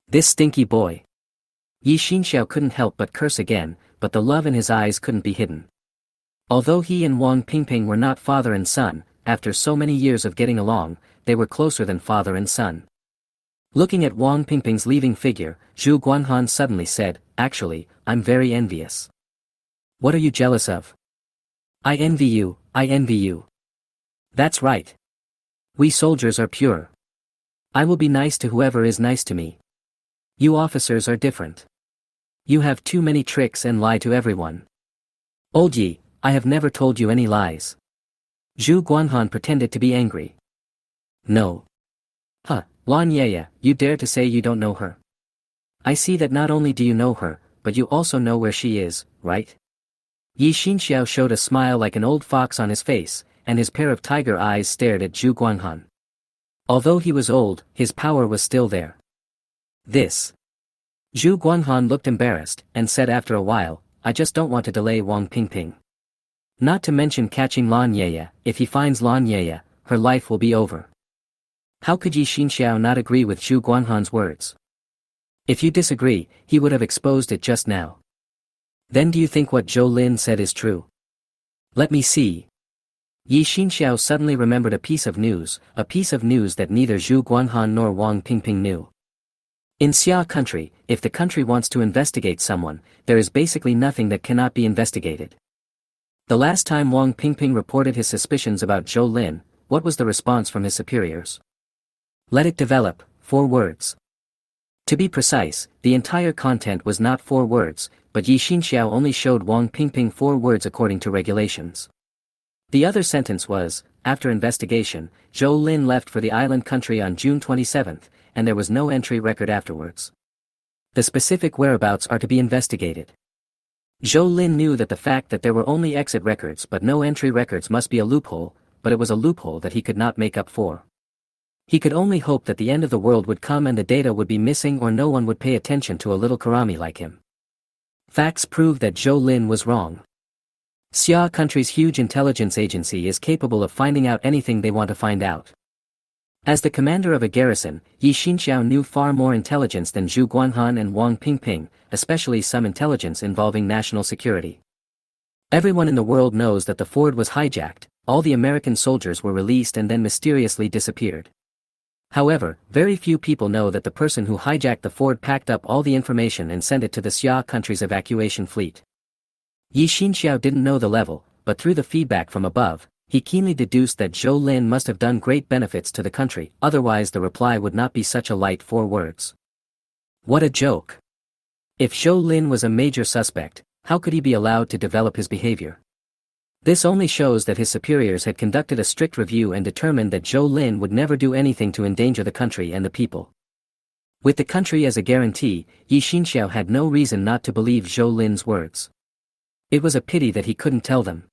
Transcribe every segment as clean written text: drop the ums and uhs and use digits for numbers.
This stinky boy. Yi Xinxiao couldn't help but curse again, but the love in his eyes couldn't be hidden. Although he and Wang Pingping were not father and son, after so many years of getting along, they were closer than father and son. Looking at Wang Pingping's leaving figure, Zhu Guanhan suddenly said, "Actually, I'm very envious." "What are you jealous of?" "I envy you, I envy you." "That's right. We soldiers are pure. I will be nice to whoever is nice to me. You officers are different. You have too many tricks and lie to everyone." "Old Yi, I have never told you any lies." Zhu Guanhan pretended to be angry. "No. Huh, Lan Yaya, you dare to say you don't know her? I see that not only do you know her, but you also know where she is, right?" Yi Xinxiao showed a smile like an old fox on his face, and his pair of tiger eyes stared at Zhu Guanhan. Although he was old, his power was still there. "This." Zhu Guanhan looked embarrassed, and said after a while, "I just don't want to delay Wang Pingping. Not to mention catching Lan Yaya. If he finds Lan Yaya, her life will be over." How could Yi Xinxiao not agree with Zhu Guanhan's words? If you disagree, he would have exposed it just now. Then do you think what Zhou Lin said is true? Let me see. Yi Xinxiao suddenly remembered a piece of news that neither Zhu Guanhan nor Wang Pingping knew. In Xia country, if the country wants to investigate someone, there is basically nothing that cannot be investigated. The last time Wang Pingping reported his suspicions about Zhou Lin, what was the response from his superiors? "Let it develop," 4 words. To be precise, the entire content was not 4 words, but Yi Xinxiao only showed Wang Pingping 4 words according to regulations. The other sentence was, after investigation, Zhou Lin left for the island country on June 27th, and there was no entry record afterwards. The specific whereabouts are to be investigated. Zhou Lin knew that the fact that there were only exit records but no entry records must be a loophole, but it was a loophole that he could not make up for. He could only hope that the end of the world would come and the data would be missing or no one would pay attention to a little karami like him. Facts proved that Zhou Lin was wrong. Xia country's huge intelligence agency is capable of finding out anything they want to find out. As the commander of a garrison, Yi Xinxiao knew far more intelligence than Zhu Guanhan and Wang Pingping, especially some intelligence involving national security. Everyone in the world knows that the fort was hijacked, all the American soldiers were released and then mysteriously disappeared. However, very few people know that the person who hijacked the fort packed up all the information and sent it to the Xia country's evacuation fleet. Yi Xinxiao didn't know the level, but through the feedback from above, he keenly deduced that Zhou Lin must have done great benefits to the country, otherwise the reply would not be such a light 4 words. What a joke. If Zhou Lin was a major suspect, how could he be allowed to develop his behavior? This only shows that his superiors had conducted a strict review and determined that Zhou Lin would never do anything to endanger the country and the people. With the country as a guarantee, Yi Xinxiao had no reason not to believe Zhou Lin's words. It was a pity that he couldn't tell them.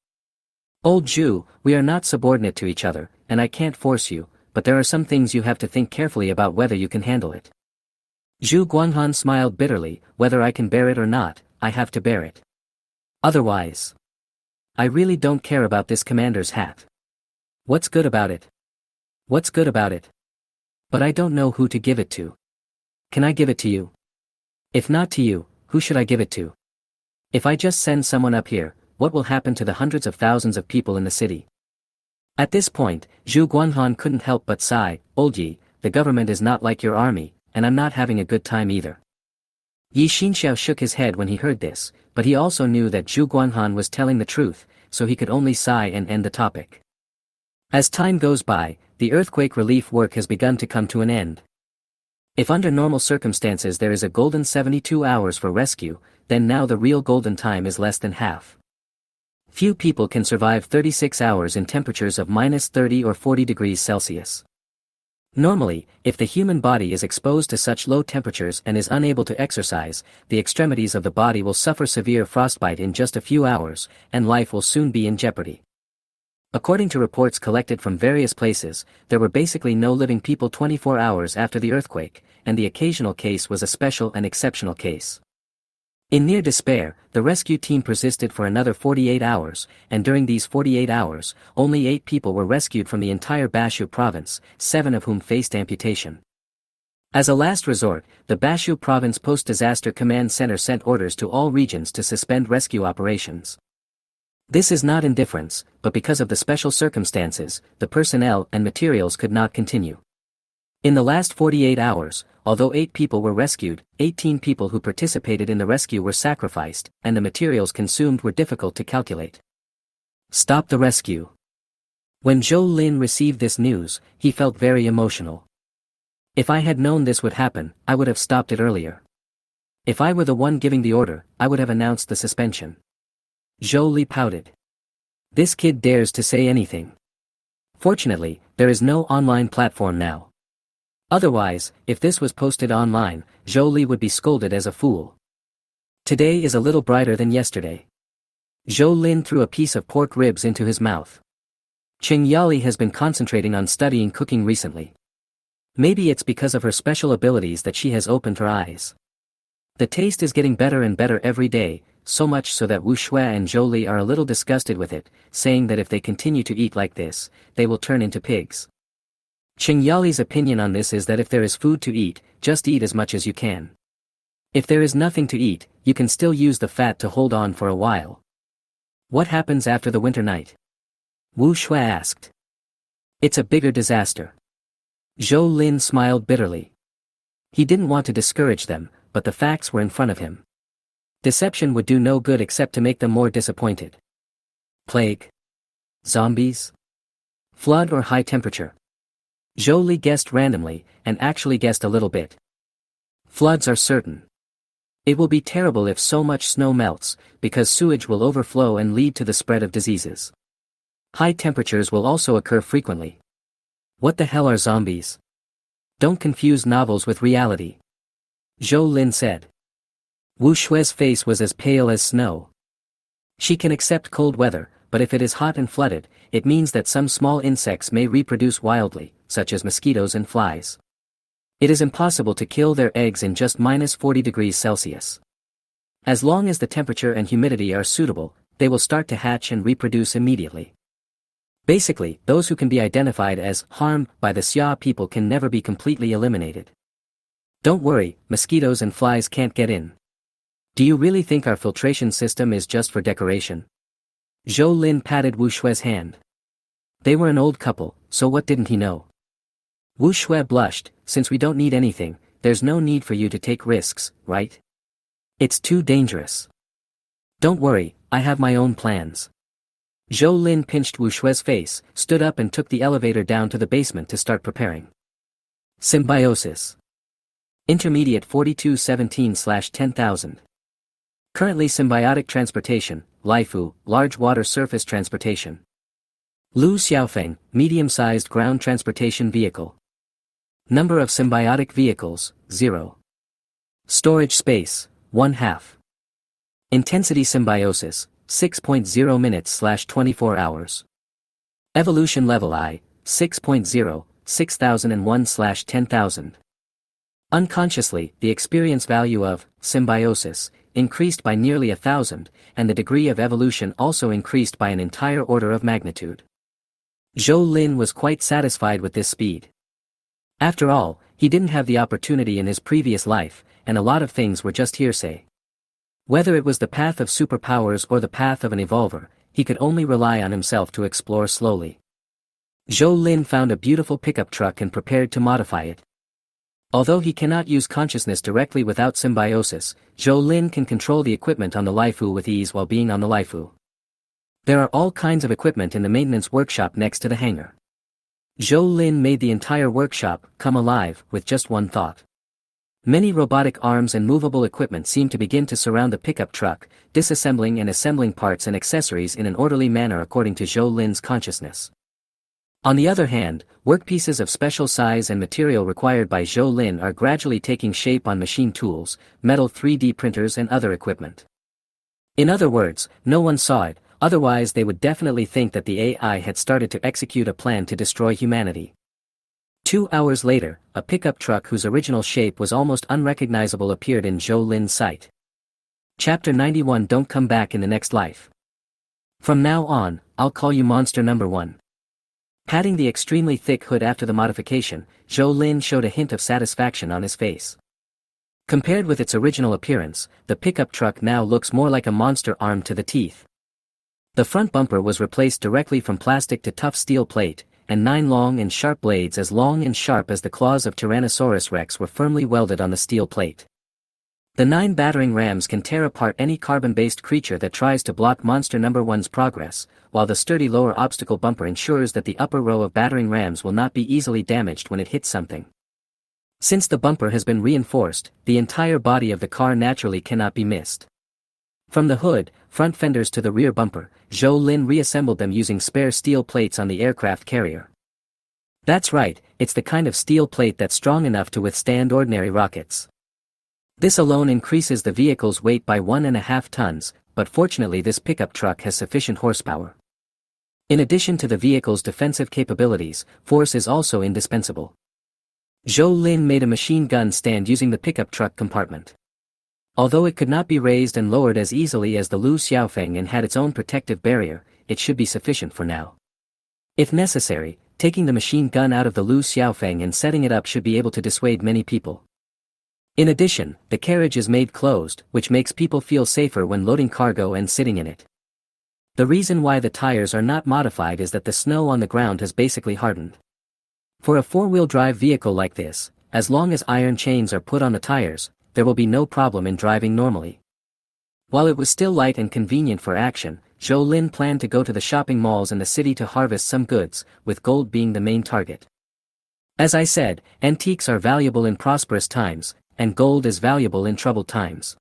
"Old Zhu, we are not subordinate to each other, and I can't force you, but there are some things you have to think carefully about whether you can handle it." Zhu Guanhan smiled bitterly, "Whether I can bear it or not, I have to bear it. Otherwise, I really don't care about this commander's hat. What's good about it? What's good about it? But I don't know who to give it to. Can I give it to you? If not to you, who should I give it to? If I just send someone up here, what will happen to the hundreds of thousands of people in the city?" At this point, Zhu Guanhan couldn't help but sigh, "Old Yi, the government is not like your army, and I'm not having a good time either." Yi Xinxiao shook his head when he heard this, but he also knew that Zhu Guanhan was telling the truth, so he could only sigh and end the topic. As time goes by, the earthquake relief work has begun to come to an end. If under normal circumstances there is a golden 72 hours for rescue, then now the real golden time is less than half. Few people can survive 36 hours in temperatures of -30 or 40 degrees Celsius. Normally, if the human body is exposed to such low temperatures and is unable to exercise, the extremities of the body will suffer severe frostbite in just a few hours, and life will soon be in jeopardy. According to reports collected from various places, there were basically no living people 24 hours after the earthquake, and the occasional case was a special and exceptional case. In near despair, the rescue team persisted for another 48 hours, and during these 48 hours, only 8 people were rescued from the entire Bashu province, 7 of whom faced amputation. As a last resort, the Bashu Province Post-Disaster Command Center sent orders to all regions to suspend rescue operations. This is not indifference, but because of the special circumstances, the personnel and materials could not continue. In the last 48 hours, although 8 people were rescued, 18 people who participated in the rescue were sacrificed, and the materials consumed were difficult to calculate. Stop the rescue. When Zhou Lin received this news, he felt very emotional. If I had known this would happen, I would have stopped it earlier. If I were the one giving the order, I would have announced the suspension. Zhou Li pouted. This kid dares to say anything. Fortunately, there is no online platform now. Otherwise, if this was posted online, Zhou Li would be scolded as a fool. Today is a little brighter than yesterday. Zhou Lin threw a piece of pork ribs into his mouth. Qing Yali has been concentrating on studying cooking recently. Maybe it's because of her special abilities that she has opened her eyes. The taste is getting better and better every day, so much so that Wu Shui and Zhou Li are a little disgusted with it, saying that if they continue to eat like this, they will turn into pigs. Qing Yali's opinion on this is that if there is food to eat, just eat as much as you can. If there is nothing to eat, you can still use the fat to hold on for a while. What happens after the winter night? Wu Shui asked. It's a bigger disaster. Zhou Lin smiled bitterly. He didn't want to discourage them, but the facts were in front of him. Deception would do no good except to make them more disappointed. Plague? Zombies? Flood or high temperature? Zhou Li guessed randomly, and actually guessed a little bit. Floods are certain. It will be terrible if so much snow melts, because sewage will overflow and lead to the spread of diseases. High temperatures will also occur frequently. What the hell are zombies? Don't confuse novels with reality. Zhou Lin said. Wu Shui's face was as pale as snow. She can accept cold weather, but if it is hot and flooded, it means that some small insects may reproduce wildly, such as mosquitoes and flies. It is impossible to kill their eggs in just -40 degrees Celsius. As long as the temperature and humidity are suitable, they will start to hatch and reproduce immediately. Basically, those who can be identified as harmed by the Xia people can never be completely eliminated. Don't worry, mosquitoes and flies can't get in. Do you really think our filtration system is just for decoration? Zhou Lin patted Wu Shui's hand. They were an old couple, so what didn't he know? Wu Shui blushed. Since we don't need anything, there's no need for you to take risks, right? It's too dangerous. Don't worry, I have my own plans. Zhou Lin pinched Wu Shui's face, stood up and took the elevator down to the basement to start preparing. Symbiosis. Intermediate 4217/10,000. Currently symbiotic transportation, Laifu, large water surface transportation. Lu Xiaofeng, medium-sized ground transportation vehicle. Number of symbiotic vehicles, 0. Storage space, 1/2. Intensity symbiosis, 6.0 minutes/24 hours. Evolution level I, 6.0, 6001/10,000. Unconsciously, the experience value of symbiosis increased by nearly 1,000, and the degree of evolution also increased by an entire order of magnitude. Zhou Lin was quite satisfied with this speed. After all, he didn't have the opportunity in his previous life, and a lot of things were just hearsay. Whether it was the path of superpowers or the path of an evolver, he could only rely on himself to explore slowly. Zhou Lin found a beautiful pickup truck and prepared to modify it. Although he cannot use consciousness directly without symbiosis, Zhou Lin can control the equipment on the Laifu with ease while being on the Laifu. There are all kinds of equipment in the maintenance workshop next to the hangar. Zhou Lin made the entire workshop come alive with just one thought. Many robotic arms and movable equipment seemed to begin to surround the pickup truck, disassembling and assembling parts and accessories in an orderly manner according to Zhou Lin's consciousness. On the other hand, workpieces of special size and material required by Zhou Lin are gradually taking shape on machine tools, metal 3D printers and other equipment. In other words, no one saw it, otherwise they would definitely think that the AI had started to execute a plan to destroy humanity. 2 hours later, a pickup truck whose original shape was almost unrecognizable appeared in Zhou Lin's sight. Chapter 91. Don't come back in the next life. From now on, I'll call you Monster Number 1. Patting the extremely thick hood after the modification, Zhou Lin showed a hint of satisfaction on his face. Compared with its original appearance, the pickup truck now looks more like a monster armed to the teeth. The front bumper was replaced directly from plastic to tough steel plate, and 9 long and sharp blades as long and sharp as the claws of Tyrannosaurus Rex were firmly welded on the steel plate. The 9 battering rams can tear apart any carbon-based creature that tries to block Monster No. 1's progress, while the sturdy lower obstacle bumper ensures that the upper row of battering rams will not be easily damaged when it hits something. Since the bumper has been reinforced, the entire body of the car naturally cannot be missed. From the hood, front fenders to the rear bumper, Zhou Lin reassembled them using spare steel plates on the aircraft carrier. That's right, it's the kind of steel plate that's strong enough to withstand ordinary rockets. This alone increases the vehicle's weight by 1.5 tons, but fortunately this pickup truck has sufficient horsepower. In addition to the vehicle's defensive capabilities, force is also indispensable. Zhou Lin made a machine gun stand using the pickup truck compartment. Although it could not be raised and lowered as easily as the Lu Xiaofeng and had its own protective barrier, it should be sufficient for now. If necessary, taking the machine gun out of the Lu Xiaofeng and setting it up should be able to dissuade many people. In addition, the carriage is made closed, which makes people feel safer when loading cargo and sitting in it. The reason why the tires are not modified is that the snow on the ground has basically hardened. For a 4-wheel drive vehicle like this, as long as iron chains are put on the tires, there will be no problem in driving normally. While it was still light and convenient for action, Zhou Lin planned to go to the shopping malls in the city to harvest some goods, with gold being the main target. As I said, antiques are valuable in prosperous times, and gold is valuable in troubled times.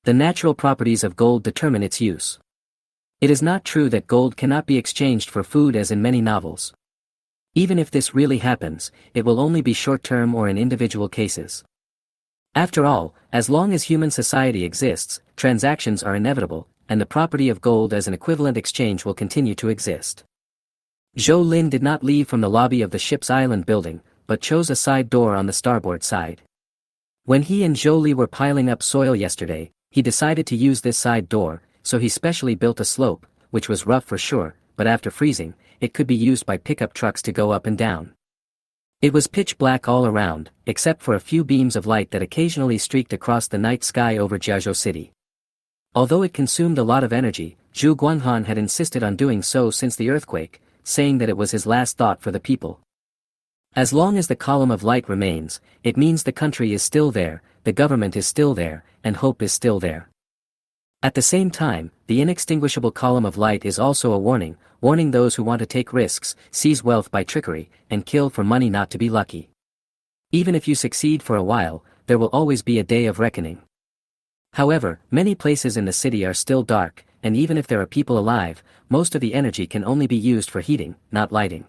The natural properties of gold determine its use. It is not true that gold cannot be exchanged for food as in many novels. Even if this really happens, it will only be short-term or in individual cases. After all, as long as human society exists, transactions are inevitable, and the property of gold as an equivalent exchange will continue to exist. Zhou Lin did not leave from the lobby of the ship's island building, but chose a side door on the starboard side. When he and Zhou Li were piling up soil yesterday, he decided to use this side door, so he specially built a slope, which was rough for sure, but after freezing, it could be used by pickup trucks to go up and down. It was pitch black all around, except for a few beams of light that occasionally streaked across the night sky over Jiazhou City. Although it consumed a lot of energy, Zhu Guanghan had insisted on doing so since the earthquake, saying that it was his last thought for the people. As long as the column of light remains, it means the country is still there, the government is still there, and hope is still there. At the same time, the inextinguishable column of light is also a warning those who want to take risks, seize wealth by trickery, and kill for money not to be lucky. Even if you succeed for a while, there will always be a day of reckoning. However, many places in the city are still dark, and even if there are people alive, most of the energy can only be used for heating, not lighting.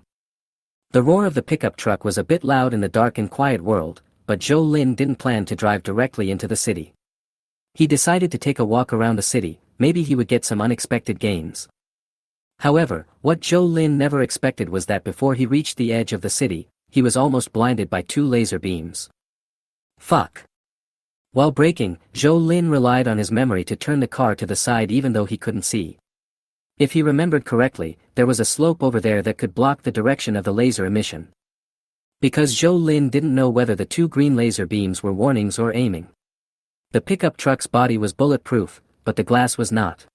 The roar of the pickup truck was a bit loud in the dark and quiet world, but Zhou Lin didn't plan to drive directly into the city. He decided to take a walk around the city, maybe he would get some unexpected gains. However, what Zhou Lin never expected was that before he reached the edge of the city, he was almost blinded by 2 laser beams. Fuck. While braking, Zhou Lin relied on his memory to turn the car to the side even though he couldn't see. If he remembered correctly, there was a slope over there that could block the direction of the laser emission. Because Zhou Lin didn't know whether the 2 green laser beams were warnings or aiming. The pickup truck's body was bulletproof, but the glass was not.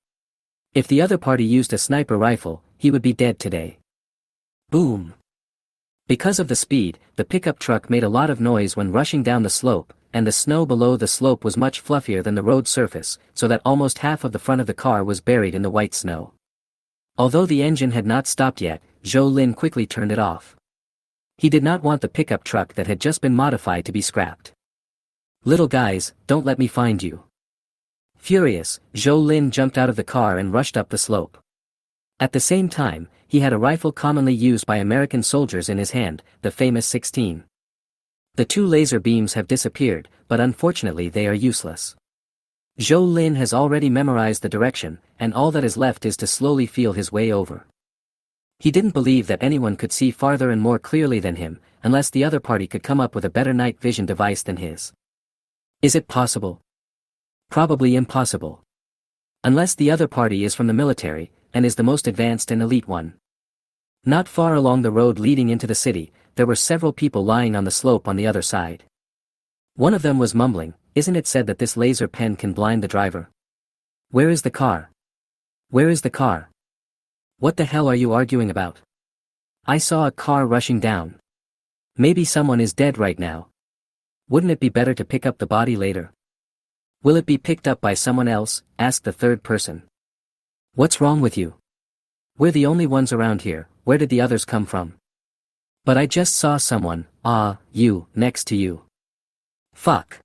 If the other party used a sniper rifle, he would be dead today. Boom. Because of the speed, the pickup truck made a lot of noise when rushing down the slope, and the snow below the slope was much fluffier than the road surface, so that almost half of the front of the car was buried in the white snow. Although the engine had not stopped yet, Zhou Lin quickly turned it off. He did not want the pickup truck that had just been modified to be scrapped. Little guys, don't let me find you. Furious, Zhou Lin jumped out of the car and rushed up the slope. At the same time, he had a rifle commonly used by American soldiers in his hand, the famous 16. The 2 laser beams have disappeared, but unfortunately they are useless. Zhou Lin has already memorized the direction, and all that is left is to slowly feel his way over. He didn't believe that anyone could see farther and more clearly than him, unless the other party could come up with a better night vision device than his. Is it possible? Probably impossible. Unless the other party is from the military, and is the most advanced and elite one. Not far along the road leading into the city, there were several people lying on the slope on the other side. One of them was mumbling, "Isn't it said that this laser pen can blind the driver? Where is the car? Where is the car? What the hell are you arguing about? I saw a car rushing down. Maybe someone is dead right now. Wouldn't it be better to pick up the body later?" "Will it be picked up by someone else?" asked the third person. "What's wrong with you? We're the only ones around here, where did the others come from?" "But I just saw someone, you, next to you." "Fuck.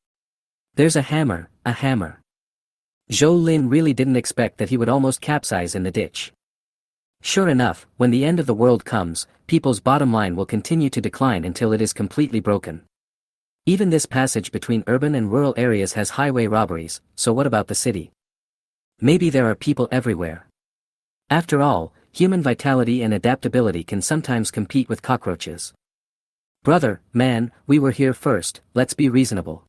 There's a hammer, a hammer." Zhou Lin really didn't expect that he would almost capsize in the ditch. Sure enough, when the end of the world comes, people's bottom line will continue to decline until it is completely broken. Even this passage between urban and rural areas has highway robberies, so what about the city? Maybe there are people everywhere. After all, human vitality and adaptability can sometimes compete with cockroaches. "Brother, man, we were here first, let's be reasonable.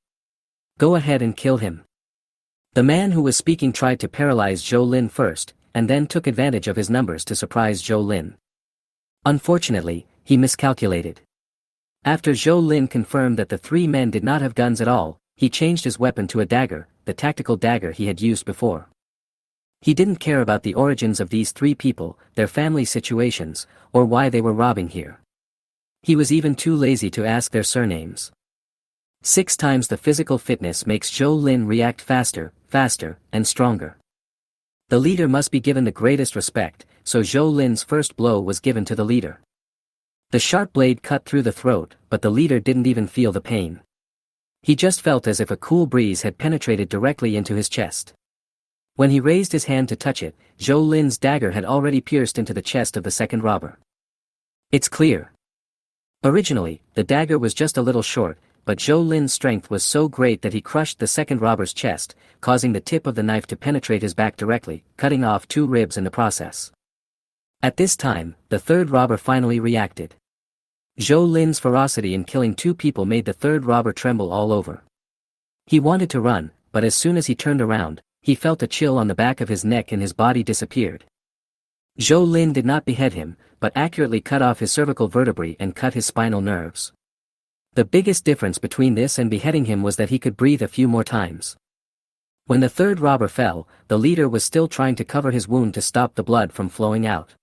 Go ahead and kill him." The man who was speaking tried to paralyze Zhou Lin first, and then took advantage of his numbers to surprise Zhou Lin. Unfortunately, he miscalculated. After Zhou Lin confirmed that the three men did not have guns at all, he changed his weapon to a dagger, the tactical dagger he had used before. He didn't care about the origins of these three people, their family situations, or why they were robbing here. He was even too lazy to ask their surnames. 6 times the physical fitness makes Zhou Lin react faster, and stronger. The leader must be given the greatest respect, so Zhou Lin's first blow was given to the leader. The sharp blade cut through the throat, but the leader didn't even feel the pain. He just felt as if a cool breeze had penetrated directly into his chest. When he raised his hand to touch it, Zhou Lin's dagger had already pierced into the chest of the second robber. It's clear. Originally, the dagger was just a little short, but Zhou Lin's strength was so great that he crushed the second robber's chest, causing the tip of the knife to penetrate his back directly, cutting off 2 ribs in the process. At this time, the third robber finally reacted. Zhou Lin's ferocity in killing 2 people made the third robber tremble all over. He wanted to run, but as soon as he turned around, he felt a chill on the back of his neck and his body disappeared. Zhou Lin did not behead him, but accurately cut off his cervical vertebrae and cut his spinal nerves. The biggest difference between this and beheading him was that he could breathe a few more times. When the third robber fell, the leader was still trying to cover his wound to stop the blood from flowing out.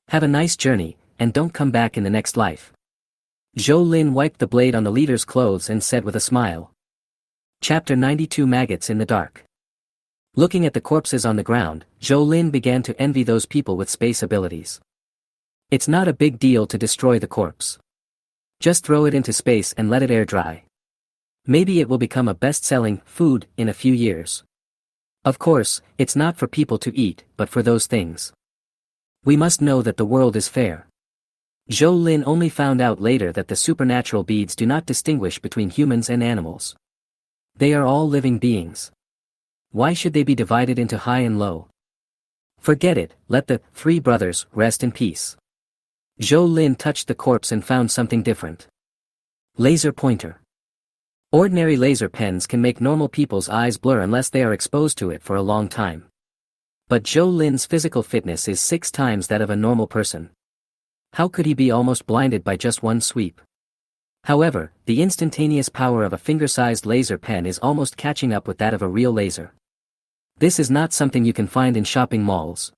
"Have a nice journey, and don't come back in the next life." Zhou Lin wiped the blade on the leader's clothes and said with a smile. Chapter 92 Maggots in the Dark. Looking at the corpses on the ground, Zhou Lin began to envy those people with space abilities. It's not a big deal to destroy the corpse. Just throw it into space and let it air dry. Maybe it will become a best-selling food in a few years. Of course, it's not for people to eat, but for those things. We must know that the world is fair. Zhou Lin only found out later that the supernatural beads do not distinguish between humans and animals. They are all living beings. Why should they be divided into high and low? Forget it, let the 3 brothers rest in peace. Zhou Lin touched the corpse and found something different. Laser pointer. Ordinary laser pens can make normal people's eyes blur unless they are exposed to it for a long time. But Zhou Lin's physical fitness is 6 times that of a normal person. How could he be almost blinded by just one sweep? However, the instantaneous power of a finger-sized laser pen is almost catching up with that of a real laser. This is not something you can find in shopping malls.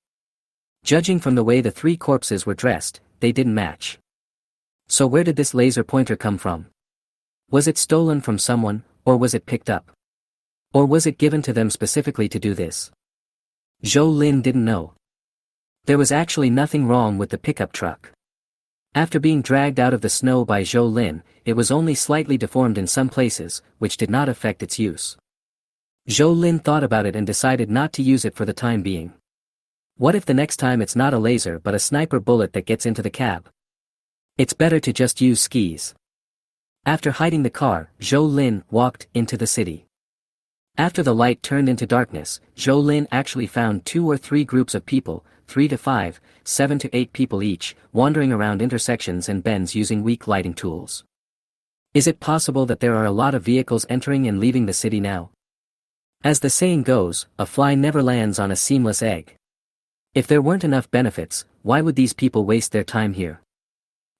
Judging from the way the 3 corpses were dressed, they didn't match. So where did this laser pointer come from? Was it stolen from someone, or was it picked up? Or was it given to them specifically to do this? Zhou Lin didn't know. There was actually nothing wrong with the pickup truck. After being dragged out of the snow by Zhou Lin, it was only slightly deformed in some places, which did not affect its use. Zhou Lin thought about it and decided not to use it for the time being. What if the next time it's not a laser but a sniper bullet that gets into the cab? It's better to just use skis. After hiding the car, Zhou Lin walked into the city. After the light turned into darkness, Zhou Lin actually found 2 or 3 groups of people, 3 to 5, 7 to 8 people each, wandering around intersections and bends using weak lighting tools. Is it possible that there are a lot of vehicles entering and leaving the city now? As the saying goes, a fly never lands on a seamless egg. If there weren't enough benefits, why would these people waste their time here?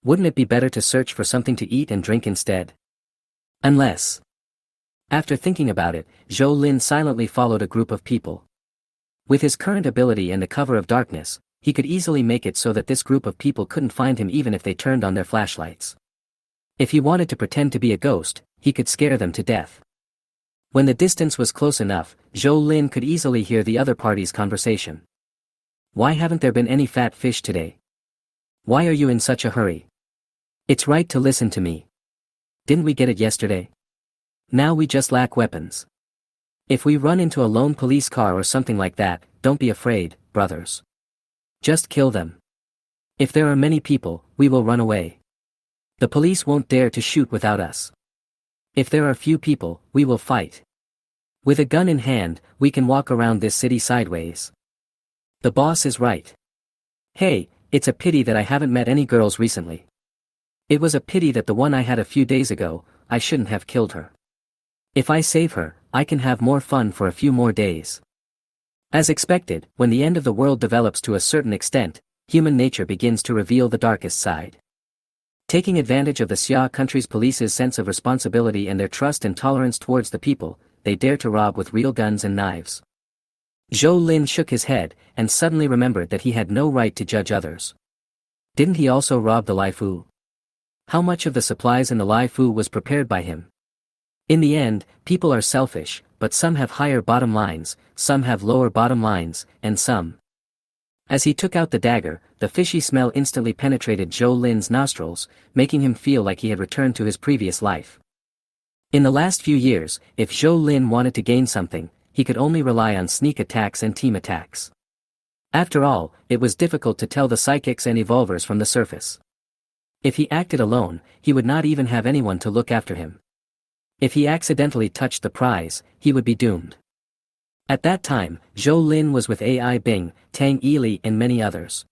Wouldn't it be better to search for something to eat and drink instead? Unless. After thinking about it, Zhou Lin silently followed a group of people. With his current ability and the cover of darkness, he could easily make it so that this group of people couldn't find him even if they turned on their flashlights. If he wanted to pretend to be a ghost, he could scare them to death. When the distance was close enough, Zhou Lin could easily hear the other party's conversation. Why haven't there been any fat fish today? Why are you in such a hurry? It's right to listen to me. Didn't we get it yesterday? Now we just lack weapons. If we run into a lone police car or something like that, don't be afraid, brothers. Just kill them. If there are many people, we will run away. The police won't dare to shoot without us. If there are few people, we will fight. With a gun in hand, we can walk around this city sideways. The boss is right. Hey, it's a pity that I haven't met any girls recently. It was a pity that the one I had a few days ago, I shouldn't have killed her. If I save her, I can have more fun for a few more days. As expected, when the end of the world develops to a certain extent, human nature begins to reveal the darkest side. Taking advantage of the Xia country's police's sense of responsibility and their trust and tolerance towards the people, they dare to rob with real guns and knives. Zhou Lin shook his head, and suddenly remembered that he had no right to judge others. Didn't he also rob the Lai Fu? How much of the supplies in the Lai Fu was prepared by him? In the end, people are selfish, but some have higher bottom lines, some have lower bottom lines, and some. As he took out the dagger, the fishy smell instantly penetrated Zhou Lin's nostrils, making him feel like he had returned to his previous life. In the last few years, if Zhou Lin wanted to gain something, he could only rely on sneak attacks and team attacks. After all, it was difficult to tell the psychics and evolvers from the surface. If he acted alone, he would not even have anyone to look after him. If he accidentally touched the prize, he would be doomed. At that time, Zhou Lin was with Ai Bing, Tang Yili and many others.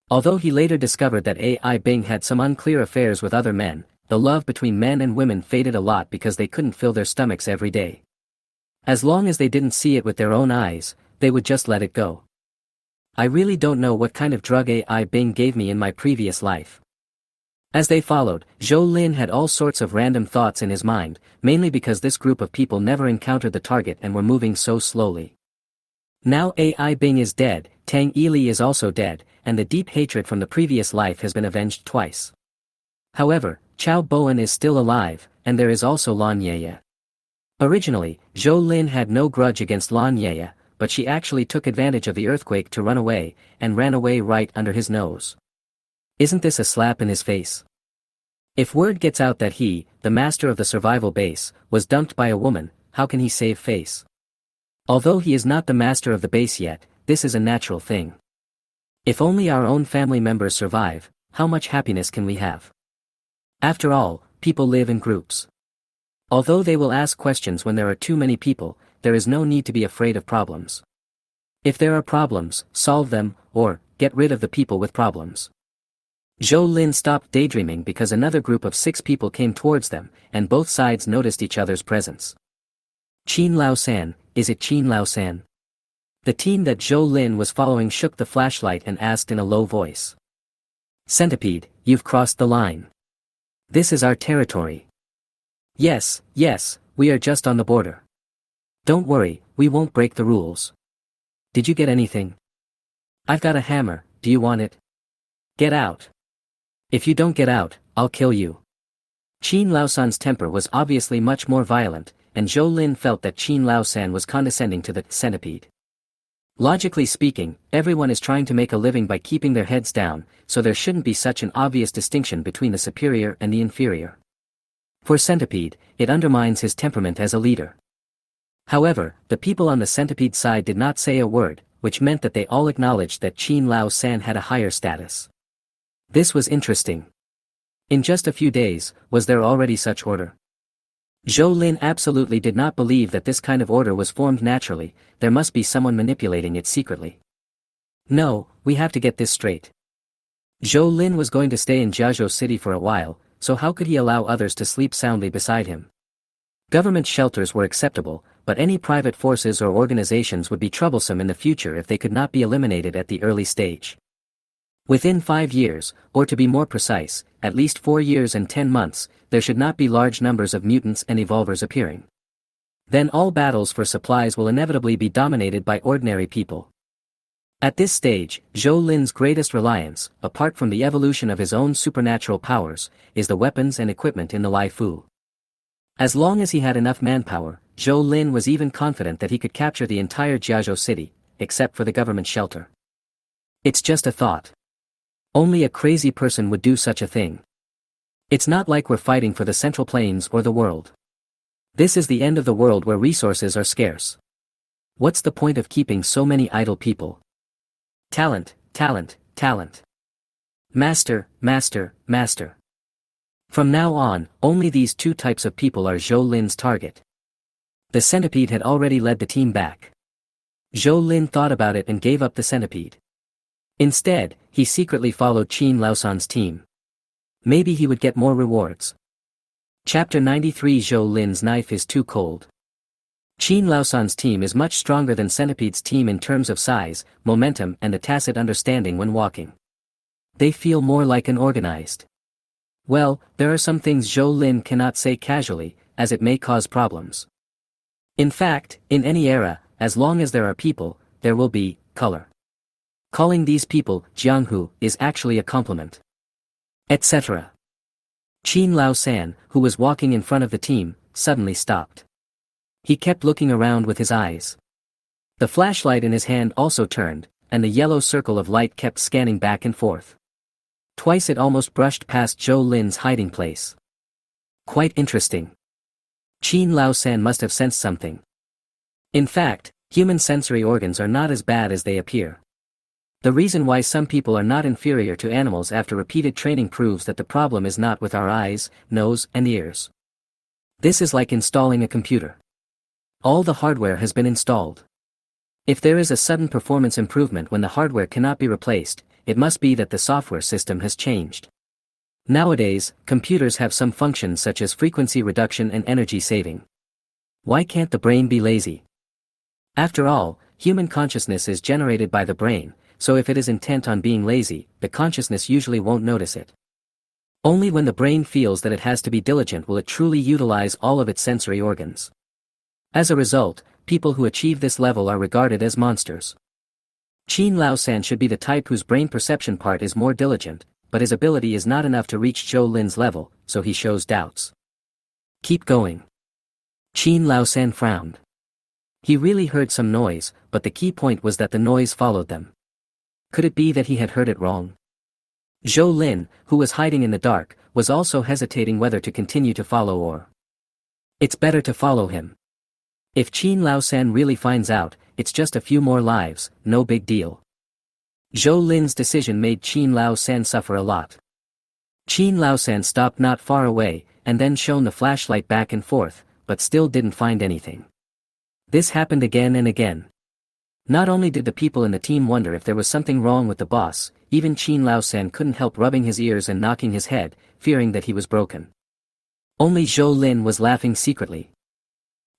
Although he later discovered that Ai Bing had some unclear affairs with other men, the love between men and women faded a lot because they couldn't fill their stomachs every day. As long as they didn't see it with their own eyes, they would just let it go. I really don't know what kind of drug Ai Bing gave me in my previous life. As they followed, Zhou Lin had all sorts of random thoughts in his mind, mainly because this group of people never encountered the target and were moving so slowly. Now Ai Bing is dead, Tang Yili is also dead, and the deep hatred from the previous life has been avenged twice. However, Chao Boan is still alive, and there is also Lan Yeye. Originally, Zhou Lin had no grudge against Lan Yeye, but she actually took advantage of the earthquake to run away, and ran away right under his nose. Isn't this a slap in his face? If word gets out that he, the master of the survival base, was dumped by a woman, how can he save face? Although he is not the master of the base yet, this is a natural thing. If only our own family members survive, how much happiness can we have? After all, people live in groups. Although they will ask questions when there are too many people, there is no need to be afraid of problems. If there are problems, solve them, or get rid of the people with problems. Zhou Lin stopped daydreaming because another group of 6 people came towards them, and both sides noticed each other's presence. Qin Lao-san, is it Qin Lao-san? The teen that Zhou Lin was following shook the flashlight and asked in a low voice. Centipede, you've crossed the line. This is our territory. Yes, we are just on the border. Don't worry, we won't break the rules. Did you get anything? I've got a hammer, do you want it? Get out. If you don't get out, I'll kill you. Qin Lao-san's temper was obviously much more violent, and Zhou Lin felt that Qin Lao-san was condescending to the centipede. Logically speaking, everyone is trying to make a living by keeping their heads down, so there shouldn't be such an obvious distinction between the superior and the inferior. For Centipede, it undermines his temperament as a leader. However, the people on the Centipede side did not say a word, which meant that they all acknowledged that Qin Lao-san had a higher status. This was interesting. In just a few days, was there already such order? Zhou Lin absolutely did not believe that this kind of order was formed naturally, there must be someone manipulating it secretly. No, we have to get this straight. Zhou Lin was going to stay in Jiazhou City for a while, so how could he allow others to sleep soundly beside him? Government shelters were acceptable, but any private forces or organizations would be troublesome in the future if they could not be eliminated at the early stage. Within 5 years, or to be more precise, at least 4 years and 10 months, there should not be large numbers of mutants and evolvers appearing. Then all battles for supplies will inevitably be dominated by ordinary people. At this stage, Zhou Lin's greatest reliance, apart from the evolution of his own supernatural powers, is the weapons and equipment in the Lai Fu. As long as he had enough manpower, Zhou Lin was even confident that he could capture the entire Jiazhou city, except for the government shelter. It's just a thought. Only a crazy person would do such a thing. It's not like we're fighting for the Central Plains or the world. This is the end of the world where resources are scarce. What's the point of keeping so many idle people? Talent, talent, talent. Master, master, master. From now on, only these 2 types of people are Zhou Lin's target. The centipede had already led the team back. Zhou Lin thought about it and gave up the centipede. Instead, he secretly followed Qin Laosan's team. Maybe he would get more rewards. Chapter 93 Zhou Lin's knife is too cold. Qin Laosan's team is much stronger than Centipede's team in terms of size, momentum and a tacit understanding when walking. They feel more like an organized. Well, there are some things Zhou Lin cannot say casually, as it may cause problems. In fact, in any era, as long as there are people, there will be color. Calling these people Jianghu is actually a compliment. Etc. Qin Laosan, who was walking in front of the team, suddenly stopped. He kept looking around with his eyes. The flashlight in his hand also turned, and the yellow circle of light kept scanning back and forth. Twice it almost brushed past Zhou Lin's hiding place. Quite interesting. Qin Laosan must have sensed something. In fact, human sensory organs are not as bad as they appear. The reason why some people are not inferior to animals after repeated training proves that the problem is not with our eyes, nose, and ears. This is like installing a computer. All the hardware has been installed. If there is a sudden performance improvement when the hardware cannot be replaced, it must be that the software system has changed. Nowadays, computers have some functions such as frequency reduction and energy saving. Why can't the brain be lazy? After all, human consciousness is generated by the brain, so if it is intent on being lazy, the consciousness usually won't notice it. Only when the brain feels that it has to be diligent will it truly utilize all of its sensory organs. As a result, people who achieve this level are regarded as monsters. Qin Laosan should be the type whose brain perception part is more diligent, but his ability is not enough to reach Zhou Lin's level, so he shows doubts. Keep going. Qin Laosan frowned. He really heard some noise, but the key point was that the noise followed them. Could it be that he had heard it wrong? Zhou Lin, who was hiding in the dark, was also hesitating whether to continue to follow or. It's better to follow him. If Qin Laosan really finds out, it's just a few more lives, no big deal. Zhou Lin's decision made Qin Laosan suffer a lot. Qin Laosan stopped not far away, and then shone the flashlight back and forth, but still didn't find anything. This happened again and again. Not only did the people in the team wonder if there was something wrong with the boss, even Qin Laosan couldn't help rubbing his ears and knocking his head, fearing that he was broken. Only Zhou Lin was laughing secretly.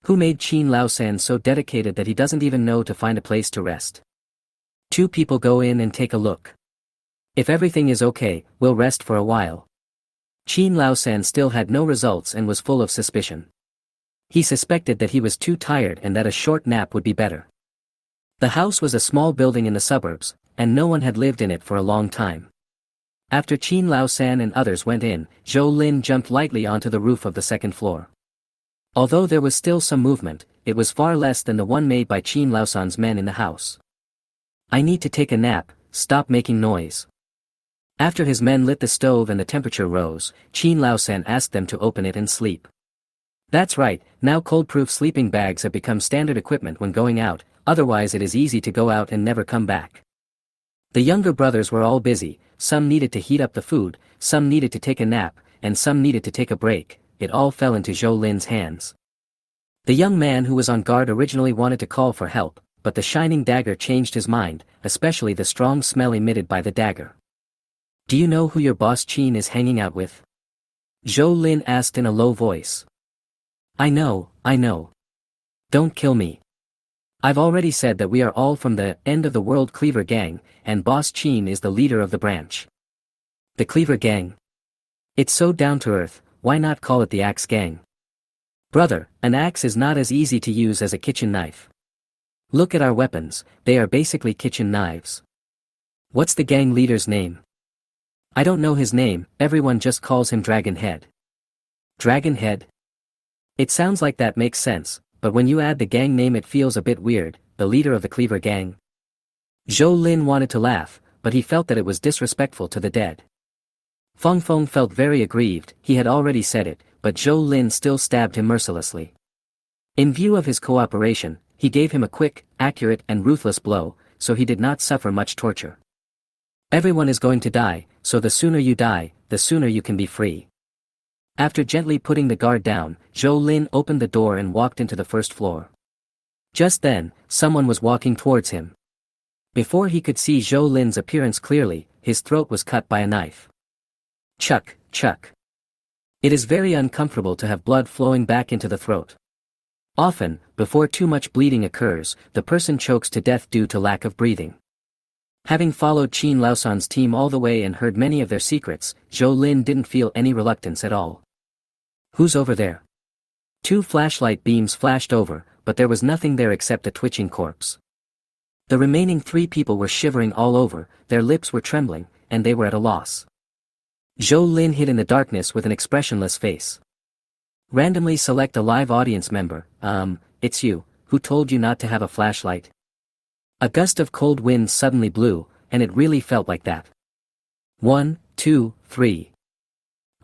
Who made Qin Laosan so dedicated that he doesn't even know to find a place to rest? 2 people go in and take a look. If everything is okay, we'll rest for a while. Qin Laosan still had no results and was full of suspicion. He suspected that he was too tired and that a short nap would be better. The house was a small building in the suburbs, and no one had lived in it for a long time. After Qin Laosan and others went in, Zhou Lin jumped lightly onto the roof of the 2nd floor. Although there was still some movement, it was far less than the one made by Qin Laosan's men in the house. I need to take a nap, stop making noise. After his men lit the stove and the temperature rose, Qin Laosan asked them to open it and sleep. That's right, now cold-proof sleeping bags have become standard equipment when going out, otherwise it is easy to go out and never come back. The younger brothers were all busy, some needed to heat up the food, some needed to take a nap, and some needed to take a break. It all fell into Zhou Lin's hands. The young man who was on guard originally wanted to call for help, but the shining dagger changed his mind, especially the strong smell emitted by the dagger. Do you know who your boss Qin is hanging out with? Zhou Lin asked in a low voice. I know. Don't kill me. I've already said that we are all from the end of the world Cleaver Gang, and Boss Chin is the leader of the branch. The Cleaver Gang. It's so down to earth, why not call it the Axe Gang? Brother, an axe is not as easy to use as a kitchen knife. Look at our weapons, they are basically kitchen knives. What's the gang leader's name? I don't know his name, everyone just calls him Dragon Head. Dragon Head? It sounds like that makes sense, but when you add the gang name it feels a bit weird, the leader of the Cleaver Gang. Zhou Lin wanted to laugh, but he felt that it was disrespectful to the dead. Feng Feng felt very aggrieved, he had already said it, but Zhou Lin still stabbed him mercilessly. In view of his cooperation, he gave him a quick, accurate and ruthless blow, so he did not suffer much torture. Everyone is going to die, so the sooner you die, the sooner you can be free. After gently putting the guard down, Zhou Lin opened the door and walked into the first floor. Just then, someone was walking towards him. Before he could see Zhou Lin's appearance clearly, his throat was cut by a knife. Chuck, chuck. It is very uncomfortable to have blood flowing back into the throat. Often, before too much bleeding occurs, the person chokes to death due to lack of breathing. Having followed Qin Laosan's team all the way and heard many of their secrets, Zhou Lin didn't feel any reluctance at all. Who's over there? 2 flashlight beams flashed over, but there was nothing there except a twitching corpse. The remaining 3 people were shivering all over, their lips were trembling, and they were at a loss. Zhou Lin hid in the darkness with an expressionless face. Randomly select a live audience member. It's you, who told you not to have a flashlight? A gust of cold wind suddenly blew, and it really felt like that. 1, 2, 3.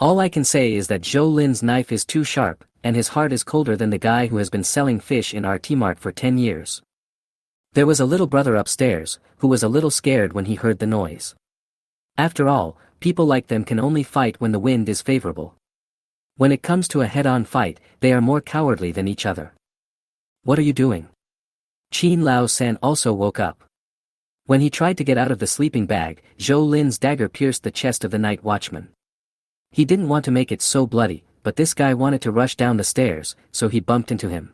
All I can say is that Zhou Lin's knife is too sharp, and his heart is colder than the guy who has been selling fish in our T-Mart for 10 years. There was a little brother upstairs, who was a little scared when he heard the noise. After all, people like them can only fight when the wind is favorable. When it comes to a head-on fight, they are more cowardly than each other. What are you doing? Qin Lao-san also woke up. When he tried to get out of the sleeping bag, Zhou Lin's dagger pierced the chest of the night watchman. He didn't want to make it so bloody, but this guy wanted to rush down the stairs, so he bumped into him.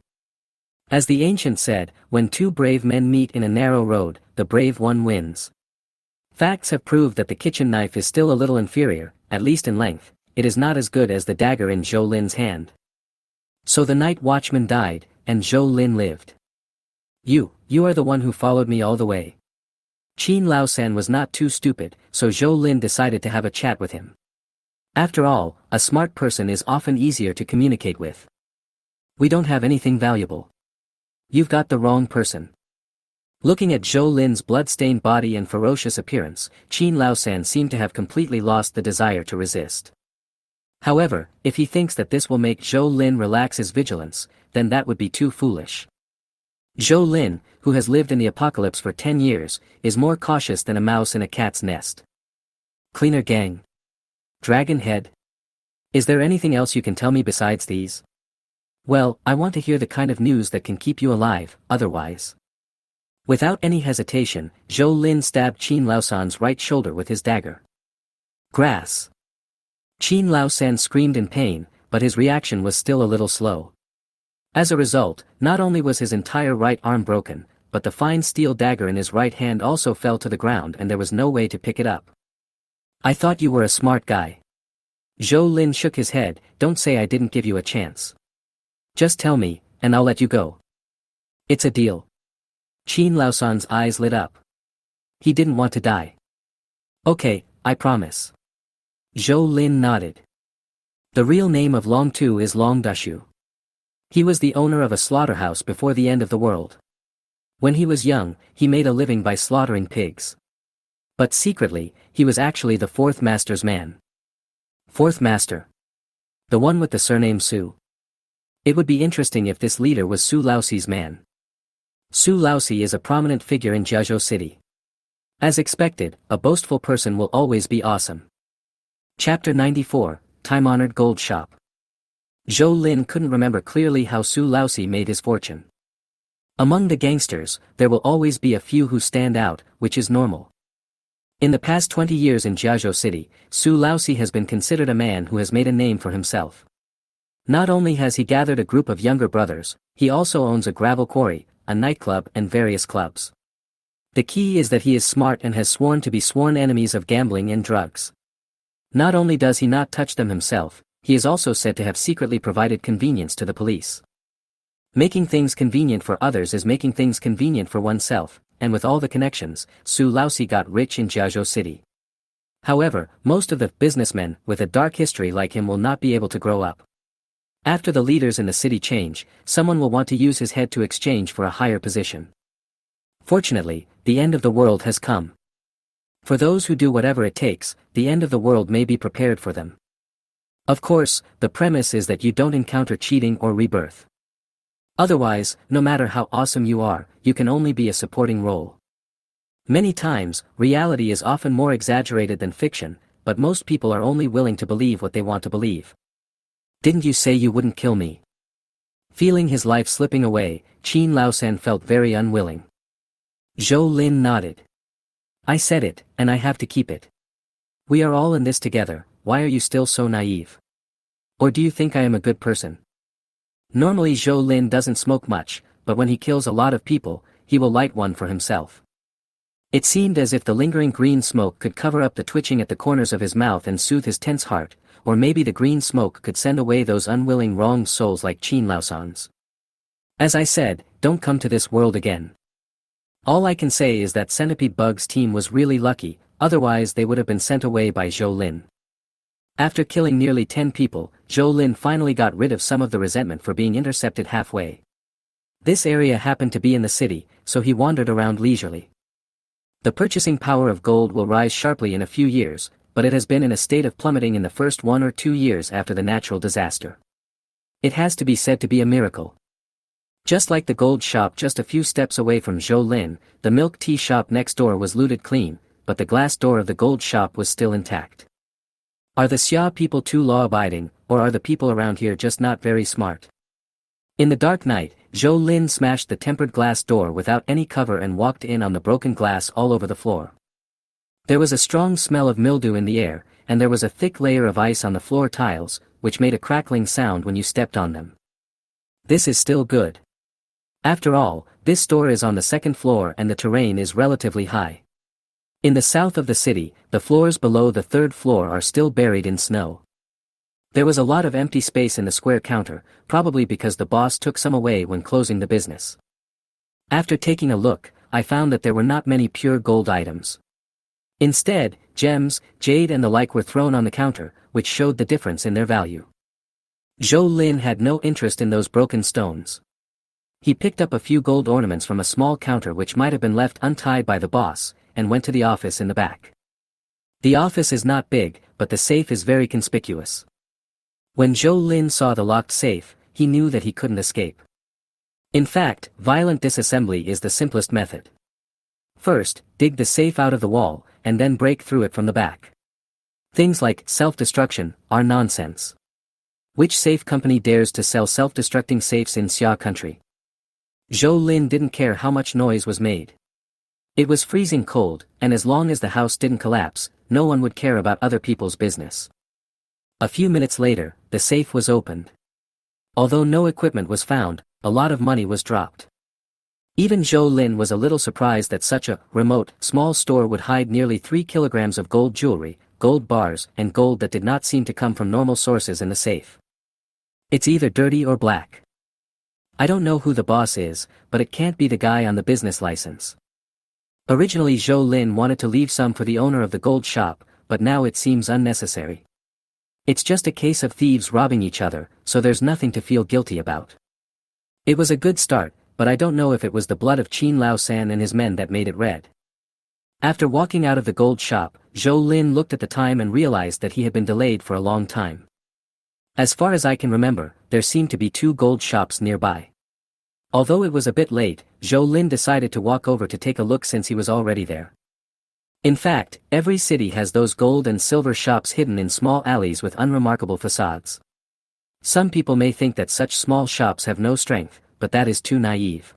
As the ancient said, when 2 brave men meet in a narrow road, the brave one wins. Facts have proved that the kitchen knife is still a little inferior, at least in length. It is not as good as the dagger in Zhou Lin's hand. So the night watchman died, and Zhou Lin lived. You are the one who followed me all the way. Qin Lao-san was not too stupid, so Zhou Lin decided to have a chat with him. After all, a smart person is often easier to communicate with. We don't have anything valuable. You've got the wrong person. Looking at Zhou Lin's blood-stained body and ferocious appearance, Qin Lao-san seemed to have completely lost the desire to resist. However, if he thinks that this will make Zhou Lin relax his vigilance, then that would be too foolish. Zhou Lin, who has lived in the apocalypse for 10 years, is more cautious than a mouse in a cat's nest. Cleaner Gang. Dragon Head. Is there anything else you can tell me besides these? Well, I want to hear the kind of news that can keep you alive, otherwise. Without any hesitation, Zhou Lin stabbed Qin Laosan's right shoulder with his dagger. Grass. Qin Laosan screamed in pain, but his reaction was still a little slow. As a result, not only was his entire right arm broken, but the fine steel dagger in his right hand also fell to the ground and there was no way to pick it up. I thought you were a smart guy. Zhou Lin shook his head. Don't say I didn't give you a chance. Just tell me, and I'll let you go. It's a deal. Qin Laosan's eyes lit up. He didn't want to die. Okay, I promise. Zhou Lin nodded. The real name of Long Tu is Long Dashu. He was the owner of a slaughterhouse before the end of the world. When he was young, he made a living by slaughtering pigs. But secretly, he was actually the 4th master's man. 4th master. The one with the surname Su. It would be interesting if this leader was Su Laoxi's man. Su Laoxi is a prominent figure in Jiazhou City. As expected, a boastful person will always be awesome. Chapter 94, Time-Honored Gold Shop. Zhou Lin couldn't remember clearly how Su Laoxi made his fortune. Among the gangsters, there will always be a few who stand out, which is normal. In the past 20 years in Jiazhou City, Su Laoxi has been considered a man who has made a name for himself. Not only has he gathered a group of younger brothers, he also owns a gravel quarry, a nightclub and various clubs. The key is that he is smart and has sworn to be sworn enemies of gambling and drugs. Not only does he not touch them himself, he is also said to have secretly provided convenience to the police. Making things convenient for others is making things convenient for oneself, and with all the connections, Su Laosi got rich in Jiazhou City. However, most of the businessmen with a dark history like him will not be able to grow up. After the leaders in the city change, someone will want to use his head to exchange for a higher position. Fortunately, the end of the world has come. For those who do whatever it takes, the end of the world may be prepared for them. Of course, the premise is that you don't encounter cheating or rebirth. Otherwise, no matter how awesome you are, you can only be a supporting role. Many times, reality is often more exaggerated than fiction, but most people are only willing to believe what they want to believe. Didn't you say you wouldn't kill me? Feeling his life slipping away, Qin Laosan felt very unwilling. Zhou Lin nodded. I said it, and I have to keep it. We are all in this together, why are you still so naive? Or do you think I am a good person? Normally Zhou Lin doesn't smoke much, but when he kills a lot of people, he will light one for himself. It seemed as if the lingering green smoke could cover up the twitching at the corners of his mouth and soothe his tense heart, or maybe the green smoke could send away those unwilling wronged souls like Qin Laosan's. As I said, don't come to this world again. All I can say is that Centipede Bug's team was really lucky, otherwise they would have been sent away by Zhou Lin. After killing nearly 10 people, Zhou Lin finally got rid of some of the resentment for being intercepted halfway. This area happened to be in the city, so he wandered around leisurely. The purchasing power of gold will rise sharply in a few years, but it has been in a state of plummeting in the first 1 or 2 years after the natural disaster. It has to be said to be a miracle. Just like the gold shop just a few steps away from Zhou Lin, the milk tea shop next door was looted clean, but the glass door of the gold shop was still intact. Are the Xia people too law-abiding, or are the people around here just not very smart? In the dark night, Zhou Lin smashed the tempered glass door without any cover and walked in on the broken glass all over the floor. There was a strong smell of mildew in the air, and there was a thick layer of ice on the floor tiles, which made a crackling sound when you stepped on them. This is still good. After all, this store is on the second floor and the terrain is relatively high. In the south of the city, the floors below the third floor are still buried in snow. There was a lot of empty space in the square counter, probably because the boss took some away when closing the business. After taking a look, I found that there were not many pure gold items. Instead, gems, jade and the like were thrown on the counter, which showed the difference in their value. Zhou Lin had no interest in those broken stones. He picked up a few gold ornaments from a small counter which might have been left untied by the boss, and went to the office in the back. The office is not big, but the safe is very conspicuous. When Zhou Lin saw the locked safe, he knew that he couldn't escape. In fact, violent disassembly is the simplest method. First, dig the safe out of the wall, and then break through it from the back. Things like self-destruction are nonsense. Which safe company dares to sell self-destructing safes in Xia country? Zhou Lin didn't care how much noise was made. It was freezing cold, and as long as the house didn't collapse, no one would care about other people's business. A few minutes later, the safe was opened. Although no equipment was found, a lot of money was dropped. Even Zhou Lin was a little surprised that such a remote, small store would hide nearly 3 kilograms of gold jewelry, gold bars, and gold that did not seem to come from normal sources in the safe. It's either dirty or black. I don't know who the boss is, but it can't be the guy on the business license. Originally Zhou Lin wanted to leave some for the owner of the gold shop, but now it seems unnecessary. It's just a case of thieves robbing each other, so there's nothing to feel guilty about. It was a good start, but I don't know if it was the blood of Qin Laosan and his men that made it red. After walking out of the gold shop, Zhou Lin looked at the time and realized that he had been delayed for a long time. As far as I can remember, there seemed to be 2 gold shops nearby. Although it was a bit late, Zhou Lin decided to walk over to take a look since he was already there. In fact, every city has those gold and silver shops hidden in small alleys with unremarkable facades. Some people may think that such small shops have no strength, but that is too naive.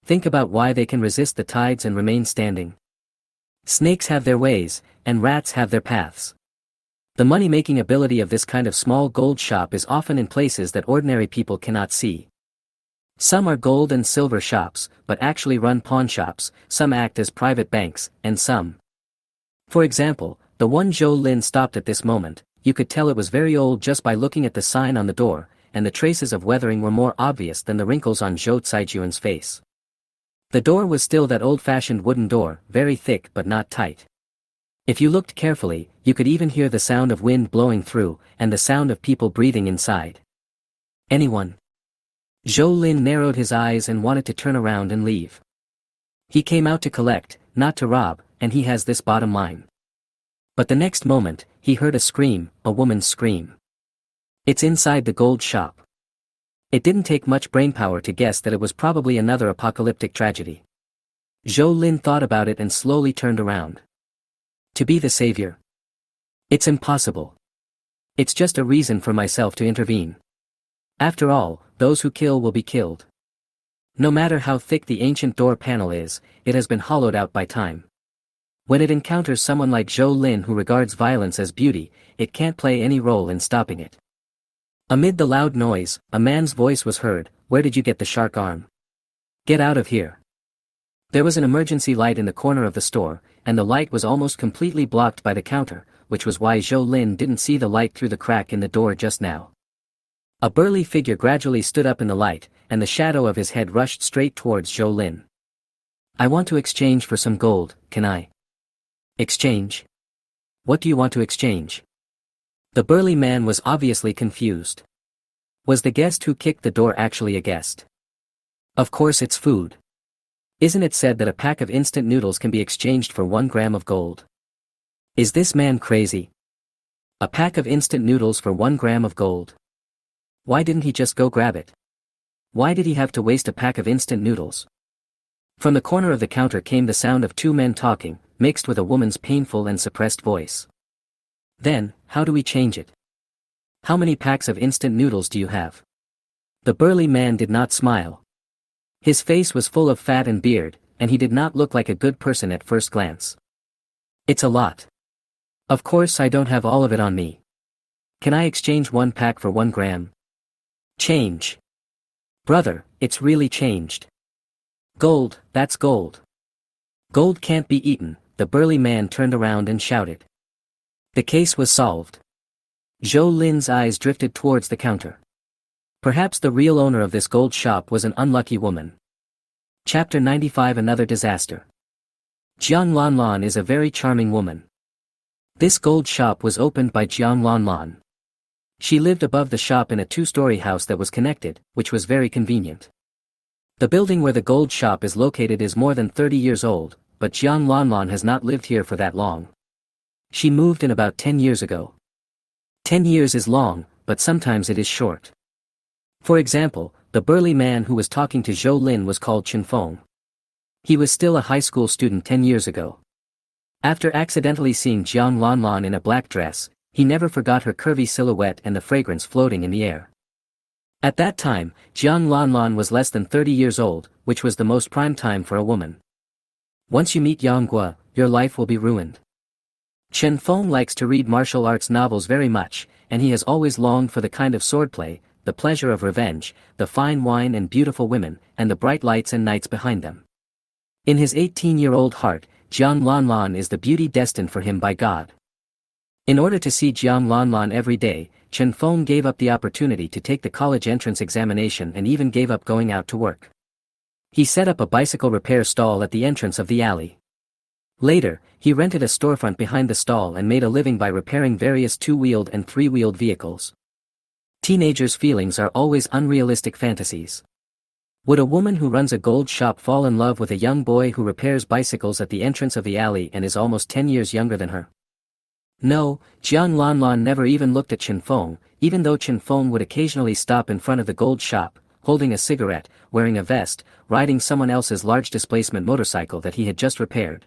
Think about why they can resist the tides and remain standing. Snakes have their ways, and rats have their paths. The money-making ability of this kind of small gold shop is often in places that ordinary people cannot see. Some are gold and silver shops, but actually run pawn shops, some act as private banks, and some. For example, the one Zhou Lin stopped at this moment, you could tell it was very old just by looking at the sign on the door, and the traces of weathering were more obvious than the wrinkles on Zhou Caijuan's face. The door was still that old-fashioned wooden door, very thick but not tight. If you looked carefully, you could even hear the sound of wind blowing through, and the sound of people breathing inside. Anyone? Zhou Lin narrowed his eyes and wanted to turn around and leave. He came out to collect, not to rob, and he has this bottom line. But the next moment, he heard a scream, a woman's scream. It's inside the gold shop. It didn't take much brainpower to guess that it was probably another apocalyptic tragedy. Zhou Lin thought about it and slowly turned around. To be the savior? It's impossible. It's just a reason for myself to intervene. After all, those who kill will be killed. No matter how thick the ancient door panel is, it has been hollowed out by time. When it encounters someone like Zhou Lin who regards violence as beauty, it can't play any role in stopping it. Amid the loud noise, a man's voice was heard, "Where did you get the shark arm? Get out of here." There was an emergency light in the corner of the store, and the light was almost completely blocked by the counter, which was why Zhou Lin didn't see the light through the crack in the door just now. A burly figure gradually stood up in the light, and the shadow of his head rushed straight towards Zhou Lin. "I want to exchange for some gold, can I?" "Exchange? What do you want to exchange?" The burly man was obviously confused. Was the guest who kicked the door actually a guest? Of course it's food. Isn't it said that a pack of instant noodles can be exchanged for 1 gram of gold? Is this man crazy? A pack of instant noodles for 1 gram of gold. Why didn't he just go grab it? Why did he have to waste a pack of instant noodles? From the corner of the counter came the sound of 2 men talking, mixed with a woman's painful and suppressed voice. "Then, how do we change it? How many packs of instant noodles do you have?" The burly man did not smile. His face was full of fat and beard, and he did not look like a good person at first glance. "It's a lot. Of course I don't have all of it on me. Can I exchange 1 pack for 1 gram? Change. Brother, it's really changed. Gold, that's gold. Gold can't be eaten." The burly man turned around and shouted. The case was solved. Zhou Lin's eyes drifted towards the counter. Perhaps the real owner of this gold shop was an unlucky woman. Chapter 95 Another Disaster. Jiang Lanlan is a very charming woman. This gold shop was opened by Jiang Lanlan. She lived above the shop in a 2-story house that was connected, which was very convenient. The building where the gold shop is located is more than 30 years old, but Jiang Lanlan has not lived here for that long. She moved in about 10 years ago. 10 years is long, but sometimes it is short. For example, the burly man who was talking to Zhou Lin was called Chen Feng. He was still a high school student 10 years ago. After accidentally seeing Jiang Lanlan in a black dress, he never forgot her curvy silhouette and the fragrance floating in the air. At that time, Jiang Lanlan was less than 30 years old, which was the most prime time for a woman. Once you meet Yang Gua, your life will be ruined. Chen Feng likes to read martial arts novels very much, and he has always longed for the kind of swordplay, the pleasure of revenge, the fine wine and beautiful women, and the bright lights and nights behind them. In his 18-year-old heart, Jiang Lanlan is the beauty destined for him by God. In order to see Jiang Lanlan every day, Chen Feng gave up the opportunity to take the college entrance examination and even gave up going out to work. He set up a bicycle repair stall at the entrance of the alley. Later, he rented a storefront behind the stall and made a living by repairing various 2-wheeled and 3-wheeled vehicles. Teenagers' feelings are always unrealistic fantasies. Would a woman who runs a gold shop fall in love with a young boy who repairs bicycles at the entrance of the alley and is almost 10 years younger than her? No, Jiang Lanlan never even looked at Chen Feng, even though Chen Feng would occasionally stop in front of the gold shop, holding a cigarette, wearing a vest, riding someone else's large displacement motorcycle that he had just repaired.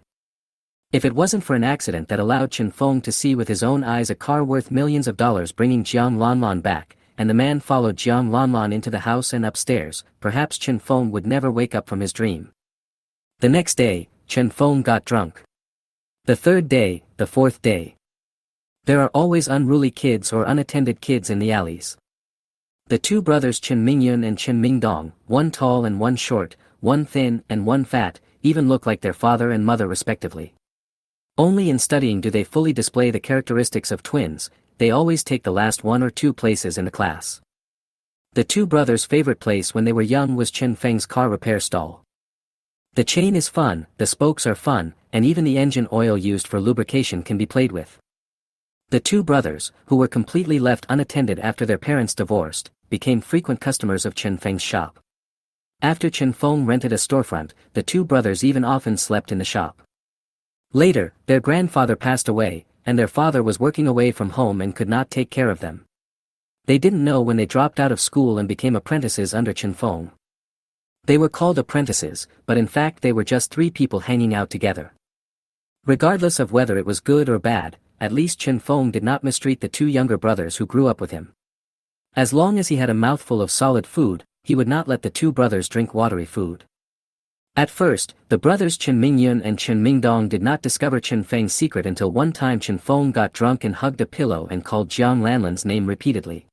If it wasn't for an accident that allowed Chen Feng to see with his own eyes a car worth millions of dollars bringing Jiang Lanlan back, and the man followed Jiang Lanlan into the house and upstairs, perhaps Chen Feng would never wake up from his dream. The next day, Chen Feng got drunk. The 3rd day, the 4th day. There are always unruly kids or unattended kids in the alleys. The two brothers Chen Mingyun and Chen Mingdong, one tall and one short, one thin and one fat, even look like their father and mother respectively. Only in studying do they fully display the characteristics of twins, they always take the last 1 or 2 places in the class. The two brothers' favorite place when they were young was Chen Feng's car repair stall. The chain is fun, the spokes are fun, and even the engine oil used for lubrication can be played with. The two brothers, who were completely left unattended after their parents divorced, became frequent customers of Chen Feng's shop. After Chen Feng rented a storefront, the two brothers even often slept in the shop. Later, their grandfather passed away, and their father was working away from home and could not take care of them. They didn't know when they dropped out of school and became apprentices under Chen Feng. They were called apprentices, but in fact they were just 3 people hanging out together. Regardless of whether it was good or bad, at least Chen Feng did not mistreat the 2 younger brothers who grew up with him. As long as he had a mouthful of solid food, he would not let the 2 brothers drink watery food. At first, the brothers Chen Mingyun and Chen Mingdong did not discover Chen Feng's secret until one time Chen Feng got drunk and hugged a pillow and called Jiang Lanlan's name repeatedly.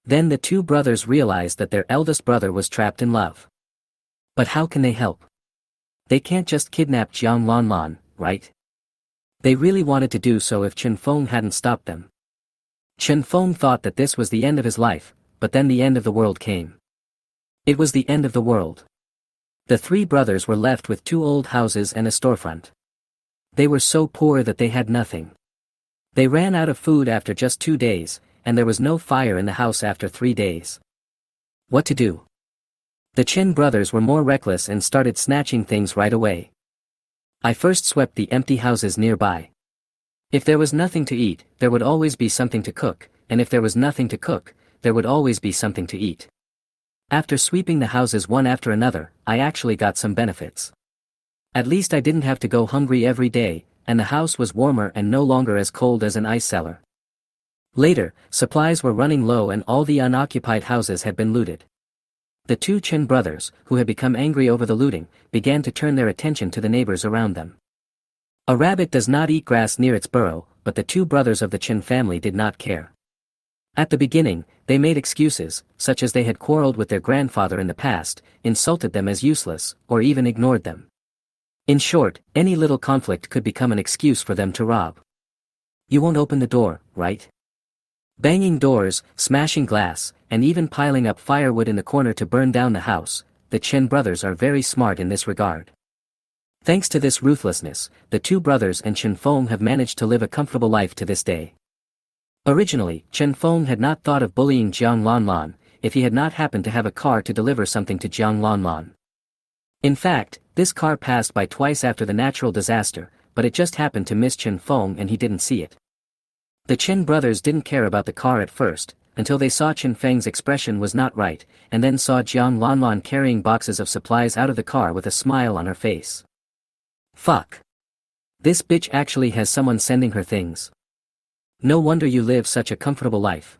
Then the 2 brothers realized that their eldest brother was trapped in love. But how can they help? They can't just kidnap Jiang Lanlan, right? They really wanted to do so if Chen Feng hadn't stopped them. Chen Feng thought that this was the end of his life, but then the end of the world came. It was the end of the world. The 3 brothers were left with 2 old houses and a storefront. They were so poor that they had nothing. They ran out of food after just 2 days, and there was no fire in the house after 3 days. What to do? The Chen brothers were more reckless and started snatching things right away. I first swept the empty houses nearby. If there was nothing to eat, there would always be something to cook, and if there was nothing to cook, there would always be something to eat. After sweeping the houses one after another, I actually got some benefits. At least I didn't have to go hungry every day, and the house was warmer and no longer as cold as an ice cellar. Later, supplies were running low and all the unoccupied houses had been looted. The 2 Chen brothers, who had become angry over the looting, began to turn their attention to the neighbors around them. A rabbit does not eat grass near its burrow, but the 2 brothers of the Chen family did not care. At the beginning, they made excuses, such as they had quarreled with their grandfather in the past, insulted them as useless, or even ignored them. In short, any little conflict could become an excuse for them to rob. You won't open the door, right? Banging doors, smashing glass, and even piling up firewood in the corner to burn down the house, the Chen brothers are very smart in this regard. Thanks to this ruthlessness, the 2 brothers and Chen Feng have managed to live a comfortable life to this day. Originally, Chen Feng had not thought of bullying Jiang Lanlan, if he had not happened to have a car to deliver something to Jiang Lanlan. In fact, this car passed by twice after the natural disaster, but it just happened to miss Chen Feng and he didn't see it. The Chen brothers didn't care about the car at first, until they saw Chen Feng's expression was not right, and then saw Jiang Lanlan carrying boxes of supplies out of the car with a smile on her face. Fuck. This bitch actually has someone sending her things. No wonder you live such a comfortable life.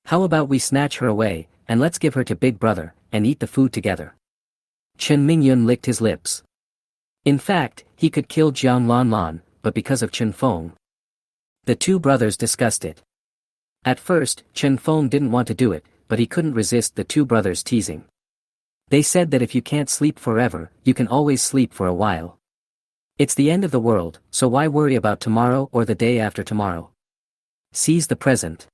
How about we snatch her away, and let's give her to Big Brother, and eat the food together. Chen Mingyun licked his lips. In fact, he could kill Jiang Lanlan, but because of Chen Feng. The 2 brothers discussed it. At first, Chen Feng didn't want to do it, but he couldn't resist the 2 brothers teasing. They said that if you can't sleep forever, you can always sleep for a while. It's the end of the world, so why worry about tomorrow or the day after tomorrow? Seize the present.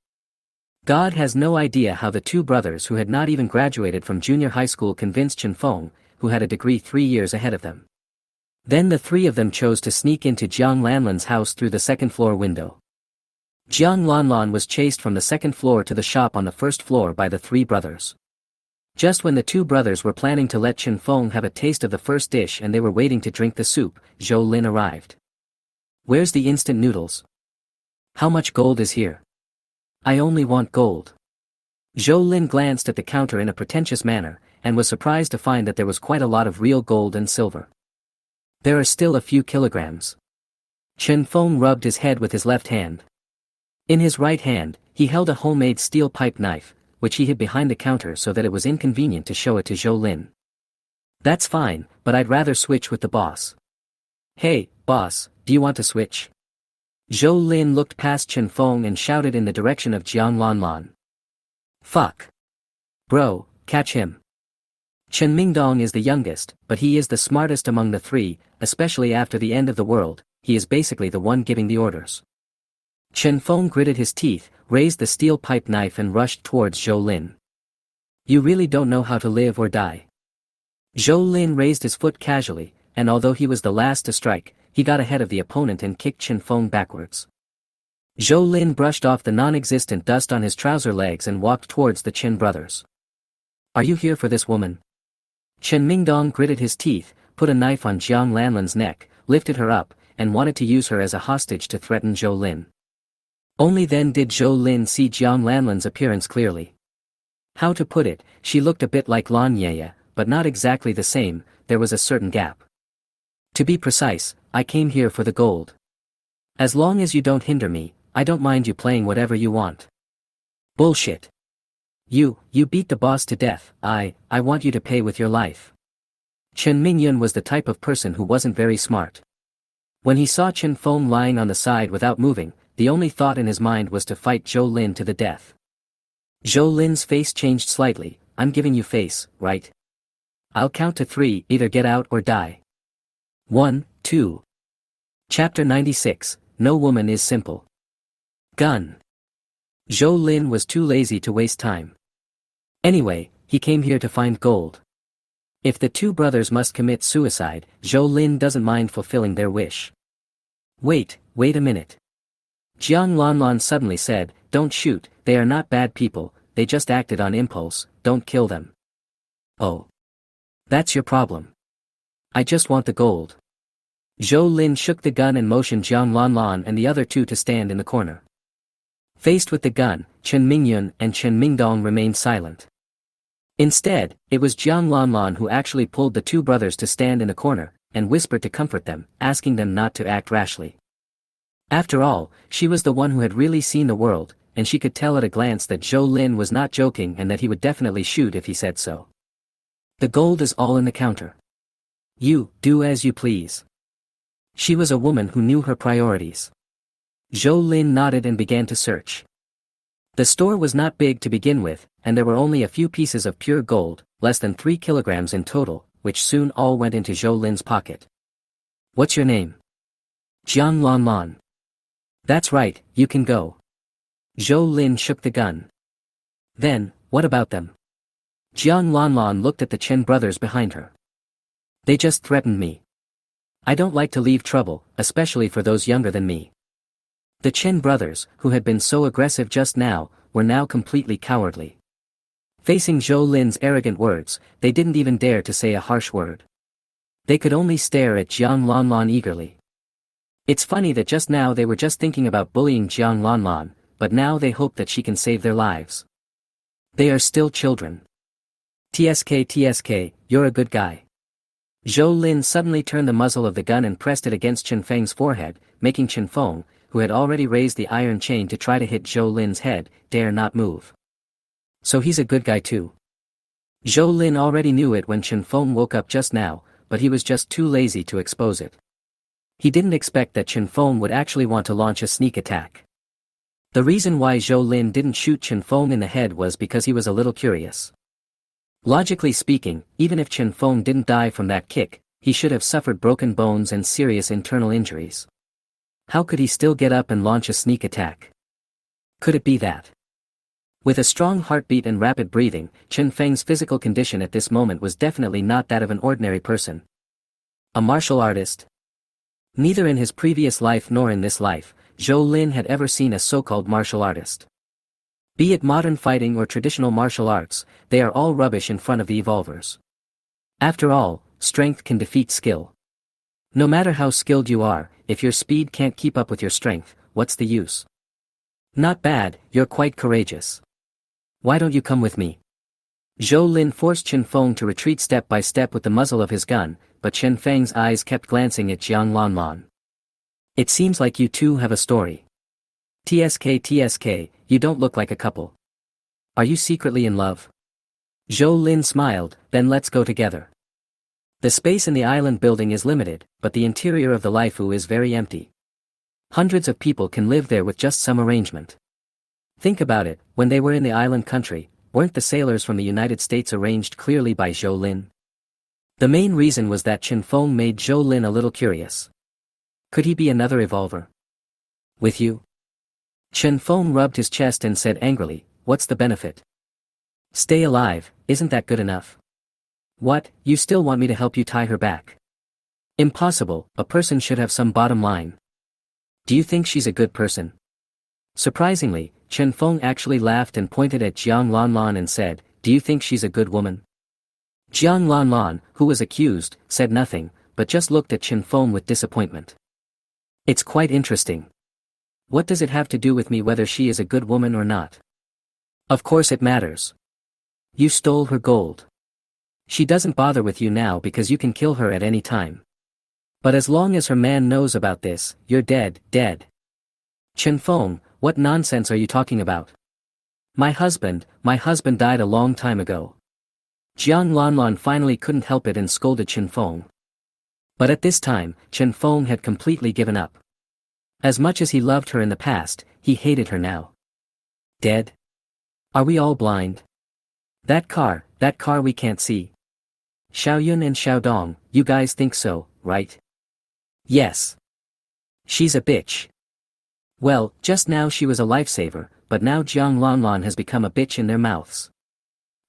God has no idea how the 2 brothers who had not even graduated from junior high school convinced Chen Feng, who had a degree 3 years ahead of them. Then the 3 of them chose to sneak into Jiang Lanlan's house through the 2nd floor window. Jiang Lanlan was chased from the 2nd floor to the shop on the 1st floor by the 3 brothers. Just when the 2 brothers were planning to let Chen Feng have a taste of the first dish and they were waiting to drink the soup, Zhou Lin arrived. Where's the instant noodles? How much gold is here? I only want gold. Zhou Lin glanced at the counter in a pretentious manner, and was surprised to find that there was quite a lot of real gold and silver. There are still a few kilograms. Chen Feng rubbed his head with his left hand. In his right hand, he held a homemade steel pipe knife, which he hid behind the counter so that it was inconvenient to show it to Zhou Lin. That's fine, but I'd rather switch with the boss. Hey, boss, do you want to switch? Zhou Lin looked past Chen Feng and shouted in the direction of Jiang Lanlan. Fuck. Bro, catch him. Chen Mingdong is the youngest, but he is the smartest among the three, especially after the end of the world, he is basically the one giving the orders. Chen Feng gritted his teeth, raised the steel pipe knife and rushed towards Zhou Lin. You really don't know how to live or die. Zhou Lin raised his foot casually, and although he was the last to strike, he got ahead of the opponent and kicked Chen Feng backwards. Zhou Lin brushed off the non-existent dust on his trouser legs and walked towards the Chen brothers. Are you here for this woman? Chen Mingdong gritted his teeth, put a knife on Jiang Lanlan's neck, lifted her up, and wanted to use her as a hostage to threaten Zhou Lin. Only then did Zhou Lin see Jiang Lanlan's appearance clearly. How to put it, she looked a bit like Lan Yaya, but not exactly the same, there was a certain gap. To be precise, I came here for the gold. As long as you don't hinder me, I don't mind you playing whatever you want. Bullshit. You beat the boss to death, I want you to pay with your life. Chen Mingyun was the type of person who wasn't very smart. When he saw Chen Feng lying on the side without moving, the only thought in his mind was to fight Zhou Lin to the death. Zhou Lin's face changed slightly. I'm giving you face, right? I'll count to 3, either get out or die. 1, 2. Chapter 96, No Woman is Simple. Gun. Zhou Lin was too lazy to waste time. Anyway, he came here to find gold. If the two brothers must commit suicide, Zhou Lin doesn't mind fulfilling their wish. Wait a minute. Jiang Lanlan suddenly said, don't shoot, they are not bad people, they just acted on impulse, don't kill them. Oh. That's your problem. I just want the gold. Zhou Lin shook the gun and motioned Jiang Lanlan and the other two to stand in the corner. Faced with the gun, Chen Mingyun and Chen Mingdong remained silent. Instead, it was Jiang Lanlan who actually pulled the two brothers to stand in a corner, and whispered to comfort them, asking them not to act rashly. After all, she was the one who had really seen the world, and she could tell at a glance that Zhou Lin was not joking and that he would definitely shoot if he said so. The gold is all in the counter. You, do as you please. She was a woman who knew her priorities. Zhou Lin nodded and began to search. The store was not big to begin with, and there were only a few pieces of pure gold, less than 3 kilograms in total, which soon all went into Zhou Lin's pocket. What's your name? Jiang Lanlan. That's right, you can go. Zhou Lin shook the gun. Then, what about them? Jiang Lanlan looked at the Chen brothers behind her. They just threatened me. I don't like to leave trouble, especially for those younger than me. The Chen brothers, who had been so aggressive just now, were now completely cowardly. Facing Zhou Lin's arrogant words, they didn't even dare to say a harsh word. They could only stare at Jiang Lanlan eagerly. It's funny that just now they were just thinking about bullying Jiang Lanlan, but now they hope that she can save their lives. They are still children. TSK, you're a good guy. Zhou Lin suddenly turned the muzzle of the gun and pressed it against Chen Feng's forehead, making Chen Feng, who had already raised the iron chain to try to hit Zhou Lin's head, dare not move. So he's a good guy too. Zhou Lin already knew it when Chen Feng woke up just now, but he was just too lazy to expose it. He didn't expect that Chen Feng would actually want to launch a sneak attack. The reason why Zhou Lin didn't shoot Chen Feng in the head was because he was a little curious. Logically speaking, even if Chen Feng didn't die from that kick, he should have suffered broken bones and serious internal injuries. How could he still get up and launch a sneak attack? Could it be that? With a strong heartbeat and rapid breathing, Chen Feng's physical condition at this moment was definitely not that of an ordinary person. A martial artist? Neither in his previous life nor in this life, Zhou Lin had ever seen a so-called martial artist. Be it modern fighting or traditional martial arts, they are all rubbish in front of the evolvers. After all, strength can defeat skill. No matter how skilled you are, if your speed can't keep up with your strength, what's the use? Not bad, you're quite courageous. Why don't you come with me? Zhou Lin forced Chen Feng to retreat step by step with the muzzle of his gun, but Chen Feng's eyes kept glancing at Jiang Lanlan. It seems like you two have a story. TSK, you don't look like a couple. Are you secretly in love? Zhou Lin smiled, then let's go together. The space in the island building is limited, but the interior of the Laifu is very empty. Hundreds of people can live there with just some arrangement. Think about it, when they were in the island country, weren't the sailors from the United States arranged clearly by Zhou Lin? The main reason was that Chen Feng made Zhou Lin a little curious. Could he be another evolver? With you? Chen Feng rubbed his chest and said angrily, what's the benefit? Stay alive, isn't that good enough? What, you still want me to help you tie her back? Impossible, a person should have some bottom line. Do you think she's a good person? Surprisingly, Chen Feng actually laughed and pointed at Jiang Lanlan and said, do you think she's a good woman? Jiang Lanlan, who was accused, said nothing, but just looked at Chen Feng with disappointment. It's quite interesting. What does it have to do with me whether she is a good woman or not? Of course it matters. You stole her gold. She doesn't bother with you now because you can kill her at any time. But as long as her man knows about this, you're dead, dead. Chen Feng, what nonsense are you talking about? My husband died a long time ago. Jiang Lanlan finally couldn't help it and scolded Chen Feng. But at this time, Chen Feng had completely given up. As much as he loved her in the past, he hated her now. Dead? Are we all blind? That car we can't see. Xiaoyun and Xiaodong, you guys think so, right? Yes. She's a bitch. Well, just now she was a lifesaver, but now Jiang Lanlan has become a bitch in their mouths.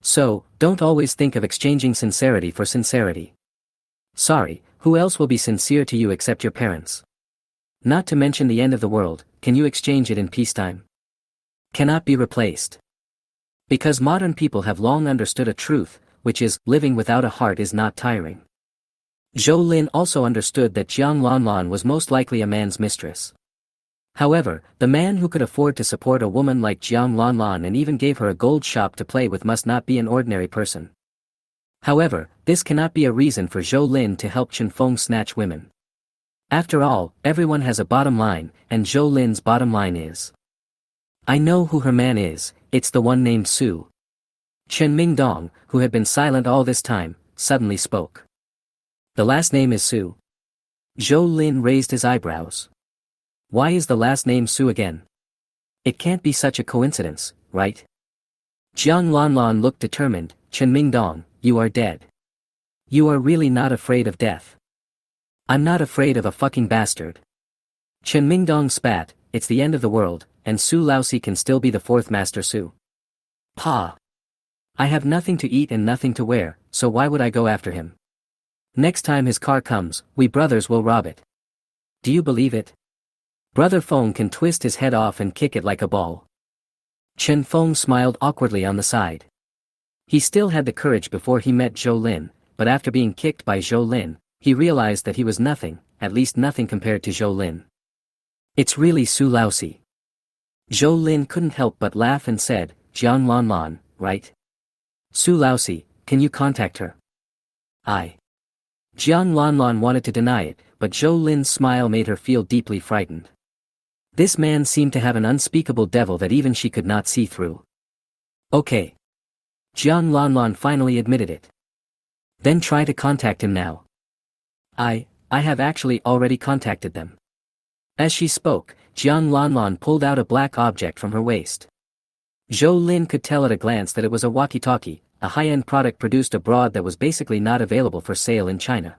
So, don't always think of exchanging sincerity for sincerity. Sorry, who else will be sincere to you except your parents? Not to mention the end of the world, can you exchange it in peacetime? Cannot be replaced. Because modern people have long understood a truth, which is, living without a heart is not tiring. Zhou Lin also understood that Jiang Lanlan was most likely a man's mistress. However, the man who could afford to support a woman like Jiang Lanlan and even gave her a gold shop to play with must not be an ordinary person. However, this cannot be a reason for Zhou Lin to help Chen Feng snatch women. After all, everyone has a bottom line, and Zhou Lin's bottom line is. I know who her man is, it's the one named Su. Chen Mingdong, who had been silent all this time, suddenly spoke. The last name is Su. Zhou Lin raised his eyebrows. Why is the last name Su again? It can't be such a coincidence, right? Jiang Lanlan looked determined. Chen Mingdong, you are dead. You are really not afraid of death. I'm not afraid of a fucking bastard. Chen Mingdong spat, it's the end of the world, and Su Laosi can still be the fourth master Su. Pa. I have nothing to eat and nothing to wear, so why would I go after him? Next time his car comes, we brothers will rob it. Do you believe it? Brother Feng can twist his head off and kick it like a ball. Chen Feng smiled awkwardly on the side. He still had the courage before he met Zhou Lin, but after being kicked by Zhou Lin, he realized that he was nothing, at least nothing compared to Zhou Lin. It's really Su Laosi. Zhou Lin couldn't help but laugh and said, Jiang Lanlan, right? Su Laosi, can you contact her? I. Jiang Lanlan wanted to deny it, but Zhou Lin's smile made her feel deeply frightened. This man seemed to have an unspeakable devil that even she could not see through. Okay. Jiang Lanlan finally admitted it. Then try to contact him now. I have actually already contacted them. As she spoke, Jiang Lanlan pulled out a black object from her waist. Zhou Lin could tell at a glance that it was a walkie-talkie, a high-end product produced abroad that was basically not available for sale in China.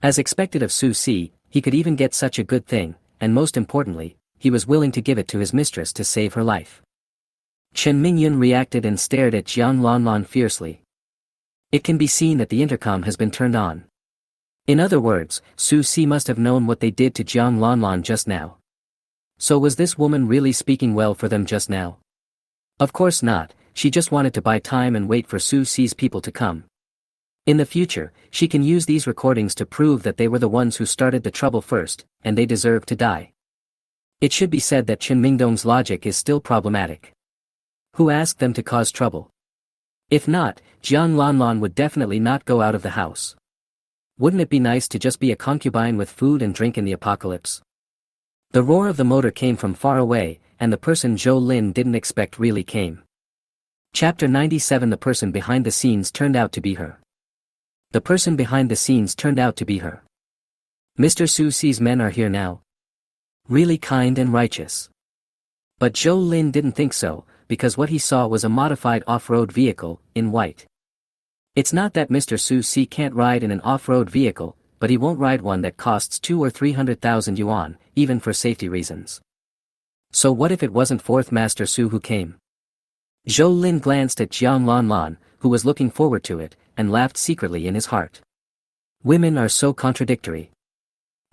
As expected of Su Si, he could even get such a good thing, and most importantly, he was willing to give it to his mistress to save her life. Chen Mingyun reacted and stared at Jiang Lanlan fiercely. It can be seen that the intercom has been turned on. In other words, Su Si must have known what they did to Jiang Lanlan just now. So was this woman really speaking well for them just now? Of course not, she just wanted to buy time and wait for Su Si's people to come. In the future, she can use these recordings to prove that they were the ones who started the trouble first, and they deserve to die. It should be said that Chen Mingdong's logic is still problematic. Who asked them to cause trouble? If not, Jiang Lanlan would definitely not go out of the house. Wouldn't it be nice to just be a concubine with food and drink in the apocalypse? The roar of the motor came from far away, and the person Zhou Lin didn't expect really came. Chapter 97. The person behind the scenes turned out to be her. The person behind the scenes turned out to be her. Mr. Su Si's men are here now. Really kind and righteous. But Zhou Lin didn't think so, because what he saw was a modified off-road vehicle, in white. It's not that Mr. Su Si can't ride in an off-road vehicle, but he won't ride one that costs 2 or 300,000 yuan, even for safety reasons. So what if it wasn't Fourth Master Su who came? Zhou Lin glanced at Jiang Lanlan, who was looking forward to it, and laughed secretly in his heart. Women are so contradictory.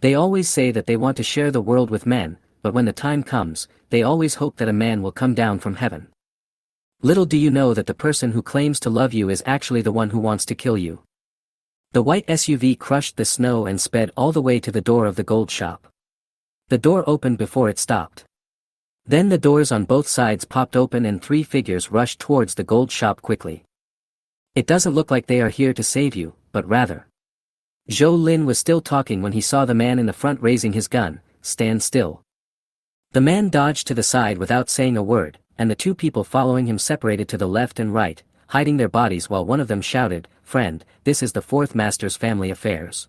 They always say that they want to share the world with men, but when the time comes, they always hope that a man will come down from heaven. Little do you know that the person who claims to love you is actually the one who wants to kill you. The white SUV crushed the snow and sped all the way to the door of the gold shop. The door opened before it stopped. Then the doors on both sides popped open and 3 figures rushed towards the gold shop quickly. It doesn't look like they are here to save you, but rather. Zhou Lin was still talking when he saw the man in the front raising his gun. Stand still. The man dodged to the side without saying a word, and the 2 people following him separated to the left and right, hiding their bodies while one of them shouted, "Friend, this is the Fourth Master's family affairs.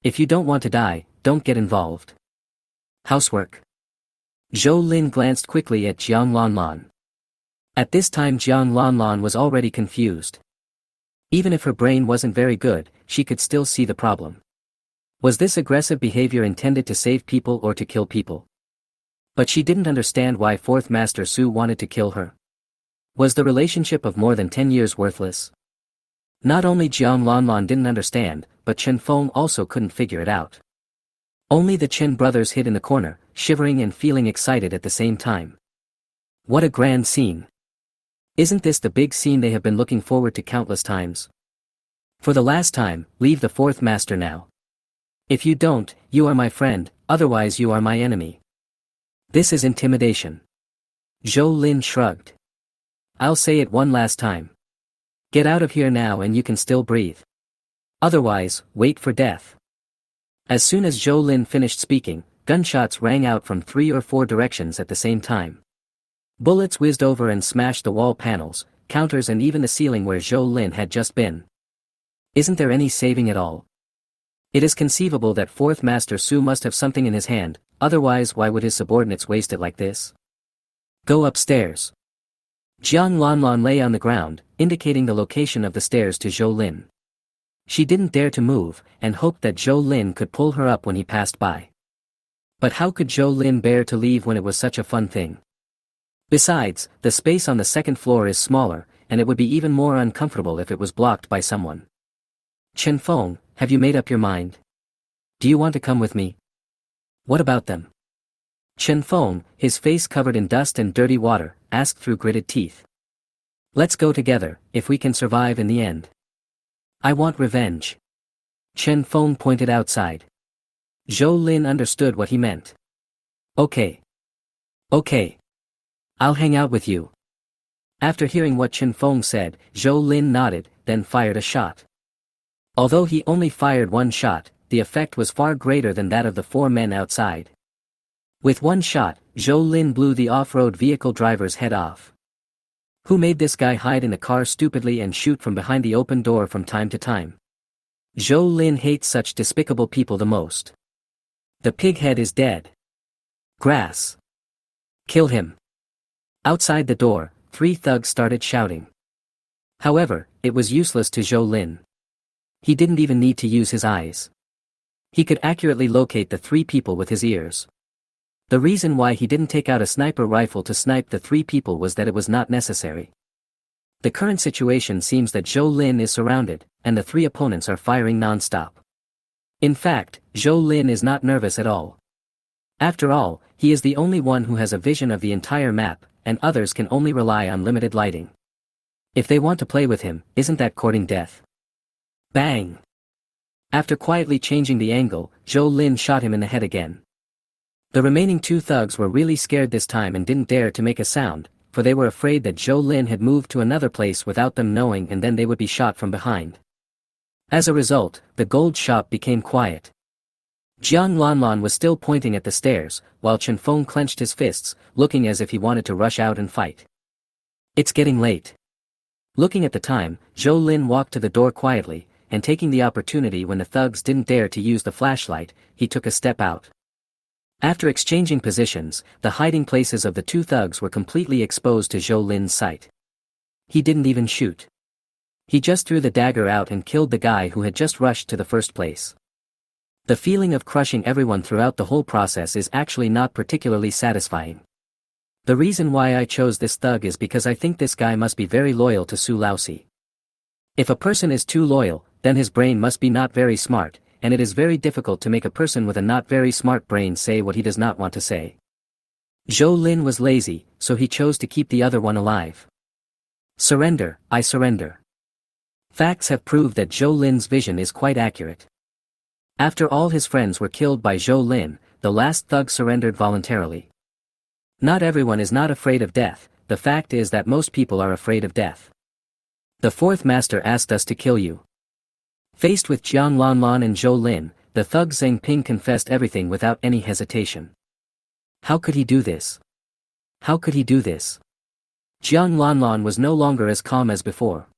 If you don't want to die, don't get involved." Housework. Zhou Lin glanced quickly at Jiang Lanlan. At this time Jiang Lanlan was already confused. Even if her brain wasn't very good, she could still see the problem. Was this aggressive behavior intended to save people or to kill people? But she didn't understand why Fourth Master Su wanted to kill her. Was the relationship of more than 10 years worthless? Not only Jiang Lanlan didn't understand, but Chen Feng also couldn't figure it out. Only the Chen brothers hid in the corner, shivering and feeling excited at the same time. What a grand scene! Isn't this the big scene they have been looking forward to countless times? For the last time, leave the Fourth Master now. If you don't, you are my friend, otherwise you are my enemy. This is intimidation. Zhou Lin shrugged. I'll say it one last time. Get out of here now and you can still breathe. Otherwise, wait for death. As soon as Zhou Lin finished speaking, gunshots rang out from 3 or 4 directions at the same time. Bullets whizzed over and smashed the wall panels, counters and even the ceiling where Zhou Lin had just been. Isn't there any saving at all? It is conceivable that Fourth Master Su must have something in his hand, otherwise why would his subordinates waste it like this? Go upstairs. Jiang Lanlan lay on the ground, indicating the location of the stairs to Zhou Lin. She didn't dare to move, and hoped that Zhou Lin could pull her up when he passed by. But how could Zhou Lin bear to leave when it was such a fun thing? Besides, the space on the second floor is smaller, and it would be even more uncomfortable if it was blocked by someone. Chen Feng, have you made up your mind? Do you want to come with me? What about them? Chen Feng, his face covered in dust and dirty water, asked through gritted teeth. Let's go together, if we can survive in the end. I want revenge. Chen Feng pointed outside. Zhou Lin understood what he meant. Okay. Okay. I'll hang out with you. After hearing what Chen Feng said, Zhou Lin nodded, then fired a shot. Although he only fired 1 shot, the effect was far greater than that of the 4 men outside. With 1 shot, Zhou Lin blew the off-road vehicle driver's head off. Who made this guy hide in the car stupidly and shoot from behind the open door from time to time? Zhou Lin hates such despicable people the most. The pighead is dead. Grass. Kill him. Outside the door, 3 thugs started shouting. However, it was useless to Zhou Lin. He didn't even need to use his eyes. He could accurately locate the 3 people with his ears. The reason why he didn't take out a sniper rifle to snipe the 3 people was that it was not necessary. The current situation seems that Zhou Lin is surrounded, and the 3 opponents are firing non-stop. In fact, Zhou Lin is not nervous at all. After all, he is the only one who has a vision of the entire map, and others can only rely on limited lighting. If they want to play with him, isn't that courting death? Bang! After quietly changing the angle, Zhou Lin shot him in the head again. The remaining 2 thugs were really scared this time and didn't dare to make a sound, for they were afraid that Zhou Lin had moved to another place without them knowing and then they would be shot from behind. As a result, the gold shop became quiet. Jiang Lanlan was still pointing at the stairs, while Chen Feng clenched his fists, looking as if he wanted to rush out and fight. It's getting late. Looking at the time, Zhou Lin walked to the door quietly, and taking the opportunity when the thugs didn't dare to use the flashlight, he took a step out. After exchanging positions, the hiding places of the two thugs were completely exposed to Zhou Lin's sight. He didn't even shoot. He just threw the dagger out and killed the guy who had just rushed to the first place. The feeling of crushing everyone throughout the whole process is actually not particularly satisfying. The reason why I chose this thug is because I think this guy must be very loyal to Su Laosi. If a person is too loyal, then his brain must be not very smart, and it is very difficult to make a person with a not very smart brain say what he does not want to say. Zhou Lin was lazy, so he chose to keep the other one alive. Surrender, I surrender. Facts have proved that Zhou Lin's vision is quite accurate. After all his friends were killed by Zhou Lin, the last thug surrendered voluntarily. Not everyone is not afraid of death, the fact is that most people are afraid of death. The fourth master asked us to kill you. Faced with Jiang Lanlan and Zhou Lin, the thug Zheng Ping confessed everything without any hesitation. How could he do this? How could he do this? Jiang Lanlan was no longer as calm as before.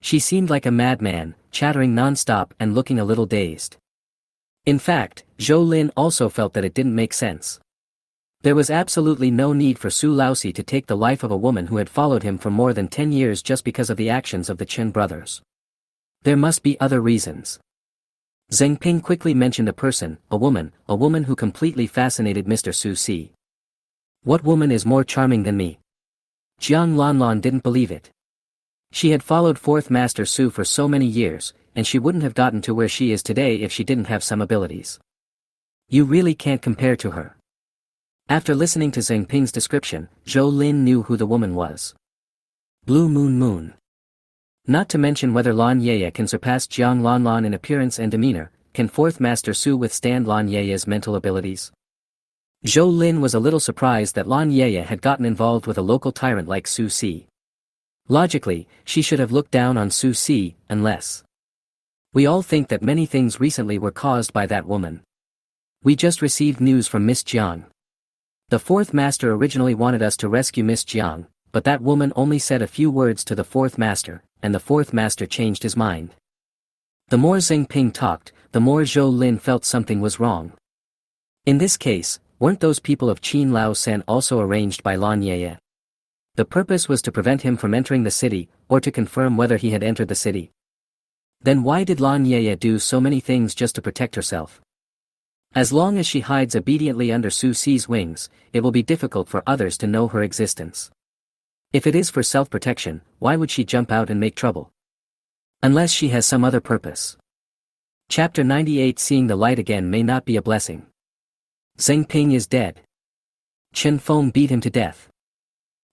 She seemed like a madman, chattering non-stop and looking a little dazed. In fact, Zhou Lin also felt that it didn't make sense. There was absolutely no need for Su Laosi to take the life of a woman who had followed him for more than 10 years just because of the actions of the Chen brothers. There must be other reasons. Zheng Ping quickly mentioned a person, a woman who completely fascinated Mr. Su Si. What woman is more charming than me? Jiang Lanlan didn't believe it. She had followed Fourth Master Su for so many years, and she wouldn't have gotten to where she is today if she didn't have some abilities. You really can't compare to her. After listening to Zheng Ping's description, Zhou Lin knew who the woman was. Blue Moon. Not to mention whether Lan Yaya can surpass Jiang Lanlan in appearance and demeanor, can Fourth Master Su withstand Lan Yaya's mental abilities? Zhou Lin was a little surprised that Lan Yaya had gotten involved with a local tyrant like Su Si. Logically, she should have looked down on Su Si, unless. We all think that many things recently were caused by that woman. We just received news from Miss Jiang. The fourth master originally wanted us to rescue Miss Jiang, but that woman only said a few words to the fourth master, and the fourth master changed his mind. The more Zheng Ping talked, the more Zhou Lin felt something was wrong. In this case, weren't those people of Qin Lao Sen also arranged by Lan Yaya? The purpose was to prevent him from entering the city, or to confirm whether he had entered the city. Then why did Lan Yaya do so many things just to protect herself? As long as she hides obediently under Su Si's wings, it will be difficult for others to know her existence. If it is for self-protection, why would she jump out and make trouble? Unless she has some other purpose. Chapter 98. Seeing the light again may not be a blessing. Zheng Ping is dead. Chen Feng beat him to death.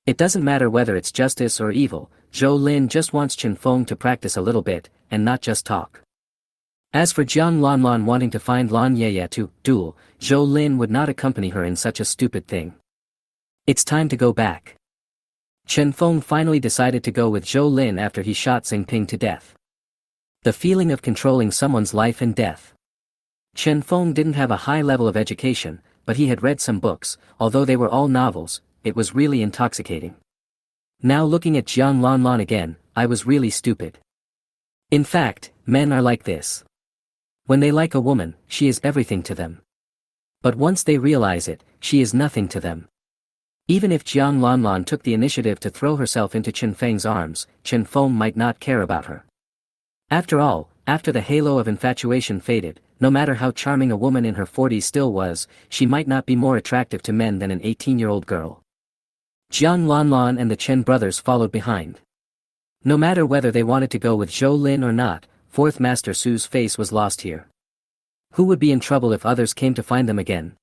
It doesn't matter whether it's justice or evil, Zhou Lin just wants Chen Feng to practice a little bit, and not just talk. As for Jiang Lanlan wanting to find Lan Yaya to duel, Zhou Lin would not accompany her in such a stupid thing. It's time to go back. Chen Feng finally decided to go with Zhou Lin after he shot Zheng Ping to death. The feeling of controlling someone's life and death. Chen Feng didn't have a high level of education, but he had read some books, although they were all novels. It was really intoxicating. Now looking at Jiang Lanlan again, I was really stupid. In fact, men are like this. When they like a woman, she is everything to them. But once they realize it, she is nothing to them. Even if Jiang Lanlan took the initiative to throw herself into Chen Feng's arms, Chen Feng might not care about her. After all, after the halo of infatuation faded, no matter how charming a woman in her 40s still was, she might not be more attractive to men than an 18-year-old girl. Jiang Lanlan and the Chen brothers followed behind. No matter whether they wanted to go with Zhou Lin or not, Fourth Master Su's face was lost here. Who would be in trouble if others came to find them again?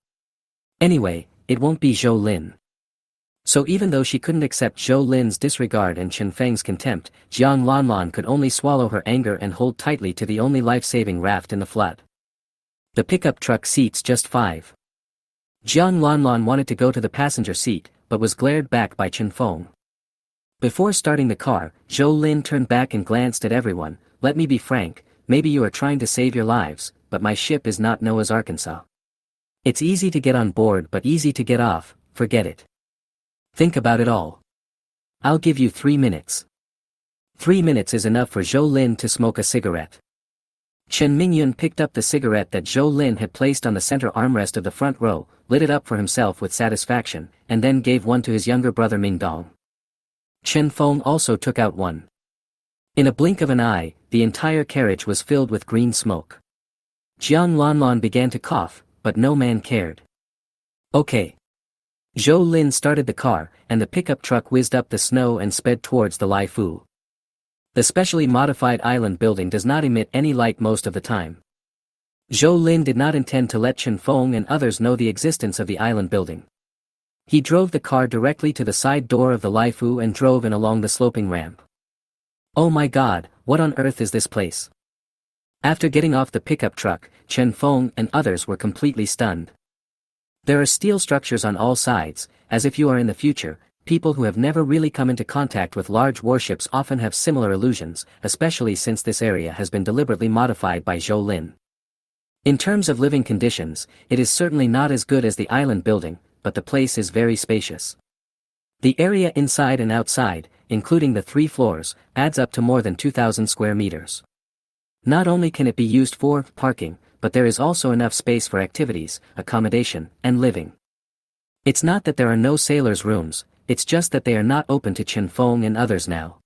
Anyway, it won't be Zhou Lin. So even though she couldn't accept Zhou Lin's disregard and Chen Feng's contempt, Jiang Lanlan could only swallow her anger and hold tightly to the only life-saving raft in the flood. The pickup truck seats just 5. Jiang Lanlan wanted to go to the passenger seat, but was glared back by Chen Feng. Before starting the car, Zhou Lin turned back and glanced at everyone. Let me be frank, maybe you are trying to save your lives, but my ship is not Noah's Arkansas. It's easy to get on board but easy to get off, forget it. Think about it all. I'll give you 3 minutes. 3 minutes is enough for Zhou Lin to smoke a cigarette. Chen Mingyun picked up the cigarette that Zhou Lin had placed on the center armrest of the front row, lit it up for himself with satisfaction, and then gave one to his younger brother Mingdong. Chen Feng also took out one. In a blink of an eye, the entire carriage was filled with green smoke. Jiang Lanlan began to cough, but no man cared. Okay. Zhou Lin started the car, and the pickup truck whizzed up the snow and sped towards the Lai Fu. The specially modified island building does not emit any light most of the time. Zhou Lin did not intend to let Chen Feng and others know the existence of the island building. He drove the car directly to the side door of the Lai Fu and drove in along the sloping ramp. Oh my god, what on earth is this place? After getting off the pickup truck, Chen Feng and others were completely stunned. There are steel structures on all sides, as if you are in the future. People who have never really come into contact with large warships often have similar illusions, especially since this area has been deliberately modified by Zhou Lin. In terms of living conditions, it is certainly not as good as the island building, but the place is very spacious. The area inside and outside, including the 3 floors, adds up to more than 2,000 square meters. Not only can it be used for parking, but there is also enough space for activities, accommodation, and living. It's not that there are no sailors' rooms, it's just that they are not open to Chen Feng and others now.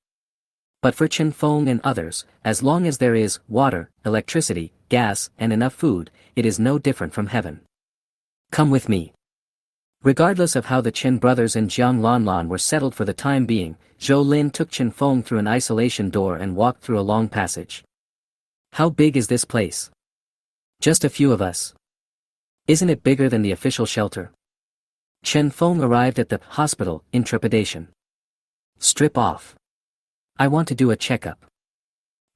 But for Chen Feng and others, as long as there is water, electricity, gas, and enough food, it is no different from heaven. Come with me. Regardless of how the Chen brothers and Jiang Lanlan were settled for the time being, Zhou Lin took Chen Feng through an isolation door and walked through a long passage. How big is this place? Just a few of us. Isn't it bigger than the official shelter? Chen Feng arrived at the hospital in trepidation. Strip off. I want to do a checkup.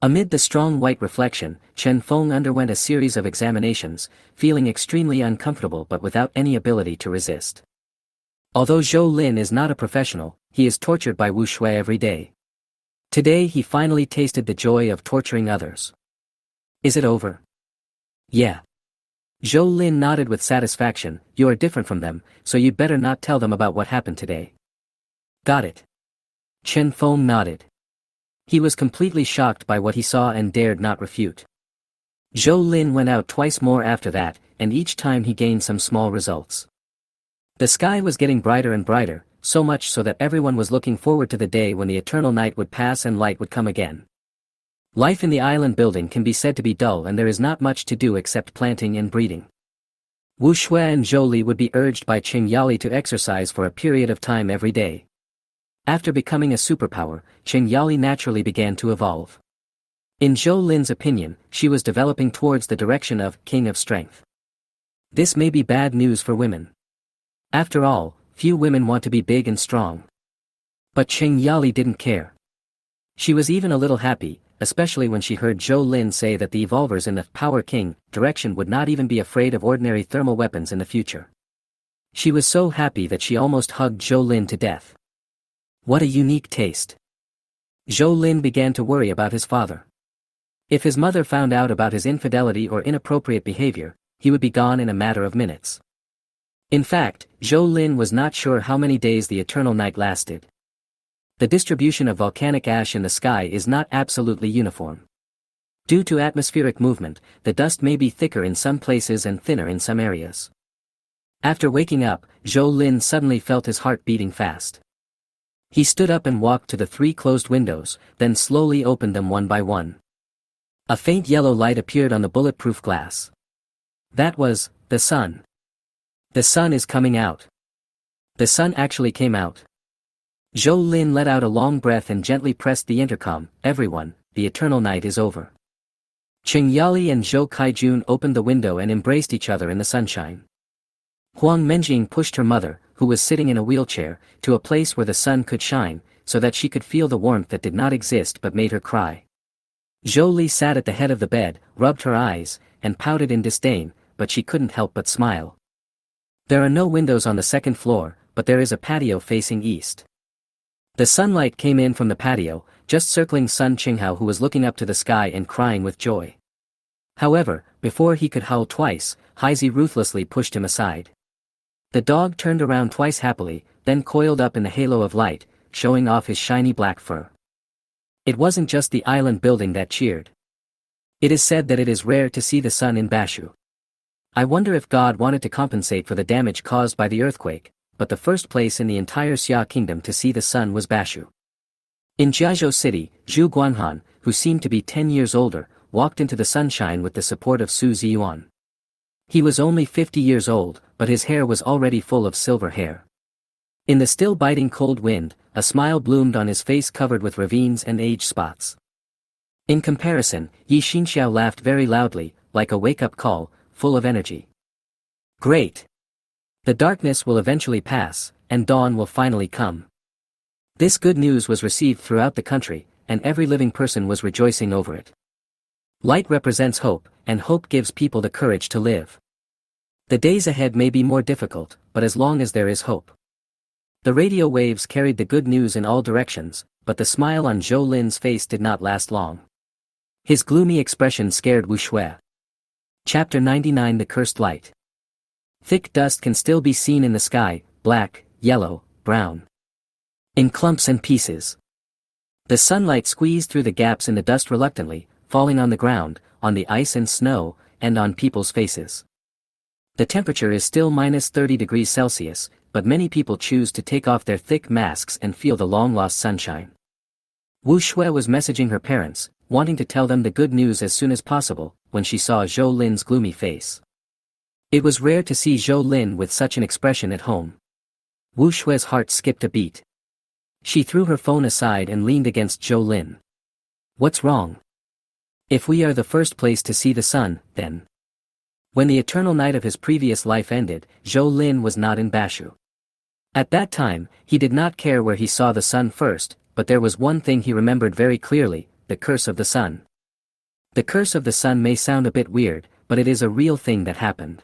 Amid the strong white reflection, Chen Feng underwent a series of examinations, feeling extremely uncomfortable but without any ability to resist. Although Zhou Lin is not a professional, he is tortured by Wu Shui every day. Today he finally tasted the joy of torturing others. Is it over? Yeah. Zhou Lin nodded with satisfaction. You are different from them, so you'd better not tell them about what happened today. Got it. Chen Feng nodded. He was completely shocked by what he saw and dared not refute. Zhou Lin went out twice more after that, and each time he gained some small results. The sky was getting brighter and brighter, so much so that everyone was looking forward to the day when the eternal night would pass and light would come again. Life in the island building can be said to be dull and there is not much to do except planting and breeding. Wu Shui and Zhou Li would be urged by Qing Yali to exercise for a period of time every day. After becoming a superpower, Qing Yali naturally began to evolve. In Zhou Lin's opinion, she was developing towards the direction of King of Strength. This may be bad news for women. After all, few women want to be big and strong. But Qing Yali didn't care. She was even a little happy, especially when she heard Zhou Lin say that the evolvers in the Power King direction would not even be afraid of ordinary thermal weapons in the future. She was so happy that she almost hugged Zhou Lin to death. What a unique taste. Zhou Lin began to worry about his father. If his mother found out about his infidelity or inappropriate behavior, he would be gone in a matter of minutes. In fact, Zhou Lin was not sure how many days the eternal night lasted. The distribution of volcanic ash in the sky is not absolutely uniform. Due to atmospheric movement, the dust may be thicker in some places and thinner in some areas. After waking up, Zhou Lin suddenly felt his heart beating fast. He stood up and walked to the 3 closed windows, then slowly opened them one by one. A faint yellow light appeared on the bulletproof glass. That was the sun. The sun is coming out. The sun actually came out. Zhou Lin let out a long breath and gently pressed the intercom. Everyone, the eternal night is over. Qing Yali and Zhou Kaijun opened the window and embraced each other in the sunshine. Huang Menjing pushed her mother, who was sitting in a wheelchair, to a place where the sun could shine, so that she could feel the warmth that did not exist but made her cry. Zhou Li sat at the head of the bed, rubbed her eyes, and pouted in disdain, but she couldn't help but smile. There are no windows on the 2nd floor, but there is a patio facing east. The sunlight came in from the patio, just circling Sun Qinghao, who was looking up to the sky and crying with joy. However, before he could howl twice, Haizi ruthlessly pushed him aside. The dog turned around twice happily, then coiled up in the halo of light, showing off his shiny black fur. It wasn't just the island building that cheered. It is said that it is rare to see the sun in Bashu. I wonder if God wanted to compensate for the damage caused by the earthquake, but the first place in the entire Xia kingdom to see the sun was Bashu. In Jiazhou City, Zhu Guanhan, who seemed to be 10 years older, walked into the sunshine with the support of Su Ziyuan. He was only 50 years old, but his hair was already full of silver hair. In the still biting cold wind, a smile bloomed on his face covered with ravines and age spots. In comparison, Yi Xinxiao laughed very loudly, like a wake-up call, full of energy. Great! The darkness will eventually pass, and dawn will finally come. This good news was received throughout the country, and every living person was rejoicing over it. Light represents hope, and hope gives people the courage to live. The days ahead may be more difficult, but as long as there is hope. The radio waves carried the good news in all directions, but the smile on Zhou Lin's face did not last long. His gloomy expression scared Wu Shui. Chapter 99 The Cursed Light. Thick dust can still be seen in the sky, black, yellow, brown. In clumps and pieces. The sunlight squeezed through the gaps in the dust reluctantly, falling on the ground, on the ice and snow, and on people's faces. The temperature is still -30 degrees Celsius, but many people choose to take off their thick masks and feel the long-lost sunshine. Wu Shui was messaging her parents, wanting to tell them the good news as soon as possible, when she saw Zhou Lin's gloomy face. It was rare to see Zhou Lin with such an expression at home. Wu Shui's heart skipped a beat. She threw her phone aside and leaned against Zhou Lin. What's wrong? If we are the first place to see the sun, then. When the eternal night of his previous life ended, Zhou Lin was not in Bashu. At that time, he did not care where he saw the sun first, but there was one thing he remembered very clearly, the curse of the sun. The curse of the sun may sound a bit weird, but it is a real thing that happened.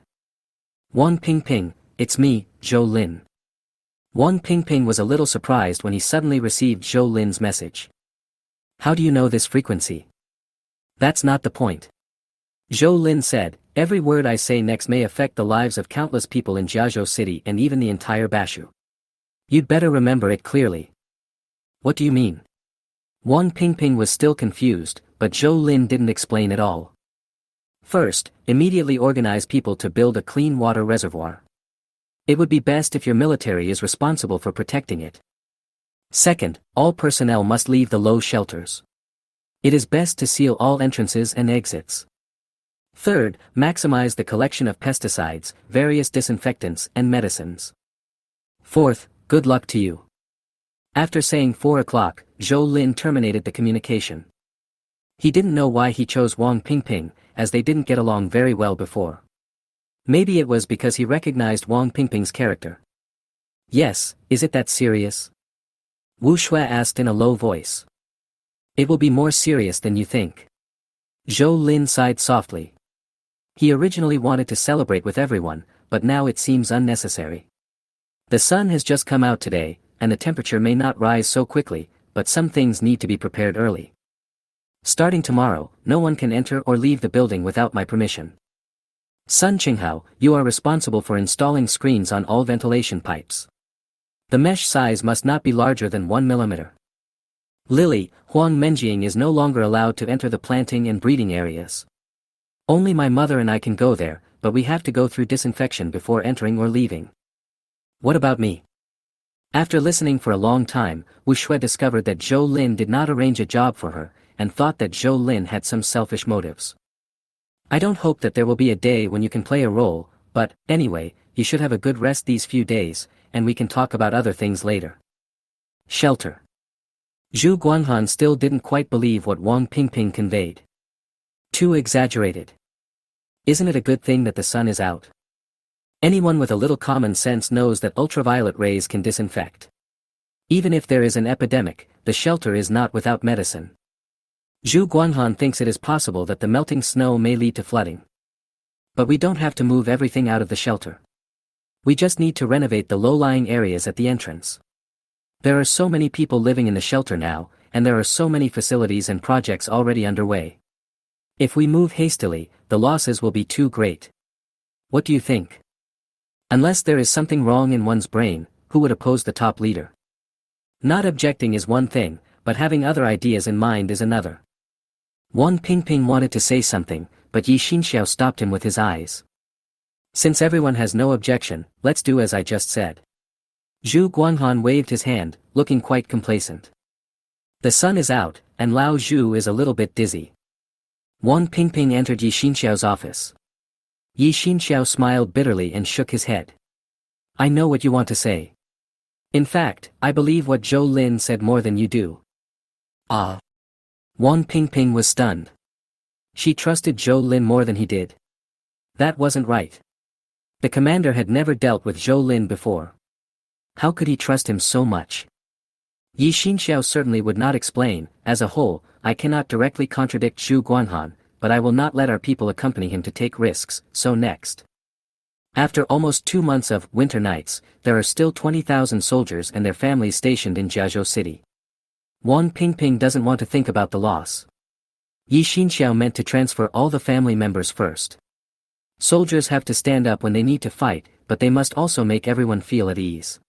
Wang Pingping, it's me, Zhou Lin. Wang Pingping was a little surprised when he suddenly received Zhou Lin's message. How do you know this frequency? That's not the point. Zhou Lin said, every word I say next may affect the lives of countless people in Jiazhou City and even the entire Bashu. You'd better remember it clearly. What do you mean? Wang Pingping was still confused, but Zhou Lin didn't explain at all. First, immediately organize people to build a clean water reservoir. It would be best if your military is responsible for protecting it. Second, all personnel must leave the low shelters. It is best to seal all entrances and exits. Third, maximize the collection of pesticides, various disinfectants and medicines. Fourth, good luck to you. After saying 4 o'clock, Zhou Lin terminated the communication. He didn't know why he chose Wang Pingping, as they didn't get along very well before. Maybe it was because he recognized Wang Pingping's character. Yes, is it that serious? Wu Shui asked in a low voice. It will be more serious than you think. Zhou Lin sighed softly. He originally wanted to celebrate with everyone, but now it seems unnecessary. The sun has just come out today, and the temperature may not rise so quickly, but some things need to be prepared early. Starting tomorrow, no one can enter or leave the building without my permission. Sun Qinghao, you are responsible for installing screens on all ventilation pipes. The mesh size must not be larger than 1 mm. Lily, Huang Menjing is no longer allowed to enter the planting and breeding areas. Only my mother and I can go there, but we have to go through disinfection before entering or leaving. What about me? After listening for a long time, Wu Shui discovered that Zhou Lin did not arrange a job for her, and thought that Zhou Lin had some selfish motives. I don't hope that there will be a day when you can play a role, but, anyway, you should have a good rest these few days, and we can talk about other things later. Shelter. Zhu Guanghan still didn't quite believe what Wang Pingping conveyed. Too exaggerated. Isn't it a good thing that the sun is out? Anyone with a little common sense knows that ultraviolet rays can disinfect. Even if there is an epidemic, the shelter is not without medicine. Zhu Guanghan thinks it is possible that the melting snow may lead to flooding. But we don't have to move everything out of the shelter. We just need to renovate the low-lying areas at the entrance. There are so many people living in the shelter now, and there are so many facilities and projects already underway. If we move hastily, the losses will be too great. What do you think? Unless there is something wrong in one's brain, who would oppose the top leader? Not objecting is one thing, but having other ideas in mind is another. Wang Pingping wanted to say something, but Yi Xinxiao stopped him with his eyes. Since everyone has no objection, let's do as I just said. Zhu Guanghan waved his hand, looking quite complacent. The sun is out, and Lao Zhu is a little bit dizzy. Wang Pingping entered Yi Xinxiao's office. Yi Xinxiao smiled bitterly and shook his head. I know what you want to say. In fact, I believe what Zhou Lin said more than you do. Ah. Wang Pingping was stunned. She trusted Zhou Lin more than he did. That wasn't right. The commander had never dealt with Zhou Lin before. How could he trust him so much? Yi Xinxiao certainly would not explain. As a whole, I cannot directly contradict Zhu Guanhan, but I will not let our people accompany him to take risks. So next. After almost 2 months of winter nights, there are still 20,000 soldiers and their families stationed in Jiazhou City. Wang Pingping doesn't want to think about the loss. Yi Xinxiao meant to transfer all the family members first. Soldiers have to stand up when they need to fight, but they must also make everyone feel at ease.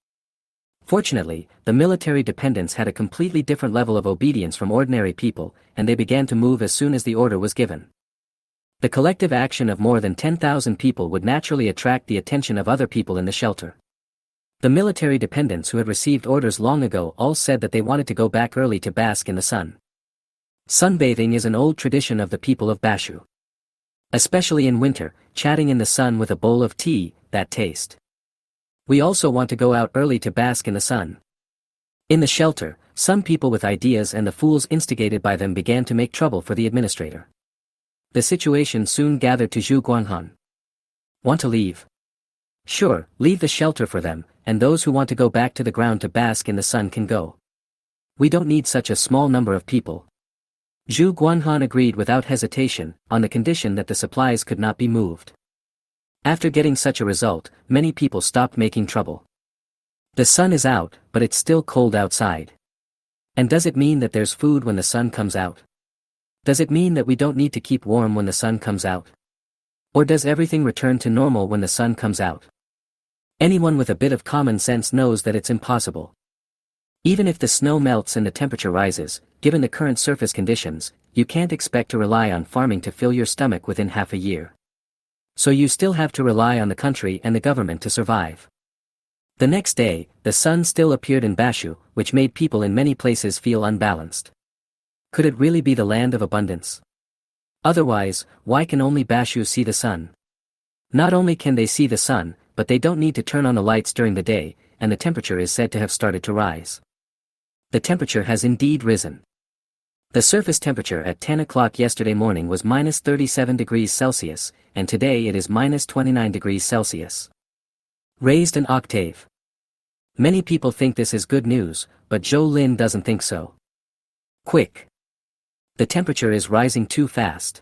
Fortunately, the military dependents had a completely different level of obedience from ordinary people, and they began to move as soon as the order was given. The collective action of more than 10,000 people would naturally attract the attention of other people in the shelter. The military dependents who had received orders long ago all said that they wanted to go back early to bask in the sun. Sunbathing is an old tradition of the people of Bashu. Especially in winter, chatting in the sun with a bowl of tea, that taste. We also want to go out early to bask in the sun. In the shelter, some people with ideas and the fools instigated by them began to make trouble for the administrator. The situation soon gathered to Zhu Guanghan. Want to leave? Sure, leave the shelter for them, and those who want to go back to the ground to bask in the sun can go. We don't need such a small number of people. Zhu Guanhan agreed without hesitation, on the condition that the supplies could not be moved. After getting such a result, many people stopped making trouble. The sun is out, but it's still cold outside. And does it mean that there's food when the sun comes out? Does it mean that we don't need to keep warm when the sun comes out? Or does everything return to normal when the sun comes out? Anyone with a bit of common sense knows that it's impossible. Even if the snow melts and the temperature rises, given the current surface conditions, you can't expect to rely on farming to fill your stomach within half a year. So you still have to rely on the country and the government to survive. The next day, the sun still appeared in Bashu, which made people in many places feel unbalanced. Could it really be the land of abundance? Otherwise, why can only Bashu see the sun? Not only can they see the sun, but they don't need to turn on the lights during the day, and the temperature is said to have started to rise. The temperature has indeed risen. The surface temperature at 10 o'clock yesterday morning was minus 37 degrees Celsius, and today it is minus 29 degrees Celsius. Raised an octave. Many people think this is good news, but Zhou Lin doesn't think so. Quick. The temperature is rising too fast.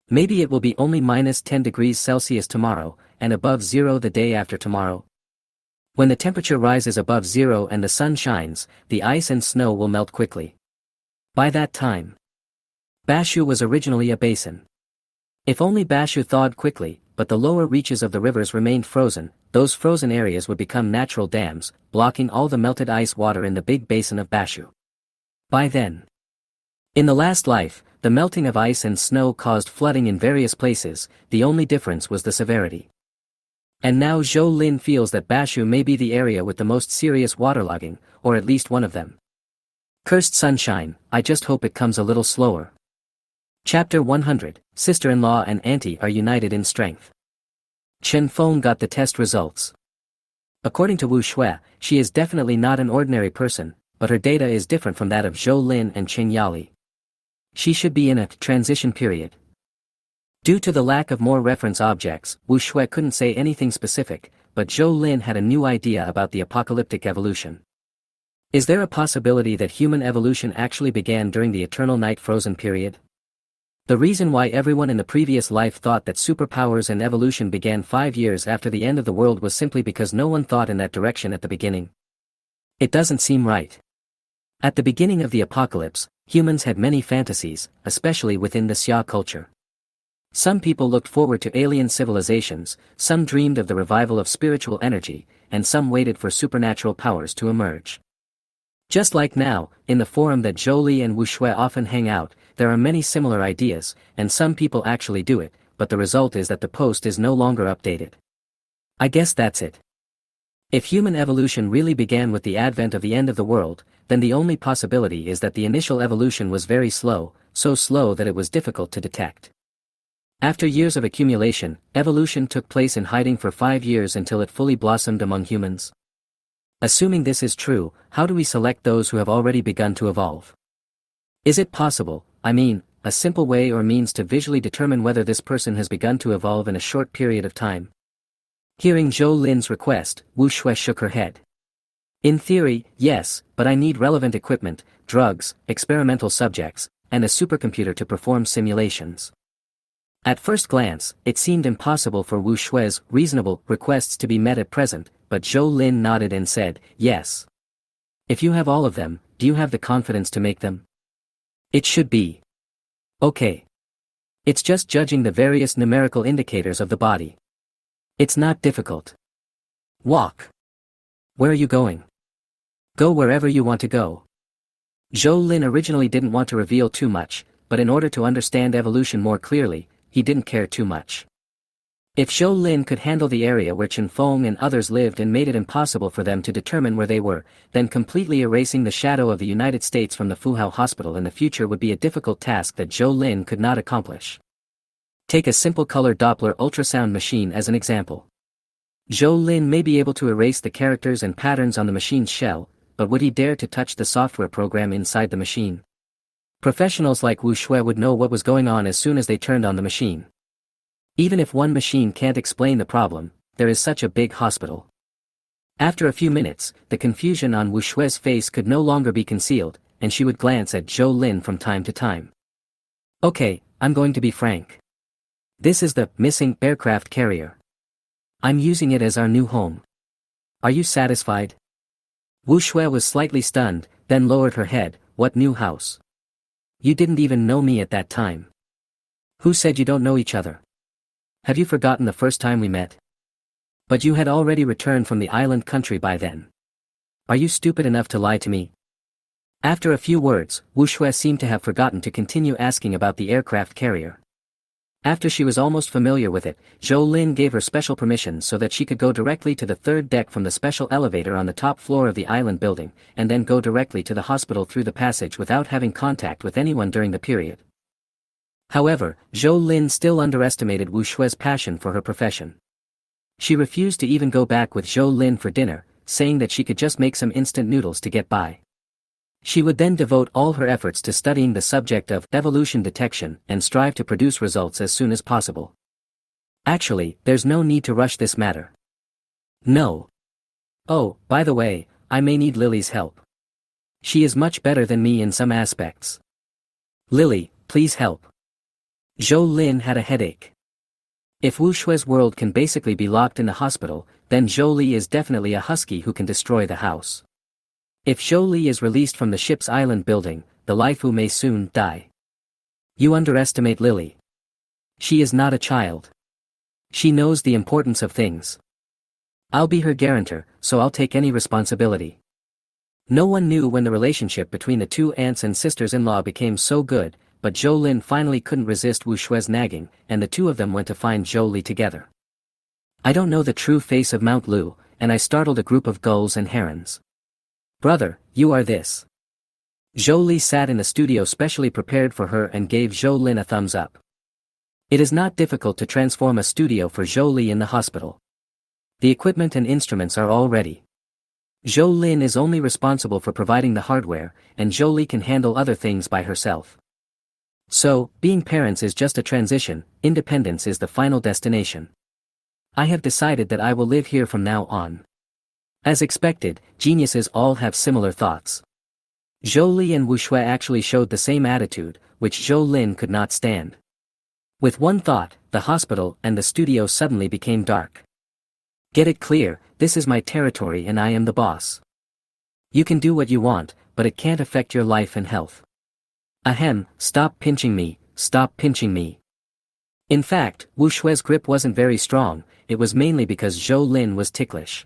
Maybe it will be only minus 10 degrees Celsius tomorrow, and above zero the day after tomorrow. When the temperature rises above zero and the sun shines, the ice and snow will melt quickly. By that time, Bashu was originally a basin. If only Bashu thawed quickly, but the lower reaches of the rivers remained frozen, those frozen areas would become natural dams, blocking all the melted ice water in the big basin of Bashu. By then, in the last life, the melting of ice and snow caused flooding in various places, the only difference was the severity. And now Zhou Lin feels that Bashu may be the area with the most serious waterlogging, or at least one of them. Cursed sunshine, I just hope it comes a little slower. Chapter 100, Sister-in-law and Auntie are united in strength. Chen Feng got the test results. According to Wu Shui, she is definitely not an ordinary person, but her data is different from that of Zhou Lin and Chen Yali. She should be in a transition period. Due to the lack of more reference objects, Wu Shui couldn't say anything specific, but Zhou Lin had a new idea about the apocalyptic evolution. Is there a possibility that human evolution actually began during the eternal night frozen period? The reason why everyone in the previous life thought that superpowers and evolution began 5 years after the end of the world was simply because no one thought in that direction at the beginning. It doesn't seem right. At the beginning of the apocalypse, humans had many fantasies, especially within the Xia culture. Some people looked forward to alien civilizations, some dreamed of the revival of spiritual energy, and some waited for supernatural powers to emerge. Just like now, in the forum that Zhou Li and Wu Shui often hang out, there are many similar ideas, and some people actually do it, but the result is that the post is no longer updated. I guess that's it. If human evolution really began with the advent of the end of the world, then the only possibility is that the initial evolution was very slow, so slow that it was difficult to detect. After years of accumulation, evolution took place in hiding for 5 years until it fully blossomed among humans. Assuming this is true, how do we select those who have already begun to evolve? Is it possible, a simple way or means to visually determine whether this person has begun to evolve in a short period of time? Hearing Zhou Lin's request, Wu Shui shook her head. In theory, yes, but I need relevant equipment, drugs, experimental subjects, and a supercomputer to perform simulations. At first glance, it seemed impossible for Wu Shui's reasonable requests to be met at present, but Zhou Lin nodded and said, yes. If you have all of them, do you have the confidence to make them? It should be. Okay. It's just judging the various numerical indicators of the body. It's not difficult. Walk. Where are you going? Go wherever you want to go. Zhou Lin originally didn't want to reveal too much, but in order to understand evolution more clearly, he didn't care too much. If Zhou Lin could handle the area where Chen Feng and others lived and made it impossible for them to determine where they were, then completely erasing the shadow of the United States from the Fuhao Hospital in the future would be a difficult task that Zhou Lin could not accomplish. Take a simple color Doppler ultrasound machine as an example. Zhou Lin may be able to erase the characters and patterns on the machine's shell, but would he dare to touch the software program inside the machine? Professionals like Wu Shui would know what was going on as soon as they turned on the machine. Even if one machine can't explain the problem, there is such a big hospital. After a few minutes, the confusion on Wu Shui's face could no longer be concealed, and she would glance at Zhou Lin from time to time. Okay, I'm going to be frank. This is the missing aircraft carrier. I'm using it as our new home. Are you satisfied? Wu Shui was slightly stunned, then lowered her head. What new house? You didn't even know me at that time. Who said you don't know each other? Have you forgotten the first time we met? But you had already returned from the island country by then. Are you stupid enough to lie to me? After a few words, Wu Shui seemed to have forgotten to continue asking about the aircraft carrier. After she was almost familiar with it, Zhou Lin gave her special permission so that she could go directly to the third deck from the special elevator on the top floor of the island building, and then go directly to the hospital through the passage without having contact with anyone during the period. However, Zhou Lin still underestimated Wu Shui's passion for her profession. She refused to even go back with Zhou Lin for dinner, saying that she could just make some instant noodles to get by. She would then devote all her efforts to studying the subject of evolution detection and strive to produce results as soon as possible. Actually, there's no need to rush this matter. No. Oh, by the way, I may need Lily's help. She is much better than me in some aspects. Lily, please help. Zhou Lin had a headache. If Wu Shui's world can basically be locked in the hospital, then Zhou Li is definitely a husky who can destroy the house. If Zhou Li is released from the ship's island building, the Laifu may soon die. You underestimate Lily. She is not a child. She knows the importance of things. I'll be her guarantor, so I'll take any responsibility. No one knew when the relationship between the two aunts and sisters-in-law became so good, but Zhou Lin finally couldn't resist Wu Shui's nagging, and the two of them went to find Zhou Li together. I don't know the true face of Mount Lu, and I startled a group of gulls and herons. Brother, you are this. Zhou Li sat in the studio specially prepared for her and gave Zhou Lin a thumbs up. It is not difficult to transform a studio for Zhou Li in the hospital. The equipment and instruments are all ready. Zhou Lin is only responsible for providing the hardware, and Zhou Li can handle other things by herself. So, being parents is just a transition, independence is the final destination. I have decided that I will live here from now on. As expected, geniuses all have similar thoughts. Zhou Li and Wu Shui actually showed the same attitude, which Zhou Lin could not stand. With one thought, the hospital and the studio suddenly became dark. Get it clear, this is my territory and I am the boss. You can do what you want, but it can't affect your life and health. Ahem, stop pinching me, stop pinching me. In fact, Wu Shui's grip wasn't very strong, it was mainly because Zhou Lin was ticklish.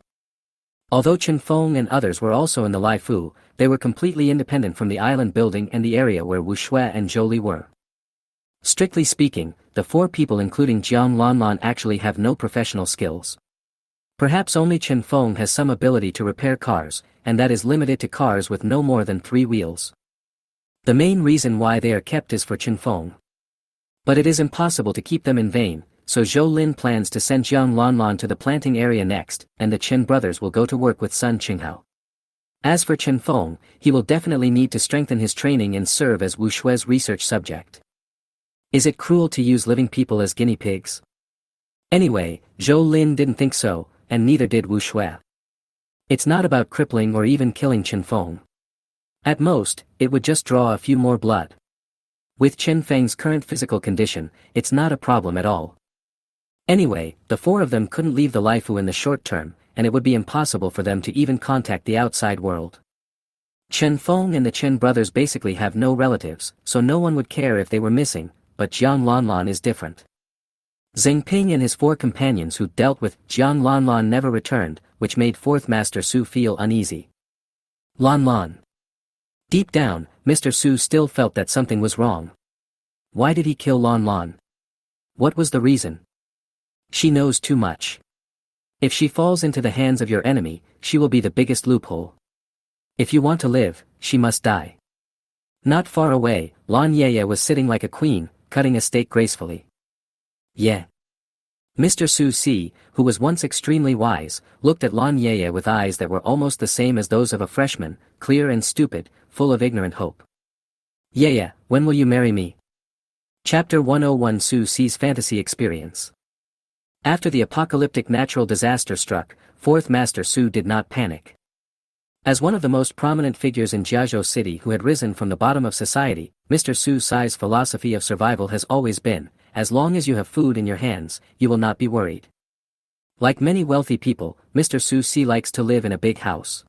Although Chen Feng and others were also in the Laifu, they were completely independent from the island building and the area where Wu Shui and Zhou Li were. Strictly speaking, the four people including Jiang Lanlan actually have no professional skills. Perhaps only Chen Feng has some ability to repair cars, and that is limited to cars with no more than 3 wheels. The main reason why they are kept is for Chen Feng. But it is impossible to keep them in vain, so Zhou Lin plans to send Jiang Lanlan to the planting area next, and the Chen brothers will go to work with Sun Qinghao. As for Chen Feng, he will definitely need to strengthen his training and serve as Wu Shui's research subject. Is it cruel to use living people as guinea pigs? Anyway, Zhou Lin didn't think so, and neither did Wu Shui. It's not about crippling or even killing Chen Feng. At most, it would just draw a few more blood. With Chen Feng's current physical condition, it's not a problem at all. Anyway, the four of them couldn't leave the Laifu in the short term, and it would be impossible for them to even contact the outside world. Chen Feng and the Chen brothers basically have no relatives, so no one would care if they were missing, but Jiang Lanlan is different. Xing Ping and his 4 companions who dealt with Jiang Lanlan never returned, which made 4th Master Su feel uneasy. Lanlan. Deep down, Mr. Su still felt that something was wrong. Why did he kill Lanlan? What was the reason? She knows too much. If she falls into the hands of your enemy, she will be the biggest loophole. If you want to live, she must die. Not far away, Lan Yeye was sitting like a queen, cutting a steak gracefully. Yeah. Mr. Su Si, who was once extremely wise, looked at Lan Yeye with eyes that were almost the same as those of a freshman, clear and stupid, full of ignorant hope. Yeye, when will you marry me? Chapter 101 Su Si's Fantasy Experience. After the apocalyptic natural disaster struck, 4th Master Su did not panic. As one of the most prominent figures in Jiazhou City who had risen from the bottom of society, Mr. Su Si's philosophy of survival has always been, as long as you have food in your hands, you will not be worried. Like many wealthy people, Mr. Su Si likes to live in a big house.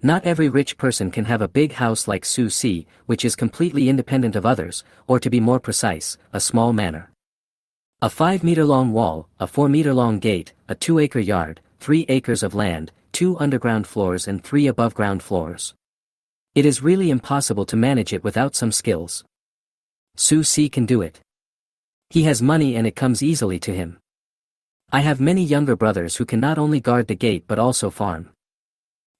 Not every rich person can have a big house like Su Si, which is completely independent of others, or to be more precise, a small manor. A 5-meter-long wall, a 4-meter-long gate, a 2-acre yard, 3 acres of land, 2 underground floors and 3 above-ground floors. It is really impossible to manage it without some skills. Su Si can do it. He has money and it comes easily to him. I have many younger brothers who can not only guard the gate but also farm.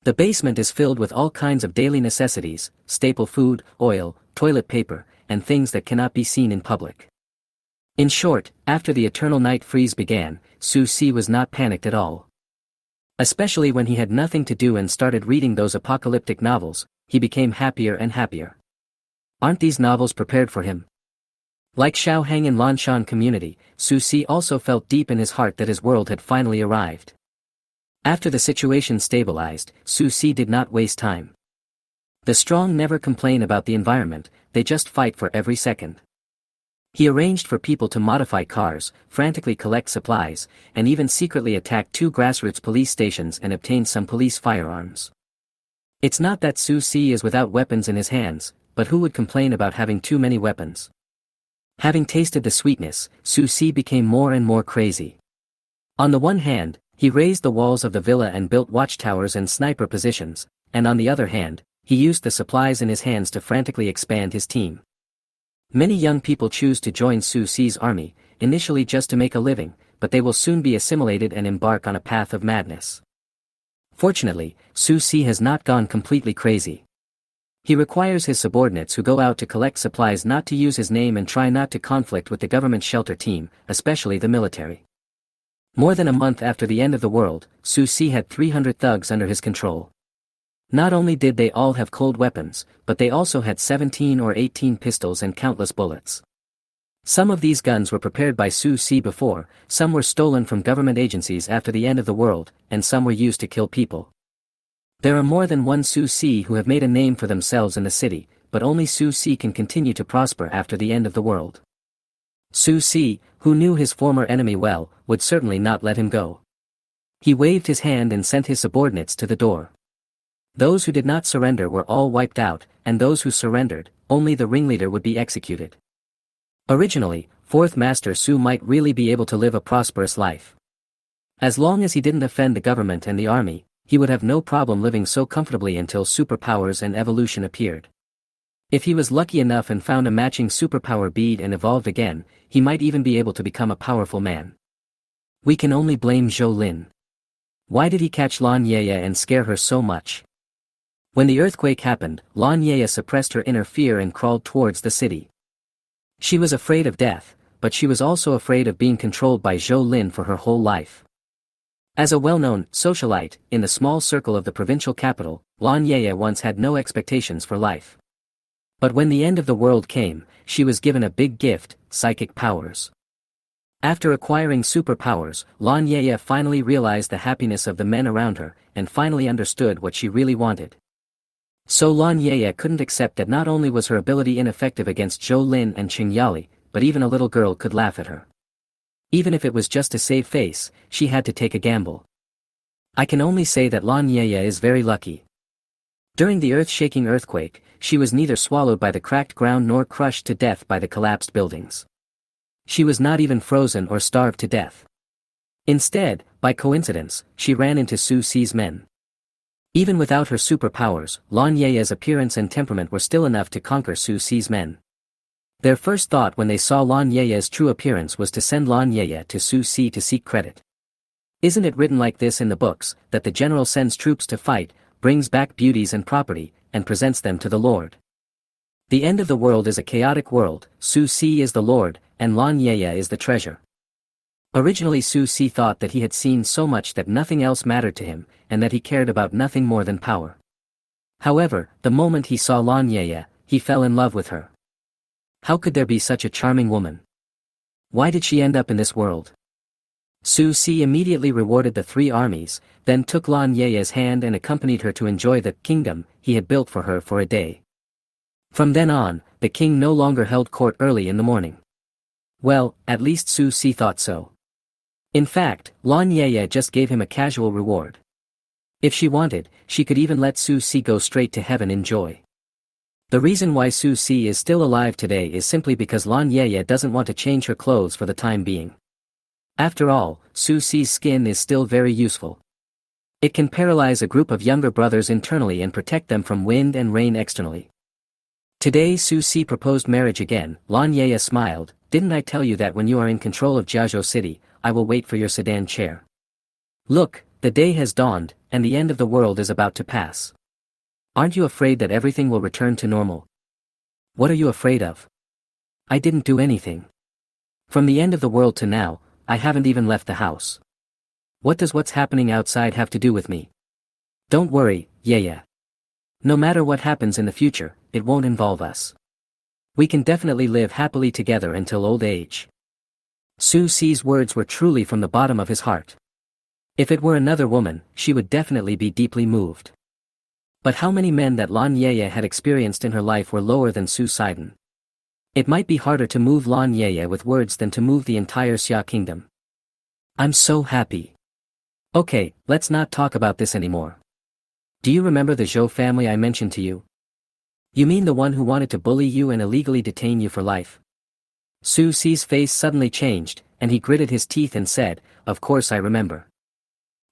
The basement is filled with all kinds of daily necessities, staple food, oil, toilet paper, and things that cannot be seen in public. In short, after the eternal night freeze began, Su Si was not panicked at all. Especially when he had nothing to do and started reading those apocalyptic novels, he became happier and happier. Aren't these novels prepared for him? Like Shaoheng and Lanshan community, Su Si also felt deep in his heart that his world had finally arrived. After the situation stabilized, Su Si did not waste time. The strong never complain about the environment, they just fight for every second. He arranged for people to modify cars, frantically collect supplies, and even secretly attack 2 grassroots police stations and obtain some police firearms. It's not that Su Si is without weapons in his hands, but who would complain about having too many weapons? Having tasted the sweetness, Su Si became more and more crazy. On the one hand, he raised the walls of the villa and built watchtowers and sniper positions, and on the other hand, he used the supplies in his hands to frantically expand his team. Many young people choose to join Su Si's army, initially just to make a living, but they will soon be assimilated and embark on a path of madness. Fortunately, Su Si has not gone completely crazy. He requires his subordinates who go out to collect supplies not to use his name and try not to conflict with the government shelter team, especially the military. More than a month after the end of the world, Su Si had 300 thugs under his control. Not only did they all have cold weapons, but they also had 17 or 18 pistols and countless bullets. Some of these guns were prepared by Su Si before, some were stolen from government agencies after the end of the world, and some were used to kill people. There are more than one Su Si who have made a name for themselves in the city, but only Su Si can continue to prosper after the end of the world. Su Si, who knew his former enemy well, would certainly not let him go. He waved his hand and sent his subordinates to the door. Those who did not surrender were all wiped out, and those who surrendered, only the ringleader would be executed. Originally, 4th Master Su might really be able to live a prosperous life. As long as he didn't offend the government and the army, he would have no problem living so comfortably until superpowers and evolution appeared. If he was lucky enough and found a matching superpower bead and evolved again, he might even be able to become a powerful man. We can only blame Zhou Lin. Why did he catch Lan Yaya and scare her so much? When the earthquake happened, Lan Yaya suppressed her inner fear and crawled towards the city. She was afraid of death, but she was also afraid of being controlled by Zhou Lin for her whole life. As a well-known socialite in the small circle of the provincial capital, Lan Yaya once had no expectations for life. But when the end of the world came, she was given a big gift, psychic powers. After acquiring superpowers, Lan Yaya finally realized the happiness of the men around her, and finally understood what she really wanted. So Lan Yaya couldn't accept that not only was her ability ineffective against Zhou Lin and Qing Yali, but even a little girl could laugh at her. Even if it was just to save face, she had to take a gamble. I can only say that Lan Yaya is very lucky. During the earth-shaking earthquake, she was neither swallowed by the cracked ground nor crushed to death by the collapsed buildings. She was not even frozen or starved to death. Instead, by coincidence, she ran into Su Si's men. Even without her superpowers, Lan Yaya's appearance and temperament were still enough to conquer Su Si's men. Their first thought when they saw Lan Yaya's true appearance was to send Lan Yaya to Su Si to seek credit. Isn't it written like this in the books, that the general sends troops to fight, brings back beauties and property, and presents them to the Lord? The end of the world is a chaotic world, Su Si is the Lord, and Lan Yaya is the treasure. Originally Su Si thought that he had seen so much that nothing else mattered to him, and that he cared about nothing more than power. However, the moment he saw Lan Yaya, he fell in love with her. How could there be such a charming woman? Why did she end up in this world? Su Si immediately rewarded the 3 armies, then took Lan Yaya's hand and accompanied her to enjoy the kingdom he had built for her for a day. From then on, the king no longer held court early in the morning. Well, at least Su Si thought so. In fact, Lan Yaya just gave him a casual reward. If she wanted, she could even let Su Si go straight to heaven in joy. The reason why Su Si is still alive today is simply because Lan Yaya doesn't want to change her clothes for the time being. After all, Su Si's skin is still very useful. It can paralyze a group of younger brothers internally and protect them from wind and rain externally. Today Su Si proposed marriage again. Lan Yaya smiled, "Didn't I tell you that when you are in control of Jiazhou City, I will wait for your sedan chair? Look, the day has dawned, and the end of the world is about to pass. Aren't you afraid that everything will return to normal?" "What are you afraid of? I didn't do anything. From the end of the world to now, I haven't even left the house. What does what's happening outside have to do with me? Don't worry, Yaya. No matter what happens in the future, it won't involve us. We can definitely live happily together until old age." Su Si's words were truly from the bottom of his heart. If it were another woman, she would definitely be deeply moved. But how many men that Lan Yaya had experienced in her life were lower than Su Sidon? It might be harder to move Lan Yaya with words than to move the entire Xia kingdom. "I'm so happy. Okay, let's not talk about this anymore. Do you remember the Zhou family I mentioned to you? You mean the one who wanted to bully you and illegally detain you for life?" Su Si's face suddenly changed, and he gritted his teeth and said, "Of course I remember.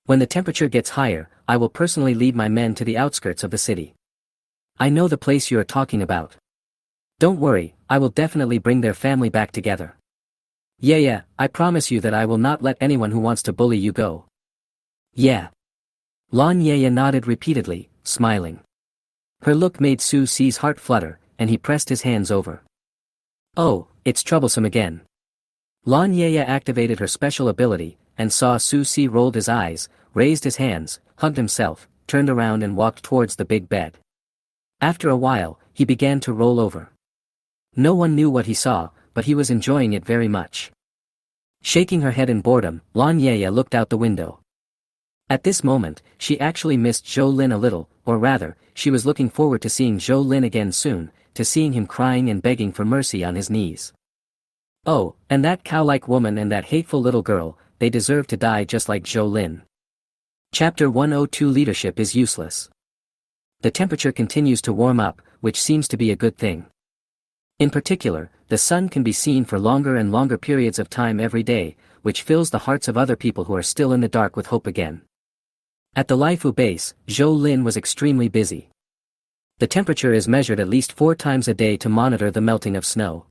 When the temperature gets higher, I will personally lead my men to the outskirts of the city. I know the place you are talking about. Don't worry, I will definitely bring their family back together. Yeah, I promise you that I will not let anyone who wants to bully you go." "Yeah." Lan Yaya nodded repeatedly, smiling. Her look made Su Si's heart flutter, and he pressed his hands over. "Oh, it's troublesome again." Lan Yaya activated her special ability, and saw Su Si rolled his eyes, raised his hands, hugged himself, turned around and walked towards the big bed. After a while, he began to roll over. No one knew what he saw, but he was enjoying it very much. Shaking her head in boredom, Lan Yaya looked out the window. At this moment, she actually missed Zhou Lin a little, or rather, she was looking forward to seeing Zhou Lin again soon, to seeing him crying and begging for mercy on his knees. Oh, and that cow-like woman and that hateful little girl, they deserve to die just like Zhou Lin. Chapter 102 Leadership is useless. The temperature continues to warm up, which seems to be a good thing. In particular, the sun can be seen for longer and longer periods of time every day, which fills the hearts of other people who are still in the dark with hope again. At the Laifu base, Zhou Lin was extremely busy. The temperature is measured at least 4 times a day to monitor the melting of snow.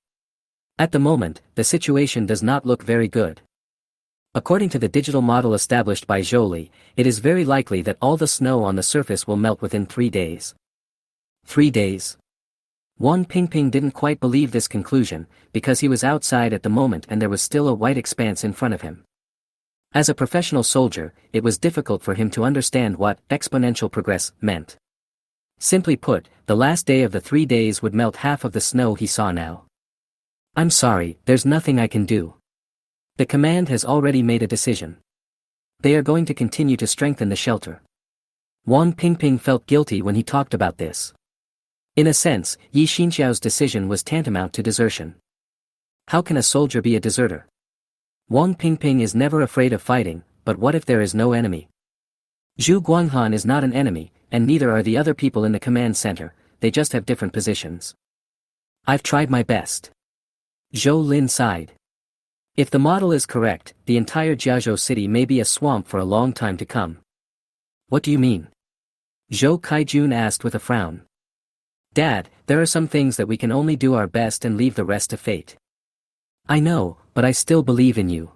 At the moment, the situation does not look very good. According to the digital model established by Zhou, it is very likely that all the snow on the surface will melt within 3 days. 3 days? Wang Pingping didn't quite believe this conclusion, because he was outside at the moment and there was still a white expanse in front of him. As a professional soldier, it was difficult for him to understand what exponential progress meant. Simply put, the last day of the 3 days would melt half of the snow he saw now. I'm sorry, there's nothing I can do. The command has already made a decision. They are going to continue to strengthen the shelter. Wang Pingping felt guilty when he talked about this. In a sense, Yi Xinxiao's decision was tantamount to desertion. How can a soldier be a deserter? Wang Pingping is never afraid of fighting, but what if there is no enemy? Zhu Guanghan is not an enemy, and neither are the other people in the command center, they just have different positions. I've tried my best. Zhou Lin sighed. If the model is correct, the entire Jiazhou city may be a swamp for a long time to come. What do you mean? Zhou Kaijun asked with a frown. Dad, there are some things that we can only do our best and leave the rest to fate. I know, but I still believe in you.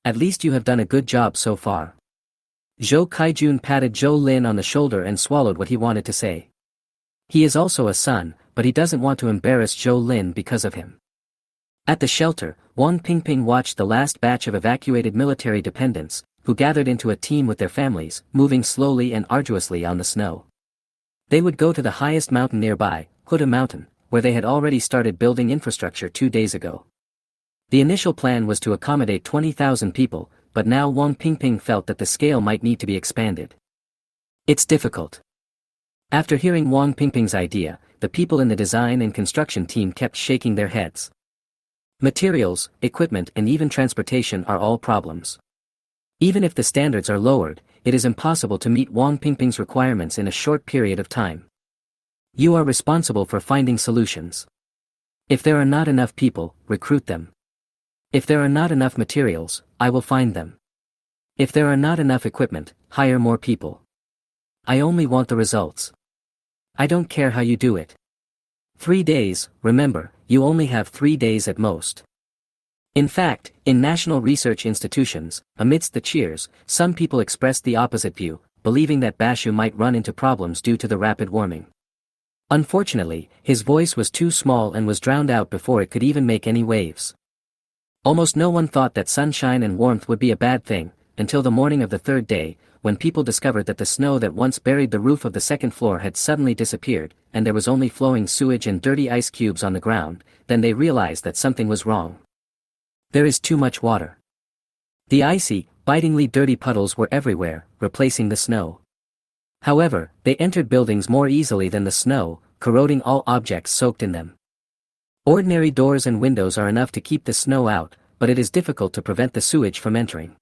At least you have done a good job so far. Zhou Kaijun patted Zhou Lin on the shoulder and swallowed what he wanted to say. He is also a son, but he doesn't want to embarrass Zhou Lin because of him. At the shelter, Wang Pingping watched the last batch of evacuated military dependents, who gathered into a team with their families, moving slowly and arduously on the snow. They would go to the highest mountain nearby, Huda Mountain, where they had already started building infrastructure 2 days ago. The initial plan was to accommodate 20,000 people, but now Wang Pingping felt that the scale might need to be expanded. It's difficult. After hearing Wang Pingping's idea, the people in the design and construction team kept shaking their heads. Materials, equipment and even transportation are all problems. Even if the standards are lowered, it is impossible to meet Wang Pingping's requirements in a short period of time. You are responsible for finding solutions. If there are not enough people, recruit them. If there are not enough materials, I will find them. If there are not enough equipment, hire more people. I only want the results. I don't care how you do it. 3 days, remember, you only have 3 days at most. In fact, in national research institutions, amidst the cheers, some people expressed the opposite view, believing that Bashu might run into problems due to the rapid warming. Unfortunately, his voice was too small and was drowned out before it could even make any waves. Almost no one thought that sunshine and warmth would be a bad thing, until the morning of the 3rd day, when people discovered that the snow that once buried the roof of the 2nd floor had suddenly disappeared, and there was only flowing sewage and dirty ice cubes on the ground. Then they realized that something was wrong. There is too much water. The icy, bitingly dirty puddles were everywhere, replacing the snow. However, they entered buildings more easily than the snow, corroding all objects soaked in them. Ordinary doors and windows are enough to keep the snow out, but it is difficult to prevent the sewage from entering.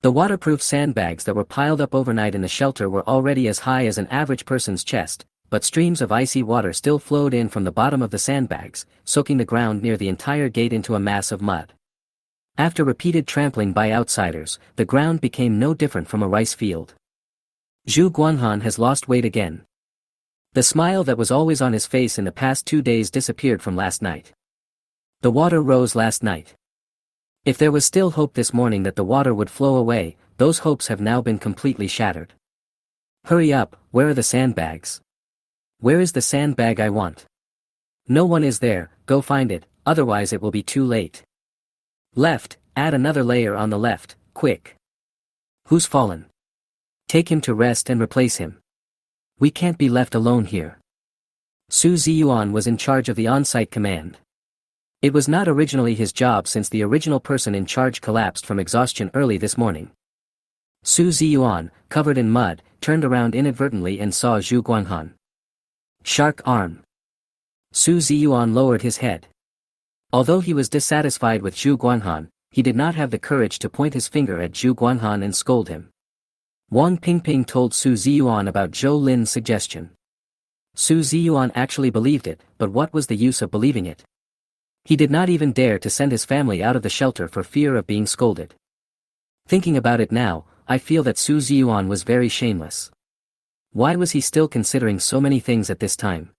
The waterproof sandbags that were piled up overnight in the shelter were already as high as an average person's chest, but streams of icy water still flowed in from the bottom of the sandbags, soaking the ground near the entire gate into a mass of mud. After repeated trampling by outsiders, the ground became no different from a rice field. Zhu Guanghan has lost weight again. The smile that was always on his face in the past 2 days disappeared from last night. The water rose last night. If there was still hope this morning that the water would flow away, those hopes have now been completely shattered. Hurry up, where are the sandbags? Where is the sandbag I want? No one is there, go find it, otherwise it will be too late. Left, add another layer on the left, quick. Who's fallen? Take him to rest and replace him. We can't be left alone here. Su Ziyuan was in charge of the on-site command. It was not originally his job since the original person in charge collapsed from exhaustion early this morning. Su Ziyuan, covered in mud, turned around inadvertently and saw Zhu Guanghan. Shark arm. Su Ziyuan lowered his head. Although he was dissatisfied with Zhu Guanghan, he did not have the courage to point his finger at Zhu Guanghan and scold him. Wang Pingping told Su Ziyuan about Zhou Lin's suggestion. Su Ziyuan actually believed it, but what was the use of believing it? He did not even dare to send his family out of the shelter for fear of being scolded. Thinking about it now, I feel that Su Ziyuan was very shameless. Why was he still considering so many things at this time?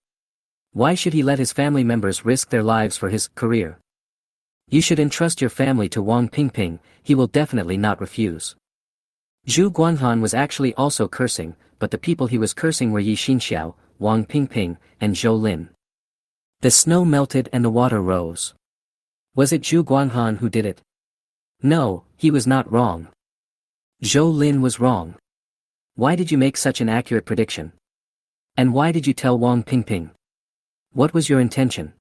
Why should he let his family members risk their lives for his career? You should entrust your family to Wang Pingping, he will definitely not refuse. Zhu Guanghan was actually also cursing, but the people he was cursing were Yi Xinxiao, Wang Pingping, and Zhou Lin. The snow melted and the water rose. Was it Zhu Guanghan who did it? No, he was not wrong. Zhou Lin was wrong. Why did you make such an accurate prediction? And why did you tell Wang Pingping? What was your intention?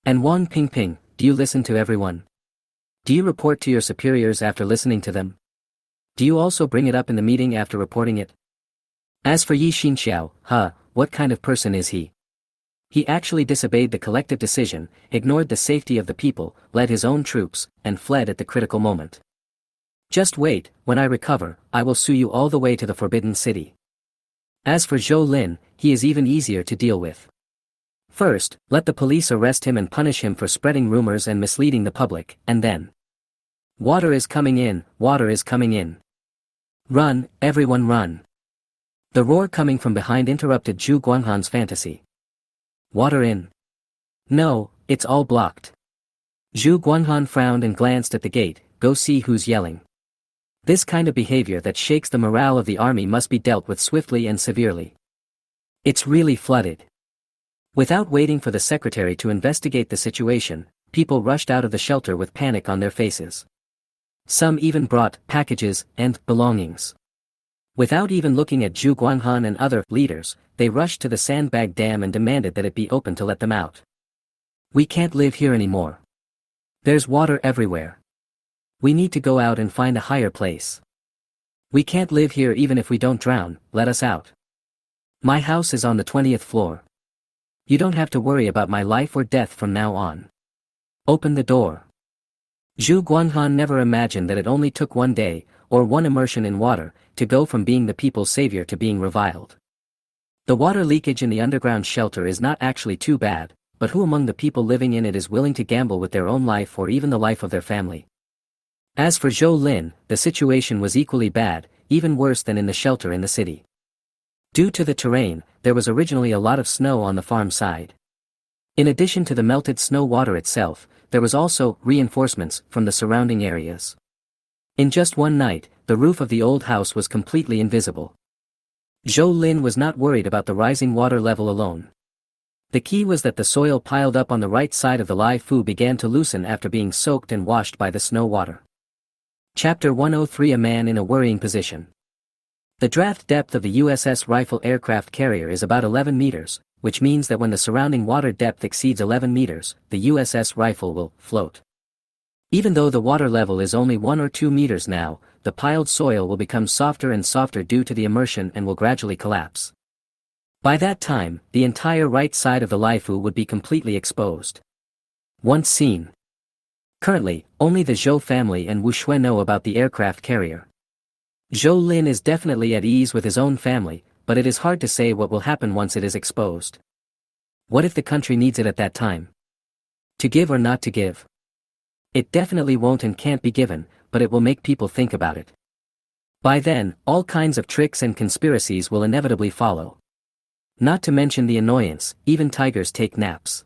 And Wang Pingping, do you listen to everyone? Do you report to your superiors after listening to them? Do you also bring it up in the meeting after reporting it? As for Yi Xinxiao, what kind of person is he? He actually disobeyed the collective decision, ignored the safety of the people, led his own troops, and fled at the critical moment. Just wait, when I recover, I will sue you all the way to the Forbidden City. As for Zhou Lin, he is even easier to deal with. First, let the police arrest him and punish him for spreading rumors and misleading the public, and then. Water is coming in, water is coming in. Run, everyone run. The roar coming from behind interrupted Zhu Guanghan's fantasy. Water in. No, it's all blocked. Zhu Guanghan frowned and glanced at the gate, go see who's yelling. This kind of behavior that shakes the morale of the army must be dealt with swiftly and severely. It's really flooded. Without waiting for the secretary to investigate the situation, people rushed out of the shelter with panic on their faces. Some even brought packages and belongings. Without even looking at Zhu Guanghan and other leaders, they rushed to the sandbag dam and demanded that it be opened to let them out. We can't live here anymore. There's water everywhere. We need to go out and find a higher place. We can't live here even if we don't drown, let us out. My house is on the 20th floor. You don't have to worry about my life or death from now on. Open the door. Zhu Guanghan never imagined that it only took one day, or one immersion in water, to go from being the people's savior to being reviled. The water leakage in the underground shelter is not actually too bad, but who among the people living in it is willing to gamble with their own life or even the life of their family? As for Zhou Lin, the situation was equally bad, even worse than in the shelter in the city. Due to the terrain, there was originally a lot of snow on the farm side. In addition to the melted snow water itself, there was also reinforcements from the surrounding areas. In just one night, the roof of the old house was completely invisible. Zhou Lin was not worried about the rising water level alone. The key was that the soil piled up on the right side of the Lai Fu began to loosen after being soaked and washed by the snow water. Chapter 103 A Man in a Worrying Position. The draft depth of the USS Rifle aircraft carrier is about 11 meters, which means that when the surrounding water depth exceeds 11 meters, the USS Rifle will float. Even though the water level is only 1 or 2 meters now, the piled soil will become softer and softer due to the immersion and will gradually collapse. By that time, the entire right side of the Lai Fu would be completely exposed. Once seen. Currently, only the Zhou family and Wu Shui know about the aircraft carrier. Zhou Lin is definitely at ease with his own family, but it is hard to say what will happen once it is exposed. What if the country needs it at that time? To give or not to give? It definitely won't and can't be given, but it will make people think about it. By then, all kinds of tricks and conspiracies will inevitably follow. Not to mention the annoyance, even tigers take naps.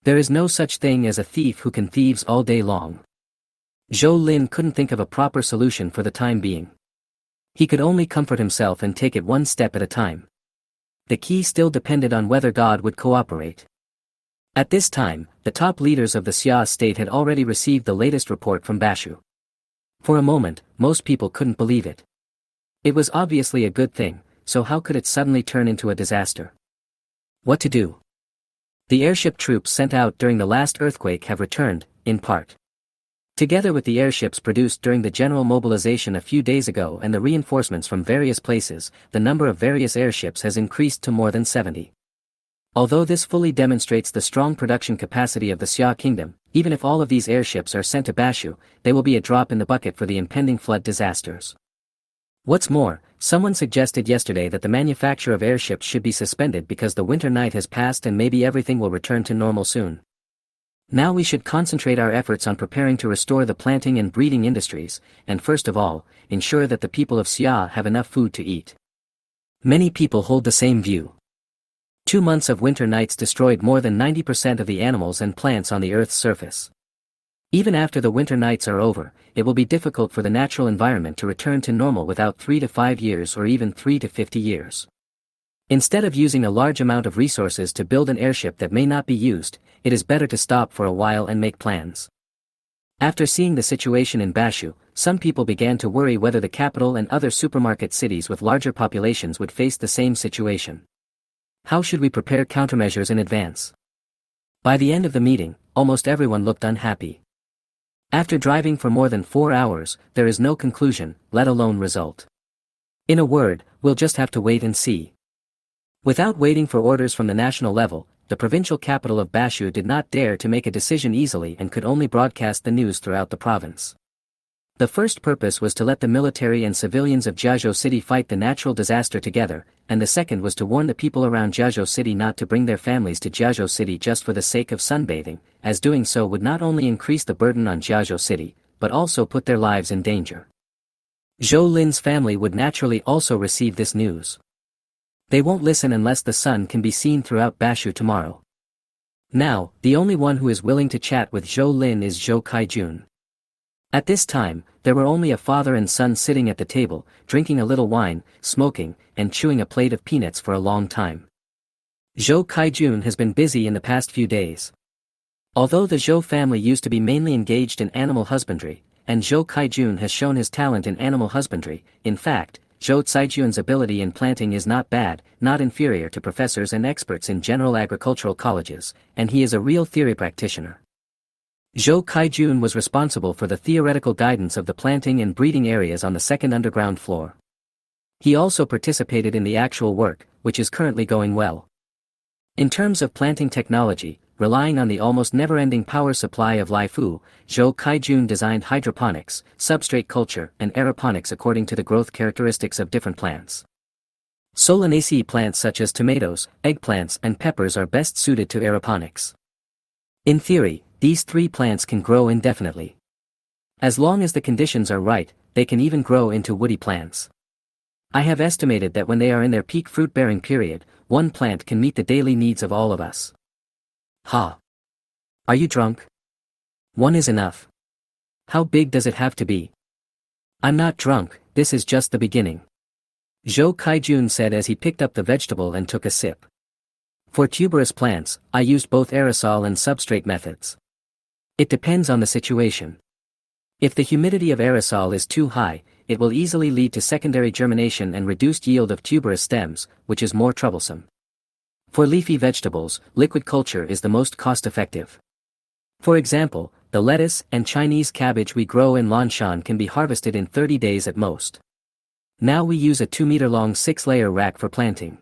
There is no such thing as a thief who can thieves all day long. Zhou Lin couldn't think of a proper solution for the time being. He could only comfort himself and take it one step at a time. The key still depended on whether God would cooperate. At this time, the top leaders of the Xia state had already received the latest report from Bashu. For a moment, most people couldn't believe it. It was obviously a good thing, so how could it suddenly turn into a disaster? What to do? The airship troops sent out during the last earthquake have returned, in part. Together with the airships produced during the general mobilization a few days ago and the reinforcements from various places, the number of various airships has increased to more than 70. Although this fully demonstrates the strong production capacity of the Xia kingdom, even if all of these airships are sent to Bashu, they will be a drop in the bucket for the impending flood disasters. What's more, someone suggested yesterday that the manufacture of airships should be suspended because the winter night has passed and maybe everything will return to normal soon. Now we should concentrate our efforts on preparing to restore the planting and breeding industries, and first of all, ensure that the people of Xia have enough food to eat. Many people hold the same view. 2 months of winter nights destroyed more than 90% of the animals and plants on the Earth's surface. Even after the winter nights are over, it will be difficult for the natural environment to return to normal without 3 to 5 years or even 3 to 50 years. Instead of using a large amount of resources to build an airship that may not be used, it is better to stop for a while and make plans. After seeing the situation in Bashu, some people began to worry whether the capital and other supermarket cities with larger populations would face the same situation. How should we prepare countermeasures in advance? By the end of the meeting, almost everyone looked unhappy. After driving for more than 4 hours, there is no conclusion, let alone result. In a word, we'll just have to wait and see. Without waiting for orders from the national level, the provincial capital of Bashu did not dare to make a decision easily and could only broadcast the news throughout the province. The first purpose was to let the military and civilians of Jiazhou City fight the natural disaster together, and the second was to warn the people around Jiazhou City not to bring their families to Jiazhou City just for the sake of sunbathing, as doing so would not only increase the burden on Jiazhou City, but also put their lives in danger. Zhou Lin's family would naturally also receive this news. They won't listen unless the sun can be seen throughout Bashu tomorrow. Now, the only one who is willing to chat with Zhou Lin is Zhou Kaijun. At this time, there were only a father and son sitting at the table, drinking a little wine, smoking, and chewing a plate of peanuts for a long time. Zhou Kaijun has been busy in the past few days. Although the Zhou family used to be mainly engaged in animal husbandry, and Zhou Kaijun has shown his talent in animal husbandry, in fact, Zhou Caijun's ability in planting is not bad, not inferior to professors and experts in general agricultural colleges, and he is a real theory practitioner. Zhou Kaijun was responsible for the theoretical guidance of the planting and breeding areas on the second underground floor. He also participated in the actual work, which is currently going well. In terms of planting technology, relying on the almost never-ending power supply of Lai Fu, Zhou Kaijun designed hydroponics, substrate culture, and aeroponics according to the growth characteristics of different plants. Solanaceae plants such as tomatoes, eggplants, and peppers are best suited to aeroponics. In theory, these 3 plants can grow indefinitely. As long as the conditions are right, they can even grow into woody plants. I have estimated that when they are in their peak fruit-bearing period, 1 plant can meet the daily needs of all of us. Ha! Are you drunk? 1 is enough. How big does it have to be? I'm not drunk, this is just the beginning. Zhou Kaijun said as he picked up the vegetable and took a sip. For tuberous plants, I used both aerosol and substrate methods. It depends on the situation. If the humidity of aerosol is too high, it will easily lead to secondary germination and reduced yield of tuberous stems, which is more troublesome. For leafy vegetables, liquid culture is the most cost-effective. For example, the lettuce and Chinese cabbage we grow in Lanshan can be harvested in 30 days at most. Now we use a 2-meter-long 6-layer rack for planting.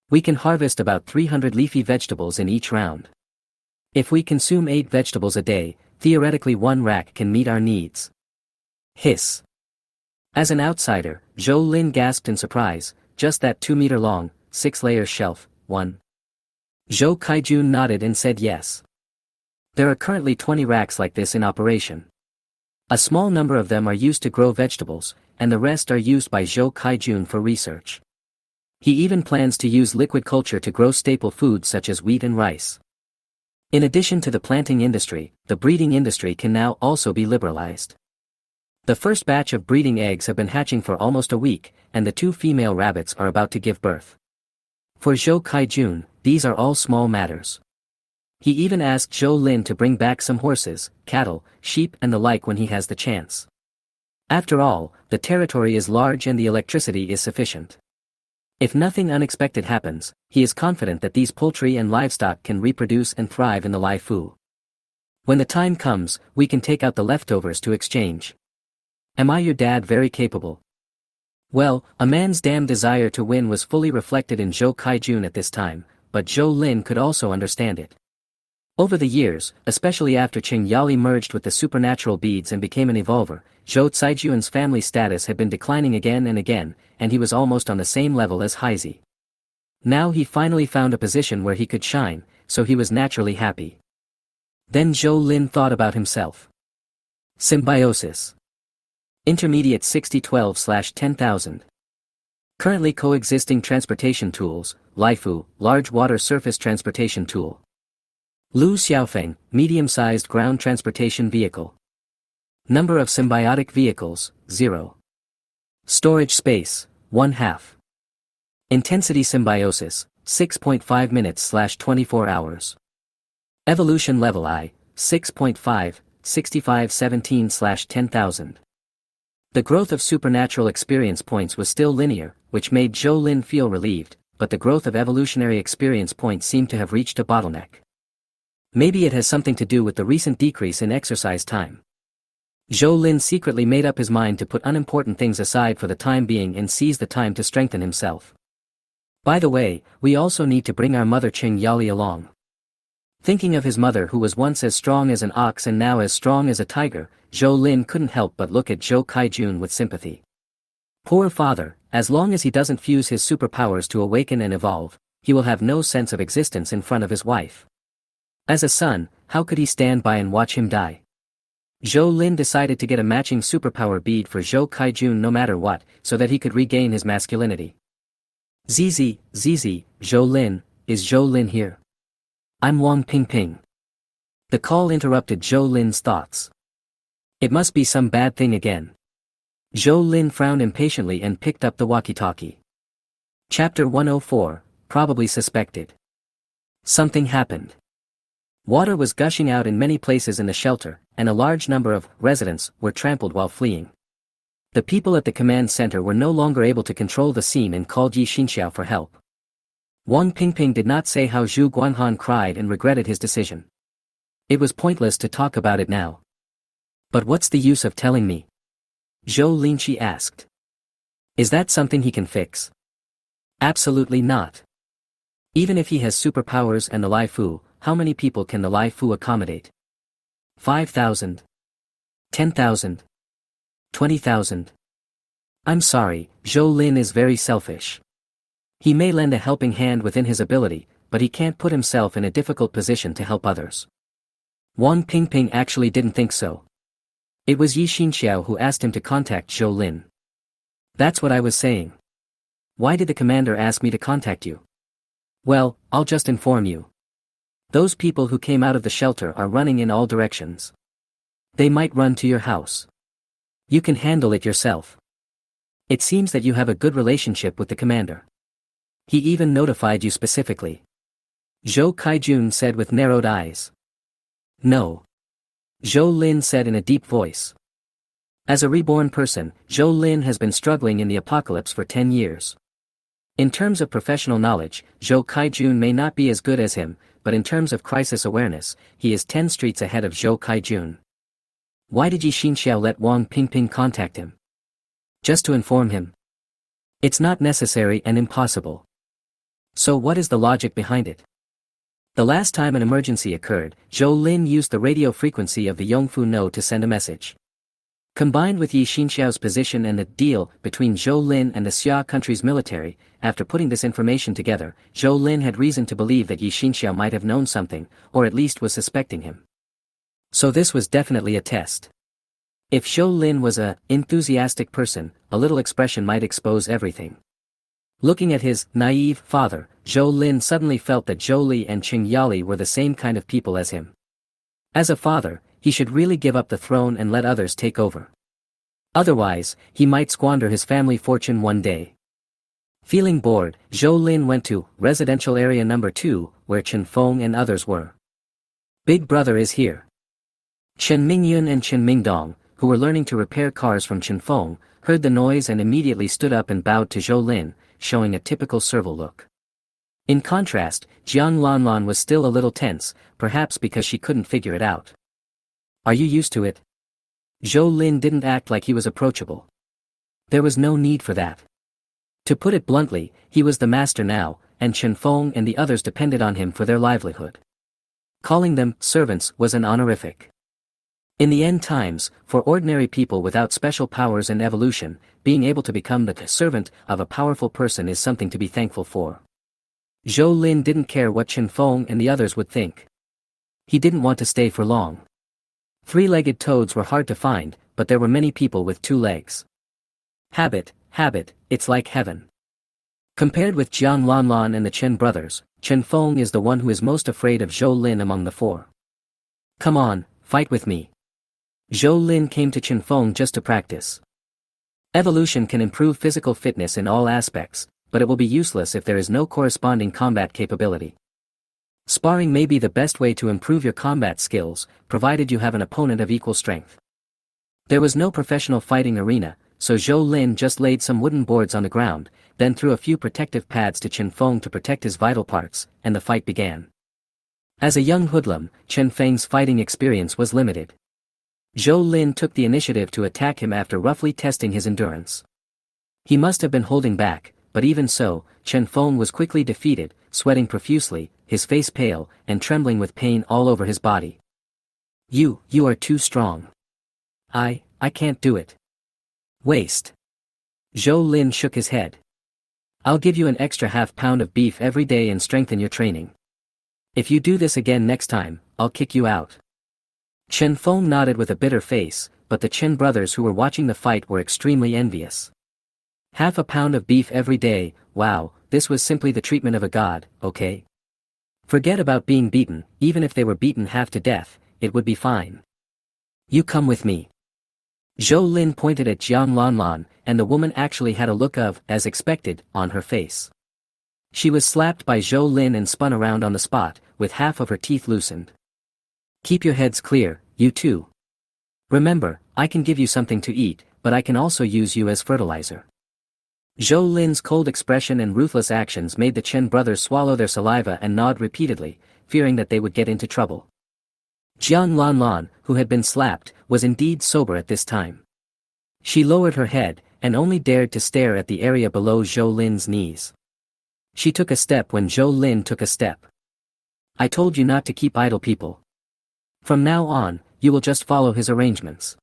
We can harvest about 300 leafy vegetables in each round. If we consume 8 vegetables a day, theoretically 1 rack can meet our needs. Hiss. As an outsider, Zhou Lin gasped in surprise, just that 2-meter-long, 6-layer shelf, 1. Zhou Kaijun nodded and said yes. There are currently 20 racks like this in operation. A small number of them are used to grow vegetables, and the rest are used by Zhou Kaijun for research. He even plans to use liquid culture to grow staple foods such as wheat and rice. In addition to the planting industry, the breeding industry can now also be liberalized. The first batch of breeding eggs have been hatching for almost a week, and the 2 female rabbits are about to give birth. For Zhou Kaijun, these are all small matters. He even asked Zhou Lin to bring back some horses, cattle, sheep and the like when he has the chance. After all, the territory is large and the electricity is sufficient. If nothing unexpected happens, he is confident that these poultry and livestock can reproduce and thrive in the Lai Fu. When the time comes, we can take out the leftovers to exchange. Am I your dad very capable? Well, a man's damn desire to win was fully reflected in Zhou Kaijun at this time, but Zhou Lin could also understand it. Over the years, especially after Qing Yali merged with the supernatural beads and became an evolver, Zhou Caijun's family status had been declining again and again, and he was almost on the same level as Heizi. Now he finally found a position where he could shine, so he was naturally happy. Then Zhou Lin thought about himself. Symbiosis. Intermediate 6012/10000. Currently coexisting transportation tools: Laifu, large water surface transportation tool. Lu Xiaofeng, medium-sized ground transportation vehicle. Number of symbiotic vehicles, 0. Storage space, 1/2. Intensity symbiosis, 6.5 minutes/24 hours. Evolution level I, 6.5, 6517/10000. The growth of supernatural experience points was still linear, which made Zhou Lin feel relieved, but the growth of evolutionary experience points seemed to have reached a bottleneck. Maybe it has something to do with the recent decrease in exercise time. Zhou Lin secretly made up his mind to put unimportant things aside for the time being and seize the time to strengthen himself. By the way, we also need to bring our mother Qing Yali along. Thinking of his mother who was once as strong as an ox and now as strong as a tiger, Zhou Lin couldn't help but look at Zhou Kaijun with sympathy. Poor father, as long as he doesn't fuse his superpowers to awaken and evolve, he will have no sense of existence in front of his wife. As a son, how could he stand by and watch him die? Zhou Lin decided to get a matching superpower bead for Zhou Kaijun no matter what, so that he could regain his masculinity. Zizi, Zhou Lin, is Zhou Lin here? I'm Wang Pingping. The call interrupted Zhou Lin's thoughts. It must be some bad thing again. Zhou Lin frowned impatiently and picked up the walkie-talkie. Chapter 104, Probably Suspected. Something happened. Water was gushing out in many places in the shelter, and a large number of residents were trampled while fleeing. The people at the command center were no longer able to control the scene and called Yi Xinxiao for help. Wang Pingping did not say how Zhu Guanhan cried and regretted his decision. It was pointless to talk about it now. But what's the use of telling me? Zhou Linqi asked. Is that something he can fix? Absolutely not. Even if he has superpowers and the Laifu, how many people can the Laifu accommodate? 5,000? 10,000? 20,000? I'm sorry, Zhou Lin is very selfish. He may lend a helping hand within his ability, but he can't put himself in a difficult position to help others. Wang Pingping actually didn't think so. It was Yi Xinxiao who asked him to contact Zhou Lin. That's what I was saying. Why did the commander ask me to contact you? Well, I'll just inform you. Those people who came out of the shelter are running in all directions. They might run to your house. You can handle it yourself. It seems that you have a good relationship with the commander. He even notified you specifically. Zhou Kaijun said with narrowed eyes. No. Zhou Lin said in a deep voice. As a reborn person, Zhou Lin has been struggling in the apocalypse for 10 years. In terms of professional knowledge, Zhou Kaijun may not be as good as him, but in terms of crisis awareness, he is 10 streets ahead of Zhou Kaijun. Why did Yi Xinxiao let Wang Pingping contact him? Just to inform him. It's not necessary and impossible. So what is the logic behind it? The last time an emergency occurred, Zhou Lin used the radio frequency of the Yongfu node to send a message. Combined with Yi Xinxiao's position and the deal between Zhou Lin and the Xia country's military, after putting this information together, Zhou Lin had reason to believe that Yi Xinxiao might have known something, or at least was suspecting him. So this was definitely a test. If Zhou Lin was a enthusiastic person, a little expression might expose everything. Looking at his naive father, Zhou Lin suddenly felt that Zhou Li and Qing Yali were the same kind of people as him. As a father, he should really give up the throne and let others take over. Otherwise, he might squander his family fortune one day. Feeling bored, Zhou Lin went to residential area number 2, where Chen Feng and others were. Big brother is here. Chen Mingyun and Chen Mingdong, who were learning to repair cars from Chen Feng, heard the noise and immediately stood up and bowed to Zhou Lin, showing a typical servile look. In contrast, Jiang Lanlan was still a little tense, perhaps because she couldn't figure it out. Are you used to it? Zhou Lin didn't act like he was approachable. There was no need for that. To put it bluntly, he was the master now, and Chen Feng and the others depended on him for their livelihood. Calling them servants was an honorific. In the end times, for ordinary people without special powers and evolution, being able to become the servant of a powerful person is something to be thankful for. Zhou Lin didn't care what Chen Feng and the others would think. He didn't want to stay for long. Three-legged toads were hard to find, but there were many people with 2 legs. Habit, it's like heaven. Compared with Jiang Lanlan and the Chen brothers, Chen Feng is the one who is most afraid of Zhou Lin among the 4. Come on, fight with me. Zhou Lin came to Chen Feng just to practice. Evolution can improve physical fitness in all aspects, but it will be useless if there is no corresponding combat capability. Sparring may be the best way to improve your combat skills, provided you have an opponent of equal strength. There was no professional fighting arena, so Zhou Lin just laid some wooden boards on the ground, then threw a few protective pads to Chen Feng to protect his vital parts, and the fight began. As a young hoodlum, Chen Feng's fighting experience was limited. Zhou Lin took the initiative to attack him after roughly testing his endurance. He must have been holding back, but even so, Chen Feng was quickly defeated, sweating profusely, his face pale, and trembling with pain all over his body. You are too strong. I can't do it. Waste. Zhou Lin shook his head. I'll give you an extra half-pound of beef every day and strengthen your training. If you do this again next time, I'll kick you out. Chen Feng nodded with a bitter face, but the Chen brothers who were watching the fight were extremely envious. Half a pound of beef every day, wow, this was simply the treatment of a god, okay? Forget about being beaten, even if they were beaten half to death, it would be fine. You come with me. Zhou Lin pointed at Jiang Lanlan, and the woman actually had a look of, as expected, on her face. She was slapped by Zhou Lin and spun around on the spot, with half of her teeth loosened. Keep your heads clear, you two. Remember, I can give you something to eat, but I can also use you as fertilizer. Zhou Lin's cold expression and ruthless actions made the Chen brothers swallow their saliva and nod repeatedly, fearing that they would get into trouble. Jiang Lanlan, who had been slapped, was indeed sober at this time. She lowered her head, and only dared to stare at the area below Zhou Lin's knees. She took a step when Zhou Lin took a step. I told you not to keep idle people. From now on, you will just follow his arrangements.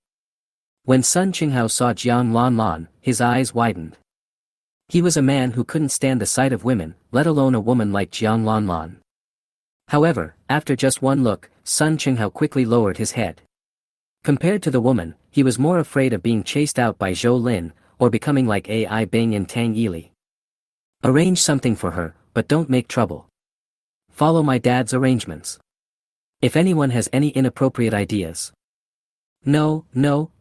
When Sun Qinghao saw Jiang Lanlan, his eyes widened. He was a man who couldn't stand the sight of women, let alone a woman like Jiang Lanlan. However, after just one look, Sun Qinghao quickly lowered his head. Compared to the woman, he was more afraid of being chased out by Zhou Lin, or becoming like Ai Bing and Tang Yili. Arrange something for her, but don't make trouble. Follow my dad's arrangements. If anyone has any inappropriate ideas. No,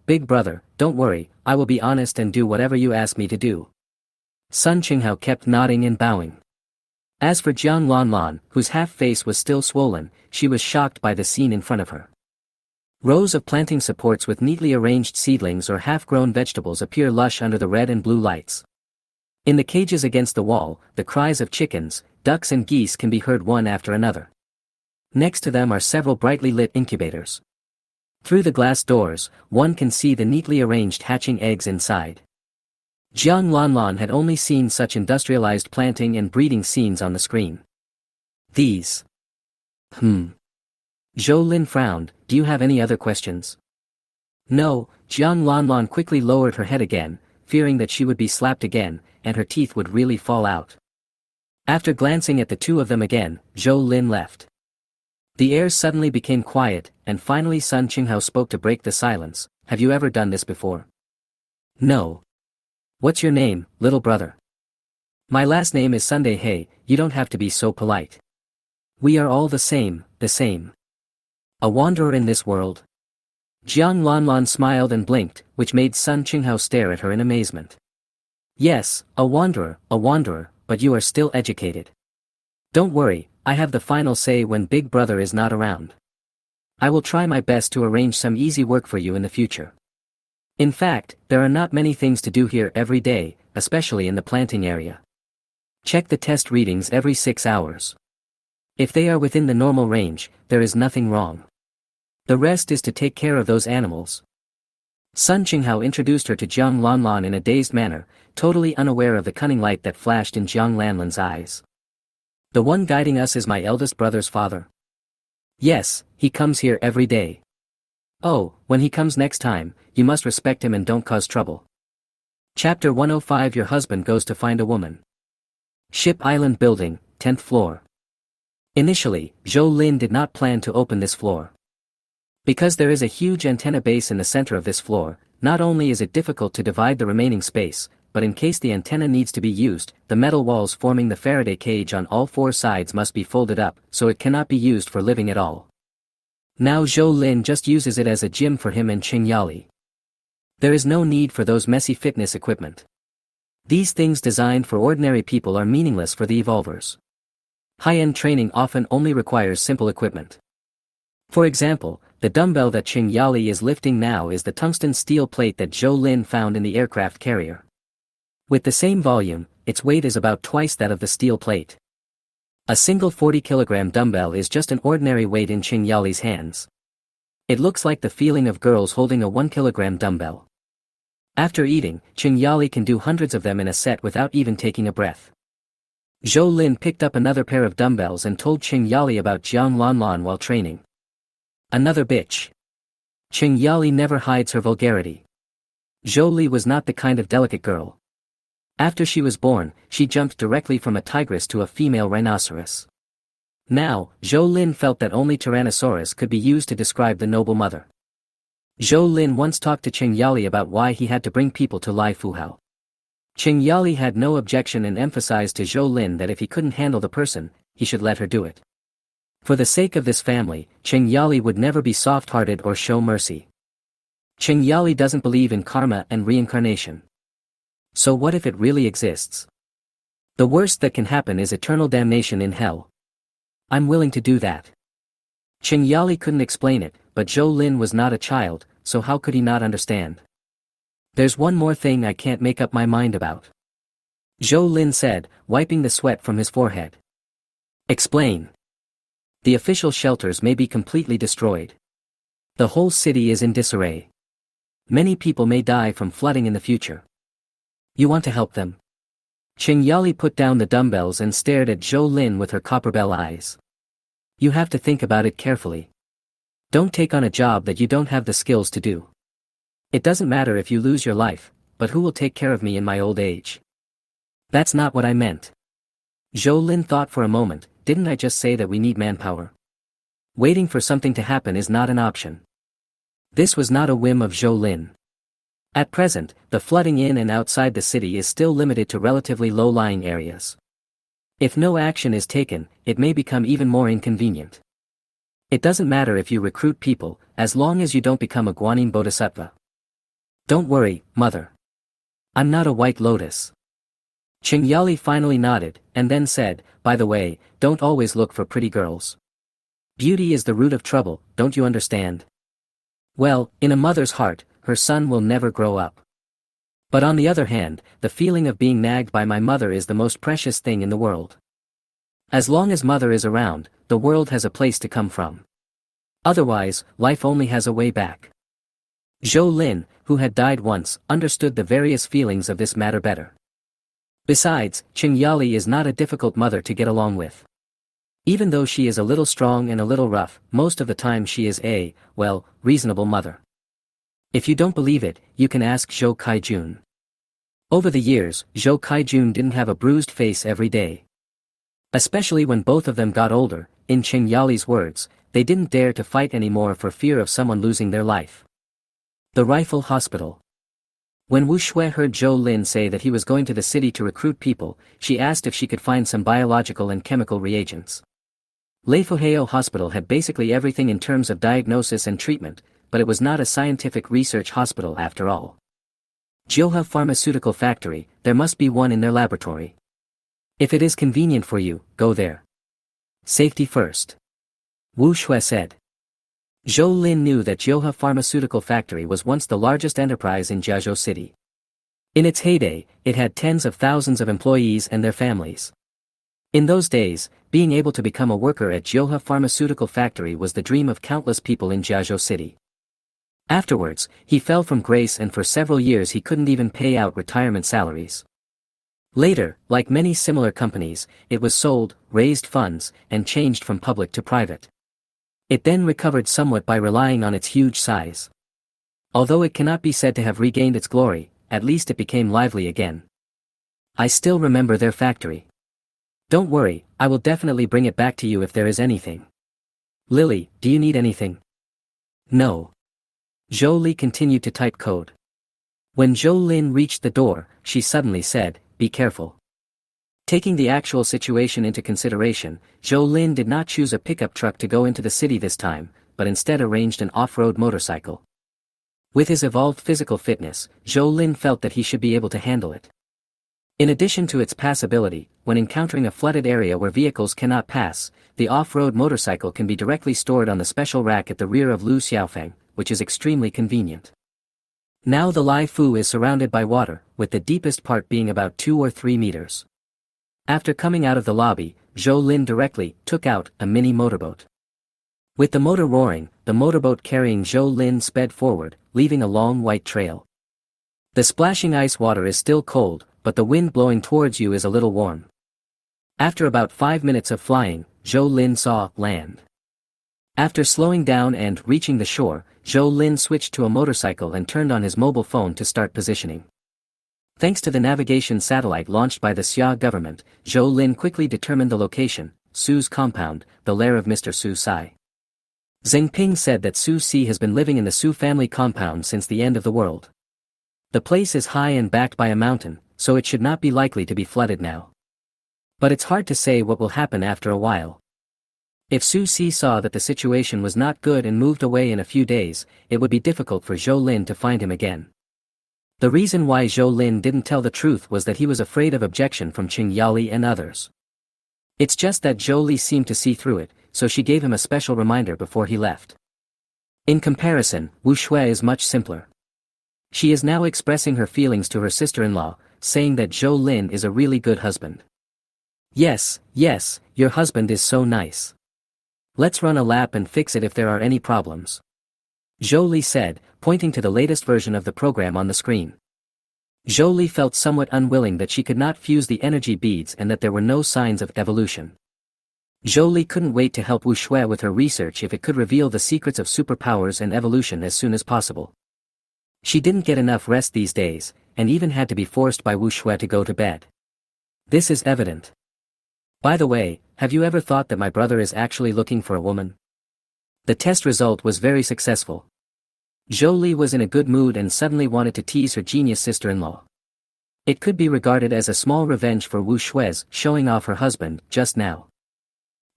big brother, don't worry, I will be honest and do whatever you ask me to do. Sun Qinghao kept nodding and bowing. As for Jiang Lanlan, whose half-face was still swollen, she was shocked by the scene in front of her. Rows of planting supports with neatly arranged seedlings or half-grown vegetables appear lush under the red and blue lights. In the cages against the wall, the cries of chickens, ducks and geese can be heard one after another. Next to them are several brightly lit incubators. Through the glass doors, one can see the neatly arranged hatching eggs inside. Jiang Lanlan had only seen such industrialized planting and breeding scenes on the screen. These. Zhou Lin frowned, do you have any other questions? No, Jiang Lanlan quickly lowered her head again, fearing that she would be slapped again, and her teeth would really fall out. After glancing at the two of them again, Zhou Lin left. The air suddenly became quiet, and finally Sun Qinghao spoke to break the silence. Have you ever done this before? No. What's your name, little brother? My last name is Sunday. Hey, you don't have to be so polite. We are all the same. A wanderer in this world. Jiang Lanlan smiled and blinked, which made Sun Qinghao stare at her in amazement. Yes, a wanderer, but you are still educated. Don't worry, I have the final say when Big Brother is not around. I will try my best to arrange some easy work for you in the future. In fact, there are not many things to do here every day, especially in the planting area. Check the test readings every 6 hours. If they are within the normal range, there is nothing wrong. The rest is to take care of those animals. Sun Qinghao introduced her to Jiang Lanlan in a dazed manner, totally unaware of the cunning light that flashed in Jiang Lanlan's eyes. The one guiding us is my eldest brother's father. Yes, he comes here every day. Oh, when he comes next time, you must respect him and don't cause trouble. Chapter 105. Your husband goes to find a woman. Ship Island Building, 10th floor. Initially, Zhou Lin did not plan to open this floor. Because there is a huge antenna base in the center of this floor, not only is it difficult to divide the remaining space, but in case the antenna needs to be used, the metal walls forming the Faraday cage on all four sides must be folded up, so it cannot be used for living at all. Now Zhou Lin just uses it as a gym for him and Qing Yali. There is no need for those messy fitness equipment. These things designed for ordinary people are meaningless for the evolvers. High-end training often only requires simple equipment. For example, the dumbbell that Qing Yali is lifting now is the tungsten steel plate that Zhou Lin found in the aircraft carrier. With the same volume, its weight is about twice that of the steel plate. A single 40-kilogram dumbbell is just an ordinary weight in Qing Yali's hands. It looks like the feeling of girls holding a 1-kilogram dumbbell. After eating, Qing Yali can do hundreds of them in a set without even taking a breath. Zhou Lin picked up another pair of dumbbells and told Qing Yali about Jiang Lanlan while training. Another bitch. Qing Yali never hides her vulgarity. Zhou Li was not the kind of delicate girl. After she was born, she jumped directly from a tigress to a female rhinoceros. Now, Zhou Lin felt that only Tyrannosaurus could be used to describe the noble mother. Zhou Lin once talked to Qing Yali about why he had to bring people to Lai Fuhao. Qing Yali had no objection and emphasized to Zhou Lin that if he couldn't handle the person, he should let her do it. For the sake of this family, Qing Yali would never be soft-hearted or show mercy. Qing Yali doesn't believe in karma and reincarnation. So what if it really exists? The worst that can happen is eternal damnation in hell. I'm willing to do that. Qing Yali couldn't explain it, but Zhou Lin was not a child, so how could he not understand? There's one more thing I can't make up my mind about. Zhou Lin said, wiping the sweat from his forehead. Explain. The official shelters may be completely destroyed. The whole city is in disarray. Many people may die from flooding in the future. You want to help them? Qing Yali put down the dumbbells and stared at Zhou Lin with her copperbell eyes. You have to think about it carefully. Don't take on a job that you don't have the skills to do. It doesn't matter if you lose your life, but who will take care of me in my old age? That's not what I meant. Zhou Lin thought for a moment, didn't I just say that we need manpower? Waiting for something to happen is not an option. This was not a whim of Zhou Lin. At present, the flooding in and outside the city is still limited to relatively low-lying areas. If no action is taken, it may become even more inconvenient. It doesn't matter if you recruit people, as long as you don't become a Guanyin Bodhisattva. Don't worry, mother. I'm not a white lotus. Qing Yali finally nodded, and then said, by the way, don't always look for pretty girls. Beauty is the root of trouble, don't you understand? Well, in a mother's heart, her son will never grow up. But on the other hand, the feeling of being nagged by my mother is the most precious thing in the world. As long as mother is around, the world has a place to come from. Otherwise, life only has a way back. Zhou Lin, who had died once, understood the various feelings of this matter better. Besides, Qing Yali is not a difficult mother to get along with. Even though she is a little strong and a little rough, most of the time she is a, well, reasonable mother. If you don't believe it, you can ask Zhou Kaijun. Over the years, Zhou Kaijun didn't have a bruised face every day. Especially when both of them got older, in Qing Yali's words, they didn't dare to fight anymore for fear of someone losing their life. The Rifle Hospital. When Wu Shui heard Zhou Lin say that he was going to the city to recruit people, she asked if she could find some biological and chemical reagents. Leifuheo Hospital had basically everything in terms of diagnosis and treatment, but it was not a scientific research hospital after all. Jioha Pharmaceutical Factory, there must be one in their laboratory. If it is convenient for you, go there. Safety first. Wu Shui said. Zhou Lin knew that Jioha Pharmaceutical Factory was once the largest enterprise in Jiazhou City. In its heyday, it had tens of thousands of employees and their families. In those days, being able to become a worker at Jioha Pharmaceutical Factory was the dream of countless people in Jiazhou City. Afterwards, he fell from grace and for several years he couldn't even pay out retirement salaries. Later, like many similar companies, it was sold, raised funds, and changed from public to private. It then recovered somewhat by relying on its huge size. Although it cannot be said to have regained its glory, at least it became lively again. I still remember their factory. Don't worry, I will definitely bring it back to you if there is anything. Lily, do you need anything? No. Zhou Li continued to type code. When Zhou Lin reached the door, she suddenly said, "Be careful." Taking the actual situation into consideration, Zhou Lin did not choose a pickup truck to go into the city this time, but instead arranged an off-road motorcycle. With his evolved physical fitness, Zhou Lin felt that he should be able to handle it. In addition to its passability, when encountering a flooded area where vehicles cannot pass, the off-road motorcycle can be directly stored on the special rack at the rear of Lu Xiaofeng, which is extremely convenient. Now the Lai Fu is surrounded by water, with the deepest part being about 2 or 3 meters. After coming out of the lobby, Zhou Lin directly took out a mini motorboat. With the motor roaring, the motorboat carrying Zhou Lin sped forward, leaving a long white trail. The splashing ice water is still cold, but the wind blowing towards you is a little warm. After about 5 minutes of flying, Zhou Lin saw land. After slowing down and reaching the shore, Zhou Lin switched to a motorcycle and turned on his mobile phone to start positioning. Thanks to the navigation satellite launched by the Xia government, Zhou Lin quickly determined the location, Su's compound, the lair of Mr. Su Sai. Zheng Ping said that Su Si has been living in the Su family compound since the end of the world. The place is high and backed by a mountain, so it should not be likely to be flooded now. But it's hard to say what will happen after a while. If Su Si saw that the situation was not good and moved away in a few days, it would be difficult for Zhou Lin to find him again. The reason why Zhou Lin didn't tell the truth was that he was afraid of objection from Qing Yali and others. It's just that Zhou Li seemed to see through it, so she gave him a special reminder before he left. In comparison, Wu Shui is much simpler. She is now expressing her feelings to her sister-in-law, saying that Zhou Lin is a really good husband. Yes, your husband is so nice. Let's run a lap and fix it if there are any problems. Zhou Li said, pointing to the latest version of the program on the screen. Zhou Li felt somewhat unwilling that she could not fuse the energy beads and that there were no signs of evolution. Zhou Li couldn't wait to help Wu Shui with her research if it could reveal the secrets of superpowers and evolution as soon as possible. She didn't get enough rest these days, and even had to be forced by Wu Shui to go to bed. This is evident. By the way, have you ever thought that my brother is actually looking for a woman? The test result was very successful. Zhou Li was in a good mood and suddenly wanted to tease her genius sister-in-law. It could be regarded as a small revenge for Wu Shui's showing off her husband just now.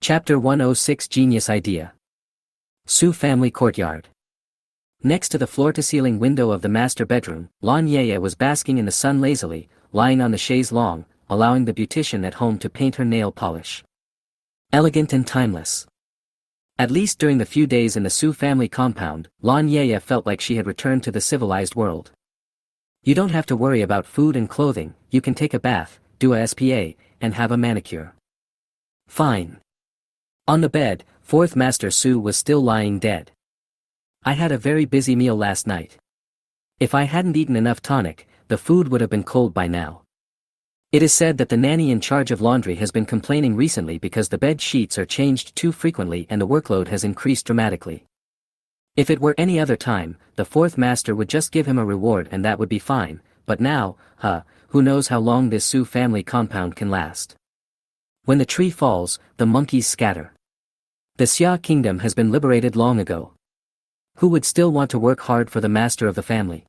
Chapter 106 Genius Idea. Su Family Courtyard. Next to the floor-to-ceiling window of the master bedroom, Lan Yeye was basking in the sun lazily, lying on the chaise longue, allowing the beautician at home to paint her nail polish. Elegant and timeless. At least during the few days in the Su family compound, Lan Yeye felt like she had returned to the civilized world. You don't have to worry about food and clothing, you can take a bath, do a SPA, and have a manicure. Fine. On the bed, fourth Master Su was still lying dead. I had a very busy meal last night. If I hadn't eaten enough tonic, the food would have been cold by now. It is said that the nanny in charge of laundry has been complaining recently because the bed sheets are changed too frequently and the workload has increased dramatically. If it were any other time, the fourth master would just give him a reward and that would be fine, but now, who knows how long this Su family compound can last. When the tree falls, the monkeys scatter. The Xia kingdom has been liberated long ago. Who would still want to work hard for the master of the family?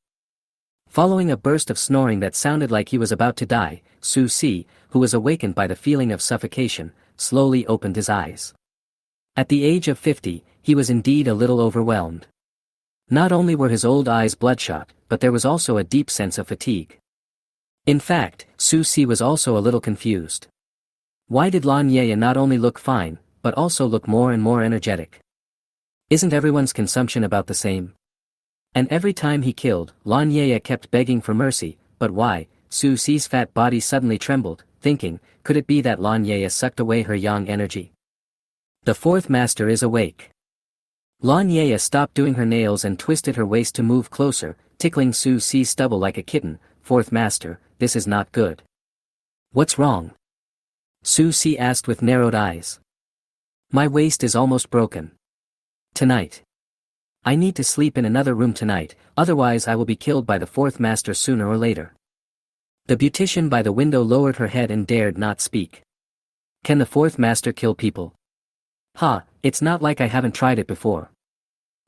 Following a burst of snoring that sounded like he was about to die, Su Si, who was awakened by the feeling of suffocation, slowly opened his eyes. At the age of 50, he was indeed a little overwhelmed. Not only were his old eyes bloodshot, but there was also a deep sense of fatigue. In fact, Su Si was also a little confused. Why did Lan Yeye not only look fine, but also look more and more energetic? Isn't everyone's consumption about the same? And every time he killed, Lan Yeye kept begging for mercy, but why? Su Si's fat body suddenly trembled, thinking, could it be that Lan Yeye sucked away her yang energy? The fourth master is awake. Lan Yeye stopped doing her nails and twisted her waist to move closer, tickling Su Si's stubble like a kitten. Fourth master, this is not good. What's wrong? Su Si asked with narrowed eyes. My waist is almost broken. Tonight. I need to sleep in another room tonight, otherwise I will be killed by the fourth master sooner or later. The beautician by the window lowered her head and dared not speak. Can the fourth master kill people? Ha, it's not like I haven't tried it before.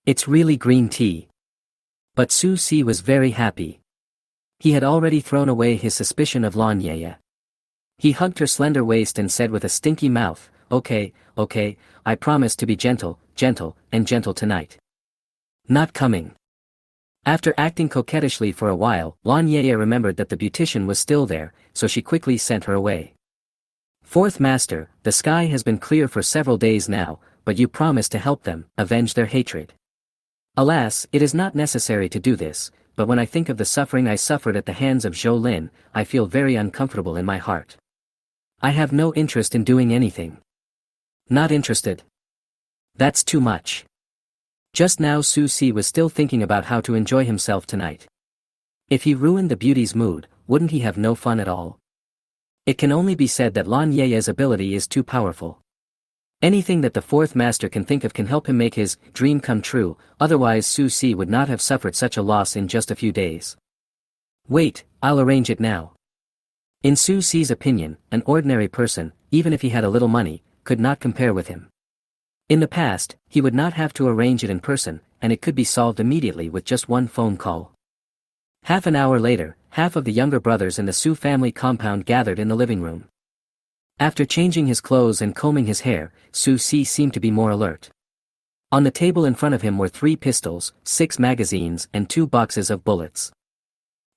It's really green tea. But Su Si was very happy. He had already thrown away his suspicion of Lanya. He hugged her slender waist and said with a stinky mouth, okay, I promise to be gentle, and gentle tonight. Not coming. After acting coquettishly for a while, Lanya remembered that the beautician was still there, so she quickly sent her away. Fourth master, the sky has been clear for several days now, but you promised to help them, avenge their hatred. Alas, it is not necessary to do this, but when I think of the suffering I suffered at the hands of Zhou Lin, I feel very uncomfortable in my heart. I have no interest in doing anything. Not interested. That's too much. Just now Su Si was still thinking about how to enjoy himself tonight. If he ruined the beauty's mood, wouldn't he have no fun at all? It can only be said that Lan Ye's ability is too powerful. Anything that the fourth master can think of can help him make his dream come true, otherwise Su Si would not have suffered such a loss in just a few days. Wait, I'll arrange it now. In Su Si's opinion, an ordinary person, even if he had a little money, could not compare with him. In the past, he would not have to arrange it in person, and it could be solved immediately with just one phone call. Half an hour later, half of the younger brothers in the Su family compound gathered in the living room. After changing his clothes and combing his hair, Su Si seemed to be more alert. On the table in front of him were 3 pistols, 6 magazines and 2 boxes of bullets.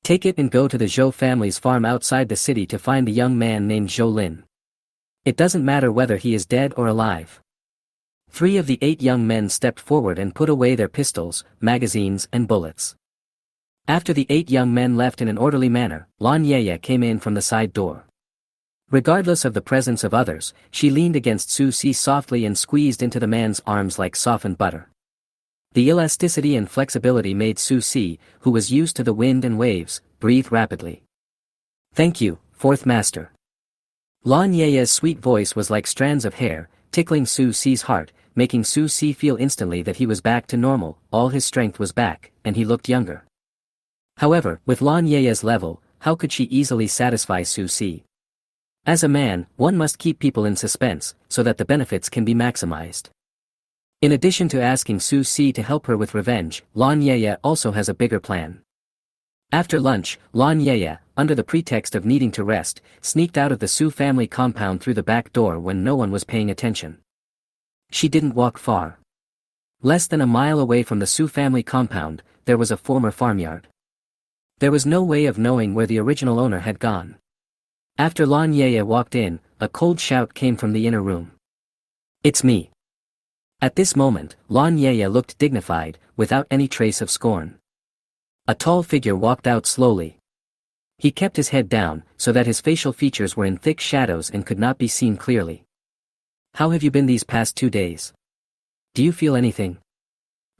Take it and go to the Zhou family's farm outside the city to find the young man named Zhou Lin. It doesn't matter whether he is dead or alive. 3 of the 8 young men stepped forward and put away their pistols, magazines and bullets. After the 8 young men left in an orderly manner, Lan Ye came in from the side door. Regardless of the presence of others, she leaned against Su Si softly and squeezed into the man's arms like softened butter. The elasticity and flexibility made Su Si, who was used to the wind and waves, breathe rapidly. Thank you, fourth master. Lan Ye's sweet voice was like strands of hair, tickling Su Si's heart, making Su Si feel instantly that he was back to normal, all his strength was back, and he looked younger. However, with Lan Ye's level, how could she easily satisfy Su Si? As a man, one must keep people in suspense, so that the benefits can be maximized. In addition to asking Su Si to help her with revenge, Lan Ye also has a bigger plan. After lunch, Lan Ye, under the pretext of needing to rest, sneaked out of the Su family compound through the back door when no one was paying attention. She didn't walk far. Less than a mile away from the Su family compound, there was a former farmyard. There was no way of knowing where the original owner had gone. After Lan Ye walked in, a cold shout came from the inner room. It's me. At this moment, Lan Ye looked dignified, without any trace of scorn. A tall figure walked out slowly. He kept his head down, so that his facial features were in thick shadows and could not be seen clearly. How have you been these past 2 days? Do you feel anything?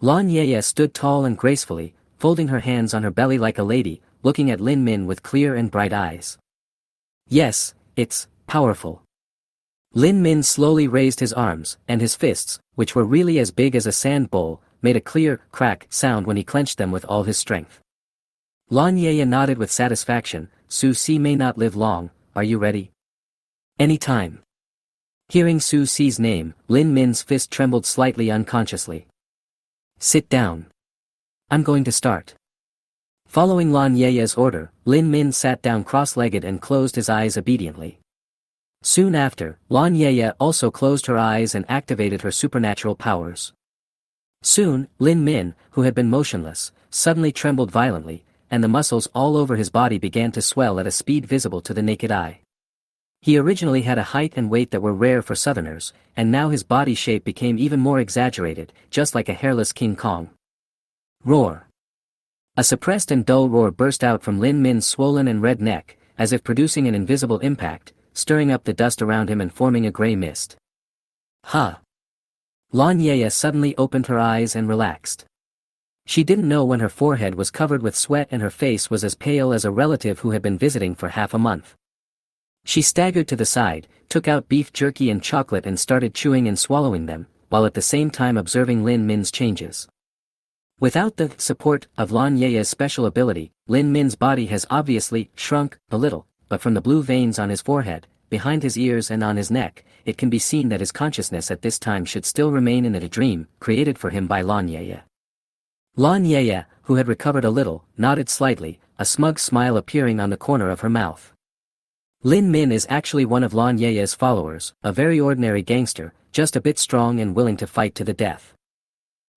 Lan Ye stood tall and gracefully, folding her hands on her belly like a lady, looking at Lin Min with clear and bright eyes. Yes, it's powerful. Lin Min slowly raised his arms, and his fists, which were really as big as a sand bowl, made a clear, crack sound when he clenched them with all his strength. Lan Ye nodded with satisfaction. Su Si may not live long, are you ready? Any time. Hearing Su Si's name, Lin Min's fist trembled slightly unconsciously. Sit down. I'm going to start. Following Lan Ye's order, Lin Min sat down cross-legged and closed his eyes obediently. Soon after, Lan Ye also closed her eyes and activated her supernatural powers. Soon, Lin Min, who had been motionless, suddenly trembled violently, and the muscles all over his body began to swell at a speed visible to the naked eye. He originally had a height and weight that were rare for southerners, and now his body shape became even more exaggerated, just like a hairless King Kong. Roar! A suppressed and dull roar burst out from Lin Min's swollen and red neck, as if producing an invisible impact, stirring up the dust around him and forming a gray mist. Ha! Lan Ye suddenly opened her eyes and relaxed. She didn't know when her forehead was covered with sweat and her face was as pale as a relative who had been visiting for half a month. She staggered to the side, took out beef jerky and chocolate and started chewing and swallowing them, while at the same time observing Lin Min's changes. Without the support of Lan Ye's special ability, Lin Min's body has obviously shrunk a little, but from the blue veins on his forehead, behind his ears and on his neck, it can be seen that his consciousness at this time should still remain in a dream, created for him by Laya. Laya, who had recovered a little, nodded slightly, a smug smile appearing on the corner of her mouth. Lin Min is actually one of Lanya's followers, a very ordinary gangster, just a bit strong and willing to fight to the death.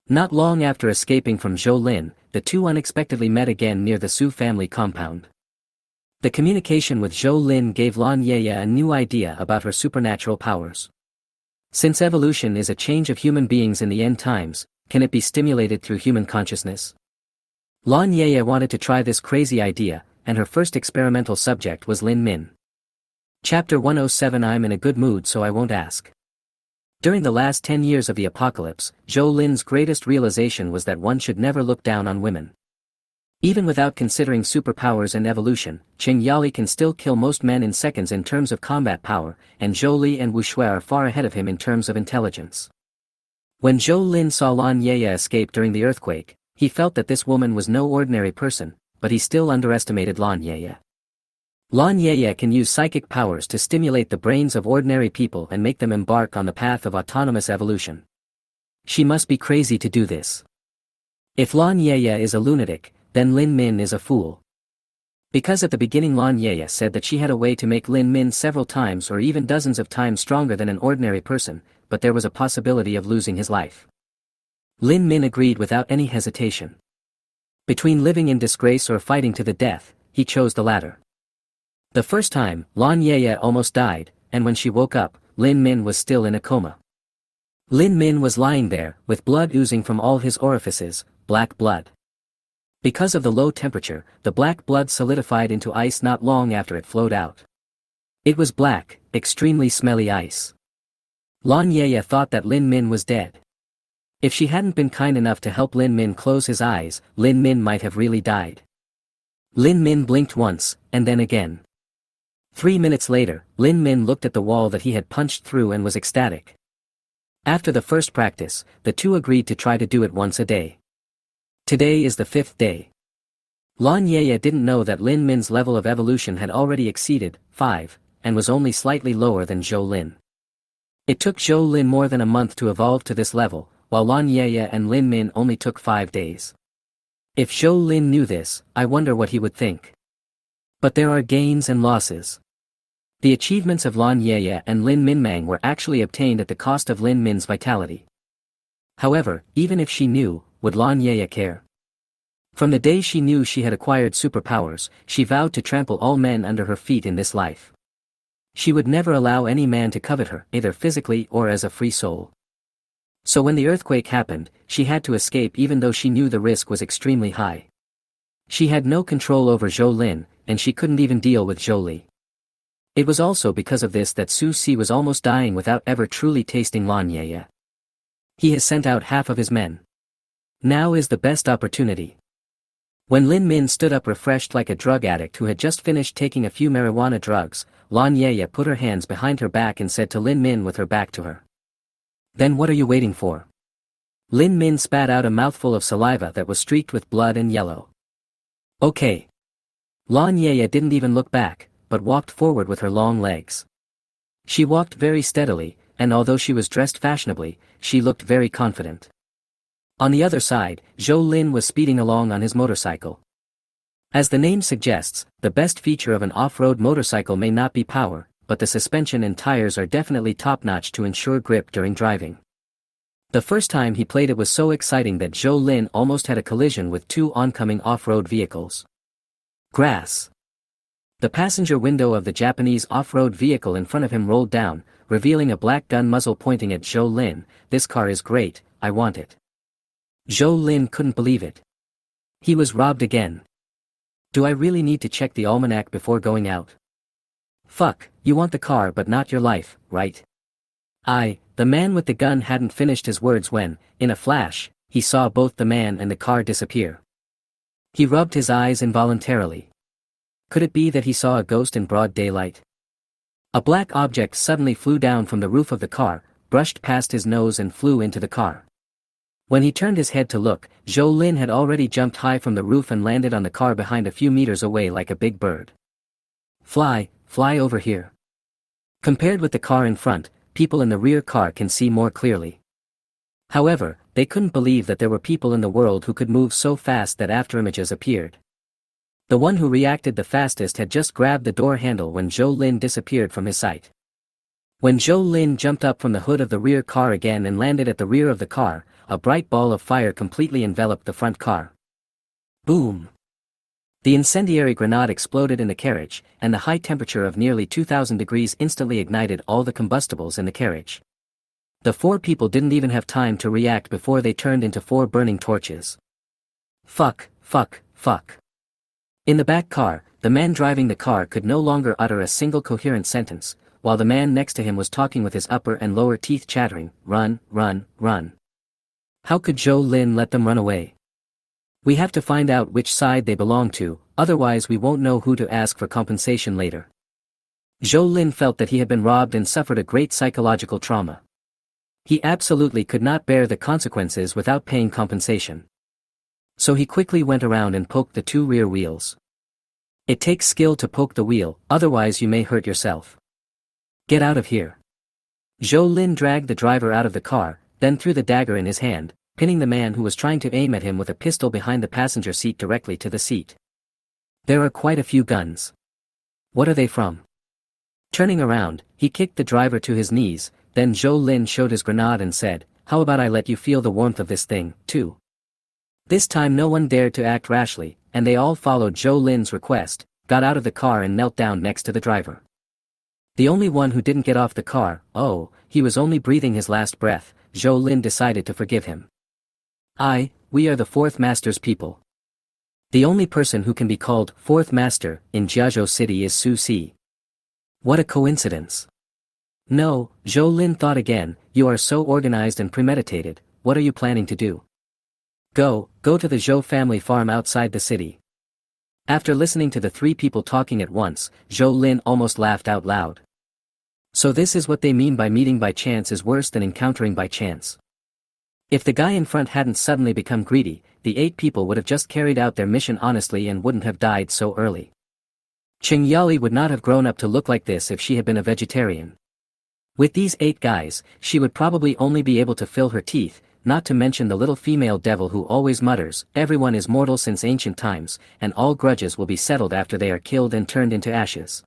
Not long after escaping from Zhou Lin, the two unexpectedly met again near the Su family compound. The communication with Zhou Lin gave Laya a new idea about her supernatural powers. Since evolution is a change of human beings in the end times, can it be stimulated through human consciousness? Laya wanted to try this crazy idea, and her first experimental subject was Lin Min. Chapter 107. I'm in a good mood, so I won't ask. During the last 10 years of the apocalypse, Zhou Lin's greatest realization was that one should never look down on women. Even without considering superpowers and evolution, Qing Yali can still kill most men in seconds in terms of combat power, and Zhou Li and Wu Shui are far ahead of him in terms of intelligence. When Zhou Lin saw Laya escape during the earthquake, he felt that this woman was no ordinary person, but he still underestimated Laya. Laya can use psychic powers to stimulate the brains of ordinary people and make them embark on the path of autonomous evolution. She must be crazy to do this. If Laya is a lunatic, then Lin Min is a fool. Because at the beginning Laya said that she had a way to make Lin Min several times or even dozens of times stronger than an ordinary person, but there was a possibility of losing his life. Lin Min agreed without any hesitation. Between living in disgrace or fighting to the death, he chose the latter. The first time, Laya almost died, and when she woke up, Lin Min was still in a coma. Lin Min was lying there, with blood oozing from all his orifices, black blood. Because of the low temperature, the black blood solidified into ice not long after it flowed out. It was black, extremely smelly ice. Laya thought that Lin Min was dead. If she hadn't been kind enough to help Lin Min close his eyes, Lin Min might have really died. Lin Min blinked once, and then again. 3 minutes later, Lin Min looked at the wall that he had punched through and was ecstatic. After the first practice, the two agreed to try to do it once a day. Today is the 5th day. Laya didn't know that Lin Min's level of evolution had already exceeded 5, and was only slightly lower than Zhou Lin. It took Zhou Lin more than a month to evolve to this level, while Laya and Lin Min only took 5 days. If Zhou Lin knew this, I wonder what he would think. But there are gains and losses. The achievements of Laya and Lin Minmang were actually obtained at the cost of Lin Min's vitality. However, even if she knew, would Laya care? From the day she knew she had acquired superpowers, she vowed to trample all men under her feet in this life. She would never allow any man to covet her, either physically or as a free soul. So when the earthquake happened, she had to escape even though she knew the risk was extremely high. She had no control over Zhou Lin, and she couldn't even deal with Zhou Li. It was also because of this that Su Si was almost dying without ever truly tasting Laya. He has sent out half of his men. Now is the best opportunity. When Lin Min stood up refreshed like a drug addict who had just finished taking a few marijuana drugs, Laya put her hands behind her back and said to Lin Min with her back to her. Then what are you waiting for? Lin Min spat out a mouthful of saliva that was streaked with blood and yellow. Okay. Laya didn't even look back, but walked forward with her long legs. She walked very steadily, and although she was dressed fashionably, she looked very confident. On the other side, Zhou Lin was speeding along on his motorcycle. As the name suggests, the best feature of an off-road motorcycle may not be power, but the suspension and tires are definitely top-notch to ensure grip during driving. The first time he played it was so exciting that Zhou Lin almost had a collision with 2 oncoming off-road vehicles. Grass. The passenger window of the Japanese off-road vehicle in front of him rolled down, revealing a black gun muzzle pointing at Zhou Lin. This car is great, I want it. Zhou Lin couldn't believe it. He was robbed again. Do I really need to check the almanac before going out? Fuck, you want the car but not your life, right? The man with the gun hadn't finished his words when, in a flash, he saw both the man and the car disappear. He rubbed his eyes involuntarily. Could it be that he saw a ghost in broad daylight? A black object suddenly flew down from the roof of the car, brushed past his nose and flew into the car. When he turned his head to look, Zhou Lin had already jumped high from the roof and landed on the car behind a few meters away like a big bird. Fly over here. Compared with the car in front, people in the rear car can see more clearly. However, they couldn't believe that there were people in the world who could move so fast that afterimages appeared. The one who reacted the fastest had just grabbed the door handle when Zhou Lin disappeared from his sight. When Zhou Lin jumped up from the hood of the rear car again and landed at the rear of the car, a bright ball of fire completely enveloped the front car. Boom! The incendiary grenade exploded in the carriage, and the high temperature of nearly 2000 degrees instantly ignited all the combustibles in the carriage. The four people didn't even have time to react before they turned into four burning torches. Fuck, fuck, fuck. In the back car, the man driving the car could no longer utter a single coherent sentence, while the man next to him was talking with his upper and lower teeth chattering, run, run, run. How could Zhou Lin let them run away? We have to find out which side they belong to, otherwise we won't know who to ask for compensation later. Zhou Lin felt that he had been robbed and suffered a great psychological trauma. He absolutely could not bear the consequences without paying compensation. So he quickly went around and poked the two rear wheels. It takes skill to poke the wheel, otherwise you may hurt yourself. Get out of here. Zhou Lin dragged the driver out of the car, then threw the dagger in his hand, pinning the man who was trying to aim at him with a pistol behind the passenger seat directly to the seat. There are quite a few guns. What are they from? Turning around, he kicked the driver to his knees, then Zhou Lin showed his grenade and said, how about I let you feel the warmth of this thing, too? This time no one dared to act rashly, and they all followed Zhou Lin's request, got out of the car and knelt down next to the driver. The only one who didn't get off the car, he was only breathing his last breath, Zhou Lin decided to forgive him. We are the Fourth Master's people. The only person who can be called Fourth Master in Jiazhou City is Su Si. What a coincidence. No, Zhou Lin thought again, you are so organized and premeditated, what are you planning to do? Go to the Zhou family farm outside the city. After listening to the three people talking at once, Zhou Lin almost laughed out loud. So this is what they mean by meeting by chance is worse than encountering by chance. If the guy in front hadn't suddenly become greedy, the 8 people would have just carried out their mission honestly and wouldn't have died so early. Qing Yali would not have grown up to look like this if she had been a vegetarian. With these 8 guys, she would probably only be able to fill her teeth, not to mention the little female devil who always mutters, everyone is mortal since ancient times, and all grudges will be settled after they are killed and turned into ashes.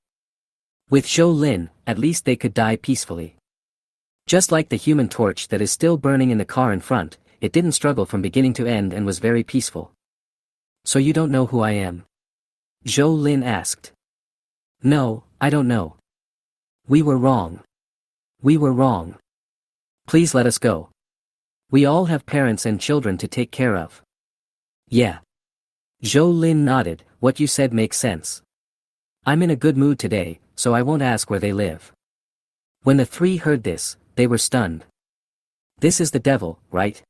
With Zhou Lin, at least they could die peacefully. Just like the human torch that is still burning in the car in front, it didn't struggle from beginning to end and was very peaceful. So you don't know who I am? Zhou Lin asked. No, I don't know. We were wrong. We were wrong. Please let us go. We all have parents and children to take care of. Yeah. Zhou Lin nodded, what you said makes sense. I'm in a good mood today, so I won't ask where they live. When the 3 heard this, they were stunned. This is the devil, right?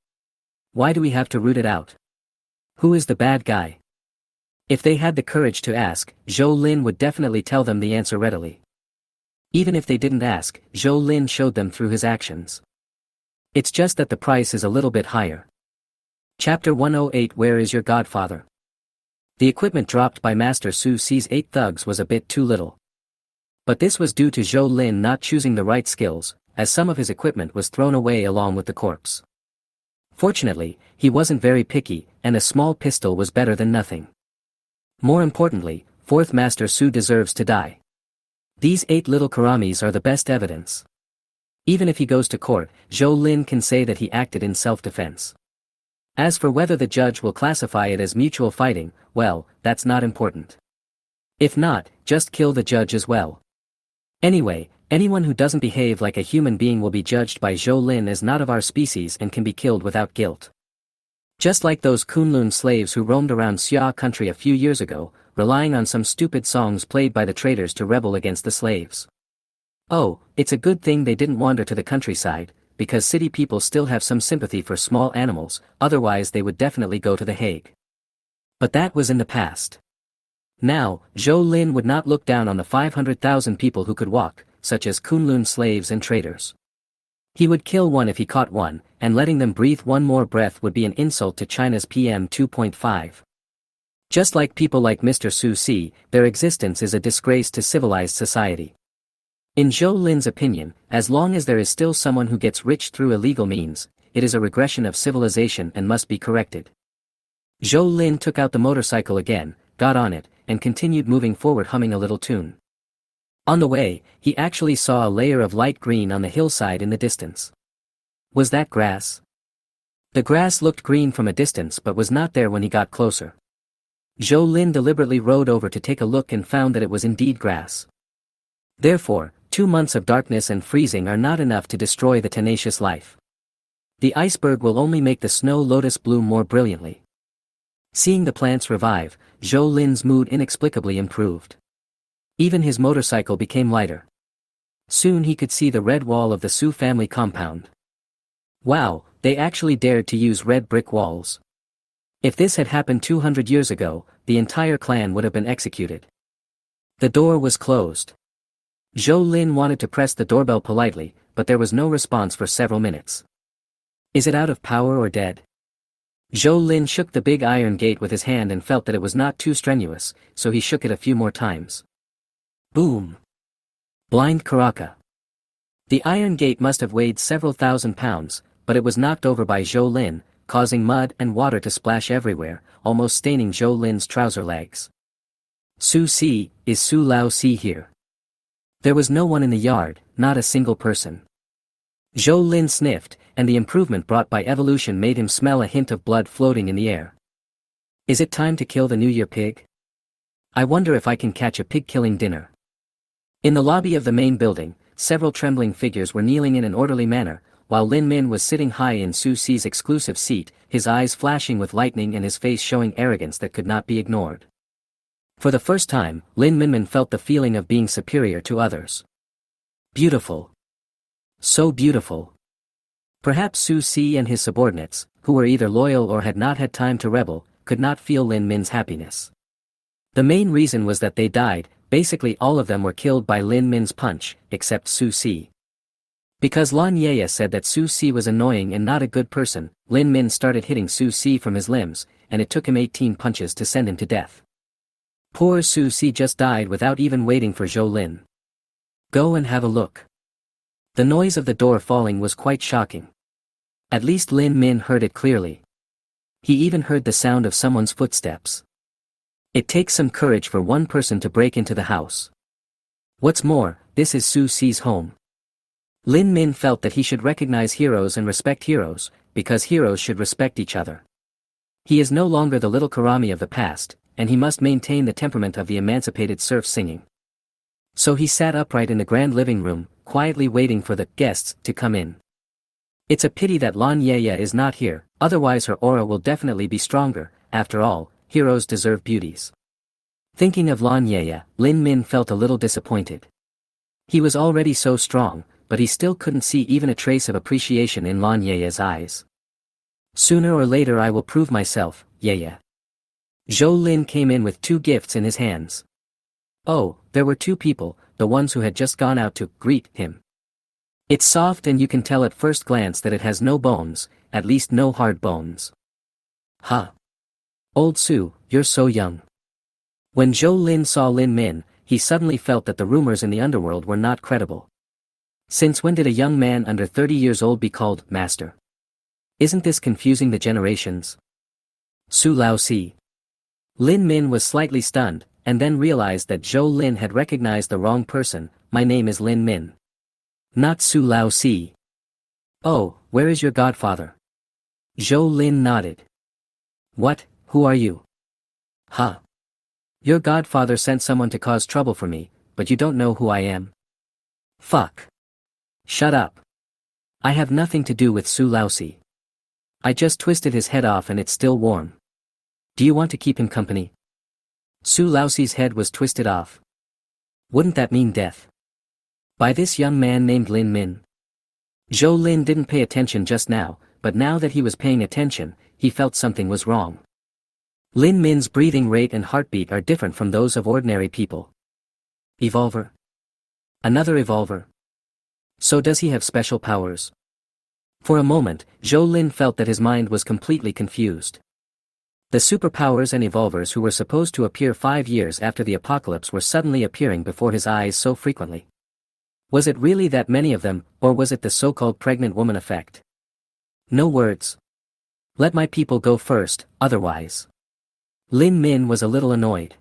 Why do we have to root it out? Who is the bad guy? If they had the courage to ask, Zhou Lin would definitely tell them the answer readily. Even if they didn't ask, Zhou Lin showed them through his actions. It's just that the price is a little bit higher. Chapter 108 Where is your godfather? The equipment dropped by Master Su Si's 8 thugs was a bit too little. But this was due to Zhou Lin not choosing the right skills, as some of his equipment was thrown away along with the corpse. Fortunately, he wasn't very picky, and a small pistol was better than nothing. More importantly, 4th Master Su deserves to die. These 8 little karamis are the best evidence. Even if he goes to court, Zhou Lin can say that he acted in self-defense. As for whether the judge will classify it as mutual fighting, well, that's not important. If not, just kill the judge as well. Anyway, anyone who doesn't behave like a human being will be judged by Zhou Lin as not of our species and can be killed without guilt. Just like those Kunlun slaves who roamed around Xia country a few years ago, relying on some stupid songs played by the traders to rebel against the slaves. Oh, it's a good thing they didn't wander to the countryside, because city people still have some sympathy for small animals, otherwise they would definitely go to The Hague. But that was in the past. Now, Zhou Lin would not look down on the 500,000 people who could walk, such as Kunlun slaves and traders. He would kill one if he caught one, and letting them breathe one more breath would be an insult to China's PM 2.5. Just like people like Mr. Su Si, their existence is a disgrace to civilized society. In Zhou Lin's opinion, as long as there is still someone who gets rich through illegal means, it is a regression of civilization and must be corrected. Zhou Lin took out the motorcycle again, got on it, and continued moving forward humming a little tune. On the way, he actually saw a layer of light green on the hillside in the distance. Was that grass? The grass looked green from a distance but was not there when he got closer. Zhou Lin deliberately rode over to take a look and found that it was indeed grass. Therefore, 2 months of darkness and freezing are not enough to destroy the tenacious life. The iceberg will only make the snow lotus bloom more brilliantly. Seeing the plants revive, Zhou Lin's mood inexplicably improved. Even his motorcycle became lighter. Soon he could see the red wall of the Su family compound. Wow, they actually dared to use red brick walls. If this had happened 200 years ago, the entire clan would have been executed. The door was closed. Zhou Lin wanted to press the doorbell politely, but there was no response for several minutes. Is it out of power or dead? Zhou Lin shook the big iron gate with his hand and felt that it was not too strenuous, so he shook it a few more times. Boom! Blind Karaka. The iron gate must have weighed several thousand pounds, but it was knocked over by Zhou Lin, causing mud and water to splash everywhere, almost staining Zhou Lin's trouser legs. Su Si, is Su Lao Si here? There was no one in the yard, not a single person. Zhou Lin sniffed, and the improvement brought by evolution made him smell a hint of blood floating in the air. Is it time to kill the New Year pig? I wonder if I can catch a pig-killing dinner. In the lobby of the main building, several trembling figures were kneeling in an orderly manner, while Lin Min was sitting high in Su Si's exclusive seat, his eyes flashing with lightning and his face showing arrogance that could not be ignored. For the first time, Lin Minmin felt the feeling of being superior to others. Beautiful. So beautiful. Perhaps Su Si and his subordinates, who were either loyal or had not had time to rebel, could not feel Lin Min's happiness. The main reason was that they died, basically all of them were killed by Lin Min's punch, except Su Si. Because Lan Yaya said that Su Si was annoying and not a good person, Lin Min started hitting Su Si from his limbs, and it took him 18 punches to send him to death. Poor Su Si just died without even waiting for Zhou Lin. Go and have a look. The noise of the door falling was quite shocking. At least Lin Min heard it clearly. He even heard the sound of someone's footsteps. It takes some courage for one person to break into the house. What's more, this is Su Si's home. Lin Min felt that he should recognize heroes and respect heroes, because heroes should respect each other. He is no longer the little Karami of the past, and he must maintain the temperament of the emancipated serf singing. So he sat upright in the grand living room, quietly waiting for the guests to come in. It's a pity that Lan Yaya is not here, otherwise her aura will definitely be stronger. After all, heroes deserve beauties. Thinking of Lan Yaya, Lin Min felt a little disappointed. He was already so strong, but he still couldn't see even a trace of appreciation in Lan Yaya's eyes. Sooner or later I will prove myself, Yaya. Zhou Lin came in with 2 gifts in his hands. Oh, there were 2 people, the ones who had just gone out to greet him. It's soft and you can tell at first glance that it has no bones, at least no hard bones. Huh. Old Su, you're so young. When Zhou Lin saw Lin Min, he suddenly felt that the rumors in the underworld were not credible. Since when did a young man under 30 years old be called master? Isn't this confusing the generations? Su Lao Si. Lin Min was slightly stunned, and then realized that Zhou Lin had recognized the wrong person. My name is Lin Min. Not Su Lao Si. Oh, where is your godfather? Zhou Lin nodded. What, who are you? Huh. Your godfather sent someone to cause trouble for me, but you don't know who I am? Fuck. Shut up. I have nothing to do with Su Lao Si. I just twisted his head off and it's still warm. Do you want to keep him company? Su Lao Si's head was twisted off. Wouldn't that mean death? By this young man named Lin Min. Zhou Lin didn't pay attention just now, but now that he was paying attention, he felt something was wrong. Lin Min's breathing rate and heartbeat are different from those of ordinary people. Evolver? Another evolver? So does he have special powers? For a moment, Zhou Lin felt that his mind was completely confused. The superpowers and evolvers who were supposed to appear 5 years after the apocalypse were suddenly appearing before his eyes so frequently. Was it really that many of them, or was it the so-called pregnant woman effect? No words. Let my people go first, otherwise. Lin Min was a little annoyed.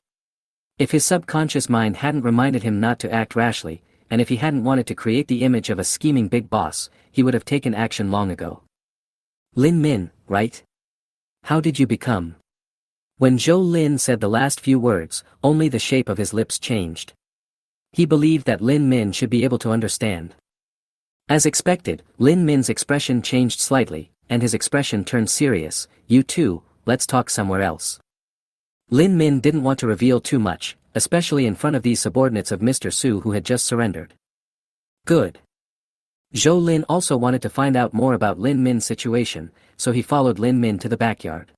If his subconscious mind hadn't reminded him not to act rashly, and if he hadn't wanted to create the image of a scheming big boss, he would have taken action long ago. Lin Min, right? How did you become? When Zhou Lin said the last few words, only the shape of his lips changed. He believed that Lin Min should be able to understand. As expected, Lin Min's expression changed slightly, and his expression turned serious. You too, let's talk somewhere else. Lin Min didn't want to reveal too much, especially in front of these subordinates of Mr. Su who had just surrendered. Good. Zhou Lin also wanted to find out more about Lin Min's situation, so he followed Lin Min to the backyard.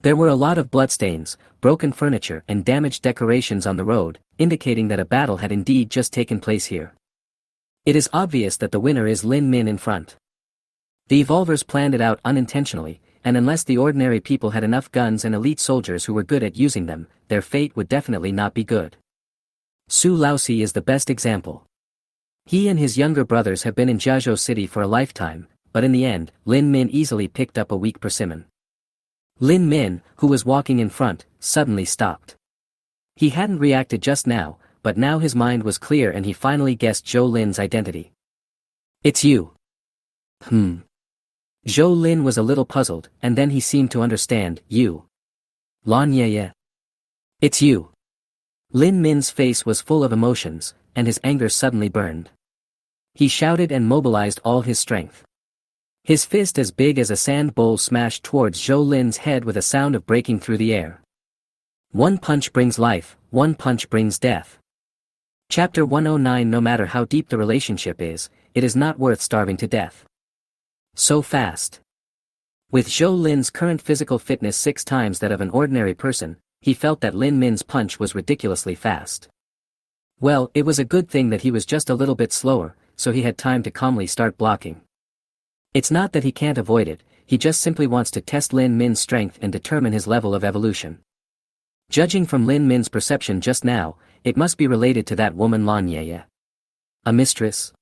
There were a lot of bloodstains, broken furniture and damaged decorations on the road, indicating that a battle had indeed just taken place here. It is obvious that the winner is Lin Min in front. The evolvers planned it out unintentionally, and unless the ordinary people had enough guns and elite soldiers who were good at using them, their fate would definitely not be good. Su Laosi is the best example. He and his younger brothers have been in Jiazhou City for a lifetime, but in the end, Lin Min easily picked up a weak persimmon. Lin Min, who was walking in front, suddenly stopped. He hadn't reacted just now, but now his mind was clear and he finally guessed Zhou Lin's identity. It's you. Zhou Lin was a little puzzled, and then he seemed to understand. You. Lan Yeye. It's you. Lin Min's face was full of emotions, and his anger suddenly burned. He shouted and mobilized all his strength. His fist as big as a sand bowl smashed towards Zhou Lin's head with a sound of breaking through the air. One punch brings life, one punch brings death. Chapter 109. No matter how deep the relationship is, it is not worth starving to death. So fast. With Zhou Lin's current physical fitness 6 times that of an ordinary person, he felt that Lin Min's punch was ridiculously fast. Well, it was a good thing that he was just a little bit slower, so he had time to calmly start blocking. It's not that he can't avoid it, he just simply wants to test Lin Min's strength and determine his level of evolution. Judging from Lin Min's perception just now, it must be related to that woman Lan Yeye. A mistress?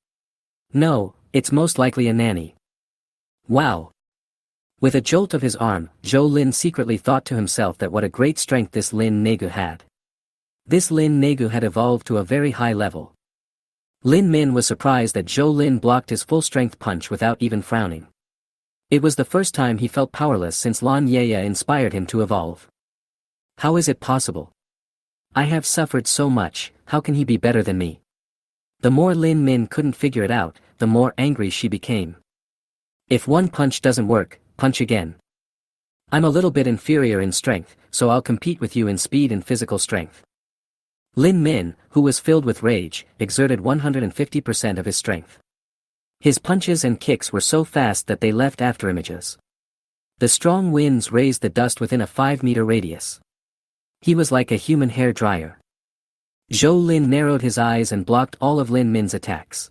No, it's most likely a nanny. Wow. With a jolt of his arm, Zhou Lin secretly thought to himself that what a great strength this Lin Negu had. This Lin Negu had evolved to a very high level. Lin Min was surprised that Zhou Lin blocked his full-strength punch without even frowning. It was the first time he felt powerless since Lan Yeye inspired him to evolve. How is it possible? I have suffered so much, how can he be better than me? The more Lin Min couldn't figure it out, the more angry she became. If one punch doesn't work, punch again. I'm a little bit inferior in strength, so I'll compete with you in speed and physical strength. Lin Min, who was filled with rage, exerted 150% of his strength. His punches and kicks were so fast that they left afterimages. The strong winds raised the dust within a 5-meter radius. He was like a human hair dryer. Zhou Lin narrowed his eyes and blocked all of Lin Min's attacks.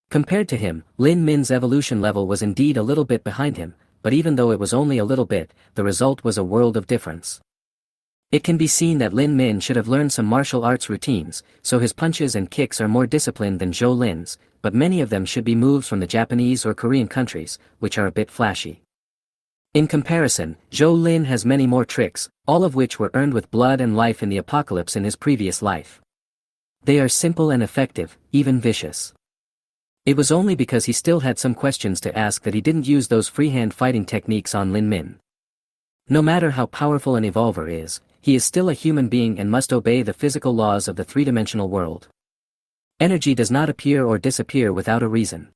Compared to him, Lin Min's evolution level was indeed a little bit behind him, but even though it was only a little bit, the result was a world of difference. It can be seen that Lin Min should have learned some martial arts routines, so his punches and kicks are more disciplined than Zhou Lin's, but many of them should be moves from the Japanese or Korean countries, which are a bit flashy. In comparison, Zhou Lin has many more tricks, all of which were earned with blood and life in the apocalypse in his previous life. They are simple and effective, even vicious. It was only because he still had some questions to ask that he didn't use those freehand fighting techniques on Lin Min. No matter how powerful an evolver is, he is still a human being and must obey the physical laws of the three-dimensional world. Energy does not appear or disappear without a reason.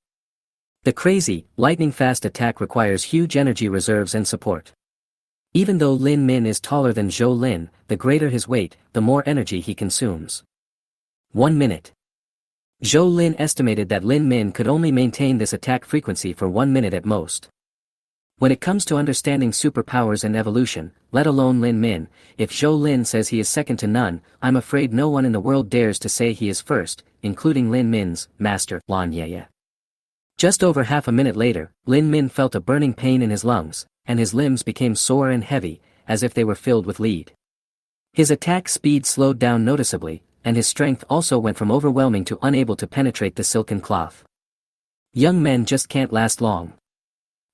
The crazy, lightning-fast attack requires huge energy reserves and support. Even though Lin Min is taller than Zhou Lin, the greater his weight, the more energy he consumes. 1 minute. Zhou Lin estimated that Lin Min could only maintain this attack frequency for 1 minute at most. When it comes to understanding superpowers and evolution, let alone Lin Min, if Zhou Lin says he is second to none, I'm afraid no one in the world dares to say he is first, including Lin Min's master, Lan Yeye. Just over half a minute later, Lin Min felt a burning pain in his lungs, and his limbs became sore and heavy, as if they were filled with lead. His attack speed slowed down noticeably, and his strength also went from overwhelming to unable to penetrate the silken cloth. Young men just can't last long.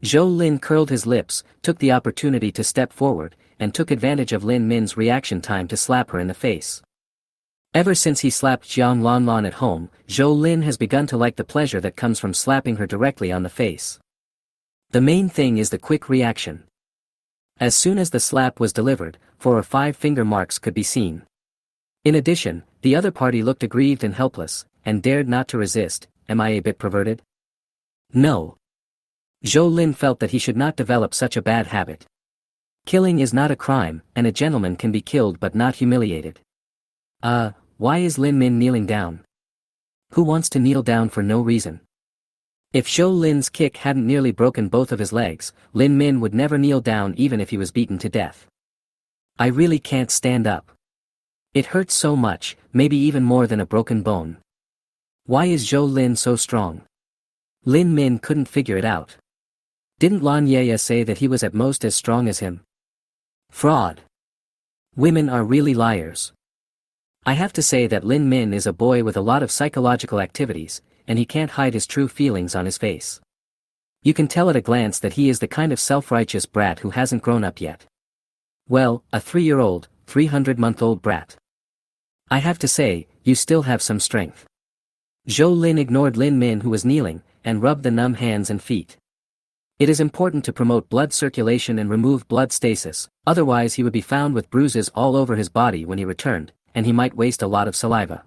Zhou Lin curled his lips, took the opportunity to step forward, and took advantage of Lin Min's reaction time to slap her in the face. Ever since he slapped Jiang Lanlan at home, Zhou Lin has begun to like the pleasure that comes from slapping her directly on the face. The main thing is the quick reaction. As soon as the slap was delivered, 4 or 5 finger marks could be seen. In addition, the other party looked aggrieved and helpless, and dared not to resist. Am I a bit perverted? No. Zhou Lin felt that he should not develop such a bad habit. Killing is not a crime, and a gentleman can be killed but not humiliated. Why is Lin Min kneeling down? Who wants to kneel down for no reason? If Zhou Lin's kick hadn't nearly broken both of his legs, Lin Min would never kneel down even if he was beaten to death. I really can't stand up. It hurts so much, maybe even more than a broken bone. Why is Zhou Lin so strong? Lin Min couldn't figure it out. Didn't Lan Yaya say that he was at most as strong as him? Fraud. Women are really liars. I have to say that Lin Min is a boy with a lot of psychological activities, and he can't hide his true feelings on his face. You can tell at a glance that he is the kind of self-righteous brat who hasn't grown up yet. Well, a 3-year-old, 300-month-old brat. I have to say, you still have some strength. Zhou Lin ignored Lin Min who was kneeling, and rubbed the numb hands and feet. It is important to promote blood circulation and remove blood stasis, otherwise he would be found with bruises all over his body when he returned, and he might waste a lot of saliva.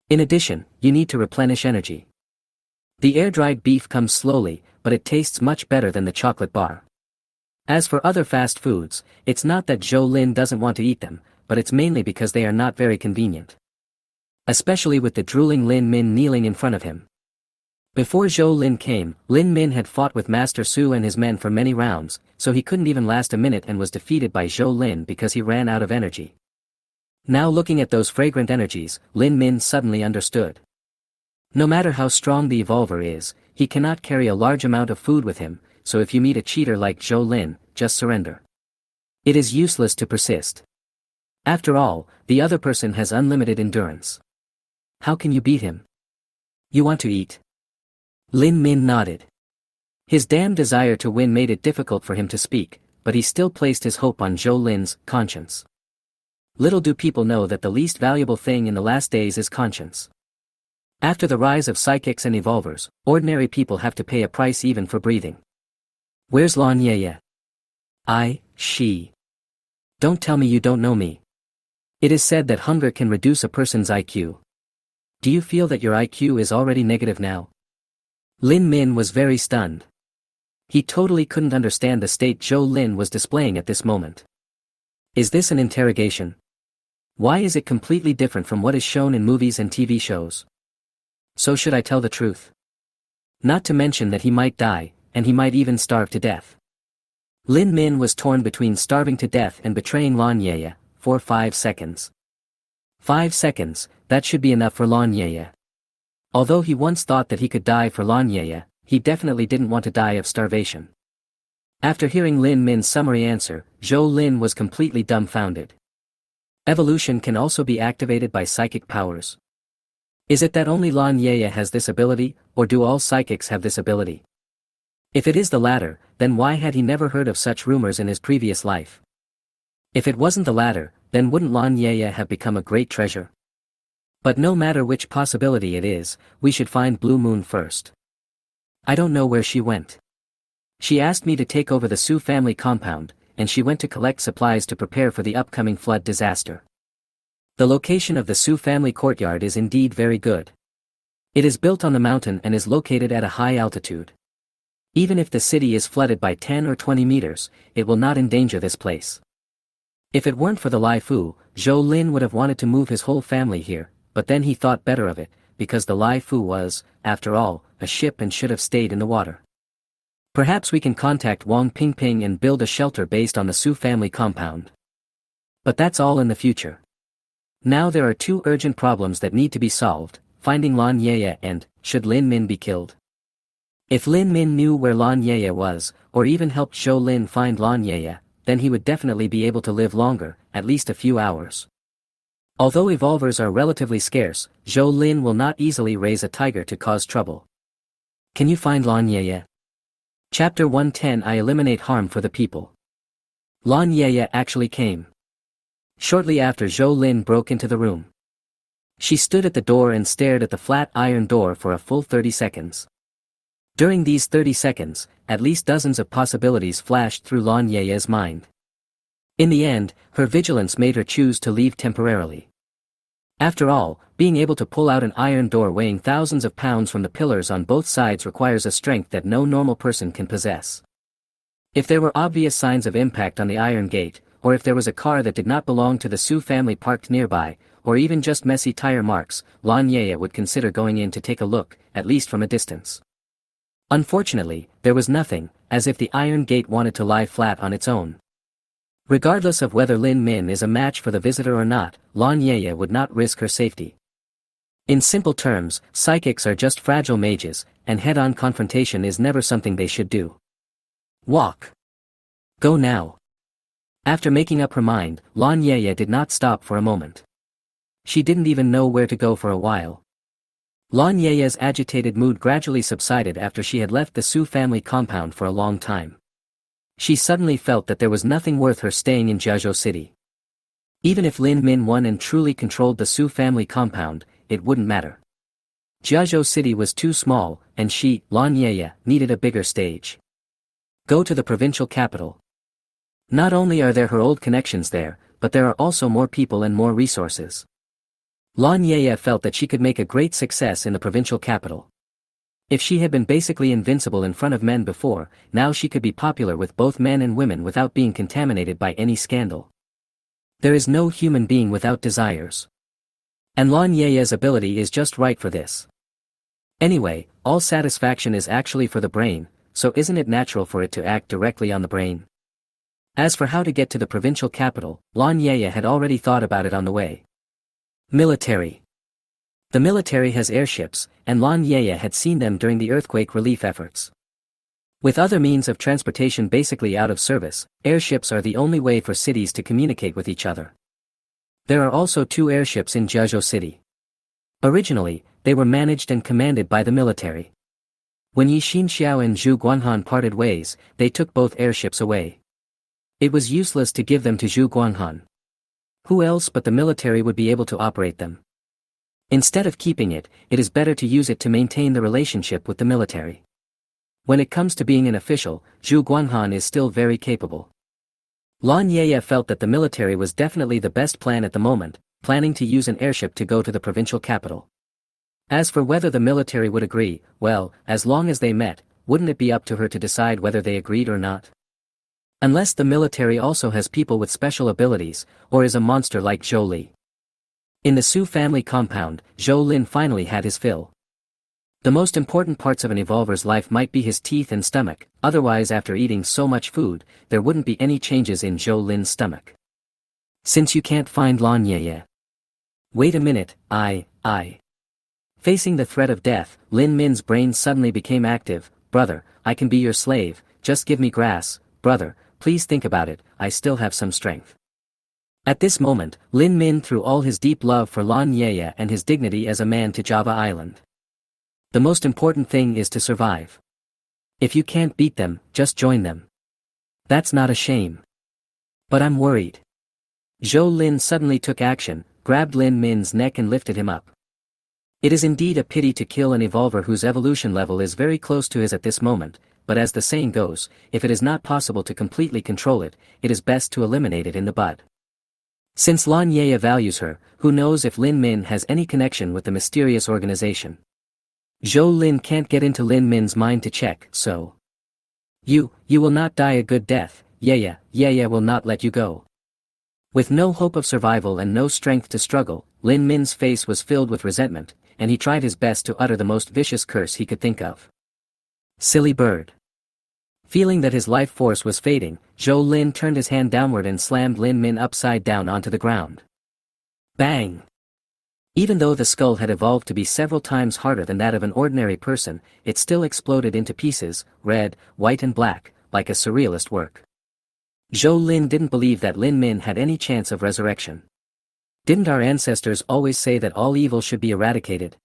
In addition, you need to replenish energy. The air-dried beef comes slowly, but it tastes much better than the chocolate bar. As for other fast foods, it's not that Zhou Lin doesn't want to eat them, but it's mainly because they are not very convenient. Especially with the drooling Lin Min kneeling in front of him. Before Zhou Lin came, Lin Min had fought with Master Su and his men for many rounds, so he couldn't even last a minute and was defeated by Zhou Lin because he ran out of energy. Now looking at those fragrant energies, Lin Min suddenly understood. No matter how strong the evolver is, he cannot carry a large amount of food with him, so if you meet a cheater like Zhou Lin, just surrender. It is useless to persist. After all, the other person has unlimited endurance. How can you beat him? You want to eat? Lin Min nodded. His damn desire to win made it difficult for him to speak, but he still placed his hope on Zhou Lin's conscience. Little do people know that the least valuable thing in the last days is conscience. After the rise of psychics and evolvers, ordinary people have to pay a price even for breathing. Where's Lan Yaya? She. Don't tell me you don't know me. It is said that hunger can reduce a person's IQ. Do you feel that your IQ is already negative now? Lin Min was very stunned. He totally couldn't understand the state Zhou Lin was displaying at this moment. Is this an interrogation? Why is it completely different from what is shown in movies and TV shows? So should I tell the truth? Not to mention that he might die, and he might even starve to death. Lin Min was torn between starving to death and betraying Lan Yaya, for 5 seconds. 5 seconds, that should be enough for Lan Yaya. Although he once thought that he could die for Lan Yaya, he definitely didn't want to die of starvation. After hearing Lin Min's summary answer, Zhou Lin was completely dumbfounded. Evolution can also be activated by psychic powers. Is it that only Lan Yaya has this ability, or do all psychics have this ability? If it is the latter, then why had he never heard of such rumors in his previous life? If it wasn't the latter, then wouldn't Lan Yaya have become a great treasure? But no matter which possibility it is, we should find Blue Moon first. I don't know where she went. She asked me to take over the Su family compound, and she went to collect supplies to prepare for the upcoming flood disaster. The location of the Su family courtyard is indeed very good. It is built on the mountain and is located at a high altitude. Even if the city is flooded by 10 or 20 meters, it will not endanger this place. If it weren't for the Lai Fu, Zhou Lin would have wanted to move his whole family here, but then he thought better of it, because the Lai Fu was, after all, a ship and should have stayed in the water. Perhaps we can contact Wang Pingping and build a shelter based on the Su family compound. But that's all in the future. Now there are 2 urgent problems that need to be solved, finding Lan Yaya and, should Lin Min be killed? If Lin Min knew where Lan Yaya was, or even helped Zhou Lin find Lan Yaya, then he would definitely be able to live longer, at least a few hours. Although evolvers are relatively scarce, Zhou Lin will not easily raise a tiger to cause trouble. Can you find Lan Yeye? Chapter 110 I eliminate harm for the people. Lan Yeye actually came. Shortly after Zhou Lin broke into the room. She stood at the door and stared at the flat iron door for a full 30 seconds. During these 30 seconds, at least dozens of possibilities flashed through Lan Yeye's mind. In the end, her vigilance made her choose to leave temporarily. After all, being able to pull out an iron door weighing thousands of pounds from the pillars on both sides requires a strength that no normal person can possess. If there were obvious signs of impact on the iron gate, or if there was a car that did not belong to the Su family parked nearby, or even just messy tire marks, Lan Yeye would consider going in to take a look, at least from a distance. Unfortunately, there was nothing, as if the iron gate wanted to lie flat on its own. Regardless of whether Lin Min is a match for the visitor or not, Lan Yeye would not risk her safety. In simple terms, psychics are just fragile mages, and head-on confrontation is never something they should do. Walk. Go now. After making up her mind, Lan Yeye did not stop for a moment. She didn't even know where to go for a while. Lan Yeye's agitated mood gradually subsided after she had left the Su family compound for a long time. She suddenly felt that there was nothing worth her staying in Jiazhou City. Even if Lin Min won and truly controlled the Su family compound, it wouldn't matter. Jiazhou City was too small, and she, Lan Yeye, needed a bigger stage. Go to the provincial capital. Not only are there her old connections there, but there are also more people and more resources. Lan Yeye felt that she could make a great success in the provincial capital. If she had been basically invincible in front of men before, now she could be popular with both men and women without being contaminated by any scandal. There is no human being without desires. And Lan Yeye's ability is just right for this. Anyway, all satisfaction is actually for the brain, so isn't it natural for it to act directly on the brain? As for how to get to the provincial capital, Lan Yeye had already thought about it on the way. Military. The military has airships, and Lan Yeye had seen them during the earthquake relief efforts. With other means of transportation basically out of service, airships are the only way for cities to communicate with each other. There are also 2 airships in Jiazhou City. Originally, they were managed and commanded by the military. When Yi Xinxiao and Zhu Guanghan parted ways, they took both airships away. It was useless to give them to Zhu Guanghan. Who else but the military would be able to operate them? Instead of keeping it, it is better to use it to maintain the relationship with the military. When it comes to being an official, Zhu Guanghan is still very capable. Lan Yeye felt that the military was definitely the best plan at the moment, planning to use an airship to go to the provincial capital. As for whether the military would agree, well, as long as they met, wouldn't it be up to her to decide whether they agreed or not? Unless the military also has people with special abilities, or is a monster like Zhou Li. In the Su family compound, Zhou Lin finally had his fill. The most important parts of an evolver's life might be his teeth and stomach, otherwise after eating so much food, there wouldn't be any changes in Zhou Lin's stomach. Since you can't find Lan Yeye. Wait a minute, I. Facing the threat of death, Lin Min's brain suddenly became active. Brother, I can be your slave, just give me grass, brother, please think about it, I still have some strength. At this moment, Lin Min threw all his deep love for Lan Yeye and his dignity as a man to Java Island. The most important thing is to survive. If you can't beat them, just join them. That's not a shame. But I'm worried. Zhou Lin suddenly took action, grabbed Lin Min's neck and lifted him up. It is indeed a pity to kill an evolver whose evolution level is very close to his at this moment, but as the saying goes, if it is not possible to completely control it, it is best to eliminate it in the bud. Since Lan Yeye values her, who knows if Lin Min has any connection with the mysterious organization. Zhou Lin can't get into Lin Min's mind to check, so. You will not die a good death, Yeye will not let you go. With no hope of survival and no strength to struggle, Lin Min's face was filled with resentment, and he tried his best to utter the most vicious curse he could think of. Silly bird. Feeling that his life force was fading, Zhou Lin turned his hand downward and slammed Lin Min upside down onto the ground. Bang! Even though the skull had evolved to be several times harder than that of an ordinary person, it still exploded into pieces, red, white and black, like a surrealist work. Zhou Lin didn't believe that Lin Min had any chance of resurrection. Didn't our ancestors always say that all evil should be eradicated?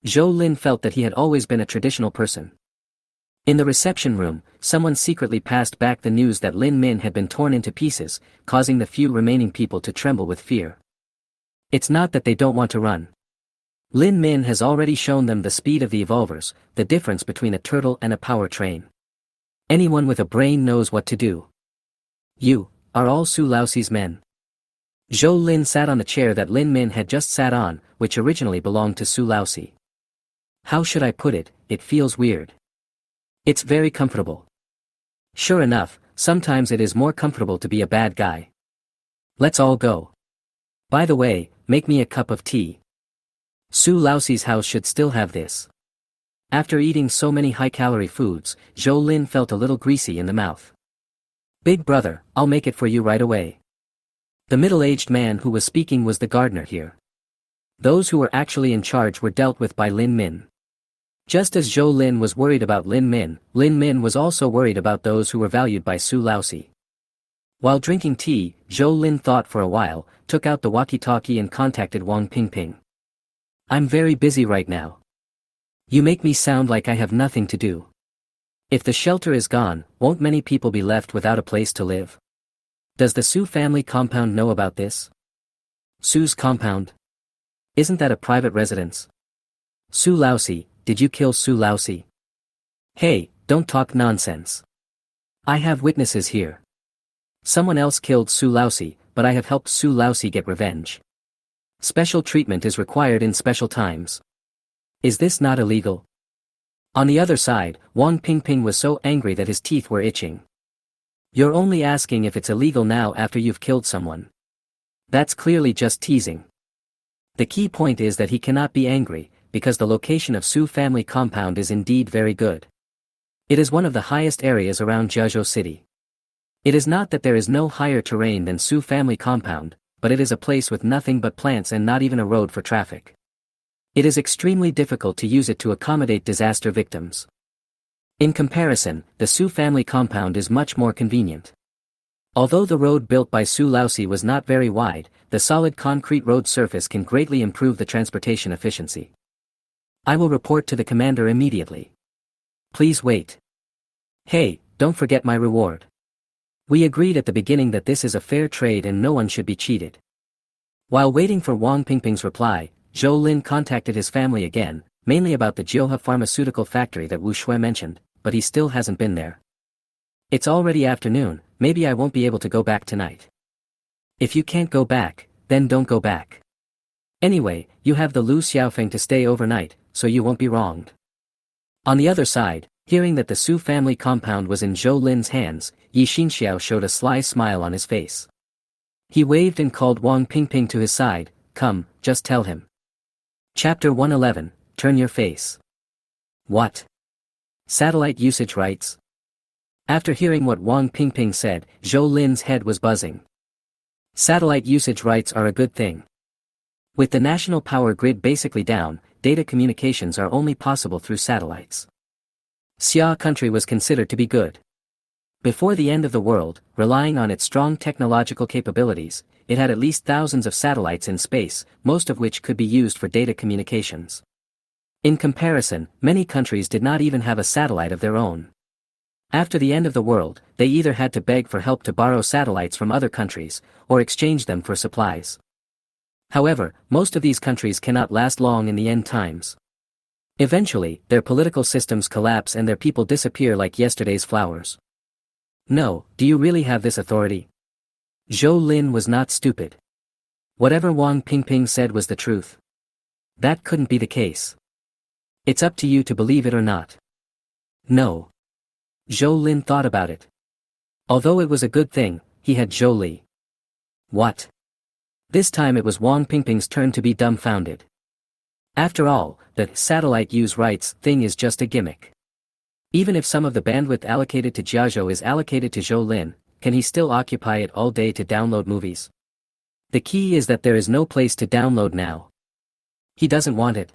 Zhou Lin felt that he had always been a traditional person. In the reception room, someone secretly passed back the news that Lin Min had been torn into pieces, causing the few remaining people to tremble with fear. It's not that they don't want to run. Lin Min has already shown them the speed of the evolvers, the difference between a turtle and a power train. Anyone with a brain knows what to do. You are all Su Laoxi's men. Zhou Lin sat on the chair that Lin Min had just sat on, which originally belonged to Su Laoxi. How should I put it, it feels weird. It's very comfortable. Sure enough, sometimes it is more comfortable to be a bad guy. Let's all go. By the way, make me a cup of tea. Su Laoxi's house should still have this. After eating so many high-calorie foods, Zhou Lin felt a little greasy in the mouth. Big brother, I'll make it for you right away. The middle-aged man who was speaking was the gardener here. Those who were actually in charge were dealt with by Lin Min. Just as Zhou Lin was worried about Lin Min was also worried about those who were valued by Su Laoxi. While drinking tea, Zhou Lin thought for a while, took out the walkie-talkie and contacted Wang Pingping. I'm very busy right now. You make me sound like I have nothing to do. If the shelter is gone, won't many people be left without a place to live? Does the Su family compound know about this? Su's compound? Isn't that a private residence? Su Laoxi, did you kill Su Laoxi? Hey, don't talk nonsense. I have witnesses here. Someone else killed Su Laoxi, but I have helped Su Laoxi get revenge. Special treatment is required in special times. Is this not illegal? On the other side, Wang Pingping was so angry that his teeth were itching. You're only asking if it's illegal now after you've killed someone. That's clearly just teasing. The key point is that he cannot be angry, because the location of Su family compound is indeed very good. It is one of the highest areas around Jiazhou City. It is not that there is no higher terrain than Su family compound, but it is a place with nothing but plants and not even a road for traffic. It is extremely difficult to use it to accommodate disaster victims. In comparison, the Su family compound is much more convenient. Although the road built by Su Laoxi was not very wide, the solid concrete road surface can greatly improve the transportation efficiency. I will report to the commander immediately. Please wait. Hey, don't forget my reward. We agreed at the beginning that this is a fair trade and no one should be cheated. While waiting for Wang Pingping's reply, Zhou Lin contacted his family again, mainly about the Jioha pharmaceutical factory that Wu Shui mentioned, but he still hasn't been there. It's already afternoon, maybe I won't be able to go back tonight. If you can't go back, then don't go back. Anyway, you have the Lu Xiaofeng to stay overnight, so you won't be wronged. On the other side, hearing that the Su family compound was in Zhou Lin's hands, Yi Xinxiao showed a sly smile on his face. He waved and called Wang Pingping to his side. Come, just tell him. Chapter 111, Turn Your Face. What? Satellite usage rights? After hearing what Wang Pingping said, Zhou Lin's head was buzzing. Satellite usage rights are a good thing. With the national power grid basically down, data communications are only possible through satellites. Xia country was considered to be good. Before the end of the world, relying on its strong technological capabilities, it had at least thousands of satellites in space, most of which could be used for data communications. In comparison, many countries did not even have a satellite of their own. After the end of the world, they either had to beg for help to borrow satellites from other countries, or exchange them for supplies. However, most of these countries cannot last long in the end times. Eventually, their political systems collapse and their people disappear like yesterday's flowers. No, do you really have this authority? Zhou Lin was not stupid. Whatever Wang Pingping said was the truth. That couldn't be the case. It's up to you to believe it or not. No. Zhou Lin thought about it. Although it was a good thing, he had Zhou Li. What? This time it was Wang Pingping's turn to be dumbfounded. After all, the satellite use rights thing is just a gimmick. Even if some of the bandwidth allocated to Jiazhou is allocated to Zhou Lin, can he still occupy it all day to download movies? The key is that there is no place to download now. He doesn't want it.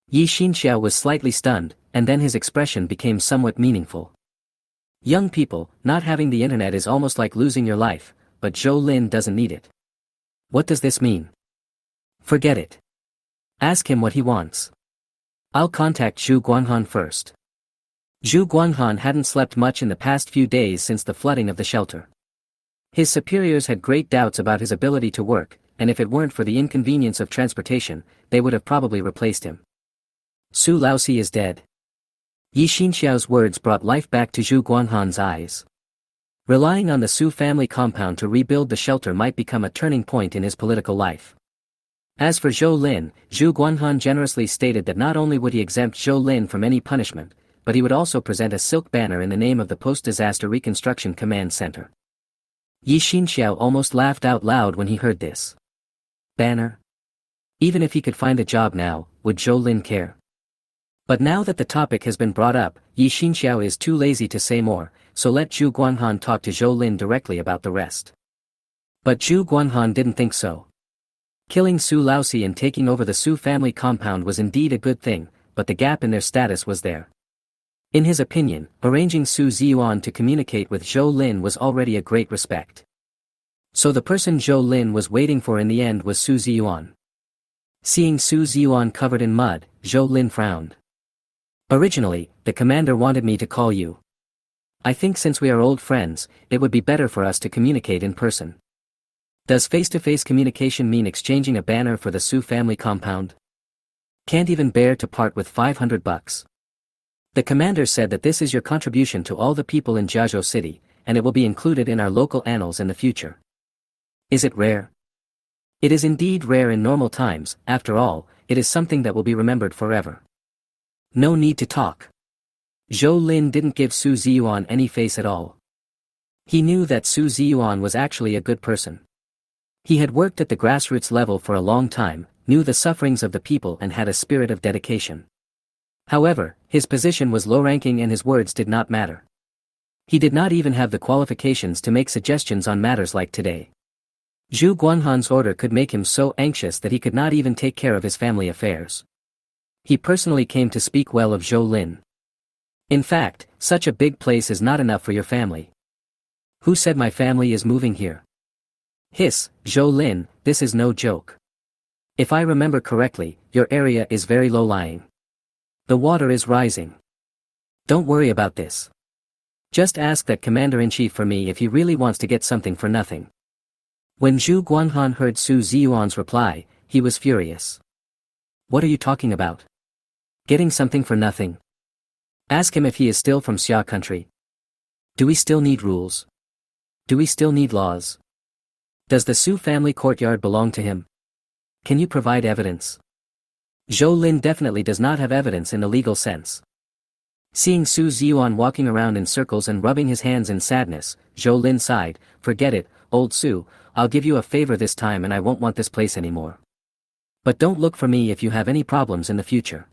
Yi Xinxiao was slightly stunned, and then his expression became somewhat meaningful. Young people, not having the internet is almost like losing your life, but Zhou Lin doesn't need it. What does this mean? Forget it. Ask him what he wants. I'll contact Zhu Guanghan first. Zhu Guanghan hadn't slept much in the past few days since the flooding of the shelter. His superiors had great doubts about his ability to work, and if it weren't for the inconvenience of transportation, they would have probably replaced him. Su Laosi is dead. Yi Xinxiao's words brought life back to Zhu Guanghan's eyes. Relying on the Su family compound to rebuild the shelter might become a turning point in his political life. As for Zhou Lin, Zhu Guanghan generously stated that not only would he exempt Zhou Lin from any punishment, but he would also present a silk banner in the name of the Post-Disaster Reconstruction Command Center. Yi Xinxiao almost laughed out loud when he heard this. Banner? Even if he could find a job now, would Zhou Lin care? But now that the topic has been brought up, Yi Xinxiao is too lazy to say more, so let Zhu Guanghan talk to Zhou Lin directly about the rest. But Zhu Guanghan didn't think so. Killing Su Laosi and taking over the Su family compound was indeed a good thing, but the gap in their status was there. In his opinion, arranging Su Ziyuan to communicate with Zhou Lin was already a great respect. So the person Zhou Lin was waiting for in the end was Su Ziyuan. Seeing Su Ziyuan covered in mud, Zhou Lin frowned. Originally, the commander wanted me to call you. I think since we are old friends, it would be better for us to communicate in person. Does face-to-face communication mean exchanging a banner for the Su family compound? Can't even bear to part with $500. The commander said that this is your contribution to all the people in Jiazhou City, and it will be included in our local annals in the future. Is it rare? It is indeed rare in normal times. After all, it is something that will be remembered forever. No need to talk. Zhou Lin didn't give Su Ziyuan any face at all. He knew that Su Ziyuan was actually a good person. He had worked at the grassroots level for a long time, knew the sufferings of the people and had a spirit of dedication. However, his position was low-ranking and his words did not matter. He did not even have the qualifications to make suggestions on matters like today. Zhu Guanghan's order could make him so anxious that he could not even take care of his family affairs. He personally came to speak well of Zhou Lin. In fact, such a big place is not enough for your family. Who said my family is moving here? Hiss, Zhou Lin, this is no joke. If I remember correctly, your area is very low-lying. The water is rising. Don't worry about this. Just ask that commander-in-chief for me if he really wants to get something for nothing. When Zhu Guanghan heard Su Ziyuan's reply, he was furious. What are you talking about? Getting something for nothing? Ask him if he is still from Xia country. Do we still need rules? Do we still need laws? Does the Su family courtyard belong to him? Can you provide evidence? Zhou Lin definitely does not have evidence in the legal sense. Seeing Su Ziyuan walking around in circles and rubbing his hands in sadness, Zhou Lin sighed, forget it, old Su, I'll give you a favor this time and I won't want this place anymore. But don't look for me if you have any problems in the future.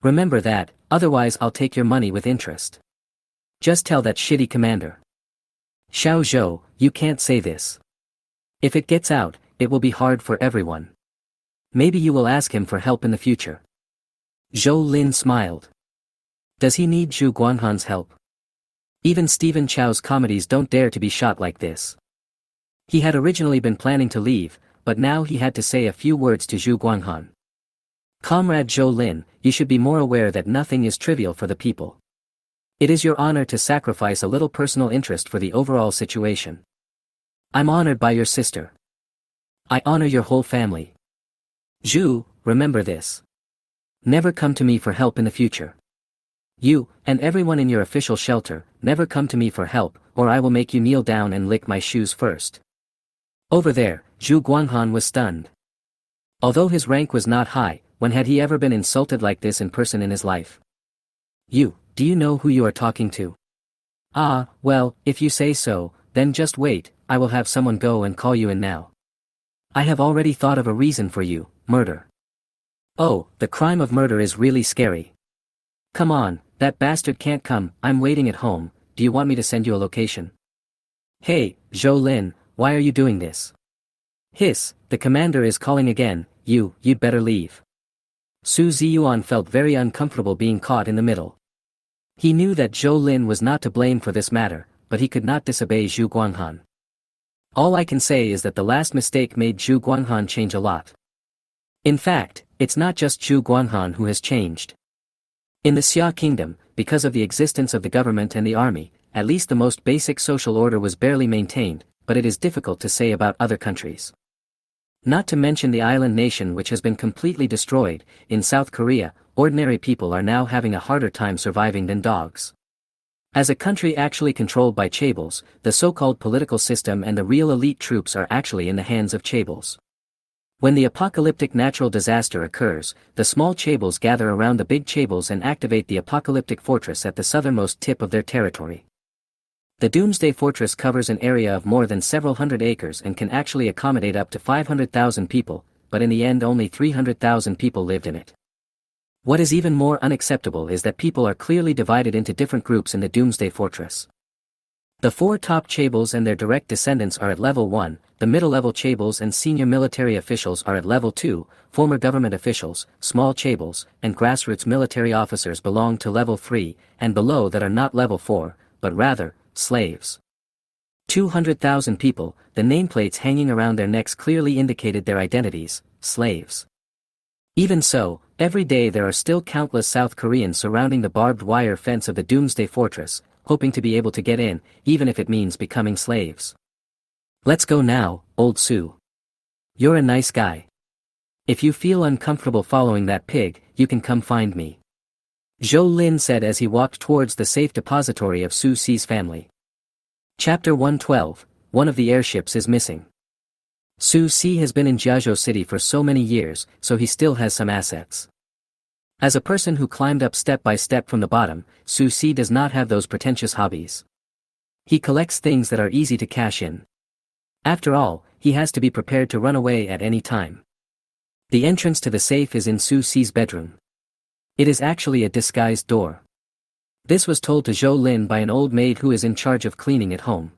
Remember that, otherwise I'll take your money with interest. Just tell that shitty commander. Xiao Zhou, you can't say this. If it gets out, it will be hard for everyone. Maybe you will ask him for help in the future. Zhou Lin smiled. Does he need Zhu Guanghan's help? Even Stephen Chow's comedies don't dare to be shot like this. He had originally been planning to leave, but now he had to say a few words to Zhu Guanghan. Comrade Zhou Lin, you should be more aware that nothing is trivial for the people. It is your honor to sacrifice a little personal interest for the overall situation. I'm honored by your sister. I honor your whole family. Zhu, remember this. Never come to me for help in the future. You, and everyone in your official shelter, never come to me for help, or I will make you kneel down and lick my shoes first. Over there, Zhu Guanghan was stunned. Although his rank was not high, when had he ever been insulted like this in person in his life? You, do you know who you are talking to? Ah, well, if you say so, then just wait, I will have someone go and call you in now. I have already thought of a reason for you, murder. Oh, the crime of murder is really scary. Come on, that bastard can't come, I'm waiting at home, do you want me to send you a location? Hey, Zhou Lin, why are you doing this? Hiss, the commander is calling again, you'd better leave. Su Ziyuan felt very uncomfortable being caught in the middle. He knew that Zhou Lin was not to blame for this matter, but he could not disobey Zhu Guanghan. All I can say is that the last mistake made Zhu Guanghan change a lot. In fact, it's not just Zhu Guanghan who has changed. In the Xia kingdom, because of the existence of the government and the army, at least the most basic social order was barely maintained, but it is difficult to say about other countries. Not to mention the island nation which has been completely destroyed. In South Korea, ordinary people are now having a harder time surviving than dogs. As a country actually controlled by chaebols, the so-called political system and the real elite troops are actually in the hands of chaebols. When the apocalyptic natural disaster occurs, the small chaebols gather around the big chaebols and activate the apocalyptic fortress at the southernmost tip of their territory. The Doomsday Fortress covers an area of more than several hundred acres and can actually accommodate up to 500,000 people, but in the end only 300,000 people lived in it. What is even more unacceptable is that people are clearly divided into different groups in the Doomsday Fortress. The 4 top chaebols and their direct descendants are at level 1, the middle-level chaebols and senior military officials are at level 2, former government officials, small chaebols, and grassroots military officers belong to level 3, and below that are not level 4, but rather, slaves. 200,000 people, the nameplates hanging around their necks clearly indicated their identities, slaves. Even so, every day there are still countless South Koreans surrounding the barbed wire fence of the Doomsday Fortress, hoping to be able to get in, even if it means becoming slaves. Let's go now, old Sue. You're a nice guy. If you feel uncomfortable following that pig, you can come find me. Zhou Lin said as he walked towards the safe depository of Su Si's family. Chapter 112, One of the airships is missing. Su Si has been in Jiazhou City for so many years, so he still has some assets. As a person who climbed up step by step from the bottom, Su Si does not have those pretentious hobbies. He collects things that are easy to cash in. After all, he has to be prepared to run away at any time. The entrance to the safe is in Su Si's bedroom. It is actually a disguised door. This was told to Zhou Lin by an old maid who is in charge of cleaning at home.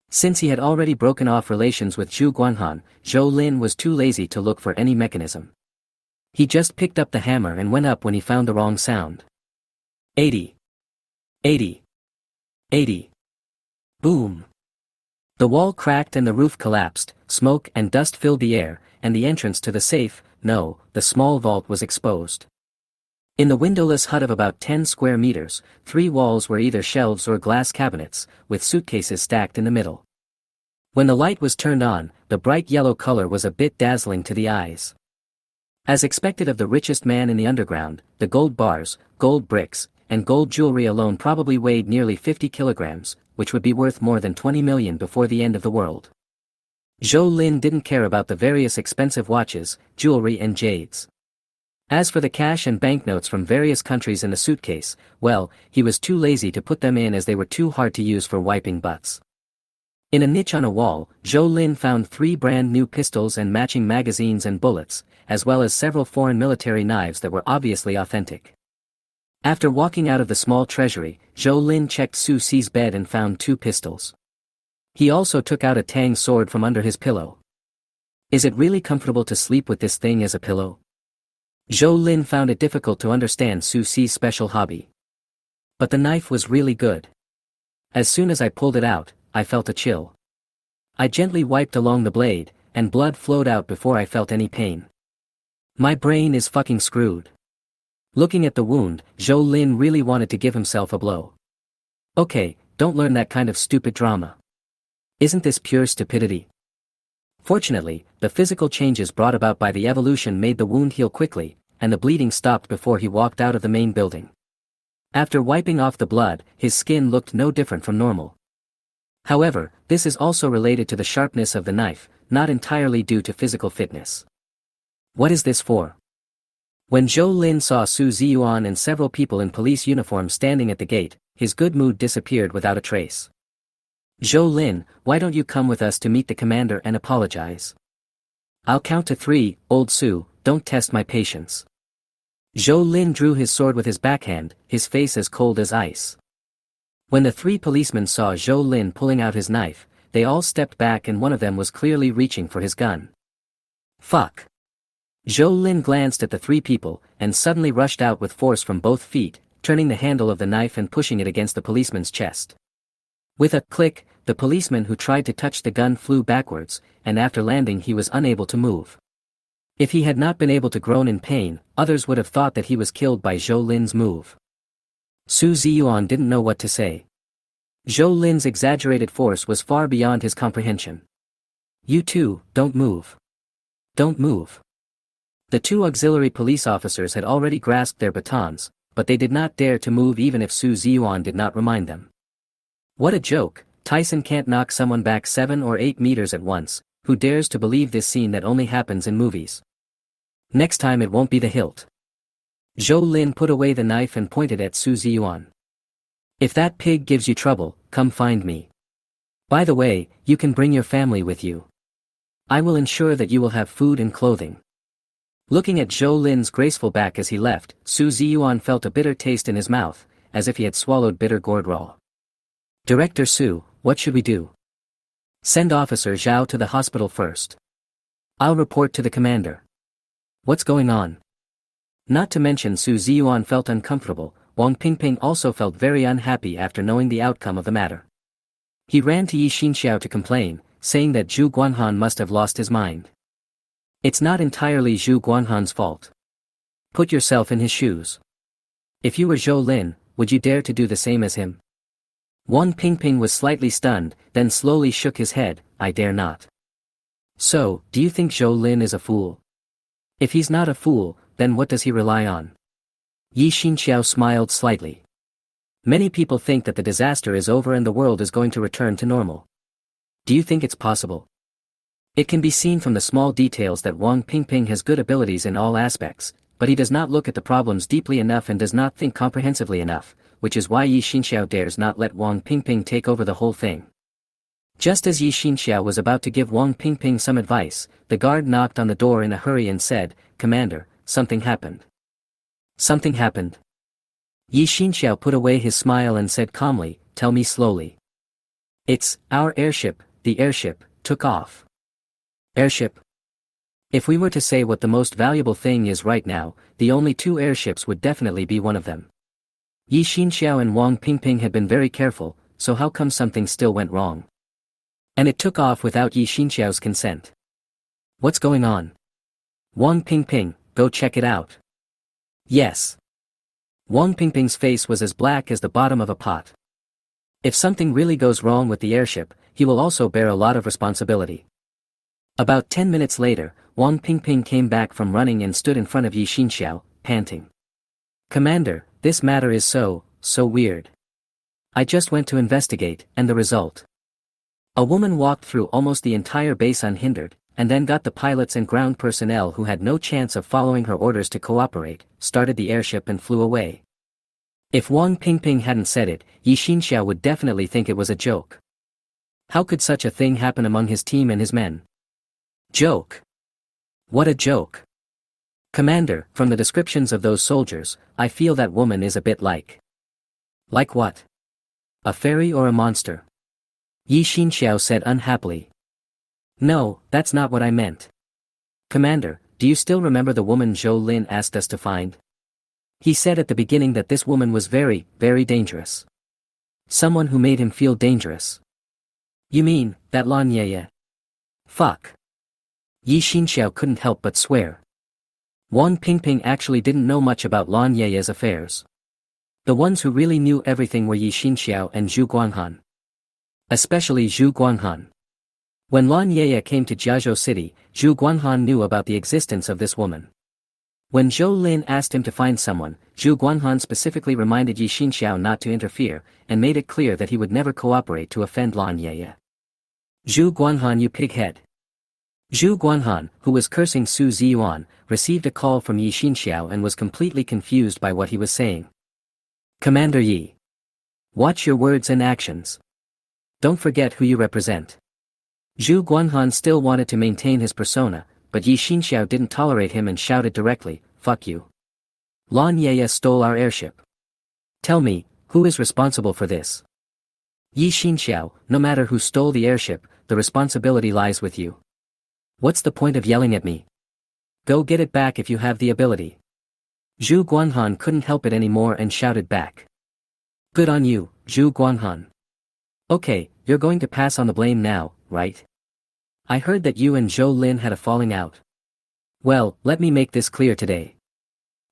Since he had already broken off relations with Zhu Guanghan, Zhou Lin was too lazy to look for any mechanism. He just picked up the hammer and went up when he found the wrong sound. 80. 80. 80. Boom. The wall cracked and the roof collapsed, smoke and dust filled the air, and the entrance to the safe, no, the small vault was exposed. In the windowless hut of about 10 square meters, 3 walls were either shelves or glass cabinets, with suitcases stacked in the middle. When the light was turned on, the bright yellow color was a bit dazzling to the eyes. As expected of the richest man in the underground, the gold bars, gold bricks, and gold jewelry alone probably weighed nearly 50 kilograms, which would be worth more than 20 million before the end of the world. Zhou Lin didn't care about the various expensive watches, jewelry and jades. As for the cash and banknotes from various countries in the suitcase, well, he was too lazy to put them in as they were too hard to use for wiping butts. In a niche on a wall, Zhou Lin found 3 brand new pistols and matching magazines and bullets, as well as several foreign military knives that were obviously authentic. After walking out of the small treasury, Zhou Lin checked Su Si's bed and found 2 pistols. He also took out a tang sword from under his pillow. Is it really comfortable to sleep with this thing as a pillow? Zhou Lin found it difficult to understand Su Si's special hobby. But the knife was really good. As soon as I pulled it out, I felt a chill. I gently wiped along the blade, and blood flowed out before I felt any pain. My brain is fucking screwed. Looking at the wound, Zhou Lin really wanted to give himself a blow. Okay, don't learn that kind of stupid drama. Isn't this pure stupidity? Fortunately, the physical changes brought about by the evolution made the wound heal quickly, and the bleeding stopped before he walked out of the main building. After wiping off the blood, his skin looked no different from normal. However, this is also related to the sharpness of the knife, not entirely due to physical fitness. What is this for? When Zhou Lin saw Su Ziyuan and several people in police uniforms standing at the gate, his good mood disappeared without a trace. Zhou Lin, why don't you come with us to meet the commander and apologize? I'll count to 3, old Su, don't test my patience. Zhou Lin drew his sword with his backhand, his face as cold as ice. When the 3 policemen saw Zhou Lin pulling out his knife, they all stepped back and one of them was clearly reaching for his gun. Fuck. Zhou Lin glanced at the 3 people, and suddenly rushed out with force from both feet, turning the handle of the knife and pushing it against the policeman's chest. With a click, the policeman who tried to touch the gun flew backwards, and after landing he was unable to move. If he had not been able to groan in pain, others would have thought that he was killed by Zhou Lin's move. Su Ziyuan didn't know what to say. Zhou Lin's exaggerated force was far beyond his comprehension. You two, don't move. Don't move. The two auxiliary police officers had already grasped their batons, but they did not dare to move even if Su Ziyuan did not remind them. What a joke, Tyson can't knock someone back 7 or 8 meters at once. Who dares to believe this scene that only happens in movies? Next time it won't be the hilt. Zhou Lin put away the knife and pointed at Su Ziyuan. If that pig gives you trouble, come find me. By the way, you can bring your family with you. I will ensure that you will have food and clothing. Looking at Zhou Lin's graceful back as he left, Su Ziyuan felt a bitter taste in his mouth, as if he had swallowed bitter gourd raw. Director Su, what should we do? Send Officer Zhao to the hospital first. I'll report to the commander. What's going on? Not to mention Su Ziyuan felt uncomfortable. Wang Pingping also felt very unhappy after knowing the outcome of the matter. He ran to Yi Xinxiao to complain, saying that Zhu Guanhan must have lost his mind. It's not entirely Zhu Guanhan's fault. Put yourself in his shoes. If you were Zhou Lin, would you dare to do the same as him? Wang Pingping was slightly stunned, then slowly shook his head. I dare not. So, do you think Zhou Lin is a fool? If he's not a fool, then what does he rely on? Yi Xinxiao smiled slightly. Many people think that the disaster is over and the world is going to return to normal. Do you think it's possible? It can be seen from the small details that Wang Pingping has good abilities in all aspects, but he does not look at the problems deeply enough and does not think comprehensively enough, which is why Yi Xinxiao dares not let Wang Pingping take over the whole thing. Just as Yi Xinxiao was about to give Wang Pingping some advice, the guard knocked on the door in a hurry and said, Commander, something happened. Something happened. Yi Xinxiao put away his smile and said calmly, tell me slowly. It's, our airship, the airship, took off. Airship? If we were to say what the most valuable thing is right now, the only 2 airships would definitely be one of them. Yi Xinxiao and Wang Pingping had been very careful, so how come something still went wrong? And it took off without Yi Xinxiao's consent. What's going on? Wang Pingping, go check it out. Yes. Wang Pingping's face was as black as the bottom of a pot. If something really goes wrong with the airship, he will also bear a lot of responsibility. About 10 minutes later, Wang Pingping came back from running and stood in front of Yi Xinxiao, panting. Commander, this matter is so weird. I just went to investigate, and the result. A woman walked through almost the entire base unhindered, and then got the pilots and ground personnel who had no chance of following her orders to cooperate, started the airship and flew away. If Wang Pingping hadn't said it, Yi Xinxiao would definitely think it was a joke. How could such a thing happen among his team and his men? Joke. What a joke. Commander, from the descriptions of those soldiers, I feel that woman is a bit like. Like what? A fairy or a monster? Yi Xinxiao said unhappily. No, that's not what I meant. Commander, do you still remember the woman Zhou Lin asked us to find? He said at the beginning that this woman was very dangerous. Someone who made him feel dangerous. You mean, that Lanya? Fuck. Yi Xinxiao couldn't help but swear. Wang Pingping actually didn't know much about Lanya's affairs. The ones who really knew everything were Yi Xinxiao and Zhu Guanghan. Especially Zhu Guanghan. When Lanya came to Jiazhou City, Zhu Guanghan knew about the existence of this woman. When Zhou Lin asked him to find someone, Zhu Guanghan specifically reminded Yi Xinxiao not to interfere, and made it clear that he would never cooperate to offend Lanya. Zhu Guanghan, you pighead. Zhu Guanghan, who was cursing Su Ziyuan, received a call from Yi Xinxiao and was completely confused by what he was saying. Commander Yi. Watch your words and actions. Don't forget who you represent. Zhu Guanghan still wanted to maintain his persona, but Yi Xinxiao didn't tolerate him and shouted directly, fuck you. Lanya stole our airship. Tell me, who is responsible for this? Yi Xinxiao, no matter who stole the airship, the responsibility lies with you. What's the point of yelling at me? Go get it back if you have the ability. Zhu Guanghan couldn't help it anymore and shouted back. Good on you, Zhu Guanghan. Okay, you're going to pass on the blame now, right? I heard that you and Zhou Lin had a falling out. Well, let me make this clear today.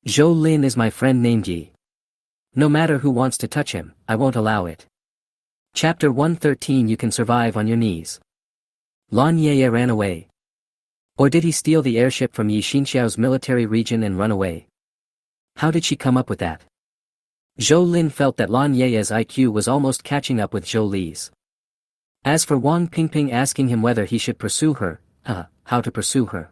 Zhou Lin is my friend named Yi. No matter who wants to touch him, I won't allow it. Chapter 113. You can survive on your knees. Lan Yeye ran away. Or did he steal the airship from Yi Xinxiao's military region and run away? How did she come up with that? Zhou Lin felt that Lan Yeye's IQ was almost catching up with Zhou Li's. As for Wang Pingping asking him whether he should pursue her, how to pursue her?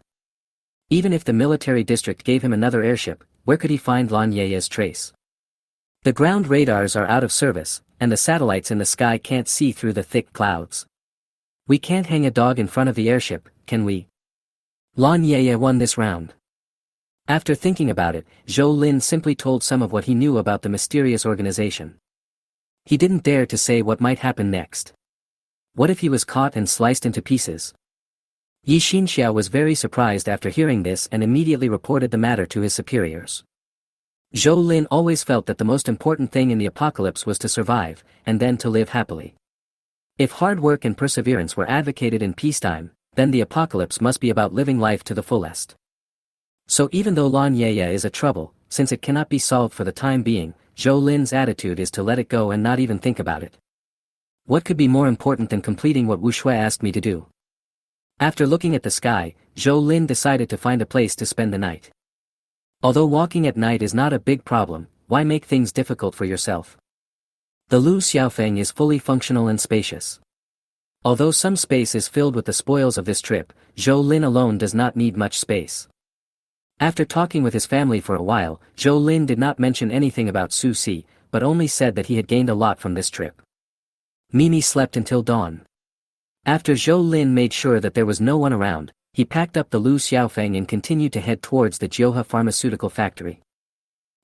Even if the military district gave him another airship, where could he find Lan Yeye's trace? The ground radars are out of service, and the satellites in the sky can't see through the thick clouds. We can't hang a dog in front of the airship, can we? Lan Yeye won this round. After thinking about it, Zhou Lin simply told some of what he knew about the mysterious organization. He didn't dare to say what might happen next. What if he was caught and sliced into pieces? Yi Xinxiao was very surprised after hearing this and immediately reported the matter to his superiors. Zhou Lin always felt that the most important thing in the apocalypse was to survive, and then to live happily. If hard work and perseverance were advocated in peacetime, then the apocalypse must be about living life to the fullest. So even though Lan Yeye is a trouble, since it cannot be solved for the time being, Zhou Lin's attitude is to let it go and not even think about it. What could be more important than completing what Wu Shui asked me to do? After looking at the sky, Zhou Lin decided to find a place to spend the night. Although walking at night is not a big problem, why make things difficult for yourself? The Lu Xiaofeng is fully functional and spacious. Although some space is filled with the spoils of this trip, Zhou Lin alone does not need much space. After talking with his family for a while, Zhou Lin did not mention anything about Su Si, but only said that he had gained a lot from this trip. Mimi slept until dawn. After Zhou Lin made sure that there was no one around, he packed up the Lu Xiaofeng and continued to head towards the Jioha pharmaceutical factory.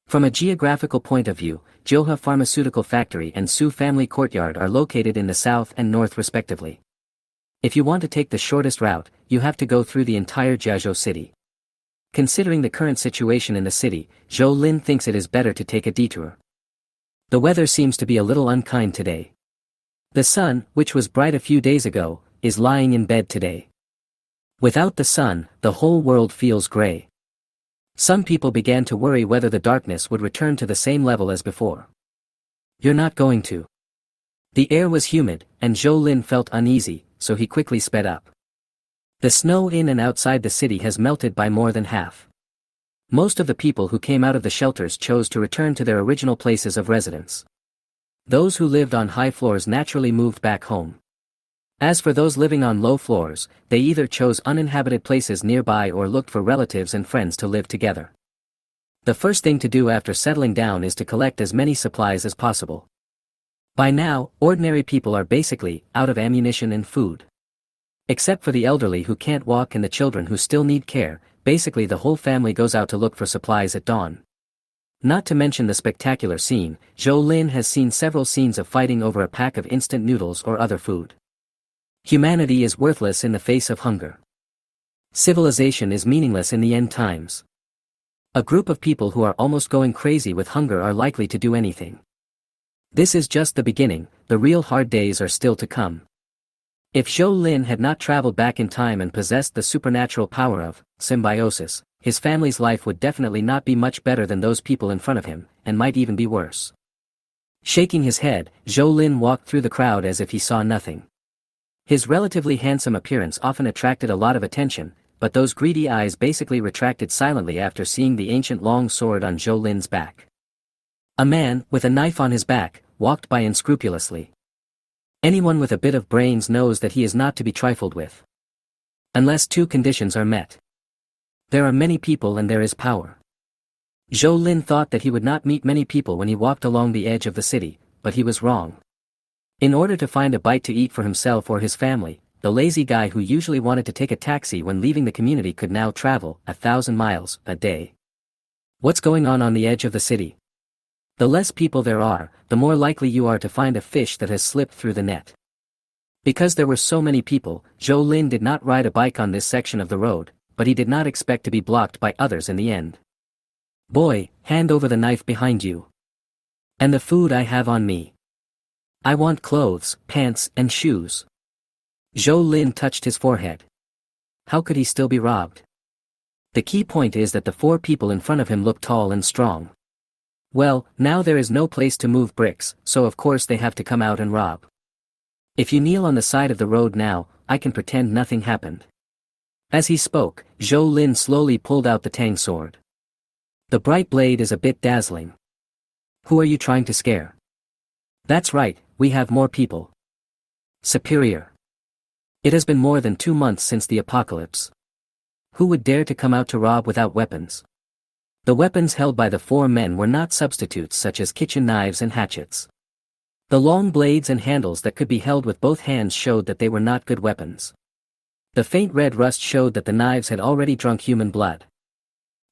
From a geographical point of view, Jioha pharmaceutical factory and Su family courtyard are located in the south and north respectively. If you want to take the shortest route, you have to go through the entire Jiazhou city. Considering the current situation in the city, Zhou Lin thinks it is better to take a detour. The weather seems to be a little unkind today. The sun, which was bright a few days ago, is lying in bed today. Without the sun, the whole world feels gray. Some people began to worry whether the darkness would return to the same level as before. You're not going to. The air was humid, and Zhou Lin felt uneasy, so he quickly sped up. The snow in and outside the city has melted by more than half. Most of the people who came out of the shelters chose to return to their original places of residence. Those who lived on high floors naturally moved back home. As for those living on low floors, they either chose uninhabited places nearby or looked for relatives and friends to live together. The first thing to do after settling down is to collect as many supplies as possible. By now, ordinary people are basically out of ammunition and food. Except for the elderly who can't walk and the children who still need care, basically the whole family goes out to look for supplies at dawn. Not to mention the spectacular scene, Zhou Lin has seen several scenes of fighting over a pack of instant noodles or other food. Humanity is worthless in the face of hunger. Civilization is meaningless in the end times. A group of people who are almost going crazy with hunger are likely to do anything. This is just the beginning, the real hard days are still to come. If Zhou Lin had not traveled back in time and possessed the supernatural power of Symbiosis, his family's life would definitely not be much better than those people in front of him, and might even be worse. Shaking his head, Zhou Lin walked through the crowd as if he saw nothing. His relatively handsome appearance often attracted a lot of attention, but those greedy eyes basically retracted silently after seeing the ancient long sword on Zhou Lin's back. A man, with a knife on his back, walked by unscrupulously. Anyone with a bit of brains knows that he is not to be trifled with. Unless two conditions are met. There are many people and there is power. Zhou Lin thought that he would not meet many people when he walked along the edge of the city, but he was wrong. In order to find a bite to eat for himself or his family, the lazy guy who usually wanted to take a taxi when leaving the community could now travel 1,000 miles a day. What's going on the edge of the city? The less people there are, the more likely you are to find a fish that has slipped through the net. Because there were so many people, Zhou Lin did not ride a bike on this section of the road, but he did not expect to be blocked by others in the end. Boy, hand over the knife behind you. And the food I have on me. I want clothes, pants, and shoes. Zhou Lin touched his forehead. How could he still be robbed? The key point is that the four people in front of him look tall and strong. Well, now there is no place to move bricks, so of course they have to come out and rob. If you kneel on the side of the road now, I can pretend nothing happened. As he spoke, Zhou Lin slowly pulled out the Tang sword. The bright blade is a bit dazzling. Who are you trying to scare? That's right, we have more people. Superior. It has been more than 2 months since the apocalypse. Who would dare to come out to rob without weapons? The weapons held by the four men were not substitutes such as kitchen knives and hatchets. The long blades and handles that could be held with both hands showed that they were not good weapons. The faint red rust showed that the knives had already drunk human blood.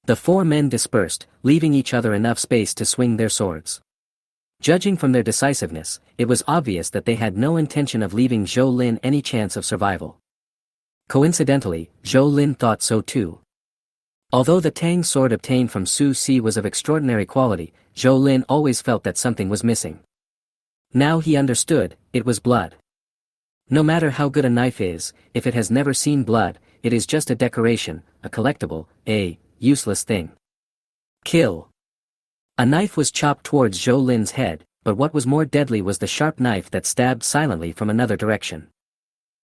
The four men dispersed, leaving each other enough space to swing their swords. Judging from their decisiveness, it was obvious that they had no intention of leaving Zhou Lin any chance of survival. Coincidentally, Zhou Lin thought so too. Although the Tang sword obtained from Su Si was of extraordinary quality, Zhou Lin always felt that something was missing. Now he understood, it was blood. No matter how good a knife is, if it has never seen blood, it is just a decoration, a collectible, a useless thing. Kill. A knife was chopped towards Zhou Lin's head, but what was more deadly was the sharp knife that stabbed silently from another direction.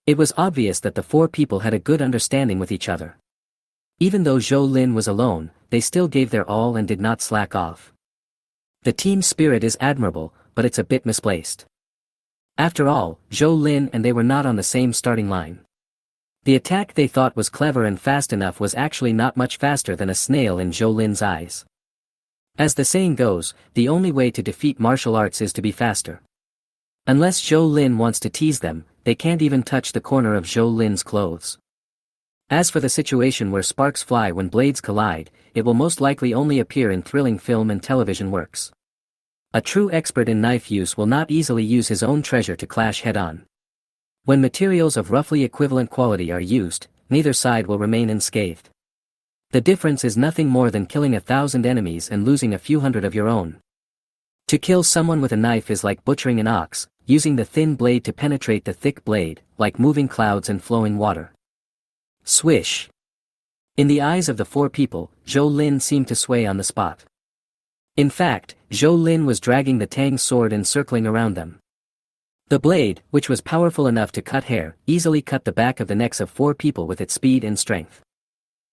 It was obvious that the four people had a good understanding with each other. Even though Zhou Lin was alone, they still gave their all and did not slack off. The team spirit is admirable, but it's a bit misplaced. After all, Zhou Lin and they were not on the same starting line. The attack they thought was clever and fast enough was actually not much faster than a snail in Zhou Lin's eyes. As the saying goes, the only way to defeat martial arts is to be faster. Unless Zhou Lin wants to tease them, they can't even touch the corner of Zhou Lin's clothes. As for the situation where sparks fly when blades collide, it will most likely only appear in thrilling film and television works. A true expert in knife use will not easily use his own treasure to clash head-on. When materials of roughly equivalent quality are used, neither side will remain unscathed. The difference is nothing more than killing 1,000 enemies and losing a few hundred of your own. To kill someone with a knife is like butchering an ox, using the thin blade to penetrate the thick blade, like moving clouds and flowing water. Swish. In the eyes of the four people, Zhou Lin seemed to sway on the spot. In fact, Zhou Lin was dragging the Tang sword and circling around them. The blade, which was powerful enough to cut hair, easily cut the back of the necks of four people with its speed and strength.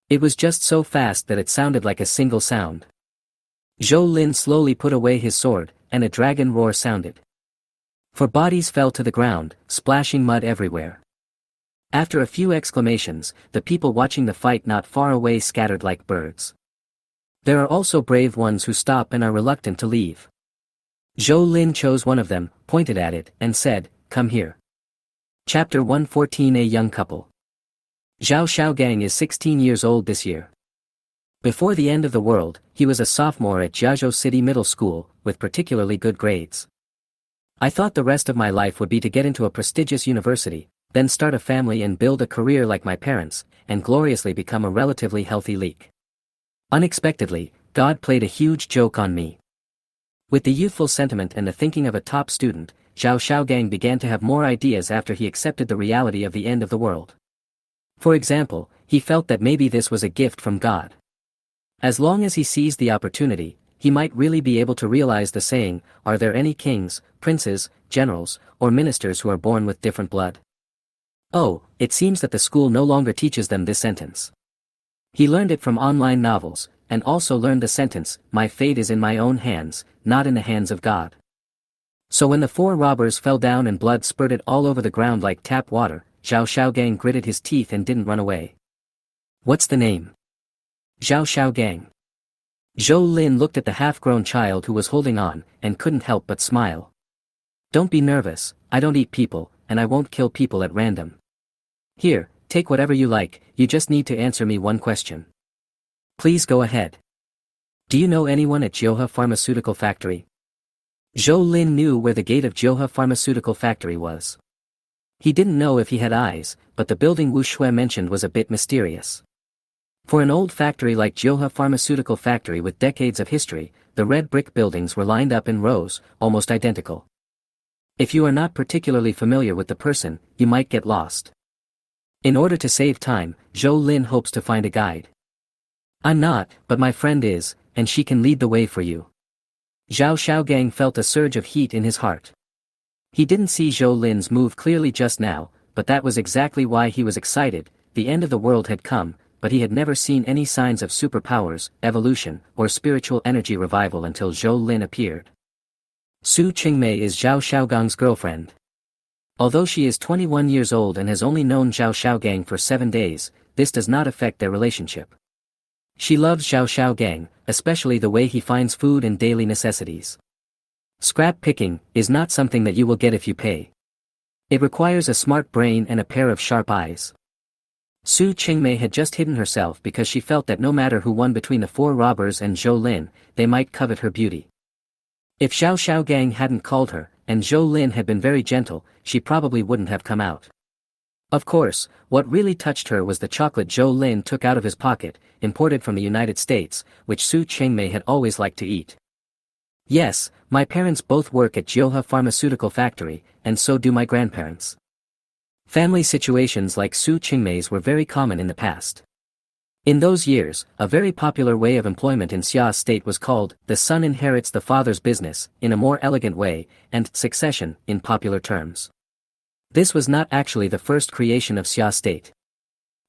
It was just so fast that it sounded like a single sound. Zhou Lin slowly put away his sword, and a dragon roar sounded. Four bodies fell to the ground, splashing mud everywhere. After a few exclamations, the people watching the fight not far away scattered like birds. There are also brave ones who stop and are reluctant to leave. Zhou Lin chose one of them, pointed at it, and said, "Come here." Chapter 114. A young couple. Zhao Xiaogang is 16 years old this year. Before the end of the world, he was a sophomore at Jiazhou City Middle School, with particularly good grades. I thought the rest of my life would be to get into a prestigious university, then start a family and build a career like my parents, and gloriously become a relatively healthy leak. Unexpectedly, God played a huge joke on me. With the youthful sentiment and the thinking of a top student, Zhao Xiaogang began to have more ideas after he accepted the reality of the end of the world. For example, he felt that maybe this was a gift from God. As long as he seized the opportunity, he might really be able to realize the saying, "Are there any kings, princes, generals, or ministers who are born with different blood?" Oh, it seems that the school no longer teaches them this sentence. He learned it from online novels, and also learned the sentence, "My fate is in my own hands, not in the hands of God." So when the four robbers fell down and blood spurted all over the ground like tap water, Zhao Xiaogang gritted his teeth and didn't run away. "What's the name?" "Zhao Xiaogang." Zhou Lin looked at the half-grown child who was holding on, and couldn't help but smile. "Don't be nervous, I don't eat people, and I won't kill people at random. Here, take whatever you like, you just need to answer me one question." "Please go ahead." "Do you know anyone at Johua Pharmaceutical Factory?" Zhou Lin knew where the gate of Johua Pharmaceutical Factory was. He didn't know if he had eyes, but the building Wu Shui mentioned was a bit mysterious. For an old factory like Johua Pharmaceutical Factory with decades of history, the red brick buildings were lined up in rows, almost identical. If you are not particularly familiar with the person, you might get lost. In order to save time, Zhou Lin hopes to find a guide. I'm not, but my friend is, and she can lead the way for you. Zhao Xiaogang felt a surge of heat in his heart. He didn't see Zhou Lin's move clearly just now, but that was exactly why he was excited. The end of the world had come, but he had never seen any signs of superpowers, evolution, or spiritual energy revival until Zhou Lin appeared. Su Qingmei is Zhao Xiaogang's girlfriend. Although she is 21 years old and has only known Zhao Xiaogang for 7 days, this does not affect their relationship. She loves Zhao Xiaogang, especially the way he finds food and daily necessities. Scrap picking is not something that you will get if you pay. It requires a smart brain and a pair of sharp eyes. Su Qingmei had just hidden herself because she felt that no matter who won between the 4 robbers and Zhou Lin, they might covet her beauty. If Zhao Xiaogang hadn't called her, and Zhou Lin had been very gentle, she probably wouldn't have come out. Of course, what really touched her was the chocolate Zhou Lin took out of his pocket, imported from the United States, which Su Qingmei had always liked to eat. Yes, my parents both work at Jioha Pharmaceutical Factory, and so do my grandparents. Family situations like Su Qingmei's were very common in the past. In those years, a very popular way of employment in Xia State was called, the son inherits the father's business, in a more elegant way, and succession, in popular terms. This was not actually the first creation of Xia State.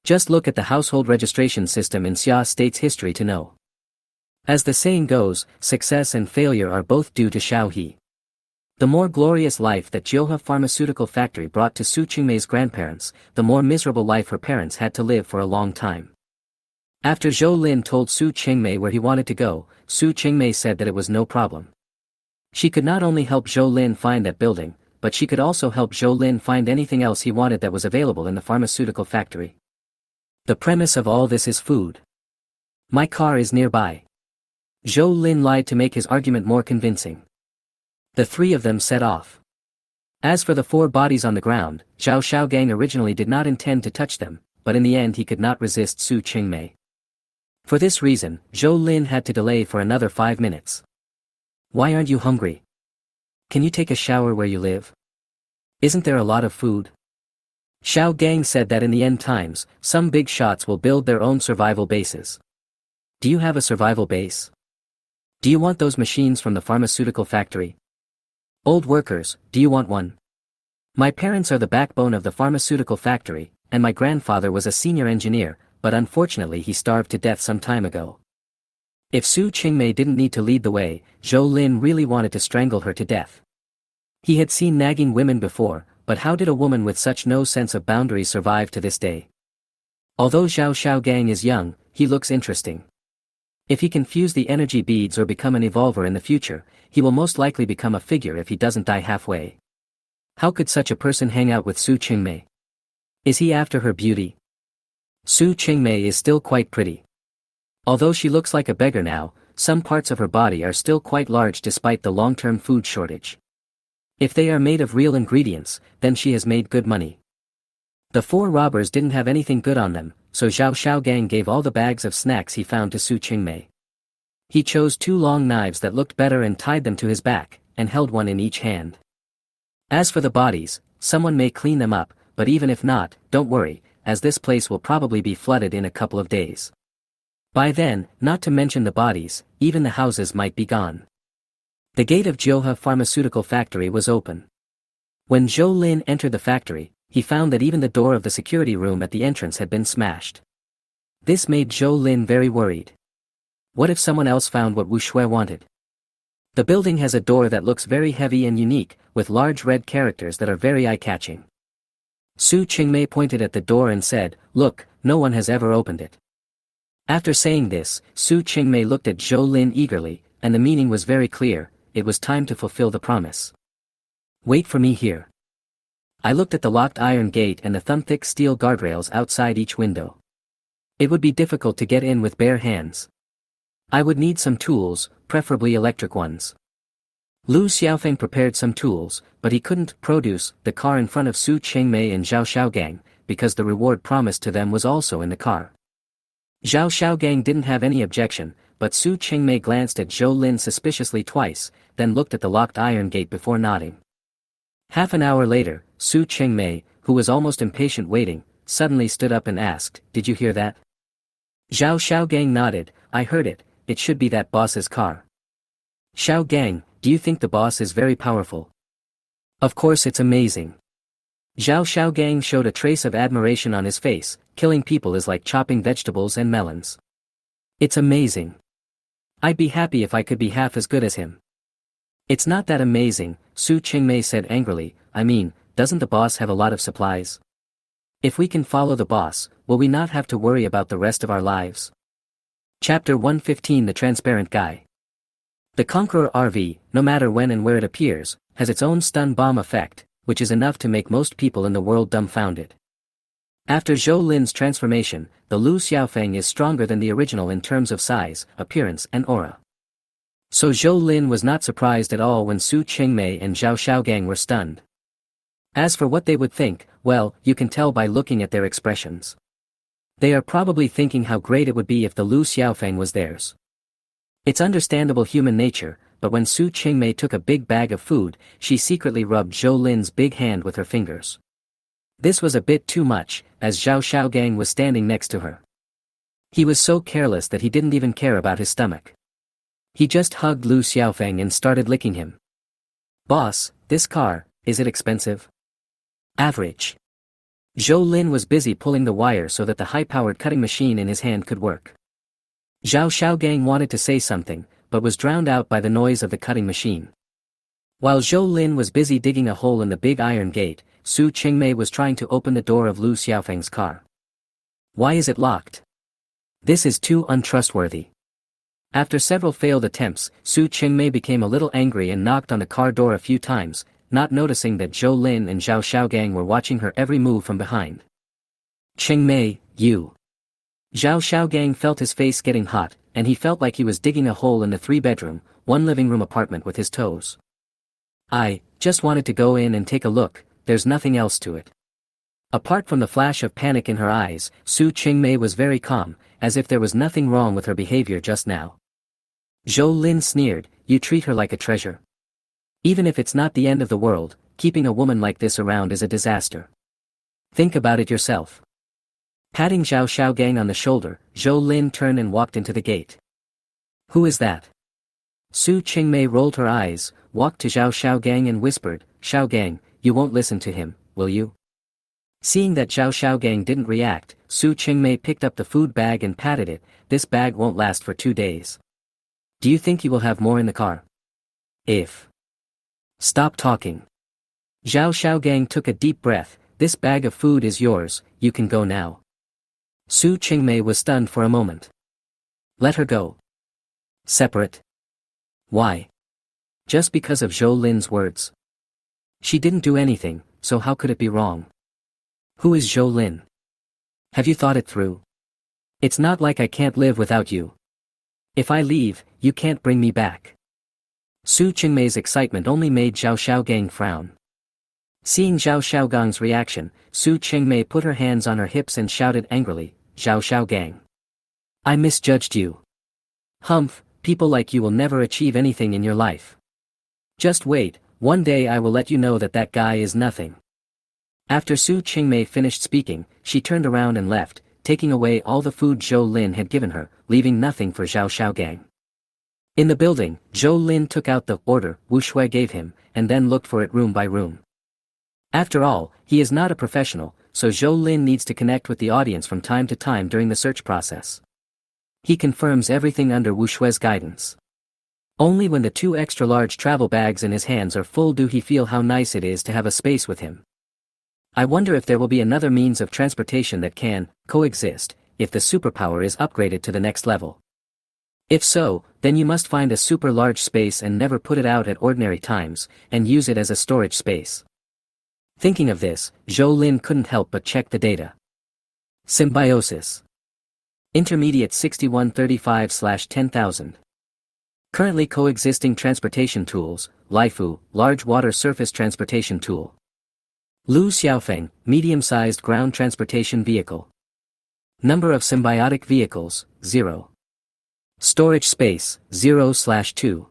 Just look at the household registration system in Xia State's history to know. As the saying goes, success and failure are both due to Xiao He. The more glorious life that Jioha Pharmaceutical Factory brought to Su Qingmei's grandparents, the more miserable life her parents had to live for a long time. After Zhou Lin told Su Qingmei where he wanted to go, Su Qingmei said that it was no problem. She could not only help Zhou Lin find that building, but she could also help Zhou Lin find anything else he wanted that was available in the pharmaceutical factory. The premise of all this is food. My car is nearby. Zhou Lin lied to make his argument more convincing. The 3 of them set off. As for the 4 bodies on the ground, Zhao Xiaogang originally did not intend to touch them, but in the end he could not resist Su Qingmei. For this reason, Zhou Lin had to delay for another 5 minutes. Why aren't you hungry? Can you take a shower where you live? Isn't there a lot of food? Xiao Gang said that in the end times, some big shots will build their own survival bases. Do you have a survival base? Do you want those machines from the pharmaceutical factory? Old workers, do you want one? My parents are the backbone of the pharmaceutical factory, and my grandfather was a senior engineer, but unfortunately he starved to death some time ago. If Su Qingmei didn't need to lead the way, Zhou Lin really wanted to strangle her to death. He had seen nagging women before, but how did a woman with such no sense of boundaries survive to this day? Although Zhao Xiaogang is young, he looks interesting. If he can fuse the energy beads or become an evolver in the future, he will most likely become a figure if he doesn't die halfway. How could such a person hang out with Su Qingmei? Is he after her beauty? Su Qingmei is still quite pretty. Although she looks like a beggar now, some parts of her body are still quite large despite the long-term food shortage. If they are made of real ingredients, then she has made good money. The 4 robbers didn't have anything good on them, so Zhao Xiaogang gave all the bags of snacks he found to Su Qingmei. He chose 2 long knives that looked better and tied them to his back, and held one in each hand. As for the bodies, someone may clean them up, but even if not, don't worry, as this place will probably be flooded in a couple of days. By then, not to mention the bodies, even the houses might be gone. The gate of Jioha Pharmaceutical Factory was open. When Zhou Lin entered the factory, he found that even the door of the security room at the entrance had been smashed. This made Zhou Lin very worried. What if someone else found what Wu Shui wanted? The building has a door that looks very heavy and unique, with large red characters that are very eye-catching. Su Qingmei pointed at the door and said, "Look, no one has ever opened it." After saying this, Su Qingmei looked at Zhou Lin eagerly, and the meaning was very clear, it was time to fulfill the promise. Wait for me here. I looked at the locked iron gate and the thumb-thick steel guardrails outside each window. It would be difficult to get in with bare hands. I would need some tools, preferably electric ones. Lu Xiaofeng prepared some tools, but he couldn't produce the car in front of Su Qingmei and Zhao Xiaogang, because the reward promised to them was also in the car. Zhao Xiaogang didn't have any objection, but Su Qingmei glanced at Zhou Lin suspiciously twice, then looked at the locked iron gate before nodding. Half an hour later, Su Qingmei, who was almost impatient waiting, suddenly stood up and asked, "Did you hear that?" Zhao Xiaogang nodded, I heard it, it should be that boss's car. Xiaogang, do you think the boss is very powerful? Of course it's amazing. Zhao Xiaogang showed a trace of admiration on his face, killing people is like chopping vegetables and melons. It's amazing. I'd be happy if I could be half as good as him. It's not that amazing, Su Qingmei said angrily, I mean, doesn't the boss have a lot of supplies? If we can follow the boss, will we not have to worry about the rest of our lives? Chapter 115 The Transparent Guy. The Conqueror RV, no matter when and where it appears, has its own stun bomb effect, which is enough to make most people in the world dumbfounded. After Zhou Lin's transformation, the Lu Xiaofeng is stronger than the original in terms of size, appearance and aura. So Zhou Lin was not surprised at all when Su Qingmei and Zhao Xiaogang were stunned. As for what they would think, well, you can tell by looking at their expressions. They are probably thinking how great it would be if the Lu Xiaofeng was theirs. It's understandable human nature, but when Su Qingmei took a big bag of food, she secretly rubbed Zhou Lin's big hand with her fingers. This was a bit too much, as Zhao Xiaogang was standing next to her. He was so careless that he didn't even care about his stomach. He just hugged Lu Xiaofeng and started licking him. Boss, this car, is it expensive? Average. Zhou Lin was busy pulling the wire so that the high-powered cutting machine in his hand could work. Zhao Xiaogang wanted to say something, but was drowned out by the noise of the cutting machine. While Zhou Lin was busy digging a hole in the big iron gate, Su Qingmei was trying to open the door of Lu Xiaofeng's car. Why is it locked? This is too untrustworthy. After several failed attempts, Su Qingmei became a little angry and knocked on the car door a few times, not noticing that Zhou Lin and Zhao Xiaogang were watching her every move from behind. Qingmei, you. Zhao Xiaogang felt his face getting hot, and he felt like he was digging a hole in the 3-bedroom, 1-living-room apartment with his toes. I just wanted to go in and take a look, there's nothing else to it. Apart from the flash of panic in her eyes, Su Qingmei was very calm, as if there was nothing wrong with her behavior just now. Zhou Lin sneered, you treat her like a treasure. Even if it's not the end of the world, keeping a woman like this around is a disaster. Think about it yourself. Patting Zhao Xiaogang on the shoulder, Zhou Lin turned and walked into the gate. Who is that? Su Qingmei rolled her eyes, walked to Zhao Xiaogang and whispered, Xiaogang, you won't listen to him, will you? Seeing that Zhao Xiaogang didn't react, Su Qingmei picked up the food bag and patted it, this bag won't last for 2 days. Do you think you will have more in the car? If. Stop talking. Zhao Xiaogang took a deep breath, this bag of food is yours, you can go now. Su Qingmei was stunned for a moment. Let her go. Separate. Why? Just because of Zhou Lin's words. She didn't do anything, so how could it be wrong? Who is Zhou Lin? Have you thought it through? It's not like I can't live without you. If I leave, you can't bring me back. Su Qingmei's excitement only made Zhao Xiaogang frown. Seeing Zhao Xiaogang's reaction, Su Qingmei put her hands on her hips and shouted angrily, Zhao Xiaogang. I misjudged you. Humph, people like you will never achieve anything in your life. Just wait, one day I will let you know that that guy is nothing. After Su Qingmei finished speaking, she turned around and left, taking away all the food Zhou Lin had given her, leaving nothing for Zhao Xiaogang. In the building, Zhou Lin took out the order Wu Shui gave him, and then looked for it room by room. After all, he is not a professional, so Zhou Lin needs to connect with the audience from time to time during the search process. He confirms everything under Wu Shui's guidance. Only when the 2 extra-large travel bags in his hands are full do he feel how nice it is to have a space with him. I wonder if there will be another means of transportation that can coexist if the superpower is upgraded to the next level. If so, then you must find a super large space and never put it out at ordinary times, and use it as a storage space. Thinking of this, Zhou Lin couldn't help but check the data. Symbiosis. Intermediate 6135/10,000. Currently coexisting transportation tools, Laifu, large water surface transportation tool. Lu Xiaofeng, medium-sized ground transportation vehicle. Number of symbiotic vehicles, 0. Storage space, 0/2.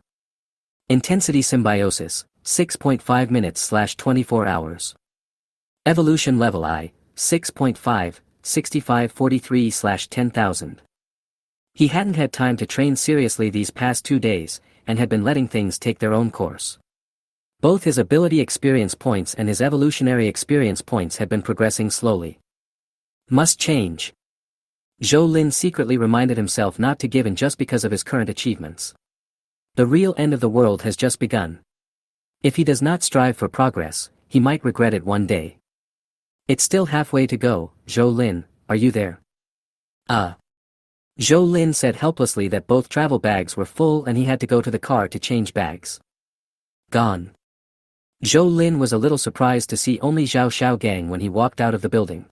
Intensity symbiosis, 6.5 minutes/24 hours. Evolution level I, 6.5, 6543/10,000. He hadn't had time to train seriously these past 2 days, and had been letting things take their own course. Both his ability experience points and his evolutionary experience points had been progressing slowly. Must change. Zhou Lin secretly reminded himself not to give in just because of his current achievements. The real end of the world has just begun. If he does not strive for progress, he might regret it one day. It's still halfway to go. Zhou Lin, are you there? Zhou Lin said helplessly that both travel bags were full and he had to go to the car to change bags. Gone. Zhou Lin was a little surprised to see only Zhao Xiaogang when he walked out of the building.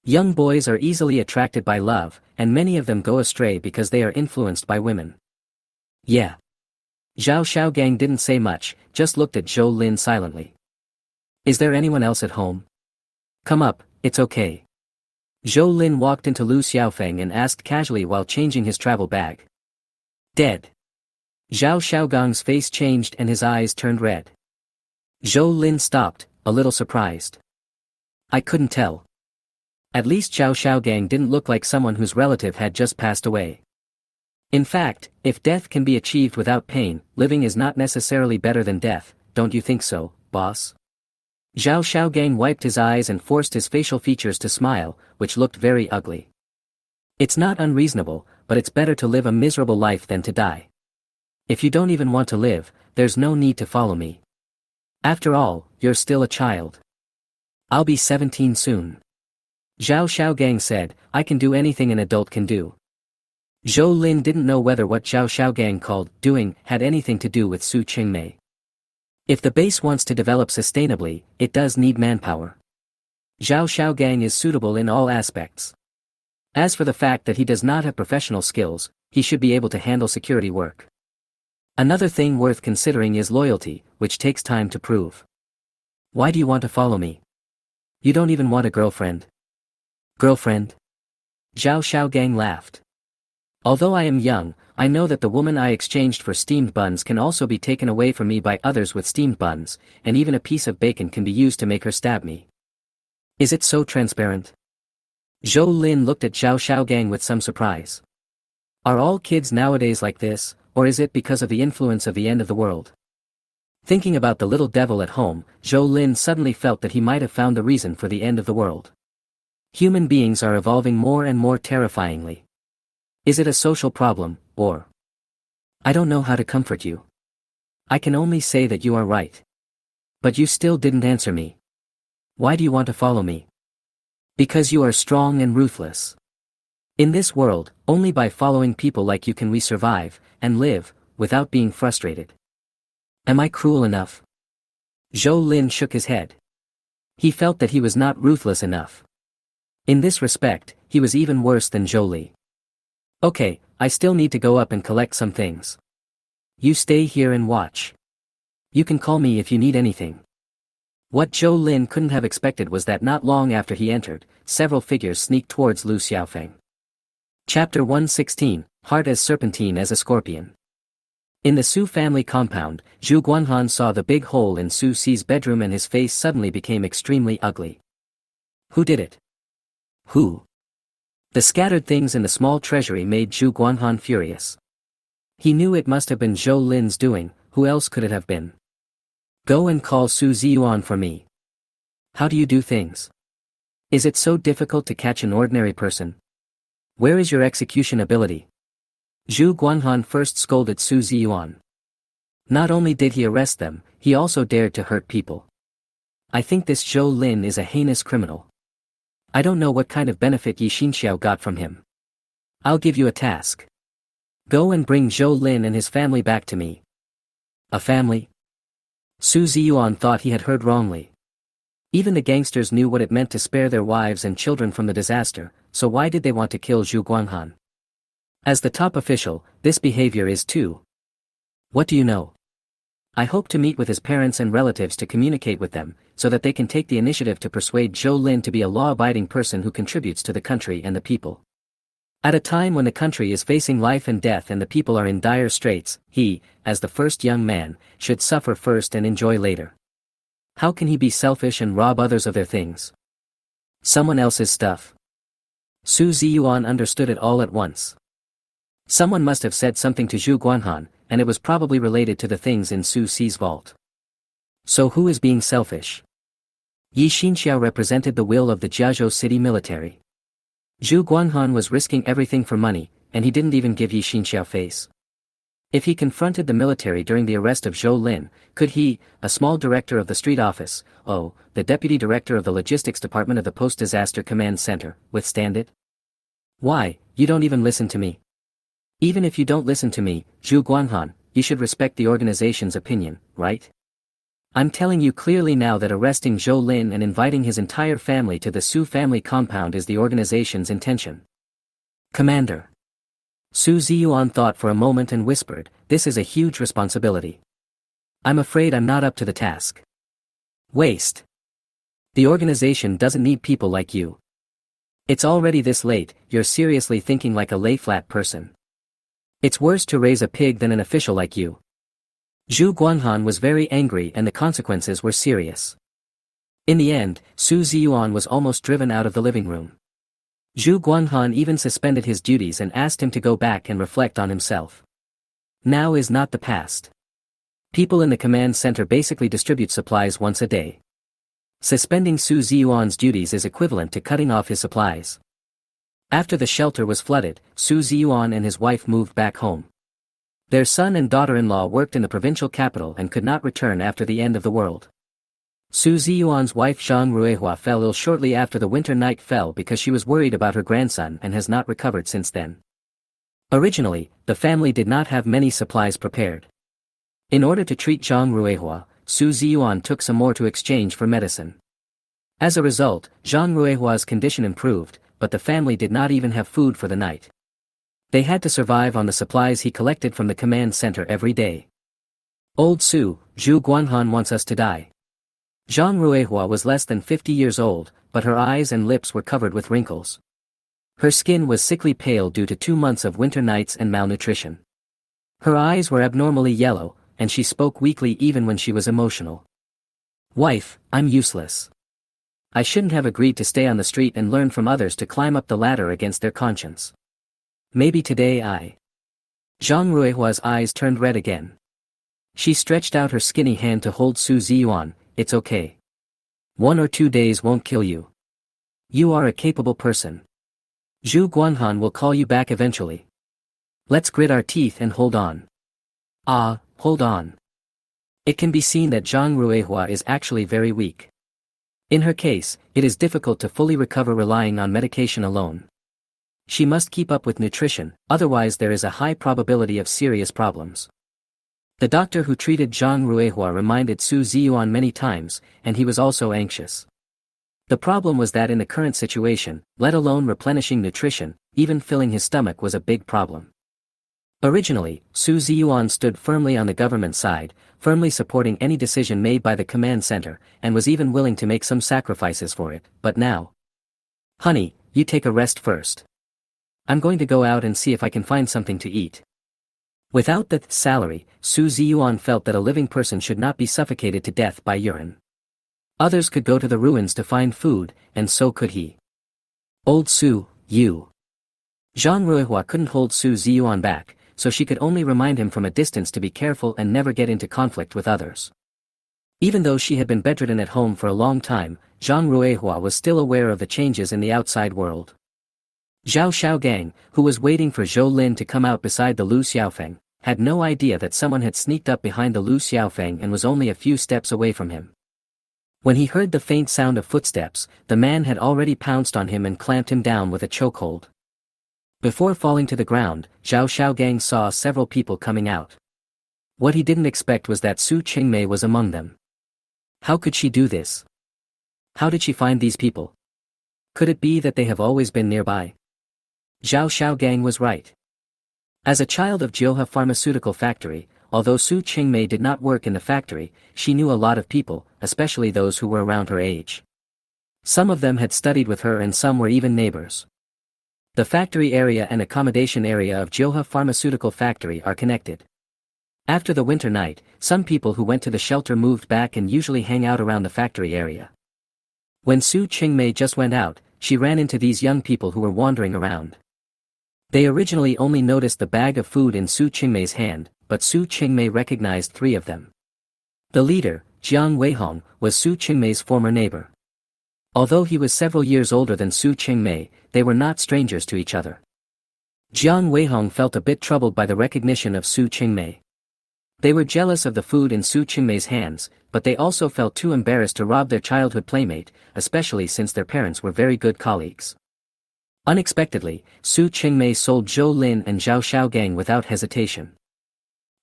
Young boys are easily attracted by love, and many of them go astray because they are influenced by women. Yeah. Zhao Xiaogang didn't say much, just looked at Zhou Lin silently. Is there anyone else at home? Come up, it's okay. Zhou Lin walked into Lu Xiaofeng and asked casually while changing his travel bag. Dead. Zhao Xiaogang's face changed and his eyes turned red. Zhou Lin stopped, a little surprised. I couldn't tell. At least Zhao Xiaogang didn't look like someone whose relative had just passed away. In fact, if death can be achieved without pain, living is not necessarily better than death, don't you think so, boss? Zhao Xiaogang wiped his eyes and forced his facial features to smile, which looked very ugly. It's not unreasonable, but it's better to live a miserable life than to die. If you don't even want to live, there's no need to follow me. After all, you're still a child. I'll be 17 soon. Zhao Xiaogang said, I can do anything an adult can do. Zhou Lin didn't know whether what Zhao Xiaogang called doing had anything to do with Su Qingmei. If the base wants to develop sustainably, it does need manpower. Zhao Xiaogang is suitable in all aspects. As for the fact that he does not have professional skills, he should be able to handle security work. Another thing worth considering is loyalty, which takes time to prove. Why do you want to follow me? You don't even want a girlfriend. Girlfriend? Zhao Xiaogang laughed. Although I am young, I know that the woman I exchanged for steamed buns can also be taken away from me by others with steamed buns, and even a piece of bacon can be used to make her stab me. Is it so transparent? Zhou Lin looked at Zhao Xiaogang with some surprise. Are all kids nowadays like this, or is it because of the influence of the end of the world? Thinking about the little devil at home, Zhou Lin suddenly felt that he might have found the reason for the end of the world. Human beings are evolving more and more terrifyingly. Is it a social problem, or? I don't know how to comfort you. I can only say that you are right. But you still didn't answer me. Why do you want to follow me? Because you are strong and ruthless. In this world, only by following people like you can we survive, and live, without being frustrated. Am I cruel enough? Zhou Lin shook his head. He felt that he was not ruthless enough. In this respect, he was even worse than Zhou Li. Okay, I still need to go up and collect some things. You stay here and watch. You can call me if you need anything. What Zhou Lin couldn't have expected was that not long after he entered, several figures sneaked towards Lu Xiaofeng. Chapter 116, Heart as Serpentine as a Scorpion. In the Su family compound, Zhu Guanhan saw the big hole in Su Si's bedroom and his face suddenly became extremely ugly. Who did it? Who? The scattered things in the small treasury made Zhu Guanhan furious. He knew it must have been Zhou Lin's doing, who else could it have been? Go and call Su Ziyuan for me. How do you do things? Is it so difficult to catch an ordinary person? Where is your execution ability? Zhu Guanhan first scolded Su Ziyuan. Not only did he arrest them, he also dared to hurt people. I think this Zhou Lin is a heinous criminal. I don't know what kind of benefit Yi Xinxiao got from him. I'll give you a task. Go and bring Zhou Lin and his family back to me. A family? Su Ziyuan thought he had heard wrongly. Even the gangsters knew what it meant to spare their wives and children from the disaster, so why did they want to kill Zhu Guanhan? As the top official, this behavior is too. What do you know? I hope to meet with his parents and relatives to communicate with them, so that they can take the initiative to persuade Zhou Lin to be a law-abiding person who contributes to the country and the people. At a time when the country is facing life and death and the people are in dire straits, he, as the first young man, should suffer first and enjoy later. How can he be selfish and rob others of their things? Someone else's stuff. Su Ziyuan understood it all at once. Someone must have said something to Zhu Guanhan, and it was probably related to the things in Su Si's vault. So who is being selfish? Yi Xinxiao represented the will of the Jiazhou city military. Zhu Guanhan was risking everything for money, and he didn't even give Yi Xinxiao face. If he confronted the military during the arrest of Zhou Lin, could he, a small director of the street office, the deputy director of the logistics department of the post-disaster command center, withstand it? Why, you don't even listen to me. Even if you don't listen to me, Zhu Guanhan, you should respect the organization's opinion, right? I'm telling you clearly now that arresting Zhou Lin and inviting his entire family to the Su family compound is the organization's intention. Commander. Su Ziyuan thought for a moment and whispered, this is a huge responsibility. I'm afraid I'm not up to the task. Waste. The organization doesn't need people like you. It's already this late, you're seriously thinking like a lay-flat person. It's worse to raise a pig than an official like you. Zhu Guanhan was very angry and the consequences were serious. In the end, Su Ziyuan was almost driven out of the living room. Zhu Guanhan even suspended his duties and asked him to go back and reflect on himself. Now is not the past. People in the command center basically distribute supplies once a day. Suspending Su Ziyuan's duties is equivalent to cutting off his supplies. After the shelter was flooded, Su Ziyuan and his wife moved back home. Their son and daughter-in-law worked in the provincial capital and could not return after the end of the world. Su Ziyuan's wife Zhang Ruihua fell ill shortly after the winter night fell because she was worried about her grandson and has not recovered since then. Originally, the family did not have many supplies prepared. In order to treat Zhang Ruihua, Su Ziyuan took some more to exchange for medicine. As a result, Zhang Ruihua's condition improved, but the family did not even have food for the night. They had to survive on the supplies he collected from the command center every day. Old Su, Zhu Guanhan wants us to die. Zhang Ruihua was less than 50 years old, but her eyes and lips were covered with wrinkles. Her skin was sickly pale due to 2 months of winter nights and malnutrition. Her eyes were abnormally yellow, and she spoke weakly even when she was emotional. Wife, I'm useless. I shouldn't have agreed to stay on the street and learn from others to climb up the ladder against their conscience. Maybe today Zhang Ruihua's eyes turned red again. She stretched out her skinny hand to hold Su Ziyuan. It's okay. 1 or 2 days won't kill you. You are a capable person. Zhu Guanhan will call you back eventually. Let's grit our teeth and hold on. Hold on. It can be seen that Zhang Ruihua is actually very weak. In her case, it is difficult to fully recover relying on medication alone. She must keep up with nutrition, otherwise there is a high probability of serious problems. The doctor who treated Zhang Ruihua reminded Su Ziyuan many times, and he was also anxious. The problem was that in the current situation, let alone replenishing nutrition, even filling his stomach was a big problem. Originally, Su Ziyuan stood firmly on the government side, firmly supporting any decision made by the command center, and was even willing to make some sacrifices for it, but now. Honey, you take a rest first. I'm going to go out and see if I can find something to eat. Without the salary, Su Ziyuan felt that a living person should not be suffocated to death by urine. Others could go to the ruins to find food, and so could he. Old Su, you. Zhang Ruihua couldn't hold Su Ziyuan back, so she could only remind him from a distance to be careful and never get into conflict with others. Even though she had been bedridden at home for a long time, Zhang Ruihua was still aware of the changes in the outside world. Zhao Xiaogang, who was waiting for Zhou Lin to come out beside the Lu Xiaofeng, had no idea that someone had sneaked up behind the Lu Xiaofeng and was only a few steps away from him. When he heard the faint sound of footsteps, the man had already pounced on him and clamped him down with a chokehold. Before falling to the ground, Zhao Xiaogang saw several people coming out. What he didn't expect was that Su Qingmei was among them. How could she do this? How did she find these people? Could it be that they have always been nearby? Zhao Xiaogang was right. As a child of Jioha Pharmaceutical Factory, although Su Qingmei did not work in the factory, she knew a lot of people, especially those who were around her age. Some of them had studied with her and some were even neighbors. The factory area and accommodation area of Jioha Pharmaceutical Factory are connected. After the winter night, some people who went to the shelter moved back and usually hang out around the factory area. When Su Qingmei just went out, she ran into these young people who were wandering around. They originally only noticed the bag of food in Su Qingmei's hand, but Su Qingmei recognized 3 of them. The leader, Jiang Weihong, was Su Qingmei's former neighbor. Although he was several years older than Su Qingmei, they were not strangers to each other. Jiang Weihong felt a bit troubled by the recognition of Su Qingmei. They were jealous of the food in Su Qingmei's hands, but they also felt too embarrassed to rob their childhood playmate, especially since their parents were very good colleagues. Unexpectedly, Su Qingmei sold Zhou Lin and Zhao Xiaogang without hesitation.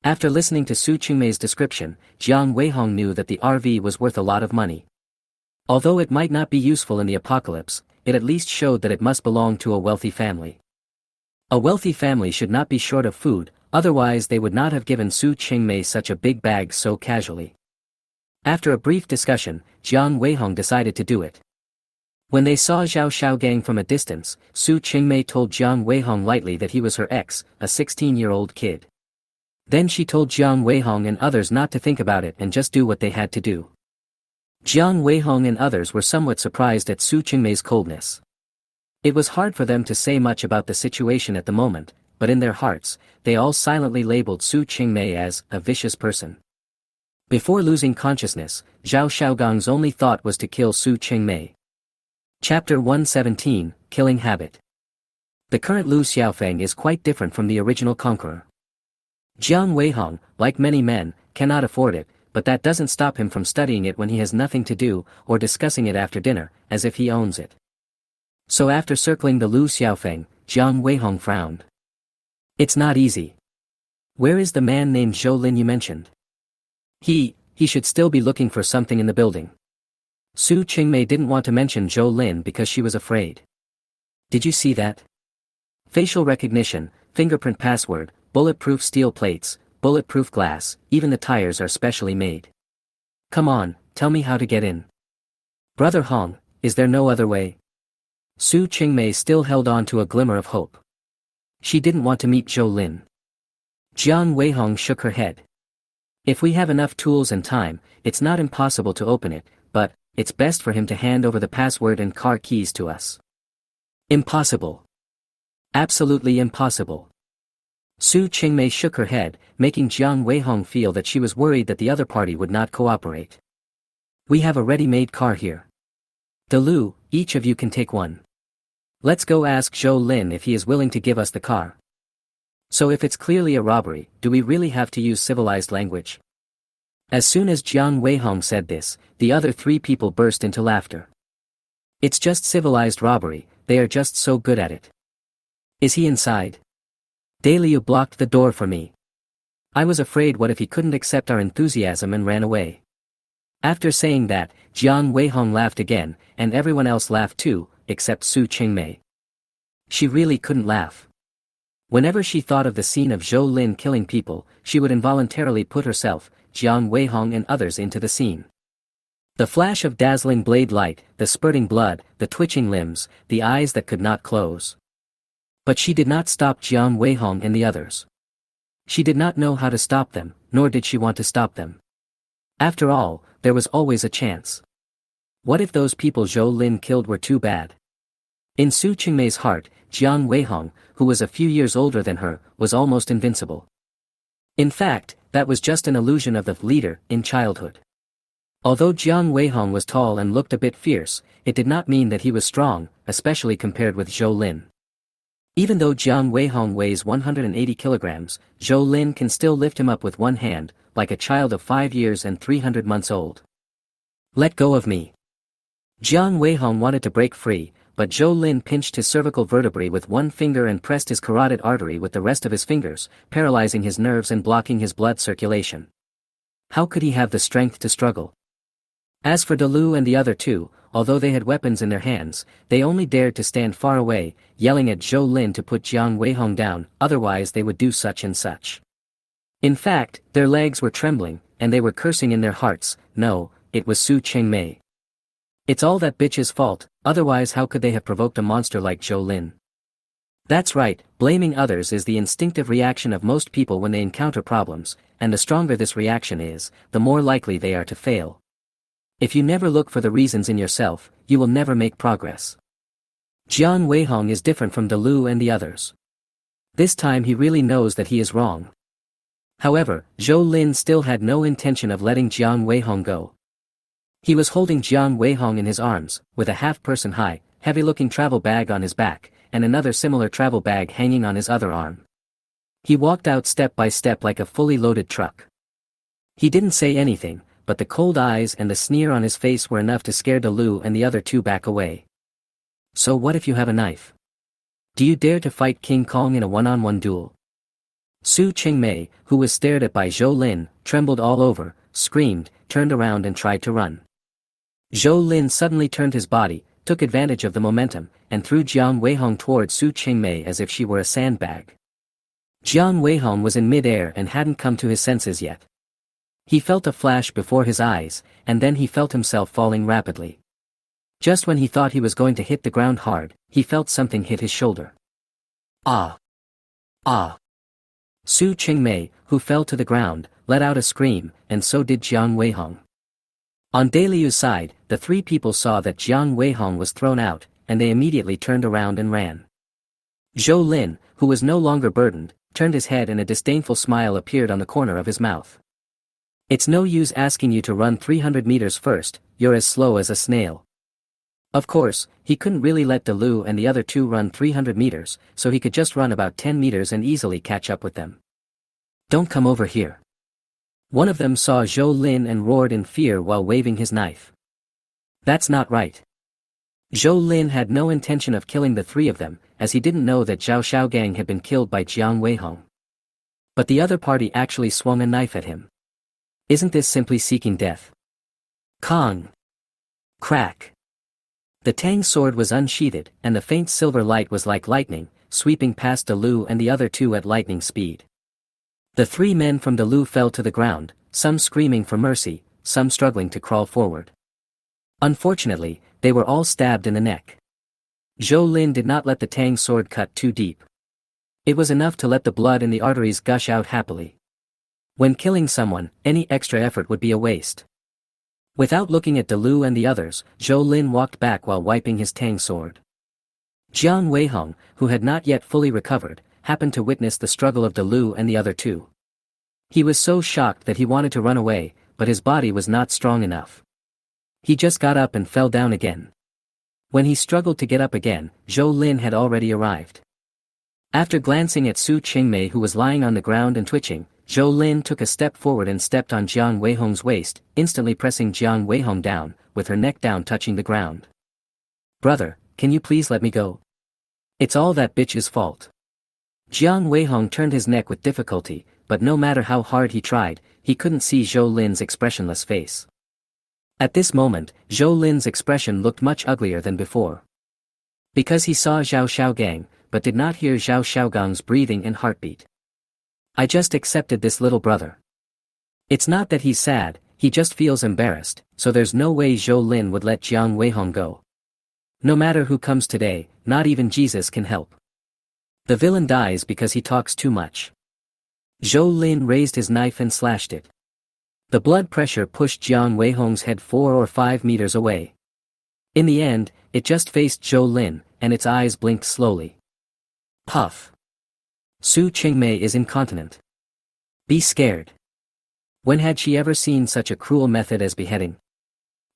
After listening to Su Qingmei's description, Jiang Weihong knew that the RV was worth a lot of money. Although it might not be useful in the apocalypse, it at least showed that it must belong to a wealthy family. A wealthy family should not be short of food, otherwise they would not have given Su Qingmei such a big bag so casually. After a brief discussion, Jiang Weihong decided to do it. When they saw Zhao Xiaogang from a distance, Su Qingmei told Jiang Weihong lightly that he was her ex, a 16-year-old kid. Then she told Jiang Weihong and others not to think about it and just do what they had to do. Jiang Weihong and others were somewhat surprised at Su Qingmei's coldness. It was hard for them to say much about the situation at the moment, but in their hearts, they all silently labeled Su Qingmei as a vicious person. Before losing consciousness, Zhao Xiaogang's only thought was to kill Su Qingmei. Chapter 117, Killing Habit. The current Lu Xiaofeng is quite different from the original conqueror. Jiang Weihong, like many men, cannot afford it, but that doesn't stop him from studying it when he has nothing to do, or discussing it after dinner, as if he owns it. So after circling the Lu Xiaofeng, Jiang Weihong frowned. It's not easy. Where is the man named Zhou Lin you mentioned? He should still be looking for something in the building. Su Qingmei didn't want to mention Zhou Lin because she was afraid. Did you see that? Facial recognition, fingerprint password, bulletproof steel plates, bulletproof glass, even the tires are specially made. Come on, tell me how to get in. Brother Hong, is there no other way? Su Qingmei still held on to a glimmer of hope. She didn't want to meet Zhou Lin. Jiang Weihong shook her head. If we have enough tools and time, it's not impossible to open it, but it's best for him to hand over the password and car keys to us. Impossible. Absolutely impossible. Su Qingmei shook her head, making Jiang Weihong feel that she was worried that the other party would not cooperate. We have a ready-made car here. Delu, each of you can take one. Let's go ask Zhou Lin if he is willing to give us the car. So if it's clearly a robbery, do we really have to use civilized language? As soon as Jiang Weihong said this, the other 3 people burst into laughter. It's just civilized robbery, they are just so good at it. Is he inside? Liu blocked the door for me. I was afraid what if he couldn't accept our enthusiasm and ran away. After saying that, Jiang Weihong laughed again, and everyone else laughed too, except Su Qingmei. She really couldn't laugh. Whenever she thought of the scene of Zhou Lin killing people, she would involuntarily put herself, Jiang Weihong and others into the scene. The flash of dazzling blade light, the spurting blood, the twitching limbs, the eyes that could not close. But she did not stop Jiang Weihong and the others. She did not know how to stop them, nor did she want to stop them. After all, there was always a chance. What if those people Zhou Lin killed were too bad? In Su Qingmei's heart, Jiang Weihong, who was a few years older than her, was almost invincible. In fact, that was just an illusion of the leader in childhood. Although Jiang Weihong was tall and looked a bit fierce, it did not mean that he was strong, especially compared with Zhou Lin. Even though Jiang Weihong weighs 180 kilograms, Zhou Lin can still lift him up with one hand, like a child of 5 years and 300 months old. Let go of me. Jiang Weihong wanted to break free, but Zhou Lin pinched his cervical vertebrae with one finger and pressed his carotid artery with the rest of his fingers, paralyzing his nerves and blocking his blood circulation. How could he have the strength to struggle? As for Delu and the other 2, although they had weapons in their hands, they only dared to stand far away, yelling at Zhou Lin to put Jiang Weihong down, otherwise they would do such and such. In fact, their legs were trembling, and they were cursing in their hearts. No, it was Su Qingmei. It's all that bitch's fault, otherwise how could they have provoked a monster like Zhou Lin? That's right, blaming others is the instinctive reaction of most people when they encounter problems, and the stronger this reaction is, the more likely they are to fail. If you never look for the reasons in yourself, you will never make progress. Jiang Weihong is different from Delu and the others. This time he really knows that he is wrong. However, Zhou Lin still had no intention of letting Jiang Weihong go. He was holding Jiang Weihong in his arms, with a half-person high, heavy-looking travel bag on his back, and another similar travel bag hanging on his other arm. He walked out step by step like a fully loaded truck. He didn't say anything, but the cold eyes and the sneer on his face were enough to scare Dalu and the other two back away. So what if you have a knife? Do you dare to fight King Kong in a one-on-one duel? Su Qingmei, who was stared at by Zhou Lin, trembled all over, screamed, turned around and tried to run. Zhou Lin suddenly turned his body, took advantage of the momentum, and threw Jiang Weihong toward Su Qingmei as if she were a sandbag. Jiang Weihong was in mid-air and hadn't come to his senses yet. He felt a flash before his eyes, and then he felt himself falling rapidly. Just when he thought he was going to hit the ground hard, he felt something hit his shoulder. Ah! Ah! Su Qingmei, who fell to the ground, let out a scream, and so did Jiang Weihong. On Daliu's side, the three people saw that Jiang Weihong was thrown out, and they immediately turned around and ran. Zhou Lin, who was no longer burdened, turned his head and a disdainful smile appeared on the corner of his mouth. It's no use asking you to run 300 meters first, you're as slow as a snail. Of course, he couldn't really let Dalu and the other two run 300 meters, so he could just run about 10 meters and easily catch up with them. Don't come over here. One of them saw Zhou Lin and roared in fear while waving his knife. That's not right. Zhou Lin had no intention of killing the three of them, as he didn't know that Zhao Xiaogang had been killed by Jiang Weihong. But the other party actually swung a knife at him. Isn't this simply seeking death? Kong! Crack! The Tang sword was unsheathed, and the faint silver light was like lightning, sweeping past Dalu and the other two at lightning speed. The three men from Dalu fell to the ground, some screaming for mercy, some struggling to crawl forward. Unfortunately, they were all stabbed in the neck. Zhou Lin did not let the Tang sword cut too deep. It was enough to let the blood in the arteries gush out happily. When killing someone, any extra effort would be a waste. Without looking at Dalu and the others, Zhou Lin walked back while wiping his Tang sword. Jiang Weihong, who had not yet fully recovered, happened to witness the struggle of Dalu and the other two. He was so shocked that he wanted to run away, but his body was not strong enough. He just got up and fell down again. When he struggled to get up again, Zhou Lin had already arrived. After glancing at Su Qingmei who was lying on the ground and twitching, Zhou Lin took a step forward and stepped on Jiang Weihong's waist, instantly pressing Jiang Weihong down, with her neck down touching the ground. Brother, can you please let me go? It's all that bitch's fault. Jiang Weihong turned his neck with difficulty, but no matter how hard he tried, he couldn't see Zhou Lin's expressionless face. At this moment, Zhou Lin's expression looked much uglier than before. Because he saw Zhao Xiaogang, but did not hear Zhao Xiaogang's breathing and heartbeat. I just accepted this little brother. It's not that he's sad, he just feels embarrassed, so there's no way Zhou Lin would let Jiang Weihong go. No matter who comes today, not even Jesus can help. The villain dies because he talks too much. Zhou Lin raised his knife and slashed it. The blood pressure pushed Jiang Weihong's head 4 or 5 meters away. In the end, it just faced Zhou Lin, and its eyes blinked slowly. Puff. Su Qingmei is incontinent. Be scared. When had she ever seen such a cruel method as beheading?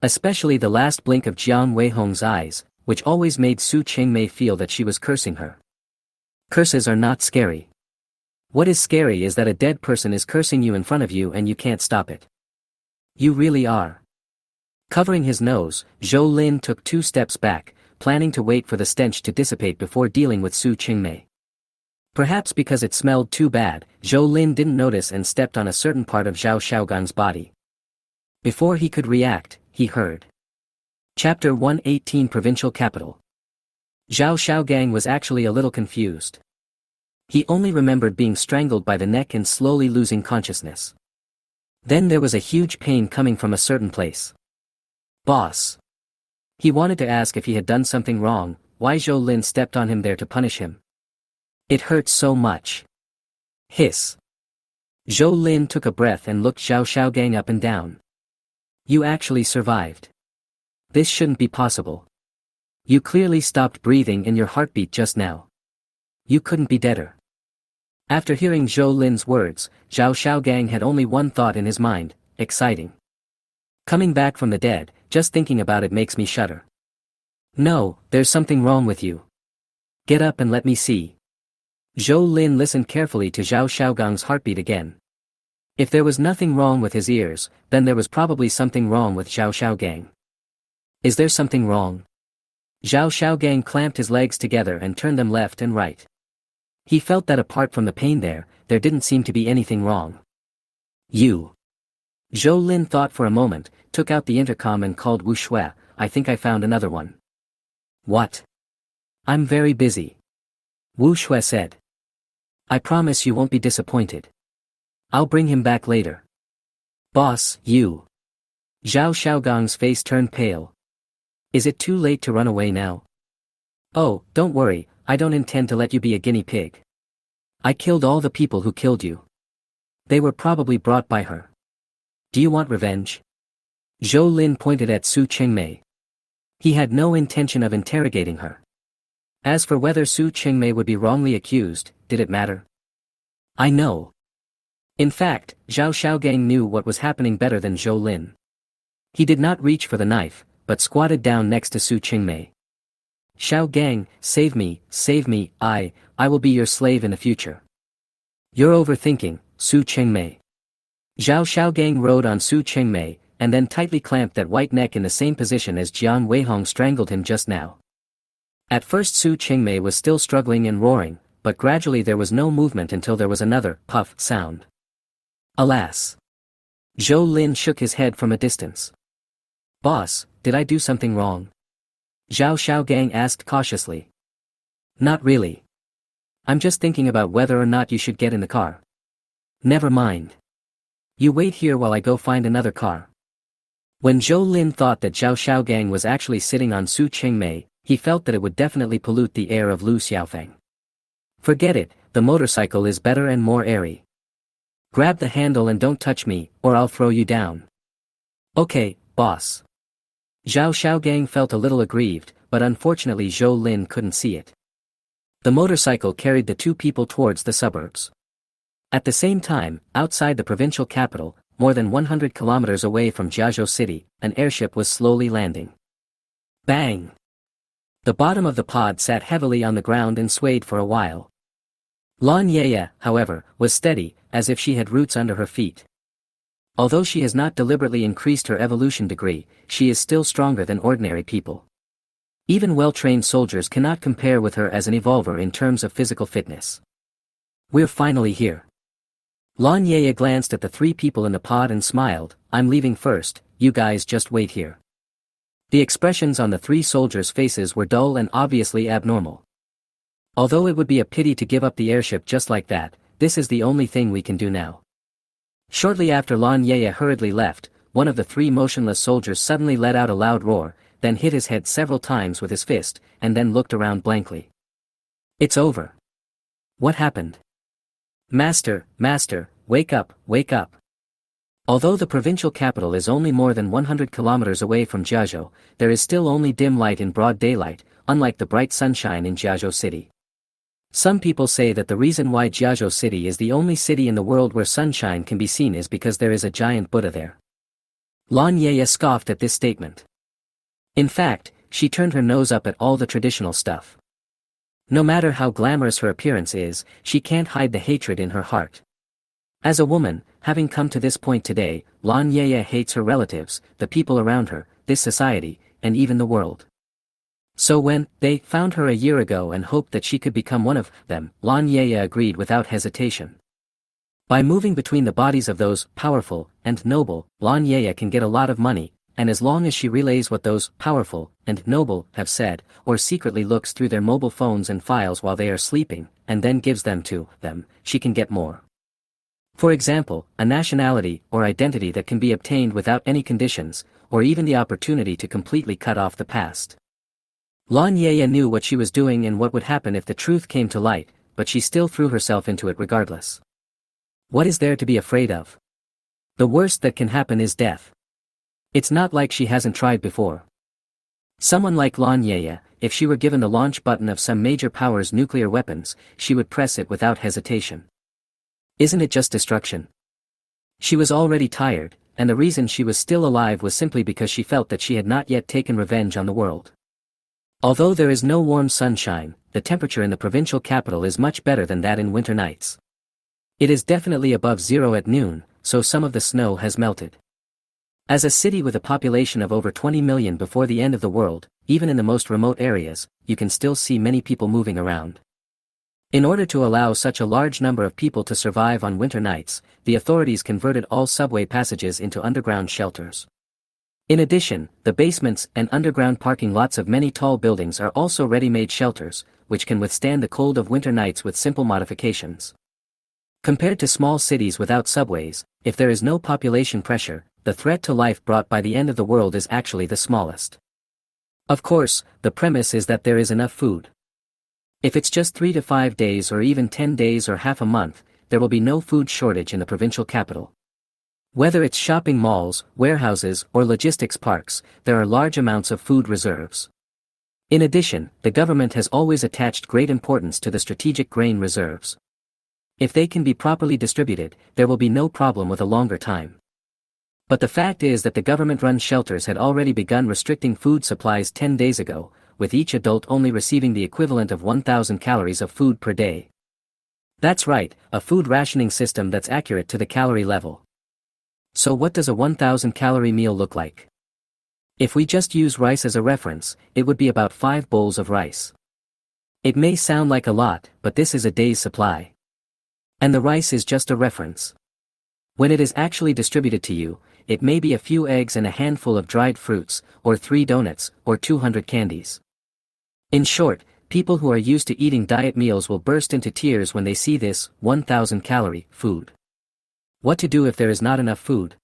Especially the last blink of Jiang Weihong's eyes, which always made Su Qingmei feel that she was cursing her. Curses are not scary. What is scary is that a dead person is cursing you in front of you and you can't stop it. You really are. Covering his nose, Zhou Lin took 2 steps back, planning to wait for the stench to dissipate before dealing with Su Qingmei. Perhaps because it smelled too bad, Zhou Lin didn't notice and stepped on a certain part of Zhao Xiaogang's body. Before he could react, he heard. Chapter 118 Provincial Capital. Zhao Xiaogang was actually a little confused. He only remembered being strangled by the neck and slowly losing consciousness. Then there was a huge pain coming from a certain place. Boss. He wanted to ask if he had done something wrong, why Zhou Lin stepped on him there to punish him. It hurt so much. Hiss. Zhou Lin took a breath and looked Zhao Xiaogang up and down. You actually survived. This shouldn't be possible. You clearly stopped breathing and your heartbeat just now. You couldn't be deader. After hearing Zhou Lin's words, Zhao Xiaogang had only one thought in his mind: exciting. Coming back from the dead, just thinking about it makes me shudder. No, there's something wrong with you. Get up and let me see. Zhou Lin listened carefully to Zhao Xiaogang's heartbeat again. If there was nothing wrong with his ears, then there was probably something wrong with Zhao Xiaogang. Is there something wrong? Zhao Xiaogang clamped his legs together and turned them left and right. He felt that apart from the pain there didn't seem to be anything wrong. You. Zhou Lin thought for a moment, took out the intercom and called Wu Shui. I think I found another one. What? I'm very busy. Wu Shui said. I promise you won't be disappointed. I'll bring him back later. Boss, you. Zhao Xiaogang's face turned pale. Is it too late to run away now? Oh, don't worry, I don't intend to let you be a guinea pig. I killed all the people who killed you. They were probably brought by her. Do you want revenge? Zhou Lin pointed at Su Qingmei. He had no intention of interrogating her. As for whether Su Qingmei would be wrongly accused, did it matter? I know. In fact, Zhao Xiaogang knew what was happening better than Zhou Lin. He did not reach for the knife, but squatted down next to Su Qingmei. Xiaogang, save me, I will be your slave in the future. You're overthinking, Su Qingmei. Zhao Xiaogang rode on Su Qingmei, and then tightly clamped that white neck in the same position as Jian Weihong strangled him just now. At first Su Qingmei was still struggling and roaring, but gradually there was no movement until there was another puff sound. Alas! Zhou Lin shook his head from a distance. Boss, did I do something wrong? Zhao Xiaogang asked cautiously. Not really. I'm just thinking about whether or not you should get in the car. Never mind. You wait here while I go find another car. When Zhou Lin thought that Zhao Xiaogang was actually sitting on Su Qingmei, he felt that it would definitely pollute the air of Lu Xiaofeng. Forget it, the motorcycle is better and more airy. Grab the handle and don't touch me, or I'll throw you down. Okay, boss. Zhao Xiaogang felt a little aggrieved, but unfortunately Zhou Lin couldn't see it. The motorcycle carried the two people towards the suburbs. At the same time, outside the provincial capital, more than 100 kilometers away from Jiazhou City, an airship was slowly landing. Bang! The bottom of the pod sat heavily on the ground and swayed for a while. Lan Yaya, however, was steady, as if she had roots under her feet. Although she has not deliberately increased her evolution degree, she is still stronger than ordinary people. Even well-trained soldiers cannot compare with her as an evolver in terms of physical fitness. We're finally here. Lan Yaya glanced at the three people in the pod and smiled. I'm leaving first, you guys just wait here. The expressions on the three soldiers' faces were dull and obviously abnormal. Although it would be a pity to give up the airship just like that, this is the only thing we can do now. Shortly after Lan Yaya hurriedly left, one of the three motionless soldiers suddenly let out a loud roar, then hit his head several times with his fist, and then looked around blankly. It's over. What happened? Master, wake up, wake up. Although the provincial capital is only more than 100 kilometers away from Jiazhou, there is still only dim light in broad daylight, unlike the bright sunshine in Jiazhou City. Some people say that the reason why Jiazhou City is the only city in the world where sunshine can be seen is because there is a giant Buddha there. Lan Yaya scoffed at this statement. In fact, she turned her nose up at all the traditional stuff. No matter how glamorous her appearance is, she can't hide the hatred in her heart. As a woman, having come to this point today, Lan Yaya hates her relatives, the people around her, this society, and even the world. So when they found her a year ago and hoped that she could become one of them, Lan Yaya agreed without hesitation. By moving between the bodies of those powerful and noble, Lan Yaya can get a lot of money, and as long as she relays what those powerful and noble have said, or secretly looks through their mobile phones and files while they are sleeping, and then gives them to them, she can get more. For example, a nationality or identity that can be obtained without any conditions, or even the opportunity to completely cut off the past. Lan Yaya knew what she was doing and what would happen if the truth came to light, but she still threw herself into it regardless. What is there to be afraid of? The worst that can happen is death. It's not like she hasn't tried before. Someone like Lan Yaya, if she were given the launch button of some major power's nuclear weapons, she would press it without hesitation. Isn't it just destruction? She was already tired, and the reason she was still alive was simply because she felt that she had not yet taken revenge on the world. Although there is no warm sunshine, the temperature in the provincial capital is much better than that in winter nights. It is definitely above zero at noon, so some of the snow has melted. As a city with a population of over 20 million before the end of the world, even in the most remote areas, you can still see many people moving around. In order to allow such a large number of people to survive on winter nights, the authorities converted all subway passages into underground shelters. In addition, the basements and underground parking lots of many tall buildings are also ready-made shelters, which can withstand the cold of winter nights with simple modifications. Compared to small cities without subways, if there is no population pressure, the threat to life brought by the end of the world is actually the smallest. Of course, the premise is that there is enough food. If it's just 3 to 5 days or even 10 days or half a month, there will be no food shortage in the provincial capital. Whether it's shopping malls, warehouses, or logistics parks, there are large amounts of food reserves. In addition, the government has always attached great importance to the strategic grain reserves. If they can be properly distributed, there will be no problem with a longer time. But the fact is that the government-run shelters had already begun restricting food supplies 10 days ago, with each adult only receiving the equivalent of 1,000 calories of food per day. That's right, a food rationing system that's accurate to the calorie level. So what does a 1,000 calorie meal look like? If we just use rice as a reference, it would be about 5 bowls of rice. It may sound like a lot, but this is a day's supply. And the rice is just a reference. When it is actually distributed to you, it may be a few eggs and a handful of dried fruits, or 3 donuts, or 200 candies. In short, people who are used to eating diet meals will burst into tears when they see this 1,000 calorie food. What to do if there is not enough food?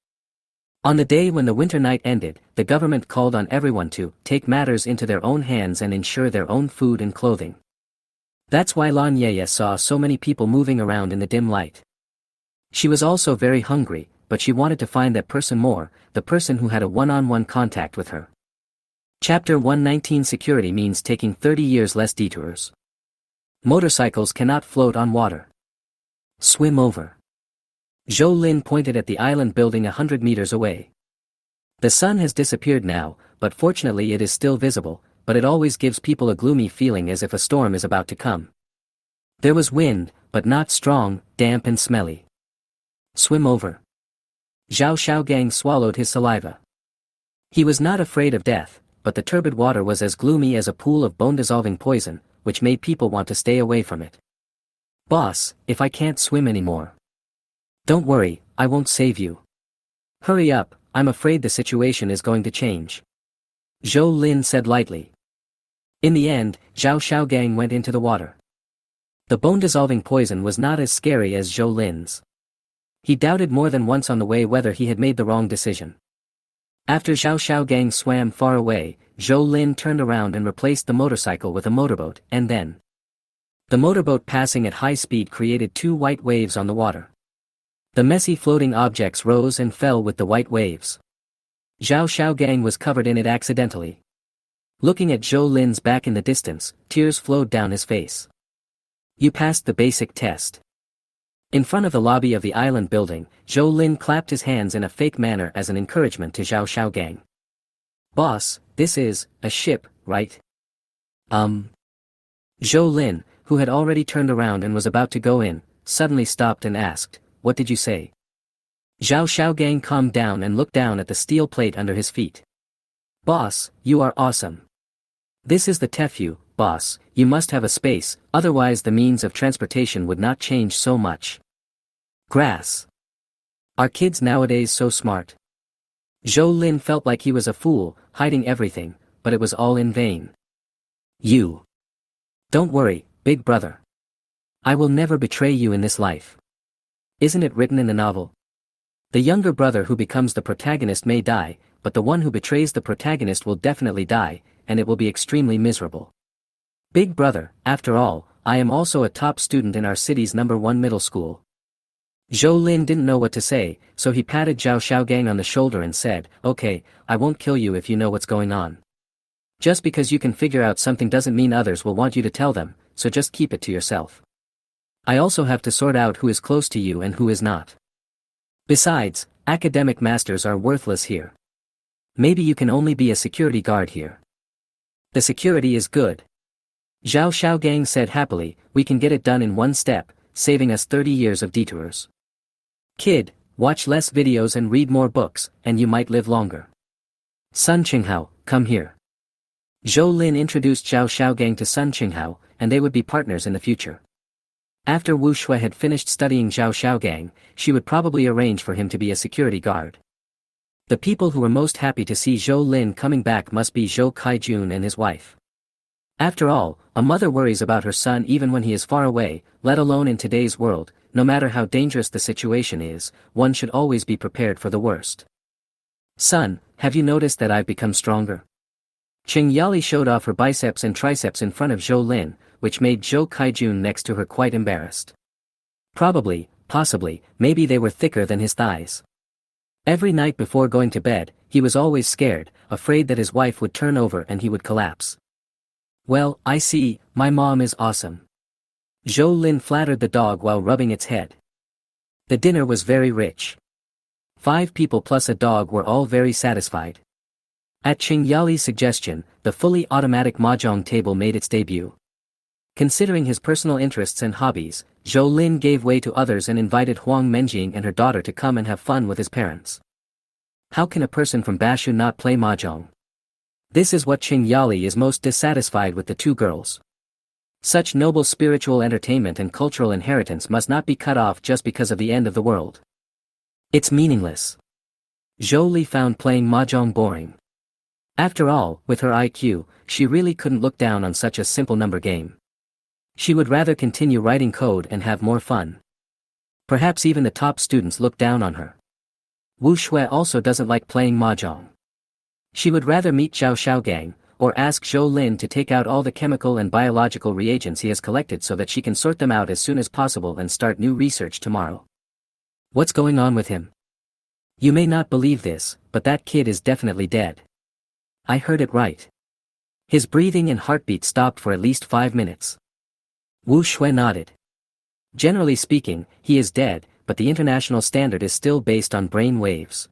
On the day when the winter night ended, the government called on everyone to take matters into their own hands and ensure their own food and clothing. That's why Laya saw so many people moving around in the dim light. She was also very hungry, but she wanted to find that person more, the person who had a one-on-one contact with her. Chapter 119 Security means taking 30 years less detours. Motorcycles cannot float on water. Swim over. Zhou Lin pointed at the island building 100 meters away. The sun has disappeared now, but fortunately it is still visible, but it always gives people a gloomy feeling as if a storm is about to come. There was wind, but not strong, damp and smelly. Swim over. Zhao Xiaogang swallowed his saliva. He was not afraid of death, but the turbid water was as gloomy as a pool of bone-dissolving poison, which made people want to stay away from it. Boss, if I can't swim anymore. Don't worry, I won't save you. Hurry up, I'm afraid the situation is going to change. Zhou Lin said lightly. In the end, Zhao Xiaogang went into the water. The bone-dissolving poison was not as scary as Zhou Lin's. He doubted more than once on the way whether he had made the wrong decision. After Zhao Xiaogang swam far away, Zhou Lin turned around and replaced the motorcycle with a motorboat, and then the motorboat passing at high speed created 2 white waves on the water. The messy floating objects rose and fell with the white waves. Zhao Xiaogang was covered in it accidentally. Looking at Zhou Lin's back in the distance, tears flowed down his face. You passed the basic test. In front of the lobby of the island building, Zhou Lin clapped his hands in a fake manner as an encouragement to Zhao Xiaogang. Boss, this is a ship, right? Zhou Lin, who had already turned around and was about to go in, suddenly stopped and asked, what did you say? Zhao Xiaogang calmed down and looked down at the steel plate under his feet. Boss, you are awesome. This is the Tefyu, boss, you must have a space, otherwise the means of transportation would not change so much. Grass. Are kids nowadays so smart? Zhou Lin felt like he was a fool, hiding everything, but it was all in vain. You. Don't worry, big brother. I will never betray you in this life. Isn't it written in the novel? The younger brother who becomes the protagonist may die, but the one who betrays the protagonist will definitely die, and it will be extremely miserable. Big brother, after all, I am also a top student in our city's #1 middle school. Zhou Lin didn't know what to say, so he patted Zhao Xiaogang on the shoulder and said, okay, I won't kill you if you know what's going on. Just because you can figure out something doesn't mean others will want you to tell them, so just keep it to yourself. I also have to sort out who is close to you and who is not. Besides, academic masters are worthless here. Maybe you can only be a security guard here. The security is good. Zhao Xiaogang said happily, we can get it done in one step, saving us 30 years of detours. Kid, watch less videos and read more books, and you might live longer. Sun Qinghao, come here. Zhou Lin introduced Zhao Xiaogang to Sun Qinghao, and they would be partners in the future. After Wu Shui had finished studying Zhao Xiaogang, she would probably arrange for him to be a security guard. The people who were most happy to see Zhou Lin coming back must be Zhou Kaijun and his wife. After all, a mother worries about her son even when he is far away, let alone in today's world. No matter how dangerous the situation is, one should always be prepared for the worst. Son, have you noticed that I've become stronger? Qing Yali showed off her biceps and triceps in front of Zhou Lin, which made Zhou Kaijun next to her quite embarrassed. Probably, possibly, maybe they were thicker than his thighs. Every night before going to bed, he was always scared, afraid that his wife would turn over and he would collapse. Well, I see, my mom is awesome. Zhou Lin flattered the dog while rubbing its head. The dinner was very rich. 5 people plus a dog were all very satisfied. At Qing Yali's suggestion, the fully automatic mahjong table made its debut. Considering his personal interests and hobbies, Zhou Lin gave way to others and invited Huang Menjing and her daughter to come and have fun with his parents. How can a person from Bashu not play mahjong? This is what Qing Yali is most dissatisfied with the 2 girls. Such noble spiritual entertainment and cultural inheritance must not be cut off just because of the end of the world. It's meaningless. Zhou Li found playing mahjong boring. After all, with her IQ, she really couldn't look down on such a simple number game. She would rather continue writing code and have more fun. Perhaps even the top students look down on her. Wu Shui also doesn't like playing mahjong. She would rather meet Zhao Xiaogang, or ask Zhou Lin to take out all the chemical and biological reagents he has collected so that she can sort them out as soon as possible and start new research tomorrow. What's going on with him? You may not believe this, but that kid is definitely dead. I heard it right. His breathing and heartbeat stopped for at least 5 minutes. Wu Shui nodded. Generally speaking, he is dead, but the international standard is still based on brain waves.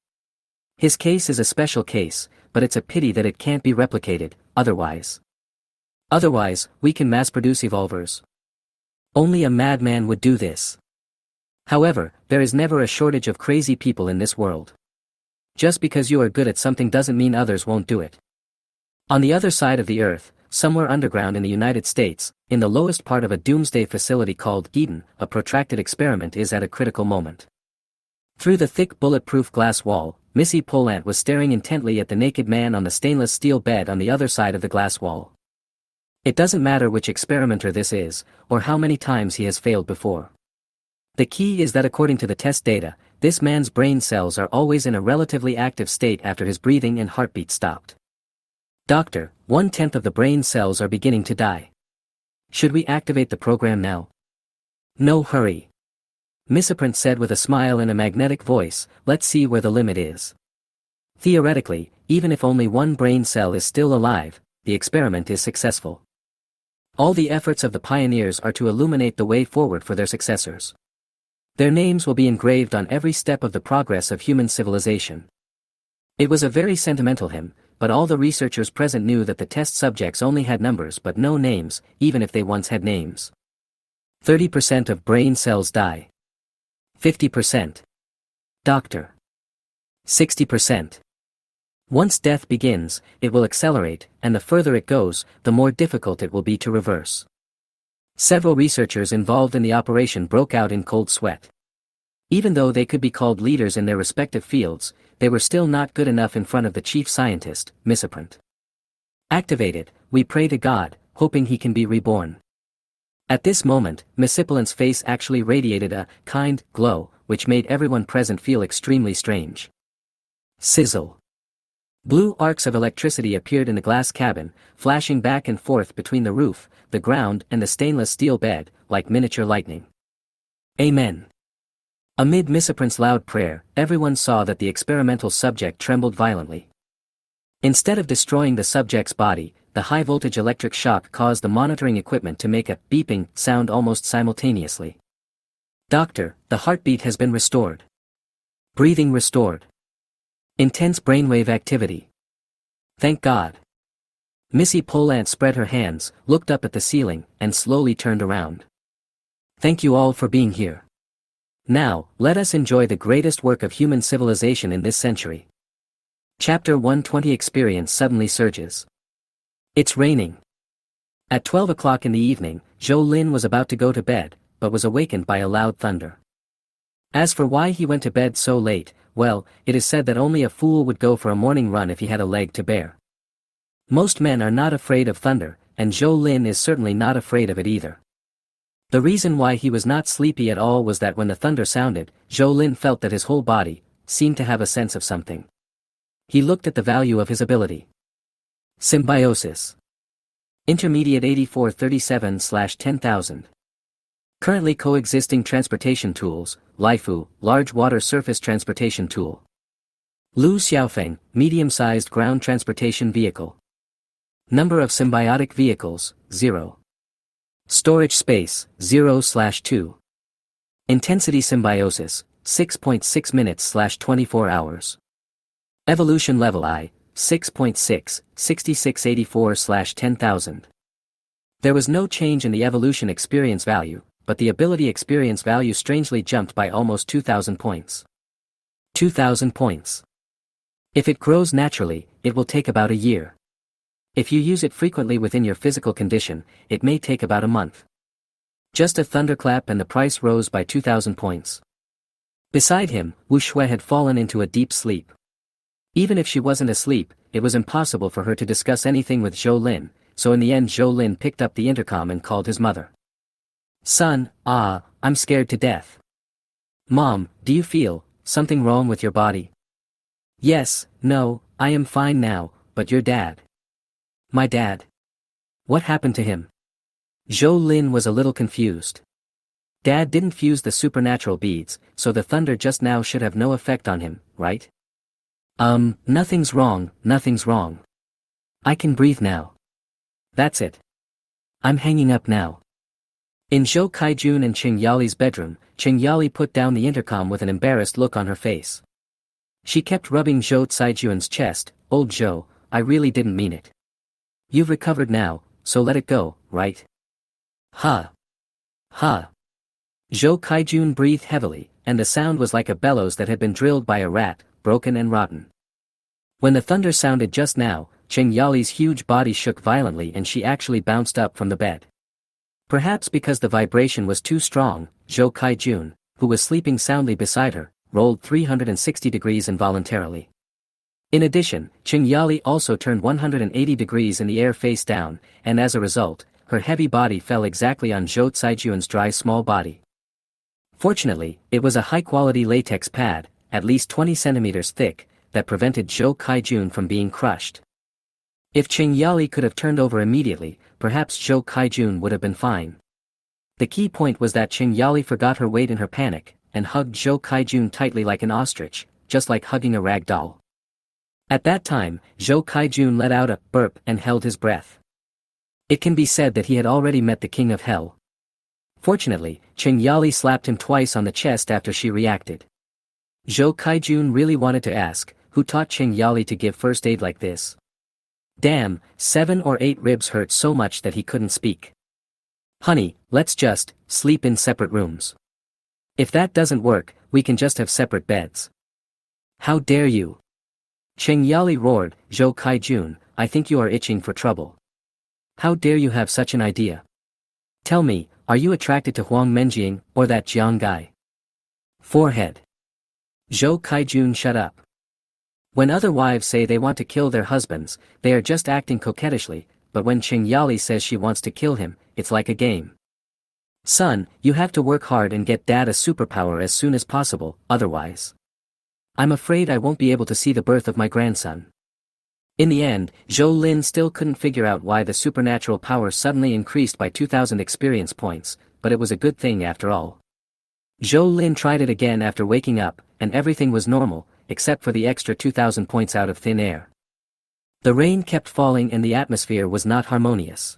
His case is a special case, but it's a pity that it can't be replicated, otherwise, we can mass-produce evolvers. Only a madman would do this. However, there is never a shortage of crazy people in this world. Just because you are good at something doesn't mean others won't do it. On the other side of the earth, somewhere underground in the United States, in the lowest part of a doomsday facility called Eden, a protracted experiment is at a critical moment. Through the thick bulletproof glass wall, Missy Polant was staring intently at the naked man on the stainless steel bed on the other side of the glass wall. It doesn't matter which experimenter this is, or how many times he has failed before. The key is that according to the test data, this man's brain cells are always in a relatively active state after his breathing and heartbeat stopped. Doctor, 1/10 of the brain cells are beginning to die. Should we activate the program now? No hurry. Misapprint said with a smile and a magnetic voice, let's see where the limit is. Theoretically, even if only 1 brain cell is still alive, the experiment is successful. All the efforts of the pioneers are to illuminate the way forward for their successors. Their names will be engraved on every step of the progress of human civilization. It was a very sentimental hymn, but all the researchers present knew that the test subjects only had numbers but no names, even if they once had names. 30% of brain cells die. 50%. Doctor. 60%. Once death begins, it will accelerate, and the further it goes, the more difficult it will be to reverse. Several researchers involved in the operation broke out in cold sweat. Even though they could be called leaders in their respective fields, they were still not good enough in front of the chief scientist, Misapprint. Activated, we pray to God, hoping he can be reborn. At this moment, Misipulant's face actually radiated a kind glow, which made everyone present feel extremely strange. Sizzle. Blue arcs of electricity appeared in the glass cabin, flashing back and forth between the roof, the ground and the stainless steel bed, like miniature lightning. Amen. Amid Misapprint's loud prayer, everyone saw that the experimental subject trembled violently. Instead of destroying the subject's body, the high-voltage electric shock caused the monitoring equipment to make a beeping sound almost simultaneously. Doctor, the heartbeat has been restored. Breathing restored. Intense brainwave activity. Thank God. Missy Polant spread her hands, looked up at the ceiling, and slowly turned around. Thank you all for being here. Now, let us enjoy the greatest work of human civilization in this century. Chapter 120. Experience suddenly surges. It's raining. At 12 o'clock in the evening, Zhou Lin was about to go to bed, but was awakened by a loud thunder. As for why he went to bed so late, well, it is said that only a fool would go for a morning run if he had a leg to bear. Most men are not afraid of thunder, and Zhou Lin is certainly not afraid of it either. The reason why he was not sleepy at all was that when the thunder sounded, Zhou Lin felt that his whole body seemed to have a sense of something. He looked at the value of his ability. Symbiosis. Intermediate 8437/10,000. Currently coexisting transportation tools: Laifu, large water surface transportation tool. Lu Xiaofeng, medium-sized ground transportation vehicle. Number of symbiotic vehicles, 0. Storage space, 0/2. Intensity symbiosis, 6.6 minutes/24 hours. Evolution level I, 6.6, 6684/10,000. There was no change in the evolution experience value, but the ability experience value strangely jumped by almost 2,000 points. 2,000 points. If it grows naturally, it will take about a year. If you use it frequently within your physical condition, it may take about a month. Just a thunderclap and the price rose by 2,000 points. Beside him, Wu Shui had fallen into a deep sleep. Even if she wasn't asleep, it was impossible for her to discuss anything with Zhou Lin, so in the end Zhou Lin picked up the intercom and called his mother. Son, I'm scared to death. Mom, do you feel something wrong with your body? Yes, no, I am fine now, but your dad. My dad. What happened to him? Zhou Lin was a little confused. Dad didn't fuse the supernatural beads, so the thunder just now should have no effect on him, right? Nothing's wrong, nothing's wrong. I can breathe now. That's it. I'm hanging up now. In Zhou Kaijun and Qing Yali's bedroom, Qing Yali put down the intercom with an embarrassed look on her face. She kept rubbing Zhou Caijuan's chest. Old Zhou, I really didn't mean it. You've recovered now, so let it go, right? Ha. Ha. Zhou Kaijun breathed heavily, and the sound was like a bellows that had been drilled by a rat, broken and rotten. When the thunder sounded just now, Qing Yali's huge body shook violently and she actually bounced up from the bed. Perhaps because the vibration was too strong, Zhou Kaijun, who was sleeping soundly beside her, rolled 360 degrees involuntarily. In addition, Qing Yali also turned 180 degrees in the air face down, and as a result, her heavy body fell exactly on Zhou Caijuan's dry small body. Fortunately, it was a high-quality latex pad, at least 20 centimeters thick, that prevented Zhou Kaijun from being crushed. If Qing Yali could have turned over immediately, perhaps Zhou Kaijun would have been fine. The key point was that Qing Yali forgot her weight in her panic, and hugged Zhou Kaijun tightly like an ostrich, just like hugging a rag doll. At that time, Zhou Kaijun let out a burp and held his breath. It can be said that he had already met the king of hell. Fortunately, Qing Yali slapped him twice on the chest after she reacted. Zhou Kaijun really wanted to ask, who taught Qing Yali to give first aid like this? Damn, 7 or 8 ribs hurt so much that he couldn't speak. Honey, let's just sleep in separate rooms. If that doesn't work, we can just have separate beds. How dare you? Qing Yali roared. Zhou Kaijun, I think you are itching for trouble. How dare you have such an idea? Tell me, are you attracted to Huang Menjing, or that Jiang guy? Forehead. Zhou Kaijun, shut up. When other wives say they want to kill their husbands, they are just acting coquettishly, but when Qing Yali says she wants to kill him, it's like a game. Son, you have to work hard and get dad a superpower as soon as possible, otherwise. I'm afraid I won't be able to see the birth of my grandson. In the end, Zhou Lin still couldn't figure out why the supernatural power suddenly increased by 2,000 experience points, but it was a good thing after all. Zhou Lin tried it again after waking up, and everything was normal, except for the extra 2,000 points out of thin air. The rain kept falling and the atmosphere was not harmonious.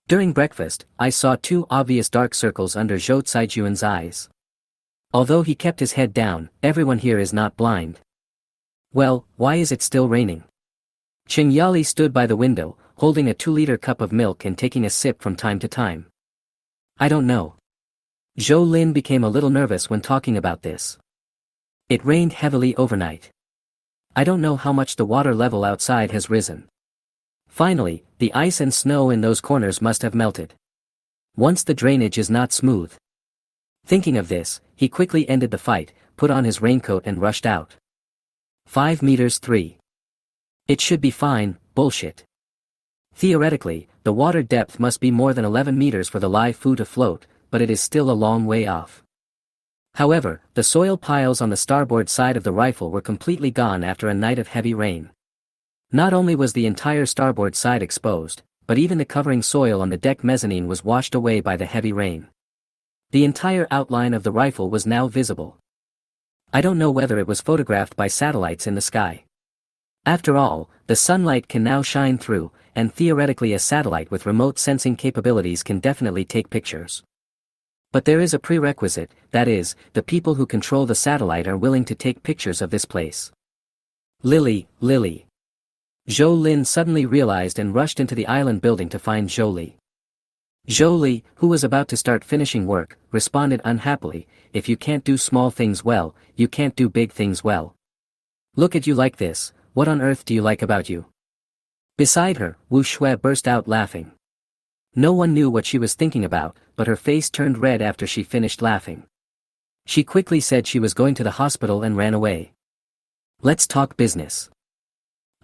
During breakfast, I saw 2 obvious dark circles under Zhou Caijuan's eyes. Although he kept his head down, everyone here is not blind. Well, why is it still raining? Qing Yali stood by the window, holding a 2-liter cup of milk and taking a sip from time to time. I don't know. Zhou Lin became a little nervous when talking about this. It rained heavily overnight. I don't know how much the water level outside has risen. Finally, the ice and snow in those corners must have melted. Once the drainage is not smooth. Thinking of this, he quickly ended the fight, put on his raincoat and rushed out. 5 meters 3. It should be fine, bullshit. Theoretically, the water depth must be more than 11 meters for the live food to float, but it is still a long way off. However, the soil piles on the starboard side of the rifle were completely gone after a night of heavy rain. Not only was the entire starboard side exposed, but even the covering soil on the deck mezzanine was washed away by the heavy rain. The entire outline of the rifle was now visible. I don't know whether it was photographed by satellites in the sky. After all, the sunlight can now shine through, and theoretically a satellite with remote sensing capabilities can definitely take pictures. But there is a prerequisite, that is, the people who control the satellite are willing to take pictures of this place. Lily. Zhou Lin suddenly realized and rushed into the island building to find Zhou Li. Zhou Li, who was about to start finishing work, responded unhappily, if you can't do small things well, you can't do big things well. Look at you like this, what on earth do you like about you? Beside her, Wu Shui burst out laughing. No one knew what she was thinking about, but her face turned red after she finished laughing. She quickly said she was going to the hospital and ran away. Let's talk business.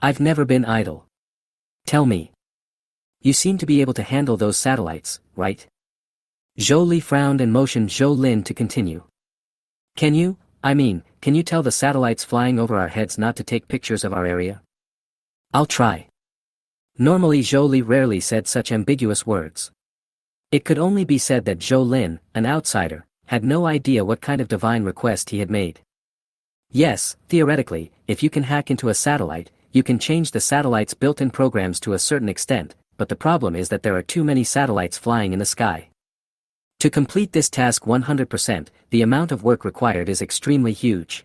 I've never been idle. Tell me. You seem to be able to handle those satellites, right? Zhou Li frowned and motioned Zhou Lin to continue. Can you tell the satellites flying over our heads not to take pictures of our area? I'll try. Normally Zhou Li rarely said such ambiguous words. It could only be said that Zhou Lin, an outsider, had no idea what kind of divine request he had made. Yes, theoretically, if you can hack into a satellite, you can change the satellite's built-in programs to a certain extent, but the problem is that there are too many satellites flying in the sky. To complete this task 100%, the amount of work required is extremely huge.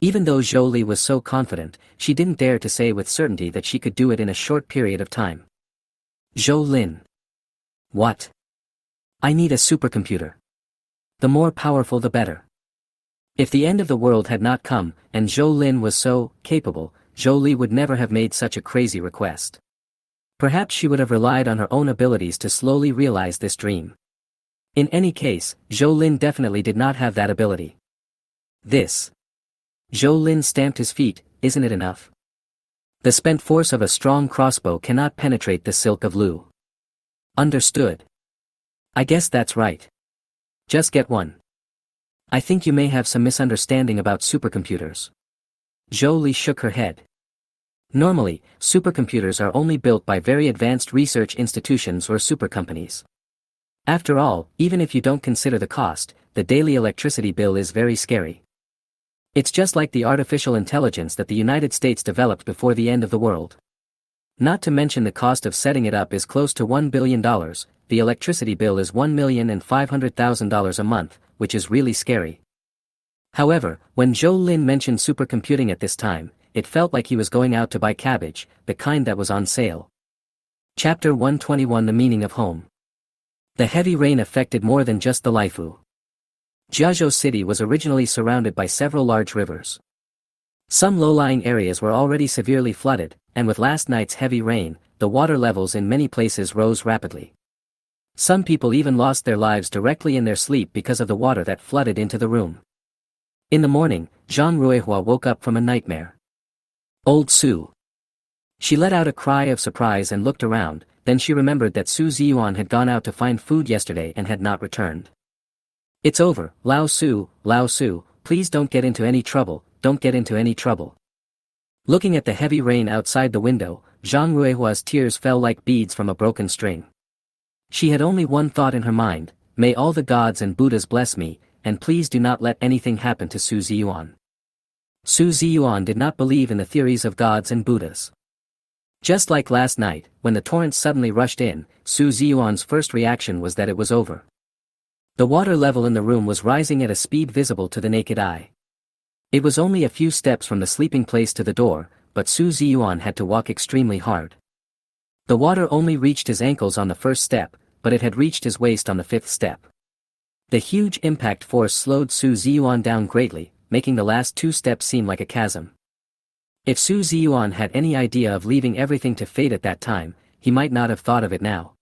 Even though Zhou Li was so confident, she didn't dare to say with certainty that she could do it in a short period of time. Zhou Lin. What? I need a supercomputer. The more powerful the better. If the end of the world had not come, and Zhou Lin was so capable, Zhou Li would never have made such a crazy request. Perhaps she would have relied on her own abilities to slowly realize this dream. In any case, Zhou Lin definitely did not have that ability. This. Zhou Lin stamped his feet, isn't it enough? The spent force of a strong crossbow cannot penetrate the silk of Lu. Understood. I guess that's right. Just get one. I think you may have some misunderstanding about supercomputers. Zhou Li shook her head. Normally, supercomputers are only built by very advanced research institutions or supercompanies. After all, even if you don't consider the cost, the daily electricity bill is very scary. It's just like the artificial intelligence that the United States developed before the end of the world. Not to mention the cost of setting it up is close to $1 billion, the electricity bill is $1,500,000 a month, which is really scary. However, when Zhou Lin mentioned supercomputing at this time, it felt like he was going out to buy cabbage, the kind that was on sale. Chapter 121 The Meaning of Home. The heavy rain affected more than just the Laifu. Jiazhou City was originally surrounded by several large rivers. Some low-lying areas were already severely flooded, and with last night's heavy rain, the water levels in many places rose rapidly. Some people even lost their lives directly in their sleep because of the water that flooded into the room. In the morning, Zhang Ruihua woke up from a nightmare. Old Su. She let out a cry of surprise and looked around, then she remembered that Su Ziyuan had gone out to find food yesterday and had not returned. It's over, Lao Su, please don't get into any trouble, don't get into any trouble. Looking at the heavy rain outside the window, Zhang Ruihua's tears fell like beads from a broken string. She had only one thought in her mind, may all the gods and Buddhas bless me, and please do not let anything happen to Su Ziyuan. Su Ziyuan did not believe in the theories of gods and Buddhas. Just like last night, when the torrent suddenly rushed in, Su Ziyuan's first reaction was that it was over. The water level in the room was rising at a speed visible to the naked eye. It was only a few steps from the sleeping place to the door, but Su Ziyuan had to walk extremely hard. The water only reached his ankles on the first step, but it had reached his waist on the fifth step. The huge impact force slowed Su Ziyuan down greatly, making the last two steps seem like a chasm. If Su Ziyuan had any idea of leaving everything to fate at that time, he might not have thought of it now.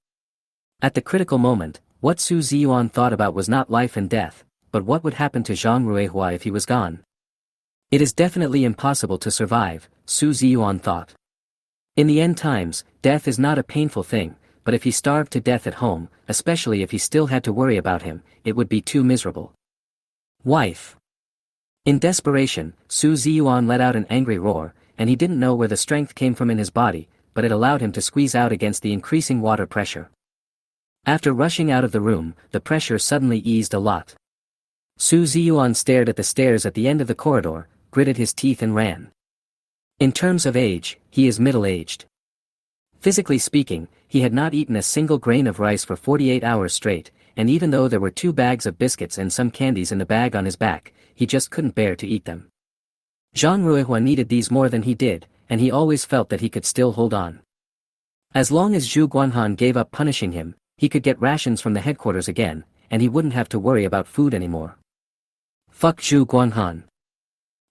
At the critical moment, what Su Ziyuan thought about was not life and death, but what would happen to Zhang Ruihua if he was gone. It is definitely impossible to survive, Su Ziyuan thought. In the end times, death is not a painful thing, but if he starved to death at home, especially if he still had to worry about him, it would be too miserable. Wife. In desperation, Su Ziyuan let out an angry roar, and he didn't know where the strength came from in his body, but it allowed him to squeeze out against the increasing water pressure. After rushing out of the room, the pressure suddenly eased a lot. Su Ziyuan stared at the stairs at the end of the corridor, gritted his teeth and ran. In terms of age, he is middle-aged. Physically speaking, he had not eaten a single grain of rice for 48 hours straight, and even though there were 2 bags of biscuits and some candies in the bag on his back, he just couldn't bear to eat them. Zhang Ruihua needed these more than he did, and he always felt that he could still hold on. As long as Zhu Guanhan gave up punishing him, he could get rations from the headquarters again, and he wouldn't have to worry about food anymore. Fuck Zhu Guanhan.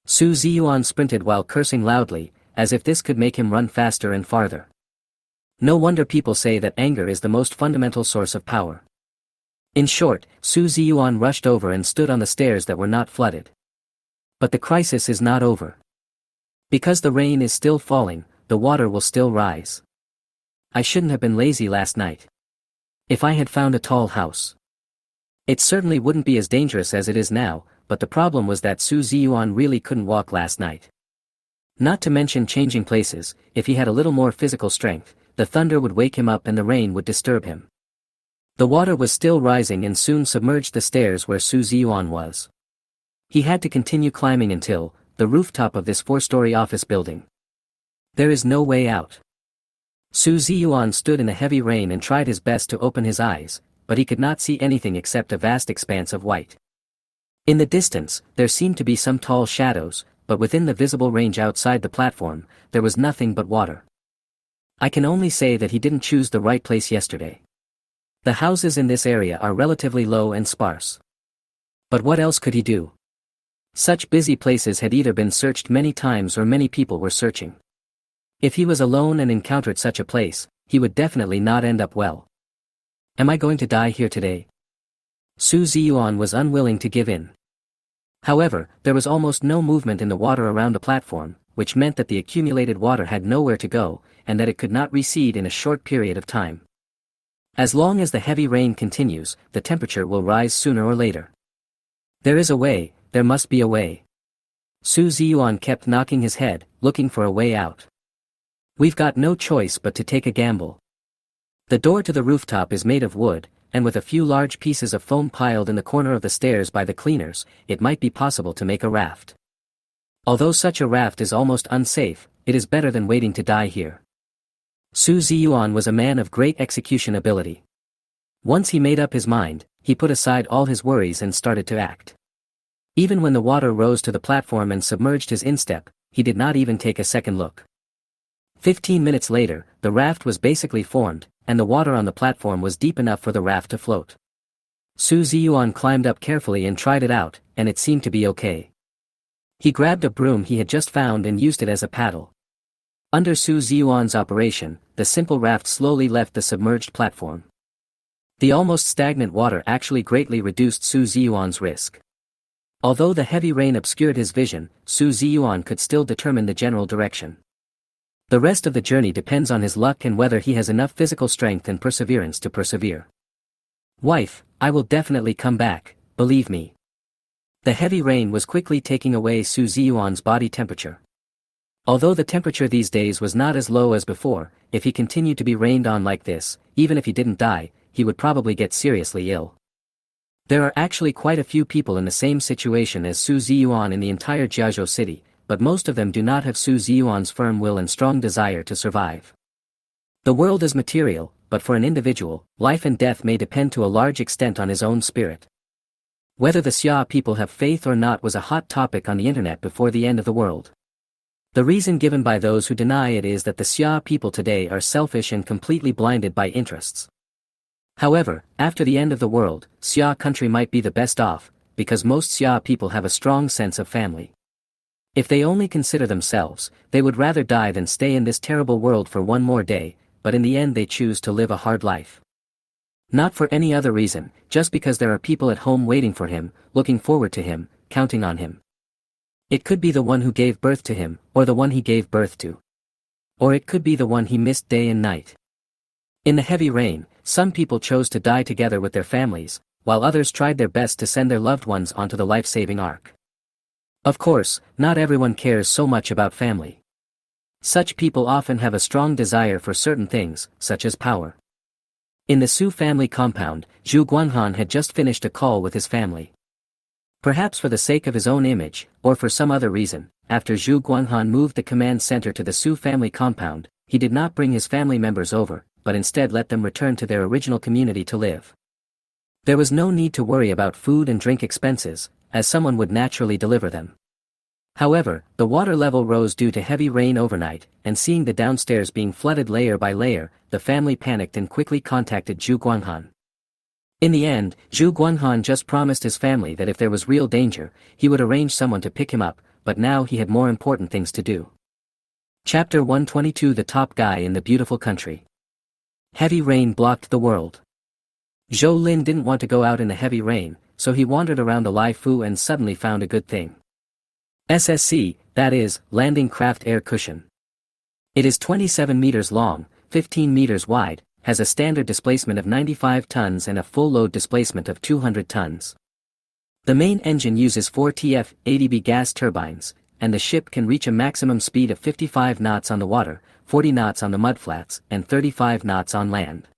Su Ziyuan sprinted while cursing loudly, as if this could make him run faster and farther. No wonder people say that anger is the most fundamental source of power. In short, Su Ziyuan rushed over and stood on the stairs that were not flooded. But the crisis is not over. Because the rain is still falling, the water will still rise. I shouldn't have been lazy last night. If I had found a tall house. It certainly wouldn't be as dangerous as it is now, but the problem was that Su Ziyuan really couldn't walk last night. Not to mention changing places, if he had a little more physical strength, the thunder would wake him up and the rain would disturb him. The water was still rising and soon submerged the stairs where Su Ziyuan was. He had to continue climbing until the rooftop of this 4-story office building. There is no way out. Su Ziyuan stood in the heavy rain and tried his best to open his eyes, but he could not see anything except a vast expanse of white. In the distance, there seemed to be some tall shadows, but within the visible range outside the platform, there was nothing but water. I can only say that he didn't choose the right place yesterday. The houses in this area are relatively low and sparse. But what else could he do? Such busy places had either been searched many times or many people were searching. If he was alone and encountered such a place, he would definitely not end up well. Am I going to die here today? Su Ziyuan was unwilling to give in. However, there was almost no movement in the water around the platform, which meant that the accumulated water had nowhere to go, and that it could not recede in a short period of time. As long as the heavy rain continues, the temperature will rise sooner or later. There is a way, there must be a way. Su Ziyuan kept knocking his head, looking for a way out. We've got no choice but to take a gamble. The door to the rooftop is made of wood, and with a few large pieces of foam piled in the corner of the stairs by the cleaners, it might be possible to make a raft. Although such a raft is almost unsafe, it is better than waiting to die here. Su Ziyuan was a man of great execution ability. Once he made up his mind, he put aside all his worries and started to act. Even when the water rose to the platform and submerged his instep, he did not even take a second look. 15 minutes later, the raft was basically formed, and the water on the platform was deep enough for the raft to float. Su Ziyuan climbed up carefully and tried it out, and it seemed to be okay. He grabbed a broom he had just found and used it as a paddle. Under Su Ziyuan's operation, the simple raft slowly left the submerged platform. The almost stagnant water actually greatly reduced Su Ziyuan's risk. Although the heavy rain obscured his vision, Su Ziyuan could still determine the general direction. The rest of the journey depends on his luck and whether he has enough physical strength and perseverance to persevere. Wife, I will definitely come back, believe me. The heavy rain was quickly taking away Su Ziyuan's body temperature. Although the temperature these days was not as low as before, if he continued to be rained on like this, even if he didn't die, he would probably get seriously ill. There are actually quite a few people in the same situation as Su Ziyuan in the entire Jiazhou city, but most of them do not have Su Ziyuan's firm will and strong desire to survive. The world is material, but for an individual, life and death may depend to a large extent on his own spirit. Whether the Xia people have faith or not was a hot topic on the internet before the end of the world. The reason given by those who deny it is that the Xia people today are selfish and completely blinded by interests. However, after the end of the world, Xia country might be the best off, because most Xia people have a strong sense of family. If they only consider themselves, they would rather die than stay in this terrible world for one more day, but in the end they choose to live a hard life. Not for any other reason, just because there are people at home waiting for him, looking forward to him, counting on him. It could be the one who gave birth to him, or the one he gave birth to. Or it could be the one he missed day and night. In the heavy rain, some people chose to die together with their families, while others tried their best to send their loved ones onto the life-saving ark. Of course, not everyone cares so much about family. Such people often have a strong desire for certain things, such as power. In the Su family compound, Zhu Guanghan had just finished a call with his family. Perhaps for the sake of his own image, or for some other reason, after Zhu Guanghan moved the command center to the Su family compound, he did not bring his family members over, but instead let them return to their original community to live. There was no need to worry about food and drink expenses, as someone would naturally deliver them. However, the water level rose due to heavy rain overnight, and seeing the downstairs being flooded layer by layer, the family panicked and quickly contacted Zhu Guanghan. In the end, Zhu Guanghan just promised his family that if there was real danger, he would arrange someone to pick him up, but now he had more important things to do. Chapter 122 The Top Guy in the Beautiful Country. Heavy rain blocked the world. Zhou Lin didn't want to go out in the heavy rain, so he wandered around the Lai Fu and suddenly found a good thing. SSC, that is, Landing Craft Air Cushion. It is 27 meters long, 15 meters wide, has a standard displacement of 95 tons and a full load displacement of 200 tons. The main engine uses 4 TF-80B gas turbines, and the ship can reach a maximum speed of 55 knots on the water, 40 knots on the mudflats, and 35 knots on land.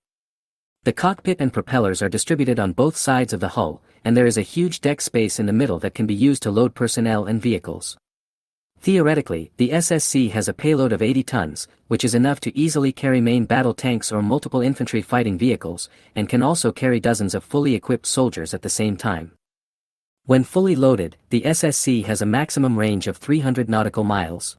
The cockpit and propellers are distributed on both sides of the hull, and there is a huge deck space in the middle that can be used to load personnel and vehicles. Theoretically, the SSC has a payload of 80 tons, which is enough to easily carry main battle tanks or multiple infantry fighting vehicles, and can also carry dozens of fully equipped soldiers at the same time. When fully loaded, the SSC has a maximum range of 300 nautical miles.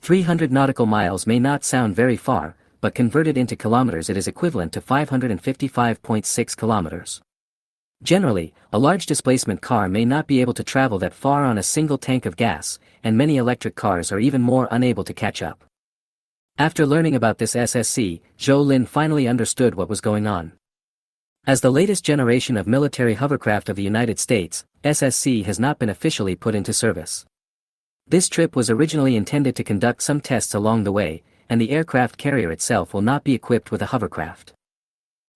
300 nautical miles may not sound very far, but converted into kilometers it is equivalent to 555.6 kilometers. Generally, a large displacement car may not be able to travel that far on a single tank of gas, and many electric cars are even more unable to catch up. After learning about this SSC, Zhou Lin finally understood what was going on. As the latest generation of military hovercraft of the United States, SSC has not been officially put into service. This trip was originally intended to conduct some tests along the way, and the aircraft carrier itself will not be equipped with a hovercraft.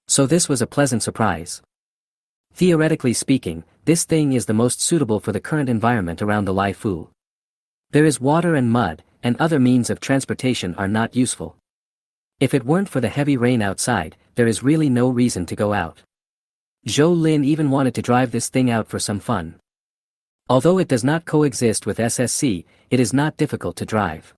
So this was a pleasant surprise. Theoretically speaking, this thing is the most suitable for the current environment around the Lai Fu. There is water and mud, and other means of transportation are not useful. If it weren't for the heavy rain outside, there is really no reason to go out. Zhou Lin even wanted to drive this thing out for some fun. Although it does not coexist with SSC, it is not difficult to drive.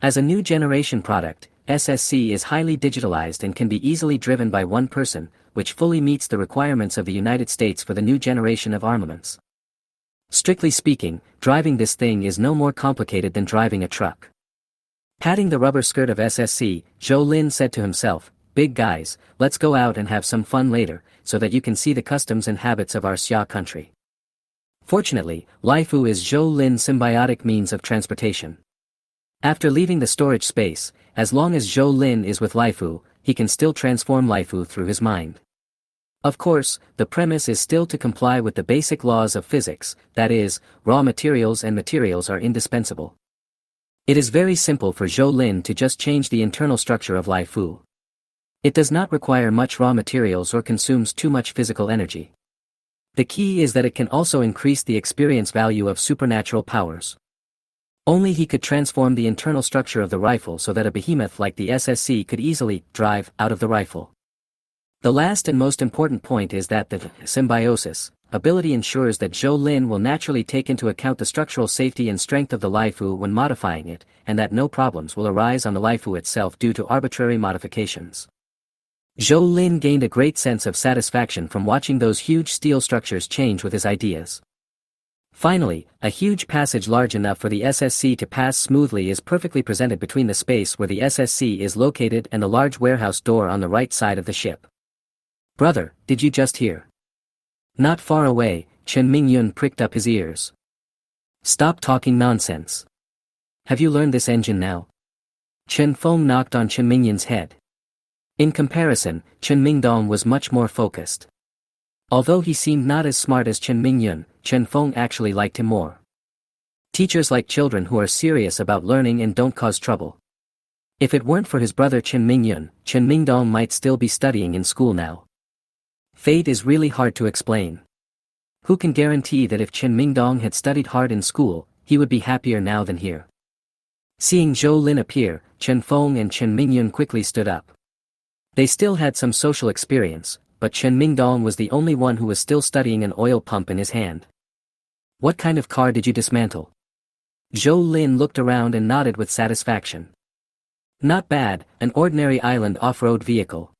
As a new generation product, SSC is highly digitalized and can be easily driven by one person, which fully meets the requirements of the United States for the new generation of armaments. Strictly speaking, driving this thing is no more complicated than driving a truck. Patting the rubber skirt of SSC, Zhou Lin said to himself, "Big guys, let's go out and have some fun later, so that you can see the customs and habits of our Xia country." Fortunately, Lai Fu is Zhou Lin's symbiotic means of transportation. After leaving the storage space, as long as Zhou Lin is with Lai Fu, he can still transform Lai Fu through his mind. Of course, the premise is still to comply with the basic laws of physics, that is, raw materials and materials are indispensable. It is very simple for Zhou Lin to just change the internal structure of Lai Fu. It does not require much raw materials or consumes too much physical energy. The key is that it can also increase the experience value of supernatural powers. Only he could transform the internal structure of the rifle so that a behemoth like the SSC could easily drive out of the rifle. The last and most important point is that the Symbiosis ability ensures that Zhou Lin will naturally take into account the structural safety and strength of the Lai Fu when modifying it, and that no problems will arise on the Lai Fu itself due to arbitrary modifications. Zhou Lin gained a great sense of satisfaction from watching those huge steel structures change with his ideas. Finally, a huge passage large enough for the SSC to pass smoothly is perfectly presented between the space where the SSC is located and the large warehouse door on the right side of the ship. Brother, did you just hear? Not far away, Chen Mingyun pricked up his ears. Stop talking nonsense. Have you learned this engine now? Chen Feng knocked on Chen Mingyun's head. In comparison, Chen Mingdong was much more focused. Although he seemed not as smart as Chen Mingyun, Chen Feng actually liked him more. Teachers like children who are serious about learning and don't cause trouble. If it weren't for his brother Chen Mingyun, Chen Mingdong might still be studying in school now. Fate is really hard to explain. Who can guarantee that if Chen Mingdong had studied hard in school, he would be happier now than here? Seeing Zhou Lin appear, Chen Feng and Chen Mingyun quickly stood up. They still had some social experience, but Chen Mingdong was the only one who was still studying an oil pump in his hand. What kind of car did you dismantle? Zhou Lin looked around and nodded with satisfaction. Not bad, an ordinary island off-road vehicle.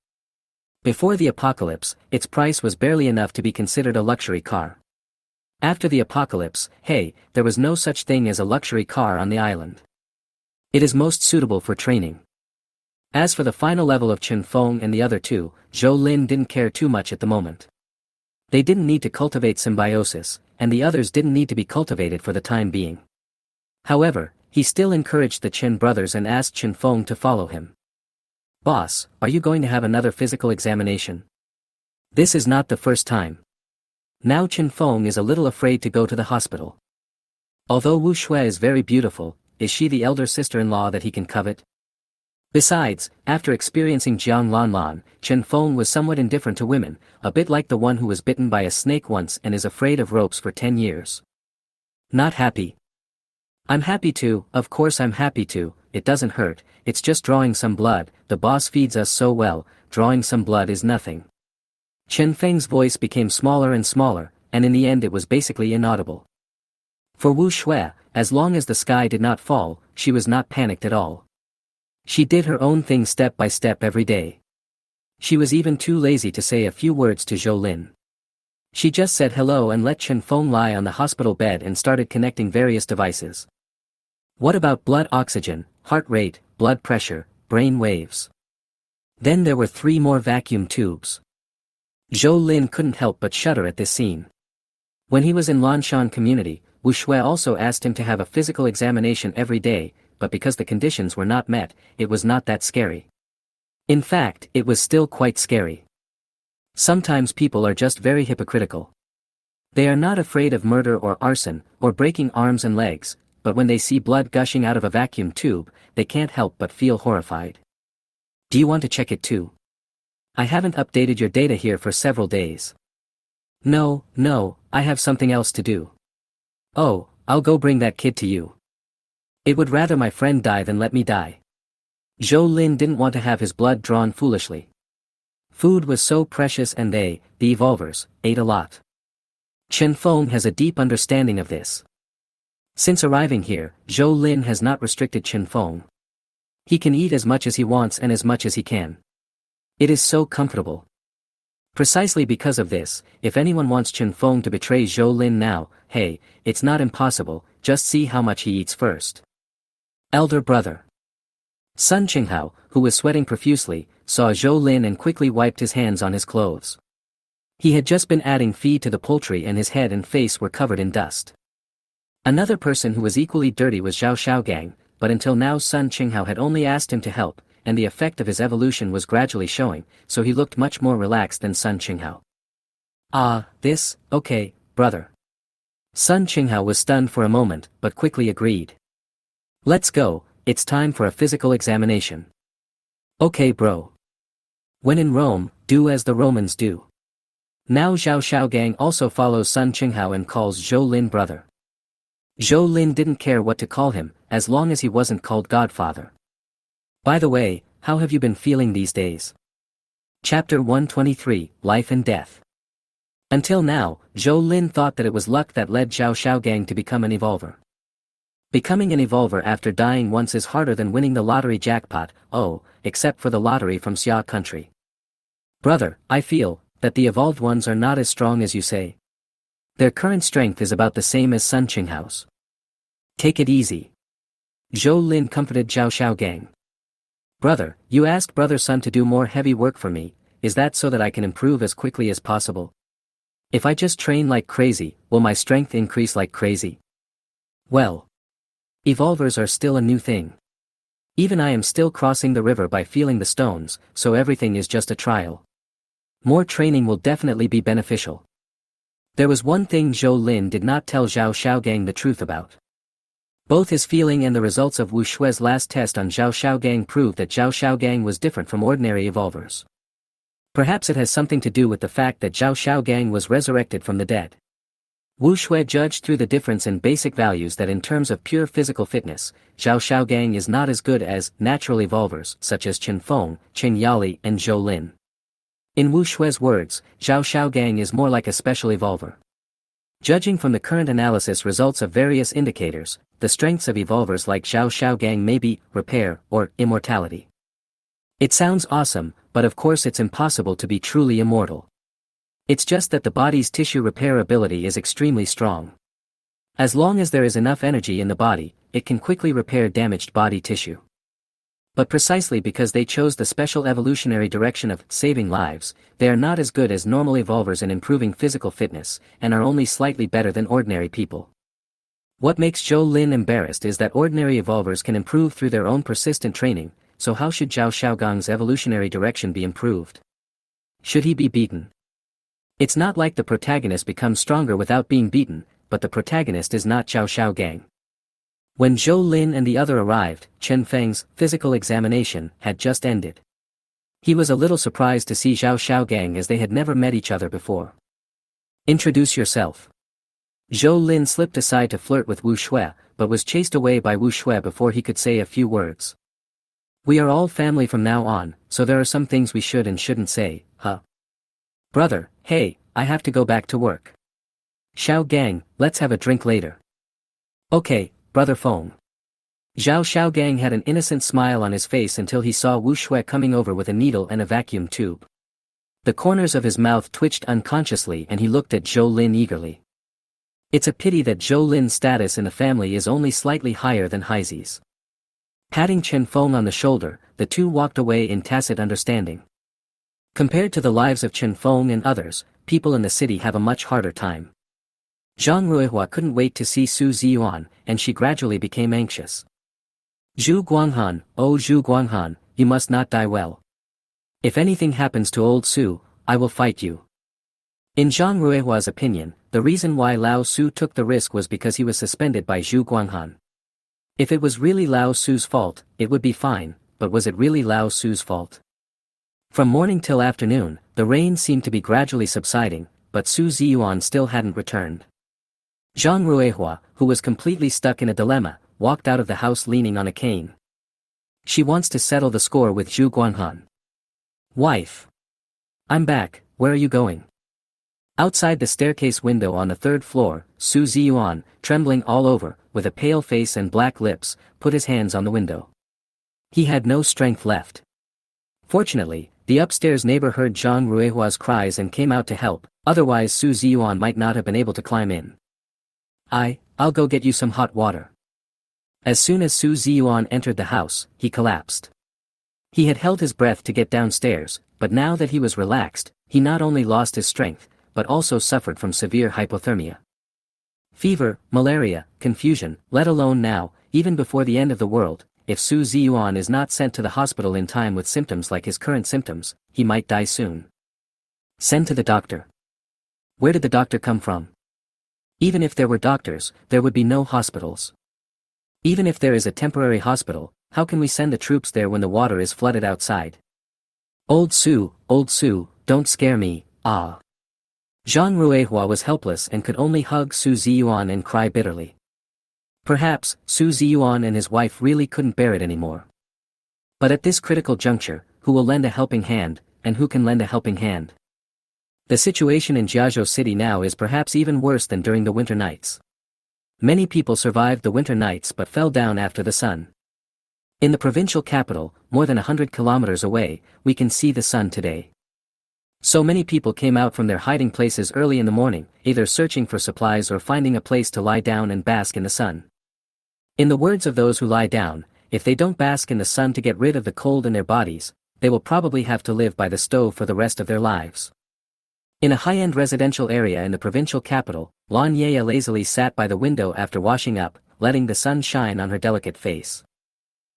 Before the apocalypse, its price was barely enough to be considered a luxury car. After the apocalypse, hey, there was no such thing as a luxury car on the island. It is most suitable for training. As for the final level of Chen Feng and the other two, Zhou Lin didn't care too much at the moment. They didn't need to cultivate symbiosis, and the others didn't need to be cultivated for the time being. However, he still encouraged the Chen brothers and asked Chen Feng to follow him. Boss, are you going to have another physical examination? This is not the first time. Now Chen Feng is a little afraid to go to the hospital. Although Wu Shui is very beautiful, is she the elder sister-in-law that he can covet? Besides, after experiencing Jiang Lanlan, Chen Feng was somewhat indifferent to women, a bit like the one who was bitten by a snake once and is afraid of ropes for 10 years. Not happy. I'm happy to, of course I'm happy to, it doesn't hurt, it's just drawing some blood, the boss feeds us so well, drawing some blood is nothing. Chen Feng's voice became smaller and smaller, and in the end it was basically inaudible. For Wu Shui, as long as the sky did not fall, she was not panicked at all. She did her own thing step by step every day. She was even too lazy to say a few words to Zhou Lin. She just said hello and let Chen Feng lie on the hospital bed and started connecting various devices. What about blood oxygen, heart rate, blood pressure, brain waves? Then there were 3 more vacuum tubes. Zhou Lin couldn't help but shudder at this scene. When he was in Lanshan community, Wu Shui also asked him to have a physical examination every day, but because the conditions were not met, it was not that scary. In fact, it was still quite scary. Sometimes people are just very hypocritical. They are not afraid of murder or arson, or breaking arms and legs, but when they see blood gushing out of a vacuum tube, they can't help but feel horrified. Do you want to check it too? I haven't updated your data here for several days. No, I have something else to do. Oh, I'll go bring that kid to you. It would rather my friend die than let me die. Zhou Lin didn't want to have his blood drawn foolishly. Food was so precious and they, the evolvers, ate a lot. Chen Feng has a deep understanding of this. Since arriving here, Zhou Lin has not restricted Chen Feng. He can eat as much as he wants and as much as he can. It is so comfortable. Precisely because of this, if anyone wants Chen Feng to betray Zhou Lin now, hey, it's not impossible, just see how much he eats first. Elder brother. Sun Qinghao, who was sweating profusely, saw Zhou Lin and quickly wiped his hands on his clothes. He had just been adding feed to the poultry and his head and face were covered in dust. Another person who was equally dirty was Zhao Xiaogang, but until now Sun Qinghao had only asked him to help, and the effect of his evolution was gradually showing, so he looked much more relaxed than Sun Qinghao. Ah, this, okay, brother. Sun Qinghao was stunned for a moment, but quickly agreed. Let's go, it's time for a physical examination. Okay bro. When in Rome, do as the Romans do. Now Zhao Xiaogang also follows Sun Qinghao and calls Zhou Lin brother. Zhou Lin didn't care what to call him, as long as he wasn't called Godfather. By the way, how have you been feeling these days? Chapter 123, Life and Death. Until now, Zhou Lin thought that it was luck that led Zhao Xiaogang to become an evolver. Becoming an evolver after dying once is harder than winning the lottery jackpot, except for the lottery from Xia country. Brother, I feel that the evolved ones are not as strong as you say. Their current strength is about the same as Sun Qinghao's. Take it easy. Zhou Lin comforted Zhao Xiaogang. Brother, you asked Brother Sun to do more heavy work for me, is that so that I can improve as quickly as possible? If I just train like crazy, will my strength increase like crazy? Well, evolvers are still a new thing. Even I am still crossing the river by feeling the stones, so everything is just a trial. More training will definitely be beneficial. There was one thing Zhou Lin did not tell Zhao Xiaogang the truth about. Both his feeling and the results of Wu Shue's last test on Zhao Xiaogang proved that Zhao Xiaogang was different from ordinary evolvers. Perhaps it has something to do with the fact that Zhao Xiaogang was resurrected from the dead. Wu Shui judged through the difference in basic values that in terms of pure physical fitness, Zhao Xiaogang is not as good as natural evolvers such as Chen Feng, Chen Yali and Zhou Lin. In Wu Shui's words, Zhao Xiaogang is more like a special evolver. Judging from the current analysis results of various indicators, the strengths of evolvers like Zhao Xiaogang may be repair or immortality. It sounds awesome, but of course it's impossible to be truly immortal. It's just that the body's tissue repair ability is extremely strong. As long as there is enough energy in the body, it can quickly repair damaged body tissue. But precisely because they chose the special evolutionary direction of saving lives, they are not as good as normal evolvers in improving physical fitness, and are only slightly better than ordinary people. What makes Zhou Lin embarrassed is that ordinary evolvers can improve through their own persistent training, so how should Zhao Xiaogang's evolutionary direction be improved? Should he be beaten? It's not like the protagonist becomes stronger without being beaten, but the protagonist is not Zhao Xiaogang. When Zhou Lin and the other arrived, Chen Feng's physical examination had just ended. He was a little surprised to see Zhao Xiaogang as they had never met each other before. Introduce yourself. Zhou Lin slipped aside to flirt with Wu Shui, but was chased away by Wu Shui before he could say a few words. We are all family from now on, so there are some things we should and shouldn't say, huh? Brother, hey, I have to go back to work. Xiaogang, let's have a drink later. Okay, Brother Feng. Zhao Xiaogang had an innocent smile on his face until he saw Wu Shui coming over with a needle and a vacuum tube. The corners of his mouth twitched unconsciously and he looked at Zhou Lin eagerly. It's a pity that Zhou Lin's status in the family is only slightly higher than Haizi's. Patting Chen Feng on the shoulder, the two walked away in tacit understanding. Compared to the lives of Chen Feng and others, people in the city have a much harder time. Zhang Ruihua couldn't wait to see Su Ziyuan, and she gradually became anxious. Zhu Guanghan, oh Zhu Guanghan, you must not die well. If anything happens to old Su, I will fight you. In Zhang Ruihua's opinion, the reason why Lao Su took the risk was because he was suspended by Zhu Guanghan. If it was really Lao Su's fault, it would be fine, but was it really Lao Su's fault? From morning till afternoon, the rain seemed to be gradually subsiding, but Su Ziyuan still hadn't returned. Zhang Ruihua, who was completely stuck in a dilemma, walked out of the house leaning on a cane. She wants to settle the score with Zhu Guanghan. Wife. I'm back, where are you going? Outside the staircase window on the third floor, Su Ziyuan, trembling all over, with a pale face and black lips, put his hands on the window. He had no strength left. Fortunately, the upstairs neighbor heard Zhang Ruihua's cries and came out to help, otherwise Su Ziyuan might not have been able to climb in. I'll go get you some hot water. As soon as Su Ziyuan entered the house, he collapsed. He had held his breath to get downstairs, but now that he was relaxed, he not only lost his strength, but also suffered from severe hypothermia. Fever, malaria, confusion, let alone now, even before the end of the world, if Su Ziyuan is not sent to the hospital in time with symptoms like his current symptoms, he might die soon. Send to the doctor. Where did the doctor come from? Even if there were doctors, there would be no hospitals. Even if there is a temporary hospital, how can we send the troops there when the water is flooded outside? Old Su, don't scare me, ah. Zhang Ruihua was helpless and could only hug Su Ziyuan and cry bitterly. Perhaps, Su Ziyuan and his wife really couldn't bear it anymore. But at this critical juncture, who will lend a helping hand, and who can lend a helping hand? The situation in Jiazhou City now is perhaps even worse than during the winter nights. Many people survived the winter nights but fell down after the sun. In the provincial capital, more than 100 kilometers away, we can see the sun today. So many people came out from their hiding places early in the morning, either searching for supplies or finding a place to lie down and bask in the sun. In the words of those who lie down, if they don't bask in the sun to get rid of the cold in their bodies, they will probably have to live by the stove for the rest of their lives. In a high-end residential area in the provincial capital, Laya lazily sat by the window after washing up, letting the sun shine on her delicate face.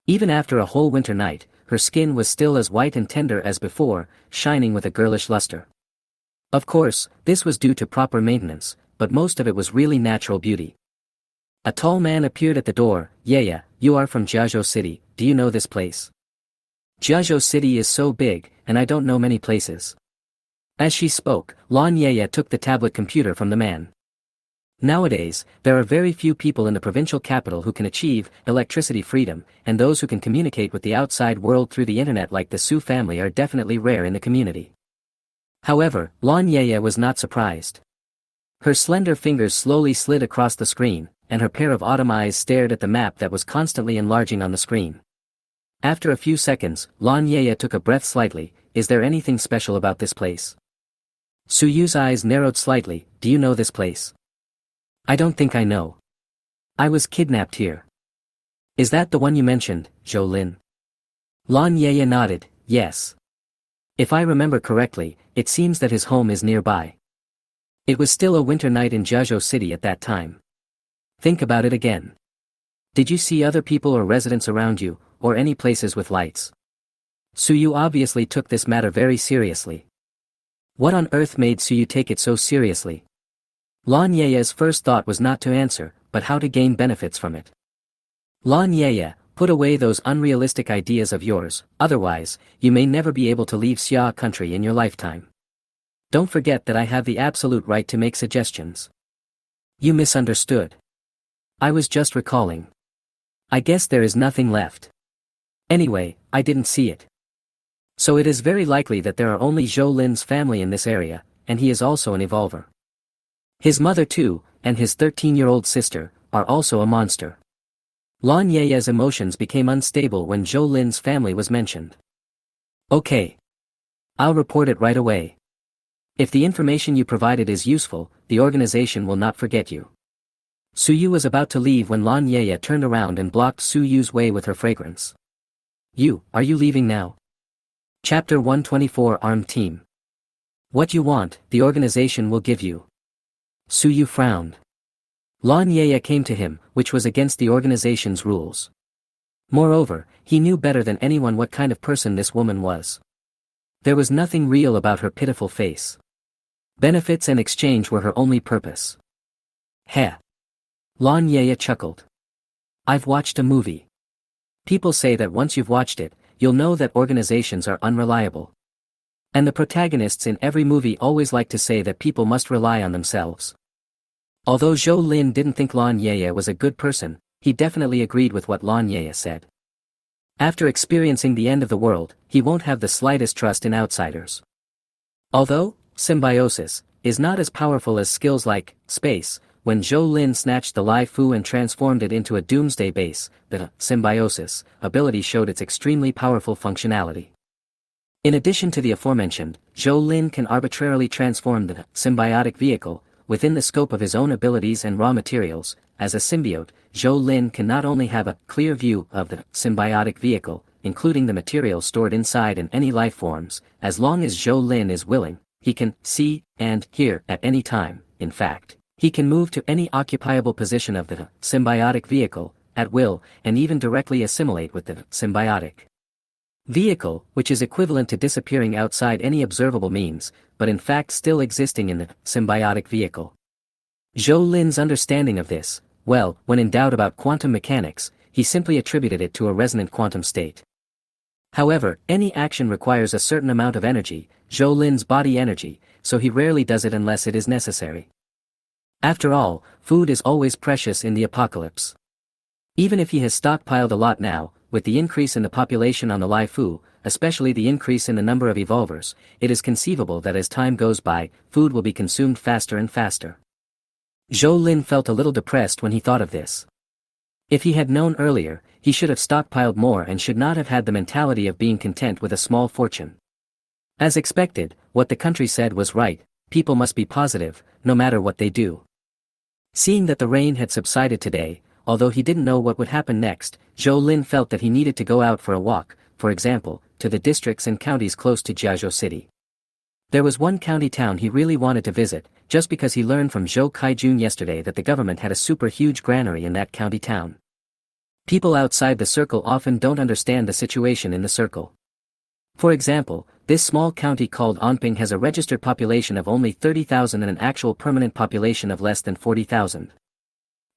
Even after a whole winter night, her skin was still as white and tender as before, shining with a girlish luster. Of course, this was due to proper maintenance, but most of it was really natural beauty. A tall man appeared at the door. "Yaya, you are from Jiazhou City, do you know this place? Jiazhou City is so big, and I don't know many places." As she spoke, Yaya took the tablet computer from the man. Nowadays, there are very few people in the provincial capital who can achieve electricity freedom, and those who can communicate with the outside world through the internet like the Su family are definitely rare in the community. However, Yaya was not surprised. Her slender fingers slowly slid across the screen, and her pair of autumn eyes stared at the map that was constantly enlarging on the screen. After a few seconds, Yaya took a breath slightly. "Is there anything special about this place?" Suyu's eyes narrowed slightly. "Do you know this place?" "I don't think I know. I was kidnapped here." "Is that the one you mentioned, Zhou Lin?" Yaya nodded. "Yes. If I remember correctly, it seems that his home is nearby." It was still a winter night in Jiazhou City at that time. Think about it again. Did you see other people or residents around you, or any places with lights? Suyu obviously took this matter very seriously. What on earth made Suyu take it so seriously? Yaya's first thought was not to answer, but how to gain benefits from it. Yaya, put away those unrealistic ideas of yours, otherwise, you may never be able to leave Xia country in your lifetime. Don't forget that I have the absolute right to make suggestions. You misunderstood. I was just recalling. I guess there is nothing left. Anyway, I didn't see it. So it is very likely that there are only Zhou Lin's family in this area, and he is also an evolver. His mother too, and his 13-year-old sister, are also a monster. Yaya's emotions became unstable when Zhou Lin's family was mentioned. Okay. I'll report it right away. If the information you provided is useful, the organization will not forget you. Suyu was about to leave when Yaya turned around and blocked Suyu's way with her fragrance. Are you leaving now? Chapter 124 Armed Team. What you want, the organization will give you. Suyu frowned. Yaya came to him, which was against the organization's rules. Moreover, he knew better than anyone what kind of person this woman was. There was nothing real about her pitiful face. Benefits and exchange were her only purpose. Heh. Yaya chuckled. I've watched a movie. People say that once you've watched it, you'll know that organizations are unreliable. And the protagonists in every movie always like to say that people must rely on themselves. Although Zhou Lin didn't think Yaya was a good person, he definitely agreed with what Yaya said. After experiencing the end of the world, he won't have the slightest trust in outsiders. Although Symbiosis is not as powerful as skills like space, when Zhou Lin snatched the Lai Fu and transformed it into a doomsday base, the Symbiosis ability showed its extremely powerful functionality. In addition to the aforementioned, Zhou Lin can arbitrarily transform the symbiotic vehicle, within the scope of his own abilities and raw materials. As a symbiote, Zhou Lin can not only have a clear view of the symbiotic vehicle, including the material stored inside and any life forms, as long as Zhou Lin is willing, he can see and hear at any time. In fact, he can move to any occupiable position of the symbiotic vehicle, at will, and even directly assimilate with the symbiotic vehicle, which is equivalent to disappearing outside any observable means, but in fact still existing in the symbiotic vehicle. Zhou Lin's understanding of this, well, when in doubt about quantum mechanics, he simply attributed it to a resonant quantum state. However, any action requires a certain amount of energy, Zhou Lin's body energy, so he rarely does it unless it is necessary. After all, food is always precious in the apocalypse. Even if he has stockpiled a lot now, with the increase in the population on the Lai Fu, especially the increase in the number of evolvers, it is conceivable that as time goes by, food will be consumed faster and faster. Zhou Lin felt a little depressed when he thought of this. If he had known earlier, he should have stockpiled more and should not have had the mentality of being content with a small fortune. As expected, what the country said was right, people must be positive, no matter what they do. Seeing that the rain had subsided today, although he didn't know what would happen next, Zhou Lin felt that he needed to go out for a walk, for example, to the districts and counties close to Jiazhou City. There was one county town he really wanted to visit, just because he learned from Zhou Kaijun yesterday that the government had a super huge granary in that county town. People outside the circle often don't understand the situation in the circle. For example, this small county called Anping has a registered population of only 30,000 and an actual permanent population of less than 40,000.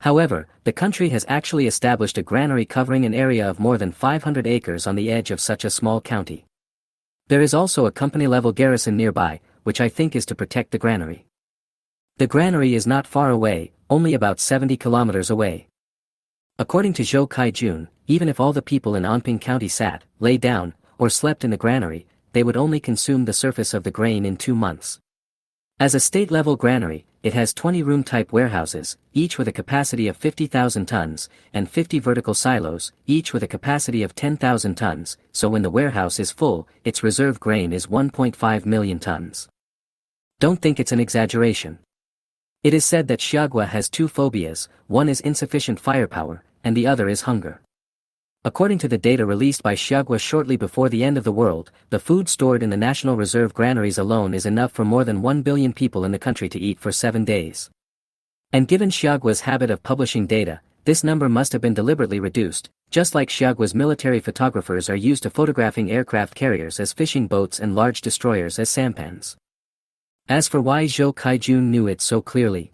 However, the country has actually established a granary covering an area of more than 500 acres on the edge of such a small county. There is also a company-level garrison nearby, which I think is to protect the granary. The granary is not far away, only about 70 kilometers away. According to Zhou Kaijun, even if all the people in Anping County sat, lay down, or slept in the granary, they would only consume the surface of the grain in 2 months. As a state-level granary, it has 20 room-type warehouses, each with a capacity of 50,000 tons, and 50 vertical silos, each with a capacity of 10,000 tons, so when the warehouse is full, its reserve grain is 1.5 million tons. Don't think it's an exaggeration. It is said that Xiagua has 2 phobias, one is insufficient firepower, and the other is hunger. According to the data released by Xiagua shortly before the end of the world, the food stored in the National Reserve granaries alone is enough for more than 1 billion people in the country to eat for 7 days. And given Xiagua's habit of publishing data, this number must have been deliberately reduced, just like Xiagua's military photographers are used to photographing aircraft carriers as fishing boats and large destroyers as sampans. As for why Zhou Kaijun knew it so clearly.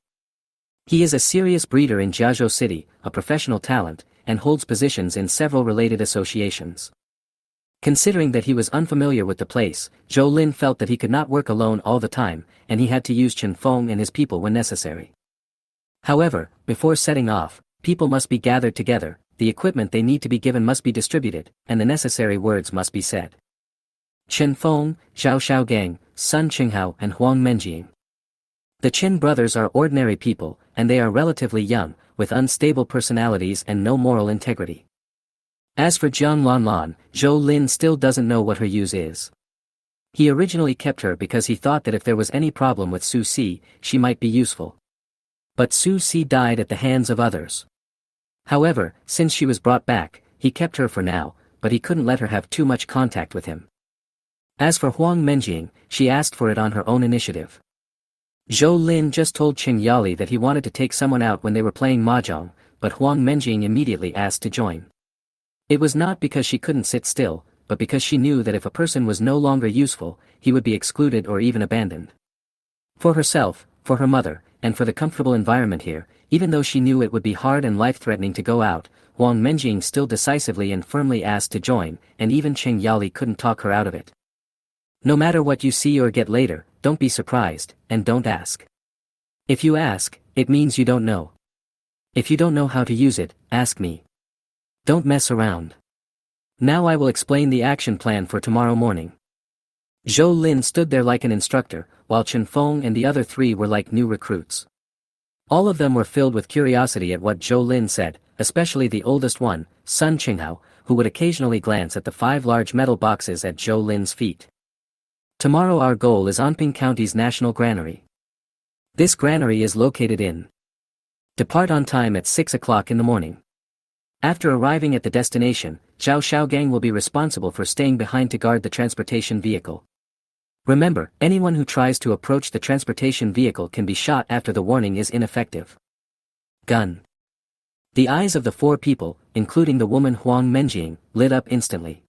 He is a serious breeder in Jiazhou City, a professional talent, and holds positions in several related associations. Considering that he was unfamiliar with the place, Zhou Lin felt that he could not work alone all the time, and he had to use Chen Feng and his people when necessary. However, before setting off, people must be gathered together, the equipment they need to be given must be distributed, and the necessary words must be said. Chen Feng, Zhao Xiaogang, Sun Qinghao and Huang Menjing. The Qin brothers are ordinary people, and they are relatively young, with unstable personalities and no moral integrity. As for Jiang Lanlan, Zhou Lin still doesn't know what her use is. He originally kept her because he thought that if there was any problem with Su Si, she might be useful. But Su Si died at the hands of others. However, since she was brought back, he kept her for now, but he couldn't let her have too much contact with him. As for Huang Menjing, she asked for it on her own initiative. Zhou Lin just told Qing Yali that he wanted to take someone out when they were playing mahjong, but Huang Menjing immediately asked to join. It was not because she couldn't sit still, but because she knew that if a person was no longer useful, he would be excluded or even abandoned. For herself, for her mother, and for the comfortable environment here, even though she knew it would be hard and life-threatening to go out, Huang Menjing still decisively and firmly asked to join, and even Qing Yali couldn't talk her out of it. No matter what you see or get later, don't be surprised, and don't ask. If you ask, it means you don't know. If you don't know how to use it, ask me. Don't mess around. Now I will explain the action plan for tomorrow morning. Zhou Lin stood there like an instructor, while Chen Feng and the other 3 were like new recruits. All of them were filled with curiosity at what Zhou Lin said, especially the oldest one, Sun Qinghao, who would occasionally glance at the 5 large metal boxes at Zhou Lin's feet. Tomorrow our goal is Anping County's National Granary. This granary is located in. Depart on time at 6 o'clock in the morning. After arriving at the destination, Zhao Xiaogang will be responsible for staying behind to guard the transportation vehicle. Remember, anyone who tries to approach the transportation vehicle can be shot after the warning is ineffective. Gun. The eyes of the 4 people, including the woman Huang Menjing, lit up instantly.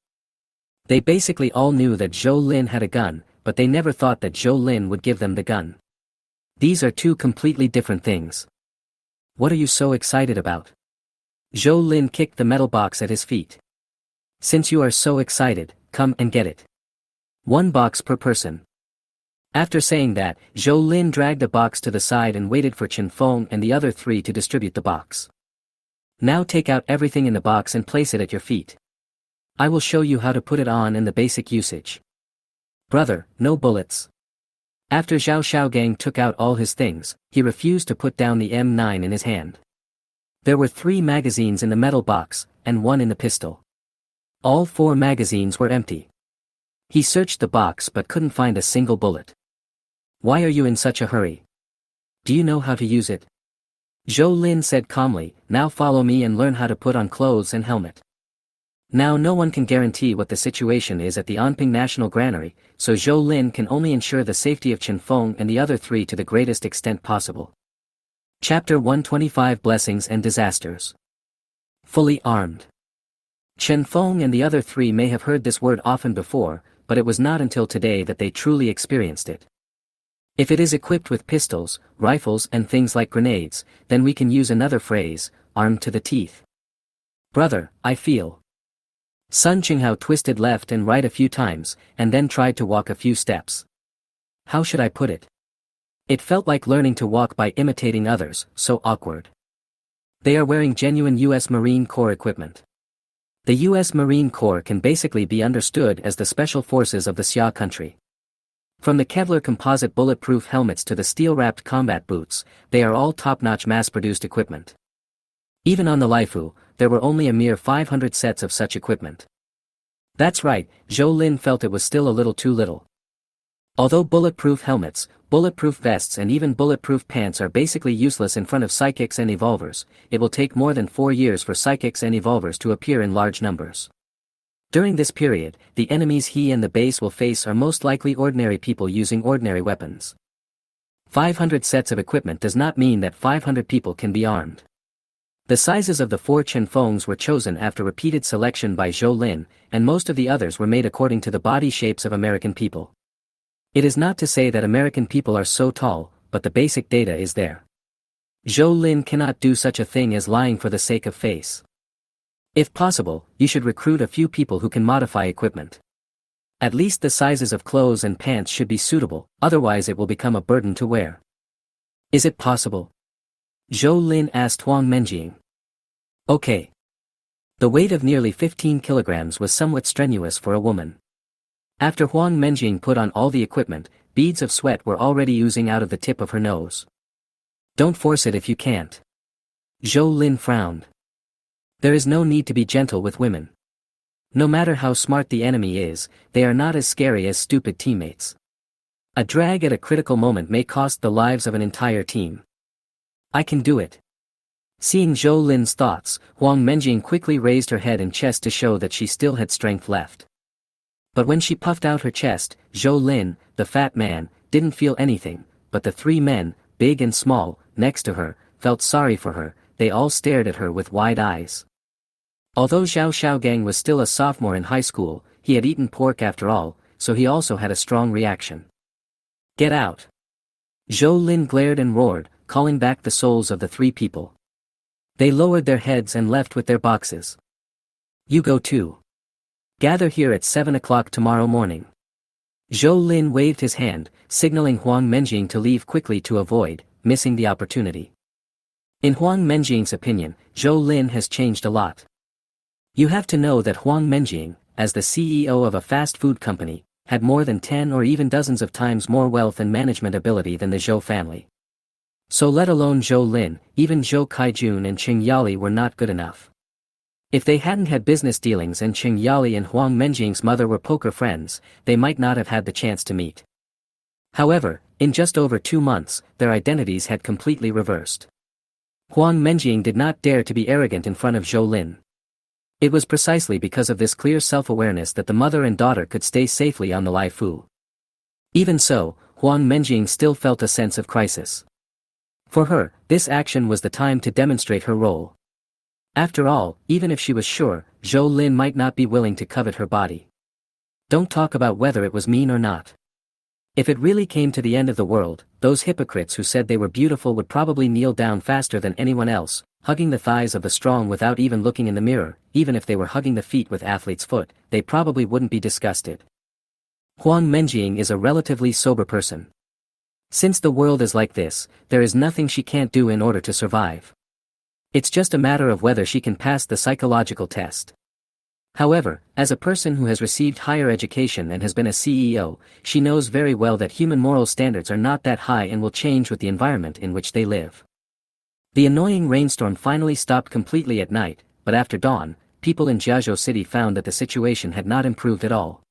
They basically all knew that Zhou Lin had a gun, but they never thought that Zhou Lin would give them the gun. These are 2 completely different things. What are you so excited about? Zhou Lin kicked the metal box at his feet. Since you are so excited, come and get it. 1 box per person. After saying that, Zhou Lin dragged the box to the side and waited for Chen Feng and the other 3 to distribute the box. Now take out everything in the box and place it at your feet. I will show you how to put it on and the basic usage. Brother, no bullets. After Zhao Xiaogang took out all his things, he refused to put down the M9 in his hand. There were 3 magazines in the metal box, and 1 in the pistol. All 4 magazines were empty. He searched the box but couldn't find a single bullet. Why are you in such a hurry? Do you know how to use it? Zhou Lin said calmly, now follow me and learn how to put on clothes and helmet. Now no one can guarantee what the situation is at the Anping National Granary, so Zhou Lin can only ensure the safety of Chen Feng and the other three to the greatest extent possible. Chapter 125 Blessings and Disasters. Fully armed. Chen Feng and the other three may have heard this word often before, but it was not until today that they truly experienced it. If it is equipped with pistols, rifles and things like grenades, then we can use another phrase, armed to the teeth. Brother, I feel. Sun Qinghao twisted left and right a few times, and then tried to walk a few steps. How should I put it? It felt like learning to walk by imitating others, so awkward. They are wearing genuine U.S. Marine Corps equipment. The U.S. Marine Corps can basically be understood as the special forces of the Xia country. From the Kevlar composite bulletproof helmets to the steel-wrapped combat boots, they are all top-notch mass-produced equipment. Even on the Laifu, there were only a mere 500 sets of such equipment. That's right, Zhou Lin felt it was still a little too little. Although bulletproof helmets, bulletproof vests and even bulletproof pants are basically useless in front of psychics and evolvers, it will take more than 4 years for psychics and evolvers to appear in large numbers. During this period, the enemies he and the base will face are most likely ordinary people using ordinary weapons. 500 sets of equipment does not mean that 500 people can be armed. The sizes of the 4 Chen Fengs were chosen after repeated selection by Zhou Lin, and most of the others were made according to the body shapes of American people. It is not to say that American people are so tall, but the basic data is there. Zhou Lin cannot do such a thing as lying for the sake of face. If possible, you should recruit a few people who can modify equipment. At least the sizes of clothes and pants should be suitable, otherwise it will become a burden to wear. Is it possible? Zhou Lin asked Huang Menjing. Okay. The weight of nearly 15 kilograms was somewhat strenuous for a woman. After Huang Menjing put on all the equipment, beads of sweat were already oozing out of the tip of her nose. Don't force it if you can't. Zhou Lin frowned. There is no need to be gentle with women. No matter how smart the enemy is, they are not as scary as stupid teammates. A drag at a critical moment may cost the lives of an entire team. I can do it. Seeing Zhou Lin's thoughts, Huang Menjing quickly raised her head and chest to show that she still had strength left. But when she puffed out her chest, Zhou Lin, the fat man, didn't feel anything, but the 3 men, big and small, next to her, felt sorry for her. They all stared at her with wide eyes. Although Zhao Xiaogang was still a sophomore in high school, he had eaten pork after all, so he also had a strong reaction. Get out! Zhou Lin glared and roared, calling back the souls of the 3 people. They lowered their heads and left with their boxes. You go too. Gather here at 7 o'clock tomorrow morning. Zhou Lin waved his hand, signaling Huang Menjing to leave quickly to avoid missing the opportunity. In Huang Menjing's opinion, Zhou Lin has changed a lot. You have to know that Huang Menjing, as the CEO of a fast food company, had more than 10 or even dozens of times more wealth and management ability than the Zhou family. So let alone Zhou Lin, even Zhou Kaijun and Qing Yali were not good enough. If they hadn't had business dealings and Qing Yali and Huang Menjing's mother were poker friends, they might not have had the chance to meet. However, in just over 2 months, their identities had completely reversed. Huang Menjing did not dare to be arrogant in front of Zhou Lin. It was precisely because of this clear self-awareness that the mother and daughter could stay safely on the Laifu. Even so, Huang Menjing still felt a sense of crisis. For her, this action was the time to demonstrate her role. After all, even if she was sure, Zhou Lin might not be willing to covet her body. Don't talk about whether it was mean or not. If it really came to the end of the world, those hypocrites who said they were beautiful would probably kneel down faster than anyone else, hugging the thighs of the strong without even looking in the mirror. Even if they were hugging the feet with athlete's foot, they probably wouldn't be disgusted. Huang Menjing is a relatively sober person. Since the world is like this, there is nothing she can't do in order to survive. It's just a matter of whether she can pass the psychological test. However, as a person who has received higher education and has been a CEO, she knows very well that human moral standards are not that high and will change with the environment in which they live. The annoying rainstorm finally stopped completely at night, but after dawn, people in Jiazhou City found that the situation had not improved at all.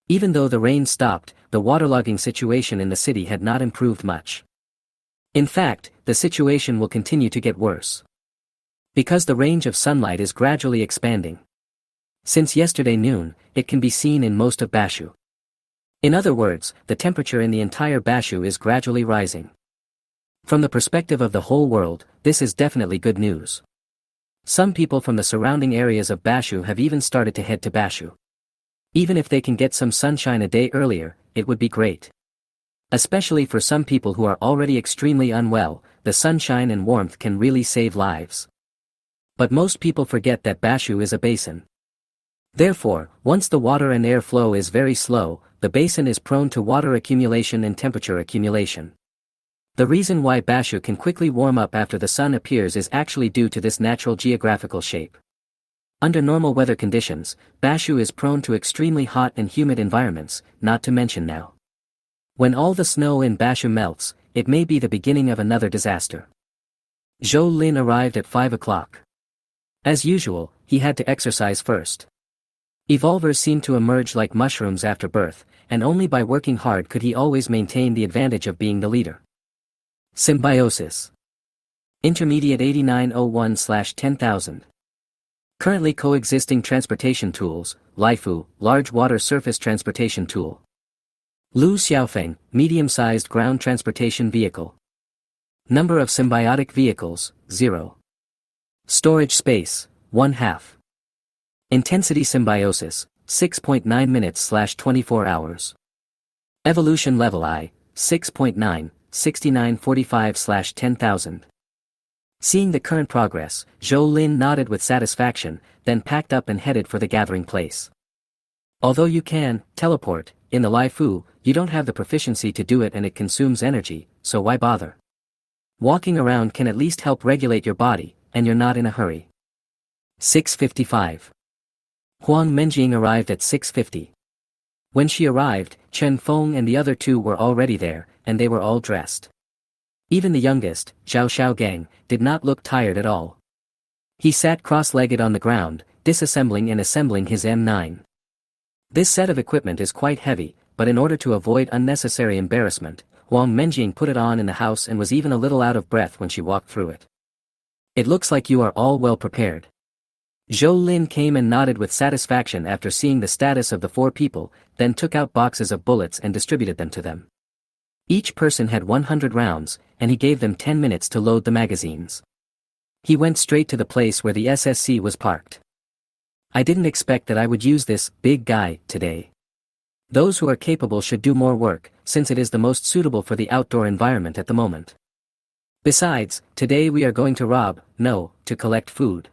Even though the rain stopped, the waterlogging situation in the city had not improved much. In fact, the situation will continue to get worse. Because the range of sunlight is gradually expanding. Since yesterday noon, it can be seen in most of Bashu. In other words, the temperature in the entire Bashu is gradually rising. From the perspective of the whole world, this is definitely good news. Some people from the surrounding areas of Bashu have even started to head to Bashu. Even if they can get some sunshine a day earlier, it would be great. Especially for some people who are already extremely unwell, the sunshine and warmth can really save lives. But most people forget that Bashu is a basin. Therefore, once the water and air flow is very slow, the basin is prone to water accumulation and temperature accumulation. The reason why Bashu can quickly warm up after the sun appears is actually due to this natural geographical shape. Under normal weather conditions, Bashu is prone to extremely hot and humid environments, not to mention now. When all the snow in Bashu melts, it may be the beginning of another disaster. Zhou Lin arrived at 5 o'clock. As usual, he had to exercise first. Evolvers seem to emerge like mushrooms after birth, and only by working hard could he always maintain the advantage of being the leader. Symbiosis. Intermediate 8901/10000. Currently coexisting transportation tools: Laifu, large water surface transportation tool. Lu Xiaofeng, medium-sized ground transportation vehicle. Number of symbiotic vehicles, 0. Storage space, 1/2. Intensity symbiosis, 6.9 minutes/24 hours. Evolution level I, 6.9, 6945/10000. Seeing the current progress, Zhou Lin nodded with satisfaction, then packed up and headed for the gathering place. Although you can teleport in the Laifu, you don't have the proficiency to do it and it consumes energy, so why bother? Walking around can at least help regulate your body, and you're not in a hurry. 6:55. Huang Menjing arrived at 6:50. When she arrived, Chen Feng and the other two were already there, and they were all dressed. Even the youngest, Zhao Xiaogang, did not look tired at all. He sat cross-legged on the ground, disassembling and assembling his M9. This set of equipment is quite heavy, but in order to avoid unnecessary embarrassment, Huang Menjing put it on in the house and was even a little out of breath when she walked through it. It looks like you are all well prepared. Zhou Lin came and nodded with satisfaction after seeing the status of the 4 people, then took out boxes of bullets and distributed them to them. Each person had 100 rounds, and he gave them 10 minutes to load the magazines. He went straight to the place where the SSC was parked. I didn't expect that I would use this big guy today. Those who are capable should do more work, since it is the most suitable for the outdoor environment at the moment. Besides, today we are going to to collect food.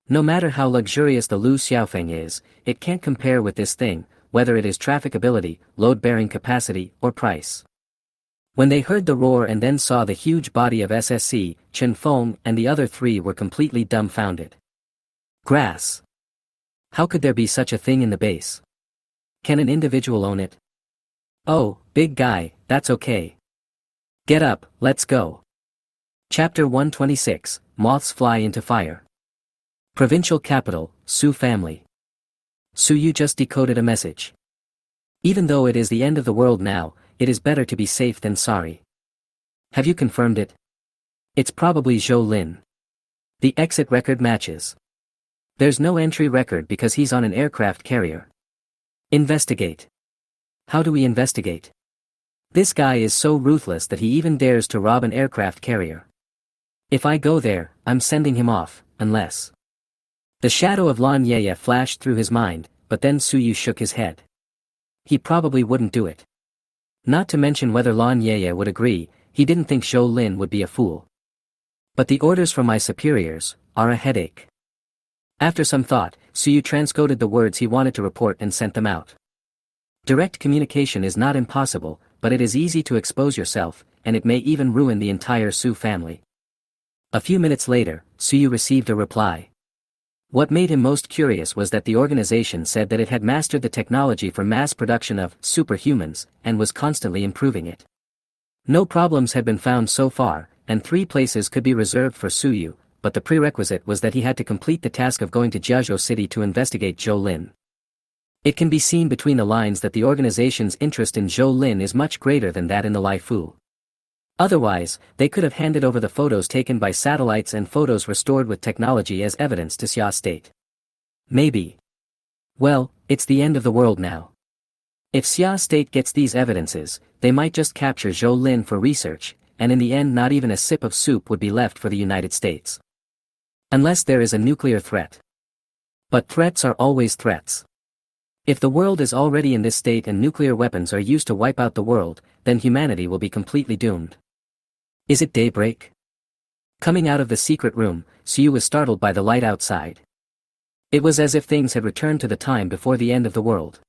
No matter how luxurious the Lu Xiaofeng is, it can't compare with this thing, whether it is trafficability, load-bearing capacity, or price. When they heard the roar and then saw the huge body of SSC, Chen Feng and the other 3 were completely dumbfounded. Grass. How could there be such a thing in the base? Can an individual own it? Oh, big guy, that's okay. Get up, let's go. Chapter 126, Moths Fly into Fire. Provincial capital, Su family. Su Yu just decoded a message. Even though it is the end of the world now, it is better to be safe than sorry. Have you confirmed it? It's probably Zhou Lin. The exit record matches. There's no entry record because he's on an aircraft carrier. Investigate. How do we investigate? This guy is so ruthless that he even dares to rob an aircraft carrier. If I go there, I'm sending him off, unless... The shadow of Lan Yeye flashed through his mind, but then Su Yu shook his head. He probably wouldn't do it. Not to mention whether Lan Yeye would agree, he didn't think Zhou Lin would be a fool. But the orders from my superiors are a headache. After some thought, Su Yu transcoded the words he wanted to report and sent them out. Direct communication is not impossible, but it is easy to expose yourself, and it may even ruin the entire Su family. A few minutes later, Su Yu received a reply. What made him most curious was that the organization said that it had mastered the technology for mass production of superhumans, and was constantly improving it. No problems had been found so far, and 3 places could be reserved for Su Yu, but the prerequisite was that he had to complete the task of going to Jiazhou City to investigate Zhou Lin. It can be seen between the lines that the organization's interest in Zhou Lin is much greater than that in the Lai Fu. Otherwise, they could have handed over the photos taken by satellites and photos restored with technology as evidence to Xia State. Maybe. Well, it's the end of the world now. If Xia State gets these evidences, they might just capture Zhou Lin for research, and in the end not even a sip of soup would be left for the United States. Unless there is a nuclear threat. But threats are always threats. If the world is already in this state and nuclear weapons are used to wipe out the world, then humanity will be completely doomed. Is it daybreak? Coming out of the secret room, Suyu was startled by the light outside. It was as if things had returned to the time before the end of the world.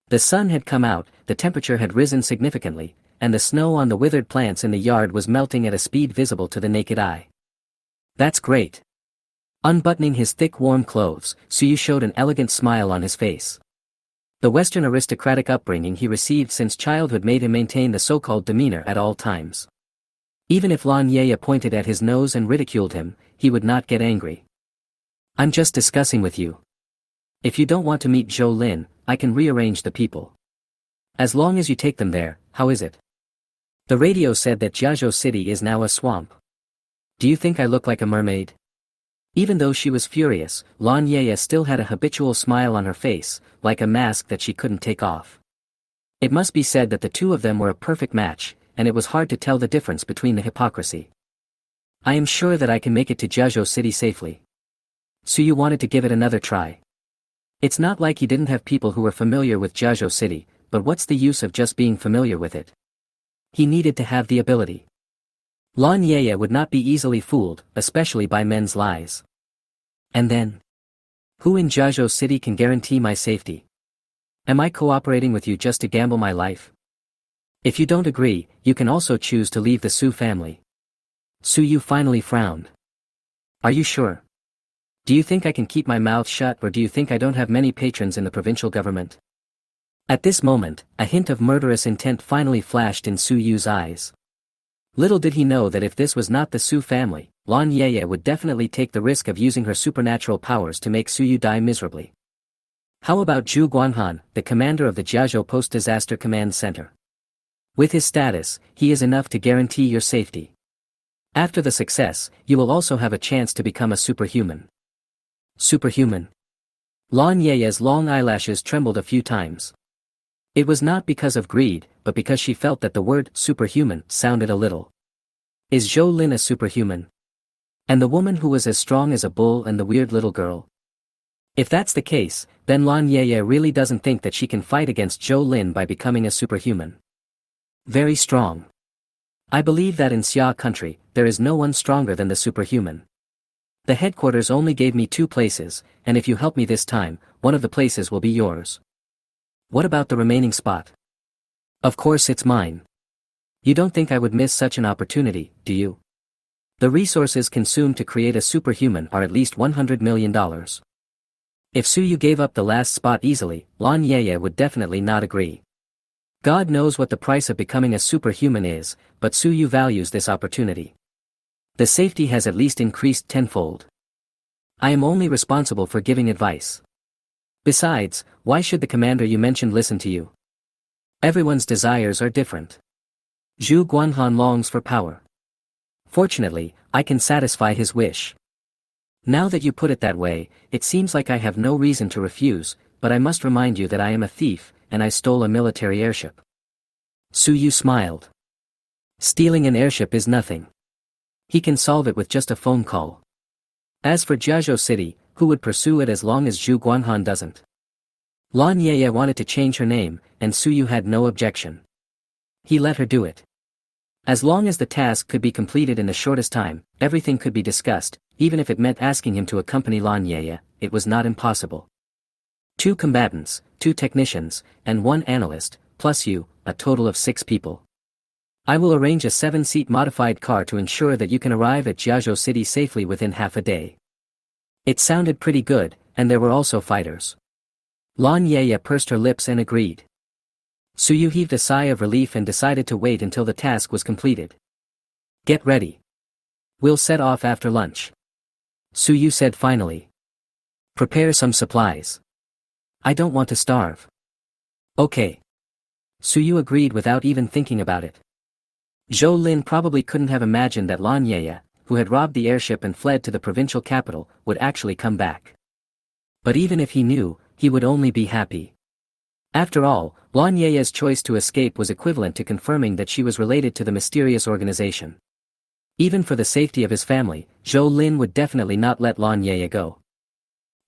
The sun had come out, the temperature had risen significantly, and the snow on the withered plants in the yard was melting at a speed visible to the naked eye. That's great. Unbuttoning his thick warm clothes, Suyu showed an elegant smile on his face. The Western aristocratic upbringing he received since childhood made him maintain the so-called demeanor at all times. Even if Lan Yaya pointed at his nose and ridiculed him, he would not get angry. I'm just discussing with you. If you don't want to meet Zhou Lin, I can rearrange the people. As long as you take them there, how is it? The radio said that Jiazhou City is now a swamp. Do you think I look like a mermaid? Even though she was furious, Lan Yaya still had a habitual smile on her face, like a mask that she couldn't take off. It must be said that the two of them were a perfect match, and it was hard to tell the difference between the hypocrisy. I am sure that I can make it to Jiazhou City safely. Suyu wanted to give it another try. It's not like he didn't have people who were familiar with Jiazhou City, but what's the use of just being familiar with it? He needed to have the ability. Lan Yaya would not be easily fooled, especially by men's lies. And then? Who in Jiazhou City can guarantee my safety? Am I cooperating with you just to gamble my life? If you don't agree, you can also choose to leave the Su family. Suyu finally frowned. Are you sure? Do you think I can keep my mouth shut, or do you think I don't have many patrons in the provincial government? At this moment, a hint of murderous intent finally flashed in Suyu's eyes. Little did he know that if this was not the Su family, Lan Yaya would definitely take the risk of using her supernatural powers to make Suyu die miserably. How about Zhu Guanhan, the commander of the Jiazhou Post-Disaster Command Center? With his status, he is enough to guarantee your safety. After the success, you will also have a chance to become a superhuman. Superhuman? Lan Yaya's long eyelashes trembled a few times. It was not because of greed, but because she felt that the word superhuman sounded a little. Is Zhou Lin a superhuman? And the woman who was as strong as a bull and the weird little girl? If that's the case, then Lan Yaya really doesn't think that she can fight against Zhou Lin by becoming a superhuman. Very strong. I believe that in Xia country, there is no one stronger than the superhuman. The headquarters only gave me 2 places, and if you help me this time, one of the places will be yours. What about the remaining spot? Of course it's mine. You don't think I would miss such an opportunity, do you? The resources consumed to create a superhuman are at least $100 million. If Suyu gave up the last spot easily, Lan Yaya would definitely not agree. God knows what the price of becoming a superhuman is, but Suyu values this opportunity. The safety has at least increased tenfold. I am only responsible for giving advice. Besides, why should the commander you mentioned listen to you? Everyone's desires are different. Zhu Guanhan longs for power. Fortunately, I can satisfy his wish. Now that you put it that way, it seems like I have no reason to refuse, but I must remind you that I am a thief, and I stole a military airship. Suyu smiled. Stealing an airship is nothing. He can solve it with just a phone call. As for Jiazhou City, who would pursue it as long as Zhu Guanhan doesn't? Lan Yaya wanted to change her name, and Suyu had no objection. He let her do it. As long as the task could be completed in the shortest time, everything could be discussed, even if it meant asking him to accompany Lan Yaya, it was not impossible. 2 combatants, 2 technicians, and 1 analyst, plus you, a total of 6 people. I will arrange a 7-seat modified car to ensure that you can arrive at Jiazhou City safely within half a day. It sounded pretty good, and there were also fighters. Lan Yaya pursed her lips and agreed. Suyu heaved a sigh of relief and decided to wait until the task was completed. Get ready. We'll set off after lunch. Suyu said finally. Prepare some supplies. I don't want to starve. Okay. Suyu agreed without even thinking about it. Zhou Lin probably couldn't have imagined that Lan Yaya, who had robbed the airship and fled to the provincial capital, would actually come back. But even if he knew, he would only be happy. After all, Lan Yaya's choice to escape was equivalent to confirming that she was related to the mysterious organization. Even for the safety of his family, Zhou Lin would definitely not let Lan Yaya go.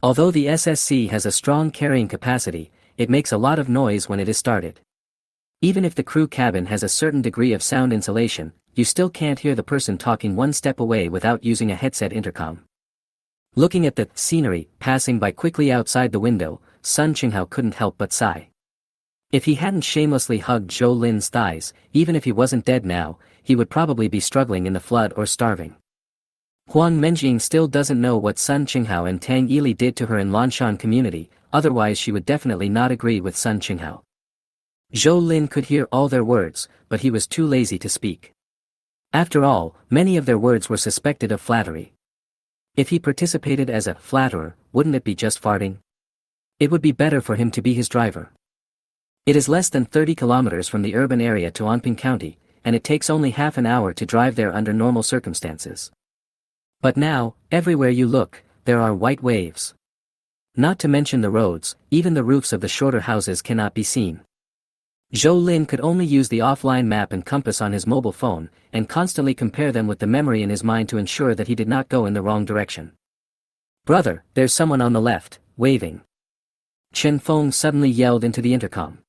Although the SSC has a strong carrying capacity, it makes a lot of noise when it is started. Even if the crew cabin has a certain degree of sound insulation, you still can't hear the person talking one step away without using a headset intercom. Looking at the scenery passing by quickly outside the window, Sun Qinghao couldn't help but sigh. If he hadn't shamelessly hugged Zhou Lin's thighs, even if he wasn't dead now, he would probably be struggling in the flood or starving. Huang Menjing still doesn't know what Sun Qinghao and Tang Yili did to her in Lanshan community, otherwise she would definitely not agree with Sun Qinghao. Zhou Lin could hear all their words, but he was too lazy to speak. After all, many of their words were suspected of flattery. If he participated as a flatterer, wouldn't it be just farting? It would be better for him to be his driver. It is less than 30 kilometers from the urban area to Anping County, and it takes only half an hour to drive there under normal circumstances. But now, everywhere you look, there are white waves. Not to mention the roads, even the roofs of the shorter houses cannot be seen. Zhou Lin could only use the offline map and compass on his mobile phone, and constantly compare them with the memory in his mind to ensure that he did not go in the wrong direction. "Brother, there's someone on the left, waving." Chen Feng suddenly yelled into the intercom.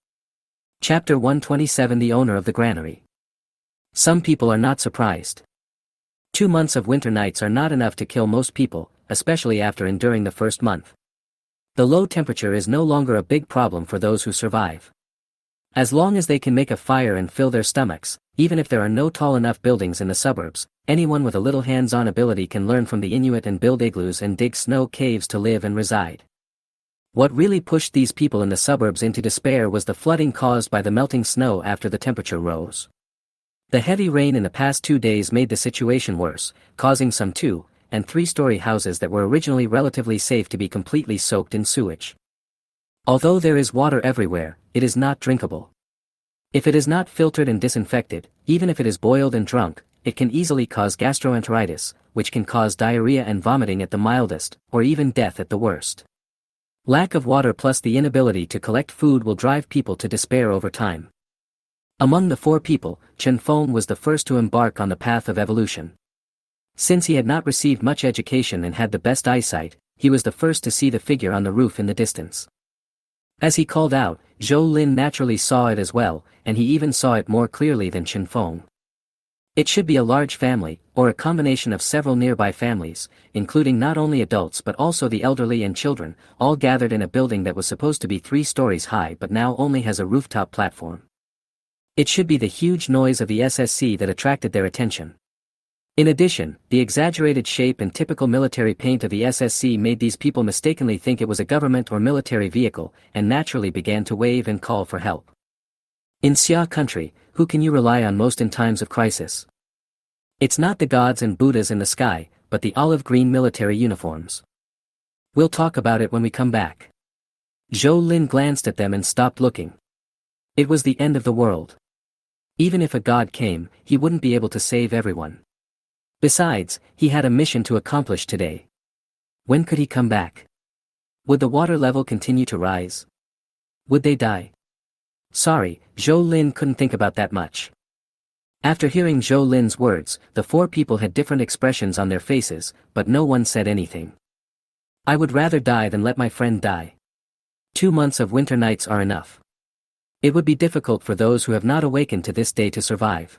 Chapter 127 The owner of the granary. Some people are not surprised. 2 months of winter nights are not enough to kill most people, especially after enduring the first month. The low temperature is no longer a big problem for those who survive. As long as they can make a fire and fill their stomachs, even if there are no tall enough buildings in the suburbs, anyone with a little hands-on ability can learn from the Inuit and build igloos and dig snow caves to live and reside. What really pushed these people in the suburbs into despair was the flooding caused by the melting snow after the temperature rose. The heavy rain in the past 2 days made the situation worse, causing some 2- and 3-story houses that were originally relatively safe to be completely soaked in sewage. Although there is water everywhere, it is not drinkable. If it is not filtered and disinfected, even if it is boiled and drunk, it can easily cause gastroenteritis, which can cause diarrhea and vomiting at the mildest, or even death at the worst. Lack of water plus the inability to collect food will drive people to despair over time. Among the 4 people, Chen Feng was the first to embark on the path of evolution. Since he had not received much education and had the best eyesight, he was the first to see the figure on the roof in the distance. As he called out, Zhou Lin naturally saw it as well, and he even saw it more clearly than Chen Feng. It should be a large family, or a combination of several nearby families, including not only adults but also the elderly and children, all gathered in a building that was supposed to be 3 stories high but now only has a rooftop platform. It should be the huge noise of the SSC that attracted their attention. In addition, the exaggerated shape and typical military paint of the SSC made these people mistakenly think it was a government or military vehicle, and naturally began to wave and call for help. In Xia country, who can you rely on most in times of crisis? It's not the gods and Buddhas in the sky, but the olive-green military uniforms. We'll talk about it when we come back. Zhou Lin glanced at them and stopped looking. It was the end of the world. Even if a god came, he wouldn't be able to save everyone. Besides, he had a mission to accomplish today. When could he come back? Would the water level continue to rise? Would they die? Sorry, Zhou Lin couldn't think about that much. After hearing Zhou Lin's words, the 4 people had different expressions on their faces, but no one said anything. I would rather die than let my friend die. 2 months of winter nights are enough. It would be difficult for those who have not awakened to this day to survive.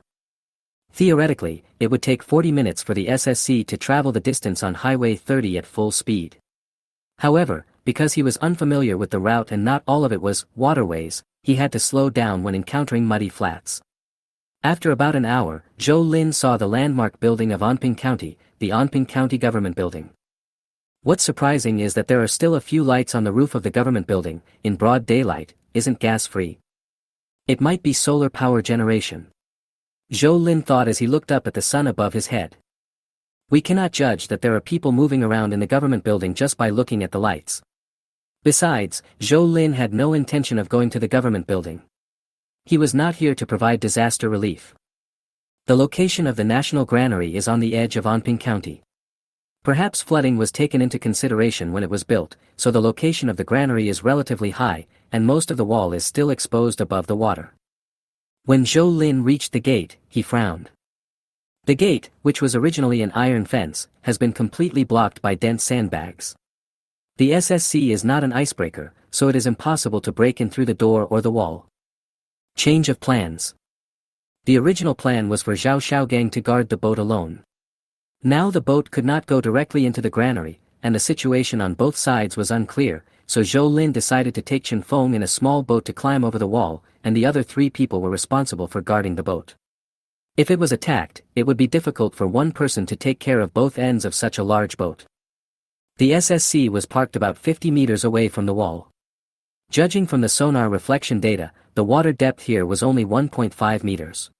Theoretically, it would take 40 minutes for the SSC to travel the distance on Highway 30 at full speed. However, because he was unfamiliar with the route and not all of it was waterways, he had to slow down when encountering muddy flats. After about an hour, Zhou Lin saw the landmark building of Anping County, the Anping County Government Building. What's surprising is that there are still a few lights on the roof of the government building. In broad daylight, isn't gas-free. It might be solar power generation. Zhou Lin thought as he looked up at the sun above his head. We cannot judge that there are people moving around in the government building just by looking at the lights. Besides, Zhou Lin had no intention of going to the government building. He was not here to provide disaster relief. The location of the National Granary is on the edge of Anping County. Perhaps flooding was taken into consideration when it was built, so the location of the granary is relatively high, and most of the wall is still exposed above the water. When Zhou Lin reached the gate, he frowned. The gate, which was originally an iron fence, has been completely blocked by dense sandbags. The SSC is not an icebreaker, so it is impossible to break in through the door or the wall. Change of plans. The original plan was for Zhao Xiaogang to guard the boat alone. Now the boat could not go directly into the granary, and the situation on both sides was unclear, so Zhou Lin decided to take Chen Feng in a small boat to climb over the wall, and the other 3 people were responsible for guarding the boat. If it was attacked, it would be difficult for one person to take care of both ends of such a large boat. The SSC was parked about 50 meters away from the wall. Judging from the sonar reflection data, the water depth here was only 1.5 meters.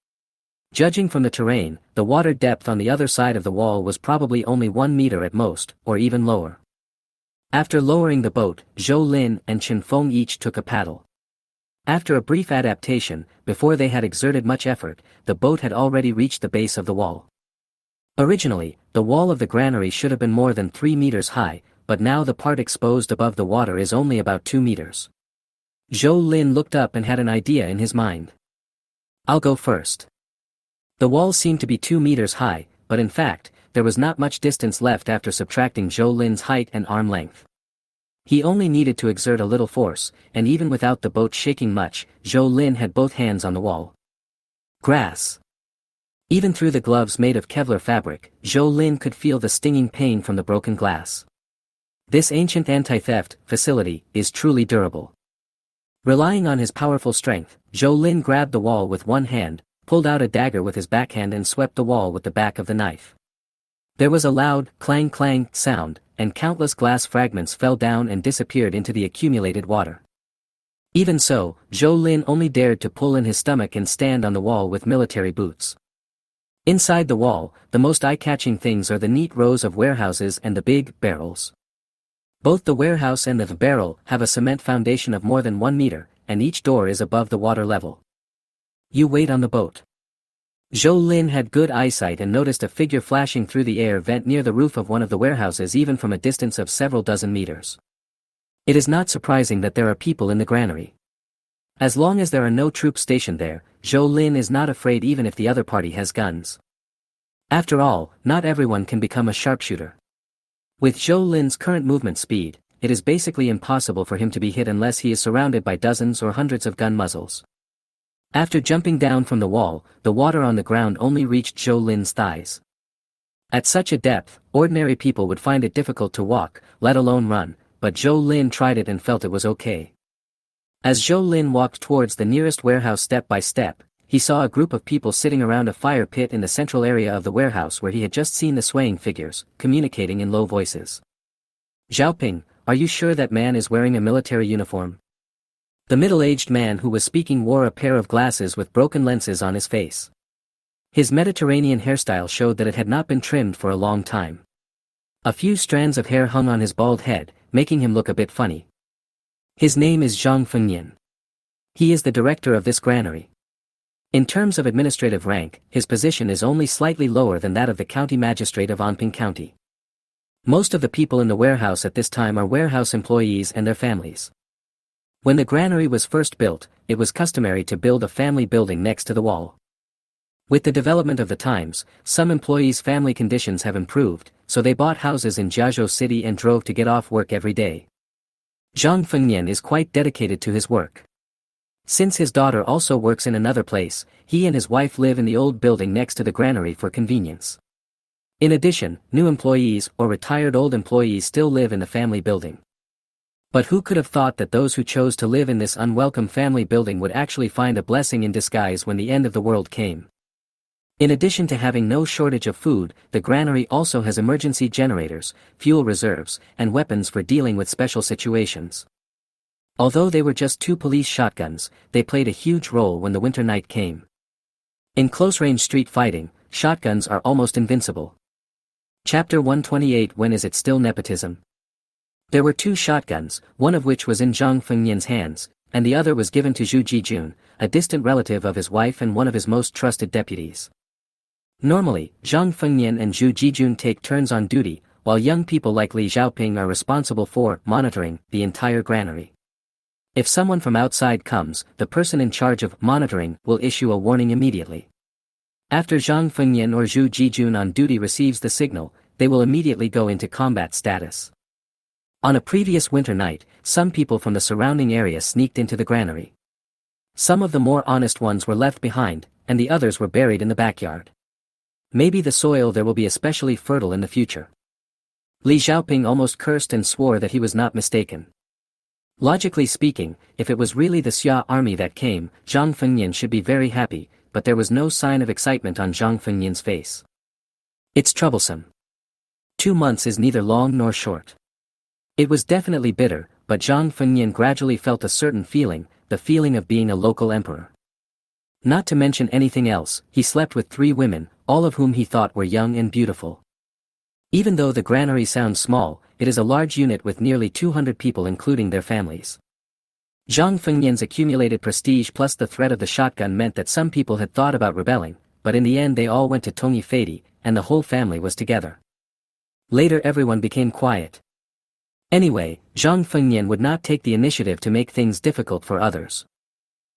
Judging from the terrain, the water depth on the other side of the wall was probably only 1 meter at most, or even lower. After lowering the boat, Zhou Lin and Chen Feng each took a paddle. After a brief adaptation, before they had exerted much effort, the boat had already reached the base of the wall. Originally, the wall of the granary should have been more than 3 meters high, but now the part exposed above the water is only about 2 meters. Zhou Lin looked up and had an idea in his mind. I'll go first. The wall seemed to be 2 meters high, but in fact, there was not much distance left after subtracting Zhou Lin's height and arm length. He only needed to exert a little force, and even without the boat shaking much, Zhou Lin had both hands on the wall. Grass. Even through the gloves made of Kevlar fabric, Zhou Lin could feel the stinging pain from the broken glass. This ancient anti-theft facility is truly durable. Relying on his powerful strength, Zhou Lin grabbed the wall with one hand, pulled out a dagger with his backhand and swept the wall with the back of the knife. There was a loud clang-clang sound, and countless glass fragments fell down and disappeared into the accumulated water. Even so, Zhou Lin only dared to pull in his stomach and stand on the wall with military boots. Inside the wall, the most eye-catching things are the neat rows of warehouses and the big barrels. Both the warehouse and the barrel have a cement foundation of more than 1 meter, and each door is above the water level. You wait on the boat. Zhou Lin had good eyesight and noticed a figure flashing through the air vent near the roof of one of the warehouses even from a distance of several dozen meters. It is not surprising that there are people in the granary. As long as there are no troops stationed there, Zhou Lin is not afraid even if the other party has guns. After all, not everyone can become a sharpshooter. With Zhou Lin's current movement speed, it is basically impossible for him to be hit unless he is surrounded by dozens or hundreds of gun muzzles. After jumping down from the wall, the water on the ground only reached Zhou Lin's thighs. At such a depth, ordinary people would find it difficult to walk, let alone run, but Zhou Lin tried it and felt it was okay. As Zhou Lin walked towards the nearest warehouse step by step, he saw a group of people sitting around a fire pit in the central area of the warehouse where he had just seen the swaying figures, communicating in low voices. Xiaoping, are you sure that man is wearing a military uniform? The middle-aged man who was speaking wore a pair of glasses with broken lenses on his face. His Mediterranean hairstyle showed that it had not been trimmed for a long time. A few strands of hair hung on his bald head, making him look a bit funny. His name is Zhang Fengnian. He is the director of this granary. In terms of administrative rank, his position is only slightly lower than that of the county magistrate of Anping County. Most of the people in the warehouse at this time are warehouse employees and their families. When the granary was first built, it was customary to build a family building next to the wall. With the development of the times, some employees' family conditions have improved, so they bought houses in Jiazhou City and drove to get off work every day. Zhang Fengnian is quite dedicated to his work. Since his daughter also works in another place, he and his wife live in the old building next to the granary for convenience. In addition, new employees or retired old employees still live in the family building. But who could have thought that those who chose to live in this unwelcome family building would actually find a blessing in disguise when the end of the world came? In addition to having no shortage of food, the granary also has emergency generators, fuel reserves, and weapons for dealing with special situations. Although they were just 2 police shotguns, they played a huge role when the winter night came. In close-range street fighting, shotguns are almost invincible. Chapter 128. When is it still nepotism? There were 2 shotguns, one of which was in Zhang Fengnian's hands, and the other was given to Zhu Jijun, a distant relative of his wife and one of his most trusted deputies. Normally, Zhang Fengnian and Zhu Jijun take turns on duty, while young people like Li Xiaoping are responsible for monitoring the entire granary. If someone from outside comes, the person in charge of monitoring will issue a warning immediately. After Zhang Fengnian or Zhu Jijun on duty receives the signal, they will immediately go into combat status. On a previous winter night, some people from the surrounding area sneaked into the granary. Some of the more honest ones were left behind, and the others were buried in the backyard. Maybe the soil there will be especially fertile in the future. Li Xiaoping almost cursed and swore that he was not mistaken. Logically speaking, if it was really the Xia army that came, Zhang Fengnian should be very happy, but there was no sign of excitement on Zhang Fengnian's face. It's troublesome. 2 months is neither long nor short. It was definitely bitter, but Zhang Fengnian gradually felt a certain feeling, the feeling of being a local emperor. Not to mention anything else, he slept with 3 women, all of whom he thought were young and beautiful. Even though the granary sounds small, it is a large unit with nearly 200 people including their families. Zhang Fengnian's accumulated prestige plus the threat of the shotgun meant that some people had thought about rebelling, but in the end they all went to Tongyi Fadi, and the whole family was together. Later everyone became quiet. Anyway, Zhang Fengnian would not take the initiative to make things difficult for others.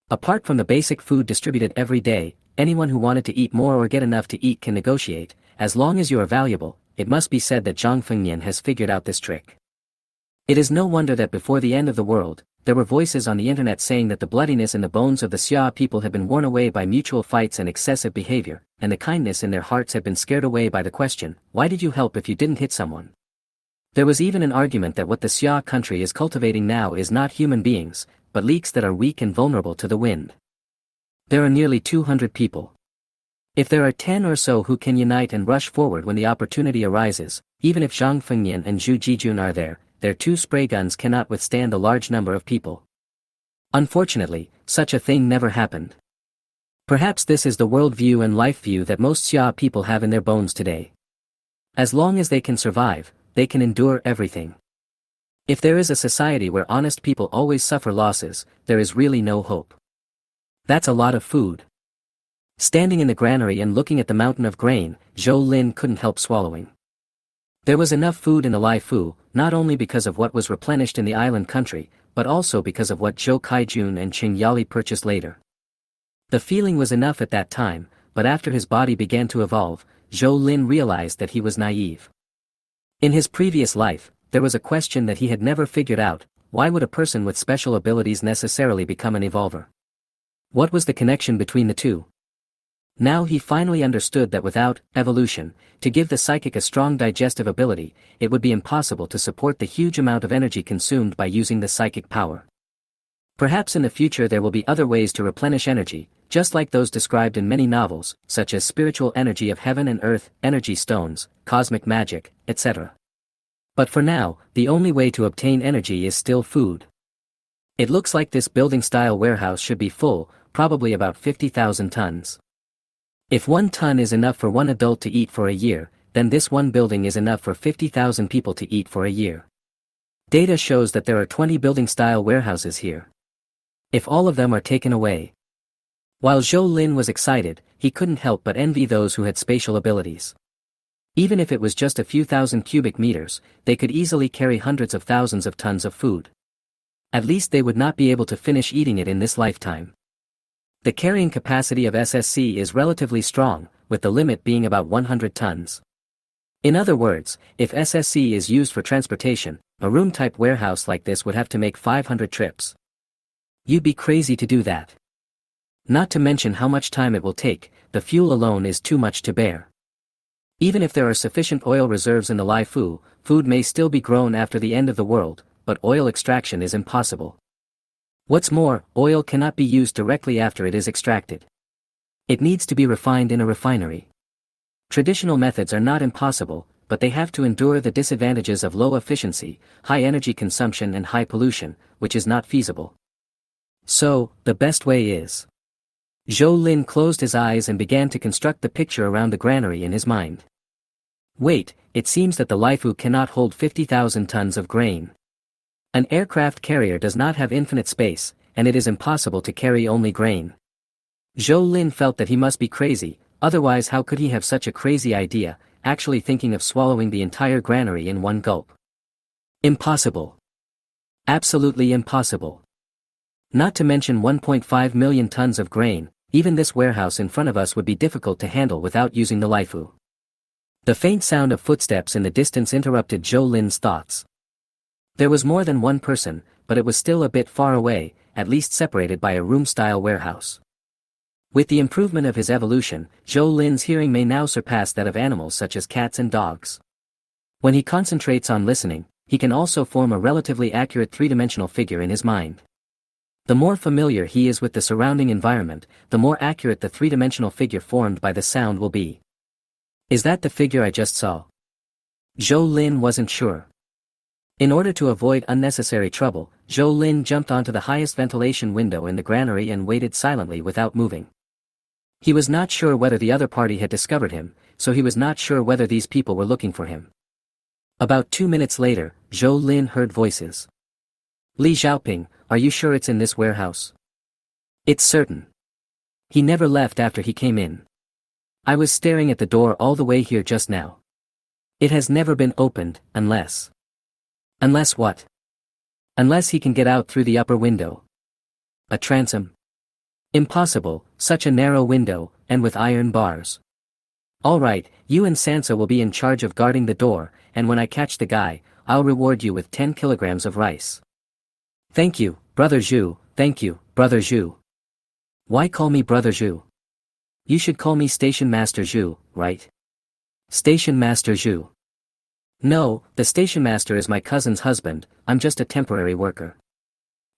Apart from the basic food distributed every day, anyone who wanted to eat more or get enough to eat can negotiate. As long as you are valuable, it must be said that Zhang Fengnian has figured out this trick. It is no wonder that before the end of the world, there were voices on the internet saying that the bloodiness in the bones of the Xia people had been worn away by mutual fights and excessive behavior, and the kindness in their hearts had been scared away by the question, why did you help if you didn't hit someone? There was even an argument that what the Xia country is cultivating now is not human beings, but leeks that are weak and vulnerable to the wind. There are nearly 200 people. If there are 10 or so who can unite and rush forward when the opportunity arises, even if Zhang Fengnian and Zhu Jijun are there, their 2 spray guns cannot withstand a large number of people. Unfortunately, such a thing never happened. Perhaps this is the worldview and life view that most Xia people have in their bones today. As long as they can survive, they can endure everything. If there is a society where honest people always suffer losses, there is really no hope. That's a lot of food. Standing in the granary and looking at the mountain of grain, Zhou Lin couldn't help swallowing. There was enough food in the Lai Fu, not only because of what was replenished in the island country, but also because of what Zhou Kaijun and Qing Yali purchased later. The feeling was enough at that time, but after his body began to evolve, Zhou Lin realized that he was naive. In his previous life, there was a question that he had never figured out: why would a person with special abilities necessarily become an evolver? What was the connection between the two? Now he finally understood that without evolution, to give the psychic a strong digestive ability, it would be impossible to support the huge amount of energy consumed by using the psychic power. Perhaps in the future there will be other ways to replenish energy, just like those described in many novels, such as spiritual energy of heaven and earth, energy stones, cosmic magic, etc. But for now, the only way to obtain energy is still food. It looks like this building-style warehouse should be full, probably about 50,000 tons. If 1 ton is enough for 1 adult to eat for a year, then this one building is enough for 50,000 people to eat for a year. Data shows that there are 20 building-style warehouses here. If all of them are taken away. While Zhou Lin was excited, he couldn't help but envy those who had spatial abilities. Even if it was just a few thousand cubic meters, they could easily carry hundreds of thousands of tons of food. At least they would not be able to finish eating it in this lifetime. The carrying capacity of SSC is relatively strong, with the limit being about 100 tons. In other words, if SSC is used for transportation, a room-type warehouse like this would have to make 500 trips. You'd be crazy to do that. Not to mention how much time it will take, the fuel alone is too much to bear. Even if there are sufficient oil reserves in the Lai Fu, food may still be grown after the end of the world, but oil extraction is impossible. What's more, oil cannot be used directly after it is extracted. It needs to be refined in a refinery. Traditional methods are not impossible, but they have to endure the disadvantages of low efficiency, high energy consumption and high pollution, which is not feasible. So, the best way is. Zhou Lin closed his eyes and began to construct the picture around the granary in his mind. Wait, it seems that the Lai Fu cannot hold 50,000 tons of grain. An aircraft carrier does not have infinite space, and it is impossible to carry only grain. Zhou Lin felt that he must be crazy, otherwise how could he have such a crazy idea, actually thinking of swallowing the entire granary in one gulp. Impossible. Absolutely impossible. Not to mention 1.5 million tons of grain, even this warehouse in front of us would be difficult to handle without using the Laifu. The faint sound of footsteps in the distance interrupted Zhou Lin's thoughts. There was more than one person, but it was still a bit far away, at least separated by a room-style warehouse. With the improvement of his evolution, Zhou Lin's hearing may now surpass that of animals such as cats and dogs. When he concentrates on listening, he can also form a relatively accurate three-dimensional figure in his mind. The more familiar he is with the surrounding environment, the more accurate the three-dimensional figure formed by the sound will be. Is that the figure I just saw? Zhou Lin wasn't sure. In order to avoid unnecessary trouble, Zhou Lin jumped onto the highest ventilation window in the granary and waited silently without moving. He was not sure whether the other party had discovered him, so he was not sure whether these people were looking for him. About 2 minutes later, Zhou Lin heard voices. Li Xiaoping, are you sure it's in this warehouse? It's certain. He never left after he came in. I was staring at the door all the way here just now. It has never been opened, unless... Unless what? Unless he can get out through the upper window. A transom? Impossible, such a narrow window, and with iron bars. Alright, you and Sansa will be in charge of guarding the door, and when I catch the guy, I'll reward you with 10 kilograms of rice. Thank you, Brother Zhu, thank you, Brother Zhu. Why call me Brother Zhu? You should call me Station Master Zhu, right? Station Master Zhu. No, the station master is my cousin's husband, I'm just a temporary worker.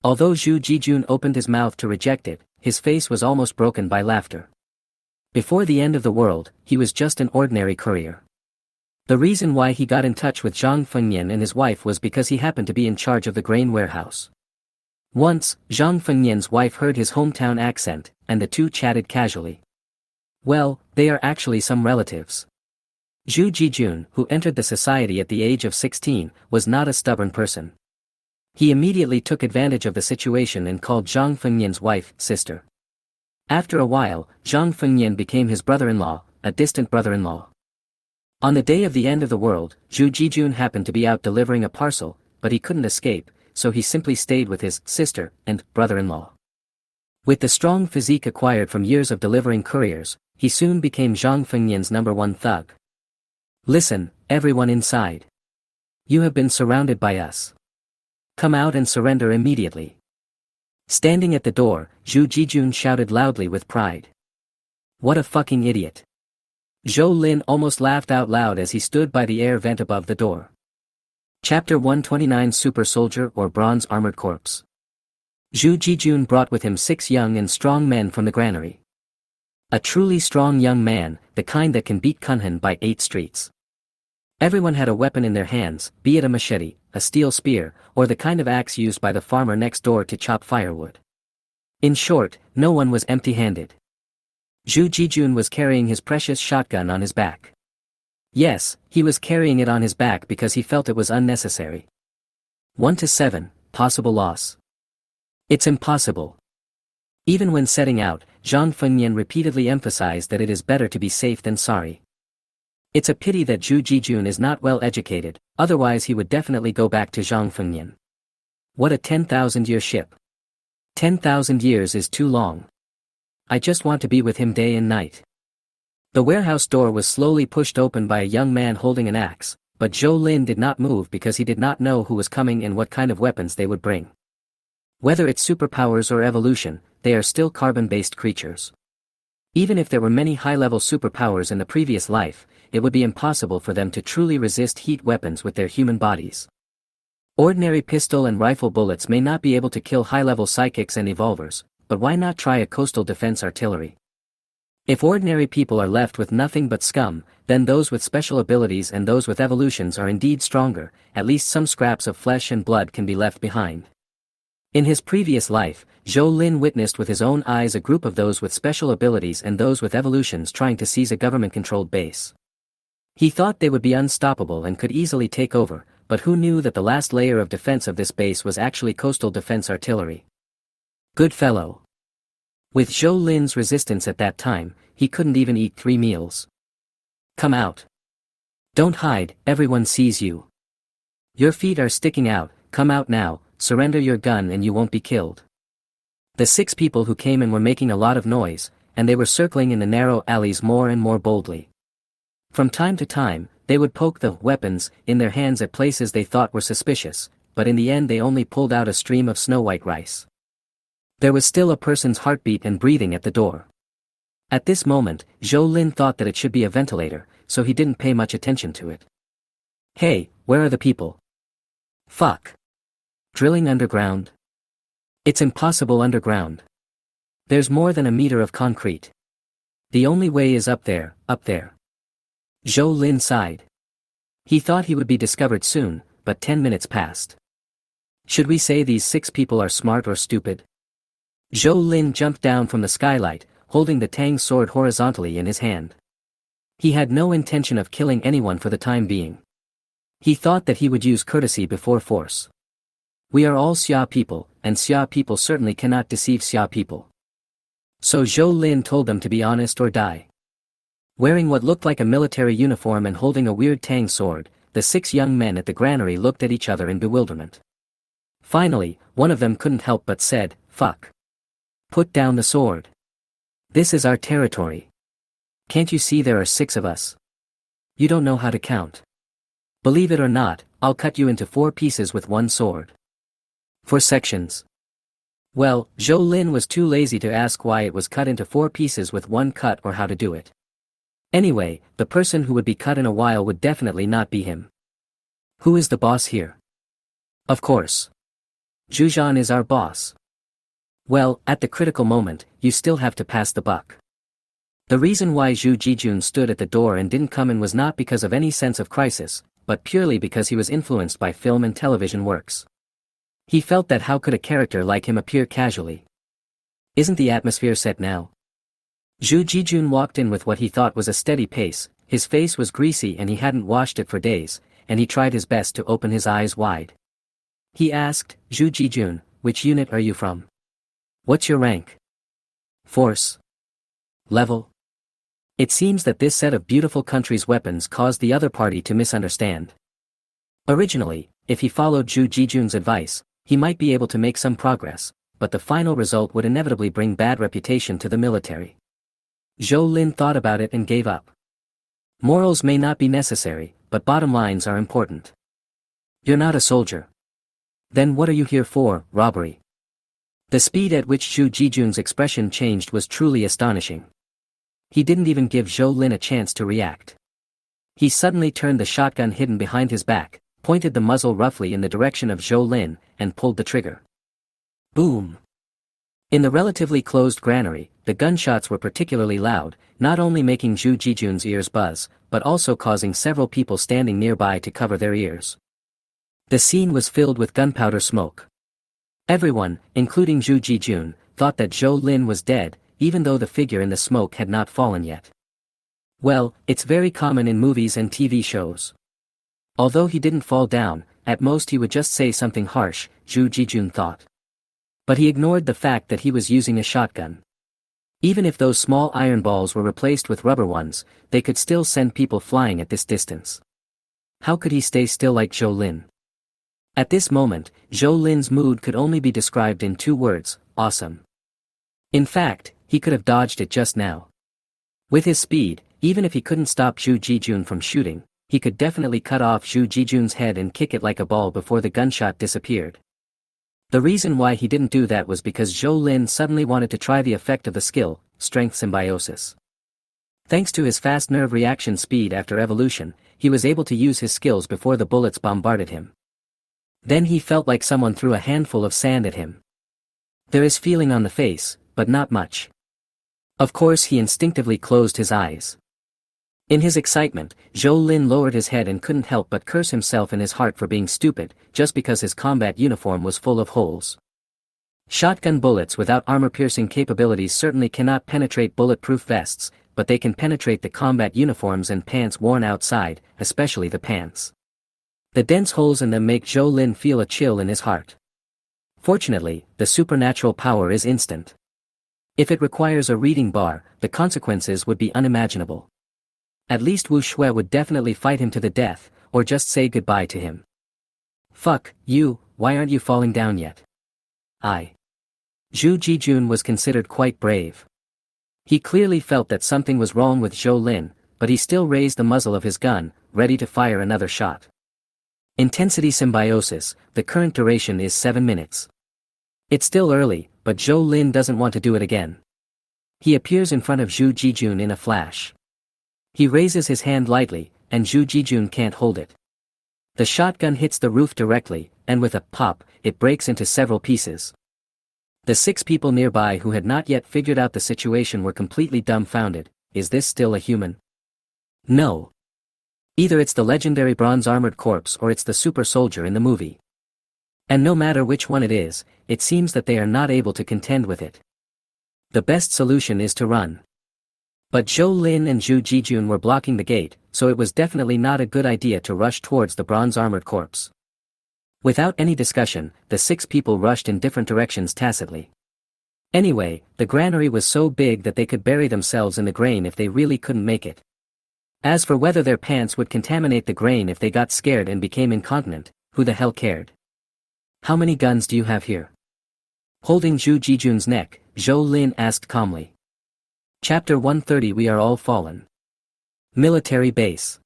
Although Zhu Jijun opened his mouth to reject it, his face was almost broken by laughter. Before the end of the world, he was just an ordinary courier. The reason why he got in touch with Zhang Fengnian and his wife was because he happened to be in charge of the grain warehouse. Once, Zhang Fengnian's wife heard his hometown accent, and the two chatted casually. Well, they are actually some relatives. Zhu Jijun, who entered the society at the age of 16, was not a stubborn person. He immediately took advantage of the situation and called Zhang Fengnian's wife, sister. After a while, Zhang Fengnian became his brother-in-law, a distant brother-in-law. On the day of the end of the world, Zhu Jijun happened to be out delivering a parcel, but he couldn't escape, so he simply stayed with his sister and brother-in-law. With the strong physique acquired from years of delivering couriers, he soon became Zhang Fengnian's #1 thug. Listen, everyone inside. You have been surrounded by us. Come out and surrender immediately. Standing at the door, Zhu Jijun shouted loudly with pride. What a fucking idiot. Zhou Lin almost laughed out loud as he stood by the air vent above the door. Chapter 129 Super Soldier or Bronze Armored Corpse. Zhu Jijun brought with him 6 young and strong men from the granary. A truly strong young man, the kind that can beat Kunhan by 8 streets. Everyone had a weapon in their hands, be it a machete, a steel spear, or the kind of axe used by the farmer next door to chop firewood. In short, no one was empty-handed. Zhu Jijun was carrying his precious shotgun on his back. Yes, he was carrying it on his back because he felt it was unnecessary. 1 to 7, possible loss. It's impossible. Even when setting out, Zhang Fengnian repeatedly emphasized that it is better to be safe than sorry. It's a pity that Zhu Jijun is not well educated, otherwise he would definitely go back to Zhang Fengnian. What a 10,000-year ship. 10,000 years is too long. I just want to be with him day and night. The warehouse door was slowly pushed open by a young man holding an axe, but Zhou Lin did not move because he did not know who was coming and what kind of weapons they would bring. Whether it's superpowers or evolution, they are still carbon-based creatures. Even if there were many high-level superpowers in the previous life, it would be impossible for them to truly resist heat weapons with their human bodies. Ordinary pistol and rifle bullets may not be able to kill high-level psychics and evolvers, but why not try a coastal defense artillery? If ordinary people are left with nothing but scum, then those with special abilities and those with evolutions are indeed stronger, at least some scraps of flesh and blood can be left behind. In his previous life, Zhou Lin witnessed with his own eyes a group of those with special abilities and those with evolutions trying to seize a government-controlled base. He thought they would be unstoppable and could easily take over, but who knew that the last layer of defense of this base was actually coastal defense artillery? Good fellow. With Zhou Lin's resistance at that time, he couldn't even eat 3 meals. Come out. Don't hide, everyone sees you. Your feet are sticking out, come out now, surrender your gun and you won't be killed. The 6 people who came in were making a lot of noise, and they were circling in the narrow alleys more and more boldly. From time to time, they would poke the weapons in their hands at places they thought were suspicious, but in the end they only pulled out a stream of snow-white rice. There was still a person's heartbeat and breathing at the door. At this moment, Zhou Lin thought that it should be a ventilator, so he didn't pay much attention to it. Hey, where are the people? Fuck. Drilling underground? It's impossible underground. There's more than a meter of concrete. The only way is up there, up there. Zhou Lin sighed. He thought he would be discovered soon, but 10 minutes passed. Should we say these 6 people are smart or stupid? Zhou Lin jumped down from the skylight, holding the Tang sword horizontally in his hand. He had no intention of killing anyone for the time being. He thought that he would use courtesy before force. We are all Xia people, and Xia people certainly cannot deceive Xia people. So Zhou Lin told them to be honest or die. Wearing what looked like a military uniform and holding a weird Tang sword, the 6 young men at the granary looked at each other in bewilderment. Finally, one of them couldn't help but said, "Fuck. Put down the sword. This is our territory. Can't you see there are 6 of us? You don't know how to count. Believe it or not, I'll cut you into 4 pieces with 1 sword." 4 sections. Well, Zhou Lin was too lazy to ask why it was cut into 4 pieces with 1 cut or how to do it. Anyway, the person who would be cut in a while would definitely not be him. Who is the boss here? Of course. Zhuzhan is our boss. Well, at the critical moment, you still have to pass the buck. The reason why Zhu Jijun stood at the door and didn't come in was not because of any sense of crisis, but purely because he was influenced by film and television works. He felt that how could a character like him appear casually? Isn't the atmosphere set now? Zhu Jijun walked in with what he thought was a steady pace, his face was greasy and he hadn't washed it for days, and he tried his best to open his eyes wide. He asked, "Zhu Jijun, which unit are you from? What's your rank? Force? Level?" It seems that this set of beautiful country's weapons caused the other party to misunderstand. Originally, if he followed Zhu Jijun's advice, he might be able to make some progress, but the final result would inevitably bring bad reputation to the military. Zhou Lin thought about it and gave up. Morals may not be necessary, but bottom lines are important. You're not a soldier. Then what are you here for, robbery? The speed at which Zhu Jijun's expression changed was truly astonishing. He didn't even give Zhou Lin a chance to react. He suddenly turned the shotgun hidden behind his back, pointed the muzzle roughly in the direction of Zhou Lin, and pulled the trigger. Boom! In the relatively closed granary, the gunshots were particularly loud, not only making Zhu Jijun's ears buzz, but also causing several people standing nearby to cover their ears. The scene was filled with gunpowder smoke. Everyone, including Zhu Jijun, thought that Zhou Lin was dead, even though the figure in the smoke had not fallen yet. Well, it's very common in movies and TV shows. Although he didn't fall down, at most he would just say something harsh, Zhu Jijun thought. But he ignored the fact that he was using a shotgun. Even if those small iron balls were replaced with rubber ones, they could still send people flying at this distance. How could he stay still like Zhou Lin? At this moment, Zhou Lin's mood could only be described in 2 words, awesome. In fact, he could have dodged it just now. With his speed, even if he couldn't stop Zhu Jijun from shooting, he could definitely cut off Zhu Jijun's head and kick it like a ball before the gunshot disappeared. The reason why he didn't do that was because Zhou Lin suddenly wanted to try the effect of the skill, Strength Symbiosis. Thanks to his fast nerve reaction speed after evolution, he was able to use his skills before the bullets bombarded him. Then he felt like someone threw a handful of sand at him. There is feeling on the face, but not much. Of course he instinctively closed his eyes. In his excitement, Zhou Lin lowered his head and couldn't help but curse himself in his heart for being stupid, just because his combat uniform was full of holes. Shotgun bullets without armor-piercing capabilities certainly cannot penetrate bulletproof vests, but they can penetrate the combat uniforms and pants worn outside, especially the pants. The dense holes in them make Zhou Lin feel a chill in his heart. Fortunately, the supernatural power is instant. If it requires a reading bar, the consequences would be unimaginable. At least Wu Shui would definitely fight him to the death, or just say goodbye to him. Fuck, you, why aren't you falling down yet? Zhu Jijun was considered quite brave. He clearly felt that something was wrong with Zhou Lin, but he still raised the muzzle of his gun, ready to fire another shot. Intensity Symbiosis, the current duration is 7 minutes. It's still early, but Zhou Lin doesn't want to do it again. He appears in front of Zhu Jijun in a flash. He raises his hand lightly, and Zhu Jijun can't hold it. The shotgun hits the roof directly, and with a pop, it breaks into several pieces. The 6 people nearby who had not yet figured out the situation were completely dumbfounded. Is this still a human? No. Either it's the legendary bronze-armored corpse or it's the super soldier in the movie. And no matter which one it is, it seems that they are not able to contend with it. The best solution is to run. But Zhou Lin and Zhu Jijun were blocking the gate, so it was definitely not a good idea to rush towards the bronze-armored corpse. Without any discussion, the 6 people rushed in different directions tacitly. Anyway, the granary was so big that they could bury themselves in the grain if they really couldn't make it. As for whether their pants would contaminate the grain if they got scared and became incontinent, who the hell cared? How many guns do you have here? Holding Zhu Jijun's neck, Zhou Lin asked calmly. Chapter 130. We are all fallen. Military base.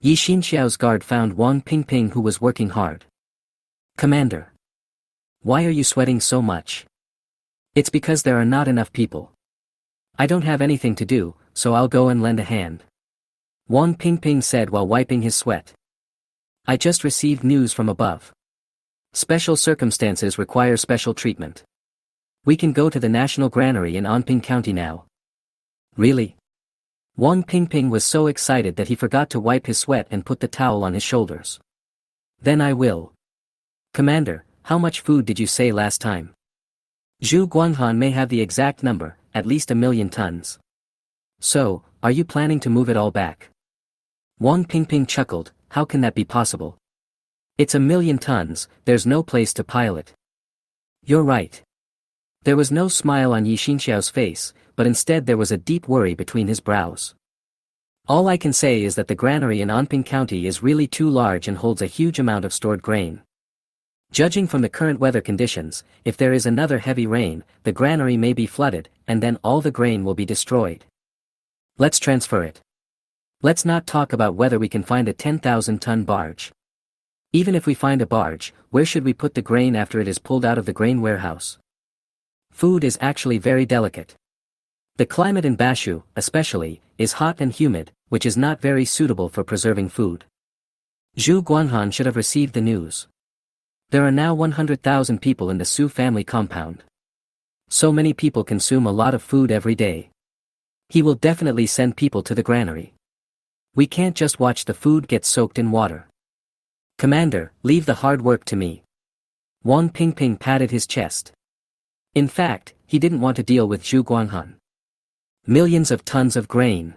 Yi Xinxiao's guard found Wang Pingping, who was working hard. Commander. Why are you sweating so much? It's because there are not enough people. I don't have anything to do, so I'll go and lend a hand. Wang Pingping said while wiping his sweat. I just received news from above. Special circumstances require special treatment. We can go to the National Granary in Anping County now. Really? Wang Pingping was so excited that he forgot to wipe his sweat and put the towel on his shoulders. Then I will. Commander, how much food did you say last time? Zhu Guanghan may have the exact number, at least 1,000,000 tons. So, are you planning to move it all back? Wang Pingping chuckled. How can that be possible? It's 1,000,000 tons, there's no place to pile it. You're right. There was no smile on Yi Xinxiao's face, but instead there was a deep worry between his brows. All I can say is that the granary in Anping County is really too large and holds a huge amount of stored grain. Judging from the current weather conditions, if there is another heavy rain, the granary may be flooded, and then all the grain will be destroyed. Let's transfer it. Let's not talk about whether we can find a 10,000-ton barge. Even if we find a barge, where should we put the grain after it is pulled out of the grain warehouse? Food is actually very delicate. The climate in Bashu, especially, is hot and humid, which is not very suitable for preserving food. Zhu Guanghan should have received the news. There are now 100,000 people in the Su family compound. So many people consume a lot of food every day. He will definitely send people to the granary. We can't just watch the food get soaked in water. Commander, leave the hard work to me. Wang Pingping patted his chest. In fact, he didn't want to deal with Zhu Guanghan. Millions of tons of grain.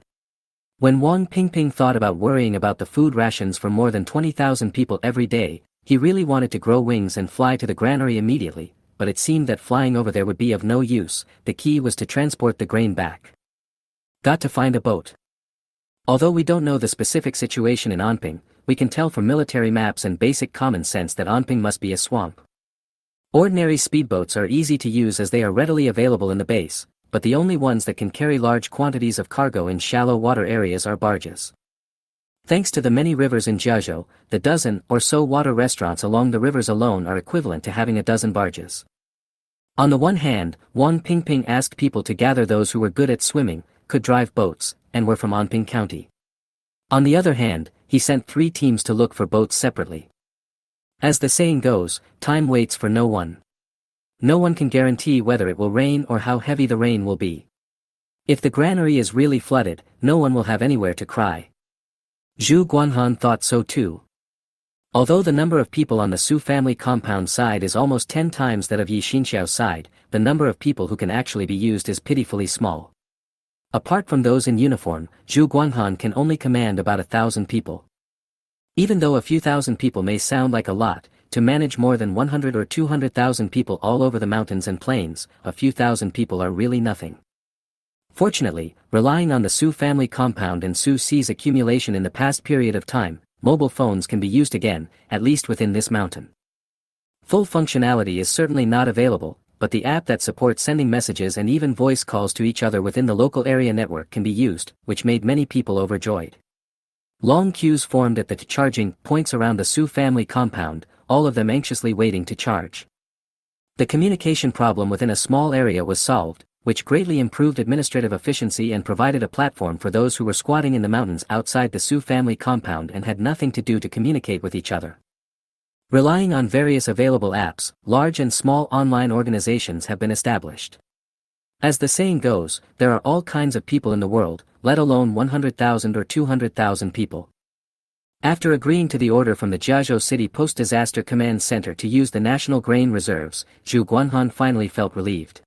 When Wang Pingping thought about worrying about the food rations for more than 20,000 people every day, he really wanted to grow wings and fly to the granary immediately, but it seemed that flying over there would be of no use. The key was to transport the grain back. Got to find a boat. Although we don't know the specific situation in Anping, we can tell from military maps and basic common sense that Anping must be a swamp. Ordinary speedboats are easy to use as they are readily available in the base, but the only ones that can carry large quantities of cargo in shallow water areas are barges. Thanks to the many rivers in Jiazhou, the dozen or so water restaurants along the rivers alone are equivalent to having a dozen barges. On the one hand, Wang Pingping asked people to gather those who were good at swimming, could drive boats, and were from Anping County. On the other hand, he sent 3 teams to look for boats separately. As the saying goes, time waits for no one. No one can guarantee whether it will rain or how heavy the rain will be. If the granary is really flooded, no one will have anywhere to cry. Zhu Guanghan thought so too. Although the number of people on the Su family compound side is almost 10 times that of Yi Xinxiao's side, the number of people who can actually be used is pitifully small. Apart from those in uniform, Zhu Guanghan can only command about 1,000 people. Even though a few thousand people may sound like a lot, to manage more than 100 or 200,000 people all over the mountains and plains, a few thousand people are really nothing. Fortunately, relying on the Su family compound and Su C's accumulation in the past period of time, mobile phones can be used again, at least within this mountain. Full functionality is certainly not available, but the app that supports sending messages and even voice calls to each other within the local area network can be used, which made many people overjoyed. Long queues formed at the charging points around the Su family compound, all of them anxiously waiting to charge. The communication problem within a small area was solved, which greatly improved administrative efficiency and provided a platform for those who were squatting in the mountains outside the Su family compound and had nothing to do to communicate with each other. Relying on various available apps, large and small online organizations have been established. As the saying goes, there are all kinds of people in the world, let alone 100,000 or 200,000 people. After agreeing to the order from the Jiazhou City Post-Disaster Command Center to use the national grain reserves, Zhu Guanhan finally felt relieved.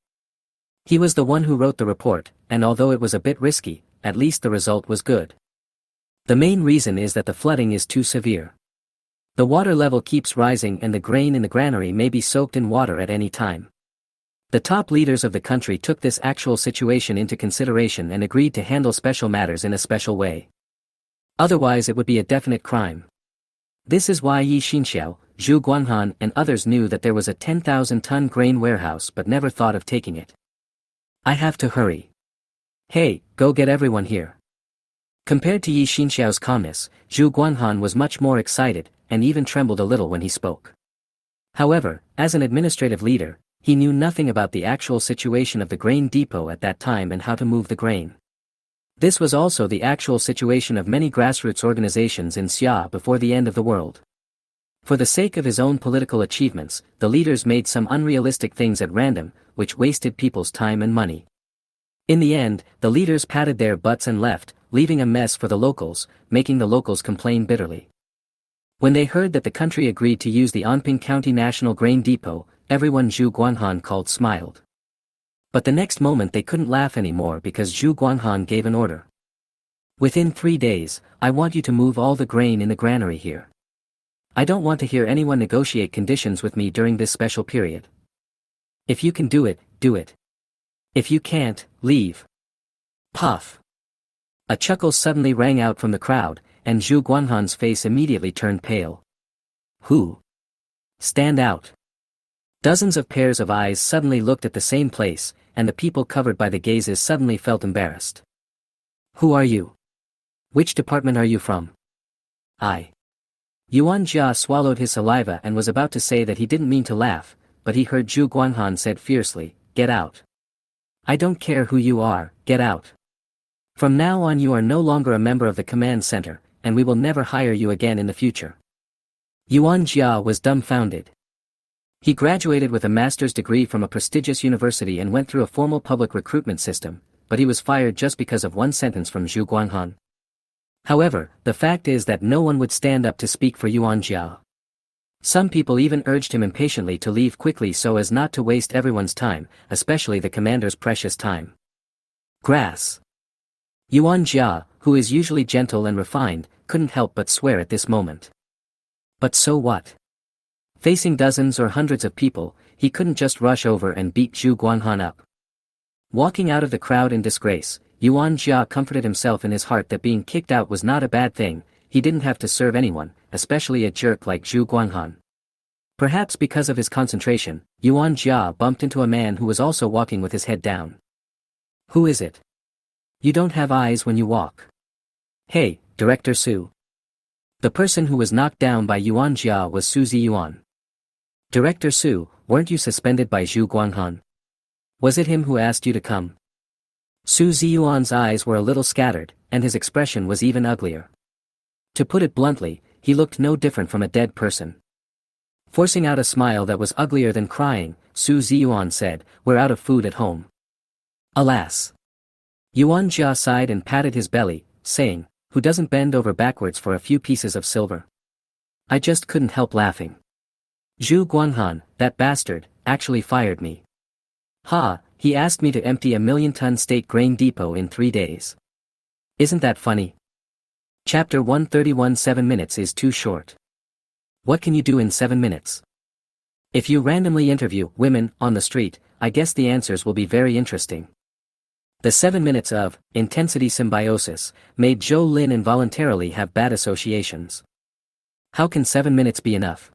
He was the one who wrote the report, and although it was a bit risky, at least the result was good. The main reason is that the flooding is too severe. The water level keeps rising and the grain in the granary may be soaked in water at any time. The top leaders of the country took this actual situation into consideration and agreed to handle special matters in a special way. Otherwise it would be a definite crime. This is why Yi Xinxiao, Zhu Guanhan and others knew that there was a 10,000-ton grain warehouse but never thought of taking it. I have to hurry. Hey, go get everyone here. Compared to Yi Xinxiao's calmness, Zhu Guanhan was much more excited, and even trembled a little when he spoke. However, as an administrative leader, he knew nothing about the actual situation of the grain depot at that time and how to move the grain. This was also the actual situation of many grassroots organizations in Xia before the end of the world. For the sake of his own political achievements, the leaders made some unrealistic things at random, which wasted people's time and money. In the end, the leaders patted their butts and left, leaving a mess for the locals, making the locals complain bitterly. When they heard that the country agreed to use the Anping County National Grain Depot, everyone Zhu Guanhan called smiled. But the next moment they couldn't laugh anymore because Zhu Guanhan gave an order. Within 3 days, I want you to move all the grain in the granary here. I don't want to hear anyone negotiate conditions with me during this special period. If you can do it, do it. If you can't, leave. Puff. A chuckle suddenly rang out from the crowd, and Zhu Guanhan's face immediately turned pale. Who? Stand out. Dozens of pairs of eyes suddenly looked at the same place, and the people covered by the gazes suddenly felt embarrassed. Who are you? Which department are you from? I. Yuan Jia swallowed his saliva and was about to say that he didn't mean to laugh, but he heard Zhu Guanhan said fiercely, "Get out. I don't care who you are, get out. From now on you are no longer a member of the command center, and we will never hire you again in the future." Yuan Jia was dumbfounded. He graduated with a master's degree from a prestigious university and went through a formal public recruitment system, but he was fired just because of one sentence from Zhu Guanhan. However, the fact is that no one would stand up to speak for Yuan Jia. Some people even urged him impatiently to leave quickly so as not to waste everyone's time, especially the commander's precious time. Grass. Yuan Jia, who is usually gentle and refined, couldn't help but swear at this moment. But so what? Facing dozens or hundreds of people, he couldn't just rush over and beat Zhu Guanhan up. Walking out of the crowd in disgrace, Yuan Jia comforted himself in his heart that being kicked out was not a bad thing. He didn't have to serve anyone, especially a jerk like Zhu Guanhan. Perhaps because of his concentration, Yuan Jia bumped into a man who was also walking with his head down. Who is it? You don't have eyes when you walk. Hey, Director Su. The person who was knocked down by Yuan Jia was Su Ziyuan. Director Su, weren't you suspended by Zhu Guanhan? Was it him who asked you to come? Su Ziyuan's eyes were a little scattered, and his expression was even uglier. To put it bluntly, he looked no different from a dead person. Forcing out a smile that was uglier than crying, Su Ziyuan said, "We're out of food at home." Alas. Yuan Jia sighed and patted his belly, saying, "Who doesn't bend over backwards for a few pieces of silver?" I just couldn't help laughing. Zhu Guanhan, that bastard, actually fired me. Ha, he asked me to empty a 1,000,000-ton state grain depot in 3 days. Isn't that funny? Chapter 131. 7 minutes is too short. What can you do in 7 minutes? If you randomly interview women on the street, I guess the answers will be very interesting. The 7 minutes of intensity symbiosis made Zhou Lin involuntarily have bad associations. How can 7 minutes be enough?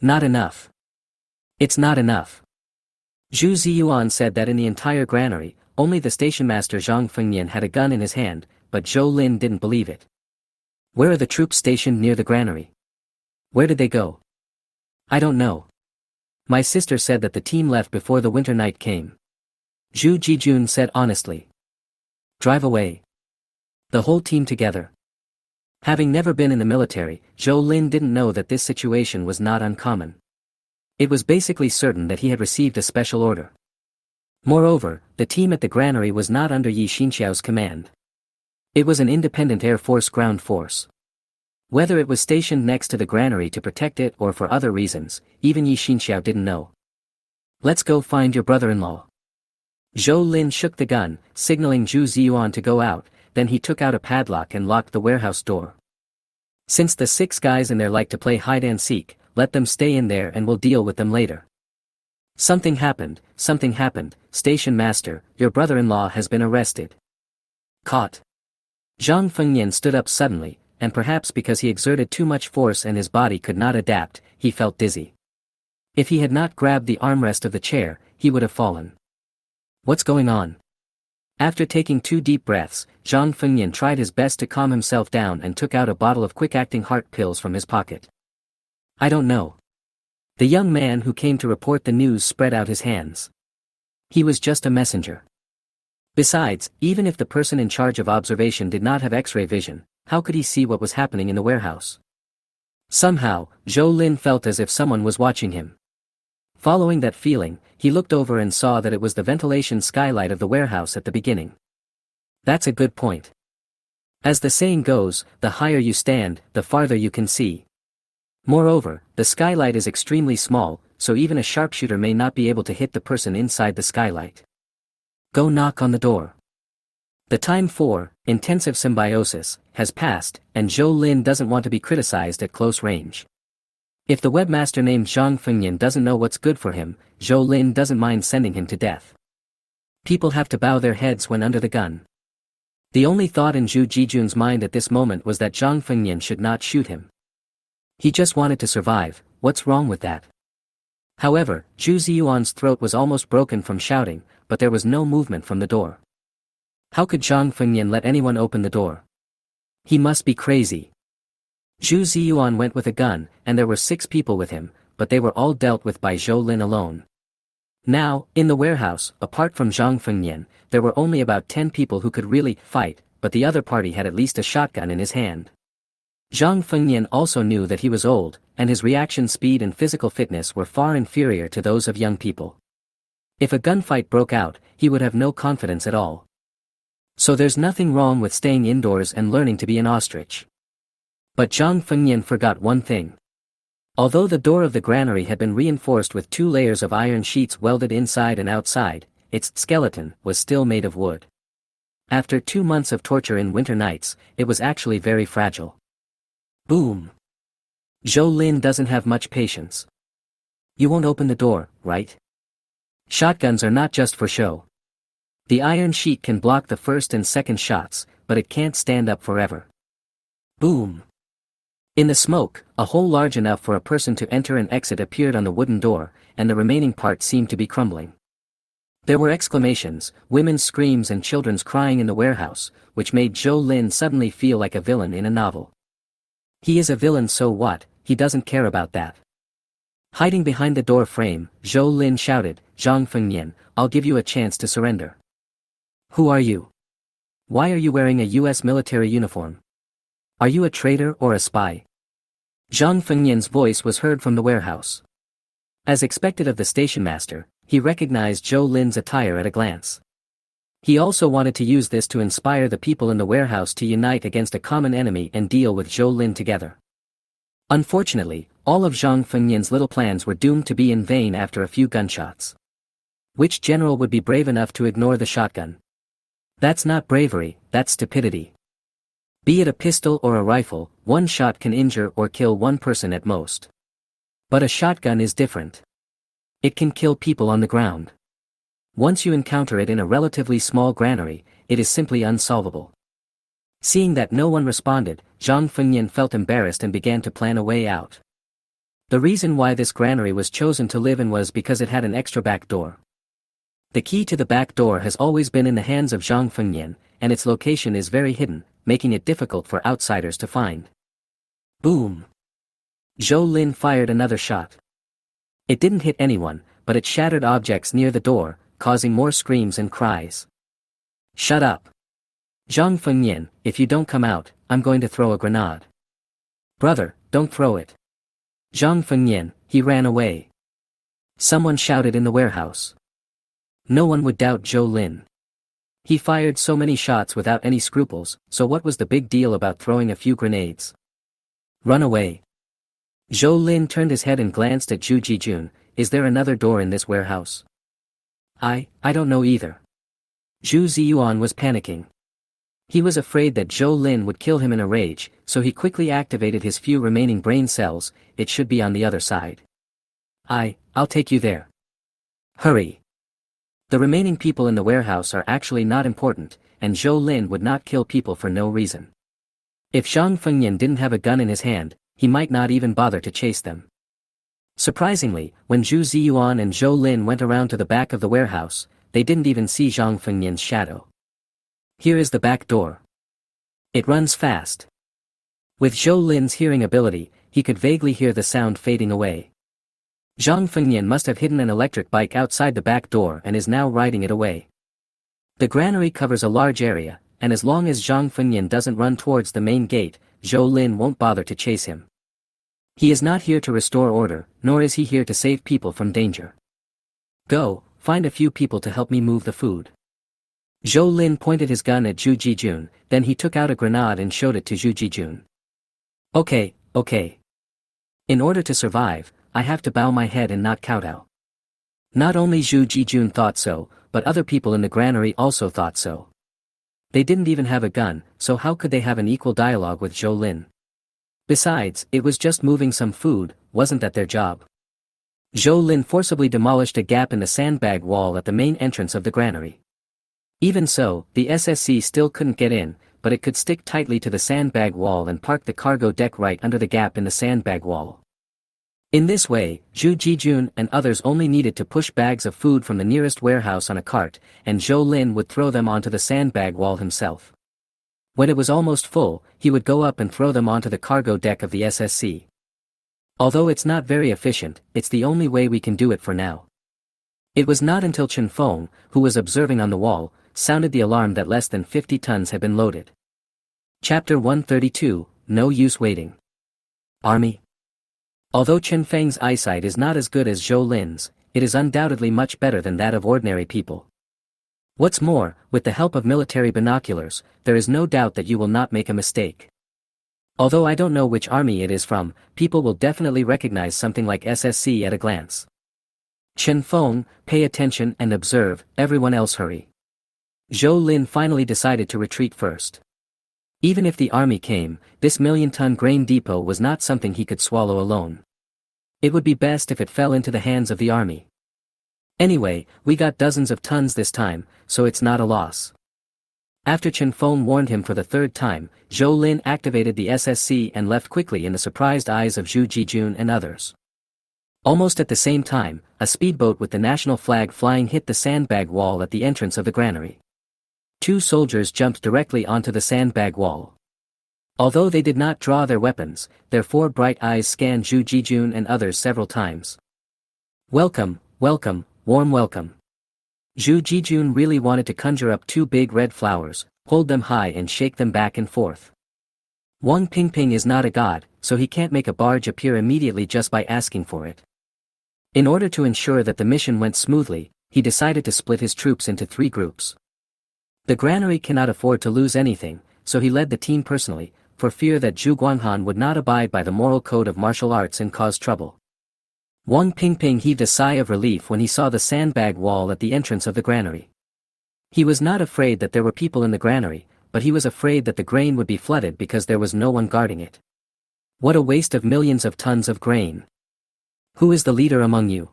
Not enough. It's not enough. Zhu Ziyuan said that in the entire granary, only the station master Zhang Fengnian had a gun in his hand, but Zhou Lin didn't believe it. Where are the troops stationed near the granary? Where did they go? I don't know. My sister said that the team left before the winter night came. Zhu Jijun said honestly. Drive away. The whole team together. Having never been in the military, Zhou Lin didn't know that this situation was not uncommon. It was basically certain that he had received a special order. Moreover, the team at the granary was not under Yi Xinxiao's command. It was an independent Air Force ground force. Whether it was stationed next to the granary to protect it or for other reasons, even Yi Xinxiao didn't know. Let's go find your brother-in-law. Zhou Lin shook the gun, signaling Zhu Ziyuan to go out, then he took out a padlock and locked the warehouse door. Since the 6 guys in there like to play hide-and-seek, let them stay in there and we'll deal with them later. Something happened, station master, your brother-in-law has been arrested. Caught. Zhang Fengnian stood up suddenly, and perhaps because he exerted too much force and his body could not adapt, he felt dizzy. If he had not grabbed the armrest of the chair, he would have fallen. What's going on? After taking 2 deep breaths, Zhang Fengnian tried his best to calm himself down and took out a bottle of quick-acting heart pills from his pocket. I don't know. The young man who came to report the news spread out his hands. He was just a messenger. Besides, even if the person in charge of observation did not have X-ray vision, how could he see what was happening in the warehouse? Somehow, Zhou Lin felt as if someone was watching him. Following that feeling, he looked over and saw that it was the ventilation skylight of the warehouse at the beginning. That's a good point. As the saying goes, the higher you stand, the farther you can see. Moreover, the skylight is extremely small, so even a sharpshooter may not be able to hit the person inside the skylight. Go knock on the door. The time for intensive symbiosis has passed, and Zhou Lin doesn't want to be criticized at close range. If the webmaster named Zhang Fengnian doesn't know what's good for him, Zhou Lin doesn't mind sending him to death. People have to bow their heads when under the gun. The only thought in Zhu Jijun's mind at this moment was that Zhang Fengnian should not shoot him. He just wanted to survive. What's wrong with that? However, Zhu Ziyuan's throat was almost broken from shouting, but there was no movement from the door. How could Zhang Fengnian let anyone open the door? He must be crazy. Zhu Ziyuan went with a gun, and there were 6 people with him, but they were all dealt with by Zhou Lin alone. Now, in the warehouse, apart from Zhang Fengnian, there were only about 10 people who could really fight, but the other party had at least a shotgun in his hand. Zhang Fengnian also knew that he was old, and his reaction speed and physical fitness were far inferior to those of young people. If a gunfight broke out, he would have no confidence at all. So there's nothing wrong with staying indoors and learning to be an ostrich. But Zhang Fengnian forgot one thing. Although the door of the granary had been reinforced with 2 layers of iron sheets welded inside and outside, its skeleton was still made of wood. After 2 months of torture in winter nights, it was actually very fragile. Boom. Zhou Lin doesn't have much patience. You won't open the door, right? Shotguns are not just for show. The iron sheet can block the first and second shots, but it can't stand up forever. Boom. In the smoke, a hole large enough for a person to enter and exit appeared on the wooden door, and the remaining part seemed to be crumbling. There were exclamations, women's screams and children's crying in the warehouse, which made Zhou Lin suddenly feel like a villain in a novel. He is a villain, so what? He doesn't care about that. Hiding behind the door frame, Zhou Lin shouted, Zhang Fengnian, I'll give you a chance to surrender. Who are you? Why are you wearing a US military uniform? Are you a traitor or a spy? Zhang Fengnian's voice was heard from the warehouse. As expected of the station master, he recognized Zhou Lin's attire at a glance. He also wanted to use this to inspire the people in the warehouse to unite against a common enemy and deal with Zhou Lin together. Unfortunately, all of Zhang Fengnian's little plans were doomed to be in vain after a few gunshots. Which general would be brave enough to ignore the shotgun? That's not bravery, that's stupidity. Be it a pistol or a rifle, one shot can injure or kill one person at most. But a shotgun is different. It can kill people on the ground. Once you encounter it in a relatively small granary, it is simply unsolvable. Seeing that no one responded, Zhang Fengyan felt embarrassed and began to plan a way out. The reason why this granary was chosen to live in was because it had an extra back door. The key to the back door has always been in the hands of Zhang Fengyan, and its location is very hidden, making it difficult for outsiders to find. Boom! Zhou Lin fired another shot. It didn't hit anyone, but it shattered objects near the door, causing more screams and cries. Shut up! Zhang Fengyan, if you don't come out, I'm going to throw a grenade. Brother, don't throw it. Zhang Fengyan, he ran away. Someone shouted in the warehouse. No one would doubt Zhou Lin. He fired so many shots without any scruples, so what was the big deal about throwing a few grenades? Run away. Zhou Lin turned his head and glanced at Zhu Jijun. Is there another door in this warehouse? I don't know either. Zhu Ziyuan was panicking. He was afraid that Zhou Lin would kill him in a rage, so he quickly activated his few remaining brain cells. It should be on the other side. I'll take you there. Hurry. The remaining people in the warehouse are actually not important, and Zhou Lin would not kill people for no reason. If Zhang Fengyan didn't have a gun in his hand, he might not even bother to chase them. Surprisingly, when Zhu Ziyuan and Zhou Lin went around to the back of the warehouse, they didn't even see Zhang Fengyan's shadow. Here is the back door. It runs fast. With Zhou Lin's hearing ability, he could vaguely hear the sound fading away. Zhang Fengyan must have hidden an electric bike outside the back door and is now riding it away. The granary covers a large area, and as long as Zhang Fengyan doesn't run towards the main gate, Zhou Lin won't bother to chase him. He is not here to restore order, nor is he here to save people from danger. Go, find a few people to help me move the food. Zhou Lin pointed his gun at Zhu Jijun, then he took out a grenade and showed it to Zhu Jijun. Okay. In order to survive, I have to bow my head and not kowtow. Not only Zhu Jijun thought so, but other people in the granary also thought so. They didn't even have a gun, so how could they have an equal dialogue with Zhou Lin? Besides, it was just moving some food, wasn't that their job? Zhou Lin forcibly demolished a gap in the sandbag wall at the main entrance of the granary. Even so, the SSC still couldn't get in, but it could stick tightly to the sandbag wall and park the cargo deck right under the gap in the sandbag wall. In this way, Zhu Jijun and others only needed to push bags of food from the nearest warehouse on a cart, and Zhou Lin would throw them onto the sandbag wall himself. When it was almost full, he would go up and throw them onto the cargo deck of the SSC. Although it's not very efficient, it's the only way we can do it for now. It was not until Chen Feng, who was observing on the wall, sounded the alarm that less than 50 tons had been loaded. Chapter 132, No Use Waiting. Army. Although Chen Feng's eyesight is not as good as Zhou Lin's, it is undoubtedly much better than that of ordinary people. What's more, with the help of military binoculars, there is no doubt that you will not make a mistake. Although I don't know which army it is from, people will definitely recognize something like SSC at a glance. Chen Feng, pay attention and observe, everyone else hurry. Zhou Lin finally decided to retreat first. Even if the army came, this million-ton grain depot was not something he could swallow alone. It would be best if it fell into the hands of the army. Anyway, we got dozens of tons this time, so it's not a loss. After Chen Feng warned him for the third time, Zhou Lin activated the SSC and left quickly in the surprised eyes of Zhu Jijun and others. Almost at the same time, a speedboat with the national flag flying hit the sandbag wall at the entrance of the granary. 2 soldiers jumped directly onto the sandbag wall. Although they did not draw their weapons, their 4 bright eyes scanned Zhu Jijun and others several times. Welcome, warm welcome. Zhu Jijun really wanted to conjure up 2 big red flowers, hold them high and shake them back and forth. Wang Pingping is not a god, so he can't make a barge appear immediately just by asking for it. In order to ensure that the mission went smoothly, he decided to split his troops into 3 groups. The granary cannot afford to lose anything, so he led the team personally, for fear that Zhu Guanghan would not abide by the moral code of martial arts and cause trouble. Wang Pingping heaved a sigh of relief when he saw the sandbag wall at the entrance of the granary. He was not afraid that there were people in the granary, but he was afraid that the grain would be flooded because there was no one guarding it. What a waste of millions of tons of grain. Who is the leader among you?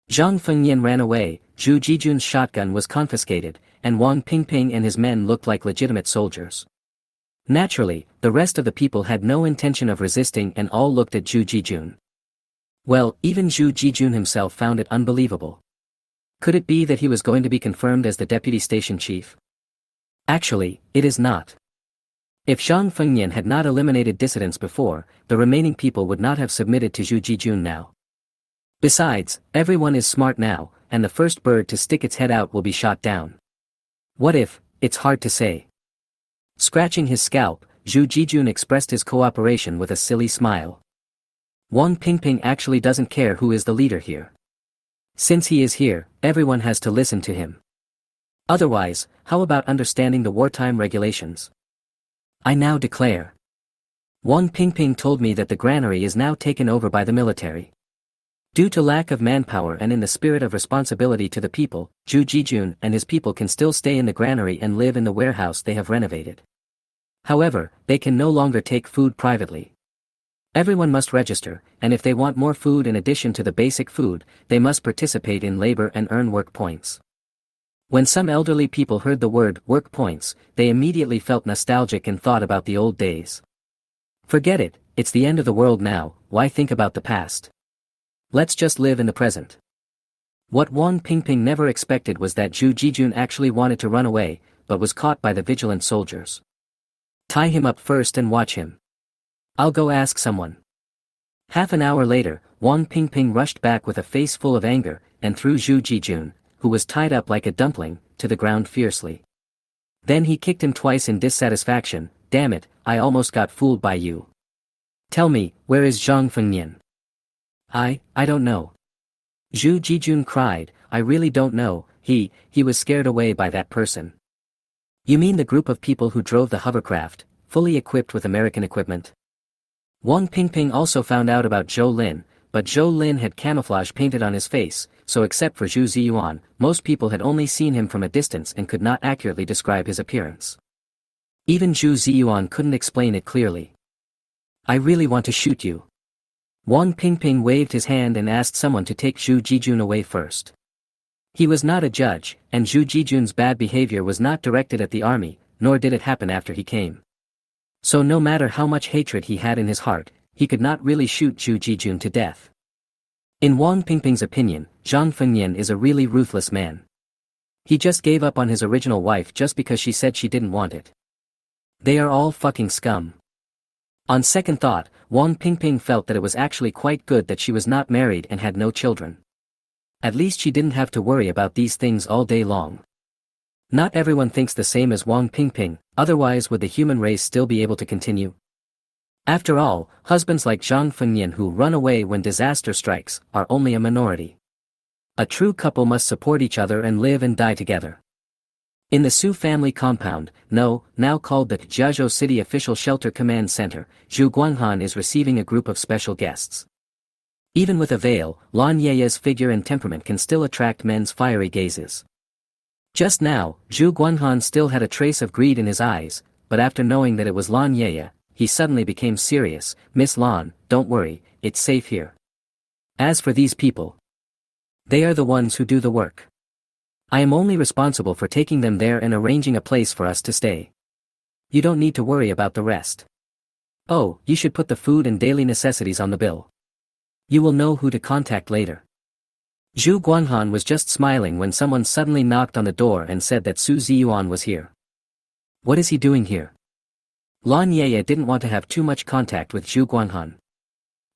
Zhang Fengyan ran away, Zhu Jijun's shotgun was confiscated, and Wang Pingping and his men looked like legitimate soldiers. Naturally, the rest of the people had no intention of resisting and all looked at Zhu Jijun. Well, even Zhu Jijun himself found it unbelievable. Could it be that he was going to be confirmed as the deputy station chief? Actually, it is not. If Zhang Fengyan had not eliminated dissidents before, the remaining people would not have submitted to Zhu Jijun now. Besides, everyone is smart now, and the first bird to stick its head out will be shot down. What if? It's hard to say. Scratching his scalp, Zhu Jijun expressed his cooperation with a silly smile. Wang Pingping actually doesn't care who is the leader here. Since he is here, everyone has to listen to him. Otherwise, how about understanding the wartime regulations? I now declare. Wang Pingping told me that the granary is now taken over by the military. Due to lack of manpower and in the spirit of responsibility to the people, Zhu Jijun and his people can still stay in the granary and live in the warehouse they have renovated. However, they can no longer take food privately. Everyone must register, and if they want more food in addition to the basic food, they must participate in labor and earn work points. When some elderly people heard the word work points, they immediately felt nostalgic and thought about the old days. Forget it, it's the end of the world now, why think about the past? Let's just live in the present. What Wang Pingping never expected was that Zhu Jijun actually wanted to run away, but was caught by the vigilant soldiers. Tie him up first and watch him. I'll go ask someone. Half an hour later, Wang Pingping rushed back with a face full of anger, and threw Zhu Jijun, who was tied up like a dumpling, to the ground fiercely. Then he kicked him twice in dissatisfaction. Damn it, I almost got fooled by you. Tell me, where is Zhang Fengyan? I don't know. Zhu Jijun cried, I really don't know. He was scared away by that person. You mean the group of people who drove the hovercraft, fully equipped with American equipment? Wang Pingping also found out about Zhou Lin, but Zhou Lin had camouflage painted on his face, so except for Zhu Ziyuan, most people had only seen him from a distance and could not accurately describe his appearance. Even Zhu Ziyuan couldn't explain it clearly. I really want to shoot you. Wang Pingping waved his hand and asked someone to take Zhu Jijun away first. He was not a judge, and Zhu Jijun's bad behavior was not directed at the army, nor did it happen after he came. So no matter how much hatred he had in his heart, he could not really shoot Zhu Jijun to death. In Wang Pingping's opinion, Zhang Fengyan is a really ruthless man. He just gave up on his original wife just because she said she didn't want it. They are all fucking scum. On second thought, Wang Pingping felt that it was actually quite good that she was not married and had no children. At least she didn't have to worry about these things all day long. Not everyone thinks the same as Wang Pingping, otherwise would the human race still be able to continue? After all, husbands like Zhang Fengyan who run away when disaster strikes, are only a minority. A true couple must support each other and live and die together. In the Su family compound, now called the Jiazhou City Official Shelter Command Center, Zhu Guanghan is receiving a group of special guests. Even with a veil, Lan Ye's figure and temperament can still attract men's fiery gazes. Just now, Zhu Guanghan still had a trace of greed in his eyes, but after knowing that it was Lan Ye, he suddenly became serious. Miss Lan, don't worry, it's safe here. As for these people, they are the ones who do the work. I am only responsible for taking them there and arranging a place for us to stay. You don't need to worry about the rest. Oh, you should put the food and daily necessities on the bill. You will know who to contact later. Zhu Guanghan was just smiling when someone suddenly knocked on the door and said that Su Ziyuan was here. What is he doing here? Lan Ye didn't want to have too much contact with Zhu Guanghan.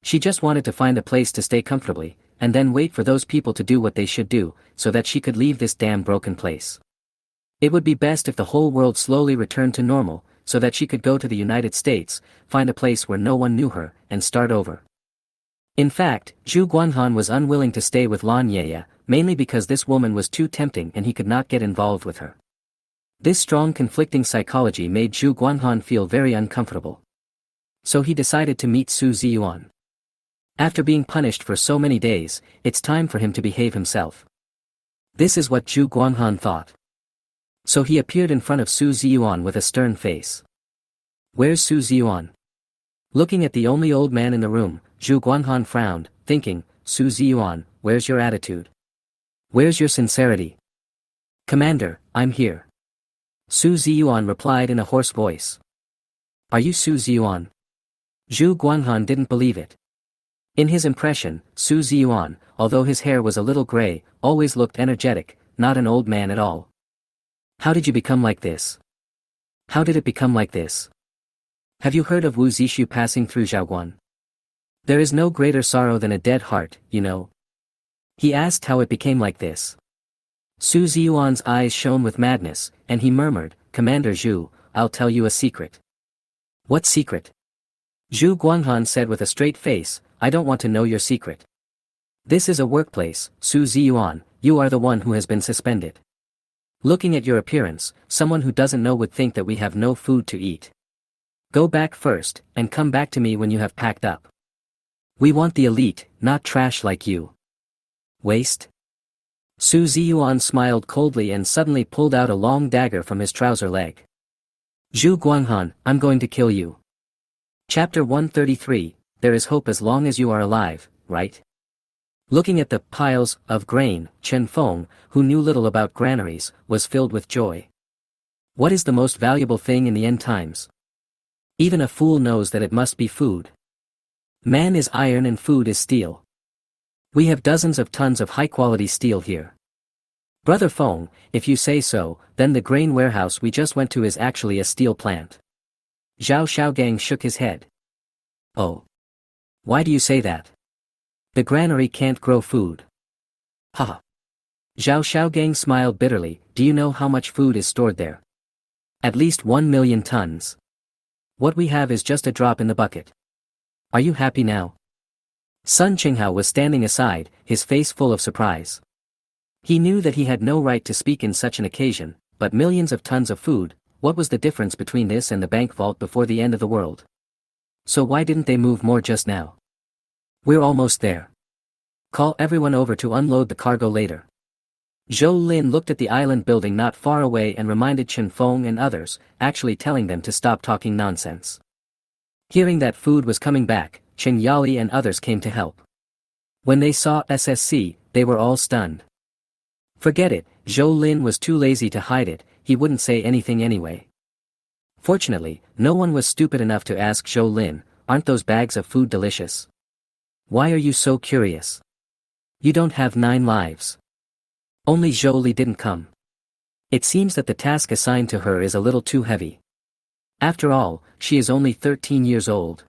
She just wanted to find a place to stay comfortably, and then wait for those people to do what they should do, so that she could leave this damn broken place. It would be best if the whole world slowly returned to normal, so that she could go to the United States, find a place where no one knew her, and start over. In fact, Zhu Guanghan was unwilling to stay with Lan Ye, mainly because this woman was too tempting and he could not get involved with her. This strong conflicting psychology made Zhu Guanghan feel very uncomfortable. So he decided to meet Su Ziyuan. After being punished for so many days, it's time for him to behave himself. This is what Zhu Guanghan thought. So he appeared in front of Su Ziyuan with a stern face. Where's Su Ziyuan? Looking at the only old man in the room, Zhu Guanghan frowned, thinking, Su Ziyuan, where's your attitude? Where's your sincerity? Commander, I'm here. Su Ziyuan replied in a hoarse voice. Are you Su Ziyuan? Zhu Guanghan didn't believe it. In his impression, Su Ziyuan, although his hair was a little gray, always looked energetic, not an old man at all. How did you become like this? How did it become like this? Have you heard of Wu Zishu passing through Zhaoguan? There is no greater sorrow than a dead heart, you know. He asked how it became like this. Su Ziyuan's eyes shone with madness, and he murmured, Commander Zhu, I'll tell you a secret. What secret? Zhu Guanghan said with a straight face, I don't want to know your secret. This is a workplace, Su Ziyuan, you are the one who has been suspended. Looking at your appearance, someone who doesn't know would think that we have no food to eat. Go back first, and come back to me when you have packed up. We want the elite, not trash like you. Waste? Su Ziyuan smiled coldly and suddenly pulled out a long dagger from his trouser leg. Zhu Guanghan, I'm going to kill you. Chapter 133, There is hope as long as you are alive, right? Looking at the piles of grain, Chen Feng, who knew little about granaries, was filled with joy. What is the most valuable thing in the end times? Even a fool knows that it must be food. Man is iron and food is steel. We have dozens of tons of high-quality steel here. Brother Feng, if you say so, then the grain warehouse we just went to is actually a steel plant. Zhao Xiaogang shook his head. Oh. Why do you say that? The granary can't grow food. Haha. Zhao Xiaogang smiled bitterly, do you know how much food is stored there? At least 1 million tons. What we have is just a drop in the bucket. Are you happy now? Sun Qinghao was standing aside, his face full of surprise. He knew that he had no right to speak in such an occasion, but millions of tons of food, what was the difference between this and the bank vault before the end of the world? So why didn't they move more just now? We're almost there. Call everyone over to unload the cargo later. Zhou Lin looked at the island building not far away and reminded Chen Feng and others, actually telling them to stop talking nonsense. Hearing that food was coming back, Chen Yali and others came to help. When they saw SSC, they were all stunned. Forget it, Zhou Lin was too lazy to hide it, he wouldn't say anything anyway. Fortunately, no one was stupid enough to ask Zhou Lin, aren't those bags of food delicious? Why are you so curious? You don't have 9 lives. Only Zhou Li didn't come. It seems that the task assigned to her is a little too heavy. After all, she is only 13 years old.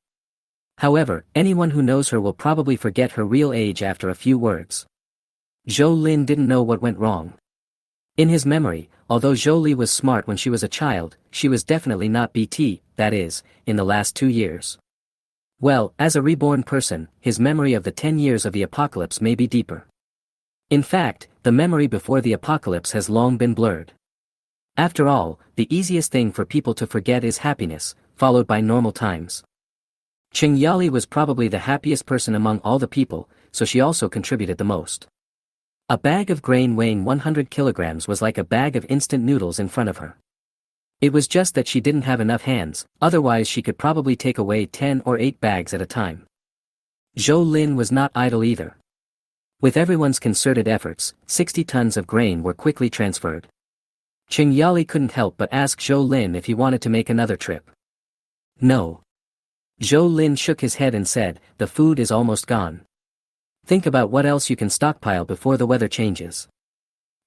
However, anyone who knows her will probably forget her real age after a few words. Zhou Lin didn't know what went wrong. In his memory, although Zhou Li was smart when she was a child, she was definitely not BT, that is, in the last 2 years. Well, as a reborn person, his memory of the 10 years of the apocalypse may be deeper. In fact, the memory before the apocalypse has long been blurred. After all, the easiest thing for people to forget is happiness, followed by normal times. Qing Yali was probably the happiest person among all the people, so she also contributed the most. A bag of grain weighing 100 kilograms was like a bag of instant noodles in front of her. It was just that she didn't have enough hands, otherwise she could probably take away 10 or 8 bags at a time. Zhou Lin was not idle either. With everyone's concerted efforts, 60 tons of grain were quickly transferred. Qing Yali couldn't help but ask Zhou Lin if he wanted to make another trip. No. Zhou Lin shook his head and said, the food is almost gone. Think about what else you can stockpile before the weather changes.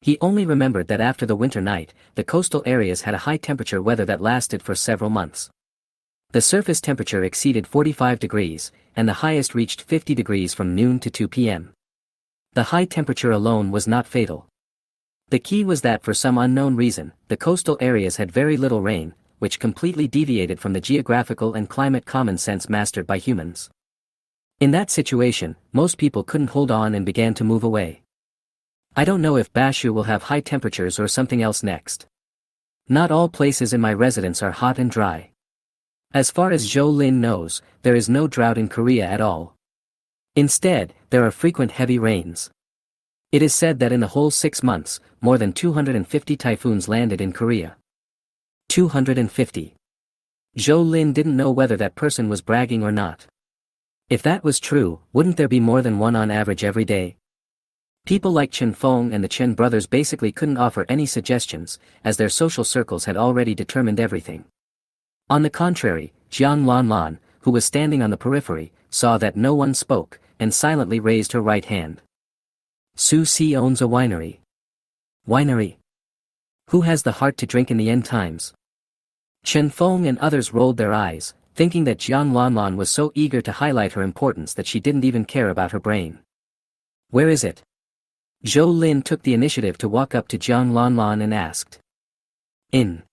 He only remembered that after the winter night, the coastal areas had a high temperature weather that lasted for several months. The surface temperature exceeded 45 degrees, and the highest reached 50 degrees from noon to 2 p.m. The high temperature alone was not fatal. The key was that for some unknown reason, the coastal areas had very little rain, which completely deviated from the geographical and climate common sense mastered by humans. In that situation, most people couldn't hold on and began to move away. I don't know if Bashu will have high temperatures or something else next. Not all places in my residence are hot and dry. As far as Zhou Lin knows, there is no drought in Korea at all. Instead, there are frequent heavy rains. It is said that in the whole 6 months, more than 250 typhoons landed in Korea. 250. Zhou Lin didn't know whether that person was bragging or not. If that was true, wouldn't there be more than one on average every day? People like Chen Feng and the Chen brothers basically couldn't offer any suggestions, as their social circles had already determined everything. On the contrary, Jiang Lanlan, who was standing on the periphery, saw that no one spoke, and silently raised her right hand. Su Si owns a winery. Winery? Who has the heart to drink in the end times? Chen Feng and others rolled their eyes, thinking that Jiang Lanlan was so eager to highlight her importance that she didn't even care about her brain. Where is it? Zhou Lin took the initiative to walk up to Jiang Lanlan and asked. In.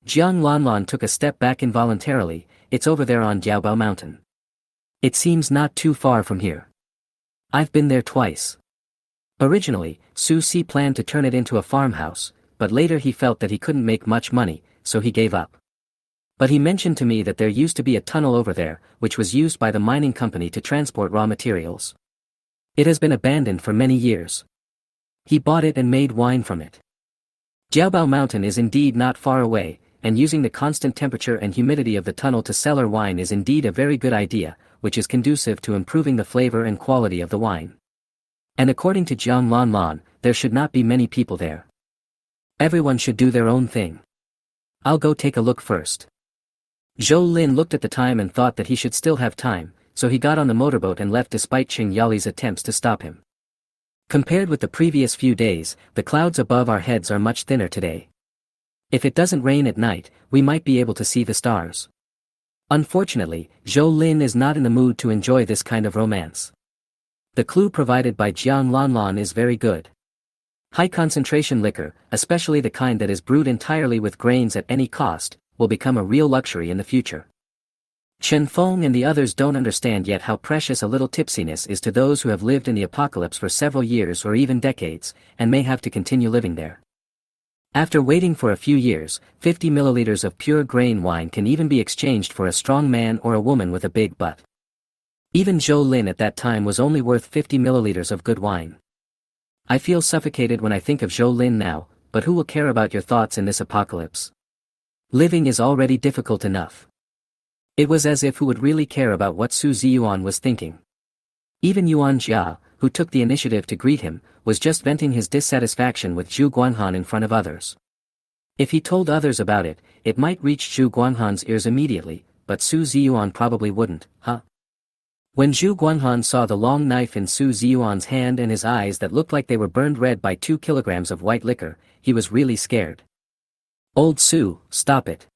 Jiang Lanlan took a step back involuntarily. It's over there on Jiaobao Mountain. It seems not too far from here. I've been there twice. Originally, Su Si planned to turn it into a farmhouse, but later he felt that he couldn't make much money, so he gave up. But he mentioned to me that there used to be a tunnel over there, which was used by the mining company to transport raw materials. It has been abandoned for many years. He bought it and made wine from it. Jiaobao Mountain is indeed not far away, and using the constant temperature and humidity of the tunnel to cellar wine is indeed a very good idea, which is conducive to improving the flavor and quality of the wine. And according to Jiang Lanlan, there should not be many people there. Everyone should do their own thing. I'll go take a look first. Zhou Lin looked at the time and thought that he should still have time, so he got on the motorboat and left despite Qing Yali's attempts to stop him. Compared with the previous few days, the clouds above our heads are much thinner today. If it doesn't rain at night, we might be able to see the stars. Unfortunately, Zhou Lin is not in the mood to enjoy this kind of romance. The clue provided by Jiang Lanlan is very good. High concentration liquor, especially the kind that is brewed entirely with grains at any cost, will become a real luxury in the future. Chen Feng and the others don't understand yet how precious a little tipsiness is to those who have lived in the apocalypse for several years or even decades, and may have to continue living there. After waiting for a few years, 50 milliliters of pure grain wine can even be exchanged for a strong man or a woman with a big butt. Even Zhou Lin at that time was only worth 50 milliliters of good wine. I feel suffocated when I think of Zhou Lin now, but who will care about your thoughts in this apocalypse? Living is already difficult enough. It was as if who would really care about what Su Ziyuan was thinking. Even Yuan Jia, who took the initiative to greet him, was just venting his dissatisfaction with Zhu Guanhan in front of others. If he told others about it, it might reach Zhu Guanhan's ears immediately, but Su Ziyuan probably wouldn't, huh? When Zhu Guanhan saw the long knife in Su Ziyuan's hand and his eyes that looked like they were burned red by 2 kilograms of white liquor, he was really scared. Old Su, stop it.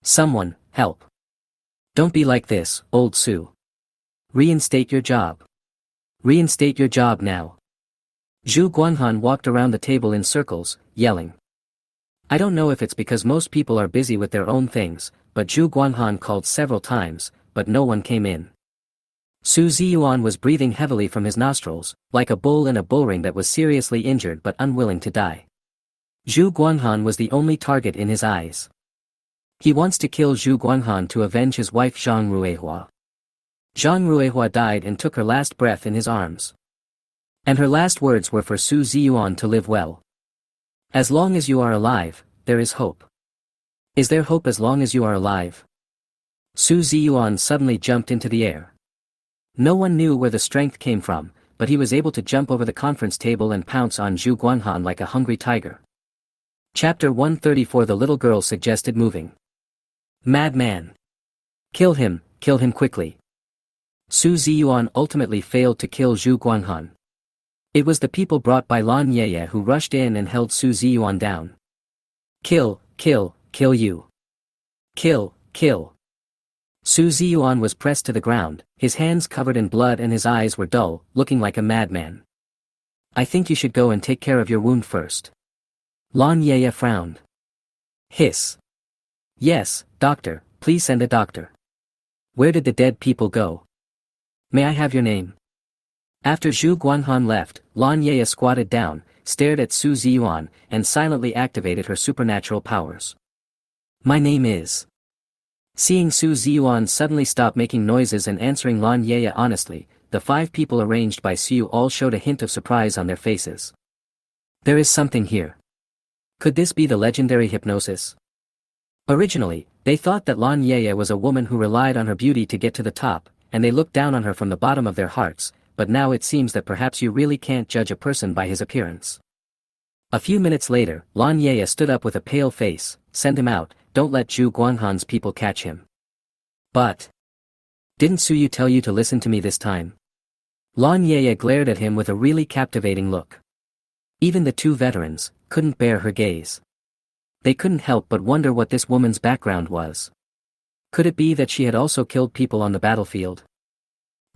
Someone, help. Don't be like this, old Su. Reinstate your job. Reinstate your job now. Zhu Guanhan walked around the table in circles, yelling. I don't know if it's because most people are busy with their own things, but Zhu Guanhan called several times, but no one came in. Su Ziyuan was breathing heavily from his nostrils, like a bull in a bullring that was seriously injured but unwilling to die. Zhu Guanhan was the only target in his eyes. He wants to kill Zhu Guanhan to avenge his wife Zhang Ruihua. Zhang Ruihua died and took her last breath in his arms. And her last words were for Su Ziyuan to live well. As long as you are alive, there is hope. Is there hope as long as you are alive? Su Ziyuan suddenly jumped into the air. No one knew where the strength came from, but he was able to jump over the conference table and pounce on Zhu Guanhan like a hungry tiger. Chapter 134. The little girl suggested moving. Madman. Kill him quickly. Su Ziyuan ultimately failed to kill Zhu Guanhan. It was the people brought by Lan Yeye who rushed in and held Su Ziyuan down. Kill you. Kill. Su Ziyuan was pressed to the ground, his hands covered in blood and his eyes were dull, looking like a madman. I think you should go and take care of your wound first. Lan Yeye frowned. Hiss. Yes, doctor, please send a doctor. Where did the dead people go? May I have your name? After Zhu Guanhan left, Lan Yeye squatted down, stared at Su Ziyuan, and silently activated her supernatural powers. My name is... Seeing Su Ziyuan suddenly stop making noises and answering Lan Yeye honestly, the 5 people arranged by Su all showed a hint of surprise on their faces. There is something here. Could this be the legendary hypnosis? Originally, they thought that Lan Yeye was a woman who relied on her beauty to get to the top, and they looked down on her from the bottom of their hearts, but now it seems that perhaps you really can't judge a person by his appearance. A few minutes later, Lan Yeye stood up with a pale face. Send him out, don't let Zhu Guanghan's people catch him. But didn't Suyu tell you to listen to me this time? Lan Yeye glared at him with a really captivating look. Even the 2 veterans couldn't bear her gaze. They couldn't help but wonder what this woman's background was. Could it be that she had also killed people on the battlefield?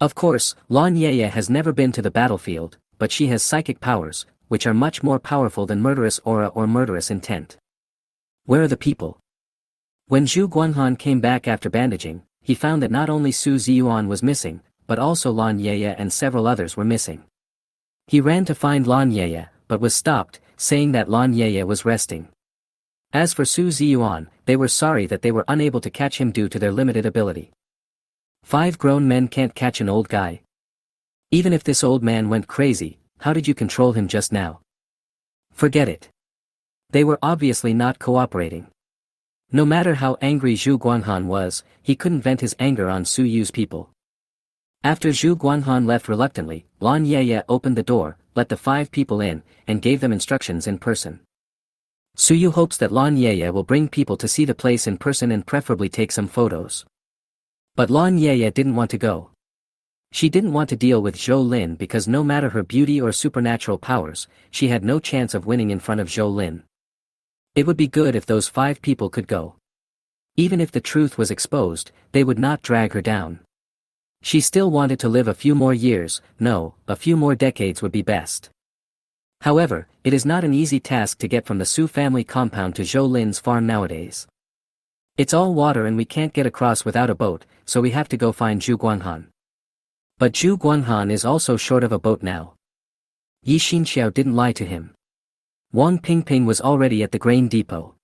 Of course, Lan Yeye has never been to the battlefield, but she has psychic powers, which are much more powerful than murderous aura or murderous intent. Where are the people? When Zhu Guanghan came back after bandaging, he found that not only Su Ziyuan was missing, but also Lan Yeye and several others were missing. He ran to find Lan Yeye, but was stopped, saying that Lan Yeye was resting. As for Su Ziyuan, they were sorry that they were unable to catch him due to their limited ability. 5 grown men can't catch an old guy. Even if this old man went crazy, how did you control him just now? Forget it. They were obviously not cooperating. No matter how angry Zhu Guanghan was, he couldn't vent his anger on Su Yu's people. After Zhu Guanghan left reluctantly, Lan Yeye opened the door, let the 5 people in, and gave them instructions in person. Su Yu hopes that Lan Yeye will bring people to see the place in person and preferably take some photos. But Lan Yeye didn't want to go. She didn't want to deal with Zhou Lin because no matter her beauty or supernatural powers, she had no chance of winning in front of Zhou Lin. It would be good if those 5 people could go. Even if the truth was exposed, they would not drag her down. She still wanted to live a few more years, no, a few more decades would be best. However, it is not an easy task to get from the Su family compound to Zhou Lin's farm nowadays. It's all water and we can't get across without a boat, so we have to go find Zhu Guanghan. But Zhu Guanghan is also short of a boat now. Yi Xinxiao didn't lie to him. Wang Pingping was already at the grain depot.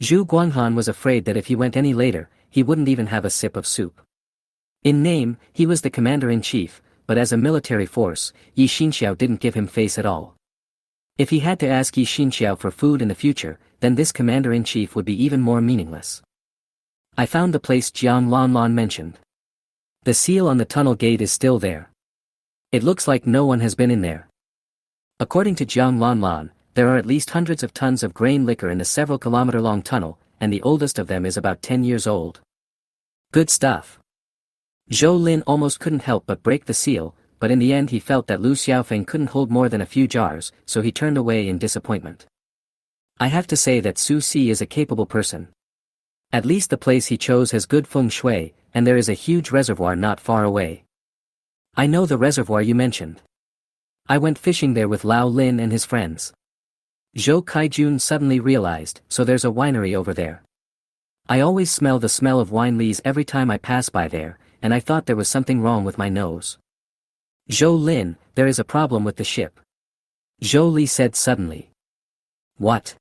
Zhu Guanghan was afraid that if he went any later, he wouldn't even have a sip of soup. In name, he was the commander-in-chief, but as a military force, Yi Xinxiao didn't give him face at all. If he had to ask Yi Xinxiao for food in the future, then this commander-in-chief would be even more meaningless. I found the place Jiang Lanlan mentioned. The seal on the tunnel gate is still there. It looks like no one has been in there. According to Jiang Lanlan, there are at least hundreds of tons of grain liquor in the several kilometer-long tunnel, and the oldest of them is about 10 years old. Good stuff. Zhou Lin almost couldn't help but break the seal, but in the end he felt that Lu Xiaofeng couldn't hold more than a few jars, so he turned away in disappointment. I have to say that Su Si is a capable person. At least the place he chose has good feng shui, and there is a huge reservoir not far away. I know the reservoir you mentioned. I went fishing there with Lao Lin and his friends. Zhou Kaijun suddenly realized, so there's a winery over there. I always smell the smell of wine lees every time I pass by there, and I thought there was something wrong with my nose. Zhou Lin, there is a problem with the ship. Zhou Li said suddenly. What?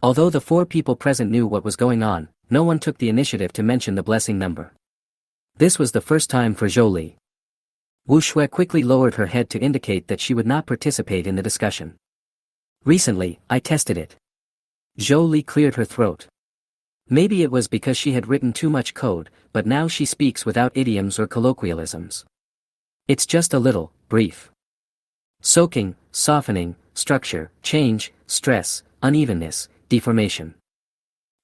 Although the 4 people present knew what was going on, no one took the initiative to mention the blessing number. This was the first time for Zhou Li. Wu Shui quickly lowered her head to indicate that she would not participate in the discussion. Recently, I tested it. Zhou Li cleared her throat. Maybe it was because she had written too much code, but now she speaks without idioms or colloquialisms. It's just a little, brief. Soaking, softening, structure, change, stress, unevenness, deformation.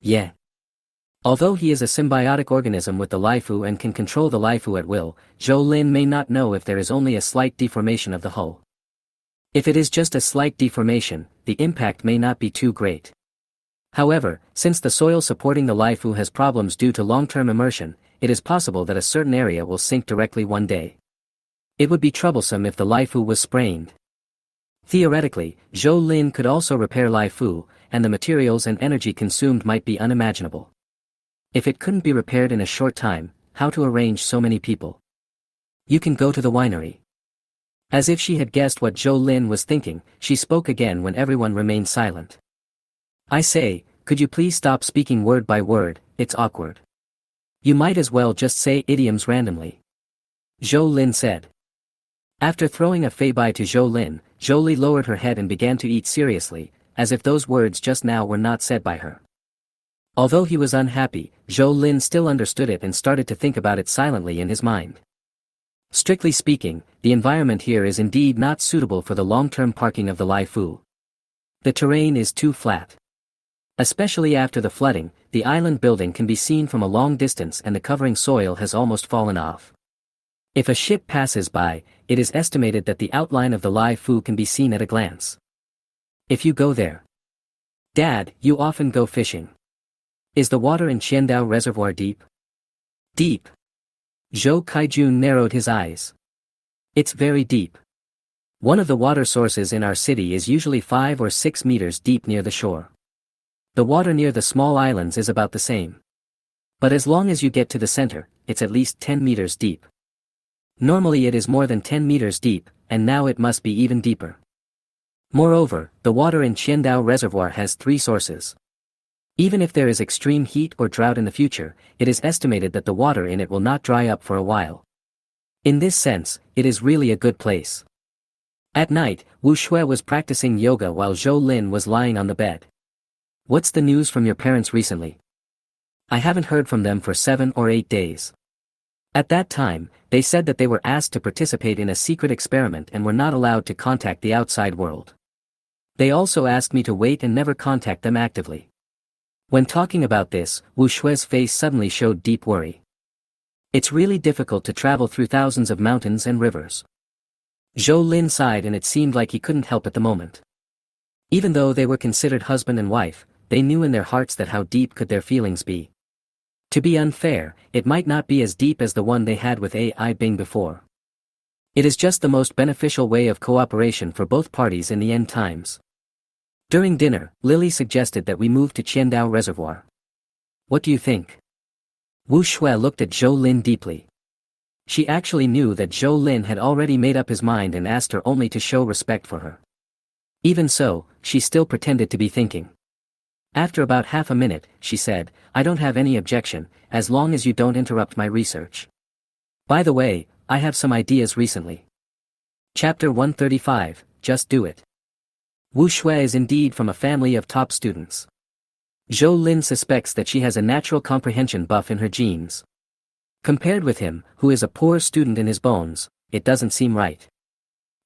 Yeah. Although he is a symbiotic organism with the Laifu and can control the Laifu at will, Zhou Lin may not know if there is only a slight deformation of the hull. If it is just a slight deformation, the impact may not be too great. However, since the soil supporting the Laifu has problems due to long-term immersion, it is possible that a certain area will sink directly one day. It would be troublesome if the Laifu was sprained. Theoretically, Zhou Lin could also repair Laifu, and the materials and energy consumed might be unimaginable. If it couldn't be repaired in a short time, how to arrange so many people? You can go to the winery. As if she had guessed what Zhou Lin was thinking, she spoke again when everyone remained silent. I say, could you please stop speaking word by word, it's awkward. You might as well just say idioms randomly. Zhou Lin said. After throwing a feibai to Zhou Lin, Zhou Li lowered her head and began to eat seriously, as if those words just now were not said by her. Although he was unhappy, Zhou Lin still understood it and started to think about it silently in his mind. Strictly speaking, the environment here is indeed not suitable for the long-term parking of the Lai Fu. The terrain is too flat. Especially after the flooding, the island building can be seen from a long distance and the covering soil has almost fallen off. If a ship passes by, it is estimated that the outline of the Lai Fu can be seen at a glance. If you go there. Dad, you often go fishing. Is the water in Qiandao Reservoir deep? Deep. Zhou Kaijun narrowed his eyes. It's very deep. One of the water sources in our city is usually 5 or 6 meters deep near the shore. The water near the small islands is about the same. But as long as you get to the center, it's at least 10 meters deep. Normally it is more than 10 meters deep, and now it must be even deeper. Moreover, the water in Qiandao Reservoir has 3 sources. Even if there is extreme heat or drought in the future, it is estimated that the water in it will not dry up for a while. In this sense, it is really a good place. At night, Wu Shui was practicing yoga while Zhou Lin was lying on the bed. What's the news from your parents recently? I haven't heard from them for 7 or 8 days. At that time, they said that they were asked to participate in a secret experiment and were not allowed to contact the outside world. They also asked me to wait and never contact them actively. When talking about this, Wu Shui's face suddenly showed deep worry. It's really difficult to travel through thousands of mountains and rivers. Zhou Lin sighed and it seemed like he couldn't help at the moment. Even though they were considered husband and wife, they knew in their hearts that how deep could their feelings be. To be unfair, it might not be as deep as the one they had with Ai Bing before. It is just the most beneficial way of cooperation for both parties in the end times. During dinner, Lily suggested that we move to Qiandao Reservoir. What do you think? Wu Shui looked at Zhou Lin deeply. She actually knew that Zhou Lin had already made up his mind and asked her only to show respect for her. Even so, she still pretended to be thinking. After about half a minute, she said, I don't have any objection, as long as you don't interrupt my research. By the way, I have some ideas recently. Chapter 135, Just Do It. Wu Shui is indeed from a family of top students. Zhou Lin suspects that she has a natural comprehension buff in her genes. Compared with him, who is a poor student in his bones, it doesn't seem right.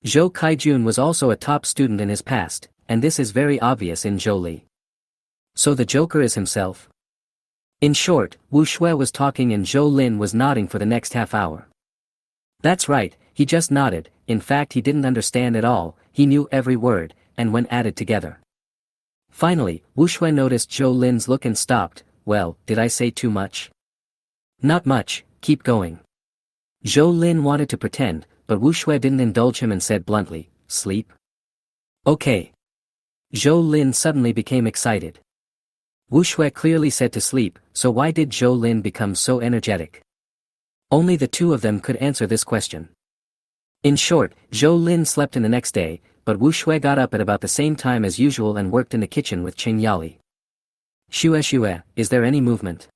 Zhou Kaijun was also a top student in his past, and this is very obvious in Zhou Li. So the Joker is himself? In short, Wu Shui was talking and Zhou Lin was nodding for the next half hour. That's right, he just nodded, in fact he didn't understand at all, he knew every word, and when added together. Finally, Wu Shui noticed Zhou Lin's look and stopped. Well, did I say too much? Not much, keep going. Zhou Lin wanted to pretend, but Wu Shui didn't indulge him and said bluntly, sleep? Okay. Zhou Lin suddenly became excited. Wu Shui clearly said to sleep, so why did Zhou Lin become so energetic? Only the two of them could answer this question. In short, Zhou Lin slept in the next day, but Wu Shui got up at about the same time as usual and worked in the kitchen with Qing Yali. Shue, is there any movement?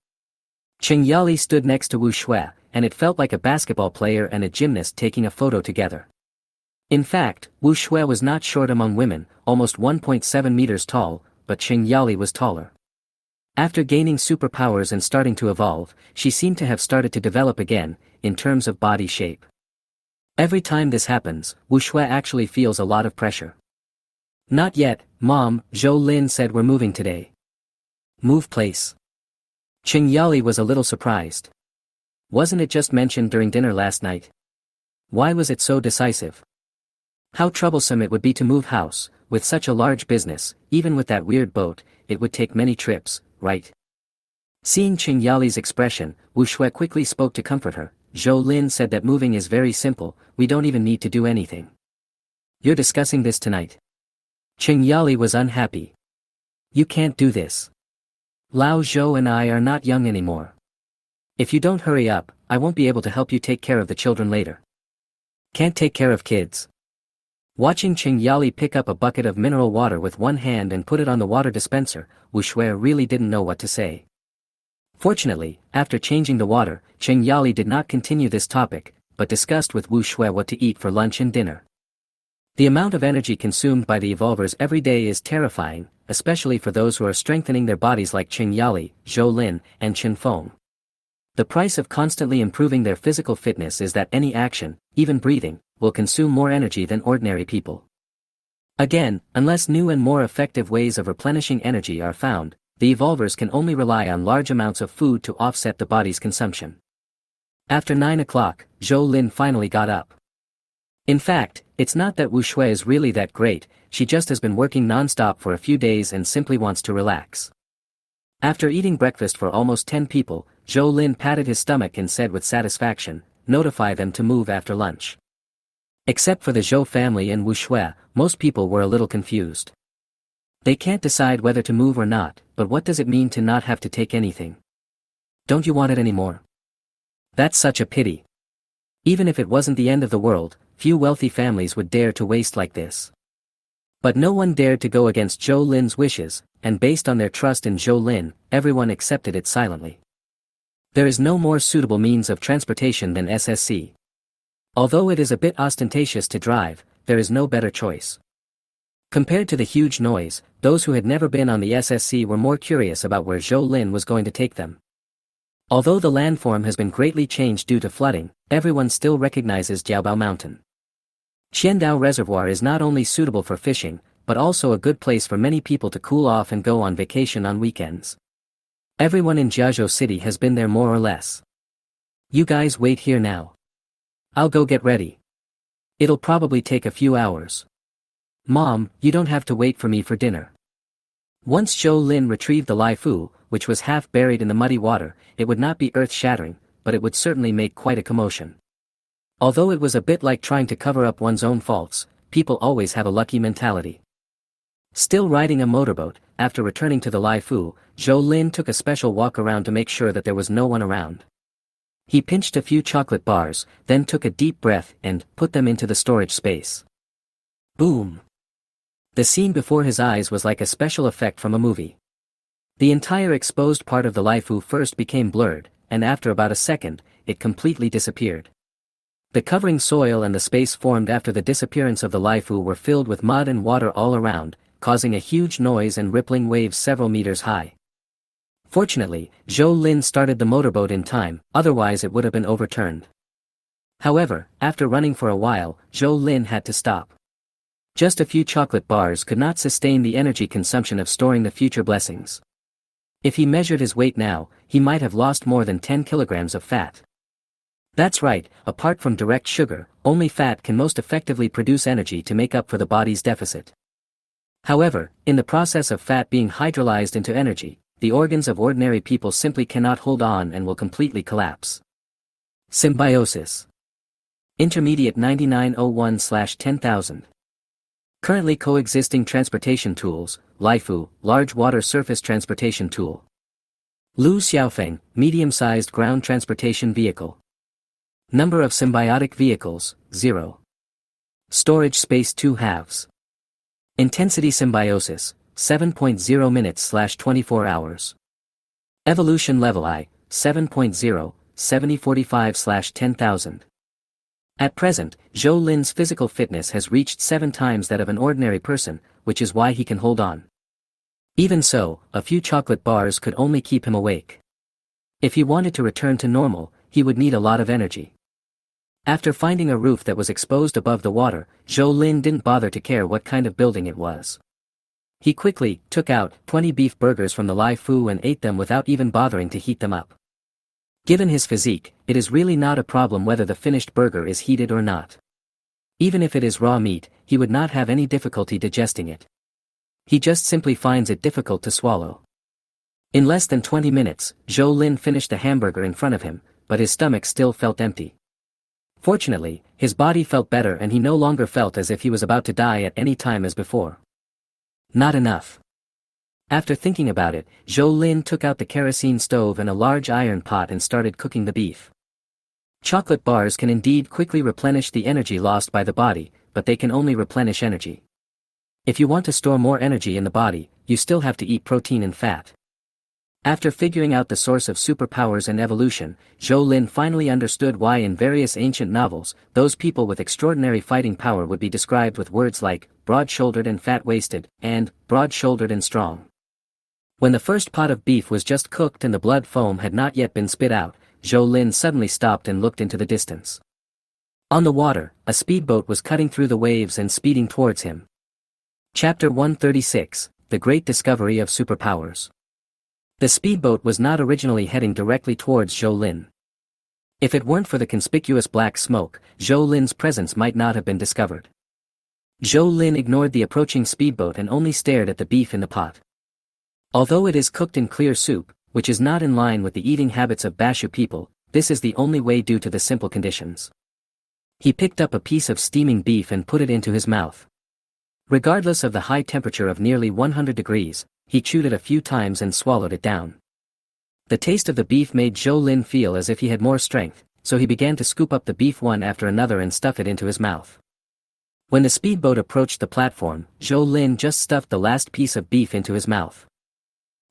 Qing Yali stood next to Wu Shui, and it felt like a basketball player and a gymnast taking a photo together. In fact, Wu Shui was not short among women, almost 1.7 meters tall, but Qing Yali was taller. After gaining superpowers and starting to evolve, she seemed to have started to develop again, in terms of body shape. Every time this happens, Wu Shui actually feels a lot of pressure. Not yet, Mom, Zhou Lin said we're moving today. Move place. Qing Yali was a little surprised. Wasn't it just mentioned during dinner last night? Why was it so decisive? How troublesome it would be to move house, with such a large business, even with that weird boat, it would take many trips, right? Seeing Qing Yali's expression, Wu Shui quickly spoke to comfort her. Zhou Lin said that moving is very simple, we don't even need to do anything. You're discussing this tonight. Qing Yali was unhappy. You can't do this. Lao Zhou and I are not young anymore. If you don't hurry up, I won't be able to help you take care of the children later. Can't take care of kids. Watching Qing Yali pick up a bucket of mineral water with one hand and put it on the water dispenser, Wu Shui really didn't know what to say. Fortunately, after changing the water, Qing Yali did not continue this topic, but discussed with Wu Shui what to eat for lunch and dinner. The amount of energy consumed by the evolvers every day is terrifying, especially for those who are strengthening their bodies like Qing Yali, Zhou Lin, and Qin Feng. The price of constantly improving their physical fitness is that any action, even breathing, will consume more energy than ordinary people. Again, unless new and more effective ways of replenishing energy are found, the evolvers can only rely on large amounts of food to offset the body's consumption. After 9 o'clock, Zhou Lin finally got up. In fact, it's not that Wu Shui is really that great, she just has been working non-stop for a few days and simply wants to relax. After eating breakfast for almost 10 people, Zhou Lin patted his stomach and said with satisfaction, "Notify them to move after lunch." Except for the Zhou family and Wu Shui, most people were a little confused. They can't decide whether to move or not, but what does it mean to not have to take anything? Don't you want it anymore? That's such a pity. Even if it wasn't the end of the world, few wealthy families would dare to waste like this. But no one dared to go against Zhou Lin's wishes, and based on their trust in Zhou Lin, everyone accepted it silently. There is no more suitable means of transportation than SSC. Although it is a bit ostentatious to drive, there is no better choice. Compared to the huge noise, those who had never been on the SSC were more curious about where Zhou Lin was going to take them. Although the landform has been greatly changed due to flooding, everyone still recognizes Jiaobao Mountain. Qiandao Reservoir is not only suitable for fishing, but also a good place for many people to cool off and go on vacation on weekends. Everyone in Jiazhou City has been there more or less. You guys wait here now. I'll go get ready. It'll probably take a few hours. Mom, you don't have to wait for me for dinner. Once Zhou Lin retrieved the Lai Fu, which was half buried in the muddy water, it would not be earth-shattering, but it would certainly make quite a commotion. Although it was a bit like trying to cover up one's own faults, people always have a lucky mentality. Still riding a motorboat, after returning to the Lai Fu, Zhou Lin took a special walk around to make sure that there was no one around. He pinched a few chocolate bars, then took a deep breath and put them into the storage space. Boom! The scene before his eyes was like a special effect from a movie. The entire exposed part of the Lai Fu first became blurred, and after about a second, it completely disappeared. The covering soil and the space formed after the disappearance of the Lai Fu were filled with mud and water all around, causing a huge noise and rippling waves several meters high. Fortunately, Zhou Lin started the motorboat in time, otherwise it would have been overturned. However, after running for a while, Zhou Lin had to stop. Just a few chocolate bars could not sustain the energy consumption of storing the future blessings. If he measured his weight now, he might have lost more than 10 kilograms of fat. That's right, apart from direct sugar, only fat can most effectively produce energy to make up for the body's deficit. However, in the process of fat being hydrolyzed into energy, the organs of ordinary people simply cannot hold on and will completely collapse. Symbiosis. Intermediate 9901/10,000. Currently coexisting transportation tools: Laifu, large water surface transportation tool. Lu Xiaofeng, medium-sized ground transportation vehicle. Number of symbiotic vehicles, 0. Storage space 2 halves. Intensity symbiosis, 7.0 minutes/24 hours. Evolution level I, 7.0, 7045/10,000. At present, Zhou Lin's physical fitness has reached 7 times that of an ordinary person, which is why he can hold on. Even so, a few chocolate bars could only keep him awake. If he wanted to return to normal, he would need a lot of energy. After finding a roof that was exposed above the water, Zhou Lin didn't bother to care what kind of building it was. He quickly took out 20 beef burgers from the Lai Fu and ate them without even bothering to heat them up. Given his physique, it is really not a problem whether the finished burger is heated or not. Even if it is raw meat, he would not have any difficulty digesting it. He just simply finds it difficult to swallow. In less than 20 minutes, Zhou Lin finished the hamburger in front of him, but his stomach still felt empty. Fortunately, his body felt better and he no longer felt as if he was about to die at any time as before. Not enough. After thinking about it, Zhou Lin took out the kerosene stove and a large iron pot and started cooking the beef. Chocolate bars can indeed quickly replenish the energy lost by the body, but they can only replenish energy. If you want to store more energy in the body, you still have to eat protein and fat. After figuring out the source of superpowers and evolution, Zhou Lin finally understood why in various ancient novels, those people with extraordinary fighting power would be described with words like, broad-shouldered and fat-waisted, and, broad-shouldered and strong. When the first pot of beef was just cooked and the blood foam had not yet been spit out, Zhou Lin suddenly stopped and looked into the distance. On the water, a speedboat was cutting through the waves and speeding towards him. Chapter 136, The Great Discovery of Superpowers. The speedboat was not originally heading directly towards Zhou Lin. If it weren't for the conspicuous black smoke, Zhou Lin's presence might not have been discovered. Zhou Lin ignored the approaching speedboat and only stared at the beef in the pot. Although it is cooked in clear soup, which is not in line with the eating habits of Bashu people, this is the only way due to the simple conditions. He picked up a piece of steaming beef and put it into his mouth. Regardless of the high temperature of nearly 100 degrees, he chewed it a few times and swallowed it down. The taste of the beef made Zhou Lin feel as if he had more strength, so he began to scoop up the beef one after another and stuff it into his mouth. When the speedboat approached the platform, Zhou Lin just stuffed the last piece of beef into his mouth.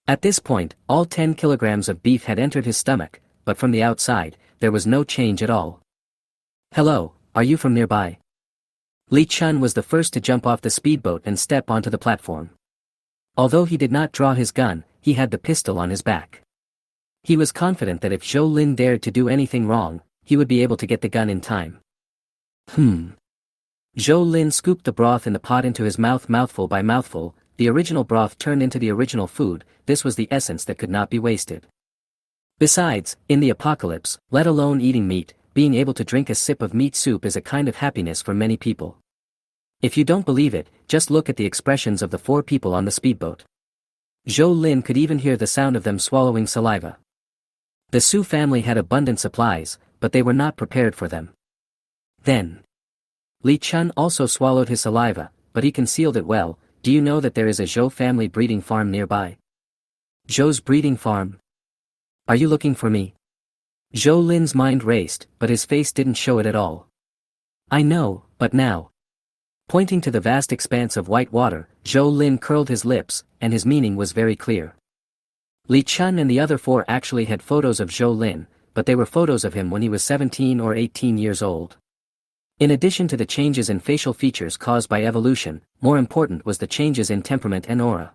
At this point, all 10 kilograms of beef had entered his stomach, but from the outside, there was no change at all. "Hello, are you from nearby?" Li Chun was the first to jump off the speedboat and step onto the platform. Although he did not draw his gun, he had the pistol on his back. He was confident that if Zhou Lin dared to do anything wrong, he would be able to get the gun in time. Zhou Lin scooped the broth in the pot into his mouth mouthful by mouthful. The original broth turned into the original food. This was the essence that could not be wasted. Besides, in the apocalypse, let alone eating meat, being able to drink a sip of meat soup is a kind of happiness for many people. If you don't believe it, just look at the expressions of the 4 people on the speedboat. Zhou Lin could even hear the sound of them swallowing saliva. The Su family had abundant supplies, but they were not prepared for them. Then, Li Chun also swallowed his saliva, but he concealed it well. Do you know that there is a Zhou family breeding farm nearby? Zhou's breeding farm? Are you looking for me? Zhou Lin's mind raced, but his face didn't show it at all. I know, but now. Pointing to the vast expanse of white water, Zhou Lin curled his lips, and his meaning was very clear. Li Chun and the other 4 actually had photos of Zhou Lin, but they were photos of him when he was 17 or 18 years old. In addition to the changes in facial features caused by evolution, more important was the changes in temperament and aura.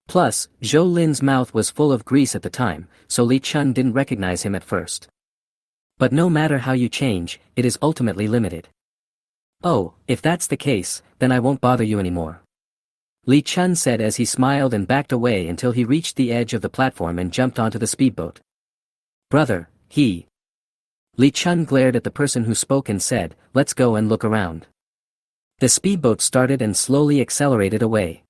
Plus, Zhou Lin's mouth was full of grease at the time, so Li Chun didn't recognize him at first. But no matter how you change, it is ultimately limited. Oh, if that's the case, then I won't bother you anymore. Li Chun said as he smiled and backed away until he reached the edge of the platform and jumped onto the speedboat. Brother, he. Li Chun glared at the person who spoke and said, let's go and look around. The speedboat started and slowly accelerated away.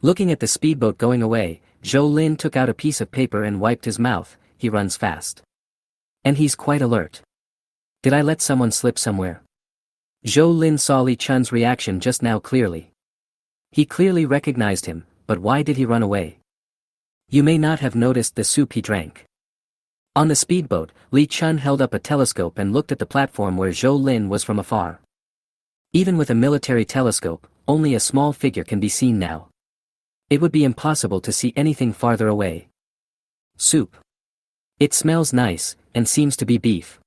Looking at the speedboat going away, Zhou Lin took out a piece of paper and wiped his mouth. He runs fast. And he's quite alert. Did I let someone slip somewhere? Zhou Lin saw Li Chun's reaction just now clearly. He clearly recognized him, but why did he run away? You may not have noticed the soup he drank. On the speedboat, Li Chun held up a telescope and looked at the platform where Zhou Lin was from afar. Even with a military telescope, only a small figure can be seen now. It would be impossible to see anything farther away. Soup. It smells nice, and seems to be beef.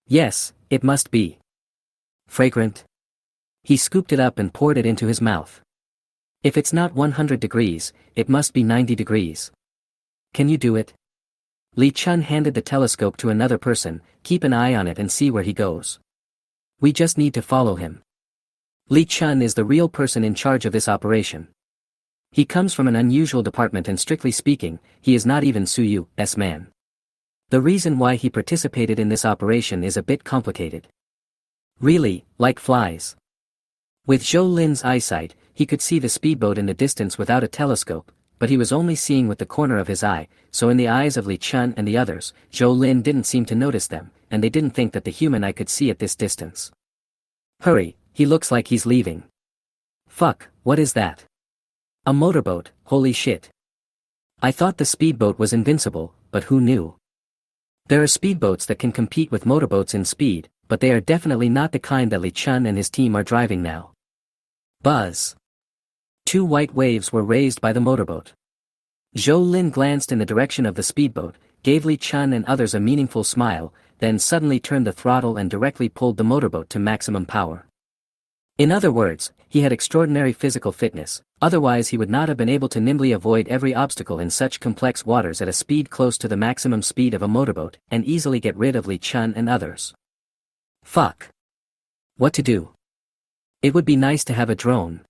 Yes, it must be. Fragrant. He scooped it up and poured it into his mouth. If it's not 100 degrees, it must be 90 degrees. Can you do it? Li Chun handed the telescope to another person. Keep an eye on it and see where he goes. We just need to follow him. Li Chun is the real person in charge of this operation. He comes from an unusual department and strictly speaking, he is not even Su Yu's man. The reason why he participated in this operation is a bit complicated. Really, like flies. With Zhou Lin's eyesight, he could see the speedboat in the distance without a telescope, but he was only seeing with the corner of his eye, so in the eyes of Li Chun and the others, Zhou Lin didn't seem to notice them, and they didn't think that the human eye could see at this distance. Hurry, he looks like he's leaving. Fuck, what is that? A motorboat, holy shit. I thought the speedboat was invincible, but who knew? There are speedboats that can compete with motorboats in speed, but they are definitely not the kind that Li Chun and his team are driving now. Buzz. 2 white waves were raised by the motorboat. Zhou Lin glanced in the direction of the speedboat, gave Li Chun and others a meaningful smile, then suddenly turned the throttle and directly pulled the motorboat to maximum power. In other words, he had extraordinary physical fitness, otherwise he would not have been able to nimbly avoid every obstacle in such complex waters at a speed close to the maximum speed of a motorboat and easily get rid of Li Chun and others. Fuck. What to do? It would be nice to have a drone.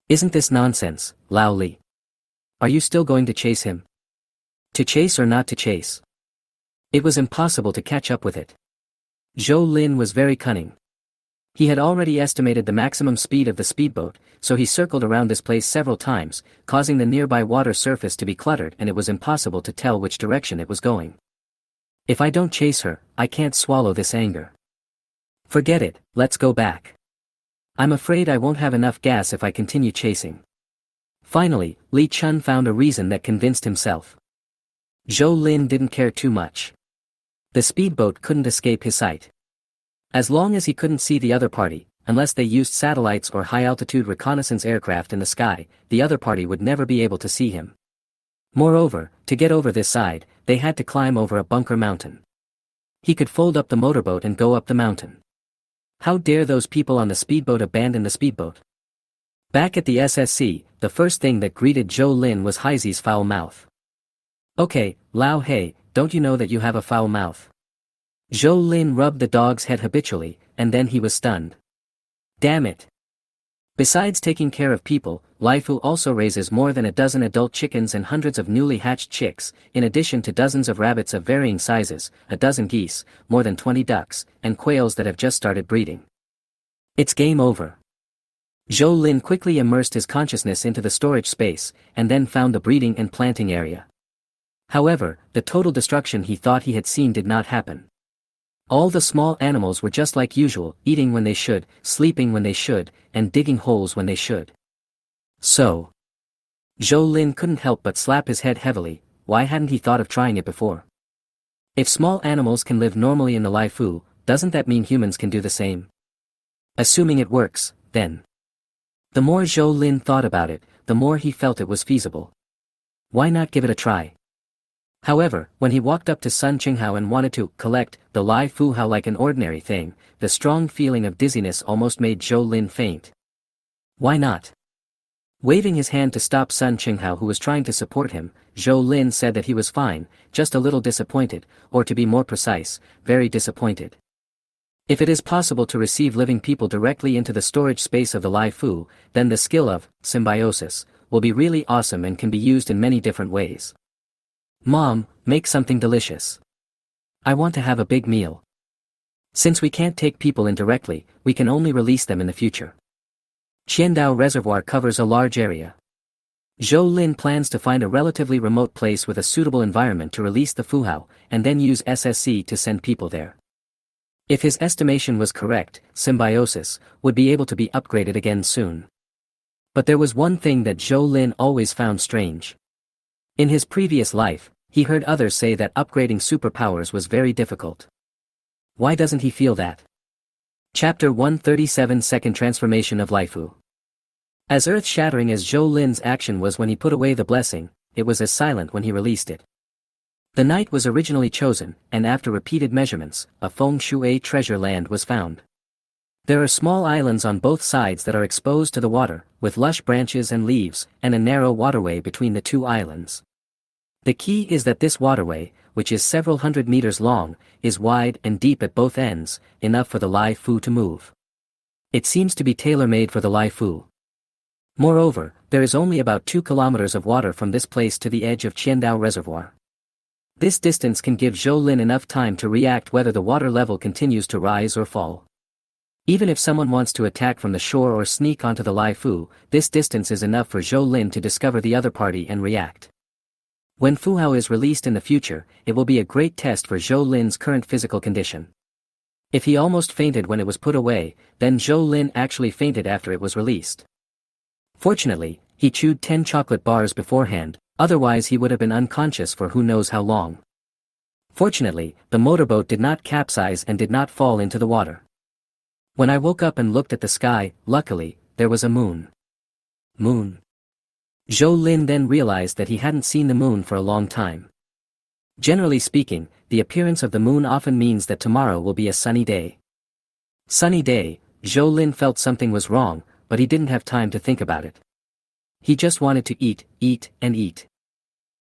Isn't this nonsense, Lao Li? Are you still going to chase him? To chase or not to chase? It was impossible to catch up with it. Zhou Lin was very cunning. He had already estimated the maximum speed of the speedboat, so he circled around this place several times, causing the nearby water surface to be cluttered and it was impossible to tell which direction it was going. If I don't chase her, I can't swallow this anger. Forget it, let's go back. I'm afraid I won't have enough gas if I continue chasing. Finally, Li Chun found a reason that convinced himself. Zhou Lin didn't care too much. The speedboat couldn't escape his sight. As long as he couldn't see the other party, unless they used satellites or high-altitude reconnaissance aircraft in the sky, the other party would never be able to see him. Moreover, to get over this side, they had to climb over a bunker mountain. He could fold up the motorboat and go up the mountain. How dare those people on the speedboat abandon the speedboat? Back at the SSC, the first thing that greeted Zhou Lin was Heizi's foul mouth. Okay, Lao He, don't you know that you have a foul mouth? Zhou Lin rubbed the dog's head habitually, and then he was stunned. Damn it. Besides taking care of people, Lai Fu also raises more than a dozen adult chickens and hundreds of newly hatched chicks, in addition to dozens of rabbits of varying sizes, a dozen geese, more than 20 ducks, and quails that have just started breeding. It's game over. Zhou Lin quickly immersed his consciousness into the storage space, and then found the breeding and planting area. However, the total destruction he thought he had seen did not happen. All the small animals were just like usual, eating when they should, sleeping when they should, and digging holes when they should. So. Zhou Lin couldn't help but slap his head heavily. Why hadn't he thought of trying it before? If small animals can live normally in the Lai Fu, doesn't that mean humans can do the same? Assuming it works, then. The more Zhou Lin thought about it, the more he felt it was feasible. Why not give it a try? However, when he walked up to Sun Qinghao and wanted to collect the Lai Fu Hao like an ordinary thing, the strong feeling of dizziness almost made Zhou Lin faint. Why not? Waving his hand to stop Sun Qinghao who was trying to support him, Zhou Lin said that he was fine, just a little disappointed, or to be more precise, very disappointed. If it is possible to receive living people directly into the storage space of the Lai Fu, then the skill of symbiosis will be really awesome and can be used in many different ways. Mom, make something delicious. I want to have a big meal. Since we can't take people in directly, we can only release them in the future. Qiandao Reservoir covers a large area. Zhou Lin plans to find a relatively remote place with a suitable environment to release the Fuhao, and then use SSC to send people there. If his estimation was correct, Symbiosis would be able to be upgraded again soon. But there was one thing that Zhou Lin always found strange. In his previous life, he heard others say that upgrading superpowers was very difficult. Why doesn't he feel that? Chapter 137 Second Transformation of Laifu. As earth-shattering as Zhou Lin's action was when he put away the blessing, it was as silent when he released it. The night was originally chosen, and after repeated measurements, a feng shui treasure land was found. There are small islands on both sides that are exposed to the water, with lush branches and leaves, and a narrow waterway between the two islands. The key is that this waterway, which is several hundred meters long, is wide and deep at both ends, enough for the Lai Fu to move. It seems to be tailor-made for the Lai Fu. Moreover, there is only about 2 kilometers of water from this place to the edge of Qiandao Reservoir. This distance can give Zhou Lin enough time to react whether the water level continues to rise or fall. Even if someone wants to attack from the shore or sneak onto the Lai Fu, this distance is enough for Zhou Lin to discover the other party and react. When Fu Hao is released in the future, it will be a great test for Zhou Lin's current physical condition. If he almost fainted when it was put away, then Zhou Lin actually fainted after it was released. Fortunately, he chewed 10 chocolate bars beforehand, otherwise he would have been unconscious for who knows how long. Fortunately, the motorboat did not capsize and did not fall into the water. When I woke up and looked at the sky, luckily, there was a moon. Moon. Zhou Lin then realized that he hadn't seen the moon for a long time. Generally speaking, the appearance of the moon often means that tomorrow will be a sunny day. Sunny day, Zhou Lin felt something was wrong, but he didn't have time to think about it. He just wanted to eat, eat, and eat.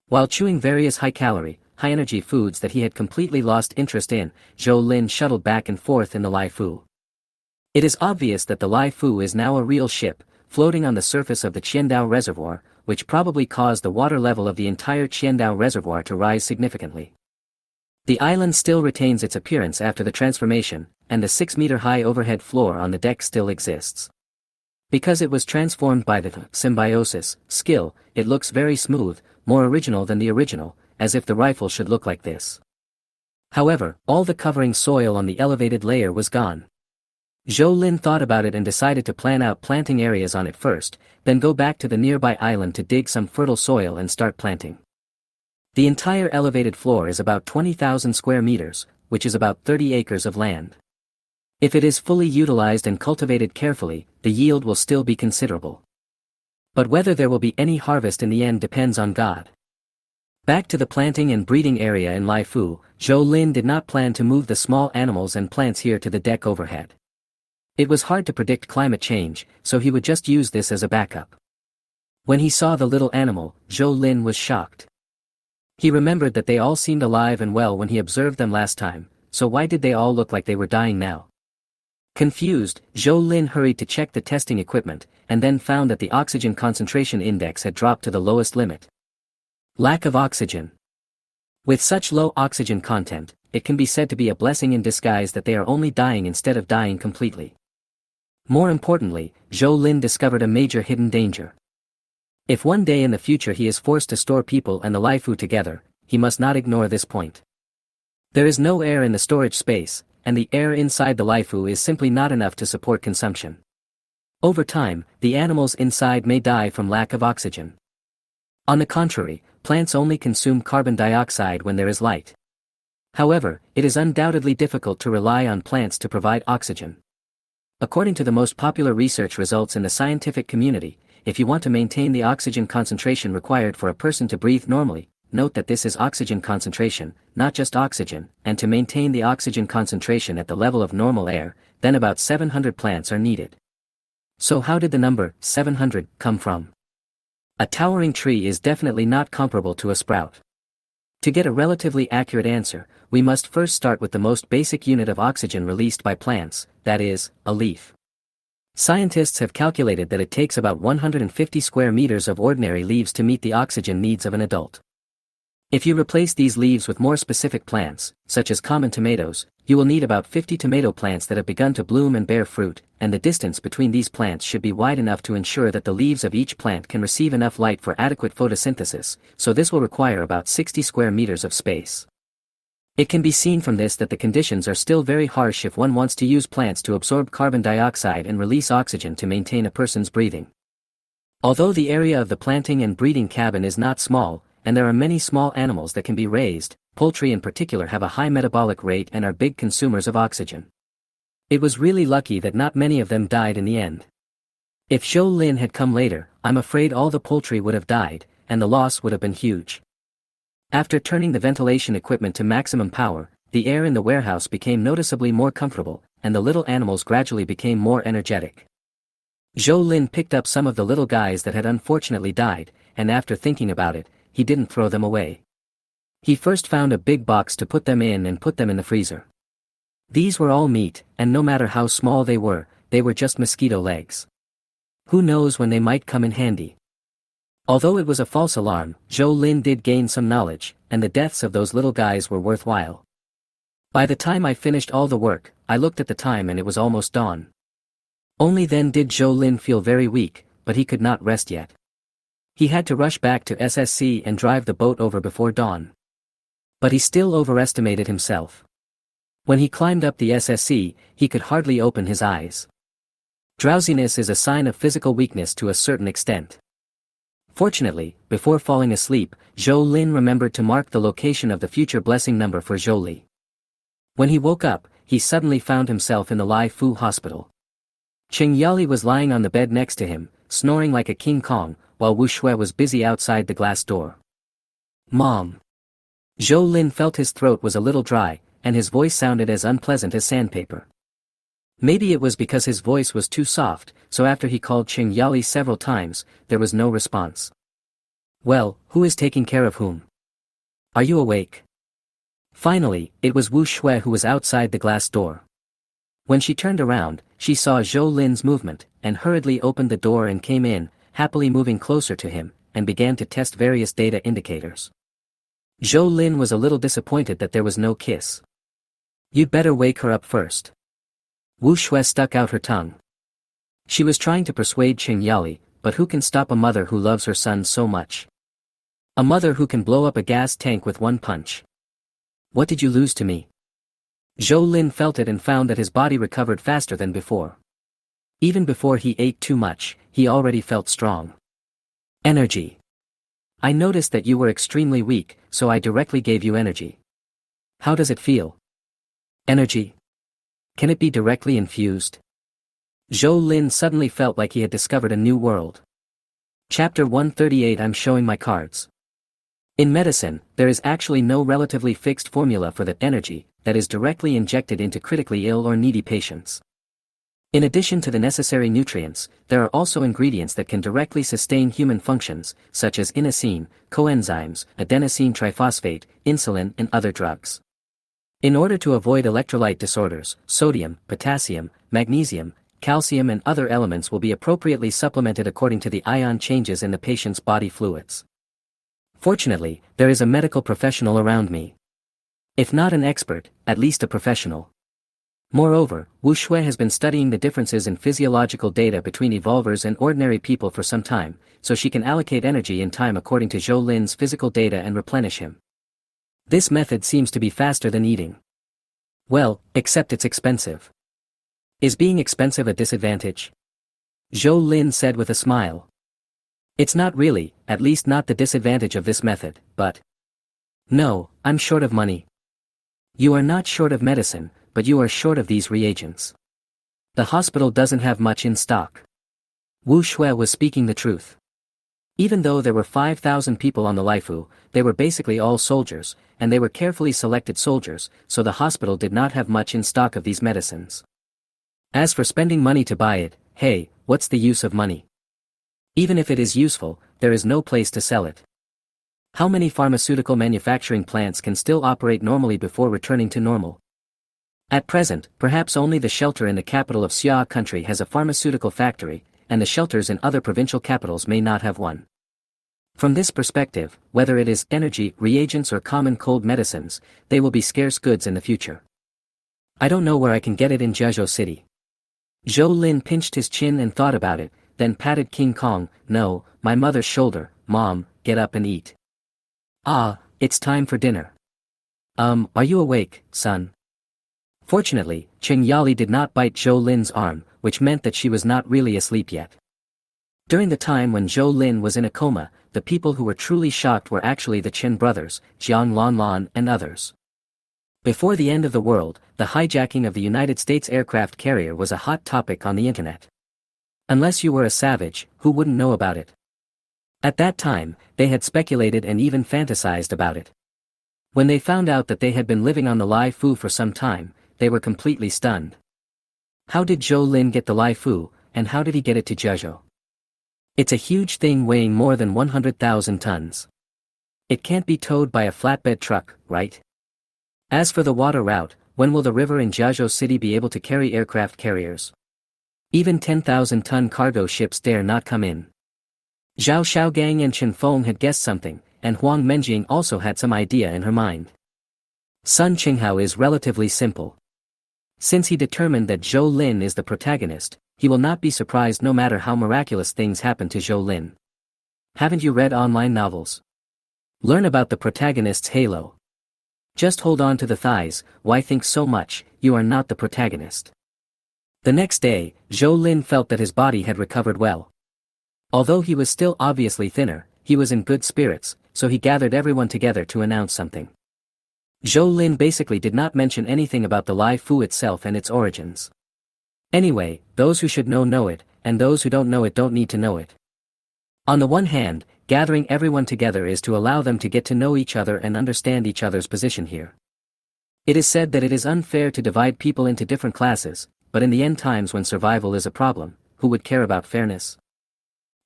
While chewing various high-calorie, high-energy foods that he had completely lost interest in, Zhou Lin shuttled back and forth in the Lai Fu. It is obvious that the Lai Fu is now a real ship, floating on the surface of the Qiandao Reservoir, which probably caused the water level of the entire Qiandao Reservoir to rise significantly. The island still retains its appearance after the transformation, and the 6-meter-high overhead floor on the deck still exists. Because it was transformed by the Symbiosis skill, it looks very smooth, more original than the original, as if the rifle should look like this. However, all the covering soil on the elevated layer was gone. Zhou Lin thought about it and decided to plan out planting areas on it first, then go back to the nearby island to dig some fertile soil and start planting. The entire elevated floor is about 20,000 square meters, which is about 30 acres of land. If it is fully utilized and cultivated carefully, the yield will still be considerable. But whether there will be any harvest in the end depends on God. Back to the planting and breeding area in Lai Fu, Zhou Lin did not plan to move the small animals and plants here to the deck overhead. It was hard to predict climate change, so he would just use this as a backup. When he saw the little animal, Zhou Lin was shocked. He remembered that they all seemed alive and well when he observed them last time, so why did they all look like they were dying now? Confused, Zhou Lin hurried to check the testing equipment, and then found that the oxygen concentration index had dropped to the lowest limit. Lack of oxygen. With such low oxygen content, it can be said to be a blessing in disguise that they are only dying instead of dying completely. More importantly, Zhou Lin discovered a major hidden danger. If one day in the future he is forced to store people and the Lai Fu together, he must not ignore this point. There is no air in the storage space, and the air inside the Lai Fu is simply not enough to support consumption. Over time, the animals inside may die from lack of oxygen. On the contrary, plants only consume carbon dioxide when there is light. However, it is undoubtedly difficult to rely on plants to provide oxygen. According to the most popular research results in the scientific community, if you want to maintain the oxygen concentration required for a person to breathe normally, note that this is oxygen concentration, not just oxygen, and to maintain the oxygen concentration at the level of normal air, then about 700 plants are needed. So how did the number 700 come from? A towering tree is definitely not comparable to a sprout. To get a relatively accurate answer, we must first start with the most basic unit of oxygen released by plants, that is, a leaf. Scientists have calculated that it takes about 150 square meters of ordinary leaves to meet the oxygen needs of an adult. If you replace these leaves with more specific plants, such as common tomatoes, you will need about 50 tomato plants that have begun to bloom and bear fruit, and the distance between these plants should be wide enough to ensure that the leaves of each plant can receive enough light for adequate photosynthesis, so this will require about 60 square meters of space. It can be seen from this that the conditions are still very harsh if one wants to use plants to absorb carbon dioxide and release oxygen to maintain a person's breathing. Although the area of the planting and breeding cabin is not small, and there are many small animals that can be raised, poultry in particular have a high metabolic rate and are big consumers of oxygen. It was really lucky that not many of them died in the end. If Zhou Lin had come later, I'm afraid all the poultry would have died, and the loss would have been huge. After turning the ventilation equipment to maximum power, the air in the warehouse became noticeably more comfortable, and the little animals gradually became more energetic. Zhou Lin picked up some of the little guys that had unfortunately died, and after thinking about it, he didn't throw them away. He first found a big box to put them in and put them in the freezer. These were all meat, and no matter how small they were just mosquito legs. Who knows when they might come in handy. Although it was a false alarm, Zhou Lin did gain some knowledge, and the deaths of those little guys were worthwhile. By the time I finished all the work, I looked at the time and it was almost dawn. Only then did Zhou Lin feel very weak, but he could not rest yet. He had to rush back to SSC and drive the boat over before dawn. But he still overestimated himself. When he climbed up the SSC, he could hardly open his eyes. Drowsiness is a sign of physical weakness to a certain extent. Fortunately, before falling asleep, Zhou Lin remembered to mark the location of the future blessing number for Zhou Li. When he woke up, he suddenly found himself in the Lai Fu hospital. Cheng Yali was lying on the bed next to him, snoring like a King Kong, while Wu Shui was busy outside the glass door. "Mom." Zhou Lin felt his throat was a little dry, and his voice sounded as unpleasant as sandpaper. Maybe it was because his voice was too soft, so after he called Qing Yali several times, there was no response. "Well, who is taking care of whom? Are you awake?" Finally, it was Wu Shui who was outside the glass door. When she turned around, she saw Zhou Lin's movement, and hurriedly opened the door and came in, happily moving closer to him, and began to test various data indicators. Zhou Lin was a little disappointed that there was no kiss. "You'd better wake her up first." Wu Shui stuck out her tongue. She was trying to persuade Qing Yali, but who can stop a mother who loves her son so much? A mother who can blow up a gas tank with one punch. "What did you lose to me?" Zhou Lin felt it and found that his body recovered faster than before. Even before he ate too much, he already felt strong. "Energy. I noticed that you were extremely weak, so I directly gave you energy. How does it feel?" "Energy? Can it be directly infused?" Zhou Lin suddenly felt like he had discovered a new world. Chapter 138. I'm showing my cards. In medicine, there is actually no relatively fixed formula for the energy that is directly injected into critically ill or needy patients. In addition to the necessary nutrients, there are also ingredients that can directly sustain human functions, such as inosine, coenzymes, adenosine triphosphate, insulin, and other drugs. In order to avoid electrolyte disorders, sodium, potassium, magnesium, calcium and other elements will be appropriately supplemented according to the ion changes in the patient's body fluids. Fortunately, there is a medical professional around me. If not an expert, at least a professional. Moreover, Wu Shui has been studying the differences in physiological data between evolvers and ordinary people for some time, so she can allocate energy and time according to Zhou Lin's physical data and replenish him. This method seems to be faster than eating. Well, except it's expensive. Is being expensive a disadvantage? Zhou Lin said with a smile. It's not really, at least not the disadvantage of this method, but... No, I'm short of money. You are not short of medicine, but you are short of these reagents. The hospital doesn't have much in stock. Wu Shui was speaking the truth. Even though there were 5,000 people on the Laifu, they were basically all soldiers, and they were carefully selected soldiers, so the hospital did not have much in stock of these medicines. As for spending money to buy it, hey, what's the use of money? Even if it is useful, there is no place to sell it. How many pharmaceutical manufacturing plants can still operate normally before returning to normal? At present, perhaps only the shelter in the capital of Xia country has a pharmaceutical factory, and the shelters in other provincial capitals may not have one. From this perspective, whether it is energy, reagents or common cold medicines, they will be scarce goods in the future. I don't know where I can get it in Jiazhou City. Zhou Lin pinched his chin and thought about it, then patted King Kong. No, my mother's shoulder. Mom, get up and eat. Ah, it's time for dinner. Are you awake, son? Fortunately, Qing Yali did not bite Zhou Lin's arm, which meant that she was not really asleep yet. During the time when Zhou Lin was in a coma, the people who were truly shocked were actually the Chen brothers, Jiang Lanlan and others. Before the end of the world, the hijacking of the United States aircraft carrier was a hot topic on the internet. Unless you were a savage, who wouldn't know about it? At that time, they had speculated and even fantasized about it. When they found out that they had been living on the Lai Fu for some time, they were completely stunned. How did Zhou Lin get the Lai Fu, and how did he get it to Jiazhou? It's a huge thing weighing more than 100,000 tons. It can't be towed by a flatbed truck, right? As for the water route, when will the river in Jiazhou City be able to carry aircraft carriers? Even 10,000-ton cargo ships dare not come in. Zhao Xiaogang and Chen Feng had guessed something, and Huang Menjing also had some idea in her mind. Sun Qinghao is relatively simple. Since he determined that Zhou Lin is the protagonist, he will not be surprised no matter how miraculous things happen to Zhou Lin. Haven't you read online novels? Learn about the protagonist's halo. Just hold on to the thighs. Why think so much? You are not the protagonist. The next day, Zhou Lin felt that his body had recovered well. Although he was still obviously thinner, he was in good spirits, so he gathered everyone together to announce something. Zhou Lin basically did not mention anything about the Lai Fu itself and its origins. Anyway, those who should know it, and those who don't know it don't need to know it. On the one hand, gathering everyone together is to allow them to get to know each other and understand each other's position here. It is said that it is unfair to divide people into different classes, but in the end times when survival is a problem, who would care about fairness?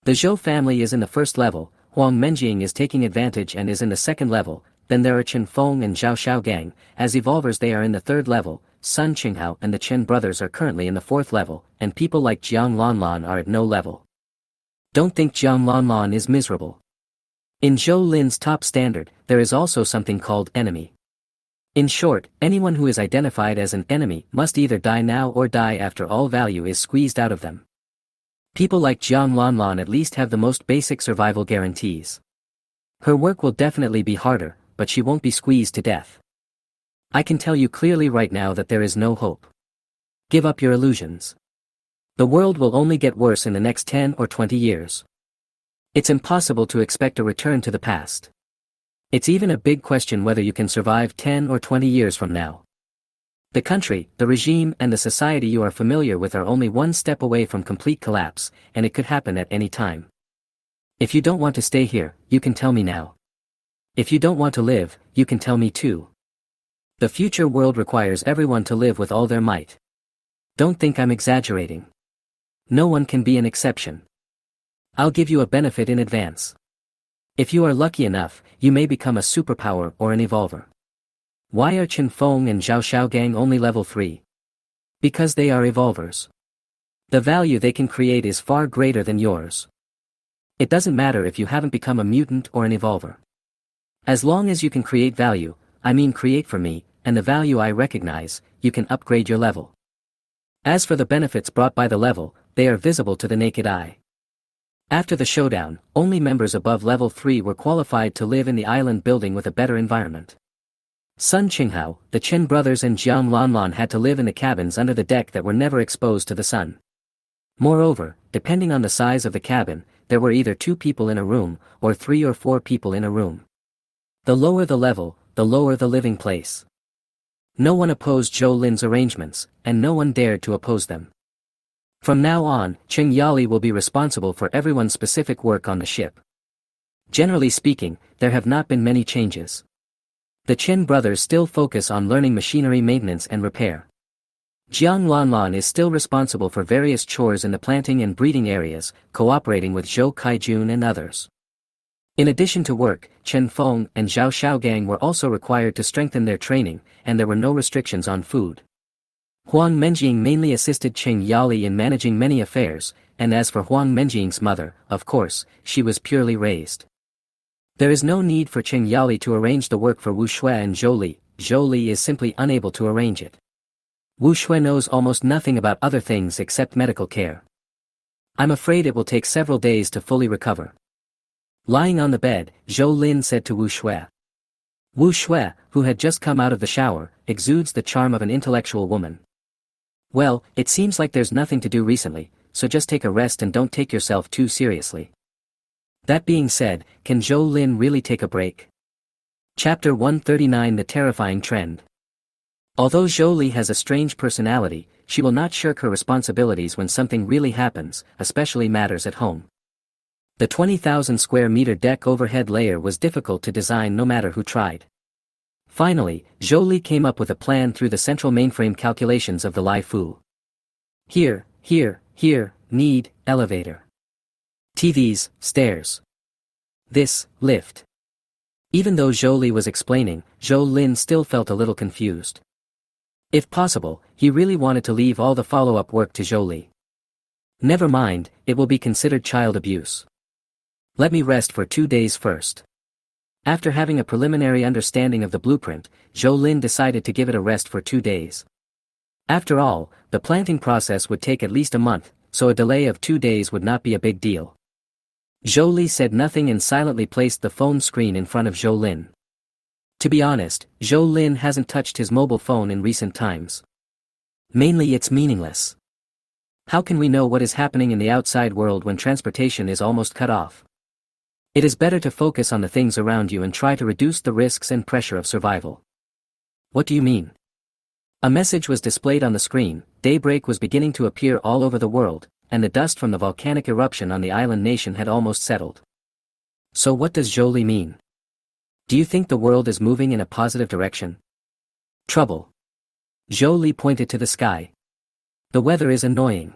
The Zhou family is in the first level, Huang Menjing is taking advantage and is in the second level, then there are Chen Feng and Zhao Xiaogang, as evolvers they are in the third level, Sun Qinghao and the Chen brothers are currently in the fourth level, and people like Jiang Lanlan are at no level. Don't think Jiang Lanlan is miserable. In Zhou Lin's top standard, there is also something called enemy. In short, anyone who is identified as an enemy must either die now or die after all value is squeezed out of them. People like Jiang Lanlan at least have the most basic survival guarantees. Her work will definitely be harder, but she won't be squeezed to death. I can tell you clearly right now that there is no hope. Give up your illusions. The world will only get worse in the next 10 or 20 years. It's impossible to expect a return to the past. It's even a big question whether you can survive 10 or 20 years from now. The country, the regime and the society you are familiar with are only one step away from complete collapse, and it could happen at any time. If you don't want to stay here, you can tell me now. If you don't want to live, you can tell me too. The future world requires everyone to live with all their might. Don't think I'm exaggerating. No one can be an exception. I'll give you a benefit in advance. If you are lucky enough, you may become a superpower or an evolver. Why are Chen Feng and Zhao Xiaogang only level 3? Because they are evolvers. The value they can create is far greater than yours. It doesn't matter if you haven't become a mutant or an evolver. As long as you can create value, I mean create for me, and the value I recognize, you can upgrade your level. As for the benefits brought by the level, they are visible to the naked eye. After the showdown, only members above level 3 were qualified to live in the island building with a better environment. Sun Qinghao, the Chen brothers and Jiang Lanlan had to live in the cabins under the deck that were never exposed to the sun. Moreover, depending on the size of the cabin, there were either 2 people in a room, or 3 or 4 people in a room. The lower the level, the lower the living place. No one opposed Zhou Lin's arrangements, and no one dared to oppose them. From now on, Cheng Yali will be responsible for everyone's specific work on the ship. Generally speaking, there have not been many changes. The Chen brothers still focus on learning machinery maintenance and repair. Jiang Lanlan is still responsible for various chores in the planting and breeding areas, cooperating with Zhou Kaijun and others. In addition to work, Chen Feng and Zhao Xiaogang were also required to strengthen their training, and there were no restrictions on food. Huang Menjing mainly assisted Cheng Yali in managing many affairs, and as for Huang Menjing's mother, of course, she was purely raised. There is no need for Cheng Yali to arrange the work for Wu Shui and Zhou Li. Zhou Li is simply unable to arrange it. Wu Shui knows almost nothing about other things except medical care. I'm afraid it will take several days to fully recover. Lying on the bed, Zhou Lin said to Wu Shui. Wu Shui, who had just come out of the shower, exudes the charm of an intellectual woman. Well, it seems like there's nothing to do recently, so just take a rest and don't take yourself too seriously. That being said, can Zhou Lin really take a break? Chapter 139 The Terrifying Trend. Although Zhou Li has a strange personality, she will not shirk her responsibilities when something really happens, especially matters at home. The 20,000 square meter deck overhead layer was difficult to design no matter who tried. Finally, Zhou Li came up with a plan through the central mainframe calculations of the Lai Fu. Here, need, elevator. TVs, stairs. This, lift. Even though Zhou Li was explaining, Zhou Lin still felt a little confused. If possible, he really wanted to leave all the follow-up work to Zhou Li. Never mind, it will be considered child abuse. Let me rest for 2 days first. After having a preliminary understanding of the blueprint, Zhou Lin decided to give it a rest for 2 days. After all, the planting process would take at least a month, so a delay of 2 days would not be a big deal. Zhou Li said nothing and silently placed the phone screen in front of Zhou Lin. To be honest, Zhou Lin hasn't touched his mobile phone in recent times. Mainly it's meaningless. How can we know what is happening in the outside world when transportation is almost cut off? It is better to focus on the things around you and try to reduce the risks and pressure of survival. What do you mean? A message was displayed on the screen. Daybreak was beginning to appear all over the world, and the dust from the volcanic eruption on the island nation had almost settled. So what does Zhou Li mean? Do you think the world is moving in a positive direction? Trouble. Zhou Li pointed to the sky. The weather is annoying.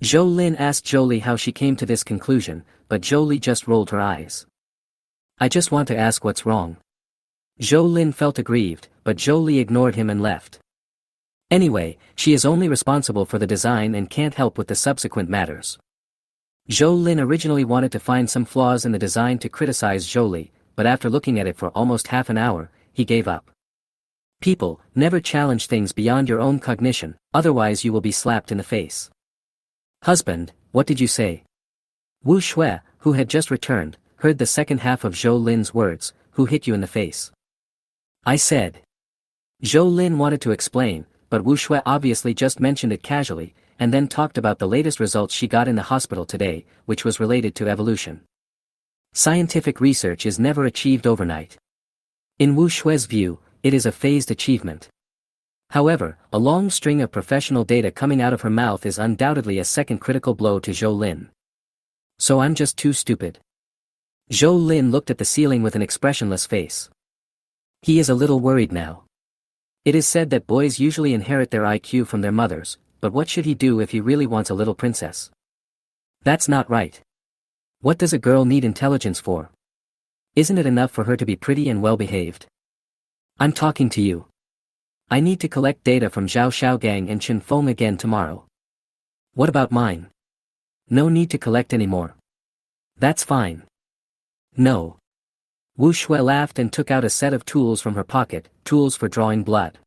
Zhou Lin asked Zhou Li how she came to this conclusion, but Zhou Li just rolled her eyes. I just want to ask what's wrong. Zhou Lin felt aggrieved, but Zhou Li ignored him and left. Anyway, she is only responsible for the design and can't help with the subsequent matters. Zhou Lin originally wanted to find some flaws in the design to criticize Zhou Li, but after looking at it for almost half an hour, he gave up. People, never challenge things beyond your own cognition, otherwise you will be slapped in the face. Husband, what did you say? Wu Shui, who had just returned, heard the second half of Zhou Lin's words, who hit you in the face? I said. Zhou Lin wanted to explain, but Wu Shui obviously just mentioned it casually, and then talked about the latest results she got in the hospital today, which was related to evolution. Scientific research is never achieved overnight. In Wu Shui's view, it is a phased achievement. However, a long string of professional data coming out of her mouth is undoubtedly a second critical blow to Zhou Lin. So I'm just too stupid. Zhou Lin looked at the ceiling with an expressionless face. He is a little worried now. It is said that boys usually inherit their IQ from their mothers, but what should he do if he really wants a little princess? That's not right. What does a girl need intelligence for? Isn't it enough for her to be pretty and well-behaved? I'm talking to you. I need to collect data from Zhao Xiaogang and Chen Feng again tomorrow. What about mine? No need to collect anymore. That's fine. No. Wu Shui laughed and took out a set of tools from her pocket, tools for drawing blood.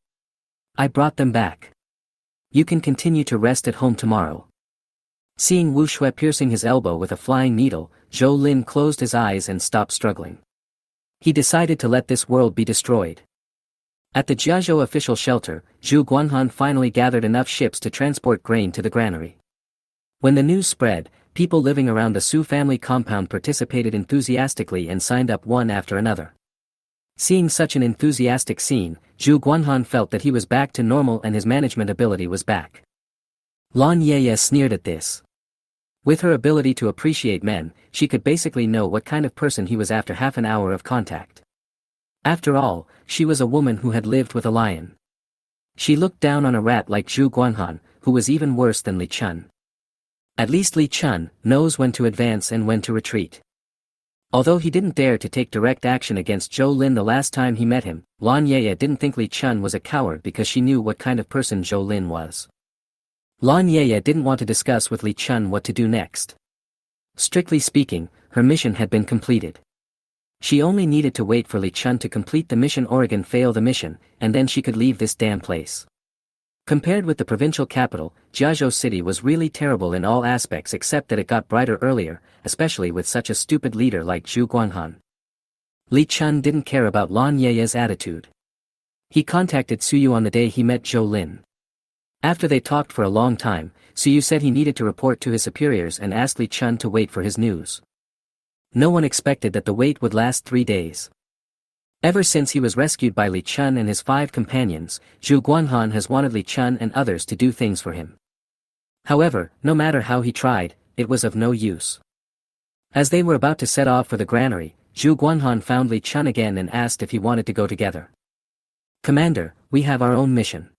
I brought them back. You can continue to rest at home tomorrow. Seeing Wu Shui piercing his elbow with a flying needle, Zhou Lin closed his eyes and stopped struggling. He decided to let this world be destroyed. At the Jiazhou official shelter, Zhu Guanhan finally gathered enough ships to transport grain to the granary. When the news spread, people living around the Su family compound participated enthusiastically and signed up one after another. Seeing such an enthusiastic scene, Zhu Guanhan felt that he was back to normal and his management ability was back. Lan Yeye sneered at this. With her ability to appreciate men, she could basically know what kind of person he was after half an hour of contact. After all, she was a woman who had lived with a lion. She looked down on a rat like Zhu Guanhan, who was even worse than Li Chun. At least Li Chun knows when to advance and when to retreat. Although he didn't dare to take direct action against Zhou Lin the last time he met him, Lan Yeye didn't think Li Chun was a coward because she knew what kind of person Zhou Lin was. Lan Yeye didn't want to discuss with Li Chun what to do next. Strictly speaking, her mission had been completed. She only needed to wait for Li Chun to complete the mission or fail the mission, and then she could leave this damn place. Compared with the provincial capital, Jiazhou City was really terrible in all aspects except that it got brighter earlier, especially with such a stupid leader like Zhu Guanhan. Li Chun didn't care about Lan Yeye's attitude. He contacted Suyu on the day he met Zhou Lin. After they talked for a long time, Suyu said he needed to report to his superiors and asked Li Chun to wait for his news. No one expected that the wait would last 3 days. Ever since he was rescued by Li Chun and his 5 companions, Zhu Guanhan has wanted Li Chun and others to do things for him. However, no matter how he tried, it was of no use. As they were about to set off for the granary, Zhu Guanhan found Li Chun again and asked if he wanted to go together. Commander, we have our own mission.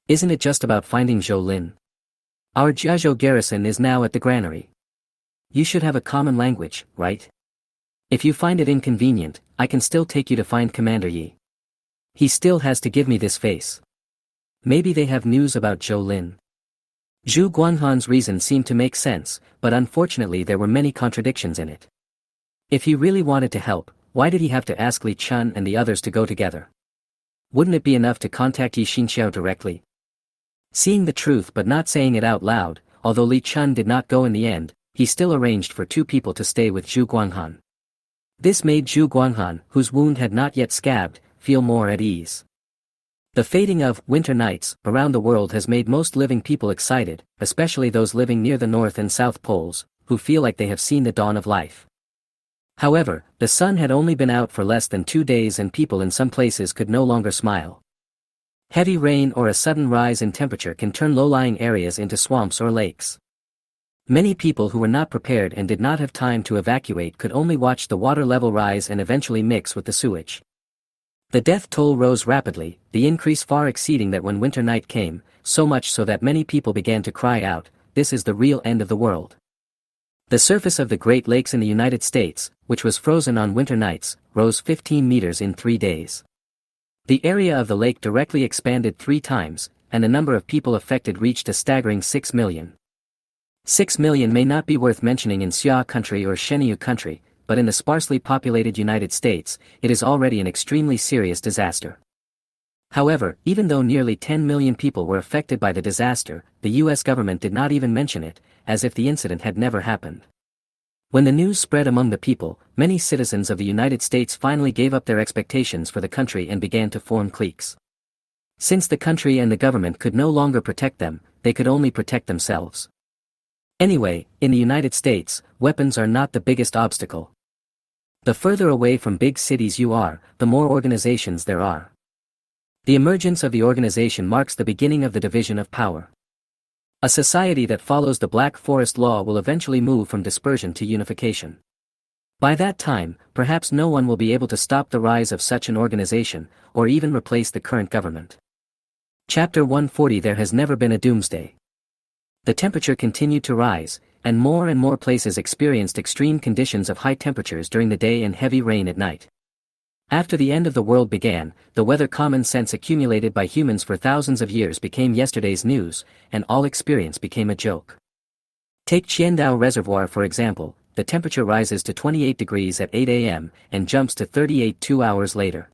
Isn't it just about finding Zhou Lin? Our Jiazhou garrison is now at the granary. You should have a common language, right? If you find it inconvenient, I can still take you to find Commander Yi. He still has to give me this face. Maybe they have news about Zhou Lin. Zhu Guanhan's reason seemed to make sense, but unfortunately there were many contradictions in it. If he really wanted to help, why did he have to ask Li Chun and the others to go together? Wouldn't it be enough to contact Yi Xinxiao directly? Seeing the truth but not saying it out loud, although Li Chun did not go in the end, he still arranged for 2 people to stay with Zhu Guanhan. This made Zhu Guanhan, whose wound had not yet scabbed, feel more at ease. The fading of winter nights around the world has made most living people excited, especially those living near the North and South Poles, who feel like they have seen the dawn of life. However, the sun had only been out for less than 2 days and people in some places could no longer smile. Heavy rain or a sudden rise in temperature can turn low-lying areas into swamps or lakes. Many people who were not prepared and did not have time to evacuate could only watch the water level rise and eventually mix with the sewage. The death toll rose rapidly, the increase far exceeding that when winter night came, so much so that many people began to cry out, "This is the real end of the world." The surface of the Great Lakes in the United States, which was frozen on winter nights, rose 15 meters in 3 days. The area of the lake directly expanded 3 times, and the number of people affected reached a staggering 6 million. 6 million may not be worth mentioning in Xia country or Shenyu country, but in the sparsely populated United States, it is already an extremely serious disaster. However, even though nearly 10 million people were affected by the disaster, the US government did not even mention it, as if the incident had never happened. When the news spread among the people, many citizens of the United States finally gave up their expectations for the country and began to form cliques. Since the country and the government could no longer protect them, they could only protect themselves. Anyway, in the United States, weapons are not the biggest obstacle. The further away from big cities you are, the more organizations there are. The emergence of the organization marks the beginning of the division of power. A society that follows the Black Forest Law will eventually move from dispersion to unification. By that time, perhaps no one will be able to stop the rise of such an organization, or even replace the current government. Chapter 140. There has never been a doomsday. The temperature continued to rise, and more places experienced extreme conditions of high temperatures during the day and heavy rain at night. After the end of the world began, the weather common sense accumulated by humans for thousands of years became yesterday's news, and all experience became a joke. Take Qiandao Reservoir for example, the temperature rises to 28 degrees at 8 a.m. and jumps to 38 2 hours later.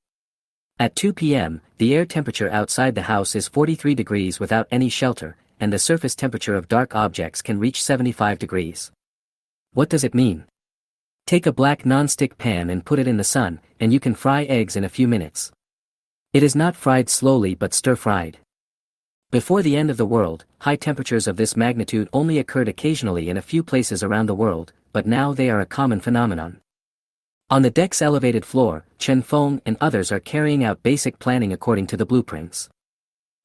At 2 p.m., the air temperature outside the house is 43 degrees without any shelter, and the surface temperature of dark objects can reach 75 degrees. What does it mean? Take a black non-stick pan and put it in the sun, and you can fry eggs in a few minutes. It is not fried slowly but stir-fried. Before the end of the world, high temperatures of this magnitude only occurred occasionally in a few places around the world, but now they are a common phenomenon. On the deck's elevated floor, Chen Feng and others are carrying out basic planning according to the blueprints.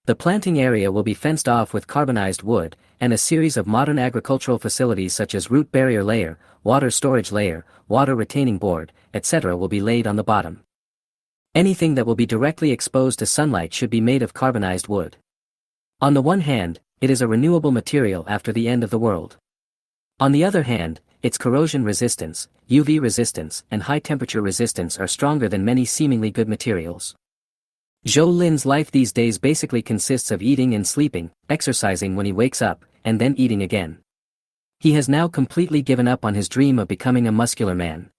The planting area will be fenced off with carbonized wood, and a series of modern agricultural facilities such as root barrier layer, water storage layer, water retaining board, etc. will be laid on the bottom. Anything that will be directly exposed to sunlight should be made of carbonized wood. On the one hand, it is a renewable material after the end of the world. On the other hand, its corrosion resistance, UV resistance, and high temperature resistance are stronger than many seemingly good materials. Zhou Lin's life these days basically consists of eating and sleeping, exercising when he wakes up, and then eating again. He has now completely given up on his dream of becoming a muscular man.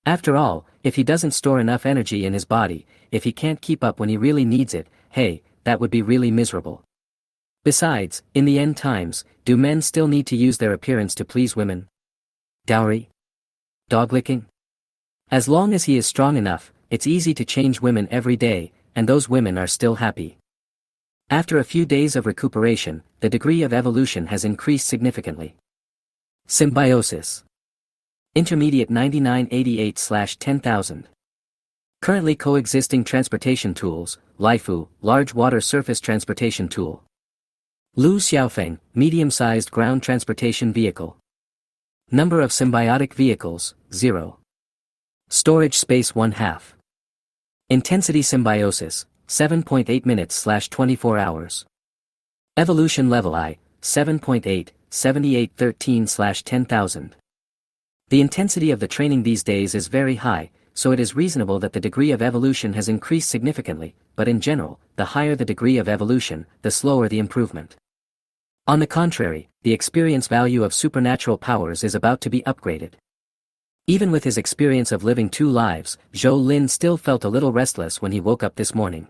After all, if he doesn't store enough energy in his body, if he can't keep up when he really needs it, hey, that would be really miserable. Besides, in the end times, do men still need to use their appearance to please women? Dowry? Dog licking? As long as he is strong enough, it's easy to change women every day, and those women are still happy. After a few days of recuperation, the degree of evolution has increased significantly. Symbiosis. Intermediate 9988/10,000. Currently coexisting transportation tools, Laifu, large water surface transportation tool. Lu Xiaofeng, medium-sized ground transportation vehicle. Number of symbiotic vehicles, 0. Storage space 1/2. Intensity symbiosis, 7.8 minutes/24 hours. Evolution level I, 7.8, 7813/10,000. The intensity of the training these days is very high, so it is reasonable that the degree of evolution has increased significantly, but in general, the higher the degree of evolution, the slower the improvement. On the contrary, the experience value of supernatural powers is about to be upgraded. Even with his experience of living 2 lives, Zhou Lin still felt a little restless when he woke up this morning.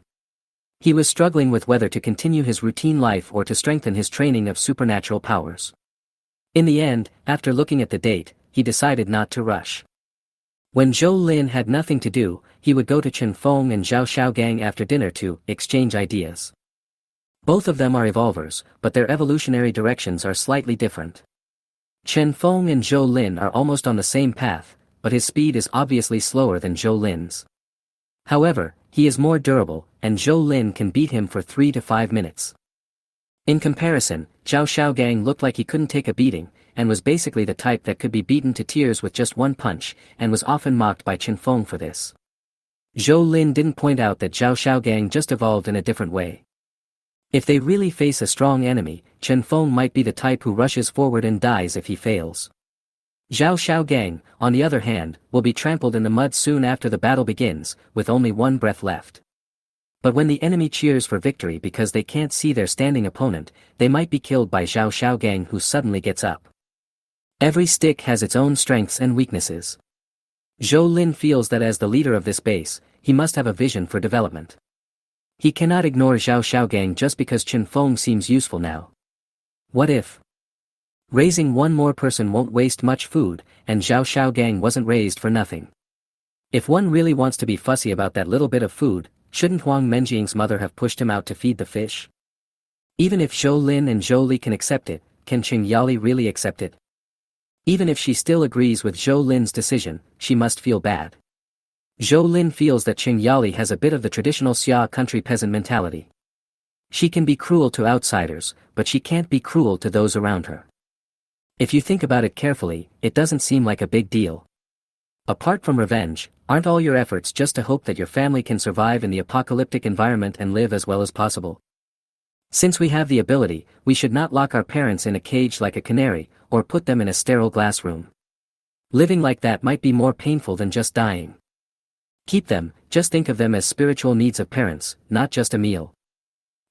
He was struggling with whether to continue his routine life or to strengthen his training of supernatural powers. In the end, after looking at the date, he decided not to rush. When Zhou Lin had nothing to do, he would go to Chen Feng and Zhao Xiaogang after dinner to exchange ideas. Both of them are evolvers, but their evolutionary directions are slightly different. Chen Feng and Zhou Lin are almost on the same path, but his speed is obviously slower than Zhou Lin's. However, he is more durable, and Zhou Lin can beat him for 3 to 5 minutes. In comparison, Zhao Xiaogang looked like he couldn't take a beating, and was basically the type that could be beaten to tears with just one punch, and was often mocked by Chen Feng for this. Zhou Lin didn't point out that Zhao Xiaogang just evolved in a different way. If they really face a strong enemy, Chen Feng might be the type who rushes forward and dies if he fails. Zhao Xiaogang, on the other hand, will be trampled in the mud soon after the battle begins, with only one breath left. But when the enemy cheers for victory because they can't see their standing opponent, they might be killed by Zhao Xiaogang, who suddenly gets up. Every stick has its own strengths and weaknesses. Zhou Lin feels that as the leader of this base, he must have a vision for development. He cannot ignore Zhao Xiaogang just because Chen Feng seems useful now. What if raising one more person won't waste much food, and Zhao Xiaogang wasn't raised for nothing? If one really wants to be fussy about that little bit of food, shouldn't Huang Menjing's mother have pushed him out to feed the fish? Even if Zhou Lin and Zhou Li can accept it, can Qing Yali really accept it? Even if she still agrees with Zhou Lin's decision, she must feel bad. Zhou Lin feels that Qing Yali has a bit of the traditional Xia country peasant mentality. She can be cruel to outsiders, but she can't be cruel to those around her. If you think about it carefully, it doesn't seem like a big deal. Apart from revenge, aren't all your efforts just to hope that your family can survive in the apocalyptic environment and live as well as possible? Since we have the ability, we should not lock our parents in a cage like a canary, or put them in a sterile glass room. Living like that might be more painful than just dying. Keep them, just think of them as spiritual needs of parents, not just a meal.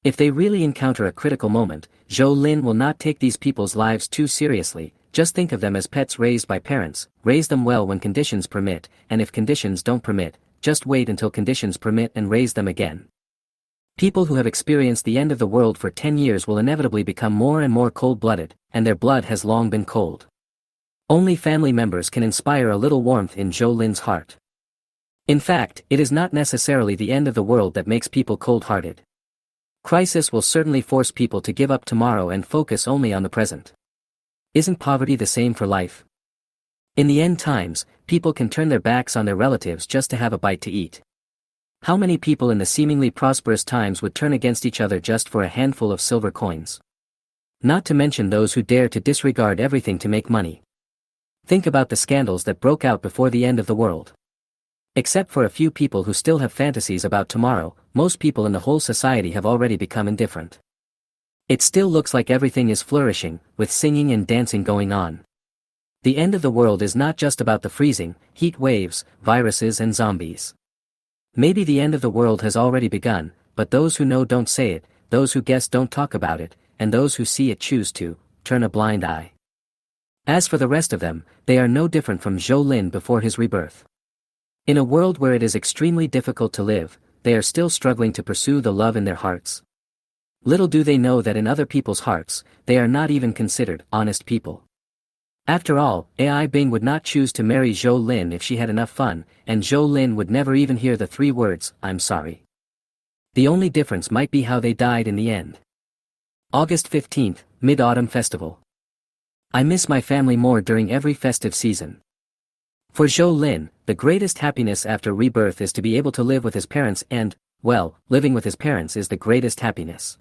If they really encounter a critical moment, Zhou Lin will not take these people's lives too seriously. Just think of them as pets raised by parents, raise them well when conditions permit, and if conditions don't permit, just wait until conditions permit and raise them again. People who have experienced the end of the world for 10 years will inevitably become more and more cold-blooded, and their blood has long been cold. Only family members can inspire a little warmth in Zhou Lin's heart. In fact, it is not necessarily the end of the world that makes people cold-hearted. Crisis will certainly force people to give up tomorrow and focus only on the present. Isn't poverty the same for life? In the end times, people can turn their backs on their relatives just to have a bite to eat. How many people in the seemingly prosperous times would turn against each other just for a handful of silver coins? Not to mention those who dare to disregard everything to make money. Think about the scandals that broke out before the end of the world. Except for a few people who still have fantasies about tomorrow, most people in the whole society have already become indifferent. It still looks like everything is flourishing, with singing and dancing going on. The end of the world is not just about the freezing, heat waves, viruses and zombies. Maybe the end of the world has already begun, but those who know don't say it, those who guess don't talk about it, and those who see it choose to turn a blind eye. As for the rest of them, they are no different from Zhou Lin before his rebirth. In a world where it is extremely difficult to live, they are still struggling to pursue the love in their hearts. Little do they know that in other people's hearts, they are not even considered honest people. After all, Ai Bing would not choose to marry Zhou Lin if she had enough fun, and Zhou Lin would never even hear the 3 words, "I'm sorry." The only difference might be how they died in the end. August 15th, Mid-Autumn Festival. I miss my family more during every festive season. For Zhou Lin, the greatest happiness after rebirth is to be able to live with his parents and, well, living with his parents is the greatest happiness.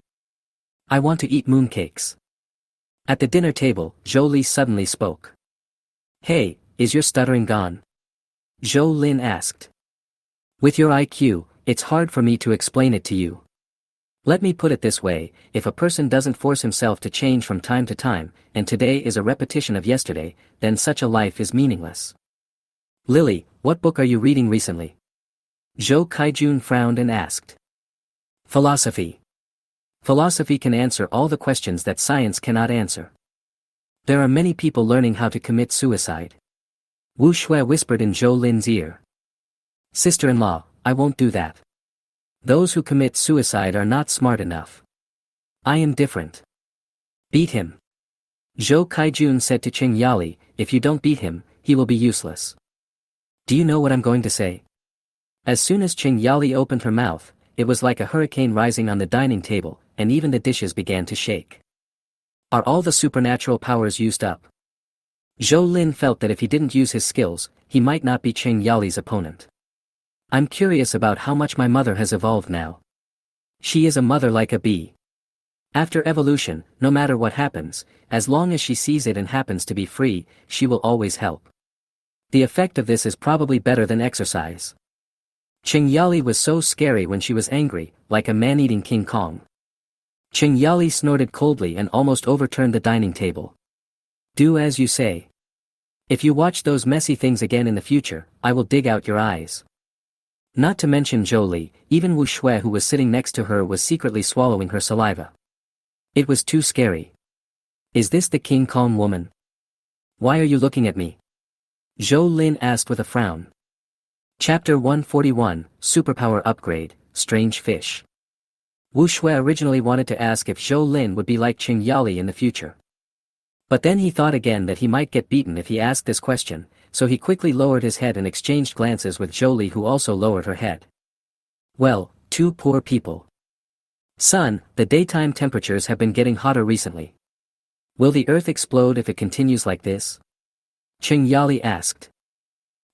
I want to eat mooncakes. At the dinner table, Zhou Li suddenly spoke. Hey, is your stuttering gone? Zhou Lin asked. With your IQ, it's hard for me to explain it to you. Let me put it this way, if a person doesn't force himself to change from time to time, and today is a repetition of yesterday, then such a life is meaningless. Lily, what book are you reading recently? Zhou Kaijun frowned and asked. Philosophy. Philosophy can answer all the questions that science cannot answer. There are many people learning how to commit suicide. Wu Shui whispered in Zhou Lin's ear. Sister-in-law, I won't do that. Those who commit suicide are not smart enough. I am different. Beat him. Zhou Kaijun said to Qing Yali, if you don't beat him, he will be useless. Do you know what I'm going to say? As soon as Qing Yali opened her mouth, it was like a hurricane rising on the dining table, and even the dishes began to shake. Are all the supernatural powers used up? Zhou Lin felt that if he didn't use his skills, he might not be Qing Yali's opponent. I'm curious about how much my mother has evolved now. She is a mother like a bee. After evolution, no matter what happens, as long as she sees it and happens to be free, she will always help. The effect of this is probably better than exercise. Qing Yali was so scary when she was angry, like a man-eating King Kong. Qing Yali snorted coldly and almost overturned the dining table. Do as you say. If you watch those messy things again in the future, I will dig out your eyes. Not to mention Zhou Li, even Wu Shui who was sitting next to her was secretly swallowing her saliva. It was too scary. Is this the King Kong woman? Why are you looking at me? Zhou Lin asked with a frown. Chapter 141, Superpower Upgrade, Strange Fish. Wu Shui originally wanted to ask if Zhou Lin would be like Qing Yali in the future. But then he thought again that he might get beaten if he asked this question, so he quickly lowered his head and exchanged glances with Zhou Li who also lowered her head. Well, two poor people. Son, the daytime temperatures have been getting hotter recently. Will the Earth explode if it continues like this? Qing Yali asked.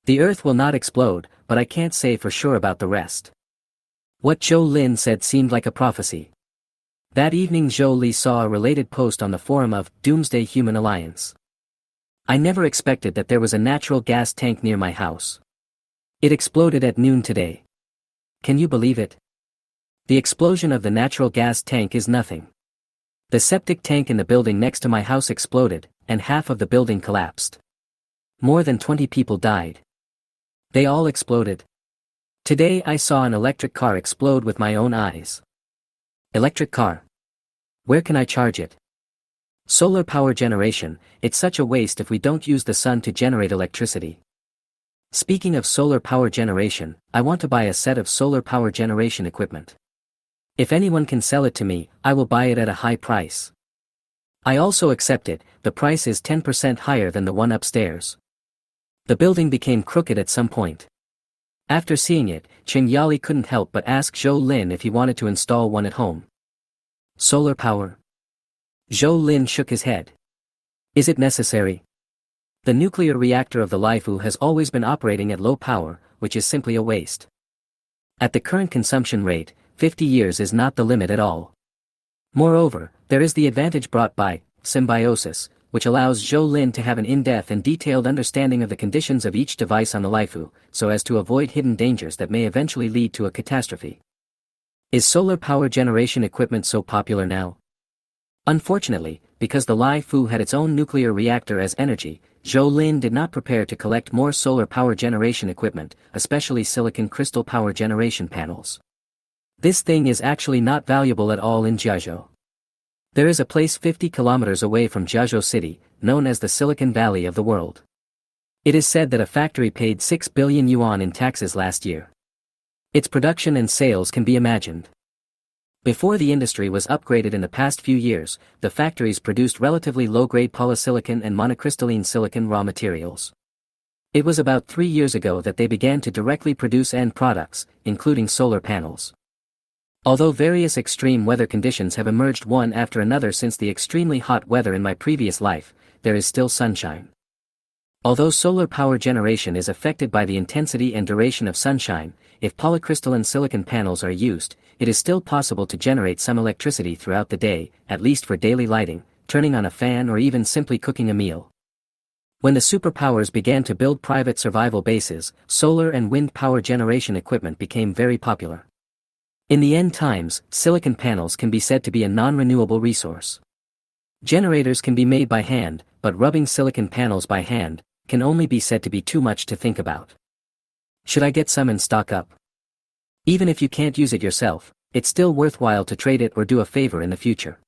The Earth will not explode, but I can't say for sure about the rest. What Zhou Lin said seemed like a prophecy. That evening Zhou Li saw a related post on the forum of Doomsday Human Alliance. I never expected that there was a natural gas tank near my house. It exploded at noon today. Can you believe it? The explosion of the natural gas tank is nothing. The septic tank in the building next to my house exploded, and half of the building collapsed. More than 20 people died. They all exploded. Today I saw an electric car explode with my own eyes. Electric car. Where can I charge it? Solar power generation, it's such a waste if we don't use the sun to generate electricity. Speaking of solar power generation, I want to buy a set of solar power generation equipment. If anyone can sell it to me, I will buy it at a high price. I also accept it, the price is 10% higher than the one upstairs. The building became crooked at some point. After seeing it, Qing Yali couldn't help but ask Zhou Lin if he wanted to install one at home. Solar power? Zhou Lin shook his head. Is it necessary? The nuclear reactor of the Laifu has always been operating at low power, which is simply a waste. At the current consumption rate, 50 years is not the limit at all. Moreover, there is the advantage brought by Symbiosis, which allows Zhou Lin to have an in-depth and detailed understanding of the conditions of each device on the Laifu, so as to avoid hidden dangers that may eventually lead to a catastrophe. Is solar power generation equipment so popular now? Unfortunately, because the Laifu had its own nuclear reactor as energy, Zhou Lin did not prepare to collect more solar power generation equipment, especially silicon crystal power generation panels. This thing is actually not valuable at all in Jiazhou. There is a place 50 kilometers away from Jiazhou City, known as the Silicon Valley of the world. It is said that a factory paid 6 billion yuan in taxes last year. Its production and sales can be imagined. Before the industry was upgraded in the past few years, the factories produced relatively low-grade polysilicon and monocrystalline silicon raw materials. It was about 3 years ago that they began to directly produce end products, including solar panels. Although various extreme weather conditions have emerged one after another since the extremely hot weather in my previous life, there is still sunshine. Although solar power generation is affected by the intensity and duration of sunshine, if polycrystalline silicon panels are used, it is still possible to generate some electricity throughout the day, at least for daily lighting, turning on a fan or even simply cooking a meal. When the superpowers began to build private survival bases, solar and wind power generation equipment became very popular. In the end times, silicon panels can be said to be a non-renewable resource. Generators can be made by hand, but rubbing silicon panels by hand can only be said to be too much to think about. Should I get some and stock up? Even if you can't use it yourself, it's still worthwhile to trade it or do a favor in the future.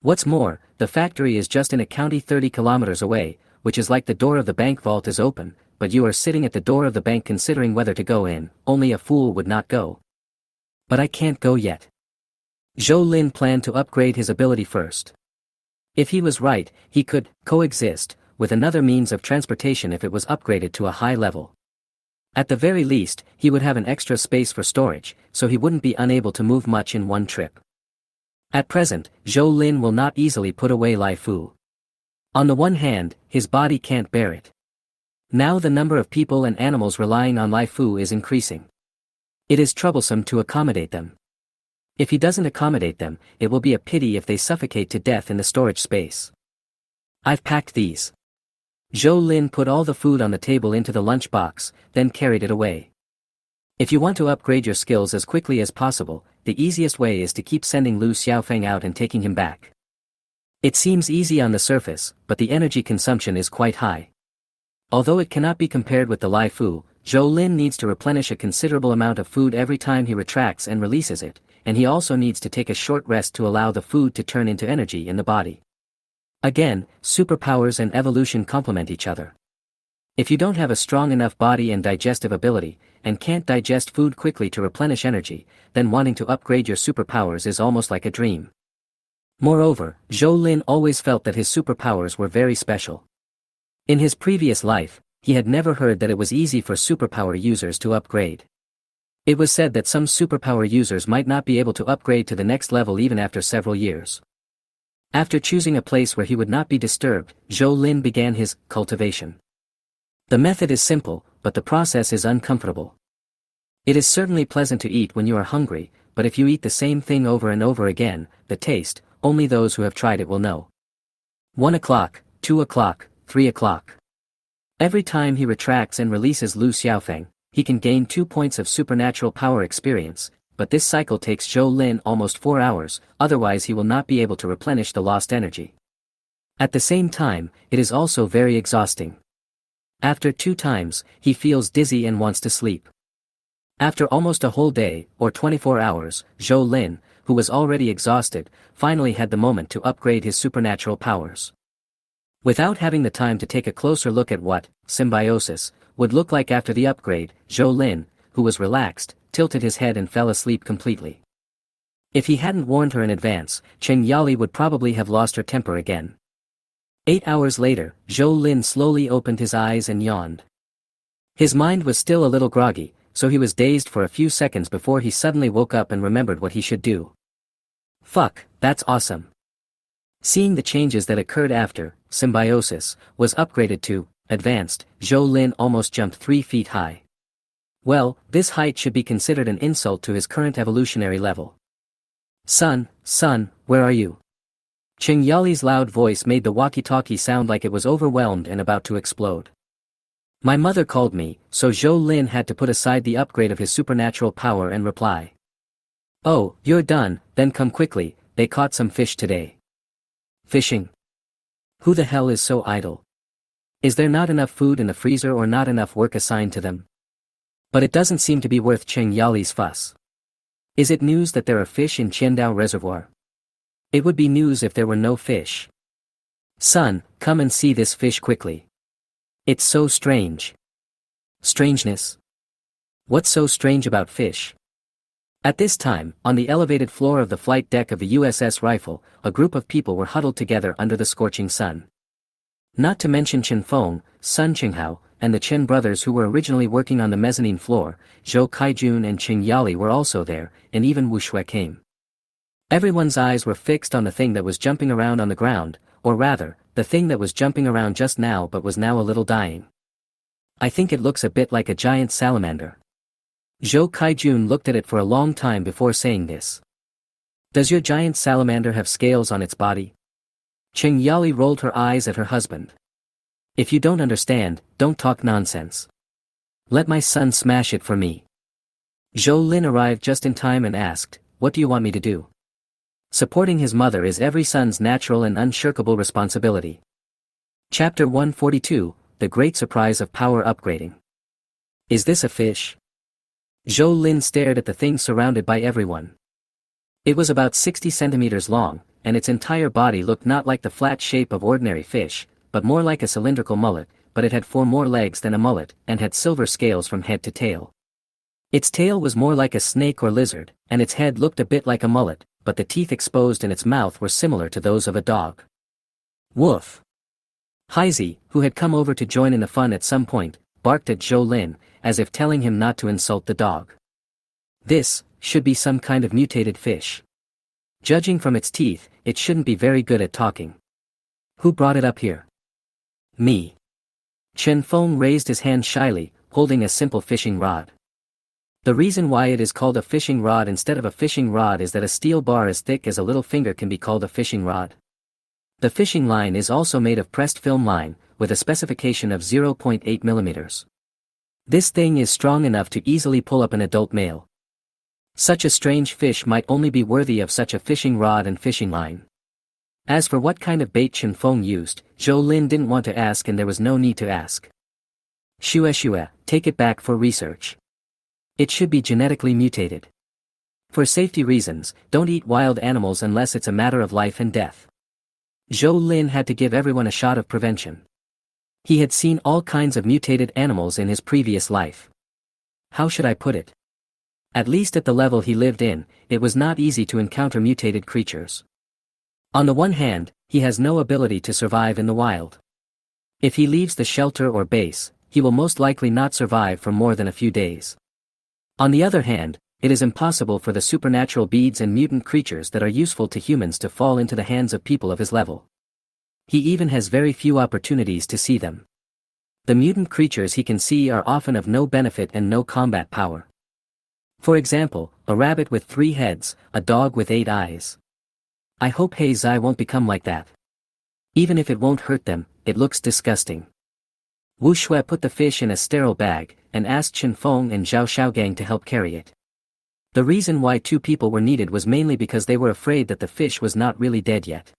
What's more, the factory is just in a county 30 kilometers away, which is like the door of the bank vault is open, but you are sitting at the door of the bank considering whether to go in. Only a fool would not go. But I can't go yet. Zhou Lin planned to upgrade his ability first. If he was right, he could coexist with another means of transportation if it was upgraded to a high level. At the very least, he would have an extra space for storage, so he wouldn't be unable to move much in one trip. At present, Zhou Lin will not easily put away Lai Fu. On the one hand, his body can't bear it. Now the number of people and animals relying on Lai Fu is increasing. It is troublesome to accommodate them. If he doesn't accommodate them, it will be a pity if they suffocate to death in the storage space. I've packed these. Zhou Lin put all the food on the table into the lunchbox, then carried it away. If you want to upgrade your skills as quickly as possible, the easiest way is to keep sending Lu Xiaofeng out and taking him back. It seems easy on the surface, but the energy consumption is quite high. Although it cannot be compared with the Lai Fu, Zhou Lin needs to replenish a considerable amount of food every time he retracts and releases it, and he also needs to take a short rest to allow the food to turn into energy in the body. Again, superpowers and evolution complement each other. If you don't have a strong enough body and digestive ability, and can't digest food quickly to replenish energy, then wanting to upgrade your superpowers is almost like a dream. Moreover, Zhou Lin always felt that his superpowers were very special. In his previous life, he had never heard that it was easy for superpower users to upgrade. It was said that some superpower users might not be able to upgrade to the next level even after several years. After choosing a place where he would not be disturbed, Zhou Lin began his cultivation. The method is simple, but the process is uncomfortable. It is certainly pleasant to eat when you are hungry, but if you eat the same thing over and over again, the taste, only those who have tried it will know. 1 o'clock, 2 o'clock, 3 o'clock. Every time he retracts and releases Lu Xiaofeng, he can gain 2 points of supernatural power experience, but this cycle takes Zhou Lin almost 4 hours, otherwise he will not be able to replenish the lost energy. At the same time, it is also very exhausting. After 2 times, he feels dizzy and wants to sleep. After almost a whole day, or 24 hours, Zhou Lin, who was already exhausted, finally had the moment to upgrade his supernatural powers. Without having the time to take a closer look at what Symbiosis would look like after the upgrade, Zhou Lin, who was relaxed, tilted his head and fell asleep completely. If he hadn't warned her in advance, Cheng Yali would probably have lost her temper again. 8 hours later, Zhou Lin slowly opened his eyes and yawned. His mind was still a little groggy, so he was dazed for a few seconds before he suddenly woke up and remembered what he should do. Fuck, that's awesome. Seeing the changes that occurred after Symbiosis was upgraded to Advanced, Zhou Lin almost jumped 3 feet high. Well, this height should be considered an insult to his current evolutionary level. Son, where are you? Cheng Yali's loud voice made the walkie-talkie sound like it was overwhelmed and about to explode. My mother called me, so Zhou Lin had to put aside the upgrade of his supernatural power and reply. Oh, you're done, then come quickly, they caught some fish today. Fishing? Who the hell is so idle? Is there not enough food in the freezer or not enough work assigned to them? But it doesn't seem to be worth Cheng Yali's fuss. Is it news that there are fish in Qiandao Reservoir? It would be news if there were no fish. Son, come and see this fish quickly. It's so strange. Strangeness? What's so strange about fish? At this time, on the elevated floor of the flight deck of the USS Rifle, a group of people were huddled together under the scorching sun. Not to mention Chen Feng, Sun Qinghao, and the Chen brothers who were originally working on the mezzanine floor, Zhou Kaijun and Cheng Yali were also there, and even Wu Shui came. Everyone's eyes were fixed on the thing that was jumping around on the ground, or rather, the thing that was jumping around just now but was now a little dying. I think it looks a bit like a giant salamander. Zhou Kaijun looked at it for a long time before saying this. Does your giant salamander have scales on its body? Cheng Yali rolled her eyes at her husband. If you don't understand, don't talk nonsense. Let my son smash it for me. Zhou Lin arrived just in time and asked, what do you want me to do? Supporting his mother is every son's natural and unshirkable responsibility. Chapter 142, The Great Surprise of Power Upgrading. Is this a fish? Zhou Lin stared at the thing surrounded by everyone. It was about 60 centimeters long, and its entire body looked not like the flat shape of ordinary fish, but more like a cylindrical mullet, but it had 4 more legs than a mullet and had silver scales from head to tail. Its tail was more like a snake or lizard, and its head looked a bit like a mullet, but the teeth exposed in its mouth were similar to those of a dog. Woof! Heizi, who had come over to join in the fun at some point, barked at Zhou Lin, as if telling him not to insult the dog. This should be some kind of mutated fish. Judging from its teeth, it shouldn't be very good at talking. Who brought it up here? Me. Chen Feng raised his hand shyly, holding a simple fishing rod. The reason why it is called a fishing rod instead of a fishing rod is that a steel bar as thick as a little finger can be called a fishing rod. The fishing line is also made of pressed film line, with a specification of 0.8 mm. This thing is strong enough to easily pull up an adult male. Such a strange fish might only be worthy of such a fishing rod and fishing line. As for what kind of bait Chen Feng used, Zhou Lin didn't want to ask and there was no need to ask. Shue, take it back for research. It should be genetically mutated. For safety reasons, don't eat wild animals unless it's a matter of life and death. Zhou Lin had to give everyone a shot of prevention. He had seen all kinds of mutated animals in his previous life. How should I put it? At least at the level he lived in, it was not easy to encounter mutated creatures. On the one hand, he has no ability to survive in the wild. If he leaves the shelter or base, he will most likely not survive for more than a few days. On the other hand, it is impossible for the supernatural beads and mutant creatures that are useful to humans to fall into the hands of people of his level. He even has very few opportunities to see them. The mutant creatures he can see are often of no benefit and no combat power. For example, a rabbit with 3 heads, a dog with 8 eyes. I hope Hei Zai won't become like that. Even if it won't hurt them, it looks disgusting. Wu Shui put the fish in a sterile bag, and asked Chen Feng and Zhao Xiaogang to help carry it. The reason why 2 people were needed was mainly because they were afraid that the fish was not really dead yet.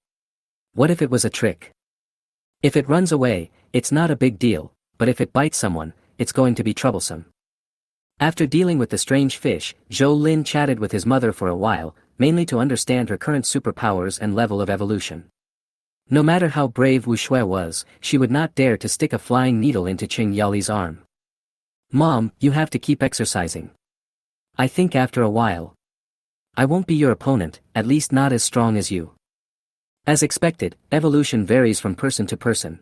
What if it was a trick? If it runs away, it's not a big deal, but if it bites someone, it's going to be troublesome. After dealing with the strange fish, Zhou Lin chatted with his mother for a while, mainly to understand her current superpowers and level of evolution. No matter how brave Wu Shui was, she would not dare to stick a flying needle into Qing Yali's arm. Mom, you have to keep exercising. I think after a while, I won't be your opponent, at least not as strong as you. As expected, evolution varies from person to person.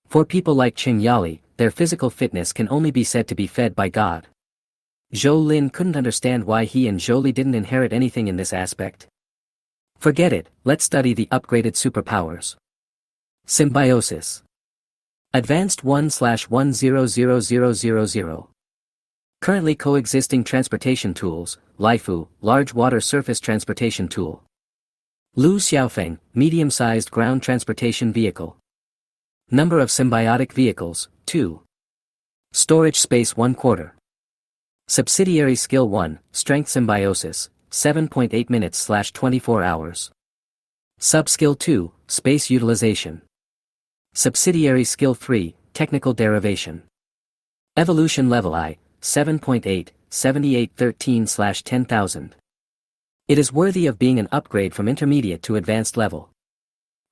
For people like Qing Yali, their physical fitness can only be said to be fed by God. Zhou Lin couldn't understand why he and Zhou didn't inherit anything in this aspect. Forget it, let's study the upgraded superpowers. Symbiosis. Advanced 1/100000. Currently coexisting transportation tools, Laifu, large water surface transportation tool. Lu Xiaofeng, medium-sized ground transportation vehicle. Number of symbiotic vehicles, 2. Storage space 1/4. Subsidiary skill 1, strength symbiosis, 7.8 minutes/24 hours. Sub-skill 2, space utilization. Subsidiary skill 3, technical derivation. Evolution level I, 7.8, 7813/10,000. It is worthy of being an upgrade from intermediate to advanced level.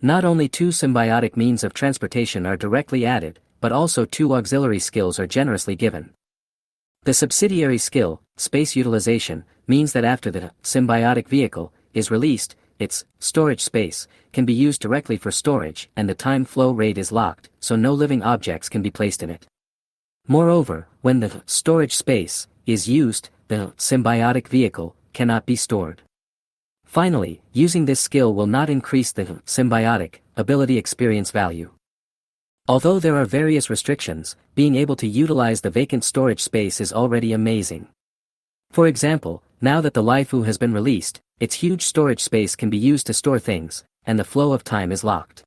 Not only 2 symbiotic means of transportation are directly added, but also 2 auxiliary skills are generously given. The subsidiary skill, space utilization, means that after the symbiotic vehicle is released, its storage space can be used directly for storage and the time flow rate is locked, so no living objects can be placed in it. Moreover, when the storage space is used, the symbiotic vehicle cannot be stored. Finally, using this skill will not increase the symbiotic ability experience value. Although there are various restrictions, being able to utilize the vacant storage space is already amazing. For example, now that the Laifu has been released, its huge storage space can be used to store things, and the flow of time is locked.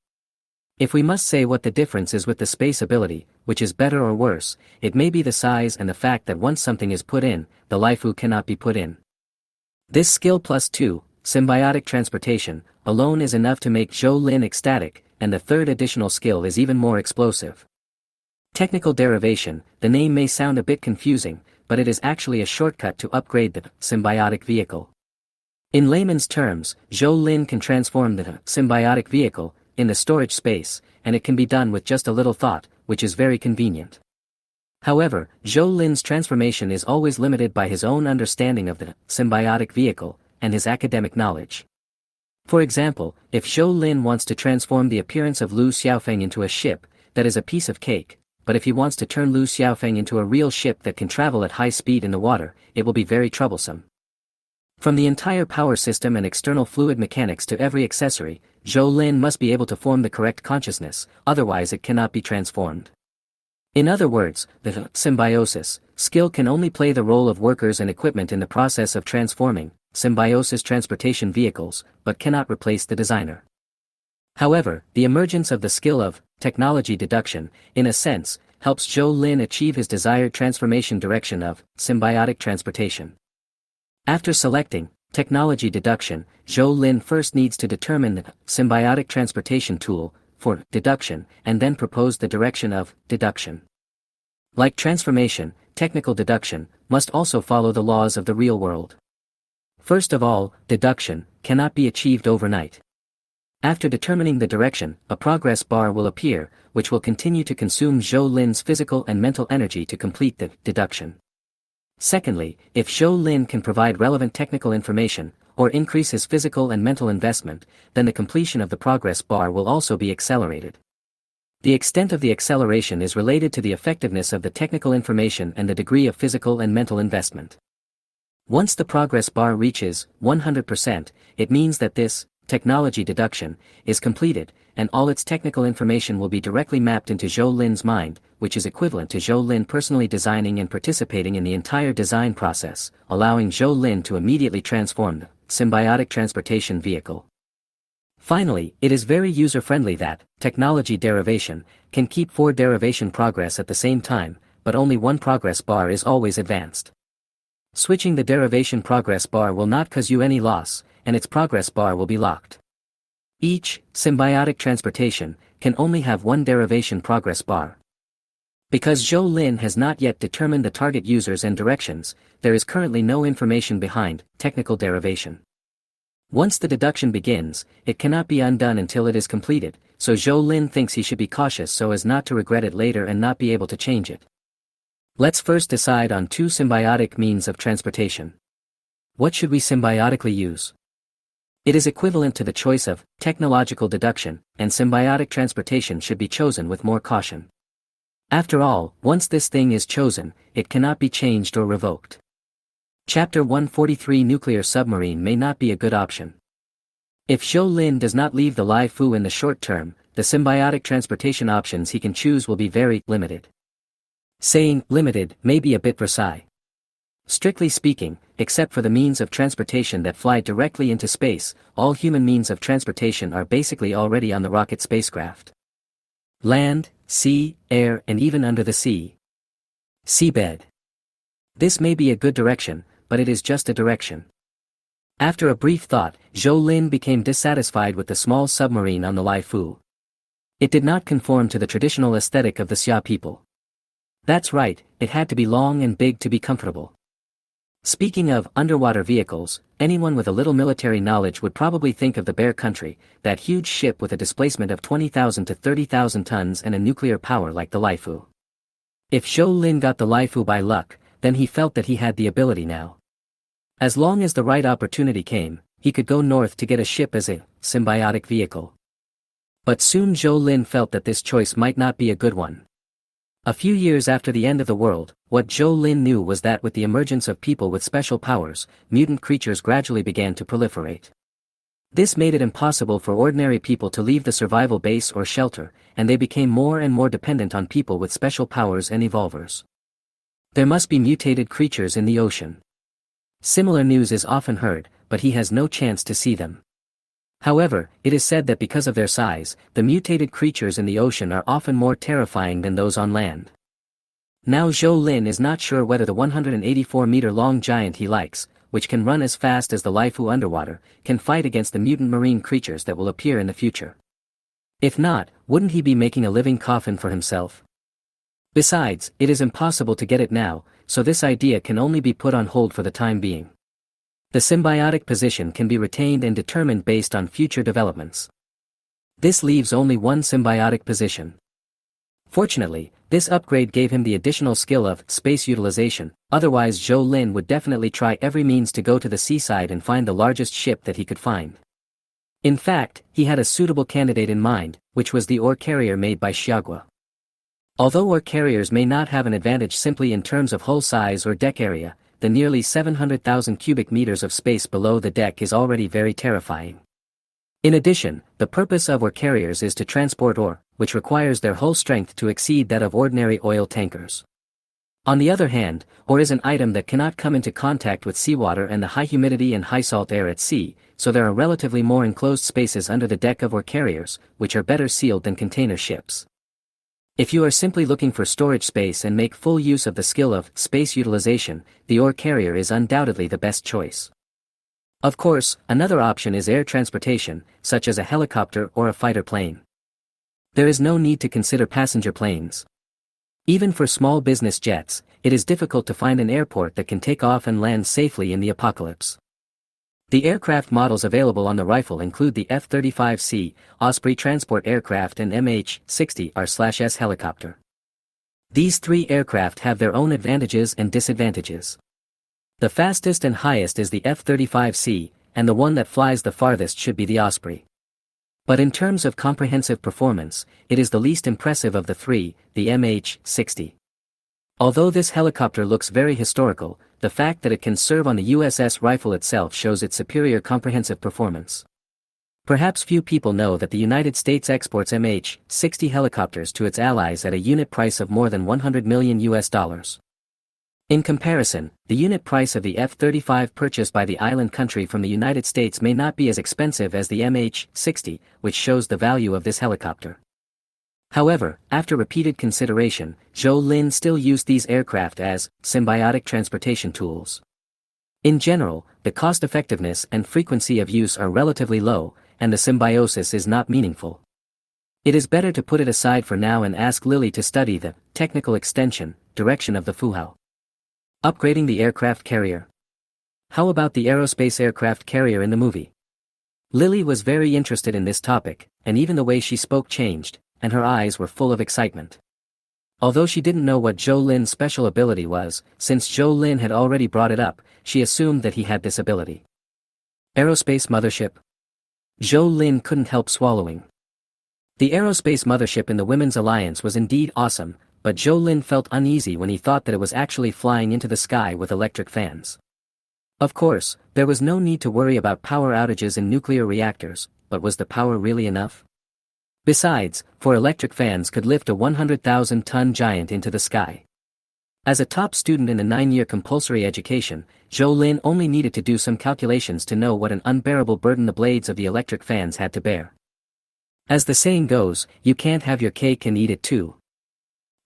If we must say what the difference is with the space ability, which is better or worse, it may be the size and the fact that once something is put in, the Laifu cannot be put in. This skill plus 2, symbiotic transportation, alone is enough to make Zhou Lin ecstatic, and the third additional skill is even more explosive. Technical derivation, the name may sound a bit confusing, but it is actually a shortcut to upgrade the symbiotic vehicle. In layman's terms, Zhou Lin can transform the symbiotic vehicle in the storage space, and it can be done with just a little thought, which is very convenient. However, Zhou Lin's transformation is always limited by his own understanding of the symbiotic vehicle and his academic knowledge. For example, if Zhou Lin wants to transform the appearance of Lu Xiaofeng into a ship, that is a piece of cake, but if he wants to turn Lu Xiaofeng into a real ship that can travel at high speed in the water, it will be very troublesome. From the entire power system and external fluid mechanics to every accessory, Zhou Lin must be able to form the correct consciousness, otherwise it cannot be transformed. In other words, the Symbiosis skill can only play the role of workers and equipment in the process of transforming Symbiosis transportation vehicles, but cannot replace the designer. However, the emergence of the skill of technology deduction, in a sense, helps Zhou Lin achieve his desired transformation direction of symbiotic transportation. After selecting technology deduction, Zhou Lin first needs to determine the symbiotic transportation tool for deduction and then propose the direction of deduction. Like transformation, technical deduction must also follow the laws of the real world. First of all, deduction cannot be achieved overnight. After determining the direction, a progress bar will appear, which will continue to consume Zhou Lin's physical and mental energy to complete the deduction. Secondly, if Zhou Lin can provide relevant technical information, or increase his physical and mental investment, then the completion of the progress bar will also be accelerated. The extent of the acceleration is related to the effectiveness of the technical information and the degree of physical and mental investment. Once the progress bar reaches 100%, it means that this technology deduction is completed, and all its technical information will be directly mapped into Zhou Lin's mind, which is equivalent to Zhou Lin personally designing and participating in the entire design process, allowing Zhou Lin to immediately transform the symbiotic transportation vehicle. Finally, it is very user-friendly that technology derivation can keep 4 derivation progress at the same time, but only one progress bar is always advanced. Switching the derivation progress bar will not cause you any loss, and its progress bar will be locked. Each symbiotic transportation can only have one derivation progress bar. Because Zhou Lin has not yet determined the target users and directions, there is currently no information behind technical derivation. Once the deduction begins, it cannot be undone until it is completed, so Zhou Lin thinks he should be cautious so as not to regret it later and not be able to change it. Let's first decide on 2 symbiotic means of transportation. What should we symbiotically use? It is equivalent to the choice of technological deduction, and symbiotic transportation should be chosen with more caution. After all, once this thing is chosen, it cannot be changed or revoked. Chapter 143 Nuclear Submarine may not be a good option. If Zhou Lin does not leave the Lai Fu in the short term, the symbiotic transportation options he can choose will be very limited. Saying limited may be a bit precise. Strictly speaking, except for the means of transportation that fly directly into space, all human means of transportation are basically already on the rocket spacecraft. Land, sea, air, and even under the sea. Seabed. This may be a good direction, but it is just a direction. After a brief thought, Zhou Lin became dissatisfied with the small submarine on the Lai Fu. It did not conform to the traditional aesthetic of the Xia people. That's right, it had to be long and big to be comfortable. Speaking of underwater vehicles, anyone with a little military knowledge would probably think of the Bear Country, that huge ship with a displacement of 20,000 to 30,000 tons and a nuclear power like the Lai Fu. If Zhou Lin got the Lai Fu by luck, then he felt that he had the ability now. As long as the right opportunity came, he could go north to get a ship as a symbiotic vehicle. But soon Zhou Lin felt that this choice might not be a good one. A few years after the end of the world, what Zhou Lin knew was that with the emergence of people with special powers, mutant creatures gradually began to proliferate. This made it impossible for ordinary people to leave the survival base or shelter, and they became more and more dependent on people with special powers and evolvers. There must be mutated creatures in the ocean. Similar news is often heard, but he has no chance to see them. However, it is said that because of their size, the mutated creatures in the ocean are often more terrifying than those on land. Now Zhou Lin is not sure whether the 184-meter-long giant he likes, which can run as fast as the Lai Fu underwater, can fight against the mutant marine creatures that will appear in the future. If not, wouldn't he be making a living coffin for himself? Besides, it is impossible to get it now, so this idea can only be put on hold for the time being. The symbiotic position can be retained and determined based on future developments. This leaves only one symbiotic position. Fortunately, this upgrade gave him the additional skill of space utilization, otherwise Zhou Lin would definitely try every means to go to the seaside and find the largest ship that he could find. In fact, he had a suitable candidate in mind, which was the ore carrier made by Xiagua. Although ore carriers may not have an advantage simply in terms of hull size or deck area, the nearly 700,000 cubic meters of space below the deck is already very terrifying. In addition, the purpose of ore carriers is to transport ore, which requires their whole strength to exceed that of ordinary oil tankers. On the other hand, ore is an item that cannot come into contact with seawater and the high humidity and high salt air at sea, so there are relatively more enclosed spaces under the deck of ore carriers, which are better sealed than container ships. If you are simply looking for storage space and make full use of the skill of space utilization, the ore carrier is undoubtedly the best choice. Of course, another option is air transportation, such as a helicopter or a fighter plane. There is no need to consider passenger planes. Even for small business jets, it is difficult to find an airport that can take off and land safely in the apocalypse. The aircraft models available on the rifle include the F-35C, Osprey transport aircraft and MH-60R/S helicopter. These three aircraft have their own advantages and disadvantages. The fastest and highest is the F-35C, and the one that flies the farthest should be the Osprey. But in terms of comprehensive performance, it is the least impressive of the three, the MH-60. Although this helicopter looks very historical, the fact that it can serve on the USS Rifle itself shows its superior comprehensive performance. Perhaps few people know that the United States exports MH-60 helicopters to its allies at a unit price of more than $100 million. In comparison, the unit price of the F-35 purchased by the island country from the United States may not be as expensive as the MH-60, which shows the value of this helicopter. However, after repeated consideration, Zhou Lin still used these aircraft as symbiotic transportation tools. In general, the cost-effectiveness and frequency of use are relatively low, and the symbiosis is not meaningful. It is better to put it aside for now and ask Lily to study the technical extension, direction of the Fuhao. Upgrading the aircraft carrier. How about the aerospace aircraft carrier in the movie? Lily was very interested in this topic, and even the way she spoke changed, and her eyes were full of excitement. Although she didn't know what Zhou Lin's special ability was, since Zhou Lin had already brought it up, she assumed that he had this ability. Aerospace mothership. Zhou Lin couldn't help swallowing. The aerospace mothership in the Women's Alliance was indeed awesome, but Zhou Lin felt uneasy when he thought that it was actually flying into the sky with electric fans. Of course, there was no need to worry about power outages in nuclear reactors, but was the power really enough? Besides, four electric fans could lift a 100,000-ton giant into the sky. As a top student in the 9-year compulsory education, Zhou Lin only needed to do some calculations to know what an unbearable burden the blades of the electric fans had to bear. As the saying goes, you can't have your cake and eat it too.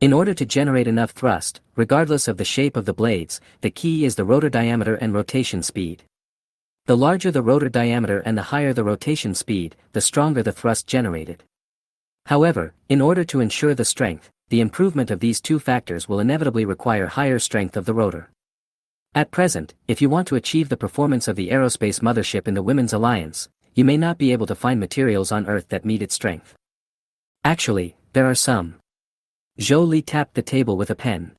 In order to generate enough thrust, regardless of the shape of the blades, the key is the rotor diameter and rotation speed. The larger the rotor diameter and the higher the rotation speed, the stronger the thrust generated. However, in order to ensure the strength, the improvement of these two factors will inevitably require higher strength of the rotor. At present, if you want to achieve the performance of the aerospace mothership in the Women's Alliance, you may not be able to find materials on Earth that meet its strength. Actually, there are some. Zhou Li tapped the table with a pen.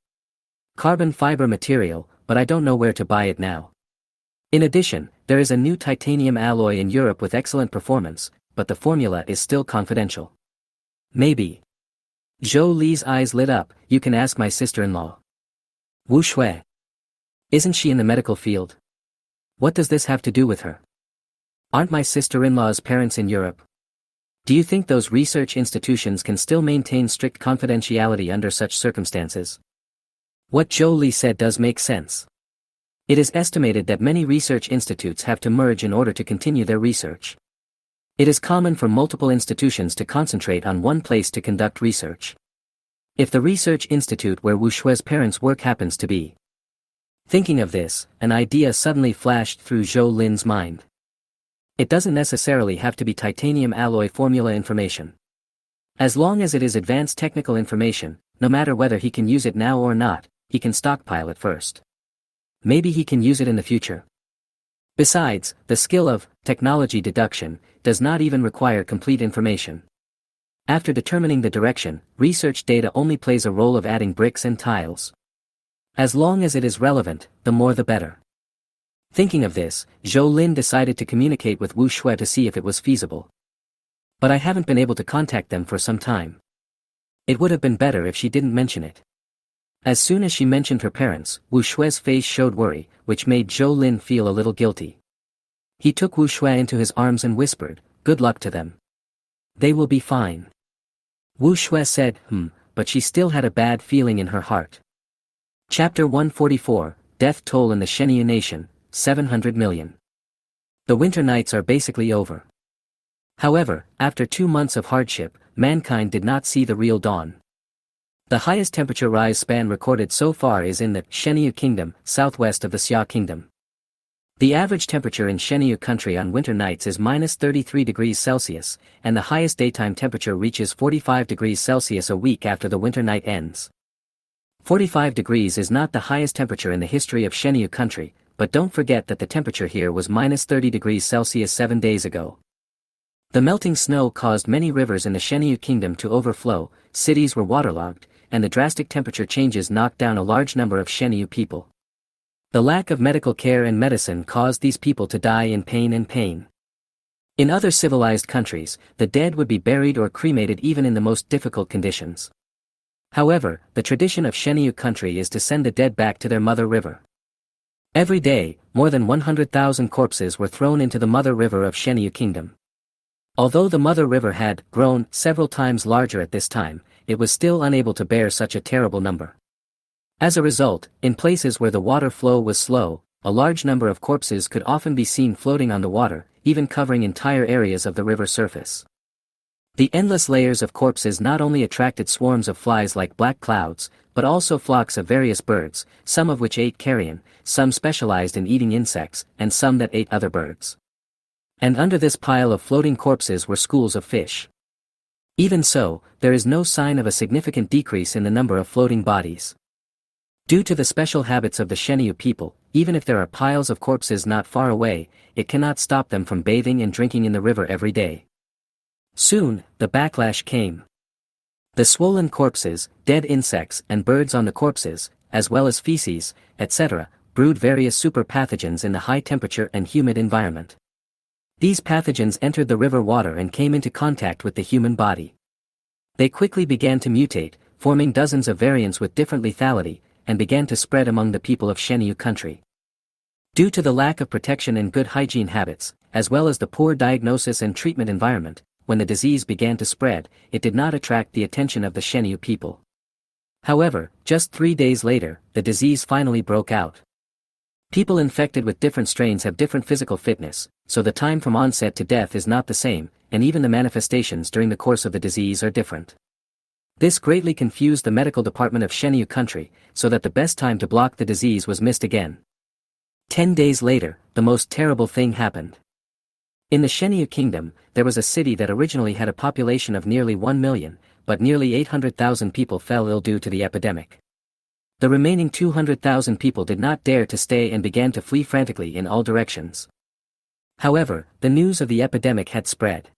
Carbon fiber material, but I don't know where to buy it now. In addition, there is a new titanium alloy in Europe with excellent performance, but the formula is still confidential. Maybe. Zhou Li's eyes lit up. You can ask my sister-in-law. Wu Shui. Isn't she in the medical field? What does this have to do with her? Aren't my sister-in-law's parents in Europe? Do you think those research institutions can still maintain strict confidentiality under such circumstances? What Zhou Li said does make sense. It is estimated that many research institutes have to merge in order to continue their research. It is common for multiple institutions to concentrate on one place to conduct research. If the research institute where Wu Shui's parents work happens to be. Thinking of this, an idea suddenly flashed through Zhou Lin's mind. It doesn't necessarily have to be titanium alloy formula information. As long as it is advanced technical information, no matter whether he can use it now or not, he can stockpile it first. Maybe he can use it in the future. Besides, the skill of technology deduction does not even require complete information. After determining the direction, research data only plays a role of adding bricks and tiles. As long as it is relevant, the more the better. Thinking of this, Zhou Lin decided to communicate with Wu Shui to see if it was feasible. But I haven't been able to contact them for some time. It would have been better if she didn't mention it. As soon as she mentioned her parents, Wu Shui's face showed worry, which made Zhou Lin feel a little guilty. He took Wu Shui into his arms and whispered, "Good luck to them. They will be fine." Wu Shui said, but she still had a bad feeling in her heart. Chapter 144, Death Toll in the Shenyu Nation, 700 million. The winter nights are basically over. However, after 2 months of hardship, mankind did not see the real dawn. The highest temperature rise span recorded so far is in the Shenyu Kingdom, southwest of the Xia Kingdom. The average temperature in Shenyu country on winter nights is -33 degrees Celsius, and the highest daytime temperature reaches 45 degrees Celsius a week after the winter night ends. 45 degrees is not the highest temperature in the history of Shenyu country, but don't forget that the temperature here was -30 degrees Celsius 7 days ago. The melting snow caused many rivers in the Shenyu Kingdom to overflow, cities were waterlogged, and the drastic temperature changes knocked down a large number of Shenyu people. The lack of medical care and medicine caused these people to die in pain and pain. In other civilized countries, the dead would be buried or cremated even in the most difficult conditions. However, the tradition of Shenyu country is to send the dead back to their mother river. Every day, more than 100,000 corpses were thrown into the mother river of Shenyu Kingdom. Although the mother river had grown several times larger at this time, it was still unable to bear such a terrible number. As a result, in places where the water flow was slow, a large number of corpses could often be seen floating on the water, even covering entire areas of the river surface. The endless layers of corpses not only attracted swarms of flies like black clouds, but also flocks of various birds, some of which ate carrion, some specialized in eating insects, and some that ate other birds. And under this pile of floating corpses were schools of fish. Even so, there is no sign of a significant decrease in the number of floating bodies. Due to the special habits of the Shenyu people, even if there are piles of corpses not far away, it cannot stop them from bathing and drinking in the river every day. Soon, the backlash came. The swollen corpses, dead insects and birds on the corpses, as well as feces, etc., brewed various super pathogens in the high temperature and humid environment. These pathogens entered the river water and came into contact with the human body. They quickly began to mutate, forming dozens of variants with different lethality, and began to spread among the people of Shenyu country. Due to the lack of protection and good hygiene habits, as well as the poor diagnosis and treatment environment, when the disease began to spread, it did not attract the attention of the Shenyu people. However, just 3 days later, the disease finally broke out. People infected with different strains have different physical fitness, so the time from onset to death is not the same, and even the manifestations during the course of the disease are different. This greatly confused the medical department of Shenyu country, so that the best time to block the disease was missed again. 10 days later, the most terrible thing happened. In the Shenyu kingdom, there was a city that originally had a population of nearly 1 million, but nearly 800,000 people fell ill due to the epidemic. The remaining 200,000 people did not dare to stay and began to flee frantically in all directions. However, the news of the epidemic had spread.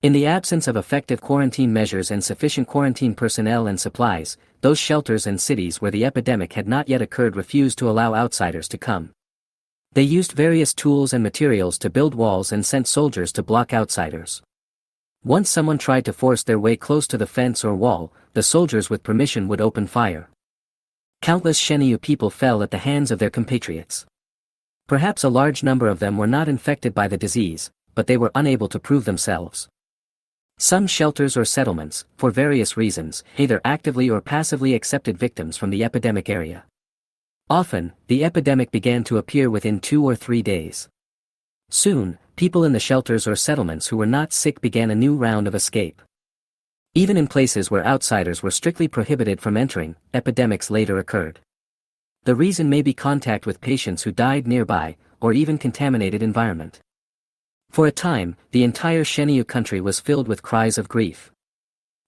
In the absence of effective quarantine measures and sufficient quarantine personnel and supplies, those shelters and cities where the epidemic had not yet occurred refused to allow outsiders to come. They used various tools and materials to build walls and sent soldiers to block outsiders. Once someone tried to force their way close to the fence or wall, the soldiers with permission would open fire. Countless Shenyu people fell at the hands of their compatriots. Perhaps a large number of them were not infected by the disease, but they were unable to prove themselves. Some shelters or settlements, for various reasons, either actively or passively accepted victims from the epidemic area. Often, the epidemic began to appear within 2 or 3 days. Soon, people in the shelters or settlements who were not sick began a new round of escape. Even in places where outsiders were strictly prohibited from entering, epidemics later occurred. The reason may be contact with patients who died nearby, or even contaminated environment. For a time, the entire Shenyu country was filled with cries of grief.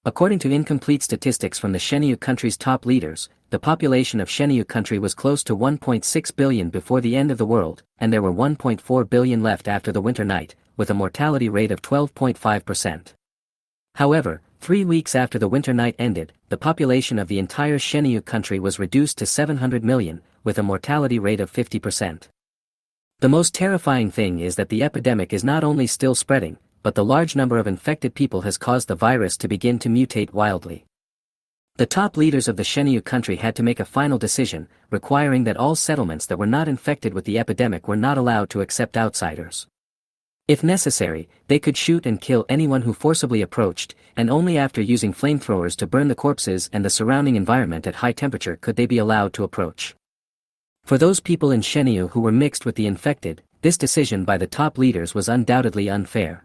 According to incomplete statistics from the Shenyu country's top leaders, the population of Shenyu country was close to 1.6 billion before the end of the world, and there were 1.4 billion left after the winter night, with a mortality rate of 12.5%. However, 3 weeks after the winter night ended, the population of the entire Shenyu country was reduced to 700 million, with a mortality rate of 50%. The most terrifying thing is that the epidemic is not only still spreading, but the large number of infected people has caused the virus to begin to mutate wildly. The top leaders of the Shenyu country had to make a final decision, requiring that all settlements that were not infected with the epidemic were not allowed to accept outsiders. If necessary, they could shoot and kill anyone who forcibly approached, and only after using flamethrowers to burn the corpses and the surrounding environment at high temperature could they be allowed to approach. For those people in Shenyu who were mixed with the infected, this decision by the top leaders was undoubtedly unfair.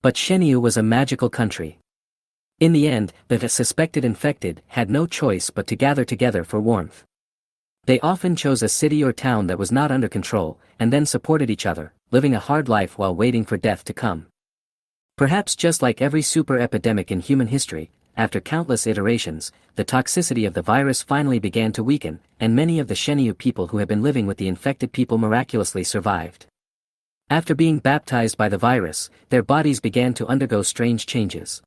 But Shenyu was a magical country. In the end, the suspected infected had no choice but to gather together for warmth. They often chose a city or town that was not under control, and then supported each other, living a hard life while waiting for death to come. Perhaps just like every super epidemic in human history, after countless iterations, the toxicity of the virus finally began to weaken, and many of the Shenyu people who had been living with the infected people miraculously survived. After being baptized by the virus, their bodies began to undergo strange changes.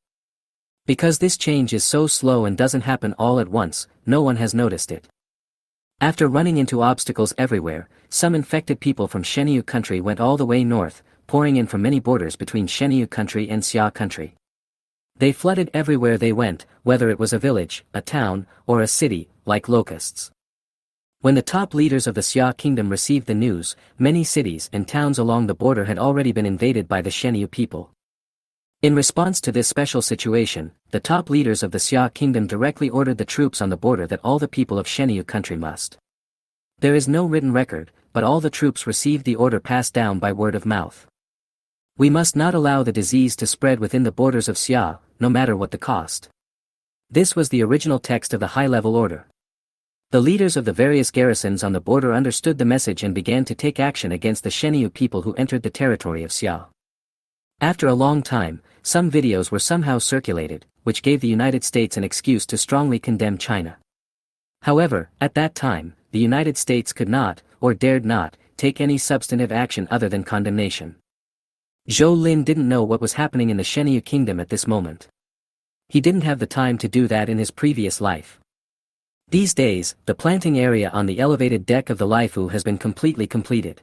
Because this change is so slow and doesn't happen all at once, no one has noticed it. After running into obstacles everywhere, some infected people from Shenyu country went all the way north, pouring in from many borders between Shenyu country and Xia country. They flooded everywhere they went, whether it was a village, a town, or a city, like locusts. When the top leaders of the Xia kingdom received the news, many cities and towns along the border had already been invaded by the Shenyu people. In response to this special situation, the top leaders of the Xia kingdom directly ordered the troops on the border that all the people of Shenyu country must. There is no written record, but all the troops received the order passed down by word of mouth. We must not allow the disease to spread within the borders of Xia, no matter what the cost. This was the original text of the high-level order. The leaders of the various garrisons on the border understood the message and began to take action against the Shenyu people who entered the territory of Xia. After a long time, some videos were somehow circulated, which gave the United States an excuse to strongly condemn China. However, at that time, the United States could not, or dared not, take any substantive action other than condemnation. Zhou Lin didn't know what was happening in the Shenyu kingdom at this moment. He didn't have the time to do that in his previous life. These days, the planting area on the elevated deck of the Laifu has been completely completed.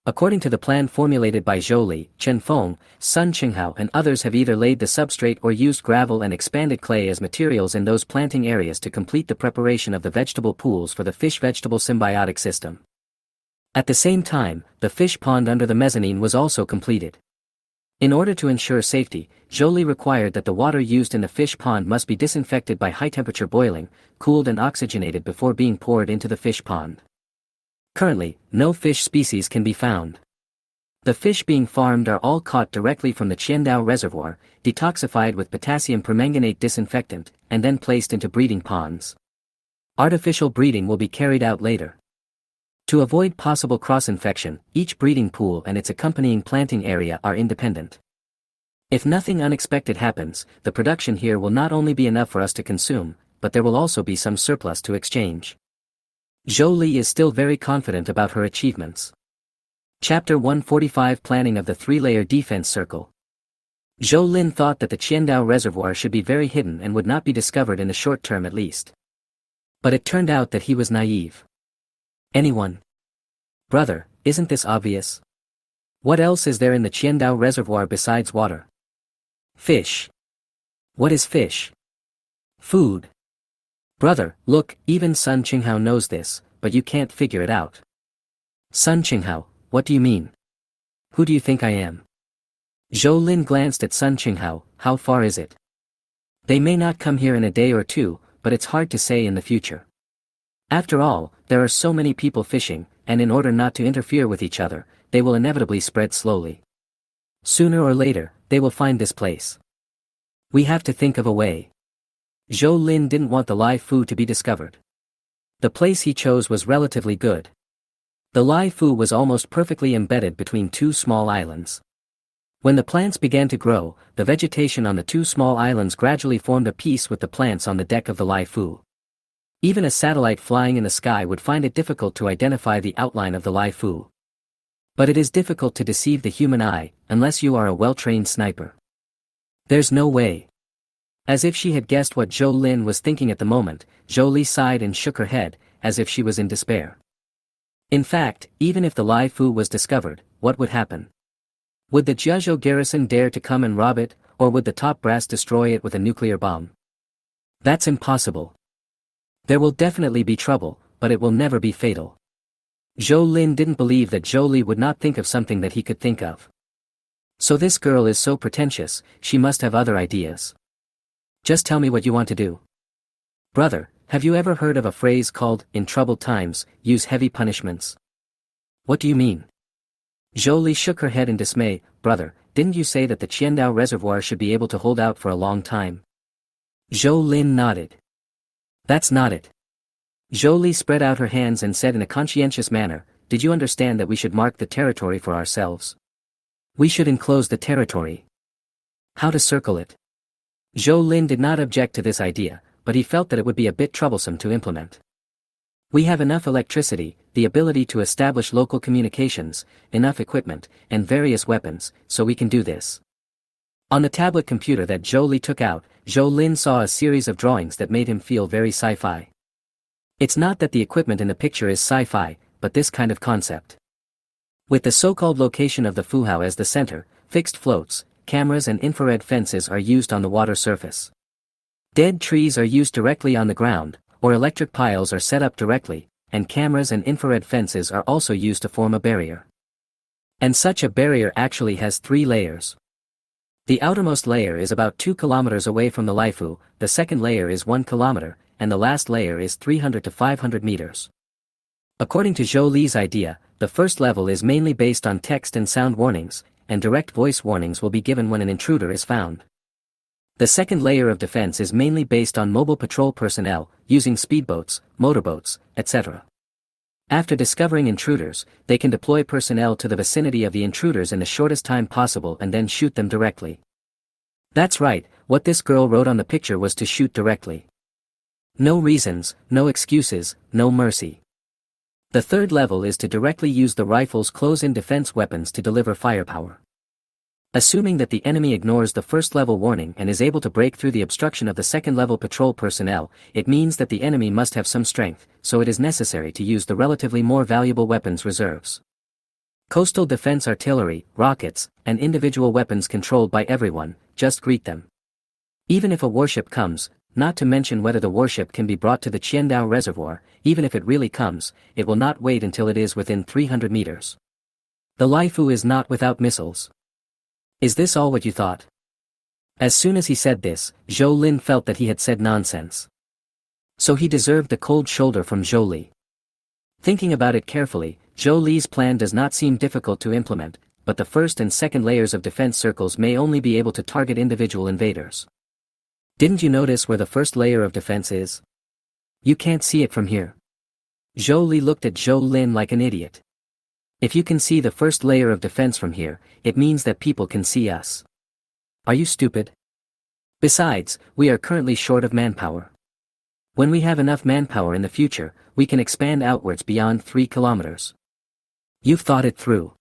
According to the plan formulated by Zhou Li, Chen Feng, Sun Qinghao and others have either laid the substrate or used gravel and expanded clay as materials in those planting areas to complete the preparation of the vegetable pools for the fish-vegetable symbiotic system. At the same time, the fish pond under the mezzanine was also completed. In order to ensure safety, Zhou Li required that the water used in the fish pond must be disinfected by high-temperature boiling, cooled and oxygenated before being poured into the fish pond. Currently, no fish species can be found. The fish being farmed are all caught directly from the Qiandao reservoir, detoxified with potassium permanganate disinfectant, and then placed into breeding ponds. Artificial breeding will be carried out later. To avoid possible cross-infection, each breeding pool and its accompanying planting area are independent. If nothing unexpected happens, the production here will not only be enough for us to consume, but there will also be some surplus to exchange. Zhou Li is still very confident about her achievements. Chapter 145 Planning of the Three-Layer Defense Circle. Zhou Lin thought that the Qiandao reservoir should be very hidden and would not be discovered in the short term at least. But it turned out that he was naive. Anyone? Brother, isn't this obvious? What else is there in the Qiandao reservoir besides water? Fish. What is fish? Food. Brother, look, even Sun Qinghao knows this, but you can't figure it out. Sun Qinghao, what do you mean? Who do you think I am? Zhou Lin glanced at Sun Qinghao. How far is it? They may not come here in a day or two, but it's hard to say in the future. After all, there are so many people fishing, and in order not to interfere with each other, they will inevitably spread slowly. Sooner or later, they will find this place. We have to think of a way. Zhou Lin didn't want the Laifu to be discovered. The place he chose was relatively good. The Laifu was almost perfectly embedded between two small islands. When the plants began to grow, the vegetation on the two small islands gradually formed a piece with the plants on the deck of the Laifu. Even a satellite flying in the sky would find it difficult to identify the outline of the Laifu. But it is difficult to deceive the human eye, unless you are a well-trained sniper. There's no way. As if she had guessed what Zhou Lin was thinking at the moment, Zhou Li sighed and shook her head, as if she was in despair. In fact, even if the Laifu was discovered, what would happen? Would the Jiazhou garrison dare to come and rob it, or would the top brass destroy it with a nuclear bomb? That's impossible. There will definitely be trouble, but it will never be fatal. Zhou Lin didn't believe that Zhou Li would not think of something that he could think of. So this girl is so pretentious, she must have other ideas. Just tell me what you want to do. Brother, have you ever heard of a phrase called, in troubled times, use heavy punishments? What do you mean? Zhou shook her head in dismay. Brother, didn't you say that the Qiandao reservoir should be able to hold out for a long time? Zhou Lin nodded. That's not it. Zhou spread out her hands and said in a conscientious manner, did you understand that we should mark the territory for ourselves? We should enclose the territory. How to circle it? Zhou Lin did not object to this idea, but he felt that it would be a bit troublesome to implement. We have enough electricity, the ability to establish local communications, enough equipment, and various weapons, so we can do this. On the tablet computer that Zhou took out, Zhou Lin saw a series of drawings that made him feel very sci-fi. It's not that the equipment in the picture is sci-fi, but this kind of concept. With the so-called location of the Fuhao as the center, fixed floats, cameras and infrared fences are used on the water surface. Dead trees are used directly on the ground, or electric piles are set up directly, and cameras and infrared fences are also used to form a barrier. And such a barrier actually has 3 layers. The outermost layer is about 2 kilometers away from the Laifu, the second layer is 1 kilometer, and the last layer is 300 to 500 meters. According to Zhou Li's idea, the first level is mainly based on text and sound warnings, and direct voice warnings will be given when an intruder is found. The second layer of defense is mainly based on mobile patrol personnel, using speedboats, motorboats, etc. After discovering intruders, they can deploy personnel to the vicinity of the intruders in the shortest time possible and then shoot them directly. That's right, what this girl wrote on the picture was to shoot directly. No reasons, no excuses, no mercy. The third level is to directly use the rifle's close-in defense weapons to deliver firepower. Assuming that the enemy ignores the first level warning and is able to break through the obstruction of the second level patrol personnel, it means that the enemy must have some strength, so it is necessary to use the relatively more valuable weapons reserves. Coastal defense artillery, rockets, and individual weapons controlled by everyone, just greet them. Even if a warship comes, not to mention whether the warship can be brought to the Qiandao reservoir, even if it really comes, it will not wait until it is within 300 meters. The Laifu is not without missiles. Is this all what you thought? As soon as he said this, Zhou Lin felt that he had said nonsense. So he deserved the cold shoulder from Zhou Li. Thinking about it carefully, Zhou Li's plan does not seem difficult to implement, but the first and second layers of defense circles may only be able to target individual invaders. Didn't you notice where the first layer of defense is? You can't see it from here. Zhou Li looked at Zhou Lin like an idiot. If you can see the first layer of defense from here, it means that people can see us. Are you stupid? Besides, we are currently short of manpower. When we have enough manpower in the future, we can expand outwards beyond 3 kilometers. You've thought it through.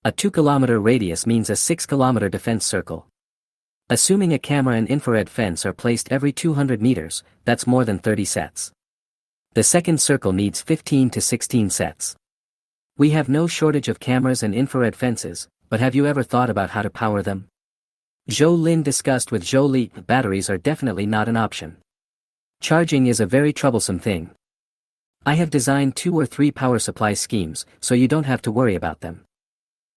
A 2-kilometer radius means a 6-kilometer defense circle. Assuming a camera and infrared fence are placed every 200 meters, that's more than 30 sets. The second circle needs 15 to 16 sets. We have no shortage of cameras and infrared fences, but have you ever thought about how to power them? Zhou Lin discussed with Zhou Li, batteries are definitely not an option. Charging is a very troublesome thing. I have designed 2 or 3 power supply schemes, so you don't have to worry about them.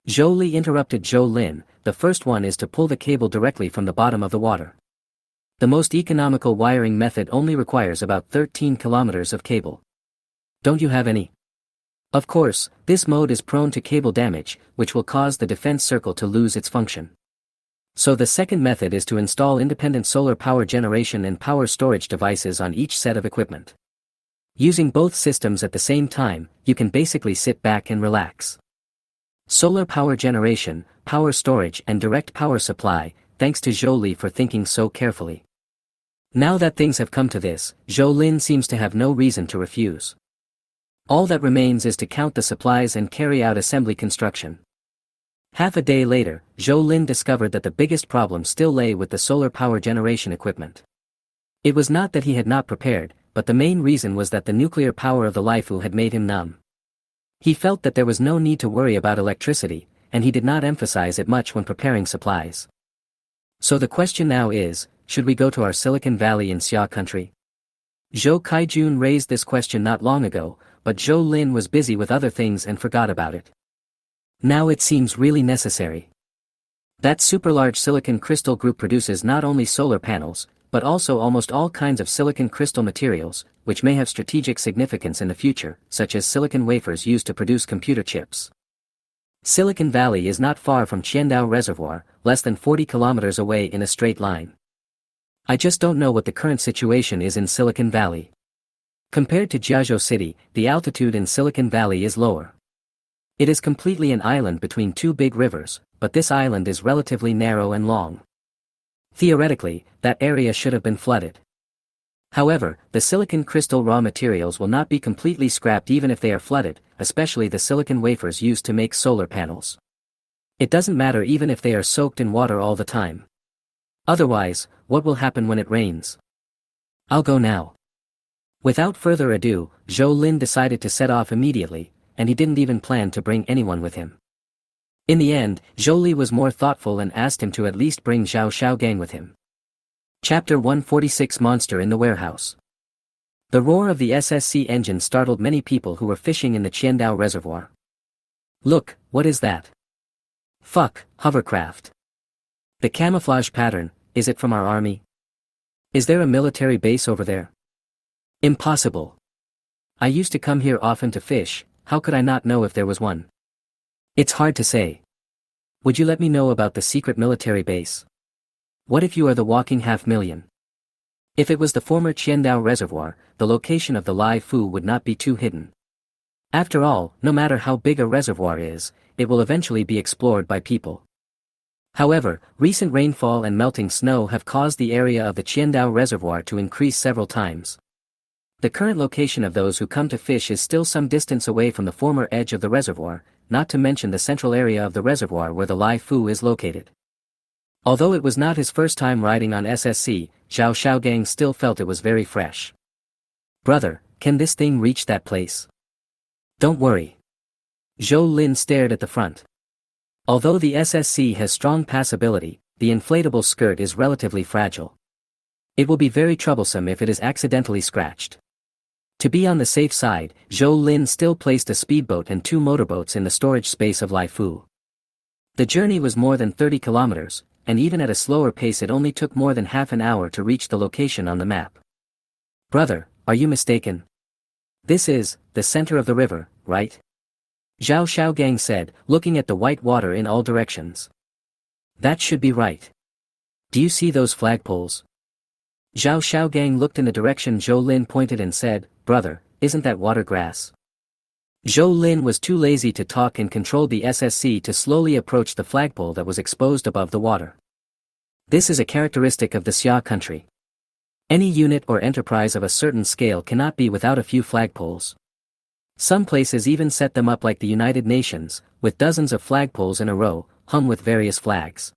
Zhou Li interrupted Zhou Lin, the first one is to pull the cable directly from the bottom of the water. The most economical wiring method only requires about 13 kilometers of cable. Don't you have any? Of course, this mode is prone to cable damage, which will cause the defense circle to lose its function. So the second method is to install independent solar power generation and power storage devices on each set of equipment. Using both systems at the same time, you can basically sit back and relax. Solar power generation, power storage and direct power supply, thanks to Zhou Li for thinking so carefully. Now that things have come to this, Zhou Lin seems to have no reason to refuse. All that remains is to count the supplies and carry out assembly construction. Half a day later, Zhou Lin discovered that the biggest problem still lay with the solar power generation equipment. It was not that he had not prepared, but the main reason was that the nuclear power of the Laifu had made him numb. He felt that there was no need to worry about electricity, and he did not emphasize it much when preparing supplies. So the question now is, should we go to our Silicon Valley in Xia country? Zhou Kaijun raised this question not long ago, but Zhou Lin was busy with other things and forgot about it. Now it seems really necessary. That super-large silicon crystal group produces not only solar panels, but also almost all kinds of silicon crystal materials, which may have strategic significance in the future, such as silicon wafers used to produce computer chips. Silicon Valley is not far from Qiandao Reservoir, less than 40 kilometers away in a straight line. I just don't know what the current situation is in Silicon Valley. Compared to Jiazhou City, the altitude in Silicon Valley is lower. It is completely an island between two big rivers, but this island is relatively narrow and long. Theoretically, that area should have been flooded. However, the silicon crystal raw materials will not be completely scrapped even if they are flooded, especially the silicon wafers used to make solar panels. It doesn't matter even if they are soaked in water all the time. Otherwise, what will happen when it rains? I'll go now. Without further ado, Zhou Lin decided to set off immediately, and he didn't even plan to bring anyone with him. In the end, Zhou Li was more thoughtful and asked him to at least bring Zhao Xiaogang with him. Chapter 146 Monster in the Warehouse. The roar of the SSC engine startled many people who were fishing in the Qiandao Reservoir. Look, what is that? Fuck, hovercraft. The camouflage pattern, is it from our army? Is there a military base over there? Impossible. I used to come here often to fish, how could I not know if there was one? It's hard to say. Would you let me know about the secret military base? What if you are the walking 500,000? If it was the former Qiandao Reservoir, the location of the Lai Fu would not be too hidden. After all, no matter how big a reservoir is, it will eventually be explored by people. However, recent rainfall and melting snow have caused the area of the Qiandao Reservoir to increase several times. The current location of those who come to fish is still some distance away from the former edge of the reservoir, not to mention the central area of the reservoir where the Lai Fu is located. Although it was not his first time riding on SSC, Zhao Xiaogang still felt it was very fresh. Brother, can this thing reach that place? Don't worry. Zhou Lin stared at the front. Although the SSC has strong passability, the inflatable skirt is relatively fragile. It will be very troublesome if it is accidentally scratched. To be on the safe side, Zhou Lin still placed a speedboat and 2 motorboats in the storage space of Lai Fu. The journey was more than 30 kilometers, and even at a slower pace it only took more than half an hour to reach the location on the map. Brother, are you mistaken? This is the center of the river, right? Zhao Xiaogang said, looking at the white water in all directions. That should be right. Do you see those flagpoles? Zhao Xiaogang looked in the direction Zhou Lin pointed and said, Brother, isn't that water grass? Zhou Lin was too lazy to talk and controlled the SSC to slowly approach the flagpole that was exposed above the water. This is a characteristic of the Xia country. Any unit or enterprise of a certain scale cannot be without a few flagpoles. Some places even set them up like the United Nations, with dozens of flagpoles in a row, hung with various flags.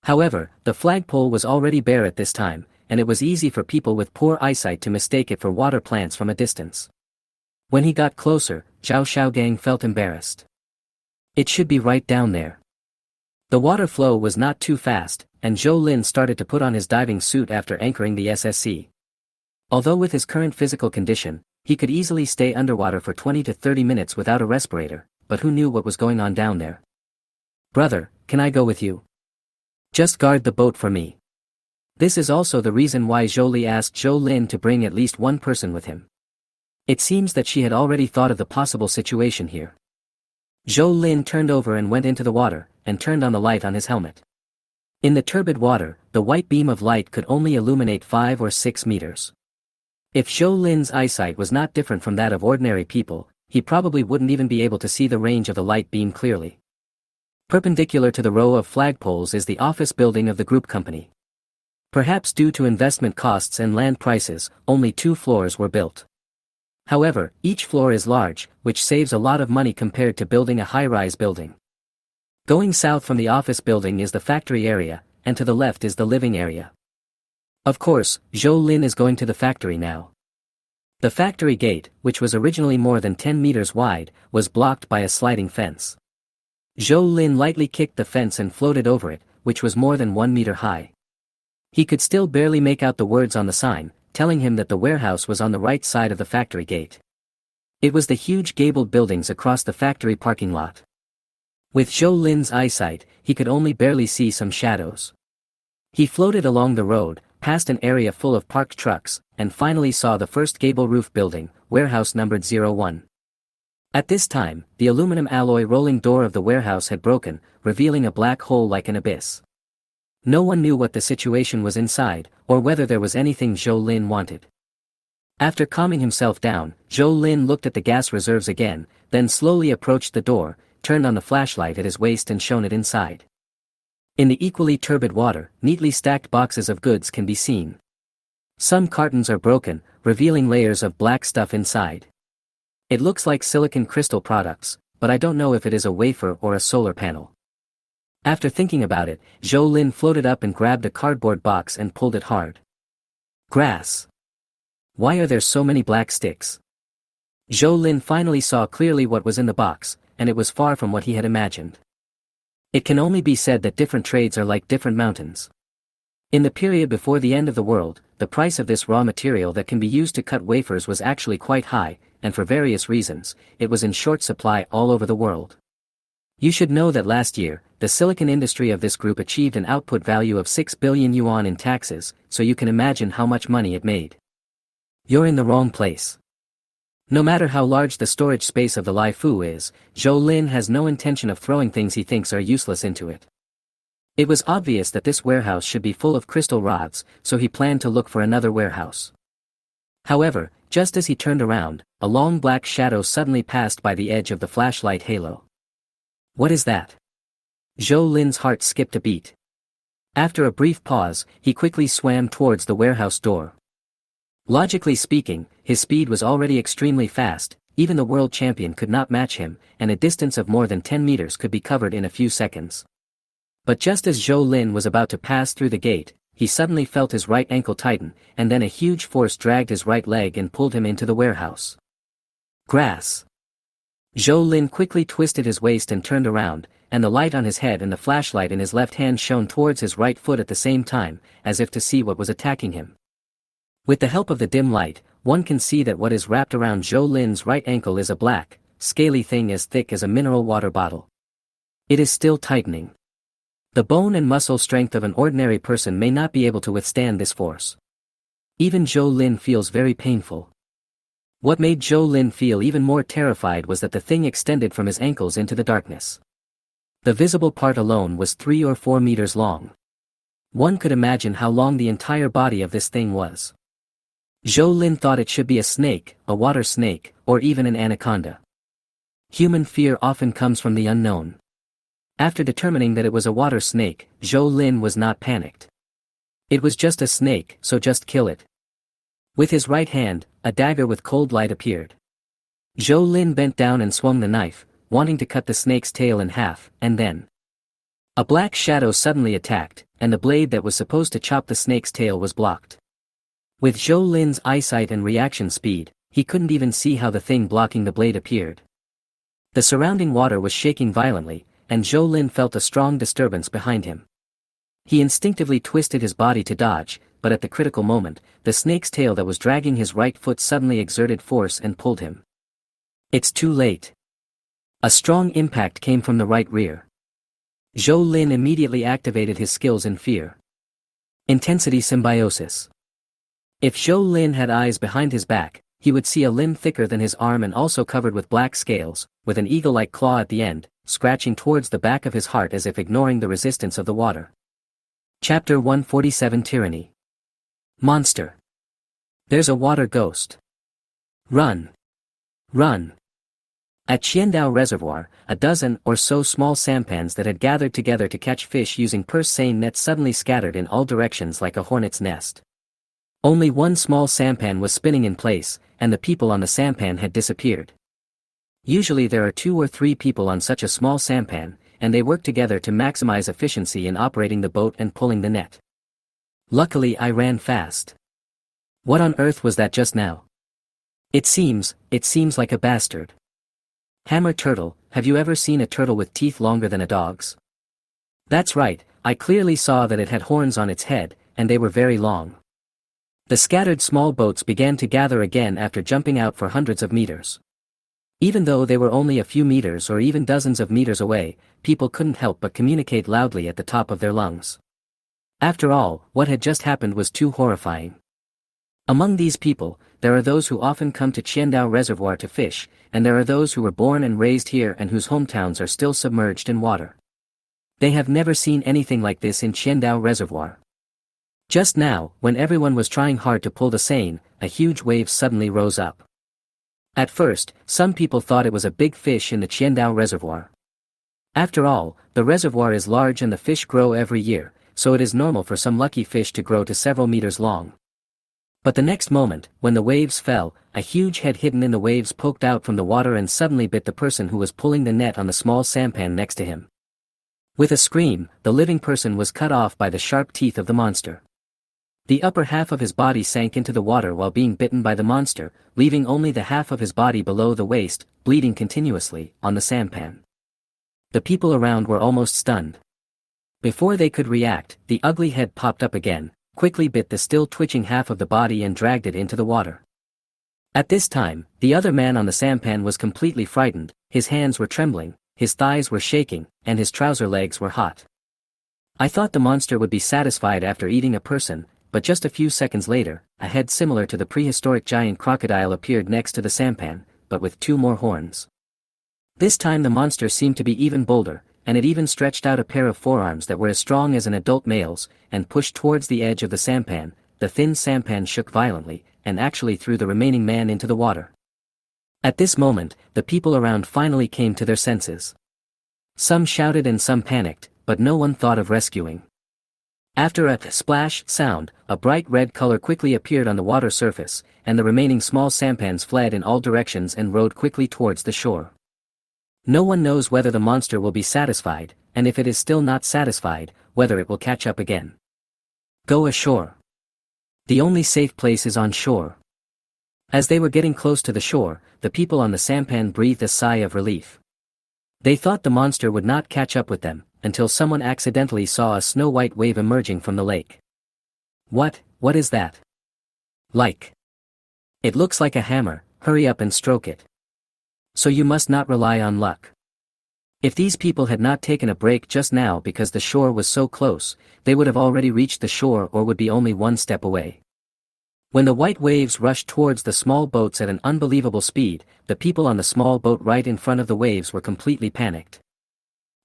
However, the flagpole was already bare at this time, and it was easy for people with poor eyesight to mistake it for water plants from a distance. When he got closer, Zhao Xiaogang felt embarrassed. It should be right down there. The water flow was not too fast, and Zhou Lin started to put on his diving suit after anchoring the SSC. Although with his current physical condition, he could easily stay underwater for 20 to 30 minutes without a respirator, but who knew what was going on down there? Brother, can I go with you? Just guard the boat for me. This is also the reason why Zhou Li asked Zhou Lin to bring at least one person with him. It seems that she had already thought of the possible situation here. Zhou Lin turned over and went into the water, and turned on the light on his helmet. In the turbid water, the white beam of light could only illuminate 5 or 6 meters. If Zhou Lin's eyesight was not different from that of ordinary people, he probably wouldn't even be able to see the range of the light beam clearly. Perpendicular to the row of flagpoles is the office building of the group company. Perhaps due to investment costs and land prices, only 2 floors were built. However, each floor is large, which saves a lot of money compared to building a high-rise building. Going south from the office building is the factory area, and to the left is the living area. Of course, Zhou Lin is going to the factory now. The factory gate, which was originally more than 10 meters wide, was blocked by a sliding fence. Zhou Lin lightly kicked the fence and floated over it, which was more than 1 meter high. He could still barely make out the words on the sign, telling him that the warehouse was on the right side of the factory gate. It was the huge gabled buildings across the factory parking lot. With Zhou Lin's eyesight, he could only barely see some shadows. He floated along the road, past an area full of parked trucks, and finally saw the first gable roof building, warehouse numbered 01. At this time, the aluminum alloy rolling door of the warehouse had broken, revealing a black hole like an abyss. No one knew what the situation was inside, or whether there was anything Zhou Lin wanted. After calming himself down, Zhou Lin looked at the gas reserves again, then slowly approached the door, turned on the flashlight at his waist and shone it inside. In the equally turbid water, neatly stacked boxes of goods can be seen. Some cartons are broken, revealing layers of black stuff inside. It looks like silicon crystal products, but I don't know if it is a wafer or a solar panel. After thinking about it, Zhou Lin floated up and grabbed a cardboard box and pulled it hard. Grass. Why are there so many black sticks? Zhou Lin finally saw clearly what was in the box, and it was far from what he had imagined. It can only be said that different trades are like different mountains. In the period before the end of the world, the price of this raw material that can be used to cut wafers was actually quite high, and for various reasons, it was in short supply all over the world. You should know that last year, the silicon industry of this group achieved an output value of 6 billion yuan in taxes, so you can imagine how much money it made. You're in the wrong place. No matter how large the storage space of the Lai Fu is, Zhou Lin has no intention of throwing things he thinks are useless into it. It was obvious that this warehouse should be full of crystal rods, so he planned to look for another warehouse. However, just as he turned around, a long black shadow suddenly passed by the edge of the flashlight halo. What is that? Zhou Lin's heart skipped a beat. After a brief pause, he quickly swam towards the warehouse door. Logically speaking, his speed was already extremely fast, even the world champion could not match him, and a distance of more than 10 meters could be covered in a few seconds. But just as Zhou Lin was about to pass through the gate, he suddenly felt his right ankle tighten, and then a huge force dragged his right leg and pulled him into the warehouse. Grass. Zhou Lin quickly twisted his waist and turned around, and the light on his head and the flashlight in his left hand shone towards his right foot at the same time, as if to see what was attacking him. With the help of the dim light, one can see that what is wrapped around Zhou Lin's right ankle is a black, scaly thing as thick as a mineral water bottle. It is still tightening. The bone and muscle strength of an ordinary person may not be able to withstand this force. Even Zhou Lin feels very painful. What made Zhou Lin feel even more terrified was that the thing extended from his ankles into the darkness. The visible part alone was 3 or 4 meters long. One could imagine how long the entire body of this thing was. Zhou Lin thought it should be a snake, a water snake, or even an anaconda. Human fear often comes from the unknown. After determining that it was a water snake, Zhou Lin was not panicked. It was just a snake, so just kill it. With his right hand, a dagger with cold light appeared. Zhou Lin bent down and swung the knife, wanting to cut the snake's tail in half, and then a black shadow suddenly attacked, and the blade that was supposed to chop the snake's tail was blocked. With Zhou Lin's eyesight and reaction speed, he couldn't even see how the thing blocking the blade appeared. The surrounding water was shaking violently, and Zhou Lin felt a strong disturbance behind him. He instinctively twisted his body to dodge, but at the critical moment, the snake's tail that was dragging his right foot suddenly exerted force and pulled him. It's too late. A strong impact came from the right rear. Zhou Lin immediately activated his skills in fear. Intensity Symbiosis. If Zhou Lin had eyes behind his back, he would see a limb thicker than his arm and also covered with black scales, with an eagle-like claw at the end, scratching towards the back of his heart as if ignoring the resistance of the water. Chapter 147 Tyranny. Monster. There's a water ghost. Run. Run. At Qiandao Reservoir, a dozen or so small sampans that had gathered together to catch fish using purse seine nets suddenly scattered in all directions like a hornet's nest. Only one small sampan was spinning in place, and the people on the sampan had disappeared. Usually there are 2 or 3 people on such a small sampan, and they work together to maximize efficiency in operating the boat and pulling the net. Luckily I ran fast. What on earth was that just now? It seems like a bastard. Hammer turtle, have you ever seen a turtle with teeth longer than a dog's? That's right, I clearly saw that it had horns on its head, and they were very long. The scattered small boats began to gather again after jumping out for hundreds of meters. Even though they were only a few meters or even dozens of meters away, people couldn't help but communicate loudly at the top of their lungs. After all, what had just happened was too horrifying. Among these people, there are those who often come to Qiandao Reservoir to fish, and there are those who were born and raised here and whose hometowns are still submerged in water. They have never seen anything like this in Qiandao Reservoir. Just now, when everyone was trying hard to pull the seine, a huge wave suddenly rose up. At first, some people thought it was a big fish in the Qiandao Reservoir. After all, the reservoir is large and the fish grow every year, so it is normal for some lucky fish to grow to several meters long. But the next moment, when the waves fell, a huge head hidden in the waves poked out from the water and suddenly bit the person who was pulling the net on the small sampan next to him. With a scream, the living person was cut off by the sharp teeth of the monster. The upper half of his body sank into the water while being bitten by the monster, leaving only the half of his body below the waist, bleeding continuously, on the sampan. The people around were almost stunned. Before they could react, the ugly head popped up again, quickly bit the still twitching half of the body and dragged it into the water. At this time, the other man on the sampan was completely frightened, his hands were trembling, his thighs were shaking, and his trouser legs were hot. I thought the monster would be satisfied after eating a person, but just a few seconds later, a head similar to the prehistoric giant crocodile appeared next to the sampan, but with 2 more horns. This time the monster seemed to be even bolder, and it even stretched out a pair of forearms that were as strong as an adult male's, and pushed towards the edge of the sampan. The thin sampan shook violently, and actually threw the remaining man into the water. At this moment, the people around finally came to their senses. Some shouted and some panicked, but no one thought of rescuing. After a splash sound, a bright red color quickly appeared on the water surface, and the remaining small sampans fled in all directions and rowed quickly towards the shore. No one knows whether the monster will be satisfied, and if it is still not satisfied, whether it will catch up again. Go ashore. The only safe place is on shore. As they were getting close to the shore, the people on the sampan breathed a sigh of relief. They thought the monster would not catch up with them, until someone accidentally saw a snow-white wave emerging from the lake. What is that? Like. It looks like a hammer, hurry up and stroke it. So you must not rely on luck. If these people had not taken a break just now because the shore was so close, they would have already reached the shore or would be only 1 step away. When the white waves rushed towards the small boats at an unbelievable speed, the people on the small boat right in front of the waves were completely panicked.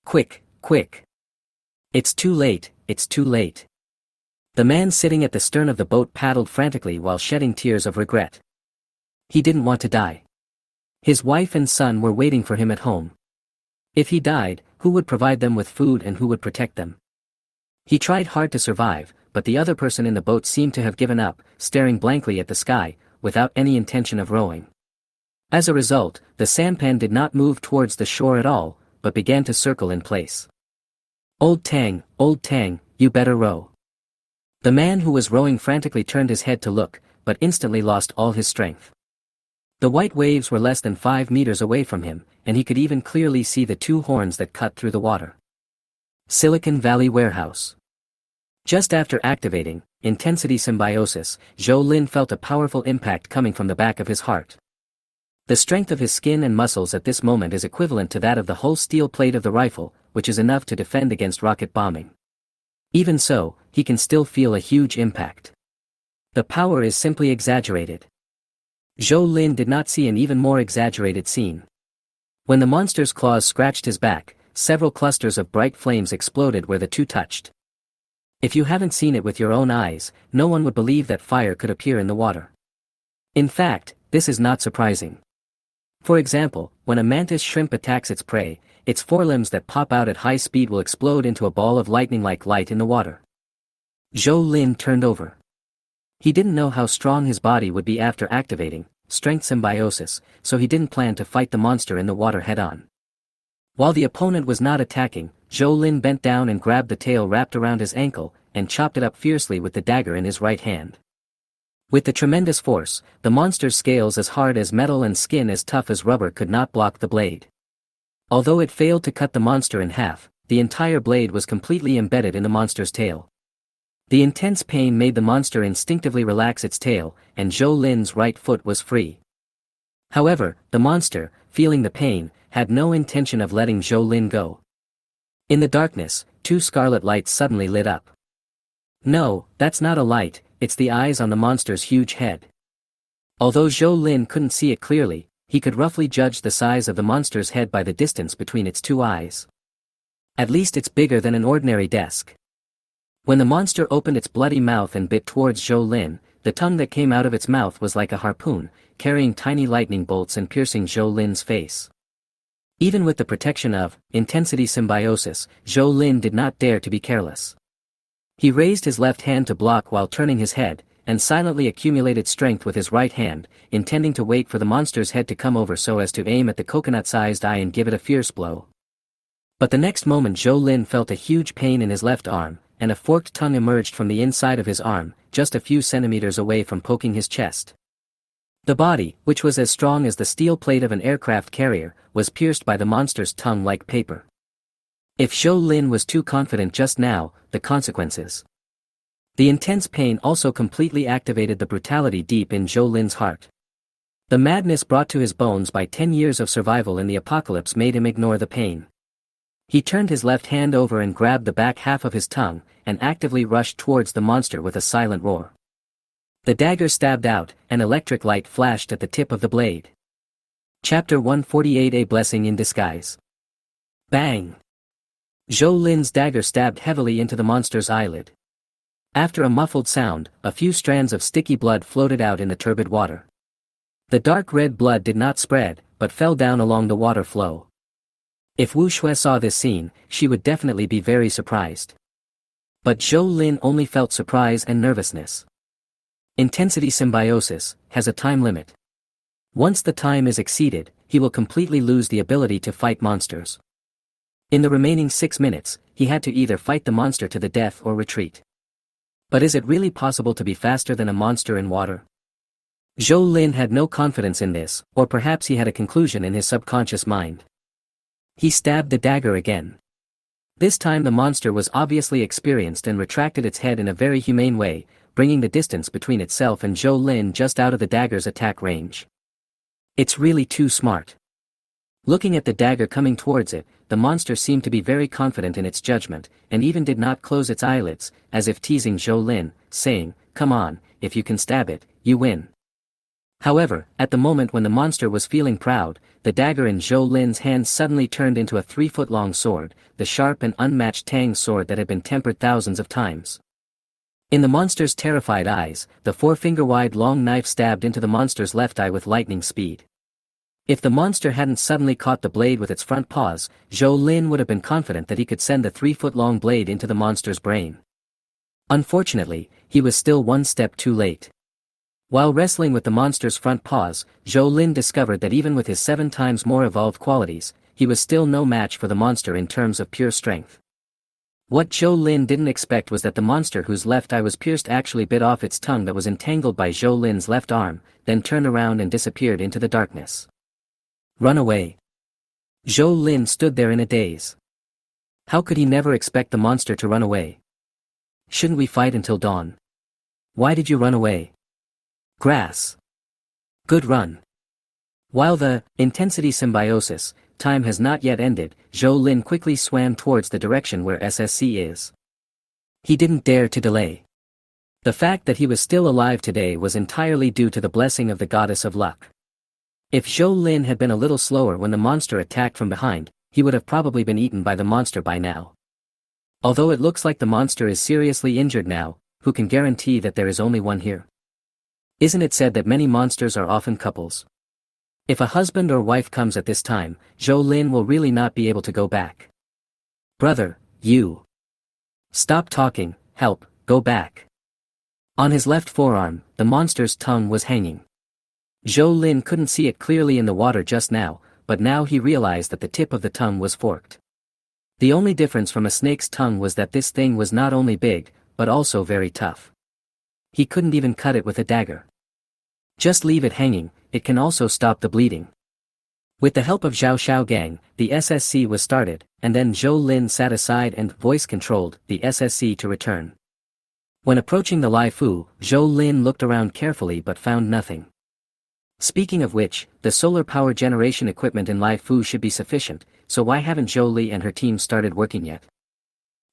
Quick, quick. It's too late, it's too late. The man sitting at the stern of the boat paddled frantically while shedding tears of regret. He didn't want to die. His wife and son were waiting for him at home. If he died, who would provide them with food and who would protect them? He tried hard to survive, but the other person in the boat seemed to have given up, staring blankly at the sky, without any intention of rowing. As a result, the sampan did not move towards the shore at all, but began to circle in place. Old Tang, you better row. The man who was rowing frantically turned his head to look, but instantly lost all his strength. The white waves were less than 5 meters away from him, and he could even clearly see the 2 horns that cut through the water. Silicon Valley Warehouse. Just after activating Intensity Symbiosis, Zhou Lin felt a powerful impact coming from the back of his heart. The strength of his skin and muscles at this moment is equivalent to that of the whole steel plate of the rifle, which is enough to defend against rocket bombing. Even so, he can still feel a huge impact. The power is simply exaggerated. Zhou Lin did not see an even more exaggerated scene. When the monster's claws scratched his back, several clusters of bright flames exploded where the 2 touched. If you haven't seen it with your own eyes, no one would believe that fire could appear in the water. In fact, this is not surprising. For example, when a mantis shrimp attacks its prey, its forelimbs that pop out at high speed will explode into a ball of lightning-like light in the water. Zhou Lin turned over. He didn't know how strong his body would be after activating Strength Symbiosis, so he didn't plan to fight the monster in the water head-on. While the opponent was not attacking, Zhou Lin bent down and grabbed the tail wrapped around his ankle, and chopped it up fiercely with the dagger in his right hand. With the tremendous force, the monster's scales as hard as metal and skin as tough as rubber could not block the blade. Although it failed to cut the monster in half, the entire blade was completely embedded in the monster's tail. The intense pain made the monster instinctively relax its tail, and Zhou Lin's right foot was free. However, the monster, feeling the pain, had no intention of letting Zhou Lin go. In the darkness, two scarlet lights suddenly lit up. No, that's not a light, it's the eyes on the monster's huge head. Although Zhou Lin couldn't see it clearly, he could roughly judge the size of the monster's head by the distance between its two eyes. At least it's bigger than an ordinary desk. When the monster opened its bloody mouth and bit towards Zhou Lin, the tongue that came out of its mouth was like a harpoon, carrying tiny lightning bolts and piercing Zhou Lin's face. Even with the protection of intensity symbiosis, Zhou Lin did not dare to be careless. He raised his left hand to block while turning his head, and silently accumulated strength with his right hand, intending to wait for the monster's head to come over so as to aim at the coconut-sized eye and give it a fierce blow. But the next moment Zhou Lin felt a huge pain in his left arm, and a forked tongue emerged from the inside of his arm, just a few centimeters away from poking his chest. The body, which was as strong as the steel plate of an aircraft carrier, was pierced by the monster's tongue like paper. If Zhou Lin was too confident just now, the consequences. The intense pain also completely activated the brutality deep in Zhou Lin's heart. The madness brought to his bones by 10 years of survival in the apocalypse made him ignore the pain. He turned his left hand over and grabbed the back half of his tongue, and actively rushed towards the monster with a silent roar. The dagger stabbed out, an electric light flashed at the tip of the blade. Chapter 148: A Blessing in Disguise. Bang! Zhou Lin's dagger stabbed heavily into the monster's eyelid. After a muffled sound, a few strands of sticky blood floated out in the turbid water. The dark red blood did not spread, but fell down along the water flow. If Wu Shui saw this scene, she would definitely be very surprised. But Zhou Lin only felt surprise and nervousness. Intensity symbiosis has a time limit. Once the time is exceeded, he will completely lose the ability to fight monsters. In the remaining 6 minutes, he had to either fight the monster to the death or retreat. But is it really possible to be faster than a monster in water? Zhou Lin had no confidence in this, or perhaps he had a conclusion in his subconscious mind. He stabbed the dagger again. This time the monster was obviously experienced and retracted its head in a very humane way, bringing the distance between itself and Zhou Lin just out of the dagger's attack range. It's really too smart. Looking at the dagger coming towards it, the monster seemed to be very confident in its judgment, and even did not close its eyelids, as if teasing Zhou Lin, saying, "Come on, if you can stab it, you win." However, at the moment when the monster was feeling proud, the dagger in Zhou Lin's hand suddenly turned into a 3-foot-long sword, the sharp and unmatched Tang sword that had been tempered thousands of times. In the monster's terrified eyes, the 4-finger-wide long knife stabbed into the monster's left eye with lightning speed. If the monster hadn't suddenly caught the blade with its front paws, Zhou Lin would have been confident that he could send the 3-foot-long blade into the monster's brain. Unfortunately, he was still one step too late. While wrestling with the monster's front paws, Zhou Lin discovered that even with his 7 times more evolved qualities, he was still no match for the monster in terms of pure strength. What Zhou Lin didn't expect was that the monster whose left eye was pierced actually bit off its tongue that was entangled by Zhou Lin's left arm, then turned around and disappeared into the darkness. Run away. Zhou Lin stood there in a daze. How could he never expect the monster to run away? Shouldn't we fight until dawn? Why did you run away? Grass. Good run. While the intensity symbiosis time has not yet ended, Zhou Lin quickly swam towards the direction where SSC is. He didn't dare to delay. The fact that he was still alive today was entirely due to the blessing of the goddess of luck. If Zhou Lin had been a little slower when the monster attacked from behind, he would have probably been eaten by the monster by now. Although it looks like the monster is seriously injured now, who can guarantee that there is only one here? Isn't it said that many monsters are often couples? If a husband or wife comes at this time, Zhou Lin will really not be able to go back. Brother, you. Stop talking, help, go back. On his left forearm, the monster's tongue was hanging. Zhou Lin couldn't see it clearly in the water just now, but now he realized that the tip of the tongue was forked. The only difference from a snake's tongue was that this thing was not only big, but also very tough. He couldn't even cut it with a dagger. Just leave it hanging, it can also stop the bleeding. With the help of Zhao Xiaogang, the SSC was started, and then Zhou Lin sat aside and voice-controlled the SSC to return. When approaching the Lai Fu, Zhou Lin looked around carefully but found nothing. Speaking of which, the solar power generation equipment in Lai Fu should be sufficient, so why haven't Zhou Li and her team started working yet?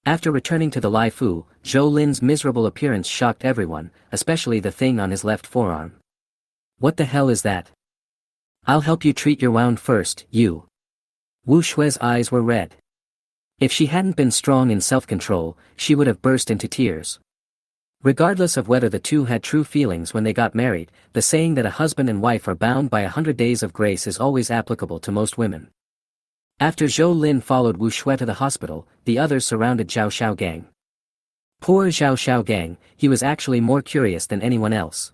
After returning to the Lai Fu, Zhou Lin's miserable appearance shocked everyone, especially the thing on his left forearm. What the hell is that? I'll help you treat your wound first, you. Wu Shue's eyes were red. If she hadn't been strong in self-control, she would have burst into tears. Regardless of whether the two had true feelings when they got married, the saying that a husband and wife are bound by 100 days of grace is always applicable to most women. After Zhou Lin followed Wu Shui to the hospital, the others surrounded Zhao Xiaogang. Poor Zhao Xiaogang, he was actually more curious than anyone else.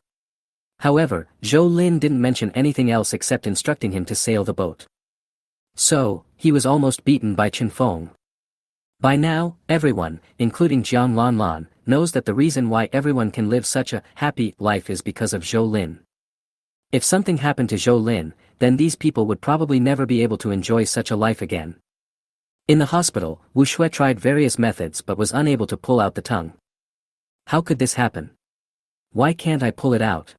However, Zhou Lin didn't mention anything else except instructing him to sail the boat. So, he was almost beaten by Chen Feng. By now, everyone, including Jiang Lanlan, knows that the reason why everyone can live such a happy life is because of Zhou Lin. If something happened to Zhou Lin, then these people would probably never be able to enjoy such a life again. In the hospital, Wu Shui tried various methods but was unable to pull out the tongue. How could this happen? Why can't I pull it out?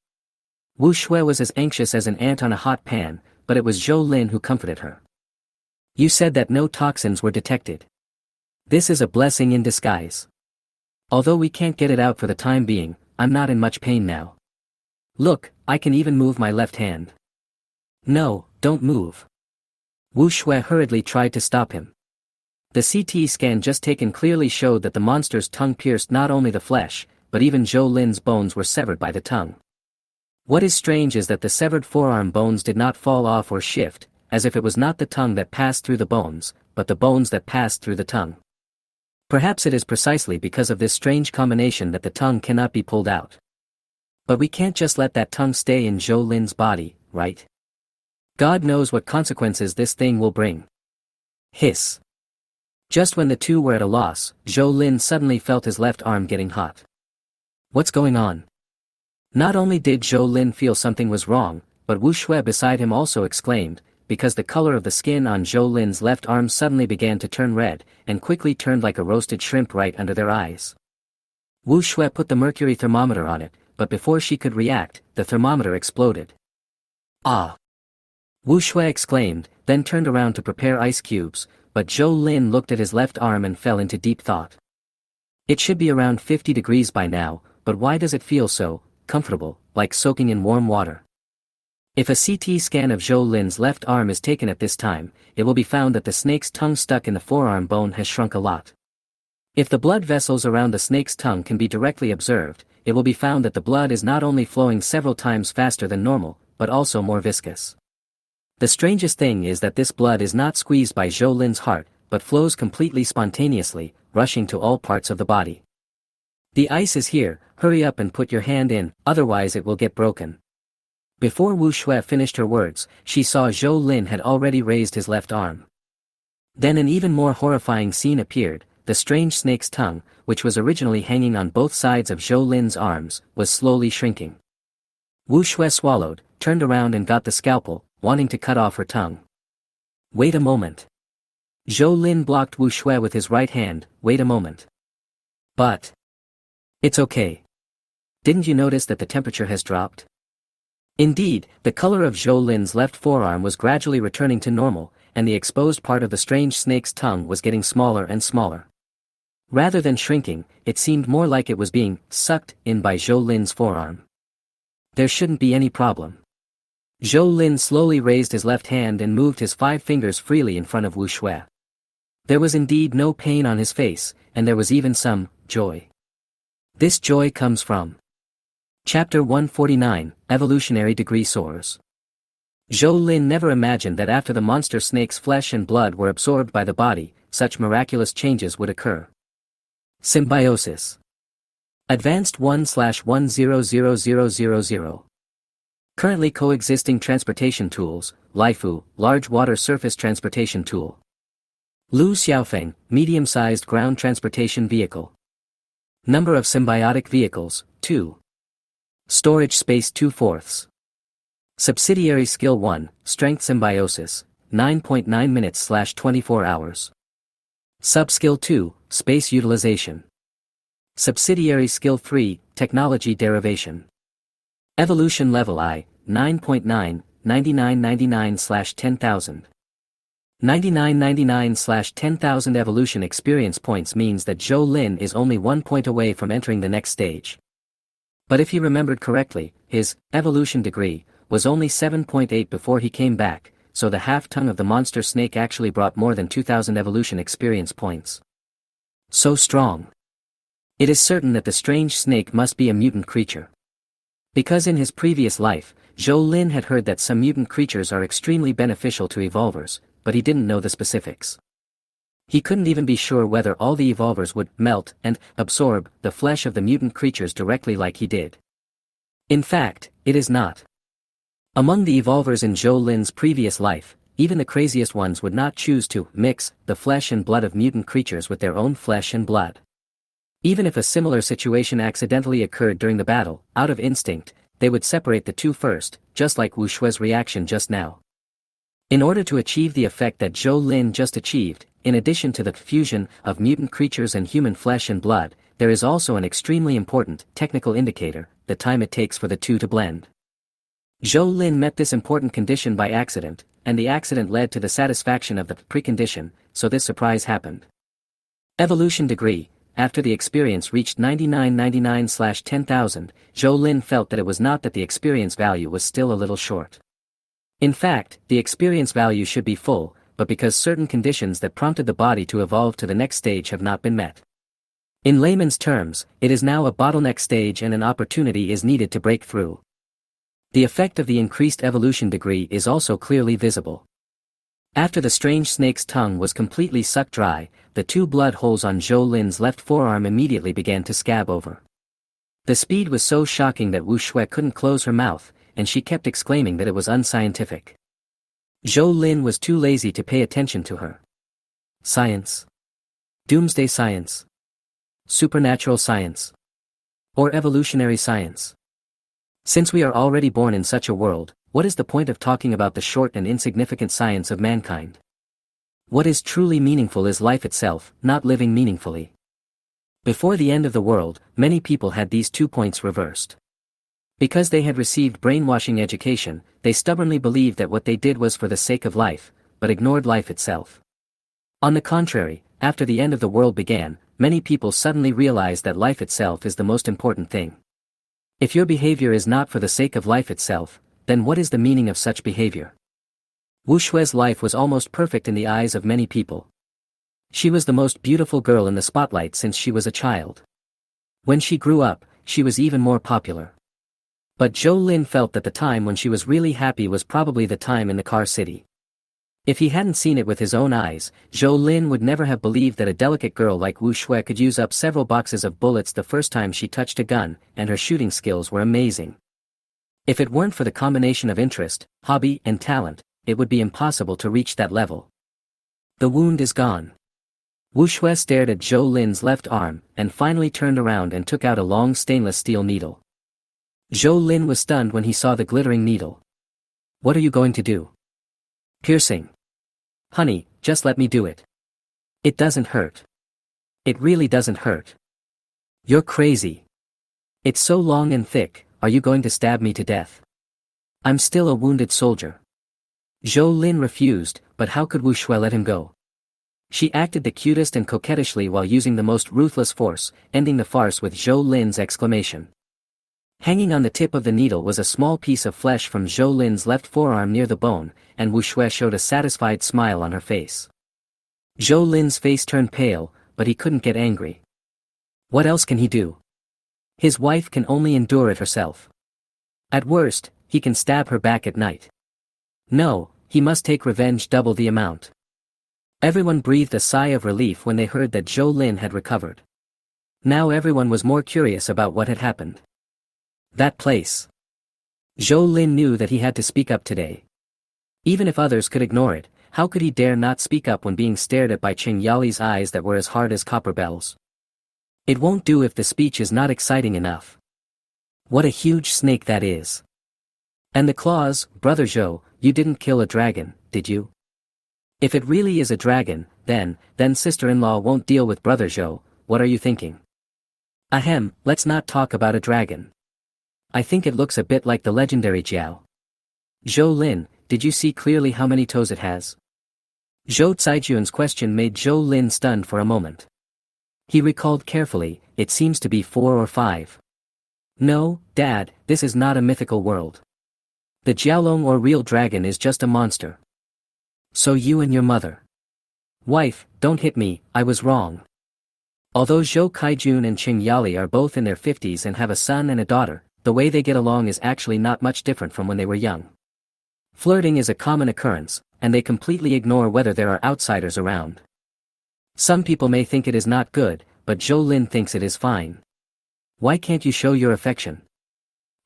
Wu Shui was as anxious as an ant on a hot pan, but it was Zhou Lin who comforted her. You said that no toxins were detected. This is a blessing in disguise. Although we can't get it out for the time being, I'm not in much pain now. Look, I can even move my left hand. No, don't move. Wu Shui hurriedly tried to stop him. The CT scan just taken clearly showed that the monster's tongue pierced not only the flesh, but even Zhou Lin's bones were severed by the tongue. What is strange is that the severed forearm bones did not fall off or shift, as if it was not the tongue that passed through the bones, but the bones that passed through the tongue. Perhaps it is precisely because of this strange combination that the tongue cannot be pulled out. But we can't just let that tongue stay in Zhou Lin's body, right? God knows what consequences this thing will bring. Hiss. Just when the two were at a loss, Zhou Lin suddenly felt his left arm getting hot. What's going on? Not only did Zhou Lin feel something was wrong, but Wu Shui beside him also exclaimed, because the color of the skin on Zhou Lin's left arm suddenly began to turn red, and quickly turned like a roasted shrimp right under their eyes. Wu Shui put the mercury thermometer on it, but before she could react, the thermometer exploded. Ah! Wu Shui exclaimed, then turned around to prepare ice cubes, but Zhou Lin looked at his left arm and fell into deep thought. It should be around 50 degrees by now, but why does it feel so comfortable, like soaking in warm water? If a CT scan of Zhou Lin's left arm is taken at this time, it will be found that the snake's tongue stuck in the forearm bone has shrunk a lot. If the blood vessels around the snake's tongue can be directly observed, it will be found that the blood is not only flowing several times faster than normal, but also more viscous. The strangest thing is that this blood is not squeezed by Zhou Lin's heart, but flows completely spontaneously, rushing to all parts of the body. The ice is here, hurry up and put your hand in, otherwise it will get broken. Before Wu Shui finished her words, she saw Zhou Lin had already raised his left arm. Then an even more horrifying scene appeared. The strange snake's tongue, which was originally hanging on both sides of Zhou Lin's arms, was slowly shrinking. Wu Shui swallowed, turned around and got the scalpel, wanting to cut off her tongue. Wait a moment. Zhou Lin blocked Wu Shui with his right hand. Wait a moment. But. It's okay. Didn't you notice that the temperature has dropped? Indeed, the color of Zhou Lin's left forearm was gradually returning to normal, and the exposed part of the strange snake's tongue was getting smaller and smaller. Rather than shrinking, it seemed more like it was being sucked in by Zhou Lin's forearm. There shouldn't be any problem. Zhou Lin slowly raised his left hand and moved his 5 fingers freely in front of Wu Shui. There was indeed no pain on his face, and there was even some joy. This joy comes from Chapter 149, Evolutionary Degree Soars. Zhou Lin never imagined that after the monster snake's flesh and blood were absorbed by the body, such miraculous changes would occur. Symbiosis. Advanced 1/100000. Currently coexisting transportation tools, Laifu, Large Water Surface Transportation Tool. Lu Xiaofeng, Medium-Sized Ground Transportation Vehicle. Number of symbiotic vehicles, 2. Storage space 2/4. Subsidiary Skill 1, Strength Symbiosis, 9.9 minutes/24 hours. Sub-Skill 2, Space Utilization. Subsidiary Skill 3, Technology Derivation. Evolution Level I, 9.9, 9999/10,000. 9999/10,000 evolution experience points means that Zhou Lin is only 1 point away from entering the next stage. But if he remembered correctly, his evolution degree was only 7.8 before he came back, so the half-tongue of the monster snake actually brought more than 2,000 evolution experience points. So strong. It is certain that the strange snake must be a mutant creature. Because in his previous life, Zhou Lin had heard that some mutant creatures are extremely beneficial to evolvers, but he didn't know the specifics. He couldn't even be sure whether all the evolvers would melt and absorb the flesh of the mutant creatures directly like he did. In fact, it is not. Among the evolvers in Zhou Lin's previous life, even the craziest ones would not choose to mix the flesh and blood of mutant creatures with their own flesh and blood. Even if a similar situation accidentally occurred during the battle, out of instinct, they would separate the two first, just like Wu Shui's reaction just now. In order to achieve the effect that Zhou Lin just achieved, in addition to the fusion of mutant creatures and human flesh and blood, there is also an extremely important technical indicator, the time it takes for the two to blend. Zhou Lin met this important condition by accident, and the accident led to the satisfaction of the precondition, so this surprise happened. Evolution degree. After the experience reached 9999/10,000, Zhou Lin felt that it was not that the experience value was still a little short. In fact, the experience value should be full, but because certain conditions that prompted the body to evolve to the next stage have not been met. In layman's terms, it is now a bottleneck stage and an opportunity is needed to break through. The effect of the increased evolution degree is also clearly visible. After the strange snake's tongue was completely sucked dry, the two blood holes on Zhou Lin's left forearm immediately began to scab over. The speed was so shocking that Wu Shui couldn't close her mouth, and she kept exclaiming that it was unscientific. Zhou Lin was too lazy to pay attention to her. Science? Doomsday science? Supernatural science? Or evolutionary science? Since we are already born in such a world, what is the point of talking about the short and insignificant science of mankind? What is truly meaningful is life itself, not living meaningfully. Before the end of the world, many people had these 2 points reversed. Because they had received brainwashing education, they stubbornly believed that what they did was for the sake of life, but ignored life itself. On the contrary, after the end of the world began, many people suddenly realized that life itself is the most important thing. If your behavior is not for the sake of life itself, then what is the meaning of such behavior? Wu Shui's life was almost perfect in the eyes of many people. She was the most beautiful girl in the spotlight since she was a child. When she grew up, she was even more popular. But Zhou Lin felt that the time when she was really happy was probably the time in the car city. If he hadn't seen it with his own eyes, Zhou Lin would never have believed that a delicate girl like Wu Shui could use up several boxes of bullets the first time she touched a gun, and her shooting skills were amazing. If it weren't for the combination of interest, hobby, and talent, it would be impossible to reach that level. The wound is gone. Wu Shui stared at Zhou Lin's left arm, and finally turned around and took out a long stainless steel needle. Zhou Lin was stunned when he saw the glittering needle. What are you going to do? Piercing. Honey, just let me do it. It doesn't hurt. It really doesn't hurt. You're crazy. It's so long and thick, are you going to stab me to death? I'm still a wounded soldier. Zhou Lin refused, but how could Wu Shui let him go? She acted the cutest and coquettishly while using the most ruthless force, ending the farce with Zhou Lin's exclamation. Hanging on the tip of the needle was a small piece of flesh from Zhou Lin's left forearm near the bone, and Wu Shui showed a satisfied smile on her face. Zhou Lin's face turned pale, but he couldn't get angry. What else can he do? His wife can only endure it herself. At worst, he can stab her back at night. No, he must take revenge double the amount. Everyone breathed a sigh of relief when they heard that Zhou Lin had recovered. Now everyone was more curious about what had happened. That place. Zhou Lin knew that he had to speak up today. Even if others could ignore it, how could he dare not speak up when being stared at by Qing Yali's eyes that were as hard as copper bells? It won't do if the speech is not exciting enough. What a huge snake that is. And the claws, Brother Zhou, you didn't kill a dragon, did you? If it really is a dragon, then sister-in-law won't deal with Brother Zhou, what are you thinking? Ahem, let's not talk about a dragon. I think it looks a bit like the legendary Jiao. Zhou Lin, did you see clearly how many toes it has? Zhou Zaijuan's question made Zhou Lin stunned for a moment. He recalled carefully, it seems to be 4 or 5. No, Dad, this is not a mythical world. The Jiaolong or real dragon is just a monster. So you and your mother. Wife, don't hit me, I was wrong. Although Zhou Kaijun and Qing Yali are both in their 50s and have a son and a daughter, the way they get along is actually not much different from when they were young. Flirting is a common occurrence, and they completely ignore whether there are outsiders around. Some people may think it is not good, but Zhou Lin thinks it is fine. Why can't you show your affection?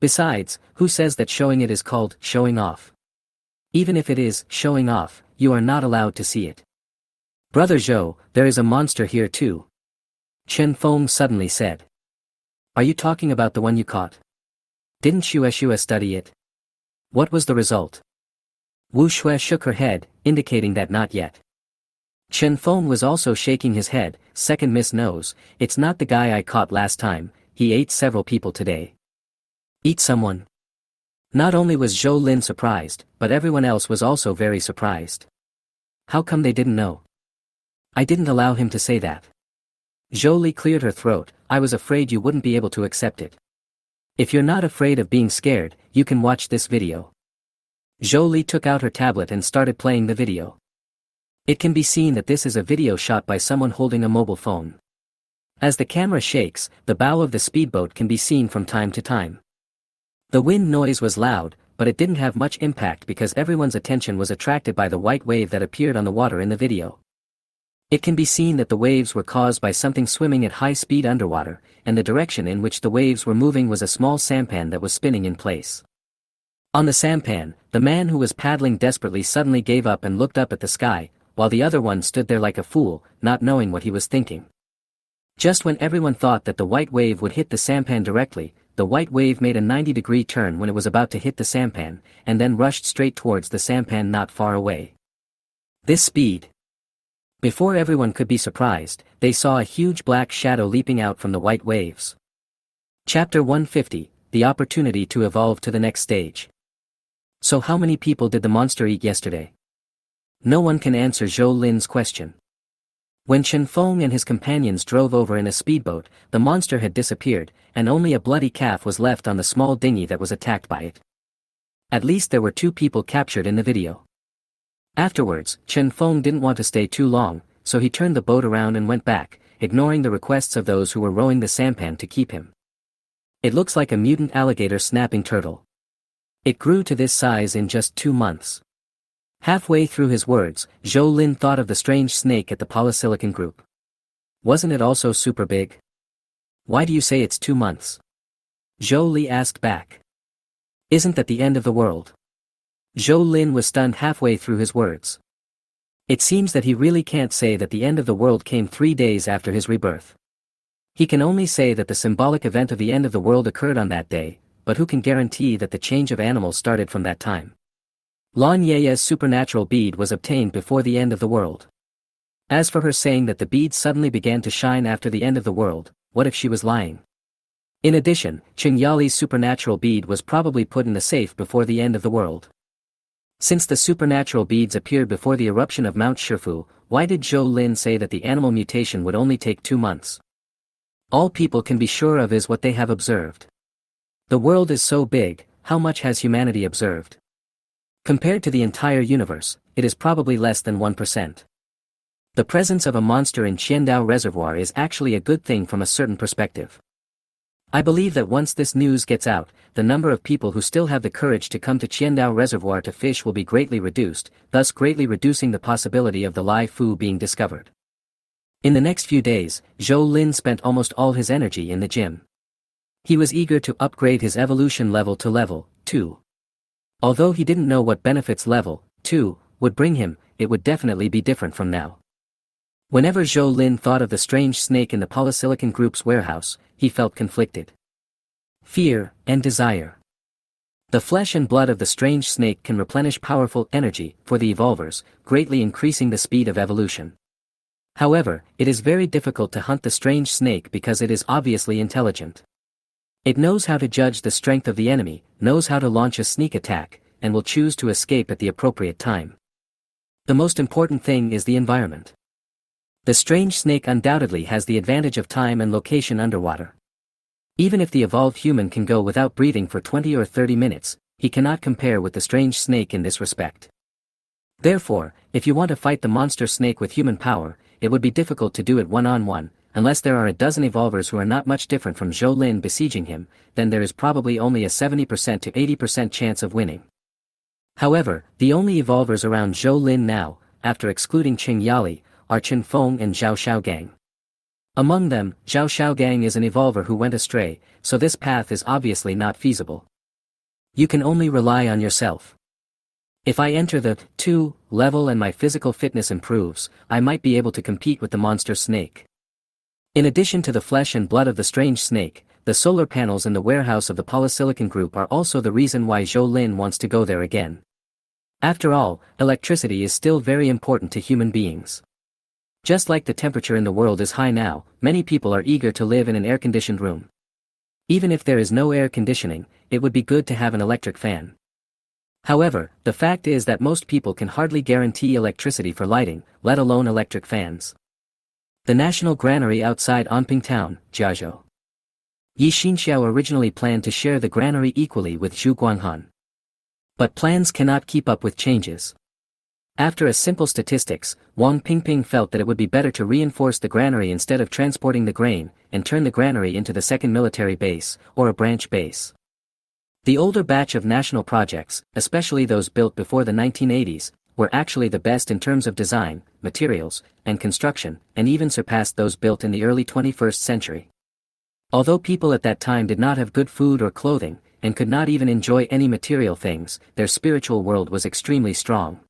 Besides, who says that showing it is called showing off? Even if it is showing off, you are not allowed to see it. Brother Zhou, there is a monster here too. Chen Feng suddenly said. Are you talking about the one you caught? Didn't Shue study it? What was the result? Wu Shui shook her head, indicating that not yet. Chen Feng was also shaking his head. Second Miss knows, it's not the guy I caught last time, he ate several people today. Eat someone? Not only was Zhou Lin surprised, but everyone else was also very surprised. How come they didn't know? I didn't allow him to say that. Zhou Li cleared her throat, I was afraid you wouldn't be able to accept it. If you're not afraid of being scared, you can watch this video. Zhou Li took out her tablet and started playing the video. It can be seen that this is a video shot by someone holding a mobile phone. As the camera shakes, the bow of the speedboat can be seen from time to time. The wind noise was loud, but it didn't have much impact because everyone's attention was attracted by the white wave that appeared on the water in the video. It can be seen that the waves were caused by something swimming at high speed underwater, and the direction in which the waves were moving was a small sampan that was spinning in place. On the sampan, the man who was paddling desperately suddenly gave up and looked up at the sky, while the other one stood there like a fool, not knowing what he was thinking. Just when everyone thought that the white wave would hit the sampan directly, the white wave made a 90-degree turn when it was about to hit the sampan, and then rushed straight towards the sampan not far away. This speed. Before everyone could be surprised, they saw a huge black shadow leaping out from the white waves. Chapter 150, The Opportunity to Evolve to the Next Stage. So how many people did the monster eat yesterday? No one can answer Zhou Lin's question. When Chen Feng and his companions drove over in a speedboat, the monster had disappeared, and only a bloody calf was left on the small dinghy that was attacked by it. At least there were 2 people captured in the video. Afterwards, Chen Feng didn't want to stay too long, so he turned the boat around and went back, ignoring the requests of those who were rowing the sampan to keep him. It looks like a mutant alligator snapping turtle. It grew to this size in just 2 months. Halfway through his words, Zhou Lin thought of the strange snake at the polysilicon group. Wasn't it also super big? Why do you say it's 2 months? Zhou Li asked back. Isn't that the end of the world? Zhou Lin was stunned halfway through his words. It seems that he really can't say that the end of the world came 3 days after his rebirth. He can only say that the symbolic event of the end of the world occurred on that day, but who can guarantee that the change of animals started from that time? Lan Ye's supernatural bead was obtained before the end of the world. As for her saying that the bead suddenly began to shine after the end of the world, what if she was lying? In addition, Qing Yali's supernatural bead was probably put in the safe before the end of the world. Since the supernatural beads appeared before the eruption of Mount Shifu, why did Zhou Lin say that the animal mutation would only take 2 months? All people can be sure of is what they have observed. The world is so big, how much has humanity observed? Compared to the entire universe, it is probably less than 1%. The presence of a monster in Qiandao Reservoir is actually a good thing from a certain perspective. I believe that once this news gets out, the number of people who still have the courage to come to Qiandao Reservoir to fish will be greatly reduced, thus greatly reducing the possibility of the Lai Fu being discovered. In the next few days, Zhou Lin spent almost all his energy in the gym. He was eager to upgrade his evolution level to level 2. Although he didn't know what benefits level 2 would bring him, it would definitely be different from now. Whenever Zhou Lin thought of the strange snake in the polysilicon group's warehouse, he felt conflicted. Fear and desire. The flesh and blood of the strange snake can replenish powerful energy for the evolvers, greatly increasing the speed of evolution. However, it is very difficult to hunt the strange snake because it is obviously intelligent. It knows how to judge the strength of the enemy, knows how to launch a sneak attack, and will choose to escape at the appropriate time. The most important thing is the environment. The strange snake undoubtedly has the advantage of time and location underwater. Even if the evolved human can go without breathing for 20 or 30 minutes, he cannot compare with the strange snake in this respect. Therefore, if you want to fight the monster snake with human power, it would be difficult to do it one-on-one, unless there are a dozen evolvers who are not much different from Zhou Lin besieging him, then there is probably only a 70% to 80% chance of winning. However, the only evolvers around Zhou Lin now, after excluding Qing Yali, are Chen Feng and Zhao Xiaogang. Among them, Zhao Xiaogang is an evolver who went astray, so this path is obviously not feasible. You can only rely on yourself. If I enter the 2 level and my physical fitness improves, I might be able to compete with the monster snake. In addition to the flesh and blood of the strange snake, the solar panels in the warehouse of the polysilicon group are also the reason why Zhou Lin wants to go there again. After all, electricity is still very important to human beings. Just like the temperature in the world is high now, many people are eager to live in an air-conditioned room. Even if there is no air conditioning, it would be good to have an electric fan. However, the fact is that most people can hardly guarantee electricity for lighting, let alone electric fans. The national granary outside Anping town, Jiazhou. Yi Xinxiao originally planned to share the granary equally with Zhu Guanghan. But plans cannot keep up with changes. After a simple statistics, Wang Pingping felt that it would be better to reinforce the granary instead of transporting the grain, and turn the granary into the second military base, or a branch base. The older batch of national projects, especially those built before the 1980s, were actually the best in terms of design, materials, and construction, and even surpassed those built in the early 21st century. Although people at that time did not have good food or clothing, and could not even enjoy any material things, their spiritual world was extremely strong.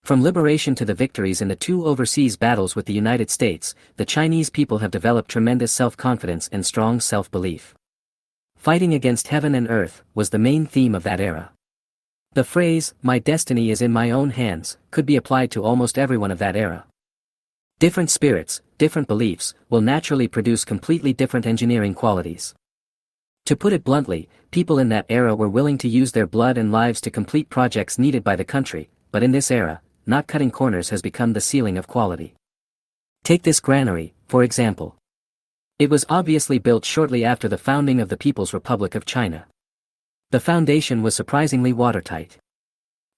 From liberation to the victories in the 2 overseas battles with the United States, the Chinese people have developed tremendous self-confidence and strong self-belief. Fighting against heaven and earth was the main theme of that era. The phrase, "my destiny is in my own hands," could be applied to almost everyone of that era. Different spirits, different beliefs, will naturally produce completely different engineering qualities. To put it bluntly, people in that era were willing to use their blood and lives to complete projects needed by the country, but in this era, not cutting corners has become the ceiling of quality. Take this granary, for example. It was obviously built shortly after the founding of the People's Republic of China. The foundation was surprisingly watertight.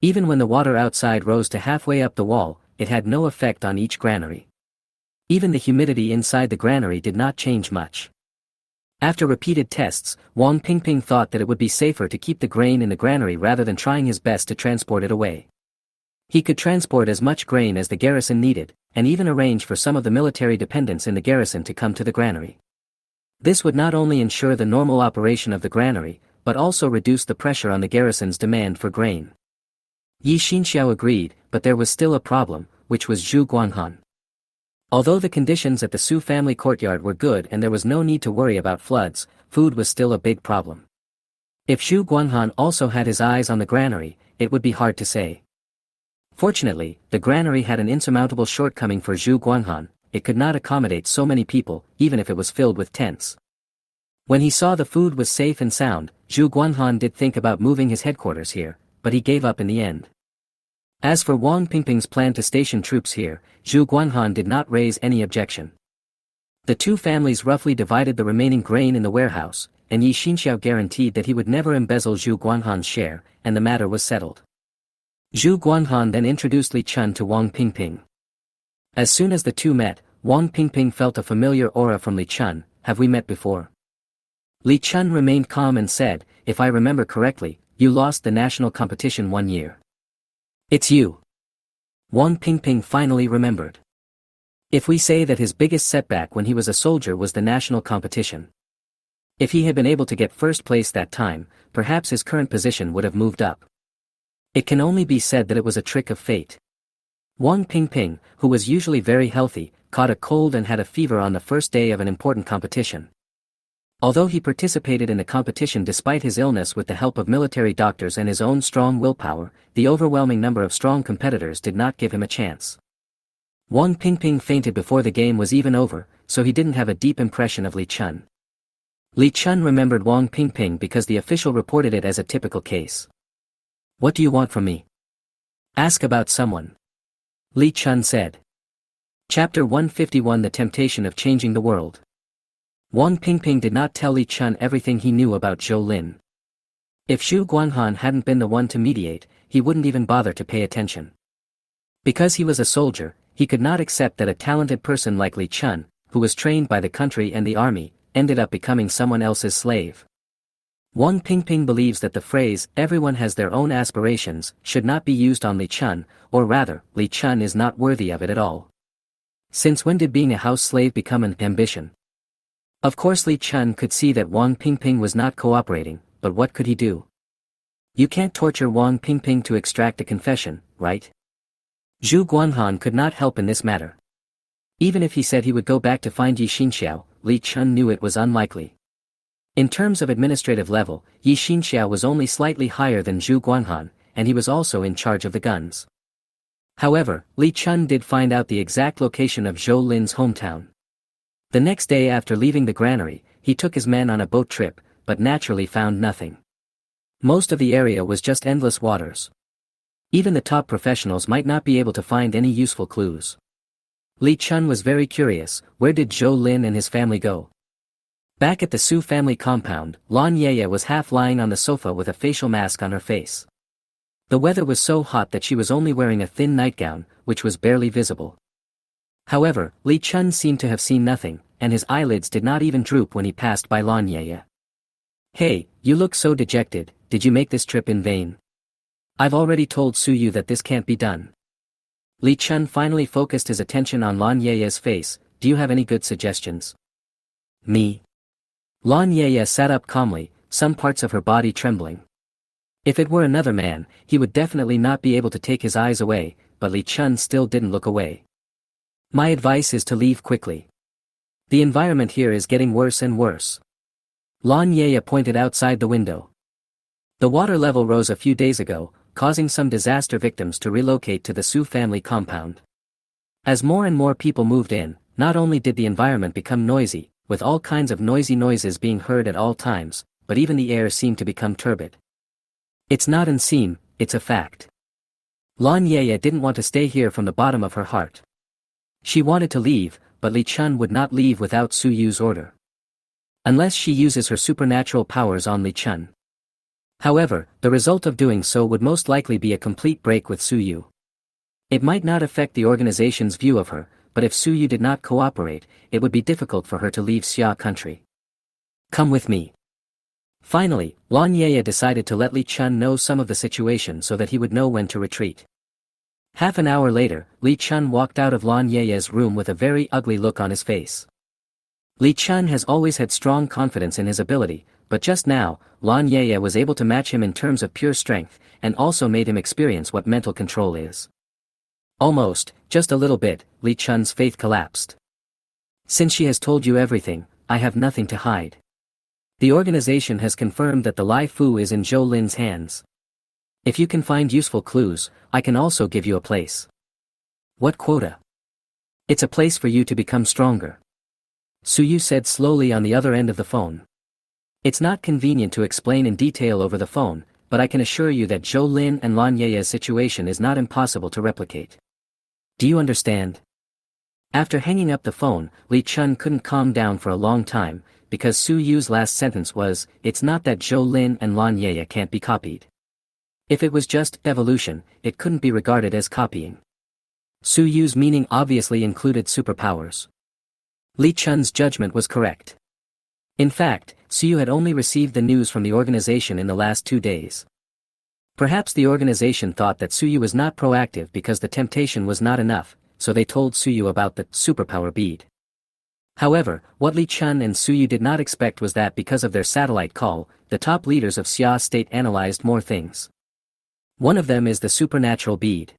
Even when the water outside rose to halfway up the wall, it had no effect on each granary. Even the humidity inside the granary did not change much. After repeated tests, Wang Pingping thought that it would be safer to keep the grain in the granary rather than trying his best to transport it away. He could transport as much grain as the garrison needed, and even arrange for some of the military dependents in the garrison to come to the granary. This would not only ensure the normal operation of the granary, but also reduce the pressure on the garrison's demand for grain. Yi Xinxiao agreed, but there was still a problem, which was Zhu Guanghan. Although the conditions at the Su family courtyard were good and there was no need to worry about floods, food was still a big problem. If Zhu Guanghan also had his eyes on the granary, it would be hard to say. Fortunately, the granary had an insurmountable shortcoming for Zhu Guanghan: it could not accommodate so many people, even if it was filled with tents. When he saw the food was safe and sound, Zhu Guanghan did think about moving his headquarters here, but he gave up in the end. As for Wang Pingping's plan to station troops here, Zhu Guanghan did not raise any objection. The 2 families roughly divided the remaining grain in the warehouse, and Yi Xinxiao guaranteed that he would never embezzle Zhu Guanghan's share, and the matter was settled. Zhu Guanghan then introduced Li Chun to Wang Pingping. As soon as the 2 met, Wang Pingping felt a familiar aura from Li Chun. "Have we met before?" Li Chun remained calm and said, "If I remember correctly, you lost the national competition 1 year. It's you." Wang Pingping finally remembered. If we say that his biggest setback when he was a soldier was the national competition. If he had been able to get first place that time, perhaps his current position would have moved up. It can only be said that it was a trick of fate. Wang Pingping, who was usually very healthy, caught a cold and had a fever on the first day of an important competition. Although he participated in the competition despite his illness with the help of military doctors and his own strong willpower, the overwhelming number of strong competitors did not give him a chance. Wang Pingping fainted before the game was even over, so he didn't have a deep impression of Li Chun. Li Chun remembered Wang Pingping because the official reported it as a typical case. What do you want from me? Ask about someone. Li Chun said. Chapter 151 The Temptation of Changing the World. Wang Pingping did not tell Li Chun everything he knew about Zhou Lin. If Xu Guanghan hadn't been the one to mediate, he wouldn't even bother to pay attention. Because he was a soldier, he could not accept that a talented person like Li Chun, who was trained by the country and the army, ended up becoming someone else's slave. Wang Pingping believes that the phrase, everyone has their own aspirations, should not be used on Li Chun, or rather, Li Chun is not worthy of it at all. Since when did being a house slave become an ambition? Of course Li Chun could see that Wang Pingping was not cooperating, but what could he do? You can't torture Wang Pingping to extract a confession, right? Zhu Guanghan could not help in this matter. Even if he said he would go back to find Yi Xinxiao, Li Chun knew it was unlikely. In terms of administrative level, Yi Xinxiao was only slightly higher than Zhu Guanghan, and he was also in charge of the guns. However, Li Chun did find out the exact location of Zhou Lin's hometown. The next day after leaving the granary, he took his men on a boat trip, but naturally found nothing. Most of the area was just endless waters. Even the top professionals might not be able to find any useful clues. Li Chun was very curious, where did Zhou Lin and his family go? Back at the Su family compound, Laya was half lying on the sofa with a facial mask on her face. The weather was so hot that she was only wearing a thin nightgown, which was barely visible. However, Li Chun seemed to have seen nothing, and his eyelids did not even droop when he passed by Laya. Hey, you look so dejected, did you make this trip in vain? I've already told Suyu that this can't be done. Li Chun finally focused his attention on Lanya's face. Do you have any good suggestions? Me? Lanya sat up calmly, some parts of her body trembling. If it were another man, he would definitely not be able to take his eyes away, but Li Chun still didn't look away. My advice is to leave quickly. The environment here is getting worse and worse. Lanya pointed outside the window. The water level rose a few days ago, causing some disaster victims to relocate to the Su family compound. As more and more people moved in, not only did the environment become noisy, with all kinds of noisy noises being heard at all times, but even the air seemed to become turbid. It's not an seem, it's a fact. Lanya didn't want to stay here from the bottom of her heart. She wanted to leave, but Li Chun would not leave without Suyu's order. Unless she uses her supernatural powers on Li Chun. However, the result of doing so would most likely be a complete break with Suyu. It might not affect the organization's view of her, but if Suyu did not cooperate, it would be difficult for her to leave Xia country. Come with me. Finally, Lanya decided to let Li Chun know some of the situation so that he would know when to retreat. Half an hour later, Li Chun walked out of Lanya's room with a very ugly look on his face. Li Chun has always had strong confidence in his ability, but just now, Lanya was able to match him in terms of pure strength, and also made him experience what mental control is. Almost, just a little bit, Li Chun's faith collapsed. Since she has told you everything, I have nothing to hide. The organization has confirmed that the Lai Fu is in Zhou Lin's hands. If you can find useful clues, I can also give you a place. What quota? It's a place for you to become stronger. Suyu said slowly on the other end of the phone. It's not convenient to explain in detail over the phone, but I can assure you that Zhou Lin and Lanya's situation is not impossible to replicate. Do you understand? After hanging up the phone, Li Chun couldn't calm down for a long time, because Suyu's last sentence was, it's not that Zhou Lin and Lanya can't be copied. If it was just evolution, it couldn't be regarded as copying. Suyu's meaning obviously included superpowers. Li Chun's judgment was correct. In fact, Suyu had only received the news from the organization in the last 2 days. Perhaps the organization thought that Suyu was not proactive because the temptation was not enough, so they told Suyu about the superpower bead. However, what Li Chun and Suyu did not expect was that because of their satellite call, the top leaders of Xia state analyzed more things. One of them is the supernatural bead.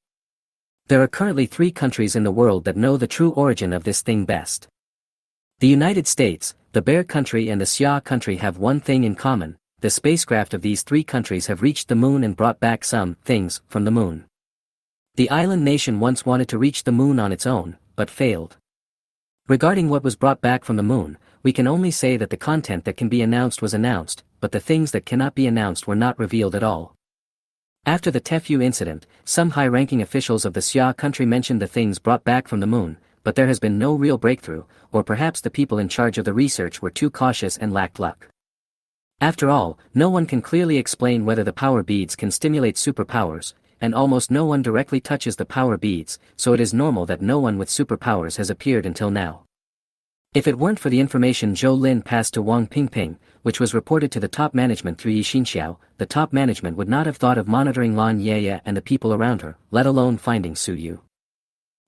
There are currently 3 countries in the world that know the true origin of this thing best. The United States, the Bear Country and the Xia Country have one thing in common: the spacecraft of these 3 countries have reached the moon and brought back some things from the moon. The island nation once wanted to reach the moon on its own, but failed. Regarding what was brought back from the moon, we can only say that the content that can be announced was announced, but the things that cannot be announced were not revealed at all. After the Tefyu incident, some high-ranking officials of the Xia country mentioned the things brought back from the moon, but there has been no real breakthrough, or perhaps the people in charge of the research were too cautious and lacked luck. After all, no one can clearly explain whether the power beads can stimulate superpowers, and almost no one directly touches the power beads, so it is normal that no one with superpowers has appeared until now. If it weren't for the information Zhou Lin passed to Wang Pingping, which was reported to the top management through Yi Xinxiao, the top management would not have thought of monitoring Lan Yaya and the people around her, let alone finding Su Yu.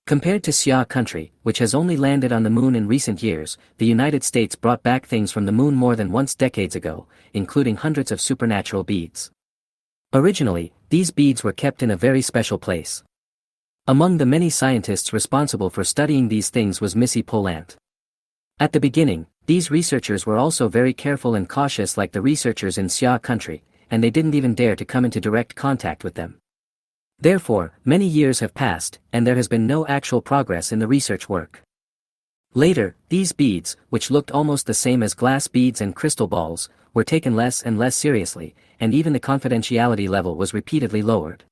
Compared to Xia country, which has only landed on the moon in recent years, the United States brought back things from the moon more than once decades ago, including hundreds of supernatural beads. Originally, these beads were kept in a very special place. Among the many scientists responsible for studying these things was Missy Polant. At the beginning, these researchers were also very careful and cautious like the researchers in Xia country, and they didn't even dare to come into direct contact with them. Therefore, many years have passed, and there has been no actual progress in the research work. Later, these beads, which looked almost the same as glass beads and crystal balls, were taken less and less seriously, and even the confidentiality level was repeatedly lowered.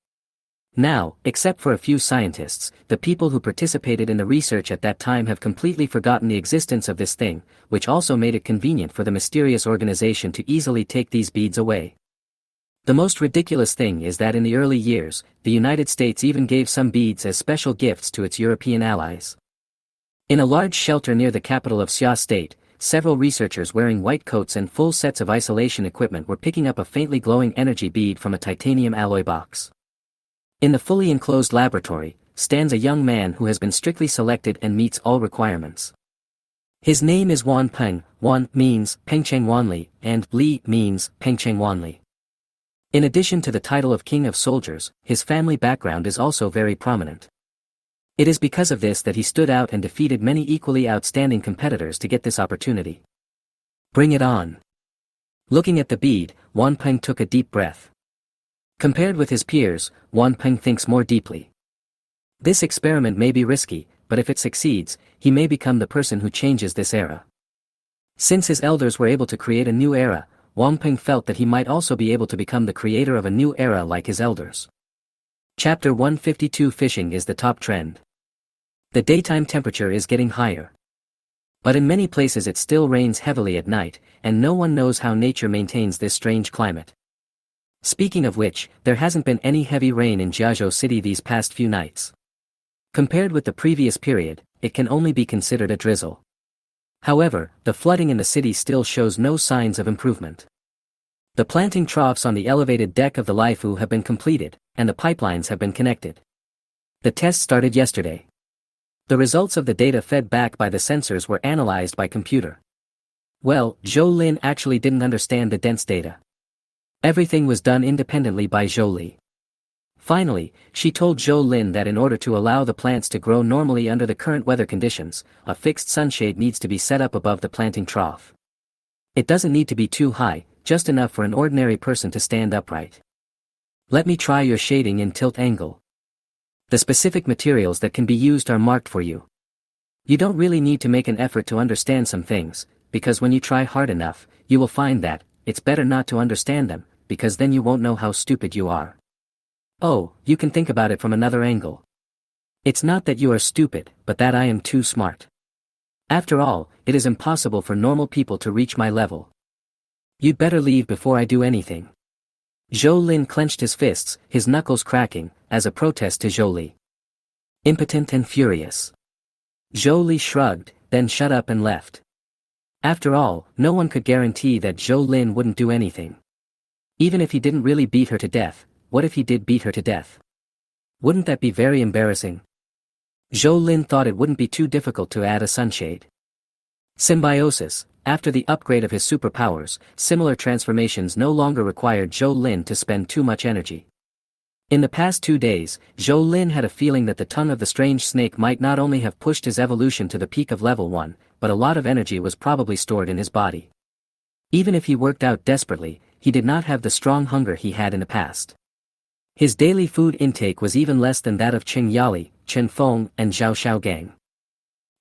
Now, except for a few scientists, the people who participated in the research at that time have completely forgotten the existence of this thing, which also made it convenient for the mysterious organization to easily take these beads away. The most ridiculous thing is that in the early years, the United States even gave some beads as special gifts to its European allies. In a large shelter near the capital of Xia State, several researchers wearing white coats and full sets of isolation equipment were picking up a faintly glowing energy bead from a titanium alloy box. In the fully enclosed laboratory, stands a young man who has been strictly selected and meets all requirements. His name is Wan Peng. Wan means Pengcheng Wanli, and Li means Pengcheng Wanli. In addition to the title of King of Soldiers, his family background is also very prominent. It is because of this that he stood out and defeated many equally outstanding competitors to get this opportunity. Bring it on. Looking at the bead, Wan Peng took a deep breath. Compared with his peers, Wan Peng thinks more deeply. This experiment may be risky, but if it succeeds, he may become the person who changes this era. Since his elders were able to create a new era, Wang Peng felt that he might also be able to become the creator of a new era like his elders. Chapter 152 Fishing is the top trend. The daytime temperature is getting higher. But in many places it still rains heavily at night, and no one knows how nature maintains this strange climate. Speaking of which, there hasn't been any heavy rain in Jiazhou City these past few nights. Compared with the previous period, it can only be considered a drizzle. However, the flooding in the city still shows no signs of improvement. The planting troughs on the elevated deck of the Laifu have been completed, and the pipelines have been connected. The test started yesterday. The results of the data fed back by the sensors were analyzed by computer. Well, Zhou Lin actually didn't understand the dense data. Everything was done independently by Zhou Li. Finally, she told Zhou Lin that in order to allow the plants to grow normally under the current weather conditions, a fixed sunshade needs to be set up above the planting trough. It doesn't need to be too high, just enough for an ordinary person to stand upright. Let me try your shading in tilt angle. The specific materials that can be used are marked for you. You don't really need to make an effort to understand some things, because when you try hard enough, you will find that it's better not to understand them, because then you won't know how stupid you are. Oh, you can think about it from another angle. It's not that you are stupid, but that I am too smart. After all, it is impossible for normal people to reach my level. You'd better leave before I do anything. Zhou Lin clenched his fists, his knuckles cracking, as a protest to Zhou Li. Impotent and furious. Zhou Li shrugged, then shut up and left. After all, no one could guarantee that Zhou Lin wouldn't do anything. Even if he didn't really beat her to death, what if he did beat her to death? Wouldn't that be very embarrassing? Zhou Lin thought it wouldn't be too difficult to add a sunshade. Symbiosis. After the upgrade of his superpowers, similar transformations no longer required Zhou Lin to spend too much energy. In the past 2 days, Zhou Lin had a feeling that the tongue of the strange snake might not only have pushed his evolution to the peak of level 1, but a lot of energy was probably stored in his body. Even if he worked out desperately, he did not have the strong hunger he had in the past. His daily food intake was even less than that of Qing Yali, Chen Feng, and Zhao Xiaogang.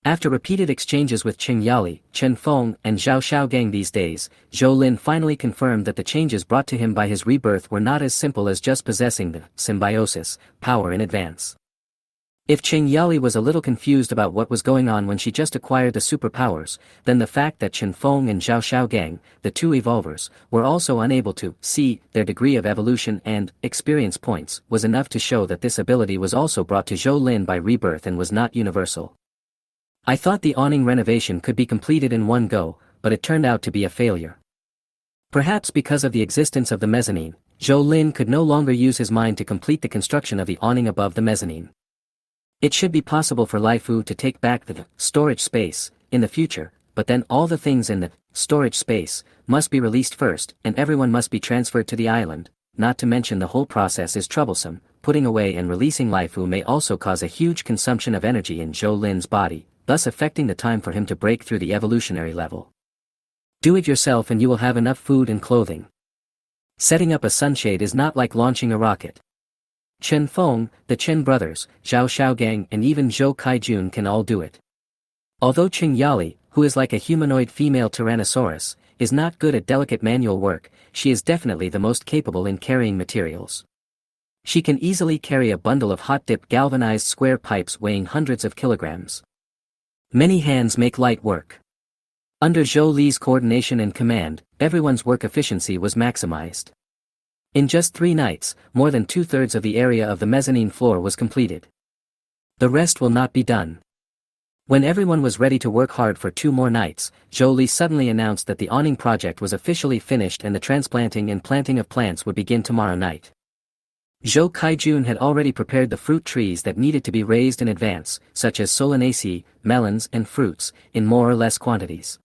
After repeated exchanges with Qing Yali, Chen Feng, and Zhao Xiaogang these days, Zhou Lin finally confirmed that the changes brought to him by his rebirth were not as simple as just possessing the symbiosis power in advance. If Qing Yali was a little confused about what was going on when she just acquired the superpowers, then the fact that Chen Feng and Zhao Xiaogang, the two evolvers, were also unable to see their degree of evolution and experience points was enough to show that this ability was also brought to Zhou Lin by rebirth and was not universal. I thought the awning renovation could be completed in one go, but it turned out to be a failure. Perhaps because of the existence of the mezzanine, Zhou Lin could no longer use his mind to complete the construction of the awning above the mezzanine. It should be possible for Lai Fu to take back the storage space in the future, but then all the things in the storage space must be released first and everyone must be transferred to the island, not to mention the whole process is troublesome. Putting away and releasing Lai Fu may also cause a huge consumption of energy in Zhou Lin's body, thus affecting the time for him to break through the evolutionary level. Do it yourself and you will have enough food and clothing. Setting up a sunshade is not like launching a rocket. Chen Feng, the Chen brothers, Zhao Xiaogang and even Zhou Kaijun can all do it. Although Qing Yali, who is like a humanoid female Tyrannosaurus, is not good at delicate manual work, she is definitely the most capable in carrying materials. She can easily carry a bundle of hot-dipped galvanized square pipes weighing hundreds of kilograms. Many hands make light work. Under Zhou Li's coordination and command, everyone's work efficiency was maximized. In just 3 nights, more than 2/3 of the area of the mezzanine floor was completed. The rest will not be done. When everyone was ready to work hard for 2 more nights, Zhou Li suddenly announced that the awning project was officially finished and the transplanting and planting of plants would begin tomorrow night. Zhou Kaijun had already prepared the fruit trees that needed to be raised in advance, such as solanaceae, melons and fruits, in more or less quantities.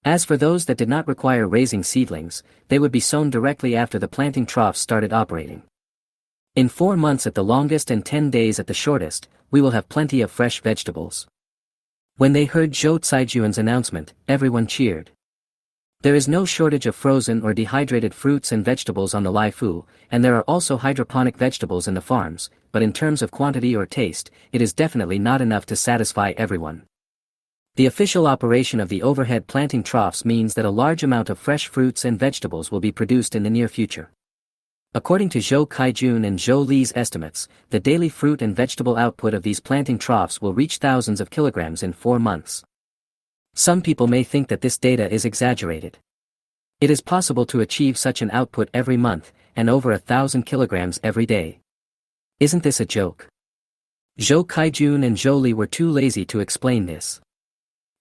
As for those that did not require raising seedlings, they would be sown directly after the planting troughs started operating. In 4 months at the longest and 10 days at the shortest, we will have plenty of fresh vegetables. When they heard Zhou Caijuan's announcement, everyone cheered. There is no shortage of frozen or dehydrated fruits and vegetables on the Lai Fu, and there are also hydroponic vegetables in the farms, but in terms of quantity or taste, it is definitely not enough to satisfy everyone. The official operation of the overhead planting troughs means that a large amount of fresh fruits and vegetables will be produced in the near future. According to Zhou Kaijun and Zhou Li's estimates, the daily fruit and vegetable output of these planting troughs will reach thousands of kilograms in 4 months. Some people may think that this data is exaggerated. It is possible to achieve such an output every month, and over 1,000 kilograms every day. Isn't this a joke? Zhou Kaijun and Zhou Li were too lazy to explain this.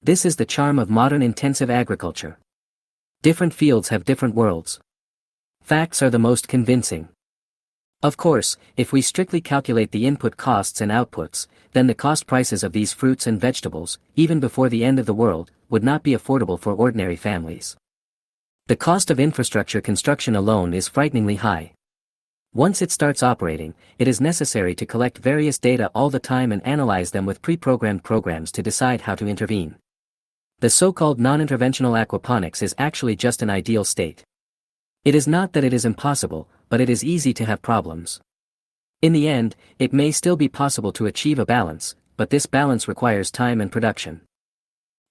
This is the charm of modern intensive agriculture. Different fields have different worlds. Facts are the most convincing. Of course, if we strictly calculate the input costs and outputs, then the cost prices of these fruits and vegetables, even before the end of the world, would not be affordable for ordinary families. The cost of infrastructure construction alone is frighteningly high. Once it starts operating, it is necessary to collect various data all the time and analyze them with pre-programmed programs to decide how to intervene. The so-called non-interventional aquaponics is actually just an ideal state. It is not that it is impossible, but it is easy to have problems. In the end, it may still be possible to achieve a balance, but this balance requires time and production.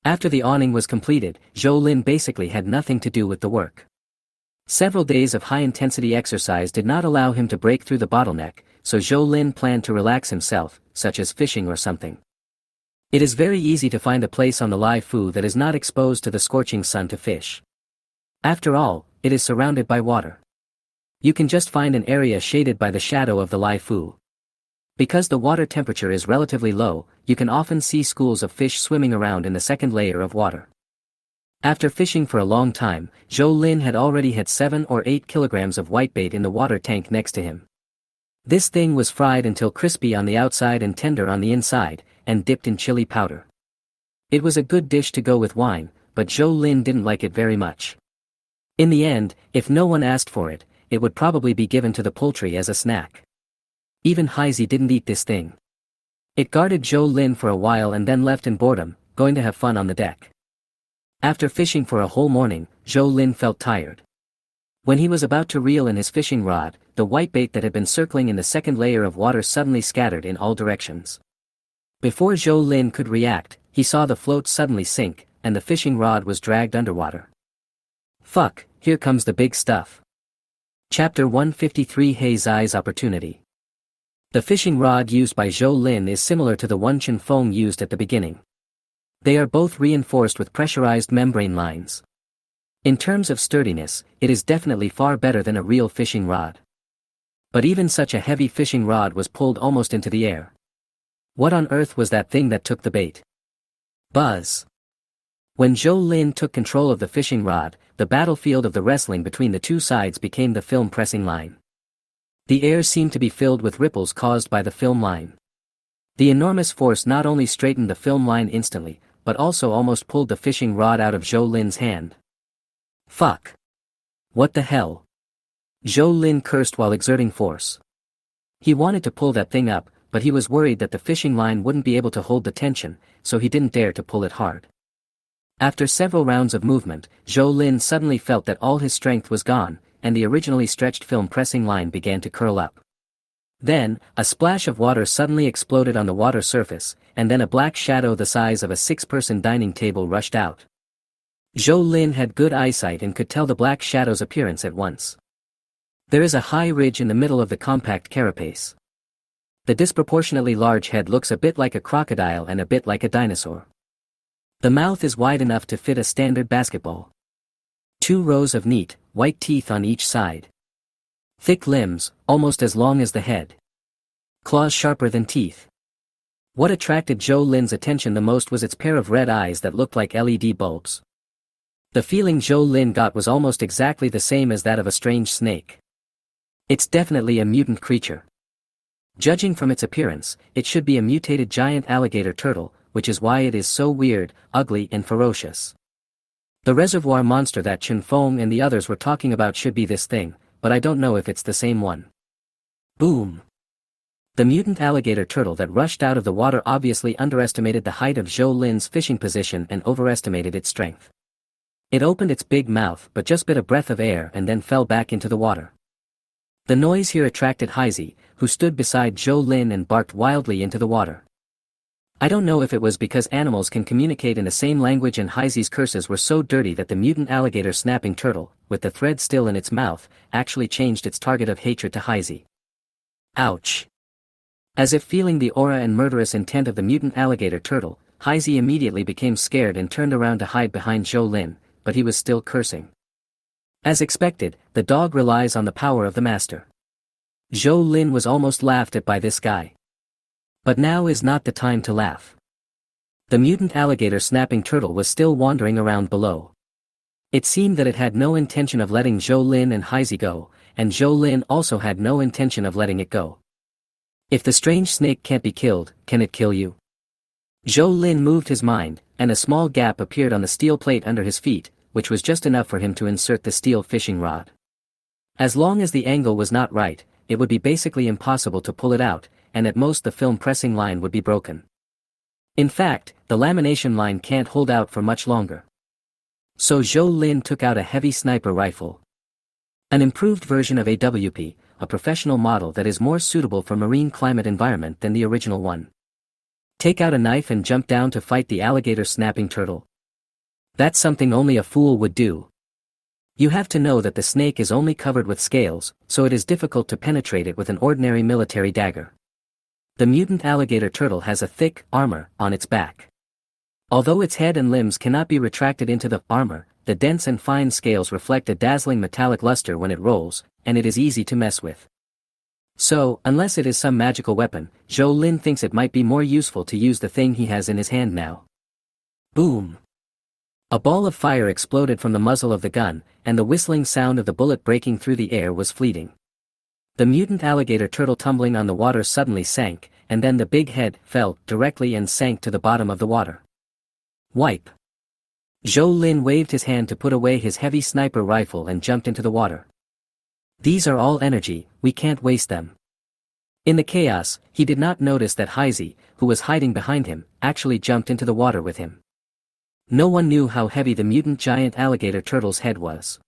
After the awning was completed, Zhou Lin basically had nothing to do with the work. Several days of high-intensity exercise did not allow him to break through the bottleneck, so Zhou Lin planned to relax himself, such as fishing or something. It is very easy to find a place on the Lai Fu that is not exposed to the scorching sun to fish. After all, it is surrounded by water. You can just find an area shaded by the shadow of the Lai Fu. Because the water temperature is relatively low, you can often see schools of fish swimming around in the second layer of water. After fishing for a long time, Zhou Lin had already had 7 or 8 kilograms of whitebait in the water tank next to him. This thing was fried until crispy on the outside and tender on the inside, and dipped in chili powder. It was a good dish to go with wine, but Zhou Lin didn't like it very much. In the end, if no one asked for it, it would probably be given to the poultry as a snack. Even Heisey didn't eat this thing. It guarded Zhou Lin for a while and then left in boredom, going to have fun on the deck. After fishing for a whole morning, Zhou Lin felt tired. When he was about to reel in his fishing rod, the whitebait that had been circling in the second layer of water suddenly scattered in all directions. Before Zhou Lin could react, he saw the float suddenly sink, and the fishing rod was dragged underwater. Fuck, here comes the big stuff. Chapter 153 Hei Zai's Opportunity. The fishing rod used by Zhou Lin is similar to the one Chen Feng used at the beginning. They are both reinforced with pressurized membrane lines. In terms of sturdiness, it is definitely far better than a real fishing rod. But even such a heavy fishing rod was pulled almost into the air. What on earth was that thing that took the bait? Buzz. When Zhou Lin took control of the fishing rod, the battlefield of the wrestling between the two sides became the film pressing line. The air seemed to be filled with ripples caused by the film line. The enormous force not only straightened the film line instantly, but also almost pulled the fishing rod out of Zhou Lin's hand. Fuck. What the hell? Zhou Lin cursed while exerting force. He wanted to pull that thing up, but he was worried that the fishing line wouldn't be able to hold the tension, so he didn't dare to pull it hard. After several rounds of movement, Zhou Lin suddenly felt that all his strength was gone, and the originally stretched film pressing line began to curl up. Then, a splash of water suddenly exploded on the water surface, and then a black shadow the size of a 6-person dining table rushed out. Zhou Lin had good eyesight and could tell the black shadow's appearance at once. There is a high ridge in the middle of the compact carapace. The disproportionately large head looks a bit like a crocodile and a bit like a dinosaur. The mouth is wide enough to fit a standard basketball. 2 rows of neat, white teeth on each side. Thick limbs, almost as long as the head. Claws sharper than teeth. What attracted Zhou Lin's attention the most was its pair of red eyes that looked like LED bulbs. The feeling Zhou Lin got was almost exactly the same as that of a strange snake. It's definitely a mutant creature. Judging from its appearance, it should be a mutated giant alligator turtle, which is why it is so weird, ugly and ferocious. The reservoir monster that Chen Feng and the others were talking about should be this thing, but I don't know if it's the same one. Boom! The mutant alligator turtle that rushed out of the water obviously underestimated the height of Zhou Lin's fishing position and overestimated its strength. It opened its big mouth but just bit a breath of air and then fell back into the water. The noise here attracted Heisei, who stood beside Zhou Lin and barked wildly into the water. I don't know if it was because animals can communicate in the same language and Heisei's curses were so dirty that the mutant alligator snapping turtle, with the thread still in its mouth, actually changed its target of hatred to Heisei. Ouch! As if feeling the aura and murderous intent of the mutant alligator turtle, Heisei immediately became scared and turned around to hide behind Zhou Lin, but he was still cursing. As expected, the dog relies on the power of the master. Zhou Lin was almost laughed at by this guy. But now is not the time to laugh. The mutant alligator snapping turtle was still wandering around below. It seemed that it had no intention of letting Zhou Lin and Heisei go, and Zhou Lin also had no intention of letting it go. If the strange snake can't be killed, can it kill you? Zhou Lin moved his mind, and a small gap appeared on the steel plate under his feet, which was just enough for him to insert the steel fishing rod. As long as the angle was not right, it would be basically impossible to pull it out, and at most the film pressing line would be broken. In fact, the lamination line can't hold out for much longer. So Zhou Lin took out a heavy sniper rifle. An improved version of AWP, a professional model that is more suitable for marine climate environment than the original one. Take out a knife and jump down to fight the alligator snapping turtle. That's something only a fool would do. You have to know that the snake is only covered with scales, so it is difficult to penetrate it with an ordinary military dagger. The mutant alligator turtle has a thick armor on its back. Although its head and limbs cannot be retracted into the armor, the dense and fine scales reflect a dazzling metallic luster when it rolls, and it is easy to mess with. So, unless it is some magical weapon, Zhou Lin thinks it might be more useful to use the thing he has in his hand now. Boom! A ball of fire exploded from the muzzle of the gun, and the whistling sound of the bullet breaking through the air was fleeting. The mutant alligator turtle tumbling on the water suddenly sank, and then the big head fell directly and sank to the bottom of the water. Wipe. Zhou Lin waved his hand to put away his heavy sniper rifle and jumped into the water. These are all energy, we can't waste them. In the chaos, he did not notice that Heisei, who was hiding behind him, actually jumped into the water with him. No one knew how heavy the mutant giant alligator turtle's head was.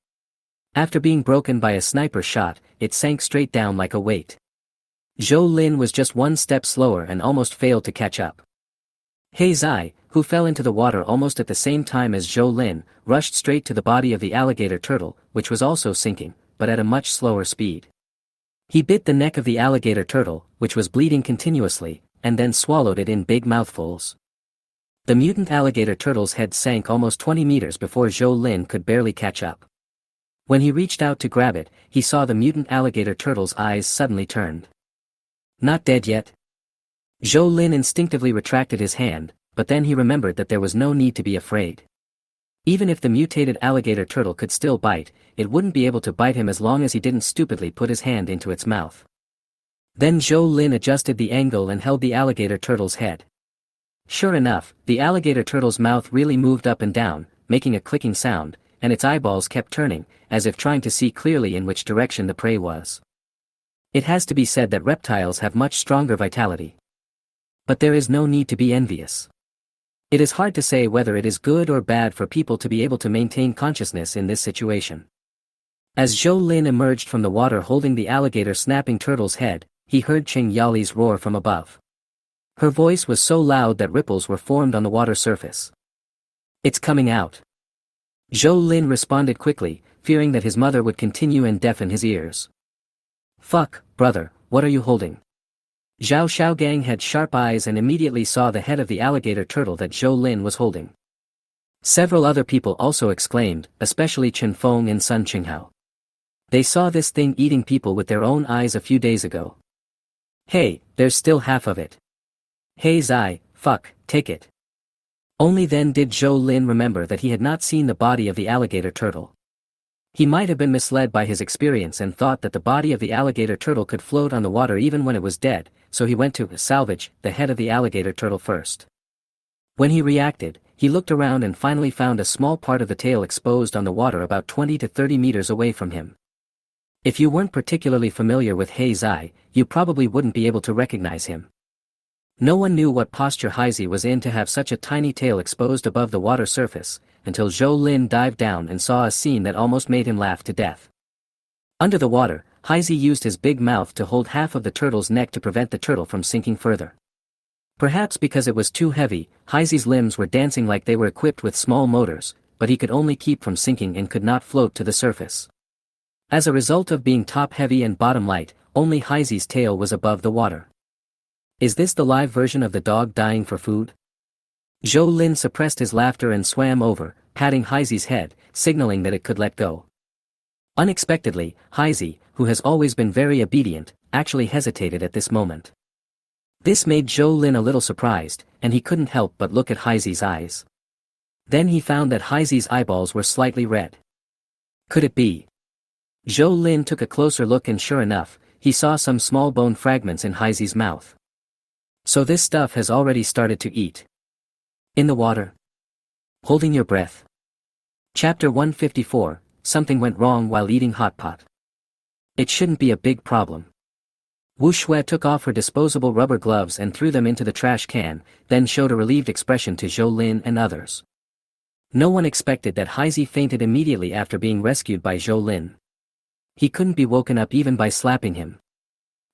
After being broken by a sniper shot, it sank straight down like a weight. Zhou Lin was just one step slower and almost failed to catch up. Hei Zai, who fell into the water almost at the same time as Zhou Lin, rushed straight to the body of the alligator turtle, which was also sinking, but at a much slower speed. He bit the neck of the alligator turtle, which was bleeding continuously, and then swallowed it in big mouthfuls. The mutant alligator turtle's head sank almost 20 meters before Zhou Lin could barely catch up. When he reached out to grab it, he saw the mutant alligator turtle's eyes suddenly turned. Not dead yet? Zhou Lin instinctively retracted his hand, but then he remembered that there was no need to be afraid. Even if the mutated alligator turtle could still bite, it wouldn't be able to bite him as long as he didn't stupidly put his hand into its mouth. Then Zhou Lin adjusted the angle and held the alligator turtle's head. Sure enough, the alligator turtle's mouth really moved up and down, making a clicking sound, and its eyeballs kept turning, as if trying to see clearly in which direction the prey was. It has to be said that reptiles have much stronger vitality. But there is no need to be envious. It is hard to say whether it is good or bad for people to be able to maintain consciousness in this situation. As Zhou Lin emerged from the water holding the alligator snapping turtle's head, he heard Qing Yali's roar from above. Her voice was so loud that ripples were formed on the water surface. It's coming out. Zhou Lin responded quickly, fearing that his mother would continue and deafen his ears. Fuck, brother, what are you holding? Zhao Xiaogang had sharp eyes and immediately saw the head of the alligator turtle that Zhou Lin was holding. Several other people also exclaimed, especially Chen Feng and Sun Qinghao. They saw this thing eating people with their own eyes a few days ago. Hey, there's still half of it. Hey Zai, fuck, take it. Only then did Zhou Lin remember that he had not seen the body of the alligator turtle. He might have been misled by his experience and thought that the body of the alligator turtle could float on the water even when it was dead, so he went to salvage the head of the alligator turtle first. When he reacted, he looked around and finally found a small part of the tail exposed on the water about 20 to 30 meters away from him. If you weren't particularly familiar with He Zai, you probably wouldn't be able to recognize him. No one knew what posture Heizi was in to have such a tiny tail exposed above the water surface, until Zhou Lin dived down and saw a scene that almost made him laugh to death. Under the water, Heizi used his big mouth to hold half of the turtle's neck to prevent the turtle from sinking further. Perhaps because it was too heavy, Heizi's limbs were dancing like they were equipped with small motors, but he could only keep from sinking and could not float to the surface. As a result of being top-heavy and bottom-light, only Heizi's tail was above the water. Is this the live version of the dog dying for food? Zhou Lin suppressed his laughter and swam over, patting Heizi's head, signaling that it could let go. Unexpectedly, Heizi, who has always been very obedient, actually hesitated at this moment. This made Zhou Lin a little surprised, and he couldn't help but look at Heizi's eyes. Then he found that Heizi's eyeballs were slightly red. Could it be? Zhou Lin took a closer look and sure enough, he saw some small bone fragments in Heizi's mouth. So this stuff has already started to eat. In the water. Holding your breath. Chapter 154, Something went wrong while eating hot pot. It shouldn't be a big problem. Wu Shui took off her disposable rubber gloves and threw them into the trash can, then showed a relieved expression to Zhou Lin and others. No one expected that Heizi fainted immediately after being rescued by Zhou Lin. He couldn't be woken up even by slapping him.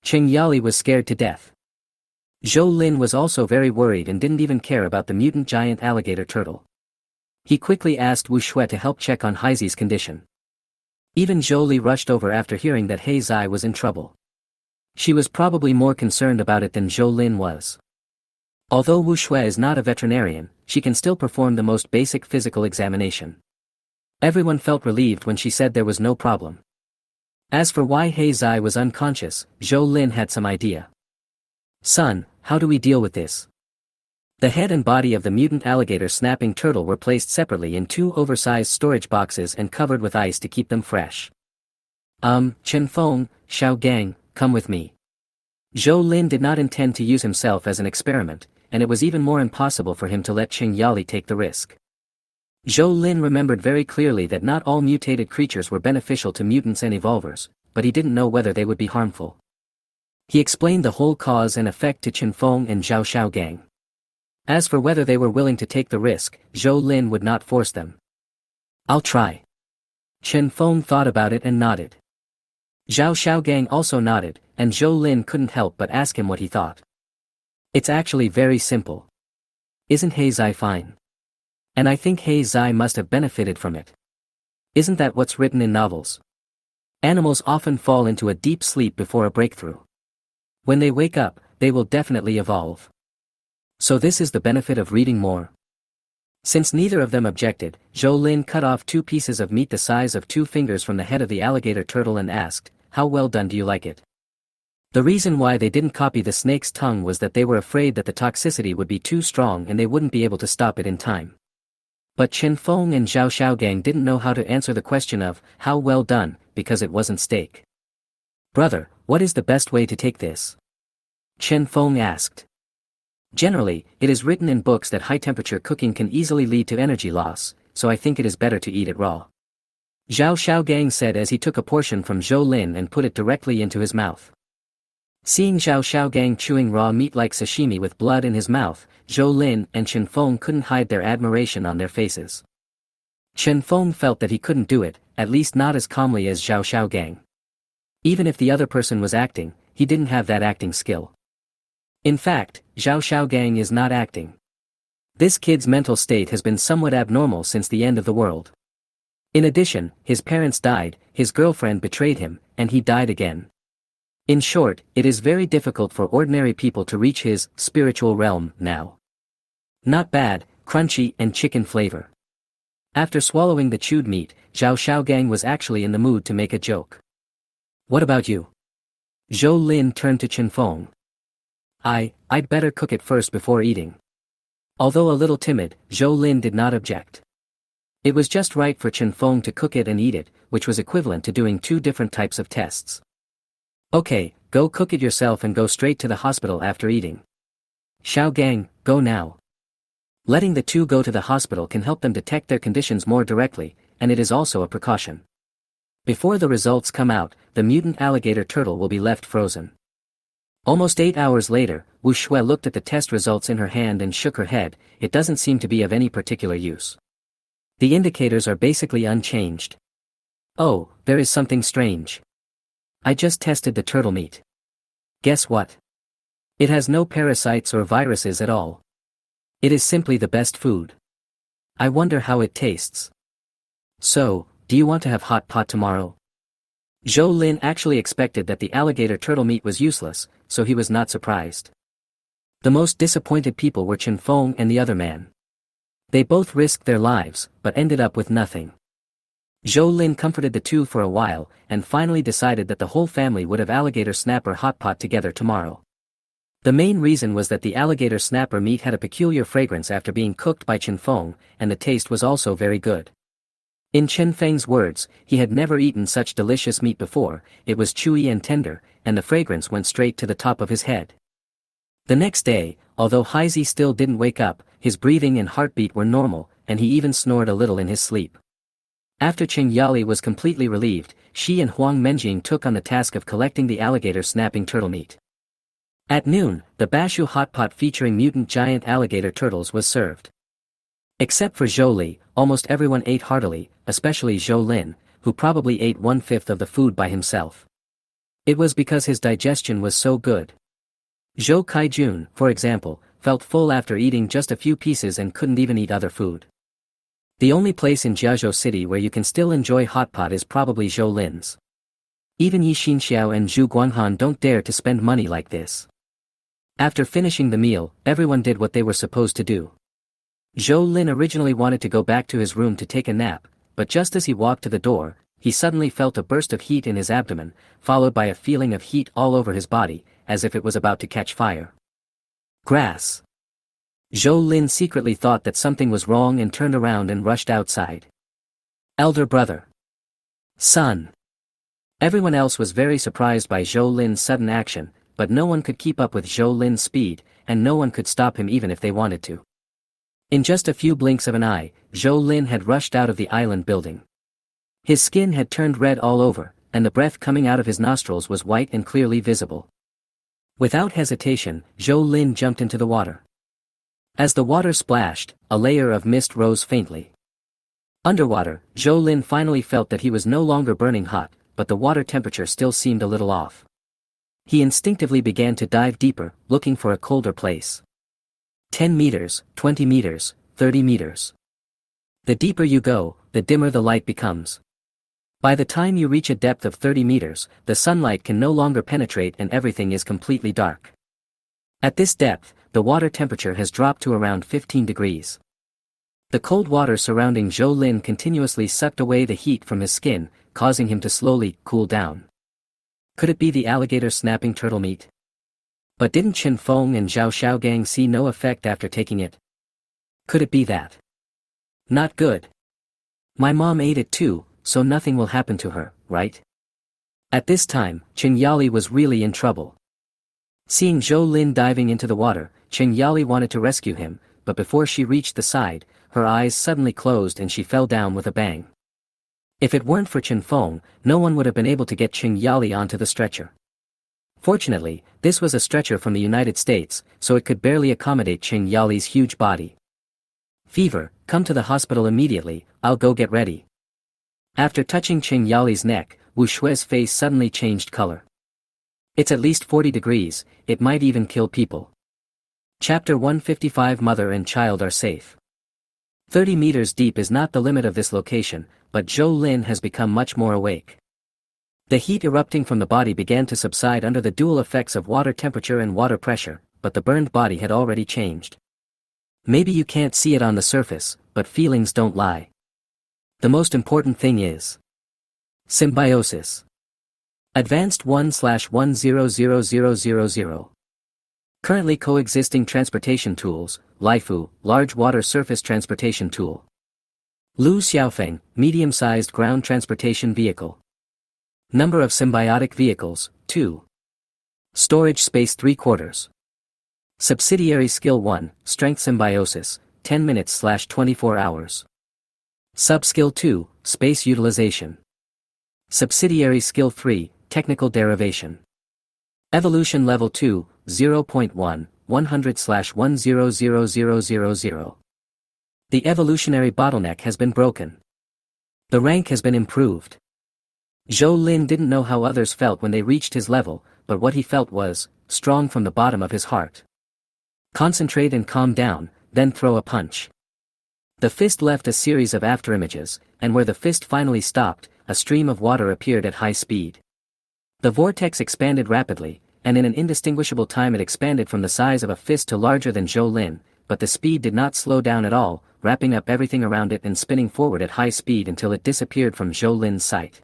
Qing Yali was scared to death. Zhou Lin was also very worried and didn't even care about the mutant giant alligator turtle. He quickly asked Wu Shui to help check on Heizi's condition. Even Zhou Li rushed over after hearing that He Zai was in trouble. She was probably more concerned about it than Zhou Lin was. Although Wu Shui is not a veterinarian, she can still perform the most basic physical examination. Everyone felt relieved when she said there was no problem. As for why He Zai was unconscious, Zhou Lin had some idea. Son, how do we deal with this? The head and body of the mutant alligator snapping turtle were placed separately in 2 oversized storage boxes and covered with ice to keep them fresh. Chen Feng, Xiao Gang, come with me. Zhou Lin did not intend to use himself as an experiment, and it was even more impossible for him to let Qing Yali take the risk. Zhou Lin remembered very clearly that not all mutated creatures were beneficial to mutants and evolvers, but he didn't know whether they would be harmful. He explained the whole cause and effect to Chen Feng and Zhao Xiaogang. As for whether they were willing to take the risk, Zhou Lin would not force them. I'll try. Chen Feng thought about it and nodded. Zhao Xiaogang also nodded, and Zhou Lin couldn't help but ask him what he thought. It's actually very simple. Isn't Heizai fine? And I think Heizai must have benefited from it. Isn't that what's written in novels? Animals often fall into a deep sleep before a breakthrough. When they wake up, they will definitely evolve. So this is the benefit of reading more. Since neither of them objected, Zhou Lin cut off 2 pieces of meat the size of 2 fingers from the head of the alligator turtle and asked, "How well done do you like it?" The reason why they didn't copy the snake's tongue was that they were afraid that the toxicity would be too strong and they wouldn't be able to stop it in time. But Chen Feng and Zhao Xiaogang didn't know how to answer the question of, "How well done," because it wasn't steak. "Brother, what is the best way to take this?" Chen Feng asked. "Generally, it is written in books that high-temperature cooking can easily lead to energy loss, so I think it is better to eat it raw," Zhao Xiaogang said as he took a portion from Zhou Lin and put it directly into his mouth. Seeing Zhao Xiaogang chewing raw meat like sashimi with blood in his mouth, Zhou Lin and Chen Feng couldn't hide their admiration on their faces. Chen Feng felt that he couldn't do it, at least not as calmly as Zhao Xiaogang. Even if the other person was acting, he didn't have that acting skill. In fact, Zhao Xiaogang is not acting. This kid's mental state has been somewhat abnormal since the end of the world. In addition, his parents died, his girlfriend betrayed him, and he died again. In short, it is very difficult for ordinary people to reach his spiritual realm now. Not bad, crunchy and chicken flavor. After swallowing the chewed meat, Zhao Xiaogang was actually in the mood to make a joke. "What about you?" Zhou Lin turned to Chen Feng. I'd better cook it first before eating." Although a little timid, Zhou Lin did not object. It was just right for Chen Feng to cook it and eat it, which was equivalent to doing 2 different types of tests. "Okay, go cook it yourself and go straight to the hospital after eating. Xiaogang, go now." Letting the 2 go to the hospital can help them detect their conditions more directly, and it is also a precaution. Before the results come out, the mutant alligator turtle will be left frozen. Almost 8 hours later, Wu Shui looked at the test results in her hand and shook her head. It doesn't seem to be of any particular use. The indicators are basically unchanged. "Oh, there is something strange. I just tested the turtle meat. Guess what? It has no parasites or viruses at all. It is simply the best food. I wonder how it tastes. So, do you want to have hot pot tomorrow?" Zhou Lin actually expected that the alligator turtle meat was useless, so he was not surprised. The most disappointed people were Chen Feng and the other man. They both risked their lives, but ended up with nothing. Zhou Lin comforted the 2 for a while, and finally decided that the whole family would have alligator snapper hot pot together tomorrow. The main reason was that the alligator snapper meat had a peculiar fragrance after being cooked by Chen Feng, and the taste was also very good. In Chen Feng's words, he had never eaten such delicious meat before. It was chewy and tender, and the fragrance went straight to the top of his head. The next day, although Heizi still didn't wake up, his breathing and heartbeat were normal, and he even snored a little in his sleep. After Qing Yali was completely relieved, she and Huang Menjing took on the task of collecting the alligator snapping turtle meat. At noon, the Bashu hot pot featuring mutant giant alligator turtles was served. Except for Zhou Li, almost everyone ate heartily, especially Zhou Lin, who probably ate 1/5 of the food by himself. It was because his digestion was so good. Zhou Kaijun, for example, felt full after eating just a few pieces and couldn't even eat other food. The only place in Jiazhou City where you can still enjoy hot pot is probably Zhou Lin's. Even Yi Xinxiao and Zhu Guanghan don't dare to spend money like this. After finishing the meal, everyone did what they were supposed to do. Zhou Lin originally wanted to go back to his room to take a nap, but just as he walked to the door, he suddenly felt a burst of heat in his abdomen, followed by a feeling of heat all over his body, as if it was about to catch fire. Grass. Zhou Lin secretly thought that something was wrong and turned around and rushed outside. Elder brother. Son. Everyone else was very surprised by Zhou Lin's sudden action, but no one could keep up with Zhou Lin's speed, and no one could stop him even if they wanted to. In just a few blinks of an eye, Zhou Lin had rushed out of the island building. His skin had turned red all over, and the breath coming out of his nostrils was white and clearly visible. Without hesitation, Zhou Lin jumped into the water. As the water splashed, a layer of mist rose faintly. Underwater, Zhou Lin finally felt that he was no longer burning hot, but the water temperature still seemed a little off. He instinctively began to dive deeper, looking for a colder place. 10 meters, 20 meters, 30 meters. The deeper you go, the dimmer the light becomes. By the time you reach a depth of 30 meters, the sunlight can no longer penetrate and everything is completely dark. At this depth, the water temperature has dropped to around 15 degrees. The cold water surrounding Zhou Lin continuously sucked away the heat from his skin, causing him to slowly cool down. Could it be the alligator snapping turtle meat? But didn't Chen Feng and Zhao Xiaogang see no effect after taking it? Could it be that? Not good. My mom ate it too, so nothing will happen to her, right? At this time, Chen Yali was really in trouble. Seeing Zhou Lin diving into the water, Chen Yali wanted to rescue him, but before she reached the side, her eyes suddenly closed and she fell down with a bang. If it weren't for Chen Feng, no one would have been able to get Chen Yali onto the stretcher. Fortunately, this was a stretcher from the United States, so it could barely accommodate Chen Yali's huge body. Fever, come to the hospital immediately, I'll go get ready. After touching Chen Yali's neck, Wu Shui's face suddenly changed color. It's at least 40 degrees, it might even kill people. Chapter 155 Mother and child are safe. 30 meters deep is not the limit of this location, but Zhou Lin has become much more awake. The heat erupting from the body began to subside under the dual effects of water temperature and water pressure, but the burned body had already changed. Maybe you can't see it on the surface, but feelings don't lie. The most important thing is Symbiosis. Advanced 1/100000. Currently coexisting transportation tools, Laifu, large water surface transportation tool. Lu Xiaofeng, medium-sized ground transportation vehicle. Number of symbiotic vehicles, 2. Storage space 3/4. Subsidiary skill 1, strength symbiosis, 10 minutes/24 hours. Sub-skill 2, space utilization. Subsidiary skill 3, technical derivation. Evolution level 2, 0.1, 100/100000. The evolutionary bottleneck has been broken. The rank has been improved. Zhou Lin didn't know how others felt when they reached his level, but what he felt was strong from the bottom of his heart. Concentrate and calm down, then throw a punch. The fist left a series of afterimages, and where the fist finally stopped, a stream of water appeared at high speed. The vortex expanded rapidly, and in an indistinguishable time it expanded from the size of a fist to larger than Zhou Lin, but the speed did not slow down at all, wrapping up everything around it and spinning forward at high speed until it disappeared from Zhou Lin's sight.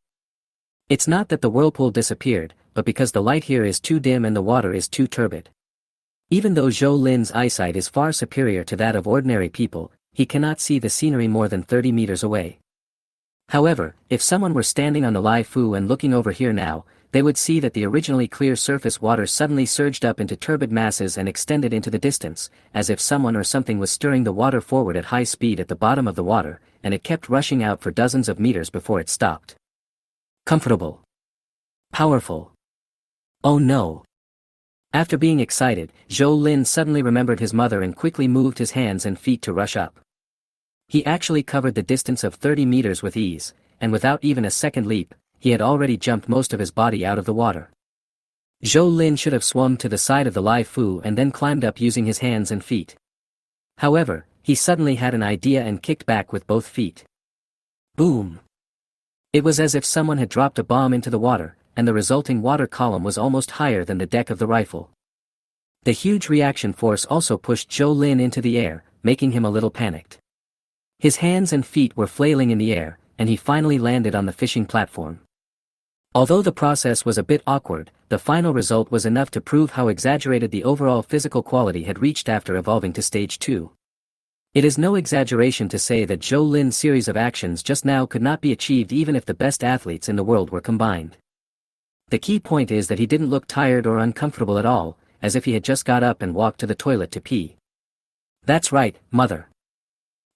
It's not that the whirlpool disappeared, but because the light here is too dim and the water is too turbid. Even though Zhou Lin's eyesight is far superior to that of ordinary people, he cannot see the scenery more than 30 meters away. However, if someone were standing on the Laifu and looking over here now, they would see that the originally clear surface water suddenly surged up into turbid masses and extended into the distance, as if someone or something was stirring the water forward at high speed at the bottom of the water, and it kept rushing out for dozens of meters before it stopped. Comfortable. Powerful. Oh no. After being excited, Zhou Lin suddenly remembered his mother and quickly moved his hands and feet to rush up. He actually covered the distance of 30 meters with ease, and without even a second leap, he had already jumped most of his body out of the water. Zhou Lin should have swum to the side of the Laifu and then climbed up using his hands and feet. However, he suddenly had an idea and kicked back with both feet. Boom! It was as if someone had dropped a bomb into the water, and the resulting water column was almost higher than the deck of the rifle. The huge reaction force also pushed Zhou Lin into the air, making him a little panicked. His hands and feet were flailing in the air, and he finally landed on the fishing platform. Although the process was a bit awkward, the final result was enough to prove how exaggerated the overall physical quality had reached after evolving to stage 2. It is no exaggeration to say that Zhou Lin's series of actions just now could not be achieved even if the best athletes in the world were combined. The key point is that he didn't look tired or uncomfortable at all, as if he had just got up and walked to the toilet to pee. That's right, mother.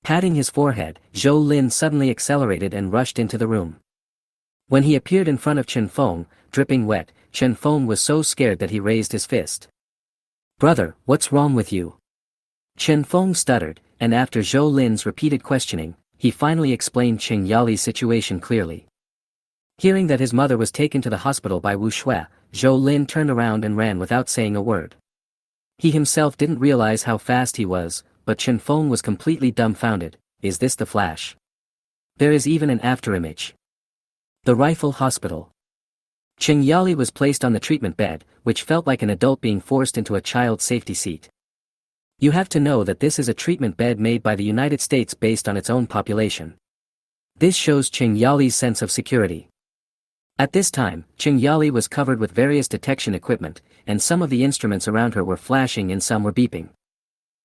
Patting his forehead, Zhou Lin suddenly accelerated and rushed into the room. When he appeared in front of Chen Feng, dripping wet, Chen Feng was so scared that he raised his fist. Brother, what's wrong with you? Chen Feng stuttered, and after Zhou Lin's repeated questioning, he finally explained Chen Yali's situation clearly. Hearing that his mother was taken to the hospital by Wu Shui, Zhou Lin turned around and ran without saying a word. He himself didn't realize how fast he was, but Chen Feng was completely dumbfounded. Is this the Flash? There is even an afterimage. The Rifle Hospital. Cheng Yali was placed on the treatment bed, which felt like an adult being forced into a child's safety seat. You have to know that this is a treatment bed made by the United States based on its own population. This shows Cheng Yali's sense of security. At this time, Cheng Yali was covered with various detection equipment, and some of the instruments around her were flashing and some were beeping.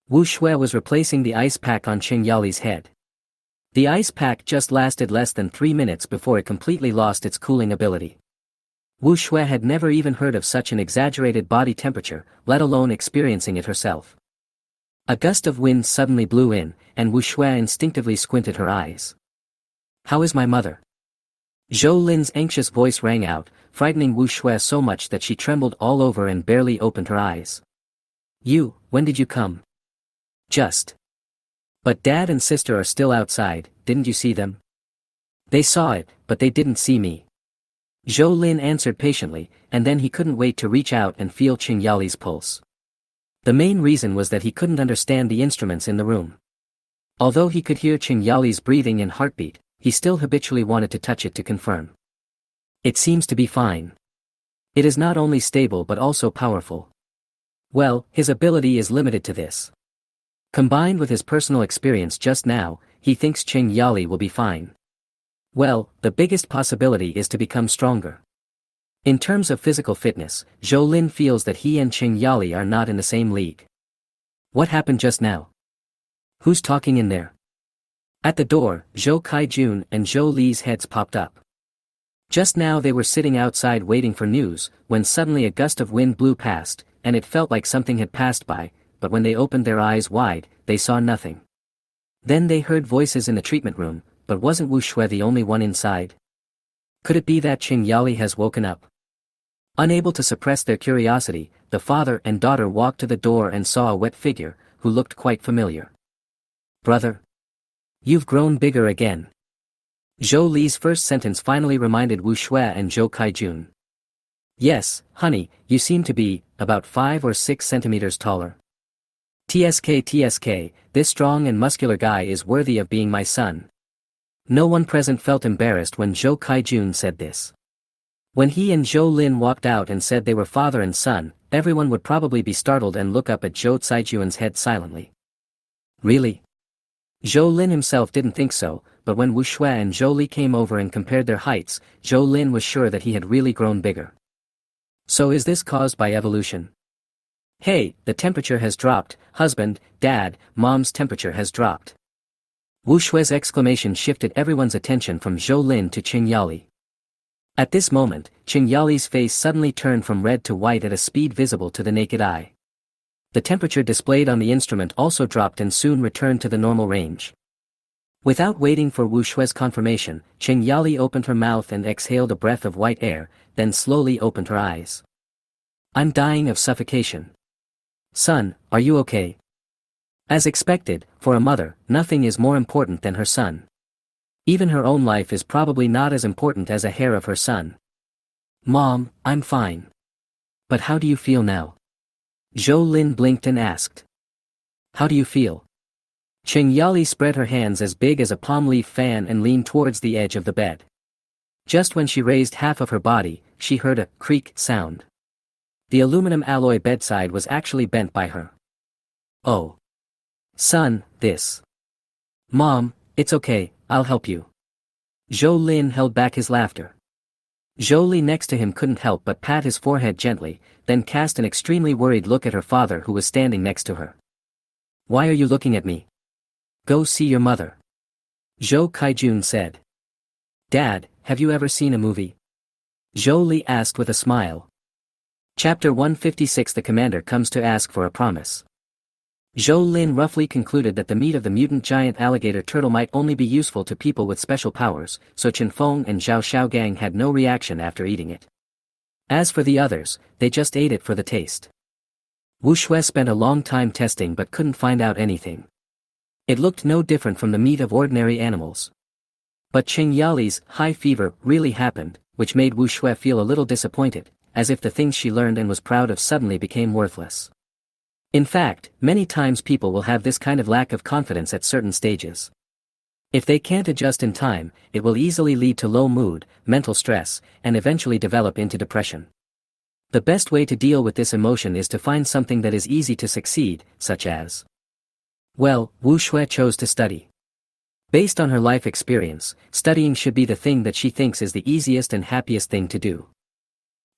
Wu Shui was replacing the ice pack on Cheng Yali's head. The ice pack just lasted less than 3 minutes before it completely lost its cooling ability. Wu Shui had never even heard of such an exaggerated body temperature, let alone experiencing it herself. A gust of wind suddenly blew in, and Wu Shui instinctively squinted her eyes. "How is my mother?" Zhou Lin's anxious voice rang out, frightening Wu Shui so much that she trembled all over and barely opened her eyes. When did you come?" "Just. But Dad and Sister are still outside, didn't you see them?" "They saw it, but they didn't see me." Zhou Lin answered patiently, and then he couldn't wait to reach out and feel Cheng Yali's pulse. The main reason was that he couldn't understand the instruments in the room. Although he could hear Cheng Yali's breathing and heartbeat, he still habitually wanted to touch it to confirm. It seems to be fine. It is not only stable but also powerful. Well, his ability is limited to this. Combined with his personal experience just now, he thinks Cheng Yali will be fine. Well, the biggest possibility is to become stronger. In terms of physical fitness, Zhou Lin feels that he and Cheng Yali are not in the same league. What happened just now? Who's talking in there? At the door, Zhou Kaijun and Zhou Li's heads popped up. Just now they were sitting outside waiting for news, when suddenly a gust of wind blew past, and it felt like something had passed by, but when they opened their eyes wide, they saw nothing. Then they heard voices in the treatment room, but wasn't Wu Shui the only one inside? Could it be that Cheng Yali has woken up? Unable to suppress their curiosity, the father and daughter walked to the door and saw a wet figure, who looked quite familiar. "Brother? You've grown bigger again." Zhou Li's first sentence finally reminded Wu Shui and Zhou Kaijun. "Yes, honey, you seem to be, about 5 or 6 centimeters taller. TSK, this strong and muscular guy is worthy of being my son." No one present felt embarrassed when Zhou Kaijun said this. When he and Zhou Lin walked out and said they were father and son, everyone would probably be startled and look up at Zhou Caijuan's head silently. Really? Zhou Lin himself didn't think so, but when Wu Shui and Zhou Li came over and compared their heights, Zhou Lin was sure that he had really grown bigger. So is this caused by evolution? Hey, the temperature has dropped, husband, dad, mom's temperature has dropped. Wu Shui's exclamation shifted everyone's attention from Zhou Lin to Cheng Yali. At this moment, Cheng Yali's face suddenly turned from red to white at a speed visible to the naked eye. The temperature displayed on the instrument also dropped and soon returned to the normal range. Without waiting for Wu Shui's confirmation, Cheng Yali opened her mouth and exhaled a breath of white air, then slowly opened her eyes. "I'm dying of suffocation. Son, are you okay?" As expected, for a mother, nothing is more important than her son. Even her own life is probably not as important as a hair of her son. "Mom, I'm fine. But how do you feel now?" Zhou Lin blinked and asked. "How do you feel?" Cheng Yali spread her hands as big as a palm leaf fan and leaned towards the edge of the bed. Just when she raised half of her body, she heard a creak sound. The aluminum alloy bedside was actually bent by her. "Oh. Son, this." "Mom, it's okay, I'll help you." Zhou Lin held back his laughter. Zhou Li next to him couldn't help but pat his forehead gently, then cast an extremely worried look at her father who was standing next to her. "Why are you looking at me? Go see your mother." Zhou Kaijun said. "Dad, have you ever seen a movie?" Zhou Li asked with a smile. Chapter 156. The commander comes to ask for a promise. Zhou Lin roughly concluded that the meat of the mutant giant alligator turtle might only be useful to people with special powers, so Chen Feng and Zhao Xiaogang had no reaction after eating it. As for the others, they just ate it for the taste. Wu Shui spent a long time testing but couldn't find out anything. It looked no different from the meat of ordinary animals. But Cheng Yali's high fever really happened, which made Wu Shui feel a little disappointed, as if the things she learned and was proud of suddenly became worthless. In fact, many times people will have this kind of lack of confidence at certain stages. If they can't adjust in time, it will easily lead to low mood, mental stress, and eventually develop into depression. The best way to deal with this emotion is to find something that is easy to succeed, such as, well, Wu Shui chose to study. Based on her life experience, studying should be the thing that she thinks is the easiest and happiest thing to do.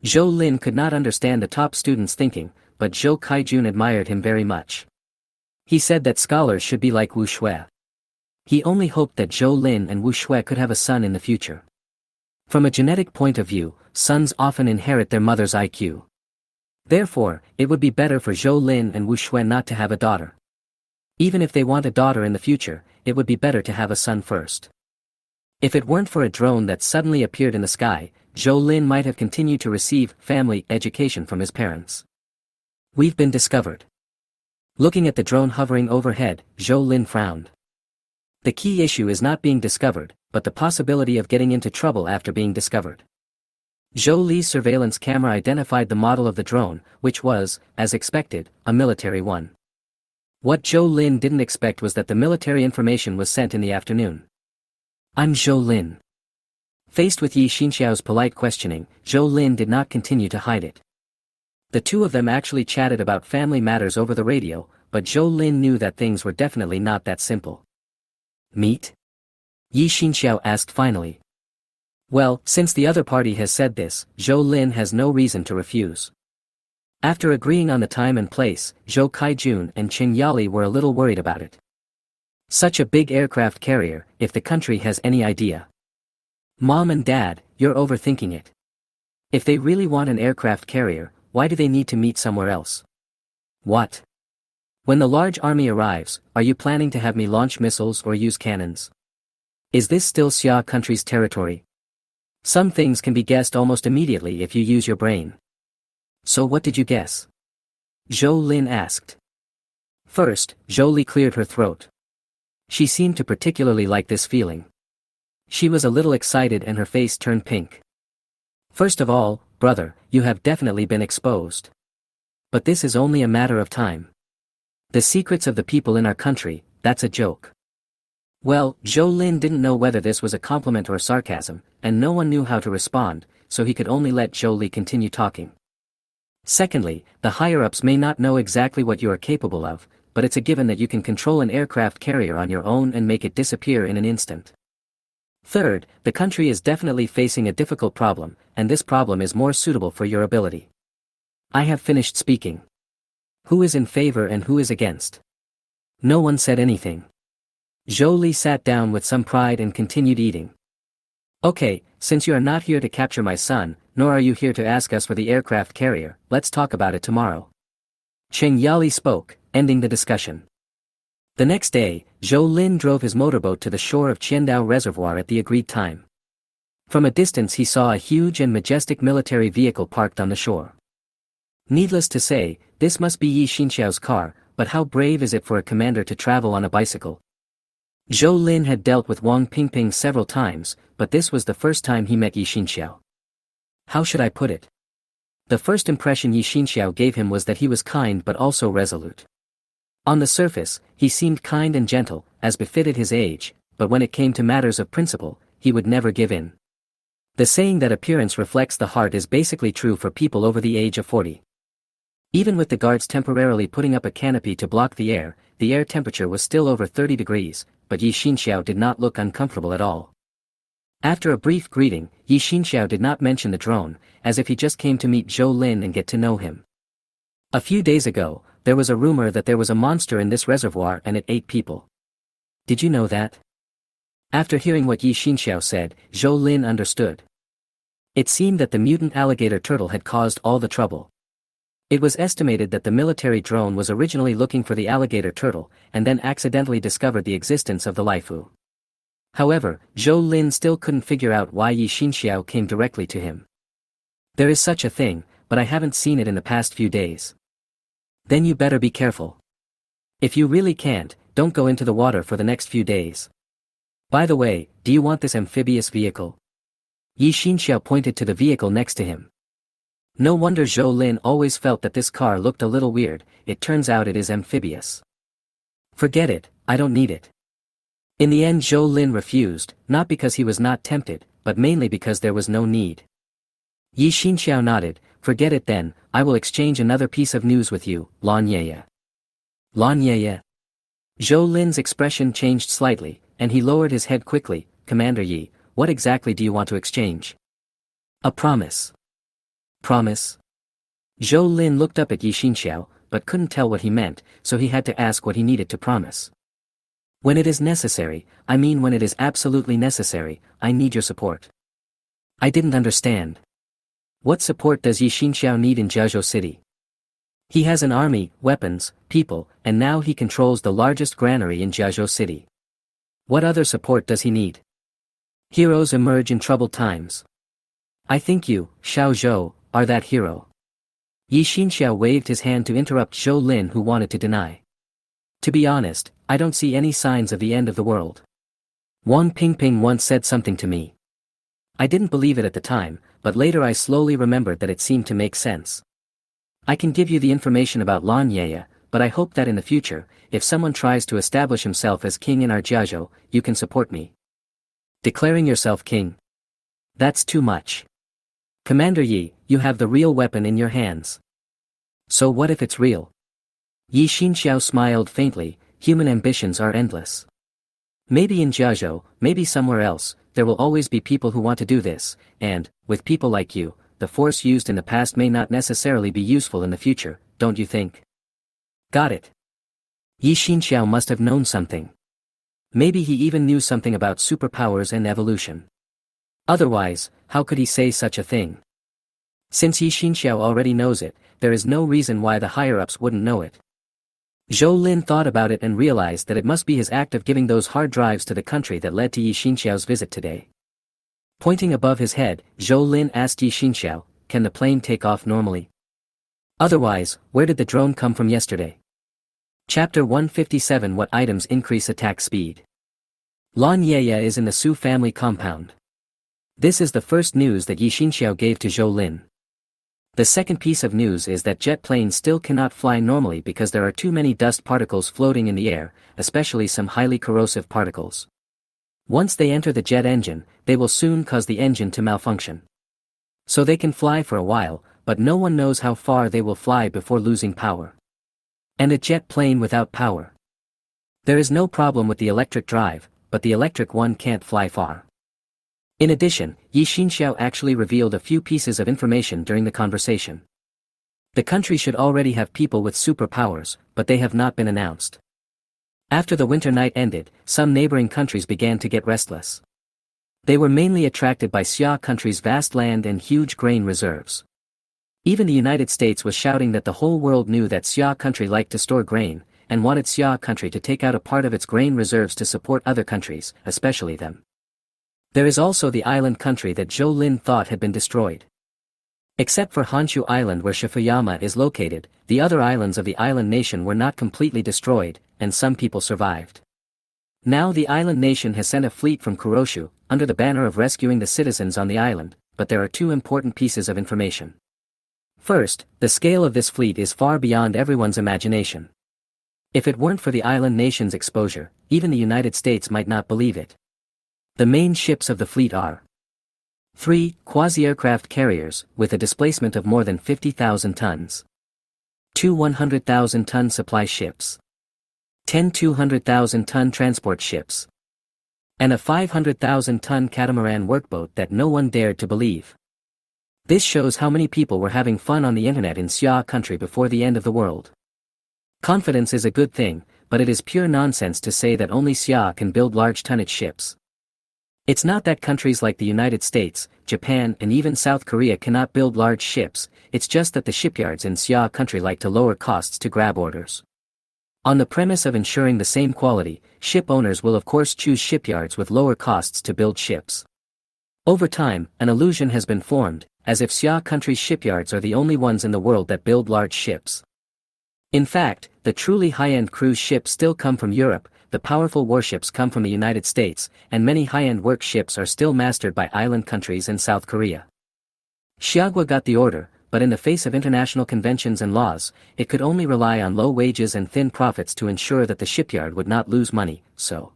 Zhou Lin could not understand the top student's thinking, but Zhou Kaijun admired him very much. He said that scholars should be like Wu Shui. He only hoped that Zhou Lin and Wu Shui could have a son in the future. From a genetic point of view, sons often inherit their mother's IQ. Therefore, it would be better for Zhou Lin and Wu Shui not to have a daughter. Even if they want a daughter in the future, it would be better to have a son first. If it weren't for a drone that suddenly appeared in the sky, Zhou Lin might have continued to receive family education from his parents. We've been discovered. Looking at the drone hovering overhead, Zhou Lin frowned. The key issue is not being discovered, but the possibility of getting into trouble after being discovered. Zhou Li's surveillance camera identified the model of the drone, which was, as expected, a military one. What Zhou Lin didn't expect was that the military information was sent in the afternoon. I'm Zhou Lin. Faced with Yi Xinxiao's polite questioning, Zhou Lin did not continue to hide it. The two of them actually chatted about family matters over the radio, but Zhou Lin knew that things were definitely not that simple. Meet? Yi Xinxiao asked finally. Well, since the other party has said this, Zhou Lin has no reason to refuse. After agreeing on the time and place, Zhou Kaijun and Qin Yali were a little worried about it. Such a big aircraft carrier, if the country has any idea. Mom and Dad, you're overthinking it. If they really want an aircraft carrier, why do they need to meet somewhere else? What? When the large army arrives, are you planning to have me launch missiles or use cannons? Is this still Xia country's territory? Some things can be guessed almost immediately if you use your brain. So what did you guess? Zhou Lin asked. First, Zhou Li cleared her throat. She seemed to particularly like this feeling. She was a little excited and her face turned pink. First of all, brother, you have definitely been exposed. But this is only a matter of time. The secrets of the people in our country, that's a joke. Well, Zhou Lin didn't know whether this was a compliment or sarcasm, and no one knew how to respond, so he could only let Zhou Li continue talking. Secondly, the higher-ups may not know exactly what you are capable of, but it's a given that you can control an aircraft carrier on your own and make it disappear in an instant. Third, the country is definitely facing a difficult problem, and this problem is more suitable for your ability. I have finished speaking. Who is in favor and who is against? No one said anything. Zhou Li sat down with some pride and continued eating. Okay, since you are not here to capture my son, nor are you here to ask us for the aircraft carrier, let's talk about it tomorrow. Qin Yali spoke, ending the discussion. The next day, Zhou Lin drove his motorboat to the shore of Qiandao Reservoir at the agreed time. From a distance he saw a huge and majestic military vehicle parked on the shore. Needless to say, this must be Yi Xinxiao's car, but how brave is it for a commander to travel on a bicycle? Zhou Lin had dealt with Wang Pingping several times, but this was the first time he met Yi Xinxiao. How should I put it? The first impression Yi Xinxiao gave him was that he was kind but also resolute. On the surface, he seemed kind and gentle, as befitted his age, but when it came to matters of principle, he would never give in. The saying that appearance reflects the heart is basically true for people over the age of 40. Even with the guards temporarily putting up a canopy to block the air temperature was still over 30 degrees, but Yi Xinxiao did not look uncomfortable at all. After a brief greeting, Yi Xinxiao did not mention the drone, as if he just came to meet Zhou Lin and get to know him. A few days ago, there was a rumor that there was a monster in this reservoir and it ate people. Did you know that? After hearing what Yi Xinxiao said, Zhou Lin understood. It seemed that the mutant alligator turtle had caused all the trouble. It was estimated that the military drone was originally looking for the alligator turtle, and then accidentally discovered the existence of the Laifu. However, Zhou Lin still couldn't figure out why Yi Xinxiao came directly to him. There is such a thing, but I haven't seen it in the past few days. Then you better be careful. If you really can't, don't go into the water for the next few days. By the way, do you want this amphibious vehicle? Yi Xinxiao pointed to the vehicle next to him. No wonder Zhou Lin always felt that this car looked a little weird. It turns out it is amphibious. Forget it, I don't need it. In the end Zhou Lin refused, not because he was not tempted, but mainly because there was no need. Yi Xinxiao nodded. Forget it then, I will exchange another piece of news with you, Lan Yeye. Lan Yeye. Zhou Lin's expression changed slightly, and he lowered his head quickly. Commander Yi, what exactly do you want to exchange? A promise. Promise? Zhou Lin looked up at Yi Xinxiao, but couldn't tell what he meant, so he had to ask what he needed to promise. When it is necessary, I mean when it is absolutely necessary, I need your support. I didn't understand. What support does Yi Xinxiao need in Jiazhou City? He has an army, weapons, people, and now he controls the largest granary in Jiazhou City. What other support does he need? Heroes emerge in troubled times. I think you, Xiao Zhou, are that hero. Yi Xinxiao waved his hand to interrupt Zhou Lin, who wanted to deny. To be honest, I don't see any signs of the end of the world. Wang Pingping once said something to me. I didn't believe it at the time, but later I slowly remembered that it seemed to make sense. I can give you the information about Lan Yeye, but I hope that in the future, if someone tries to establish himself as king in our Jiazhou, you can support me. Declaring yourself king? That's too much. Commander Yi, you have the real weapon in your hands. So what if it's real? Yi Xinxiao smiled faintly. Human ambitions are endless. Maybe in Jiazhou, maybe somewhere else, there will always be people who want to do this, and, with people like you, the force used in the past may not necessarily be useful in the future, don't you think? Got it. Yi Xinxiao must have known something. Maybe he even knew something about superpowers and evolution. Otherwise, how could he say such a thing? Since Yi Xinxiao already knows it, there is no reason why the higher-ups wouldn't know it. Zhou Lin thought about it and realized that it must be his act of giving those hard drives to the country that led to Yi Xinxiao's visit today. Pointing above his head, Zhou Lin asked Yi Xinxiao, can the plane take off normally? Otherwise, where did the drone come from yesterday? Chapter 157. What items increase attack speed? Lan Yeye is in the Su family compound. This is the first news that Yi Xinxiao gave to Zhou Lin. The second piece of news is that jet planes still cannot fly normally because there are too many dust particles floating in the air, especially some highly corrosive particles. Once they enter the jet engine, they will soon cause the engine to malfunction. So they can fly for a while, but no one knows how far they will fly before losing power. And a jet plane without power. There is no problem with the electric drive, but the electric one can't fly far. In addition, Yi Xinxiao actually revealed a few pieces of information during the conversation. The country should already have people with superpowers, but they have not been announced. After the winter night ended, some neighboring countries began to get restless. They were mainly attracted by Xia country's vast land and huge grain reserves. Even the United States was shouting that the whole world knew that Xia country liked to store grain, and wanted Xia country to take out a part of its grain reserves to support other countries, especially them. There is also the island country that Zhou Lin thought had been destroyed. Except for Honshu Island where Shifuyama is located, the other islands of the island nation were not completely destroyed, and some people survived. Now the island nation has sent a fleet from Kuroshu, under the banner of rescuing the citizens on the island, but there are two important pieces of information. First, the scale of this fleet is far beyond everyone's imagination. If it weren't for the island nation's exposure, even the United States might not believe it. The main ships of the fleet are 3 quasi-aircraft carriers, with a displacement of more than 50,000 tons. 2 100,000-ton supply ships. 10 200,000-ton transport ships. And a 500,000-ton catamaran workboat that no one dared to believe. This shows how many people were having fun on the internet in Xia country before the end of the world. Confidence is a good thing, but it is pure nonsense to say that only Xia can build large tonnage ships. It's not that countries like the United States, Japan and even South Korea cannot build large ships, it's just that the shipyards in Xia country like to lower costs to grab orders. On the premise of ensuring the same quality, ship owners will of course choose shipyards with lower costs to build ships. Over time, an illusion has been formed, as if Xia country's shipyards are the only ones in the world that build large ships. In fact, the truly high-end cruise ships still come from Europe, the powerful warships come from the United States, and many high-end work ships are still mastered by island countries and South Korea. Xiagua got the order, but in the face of international conventions and laws, it could only rely on low wages and thin profits to ensure that the shipyard would not lose money, so.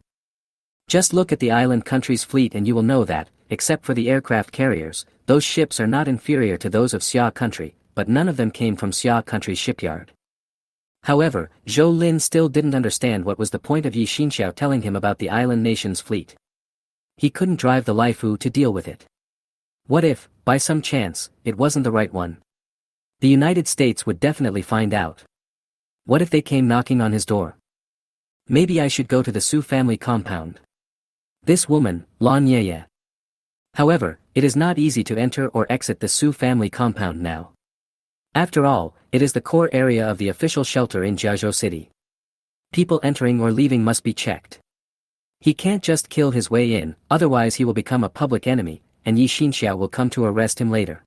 Just look at the island country's fleet and you will know that, except for the aircraft carriers, those ships are not inferior to those of Xia country, but none of them came from Xia country's shipyard. However, Zhou Lin still didn't understand what was the point of Yi Xinxiao telling him about the island nation's fleet. He couldn't drive the Laifu to deal with it. What if, by some chance, it wasn't the right one? The United States would definitely find out. What if they came knocking on his door? Maybe I should go to the Su family compound. This woman, Lan Yeye. However, it is not easy to enter or exit the Su family compound now. After all, it is the core area of the official shelter in Jiazhou City. People entering or leaving must be checked. He can't just kill his way in, otherwise he will become a public enemy, and Yi Xinxiao will come to arrest him later.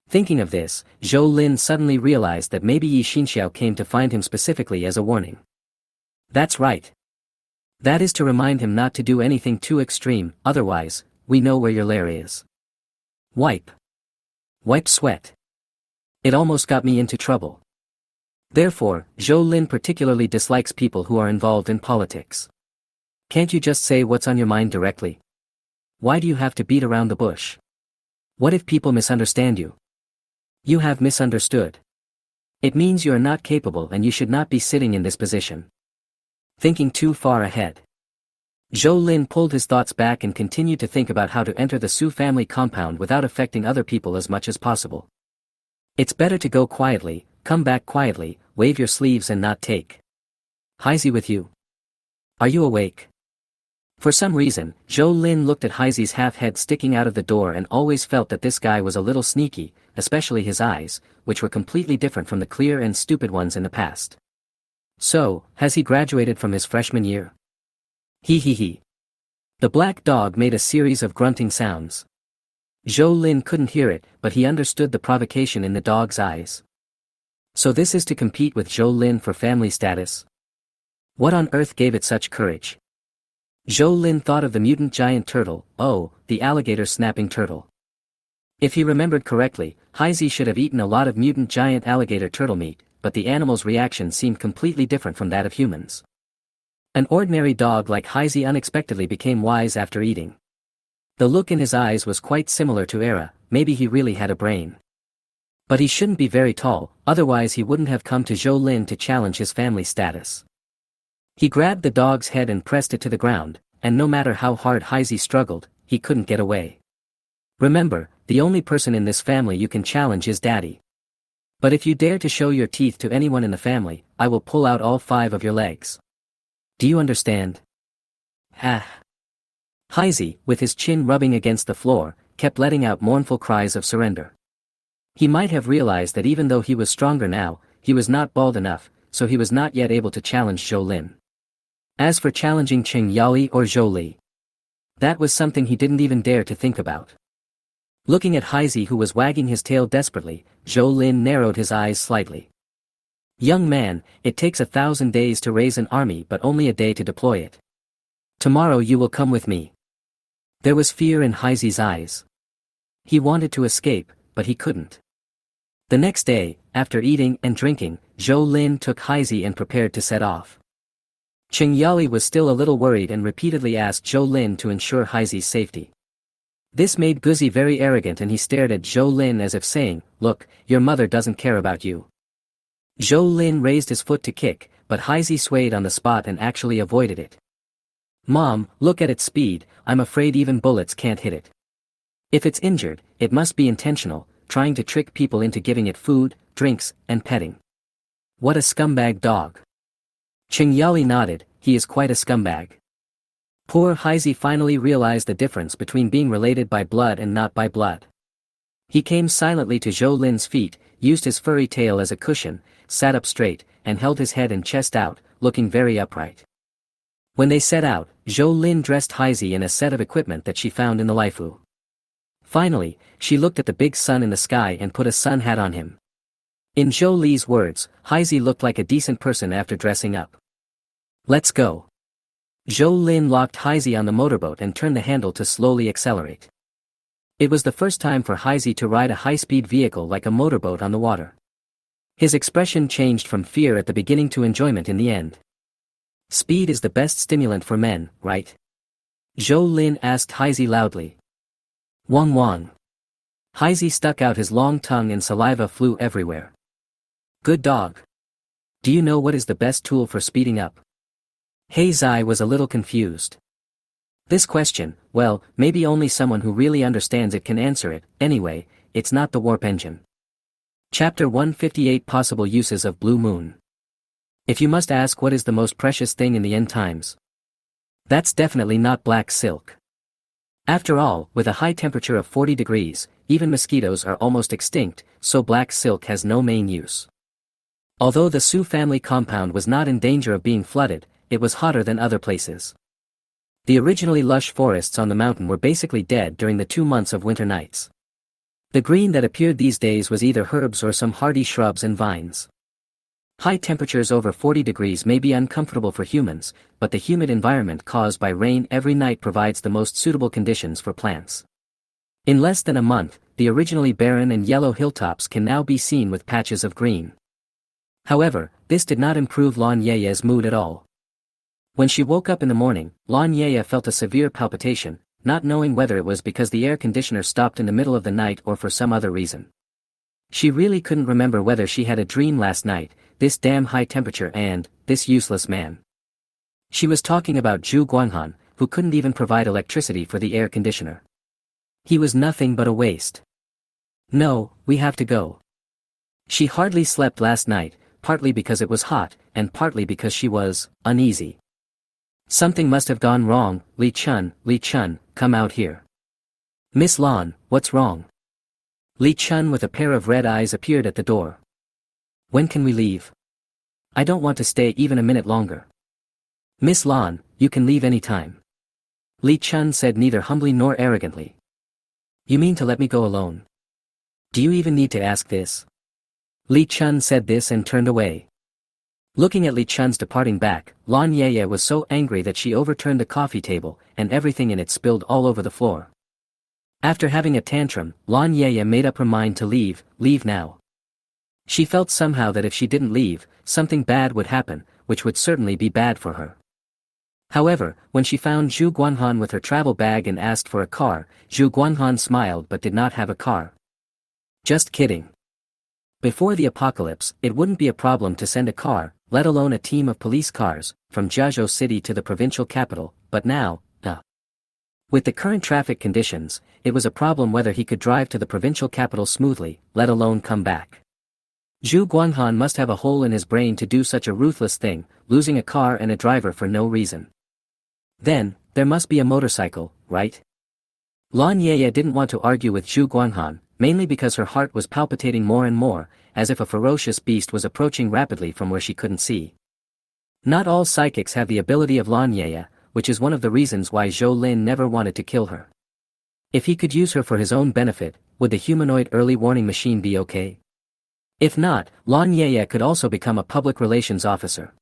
Thinking of this, Zhou Lin suddenly realized that maybe Yi Xinxiao came to find him specifically as a warning. That's right. That is to remind him not to do anything too extreme, otherwise, we know where your lair is. Wipe sweat. It almost got me into trouble. Therefore, Zhou Lin particularly dislikes people who are involved in politics. Can't you just say what's on your mind directly? Why do you have to beat around the bush? What if people misunderstand you? You have misunderstood. It means you are not capable and you should not be sitting in this position. Thinking too far ahead. Zhou Lin pulled his thoughts back and continued to think about how to enter the Su family compound without affecting other people as much as possible. It's better to go quietly, come back quietly, wave your sleeves and not take Heizi with you. Are you awake? For some reason, Zhou Lin looked at Heizi's half-head sticking out of the door and always felt that this guy was a little sneaky, especially his eyes, which were completely different from the clear and stupid ones in the past. So, has he graduated from his freshman year? He. The black dog made a series of grunting sounds. Zhou Lin couldn't hear it, but he understood the provocation in the dog's eyes. So this is to compete with Zhou Lin for family status? What on earth gave it such courage? Zhou Lin thought of the mutant giant turtle, the alligator snapping turtle. If he remembered correctly, Heizi should have eaten a lot of mutant giant alligator turtle meat, but the animal's reaction seemed completely different from that of humans. An ordinary dog like Heizi unexpectedly became wise after eating. The look in his eyes was quite similar to Era, maybe he really had a brain. But he shouldn't be very tall, otherwise he wouldn't have come to Zhou Lin to challenge his family status. He grabbed the dog's head and pressed it to the ground, and no matter how hard Heizi struggled, he couldn't get away. Remember, the only person in this family you can challenge is Daddy. But if you dare to show your teeth to anyone in the family, I will pull out all 5 of your legs. Do you understand? Heizi, with his chin rubbing against the floor, kept letting out mournful cries of surrender. He might have realized that even though he was stronger now, he was not bald enough, so he was not yet able to challenge Zhou Lin. As for challenging Qing Yali or Zhou Li, that was something he didn't even dare to think about. Looking at Heizi who was wagging his tail desperately, Zhou Lin narrowed his eyes slightly. Young man, it takes 1,000 days to raise an army but only a day to deploy it. Tomorrow you will come with me. There was fear in Heizi's eyes. He wanted to escape, but he couldn't. The next day, after eating and drinking, Zhou Lin took Heizi and prepared to set off. Qing Yali was still a little worried and repeatedly asked Zhou Lin to ensure Heizi's safety. This made Guzi very arrogant and he stared at Zhou Lin as if saying, "Look, your mother doesn't care about you." Zhou Lin raised his foot to kick, but Heizi swayed on the spot and actually avoided it. "Mom, look at its speed, I'm afraid even bullets can't hit it. If it's injured, it must be intentional, trying to trick people into giving it food, drinks, and petting. What a scumbag dog." Qing Yali nodded, he is quite a scumbag. Poor Heizi finally realized the difference between being related by blood and not by blood. He came silently to Zhou Lin's feet, used his furry tail as a cushion, sat up straight, and held his head and chest out, looking very upright. When they set out, Zhou Lin dressed Heizi in a set of equipment that she found in the Laifu. Finally, she looked at the big sun in the sky and put a sun hat on him. In Zhou Li's words, Heizi looked like a decent person after dressing up. "Let's go." Zhou Lin locked Heizi on the motorboat and turned the handle to slowly accelerate. It was the first time for Heisey to ride a high-speed vehicle like a motorboat on the water. His expression changed from fear at the beginning to enjoyment in the end. Speed is the best stimulant for men, right? Zhou Lin asked Heisey loudly. Wang Wang. Heisey stuck out his long tongue and saliva flew everywhere. Good dog. Do you know what is the best tool for speeding up? Heisei was a little confused. This question, well, maybe only someone who really understands it can answer it. Anyway, it's not the warp engine. Chapter 158 Possible Uses of Blue Moon. If you must ask what is the most precious thing in the end times, that's definitely not black silk. After all, with a high temperature of 40 degrees, even mosquitoes are almost extinct, so black silk has no main use. Although the Su family compound was not in danger of being flooded, it was hotter than other places. The originally lush forests on the mountain were basically dead during the 2 months of winter nights. The green that appeared these days was either herbs or some hardy shrubs and vines. High temperatures over 40 degrees may be uncomfortable for humans, but the humid environment caused by rain every night provides the most suitable conditions for plants. In less than a month, the originally barren and yellow hilltops can now be seen with patches of green. However, this did not improve Lan Yeye's mood at all. When she woke up in the morning, Lan Yeye felt a severe palpitation, not knowing whether it was because the air conditioner stopped in the middle of the night or for some other reason. She really couldn't remember whether she had a dream last night, this damn high temperature and, this useless man. She was talking about Zhu Guanghan, who couldn't even provide electricity for the air conditioner. He was nothing but a waste. No, we have to go. She hardly slept last night, partly because it was hot, and partly because she was uneasy. Something must have gone wrong. Li Chun, come out here. Miss Lan, what's wrong? Li Chun with a pair of red eyes appeared at the door. When can we leave? I don't want to stay even a minute longer. Miss Lan, you can leave any time. Li Chun said neither humbly nor arrogantly. You mean to let me go alone? Do you even need to ask this? Li Chun said this and turned away. Looking at Li Chun's departing back, Lan Yeye was so angry that she overturned the coffee table, and everything in it spilled all over the floor. After having a tantrum, Lan Yeye made up her mind to leave now. She felt somehow that if she didn't leave, something bad would happen, which would certainly be bad for her. However, when she found Zhu Guanhan with her travel bag and asked for a car, Zhu Guanhan smiled but did not have a car. Just kidding. Before the apocalypse, it wouldn't be a problem to send a car, let alone a team of police cars, from Jiazhou City to the provincial capital, but now, with the current traffic conditions, it was a problem whether he could drive to the provincial capital smoothly, let alone come back. Zhu Guanghan must have a hole in his brain to do such a ruthless thing, losing a car and a driver for no reason. Then, there must be a motorcycle, right? Lan Yeye didn't want to argue with Zhu Guanghan, mainly because her heart was palpitating more and more, as if a ferocious beast was approaching rapidly from where she couldn't see. Not all psychics have the ability of Lan Yeye, which is one of the reasons why Zhou Lin never wanted to kill her. If he could use her for his own benefit, would the humanoid early warning machine be okay? If not, Lan Yeye could also become a public relations officer.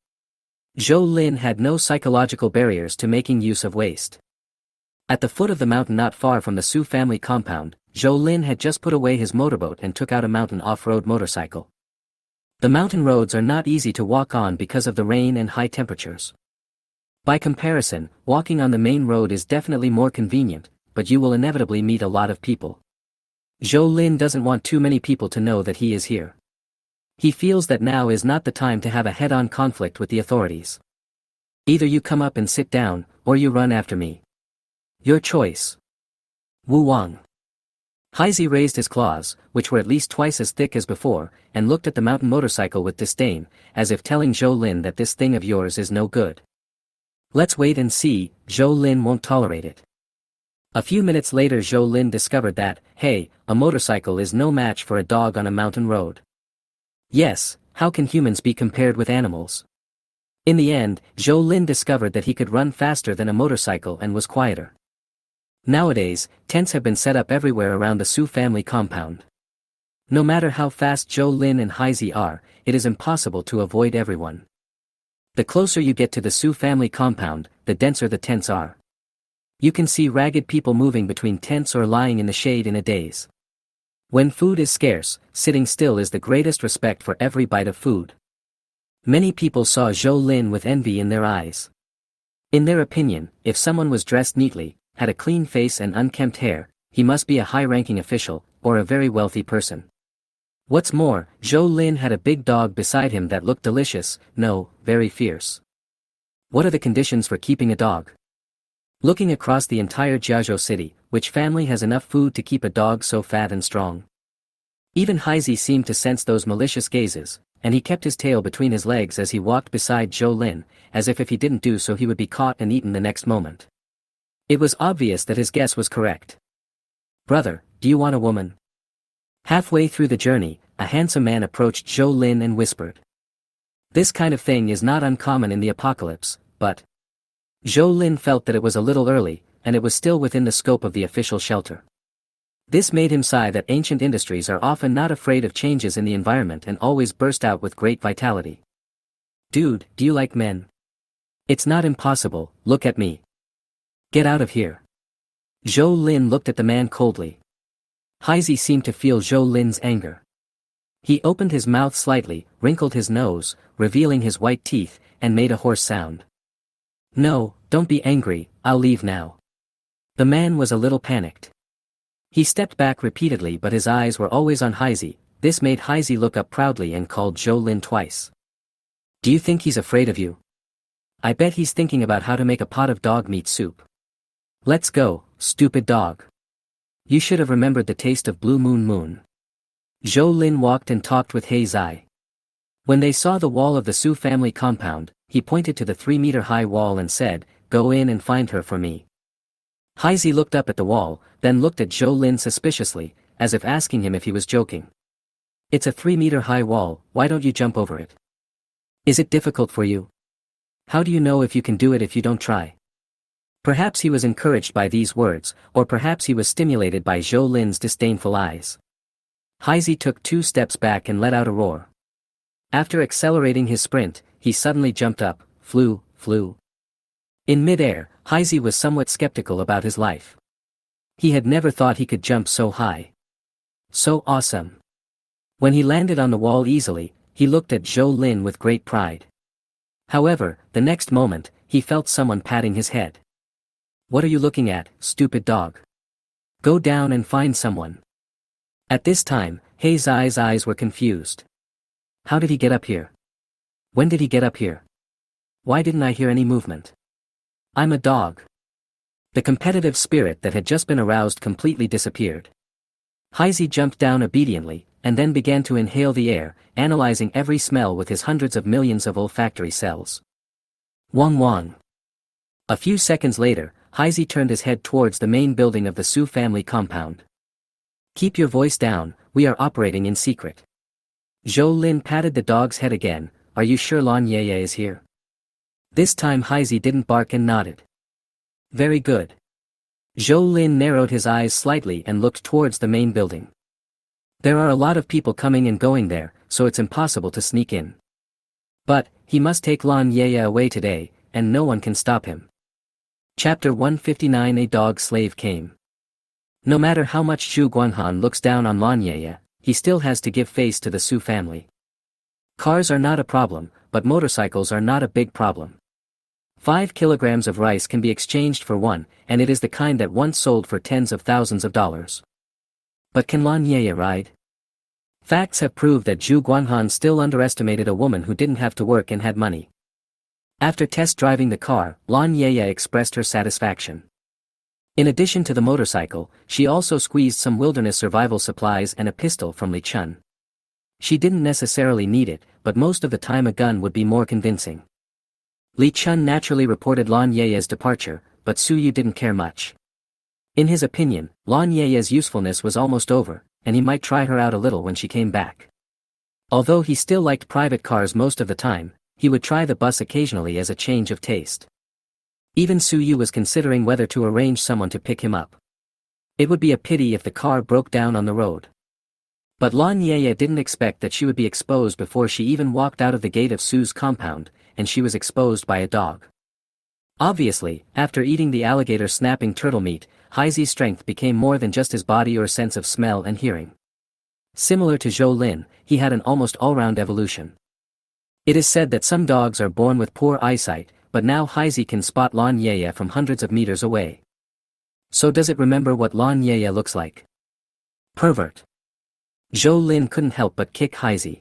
Zhou Lin had no psychological barriers to making use of waste. At the foot of the mountain not far from the Su family compound, Zhou Lin had just put away his motorboat and took out a mountain off-road motorcycle. The mountain roads are not easy to walk on because of the rain and high temperatures. By comparison, walking on the main road is definitely more convenient, but you will inevitably meet a lot of people. Zhou Lin doesn't want too many people to know that he is here. He feels that now is not the time to have a head-on conflict with the authorities. Either you come up and sit down, or you run after me. Your choice. Wu Wang. Heisey raised his claws, which were at least twice as thick as before, and looked at the mountain motorcycle with disdain, as if telling Zhou Lin that this thing of yours is no good. Let's wait and see, Zhou Lin won't tolerate it. A few minutes later Zhou Lin discovered that, hey, a motorcycle is no match for a dog on a mountain road. Yes, how can humans be compared with animals? In the end, Zhou Lin discovered that he could run faster than a motorcycle and was quieter. Nowadays, tents have been set up everywhere around the Su family compound. No matter how fast Zhou Lin and Heisey are, it is impossible to avoid everyone. The closer you get to the Su family compound, the denser the tents are. You can see ragged people moving between tents or lying in the shade in a daze. When food is scarce, sitting still is the greatest respect for every bite of food. Many people saw Zhou Lin with envy in their eyes. In their opinion, if someone was dressed neatly, had a clean face and unkempt hair, he must be a high-ranking official, or a very wealthy person. What's more, Zhou Lin had a big dog beside him that looked delicious, no, very fierce. What are the conditions for keeping a dog? Looking across the entire Jiazhou city, which family has enough food to keep a dog so fat and strong? Even Heisei seemed to sense those malicious gazes, and he kept his tail between his legs as he walked beside Zhou Lin, as if he didn't do so he would be caught and eaten the next moment. It was obvious that his guess was correct. "Brother, do you want a woman?" Halfway through the journey, a handsome man approached Zhou Lin and whispered. This kind of thing is not uncommon in the apocalypse, but Zhou Lin felt that it was a little early, and it was still within the scope of the official shelter. This made him sigh that ancient industries are often not afraid of changes in the environment and always burst out with great vitality. "Dude, do you like men?" "It's not impossible, look at me." "Get out of here." Zhou Lin looked at the man coldly. Heisei seemed to feel Zhou Lin's anger. He opened his mouth slightly, wrinkled his nose, revealing his white teeth, and made a hoarse sound. "No, don't be angry, I'll leave now." The man was a little panicked. He stepped back repeatedly but his eyes were always on Heisei. This made Heisei look up proudly and called Zhou Lin twice. "Do you think he's afraid of you?" "I bet he's thinking about how to make a pot of dog meat soup." "Let's go, stupid dog. You should have remembered the taste of Blue Moon. Zhou Lin walked and talked with Heisei. When they saw the wall of the Su family compound, he pointed to the 3-meter-high wall and said, "Go in and find her for me." Heisei looked up at the wall, then looked at Zhou Lin suspiciously, as if asking him if he was joking. "It's a 3-meter-high wall, why don't you jump over it? Is it difficult for you? How do you know if you can do it if you don't try?" Perhaps he was encouraged by these words, or perhaps he was stimulated by Zhou Lin's disdainful eyes. Heisei took 2 steps back and let out a roar. After accelerating his sprint, he suddenly jumped up, flew. In mid-air, Heisei was somewhat skeptical about his life. He had never thought he could jump so high. So awesome. When he landed on the wall easily, he looked at Zhou Lin with great pride. However, the next moment, he felt someone patting his head. "What are you looking at, stupid dog? Go down and find someone." At this time, Heisei's eyes were confused. How did he get up here? When did he get up here? Why didn't I hear any movement? I'm a dog. The competitive spirit that had just been aroused completely disappeared. Heisei jumped down obediently, and then began to inhale the air, analyzing every smell with his hundreds of millions of olfactory cells. Wang. A few seconds later, Heisei turned his head towards the main building of the Su family compound. "Keep your voice down, we are operating in secret." Zhou Lin patted the dog's head again. "Are you sure Laya is here?" This time Heisei didn't bark and nodded. "Very good." Zhou Lin narrowed his eyes slightly and looked towards the main building. There are a lot of people coming and going there, so it's impossible to sneak in. But, he must take Laya away today, and no one can stop him. Chapter 159. A dog slave came. No matter how much Zhu Guanhan looks down on Laya, he still has to give face to the Su family. Cars are not a problem, but motorcycles are not a big problem. 5 kilograms of rice can be exchanged for one, and it is the kind that once sold for tens of thousands of dollars. But can Laya ride? Facts have proved that Zhu Guanhan still underestimated a woman who didn't have to work and had money. After test driving the car, Laya expressed her satisfaction. In addition to the motorcycle, she also squeezed some wilderness survival supplies and a pistol from Li Chun. She didn't necessarily need it, but most of the time a gun would be more convincing. Li Chun naturally reported Lanya's departure, but Su Yu didn't care much. In his opinion, Lanya's usefulness was almost over, and he might try her out a little when she came back. Although he still liked private cars most of the time, he would try the bus occasionally as a change of taste. Even Su Yu was considering whether to arrange someone to pick him up. It would be a pity if the car broke down on the road. But Laya didn't expect that she would be exposed before she even walked out of the gate of Su's compound, and she was exposed by a dog. Obviously, after eating the alligator snapping turtle meat, Haizi's strength became more than just his body or sense of smell and hearing. Similar to Zhou Lin, he had an almost all-round evolution. It is said that some dogs are born with poor eyesight, but now Haizi can spot Lan Yaya from hundreds of meters away. So does it remember what Lan Yaya looks like? Pervert. Zhou Lin couldn't help but kick Haizi.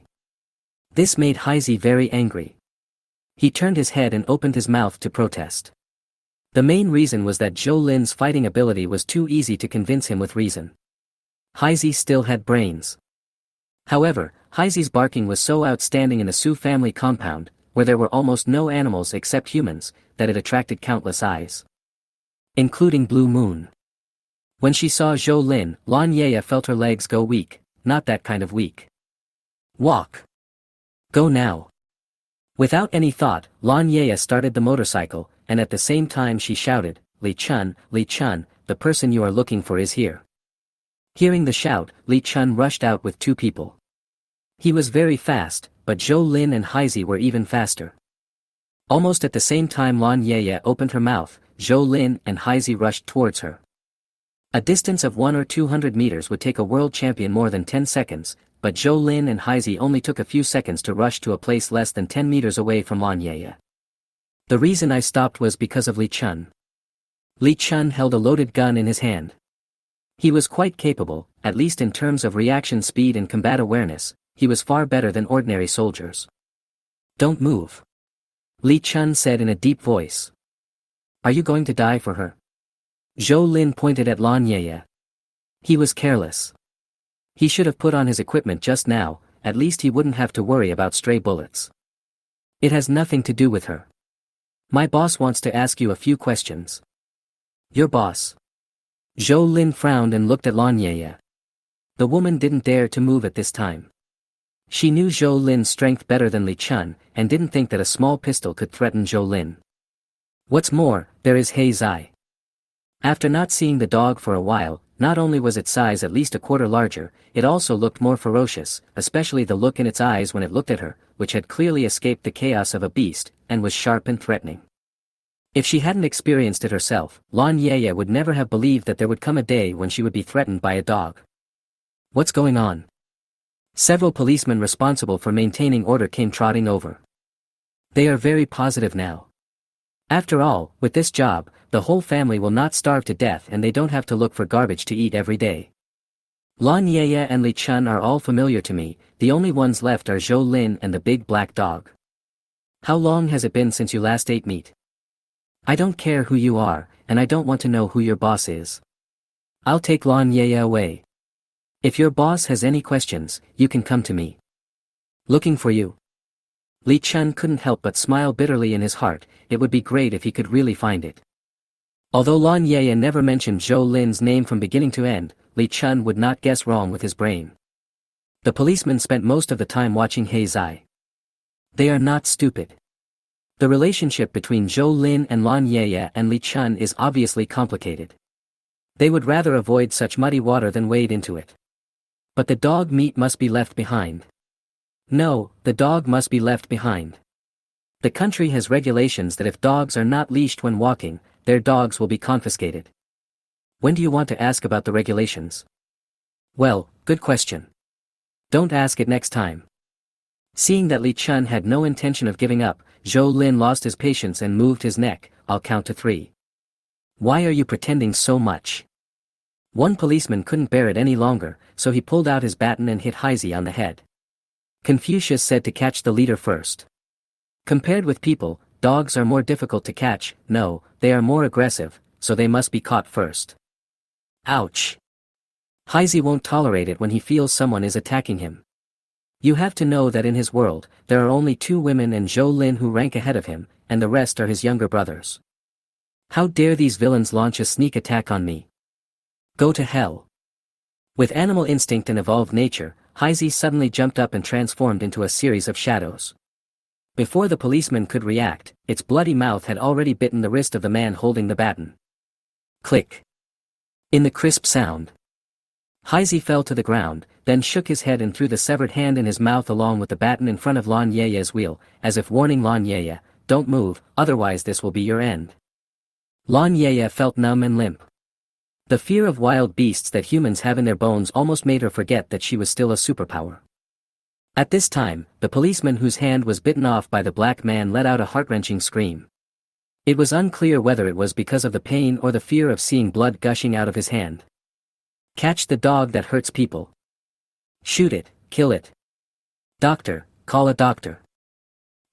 This made Haizi very angry. He turned his head and opened his mouth to protest. The main reason was that Zhou Lin's fighting ability was too easy to convince him with reason. Haizi still had brains. However, Haizi's barking was so outstanding in the Su family compound, where there were almost no animals except humans, that it attracted countless eyes. Including Blue Moon. When she saw Zhou Lin, Lan Yaya felt her legs go weak, not that kind of weak. Walk. Go now. Without any thought, Lan Yaya started the motorcycle, and at the same time she shouted, Li Chun, the person you are looking for is here. Hearing the shout, Li Chun rushed out with 2 people. He was very fast, but Zhou Lin and Haizi were even faster. Almost at the same time Lan Yaya opened her mouth, Zhou Lin and Haizi rushed towards her. A distance of 100 or 200 meters would take a world champion more than 10 seconds, but Zhou Lin and Haizi only took a few seconds to rush to a place less than 10 meters away from Lan Yaya. The reason I stopped was because of Li Chun. Li Chun held a loaded gun in his hand. He was quite capable, at least in terms of reaction speed and combat awareness. He was far better than ordinary soldiers. Don't move. Li Chun said in a deep voice. Are you going to die for her? Zhou Lin pointed at Lan Yaya. He was careless. He should have put on his equipment just now, at least he wouldn't have to worry about stray bullets. It has nothing to do with her. My boss wants to ask you a few questions. Your boss? Zhou Lin frowned and looked at Lan Yaya. The woman didn't dare to move at this time. She knew Zhou Lin's strength better than Li Chun, and didn't think that a small pistol could threaten Zhou Lin. What's more, there is He Zai. After not seeing the dog for a while, not only was its size at least a quarter larger, it also looked more ferocious, especially the look in its eyes when it looked at her, which had clearly escaped the chaos of a beast, and was sharp and threatening. If she hadn't experienced it herself, Lan Yaya would never have believed that there would come a day when she would be threatened by a dog. What's going on? Several policemen responsible for maintaining order came trotting over. They are very positive now. After all, with this job, the whole family will not starve to death and they don't have to look for garbage to eat every day. Lan Yaya and Li Chun are all familiar to me, the only ones left are Zhou Lin and the big black dog. How long has it been since you last ate meat? I don't care who you are, and I don't want to know who your boss is. I'll take Lan Yaya away. If your boss has any questions, you can come to me. Looking for you. Li Chun couldn't help but smile bitterly in his heart. It would be great if he could really find it. Although Lan Yaya never mentioned Zhou Lin's name from beginning to end, Li Chun would not guess wrong with his brain. The policeman spent most of the time watching He Zai. They are not stupid. The relationship between Zhou Lin and Lan Yaya and Li Chun is obviously complicated. They would rather avoid such muddy water than wade into it. But the dog meat must be left behind. No, the dog must be left behind. The country has regulations that if dogs are not leashed when walking, their dogs will be confiscated. When do you want to ask about the regulations? Well, good question. Don't ask it next time. Seeing that Li Chun had no intention of giving up, Zhou Lin lost his patience and moved his neck. I'll count to 3. Why are you pretending so much? One policeman couldn't bear it any longer, so he pulled out his baton and hit Haizi on the head. Confucius said to catch the leader first. Compared with people, dogs are more difficult to catch. No, they are more aggressive, so they must be caught first. Ouch. Haizi won't tolerate it when he feels someone is attacking him. You have to know that in his world, there are only 2 women and Zhou Lin who rank ahead of him, and the rest are his younger brothers. How dare these villains launch a sneak attack on me? Go to hell. With animal instinct and evolved nature, Haizi suddenly jumped up and transformed into a series of shadows. Before the policeman could react, its bloody mouth had already bitten the wrist of the man holding the baton. Click. In the crisp sound, Haizi fell to the ground, then shook his head and threw the severed hand in his mouth along with the baton in front of Lan Yaya's wheel, as if warning Lan Yaya, don't move, otherwise this will be your end. Lan Yaya felt numb and limp. The fear of wild beasts that humans have in their bones almost made her forget that she was still a superpower. At this time, the policeman whose hand was bitten off by the black man let out a heart-wrenching scream. It was unclear whether it was because of the pain or the fear of seeing blood gushing out of his hand. Catch the dog that hurts people. Shoot it, kill it. Doctor, call a doctor.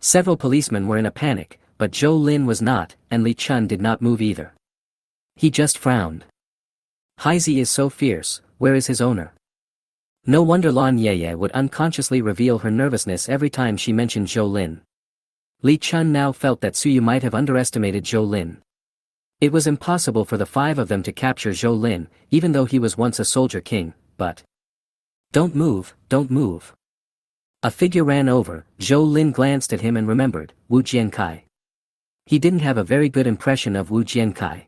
Several policemen were in a panic, but Zhou Lin was not, and Li Chun did not move either. He just frowned. Heizhi is so fierce, where is his owner? No wonder Lan Yeye would unconsciously reveal her nervousness every time she mentioned Zhou Lin. Li Chun now felt that Suyu might have underestimated Zhou Lin. It was impossible for the five of them to capture Zhou Lin, even though he was once a soldier king, but... Don't move, don't move. A figure ran over. Zhou Lin glanced at him and remembered, Wu Jiankai. He didn't have a very good impression of Wu Jiankai.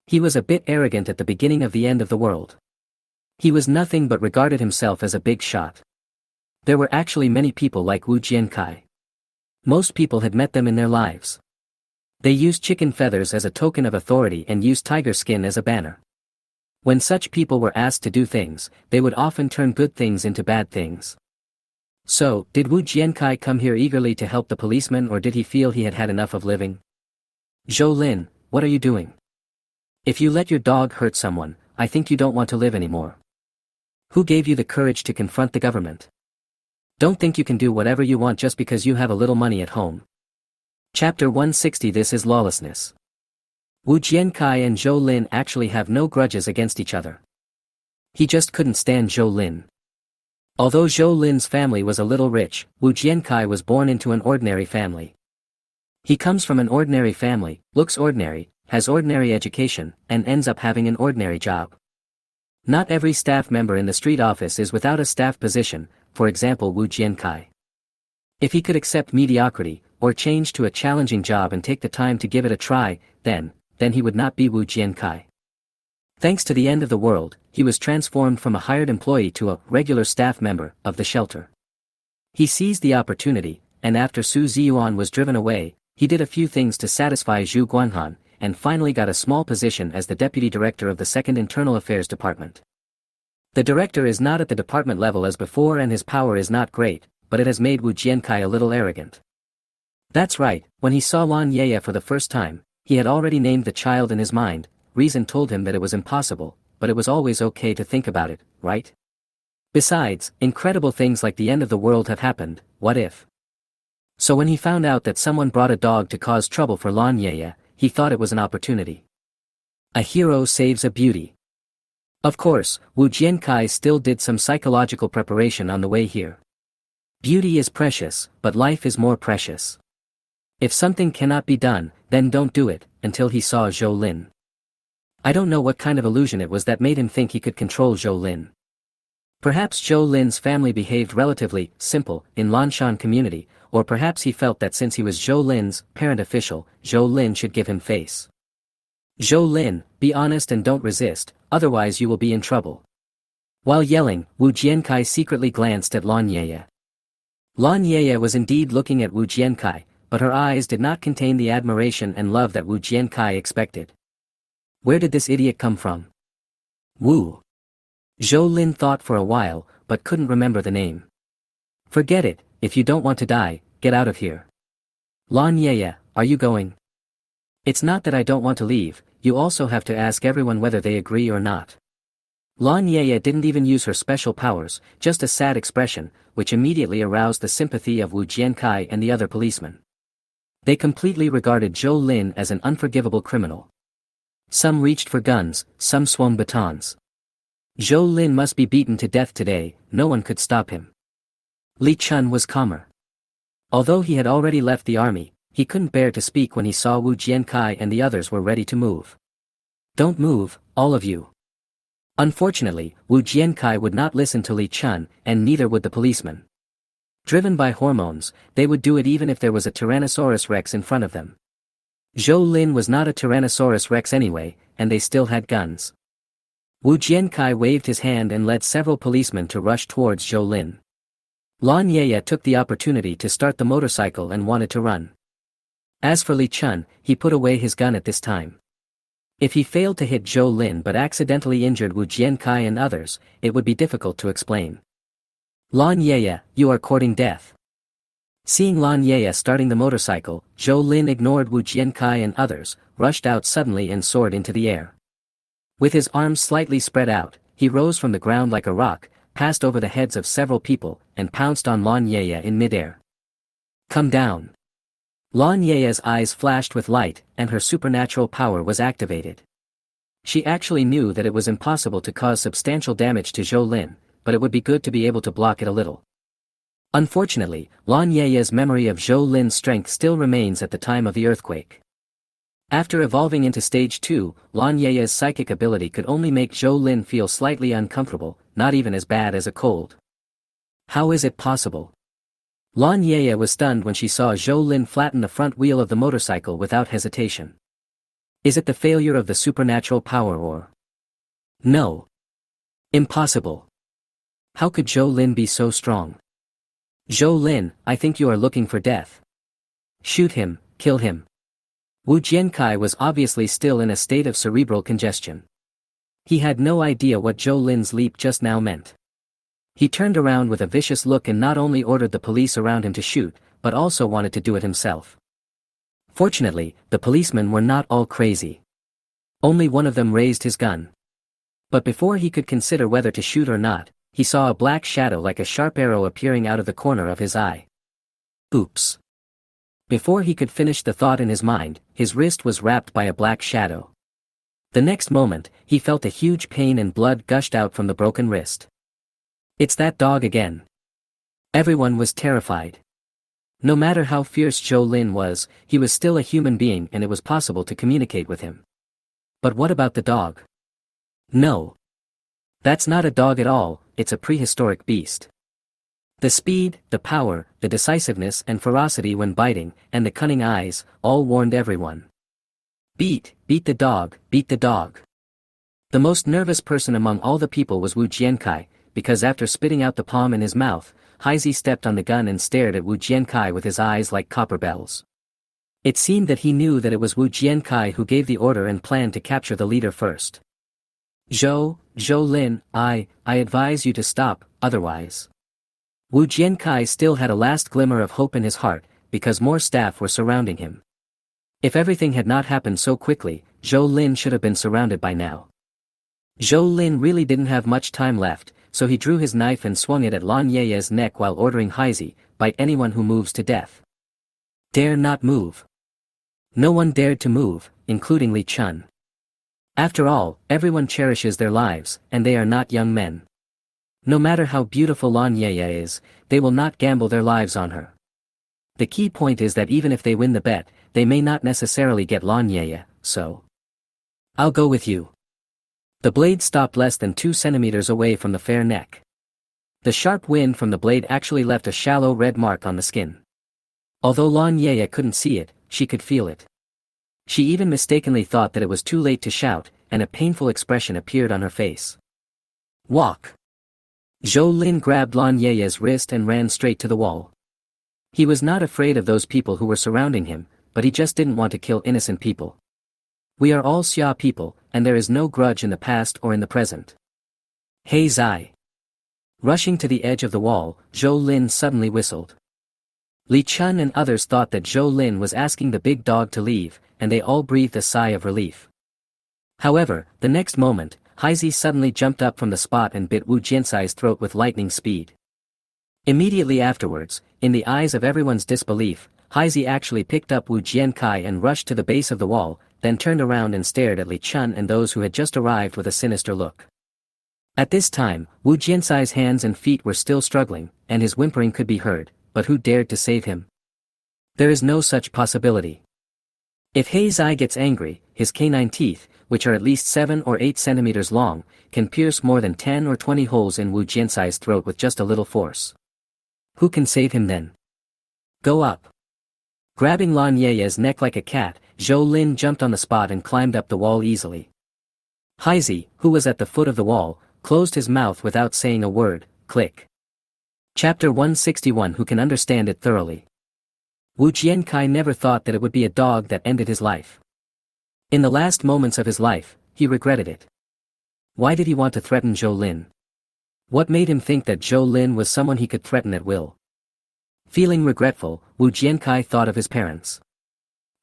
He was a bit arrogant at the beginning of the end of the world. He was nothing but regarded himself as a big shot. There were actually many people like Wu Jiankai. Most people had met them in their lives. They used chicken feathers as a token of authority and used tiger skin as a banner. When such people were asked to do things, they would often turn good things into bad things. So, did Wu Jiankai come here eagerly to help the policeman, or did he feel he had had enough of living? Zhou Lin, what are you doing? If you let your dog hurt someone, I think you don't want to live anymore. Who gave you the courage to confront the government? Don't think you can do whatever you want just because you have a little money at home. Chapter 160. This is lawlessness. Wu Jiankai and Zhou Lin actually have no grudges against each other. He just couldn't stand Zhou Lin. Although Zhou Lin's family was a little rich, Wu Jiankai was born into an ordinary family. He comes from an ordinary family, looks ordinary, has ordinary education, and ends up having an ordinary job. Not every staff member in the street office is without a staff position, for example Wu Jiankai. If he could accept mediocrity, or change to a challenging job and take the time to give it a try, then he would not be Wu Jiankai. Thanks to the end of the world, he was transformed from a hired employee to a regular staff member of the shelter. He seized the opportunity, and after Su Ziyuan was driven away, he did a few things to satisfy Zhu Guanhan, and finally got a small position as the deputy director of the 2nd Internal Affairs Department. The director is not at the department level as before and his power is not great, but it has made Wu Jiankai a little arrogant. That's right, when he saw Lan Yeye for the first time, he had already named the child in his mind. Reason told him that it was impossible, but it was always okay to think about it, right? Besides, incredible things like the end of the world have happened, what if? So when he found out that someone brought a dog to cause trouble for Lan Yeye, he thought it was an opportunity. A hero saves a beauty. Of course, Wu Jiankai still did some psychological preparation on the way here. Beauty is precious, but life is more precious. If something cannot be done, then don't do it, until he saw Zhou Lin. I don't know what kind of illusion it was that made him think he could control Zhou Lin. Perhaps Zhou Lin's family behaved relatively simple in Lanshan community, or perhaps he felt that since he was Zhou Lin's parent official, Zhou Lin should give him face. Zhou Lin, be honest and don't resist, otherwise you will be in trouble. While yelling, Wu Jiankai secretly glanced at Lan Yeye. Lan Yeye was indeed looking at Wu Jiankai, but her eyes did not contain the admiration and love that Wu Jiankai expected. Where did this idiot come from? Wu. Zhou Lin thought for a while, but couldn't remember the name. Forget it, if you don't want to die, get out of here. Lan Yeye, are you going? It's not that I don't want to leave, you also have to ask everyone whether they agree or not. Lan Yeye didn't even use her special powers, just a sad expression, which immediately aroused the sympathy of Wu Jiankai and the other policemen. They completely regarded Zhou Lin as an unforgivable criminal. Some reached for guns, some swung batons. Zhou Lin must be beaten to death today, no one could stop him. Li Chun was calmer. Although he had already left the army, he couldn't bear to speak when he saw Wu Jiankai and the others were ready to move. Don't move, all of you. Unfortunately, Wu Jiankai would not listen to Li Chun, and neither would the policeman. Driven by hormones, they would do it even if there was a Tyrannosaurus Rex in front of them. Zhou Lin was not a Tyrannosaurus Rex anyway, and they still had guns. Wu Jiankai waved his hand and led several policemen to rush towards Zhou Lin. Lan Yeye took the opportunity to start the motorcycle and wanted to run. As for Li Chun, he put away his gun at this time. If he failed to hit Zhou Lin but accidentally injured Wu Jiankai and others, it would be difficult to explain. Lan Yaya, you are courting death. Seeing Lan Yaya starting the motorcycle, Zhou Lin ignored Wu Jiankai and others, rushed out suddenly and soared into the air. With his arms slightly spread out, he rose from the ground like a rock, passed over the heads of several people, and pounced on Lan Yaya in midair. Come down. Lan Yaya's eyes flashed with light, and her supernatural power was activated. She actually knew that it was impossible to cause substantial damage to Zhou Lin, but it would be good to be able to block it a little. Unfortunately, Lan Yaya's memory of Zhou Lin's strength still remains at the time of the earthquake. After evolving into Stage 2, Lan Yaya's psychic ability could only make Zhou Lin feel slightly uncomfortable, not even as bad as a cold. How is it possible? Lan Yaya was stunned when she saw Zhou Lin flatten the front wheel of the motorcycle without hesitation. Is it the failure of the supernatural power or? No. Impossible. How could Zhou Lin be so strong? Zhou Lin, I think you are looking for death. Shoot him, kill him. Wu Jiankai was obviously still in a state of cerebral congestion. He had no idea what Zhou Lin's leap just now meant. He turned around with a vicious look and not only ordered the police around him to shoot, but also wanted to do it himself. Fortunately, the policemen were not all crazy. Only one of them raised his gun. But before he could consider whether to shoot or not, he saw a black shadow like a sharp arrow appearing out of the corner of his eye. Oops. Before he could finish the thought in his mind, his wrist was wrapped by a black shadow. The next moment, he felt a huge pain and blood gushed out from the broken wrist. It's that dog again. Everyone was terrified. No matter how fierce Zhou Lin was, he was still a human being and it was possible to communicate with him. But what about the dog? No. That's not a dog at all, it's a prehistoric beast. The speed, the power, the decisiveness and ferocity when biting, and the cunning eyes, all warned everyone. Beat the dog, beat the dog. The most nervous person among all the people was Wu Jiankai, because after spitting out the palm in his mouth, Heizhi stepped on the gun and stared at Wu Jiankai with his eyes like copper bells. It seemed that he knew that it was Wu Jiankai who gave the order and planned to capture the leader first. Zhou Lin, I advise you to stop, otherwise. Wu Jiankai still had a last glimmer of hope in his heart, because more staff were surrounding him. If everything had not happened so quickly, Zhou Lin should have been surrounded by now. Zhou Lin really didn't have much time left, so he drew his knife and swung it at Lan Yaya's neck while ordering Heizhi, bite anyone who moves to death. Dare not move. No one dared to move, including Li Chun. After all, everyone cherishes their lives, and they are not young men. No matter how beautiful Lan Yaya is, they will not gamble their lives on her. The key point is that even if they win the bet, they may not necessarily get Lan Yaya, so. I'll go with you. The blade stopped less than 2 centimeters away from the fair neck. The sharp wind from the blade actually left a shallow red mark on the skin. Although Lan Yaya couldn't see it, she could feel it. She even mistakenly thought that it was too late to shout, and a painful expression appeared on her face. Walk. Zhou Lin grabbed Lan Yaya's wrist and ran straight to the wall. He was not afraid of those people who were surrounding him, but he just didn't want to kill innocent people. We are all Xia people, and there is no grudge in the past or in the present. Hey Zai. Rushing to the edge of the wall, Zhou Lin suddenly whistled. Li Chun and others thought that Zhou Lin was asking the big dog to leave, and they all breathed a sigh of relief. However, the next moment, Heizhi suddenly jumped up from the spot and bit Wu Jiansai's throat with lightning speed. Immediately afterwards, in the eyes of everyone's disbelief, Heizhi actually picked up Wu Jiankai and rushed to the base of the wall, then turned around and stared at Li Chun and those who had just arrived with a sinister look. At this time, Wu Jiansai's hands and feet were still struggling, and his whimpering could be heard, but who dared to save him? There is no such possibility. If He Zai gets angry, his canine teeth, which are at least 7 or 8 centimeters long, can pierce more than 10 or 20 holes in Wu Jiansai's throat with just a little force. Who can save him then? Go up. Grabbing Lan Yaya's neck like a cat, Zhou Lin jumped on the spot and climbed up the wall easily. Heizhi, who was at the foot of the wall, closed his mouth without saying a word. Click. Chapter 161. Who can understand it thoroughly? Wu Jiankai never thought that it would be a dog that ended his life. In the last moments of his life, he regretted it. Why did he want to threaten Zhou Lin? What made him think that Zhou Lin was someone he could threaten at will? Feeling regretful, Wu Jiankai thought of his parents.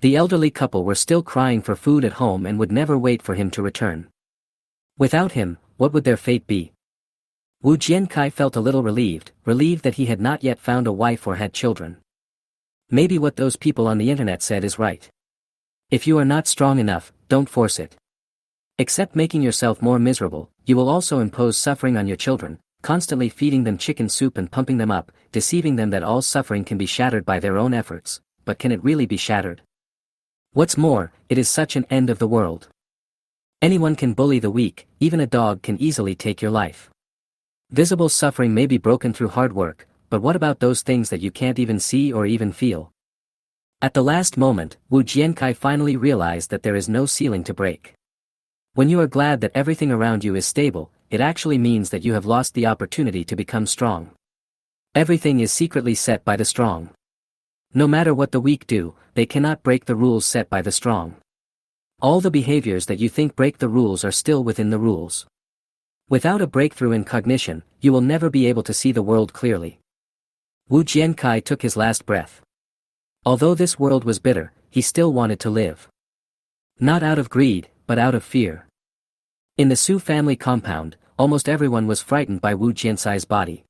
The elderly couple were still crying for food at home and would never wait for him to return. Without him, what would their fate be? Wu Jiankai felt a little relieved that he had not yet found a wife or had children. Maybe what those people on the internet said is right. If you are not strong enough, don't force it. Except making yourself more miserable, you will also impose suffering on your children, constantly feeding them chicken soup and pumping them up, deceiving them that all suffering can be shattered by their own efforts, but can it really be shattered? What's more, it is such an end of the world. Anyone can bully the weak, even a dog can easily take your life. Visible suffering may be broken through hard work, but what about those things that you can't even see or even feel? At the last moment, Wu Jiankai finally realized that there is no ceiling to break. When you are glad that everything around you is stable, it actually means that you have lost the opportunity to become strong. Everything is secretly set by the strong. No matter what the weak do, they cannot break the rules set by the strong. All the behaviors that you think break the rules are still within the rules. Without a breakthrough in cognition, you will never be able to see the world clearly. Wu Jiankai took his last breath. Although this world was bitter, he still wanted to live. Not out of greed, but out of fear. In the Su family compound, almost everyone was frightened by Wu Jiankai's body.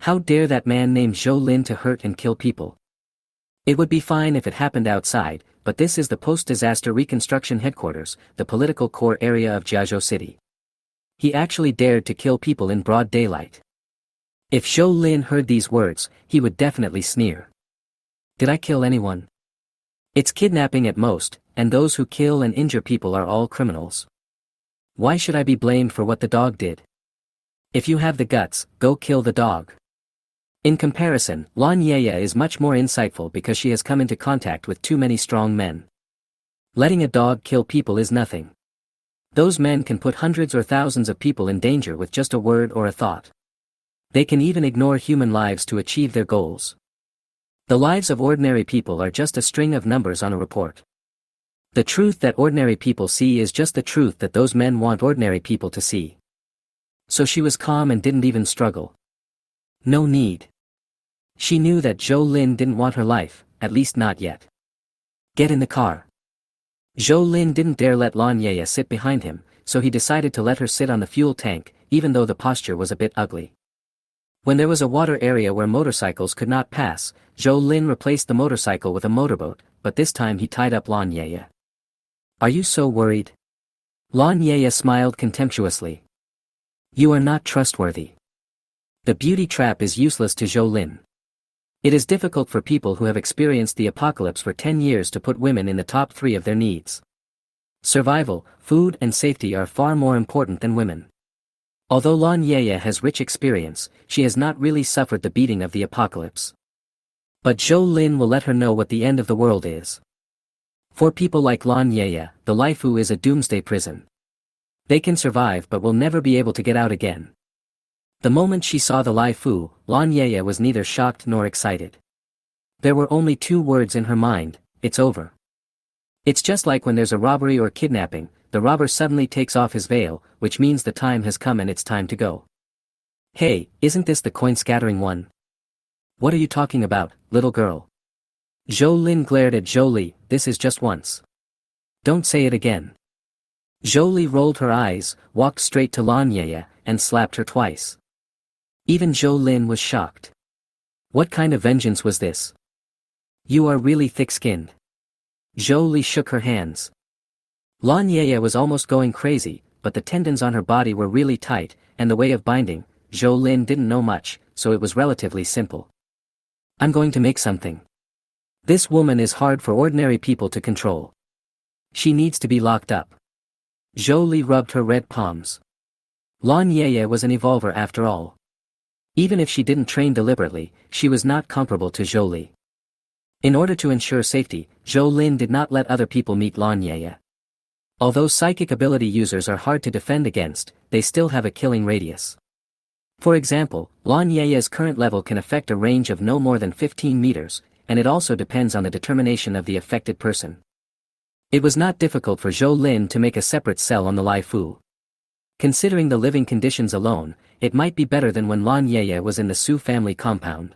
How dare that man named Zhou Lin to hurt and kill people? It would be fine if it happened outside, but this is the post-disaster reconstruction headquarters, the political core area of Jiazhou City. He actually dared to kill people in broad daylight. If Zhou Lin heard these words, he would definitely sneer. Did I kill anyone? It's kidnapping at most, and those who kill and injure people are all criminals. Why should I be blamed for what the dog did? If you have the guts, go kill the dog. In comparison, Laya is much more insightful because she has come into contact with too many strong men. Letting a dog kill people is nothing. Those men can put hundreds or thousands of people in danger with just a word or a thought. They can even ignore human lives to achieve their goals. The lives of ordinary people are just a string of numbers on a report. The truth that ordinary people see is just the truth that those men want ordinary people to see. So she was calm and didn't even struggle. No need. She knew that Zhou Lin didn't want her life, at least not yet. Get in the car. Zhou Lin didn't dare let Laya sit behind him, so he decided to let her sit on the fuel tank, even though the posture was a bit ugly. When there was a water area where motorcycles could not pass, Zhou Lin replaced the motorcycle with a motorboat, but this time he tied up Laya. Are you so worried? Laya smiled contemptuously. You are not trustworthy. The beauty trap is useless to Zhou Lin. It is difficult for people who have experienced the apocalypse for 10 years to put women in the top 3 of their needs. Survival, food and safety are far more important than women. Although Laya has rich experience, she has not really suffered the beating of the apocalypse. But Zhou Lin will let her know what the end of the world is. For people like Laya, the Laifu is a doomsday prison. They can survive but will never be able to get out again. The moment she saw the Laifu, Laya was neither shocked nor excited. There were only 2 words in her mind: it's over. It's just like when there's a robbery or kidnapping, the robber suddenly takes off his veil, which means the time has come and it's time to go. Hey, isn't this the coin-scattering one? What are you talking about, little girl? Zhou Lin glared at Zhou Li. This is just once. Don't say it again. Zhou Li rolled her eyes, walked straight to Laya, and slapped her twice. Even Zhou Lin was shocked. What kind of vengeance was this? You are really thick-skinned. Zhou Li shook her hands. Laya was almost going crazy, but the tendons on her body were really tight, and the way of binding, Zhou Lin didn't know much, so it was relatively simple. I'm going to make something. This woman is hard for ordinary people to control. She needs to be locked up. Zhou Li rubbed her red palms. Laya was an evolver after all. Even if she didn't train deliberately, she was not comparable to Zhou Li. In order to ensure safety, Zhou Lin did not let other people meet Laya. Although psychic ability users are hard to defend against, they still have a killing radius. For example, Laya's current level can affect a range of no more than 15 meters, and it also depends on the determination of the affected person. It was not difficult for Zhou Lin to make a separate cell on the Lai Fu. Considering the living conditions alone, it might be better than when Lan Yeye was in the Su family compound.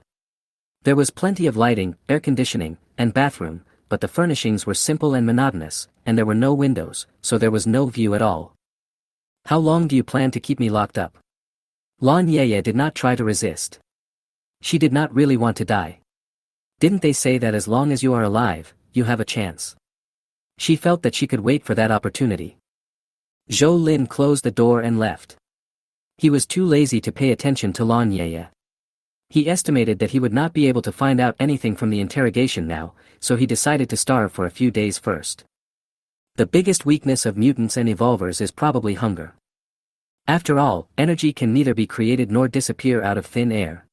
There was plenty of lighting, air conditioning, and bathroom, but the furnishings were simple and monotonous, and there were no windows, so there was no view at all. How long do you plan to keep me locked up? Lan Yeye did not try to resist. She did not really want to die. Didn't they say that as long as you are alive, you have a chance? She felt that she could wait for that opportunity. Zhou Lin closed the door and left. He was too lazy to pay attention to Lan Yeye. He estimated that he would not be able to find out anything from the interrogation now, so he decided to starve for a few days first. The biggest weakness of mutants and evolvers is probably hunger. After all, energy can neither be created nor disappear out of thin air.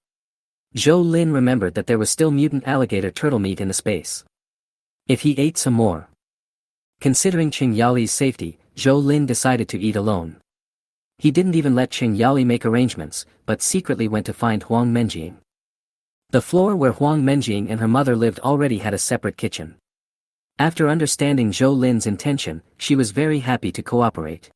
Zhou Lin remembered that there was still mutant alligator turtle meat in the space. If he ate some more. Considering Qing Yali's safety, Zhou Lin decided to eat alone. He didn't even let Qing Yali make arrangements, but secretly went to find Huang Menjing. The floor where Huang Menjing and her mother lived already had a separate kitchen. After understanding Zhou Lin's intention, she was very happy to cooperate.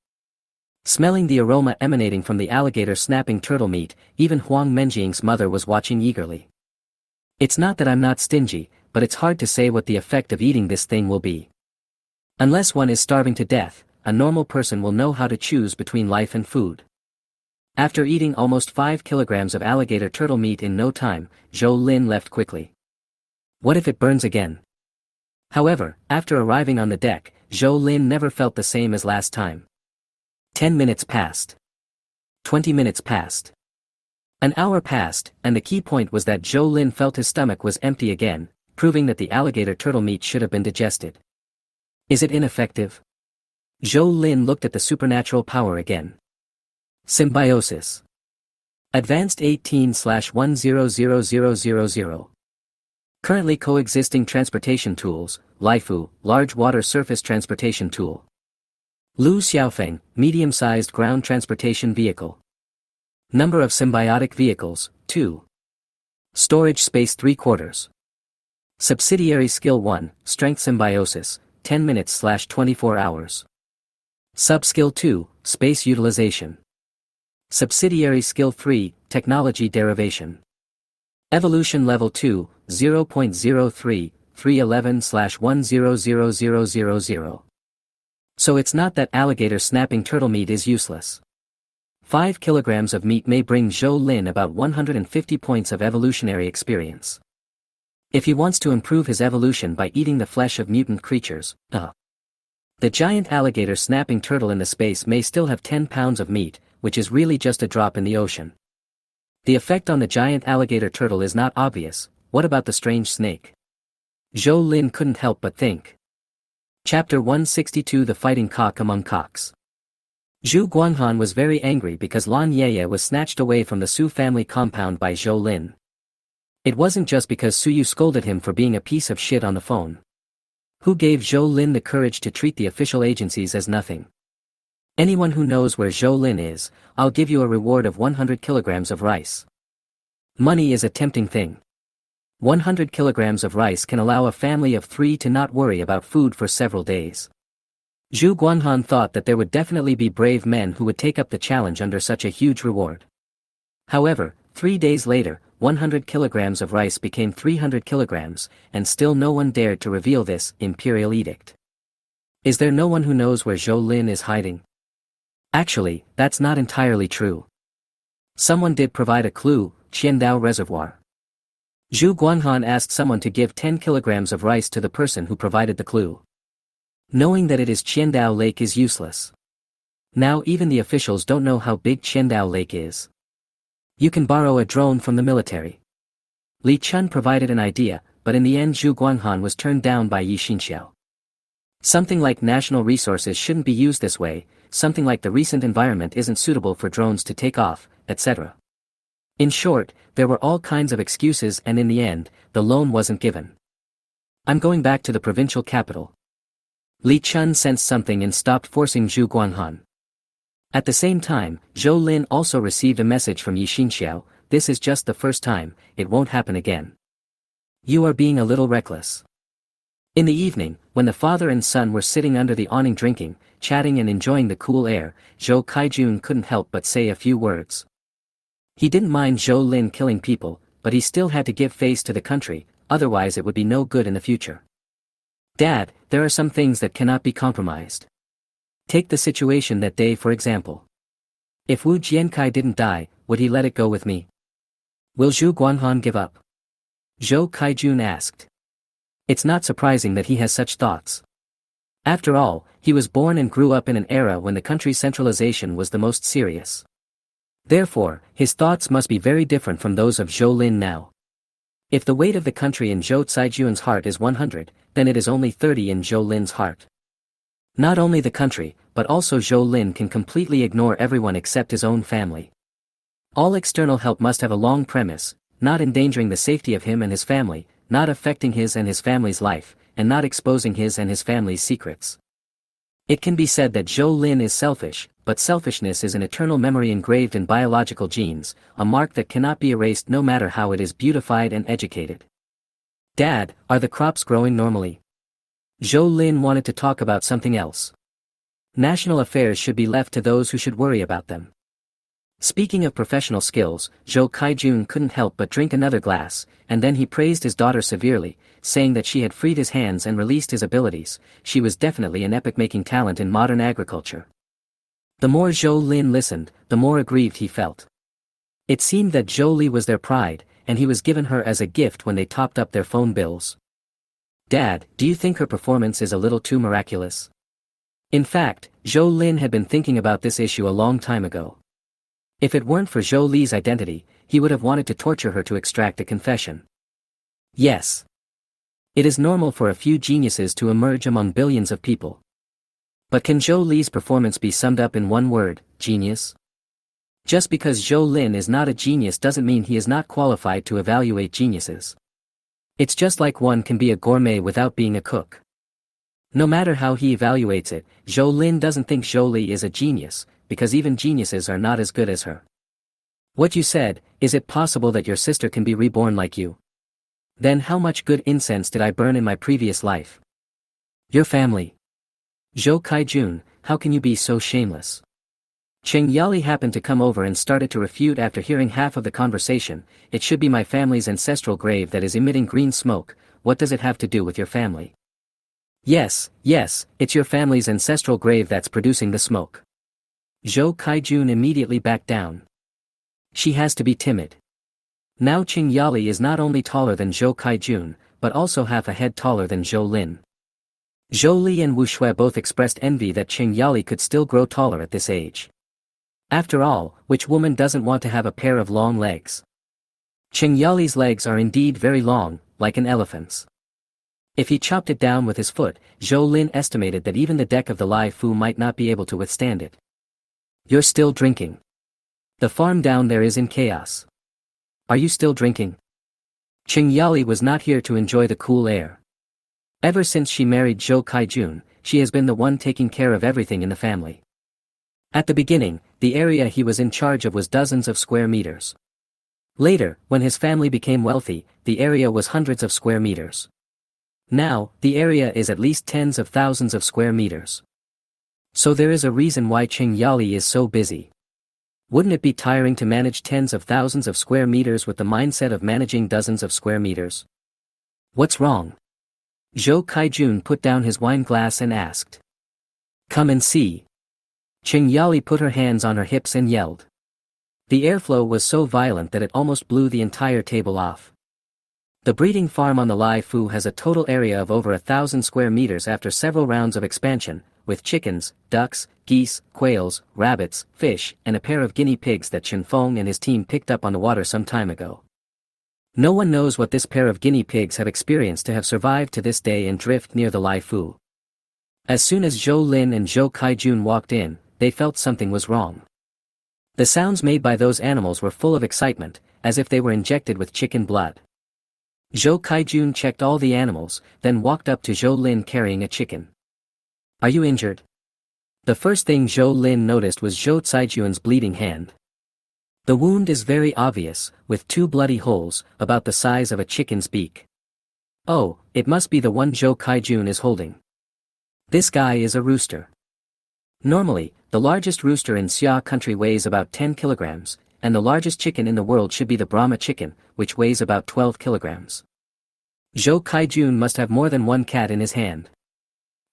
Smelling the aroma emanating from the alligator snapping turtle meat, even Huang Menjing's mother was watching eagerly. It's not that I'm not stingy, but it's hard to say what the effect of eating this thing will be. Unless one is starving to death, a normal person will know how to choose between life and food. After eating almost 5 kilograms of alligator turtle meat in no time, Zhou Lin left quickly. What if it burns again? However, after arriving on the deck, Zhou Lin never felt the same as last time. 10 minutes passed. 20 minutes passed. An hour passed, and the key point was that Zhou Lin felt his stomach was empty again, proving that the alligator turtle meat should have been digested. Is it ineffective? Zhou Lin looked at the supernatural power again. Symbiosis. Advanced 18/100000. Currently coexisting transportation tools, Laifu, large water surface transportation tool. Lu Xiaofeng, medium-sized ground transportation vehicle. Number of symbiotic vehicles, 2. Storage space 3/4. Subsidiary skill 1, strength symbiosis, 10 minutes/24 hours. Sub-skill 2, space utilization. Subsidiary skill 3, technology derivation. Evolution level 2, 0.03, 311/100000. So it's not that alligator snapping turtle meat is useless. 5 kilograms of meat may bring Zhou Lin about 150 points of evolutionary experience. If he wants to improve his evolution by eating the flesh of mutant creatures, the giant alligator snapping turtle in the space may still have 10 pounds of meat, which is really just a drop in the ocean. The effect on the giant alligator turtle is not obvious. What about the strange snake? Zhou Lin couldn't help but think. Chapter 162 The Fighting Cock Among Cocks. Zhu Guanghan was very angry because Lan Yeye was snatched away from the Su family compound by Zhou Lin. It wasn't just because Suyu scolded him for being a piece of shit on the phone. Who gave Zhou Lin the courage to treat the official agencies as nothing? Anyone who knows where Zhou Lin is, I'll give you a reward of 100 kilograms of rice. Money is a tempting thing. 100 kilograms of rice can allow a family of 3 to not worry about food for several days. Zhu Guanghan thought that there would definitely be brave men who would take up the challenge under such a huge reward. However, 3 days later, 100 kilograms of rice became 300 kilograms, and still no one dared to reveal this imperial edict. Is there no one who knows where Zhou Lin is hiding? Actually, that's not entirely true. Someone did provide a clue, Qiandao Reservoir. Zhu Guanghan asked someone to give 10 kilograms of rice to the person who provided the clue. Knowing that it is Qiandao Lake is useless. Now even the officials don't know how big Qiandao Lake is. You can borrow a drone from the military. Li Chun provided an idea, but in the end Zhu Guanghan was turned down by Yi Xinxiao. Something like national resources shouldn't be used this way, something like the recent environment isn't suitable for drones to take off, etc. In short, there were all kinds of excuses and in the end, the loan wasn't given. I'm going back to the provincial capital. Li Chun sensed something and stopped forcing Zhu Guanghan. At the same time, Zhou Lin also received a message from Yi Xinxiao, this is just the first time, it won't happen again. You are being a little reckless. In the evening, when the father and son were sitting under the awning drinking, chatting and enjoying the cool air, Zhou Kaijun couldn't help but say a few words. He didn't mind Zhou Lin killing people, but he still had to give face to the country, otherwise it would be no good in the future. Dad, there are some things that cannot be compromised. Take the situation that day for example. If Wu Jiankai didn't die, would he let it go with me? Will Zhu Guanhan give up? Zhou Kaijun asked. It's not surprising that he has such thoughts. After all, he was born and grew up in an era when the country's centralization was the most serious. Therefore, his thoughts must be very different from those of Zhou Lin now. If the weight of the country in Zhou Caijuan's heart is 100, then it is only 30 in Zhou Lin's heart. Not only the country, but also Zhou Lin can completely ignore everyone except his own family. All external help must have a long premise, not endangering the safety of him and his family, not affecting his and his family's life, and not exposing his and his family's secrets. It can be said that Zhou Lin is selfish, but selfishness is an eternal memory engraved in biological genes, a mark that cannot be erased no matter how it is beautified and educated. Dad, are the crops growing normally? Zhou Lin wanted to talk about something else. National affairs should be left to those who should worry about them. Speaking of professional skills, Zhou Kaijun couldn't help but drink another glass, and then he praised his daughter severely, saying that she had freed his hands and released his abilities. She was definitely an epic-making talent in modern agriculture. The more Zhou Lin listened, the more aggrieved he felt. It seemed that Zhou Li was their pride, and he was given her as a gift when they topped up their phone bills. Dad, do you think her performance is a little too miraculous? In fact, Zhou Lin had been thinking about this issue a long time ago. If it weren't for Zhou Li's identity, he would have wanted to torture her to extract a confession. Yes. It is normal for a few geniuses to emerge among billions of people. But can Zhou Li's performance be summed up in one word, genius? Just because Zhou Lin is not a genius doesn't mean he is not qualified to evaluate geniuses. It's just like one can be a gourmet without being a cook. No matter how he evaluates it, Zhou Lin doesn't think Zhou Li is a genius, because even geniuses are not as good as her. What you said, is it possible that your sister can be reborn like you? Then how much good incense did I burn in my previous life? Your family. Zhou Kaijun, how can you be so shameless? Cheng Yali happened to come over and started to refute after hearing half of the conversation. It should be my family's ancestral grave that is emitting green smoke. What does it have to do with your family? Yes, it's your family's ancestral grave that's producing the smoke. Zhou Kaijun immediately backed down. She has to be timid. Now Cheng Yali is not only taller than Zhou Kaijun, but also half a head taller than Zhou Lin. Zhou Li and Wu Shui both expressed envy that Cheng Yali could still grow taller at this age. After all, which woman doesn't want to have a pair of long legs? Cheng Yali's legs are indeed very long, like an elephant's. If he chopped it down with his foot, Zhou Lin estimated that even the deck of the Lai Fu might not be able to withstand it. You're still drinking. The farm down there is in chaos. Are you still drinking? Cheng Yali was not here to enjoy the cool air. Ever since she married Zhou Kaijun, she has been the one taking care of everything in the family. At the beginning, the area he was in charge of was dozens of square meters. Later, when his family became wealthy, the area was hundreds of square meters. Now, the area is at least tens of thousands of square meters. So there is a reason why Cheng Yali is so busy. Wouldn't it be tiring to manage tens of thousands of square meters with the mindset of managing dozens of square meters? What's wrong? Zhou Kaijun put down his wine glass and asked. Come and see. Cheng Yali put her hands on her hips and yelled. The airflow was so violent that it almost blew the entire table off. The breeding farm on the Lai Fu has a total area of over 1,000 square meters after several rounds of expansion, with chickens, ducks, geese, quails, rabbits, fish, and a pair of guinea pigs that Chen Feng and his team picked up on the water some time ago. No one knows what this pair of guinea pigs have experienced to have survived to this day and drift near the Lai Fu. As soon as Zhou Lin and Zhou Kaijun walked in, they felt something was wrong. The sounds made by those animals were full of excitement, as if they were injected with chicken blood. Zhou Kaijun checked all the animals, then walked up to Zhou Lin carrying a chicken. Are you injured? The first thing Zhou Lin noticed was Zhou Caijuan's bleeding hand. The wound is very obvious, with 2 bloody holes, about the size of a chicken's beak. Oh, it must be the one Zhou Kaijun is holding. This guy is a rooster. Normally, the largest rooster in Xia country weighs about 10 kilograms, and the largest chicken in the world should be the Brahma chicken, which weighs about 12 kilograms. Zhou Kaijun must have more than one cat in his hand.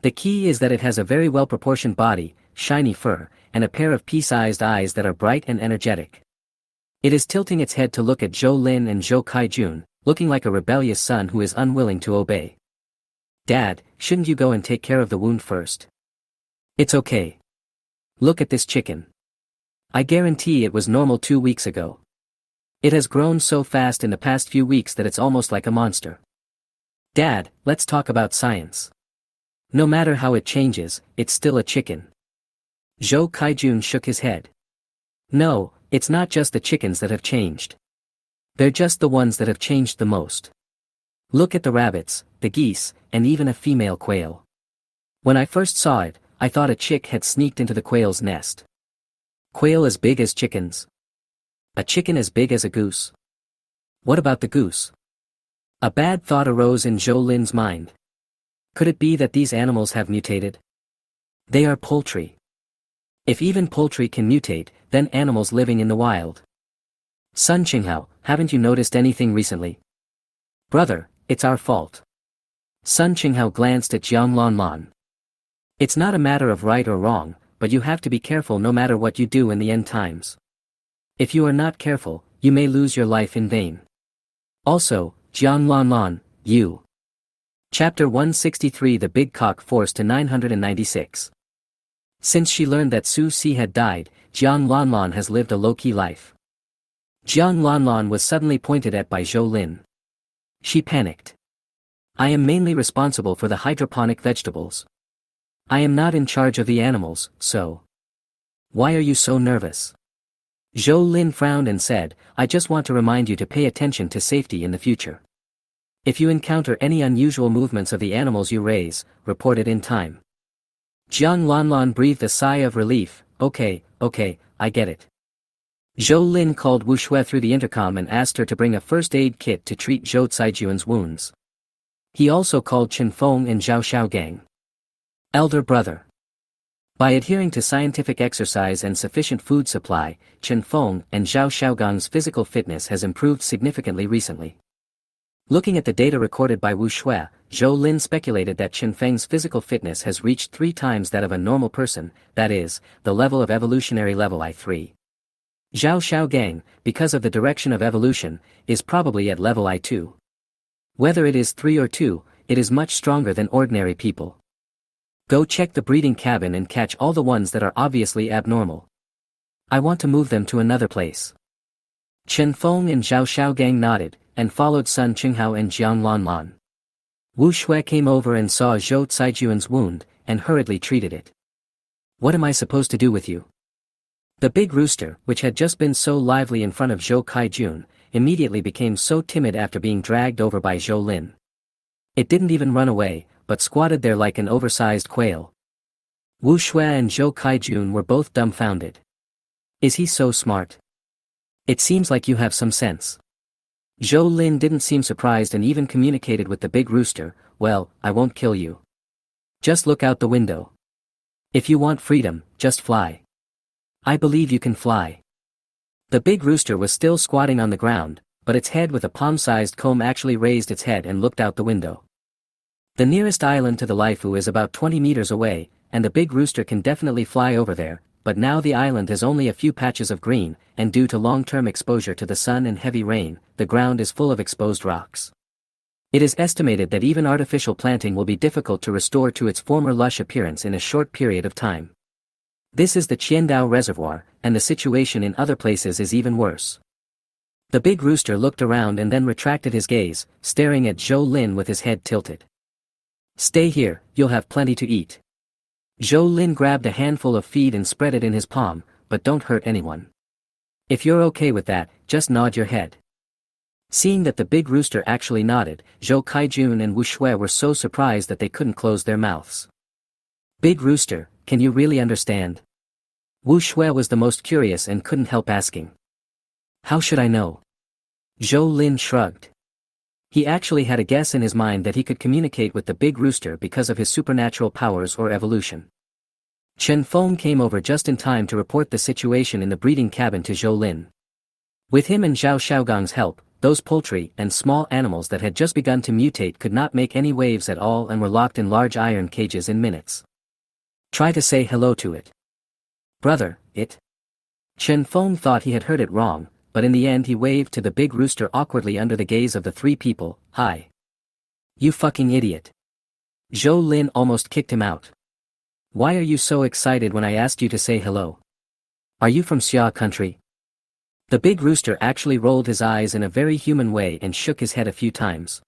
The key is that it has a very well-proportioned body, shiny fur, and a pair of pea-sized eyes that are bright and energetic. It is tilting its head to look at Zhou Lin and Zhou Kaijun, looking like a rebellious son who is unwilling to obey. Dad, shouldn't you go and take care of the wound first? It's okay. Look at this chicken. I guarantee it was normal 2 weeks ago. It has grown so fast in the past few weeks that it's almost like a monster. Dad, let's talk about science. No matter how it changes, it's still a chicken. Zhou Kaijun shook his head. No, it's not just the chickens that have changed. They're just the ones that have changed the most. Look at the rabbits, the geese, and even a female quail. When I first saw it, I thought a chick had sneaked into the quail's nest. Quail as big as chickens. A chicken as big as a goose. What about the goose? A bad thought arose in Zhou Lin's mind. Could it be that these animals have mutated? They are poultry. If even poultry can mutate, then animals living in the wild. Sun Qinghao, haven't you noticed anything recently? Brother, it's our fault. Sun Qinghao glanced at Jiang Lanlan. It's not a matter of right or wrong, but you have to be careful no matter what you do in the end times. If you are not careful, you may lose your life in vain. Also, Jiang Lanlan, you. Chapter 163 The Big Cock Forced to 996. Since she learned that Su Si had died, Jiang Lanlan has lived a low-key life. Jiang Lanlan was suddenly pointed at by Zhou Lin. She panicked. I am mainly responsible for the hydroponic vegetables. I am not in charge of the animals, so. Why are you so nervous? Zhou Lin frowned and said, I just want to remind you to pay attention to safety in the future. If you encounter any unusual movements of the animals you raise, report it in time. Jiang Lanlan breathed a sigh of relief. Okay, I get it. Zhou Lin called Wu Shui through the intercom and asked her to bring a first aid kit to treat Zhou Caijuan's wounds. He also called Chen Feng and Zhao Xiaogang. Elder brother. By adhering to scientific exercise and sufficient food supply, Chen Feng and Zhao Xiaogang's physical fitness has improved significantly recently. Looking at the data recorded by Wu Shui, Zhou Lin speculated that Chen Feng's physical fitness has reached 3 times that of a normal person, that is, the level of evolutionary level I3. Zhao Xiaogang, because of the direction of evolution, is probably at level I2. Whether it is 3 or 2, it is much stronger than ordinary people. Go check the breeding cabin and catch all the ones that are obviously abnormal. I want to move them to another place. Chen Feng and Zhao Xiaogang nodded, and followed Sun Qinghao and Jiang Lanlan. Wu Shui came over and saw Zhou Caijuan's wound, and hurriedly treated it. What am I supposed to do with you? The big rooster, which had just been so lively in front of Zhou Kaijun, immediately became so timid after being dragged over by Zhou Lin. It didn't even run away, but squatted there like an oversized quail. Wu Shui and Zhou Kaijun were both dumbfounded. Is he so smart? It seems like you have some sense. Zhou Lin didn't seem surprised and even communicated with the big rooster, well, I won't kill you. Just look out the window. If you want freedom, just fly. I believe you can fly. The big rooster was still squatting on the ground, but its head with a palm-sized comb actually raised its head and looked out the window. The nearest island to the Laifu is about 20 meters away, and the big rooster can definitely fly over there, but now the island has only a few patches of green, and due to long-term exposure to the sun and heavy rain, the ground is full of exposed rocks. It is estimated that even artificial planting will be difficult to restore to its former lush appearance in a short period of time. This is the Qiandao Reservoir, and the situation in other places is even worse. The big rooster looked around and then retracted his gaze, staring at Zhou Lin with his head tilted. Stay here, you'll have plenty to eat. Zhou Lin grabbed a handful of feed and spread it in his palm, but don't hurt anyone. If you're okay with that, just nod your head. Seeing that the big rooster actually nodded, Zhou Kaijun and Wu Shui were so surprised that they couldn't close their mouths. Big rooster, can you really understand? Wu Shui was the most curious and couldn't help asking. How should I know? Zhou Lin shrugged. He actually had a guess in his mind that he could communicate with the big rooster because of his supernatural powers or evolution. Chen Feng came over just in time to report the situation in the breeding cabin to Zhou Lin. With him and Zhao Xiaogang's help, those poultry and small animals that had just begun to mutate could not make any waves at all and were locked in large iron cages in minutes. Try to say hello to it. Brother, it. Chen Feng thought he had heard it wrong, but in the end he waved to the big rooster awkwardly under the gaze of the three people. Hi. You fucking idiot. Zhou Lin almost kicked him out. Why are you so excited when I asked you to say hello? Are you from Xia country? The big rooster actually rolled his eyes in a very human way and shook his head a few times.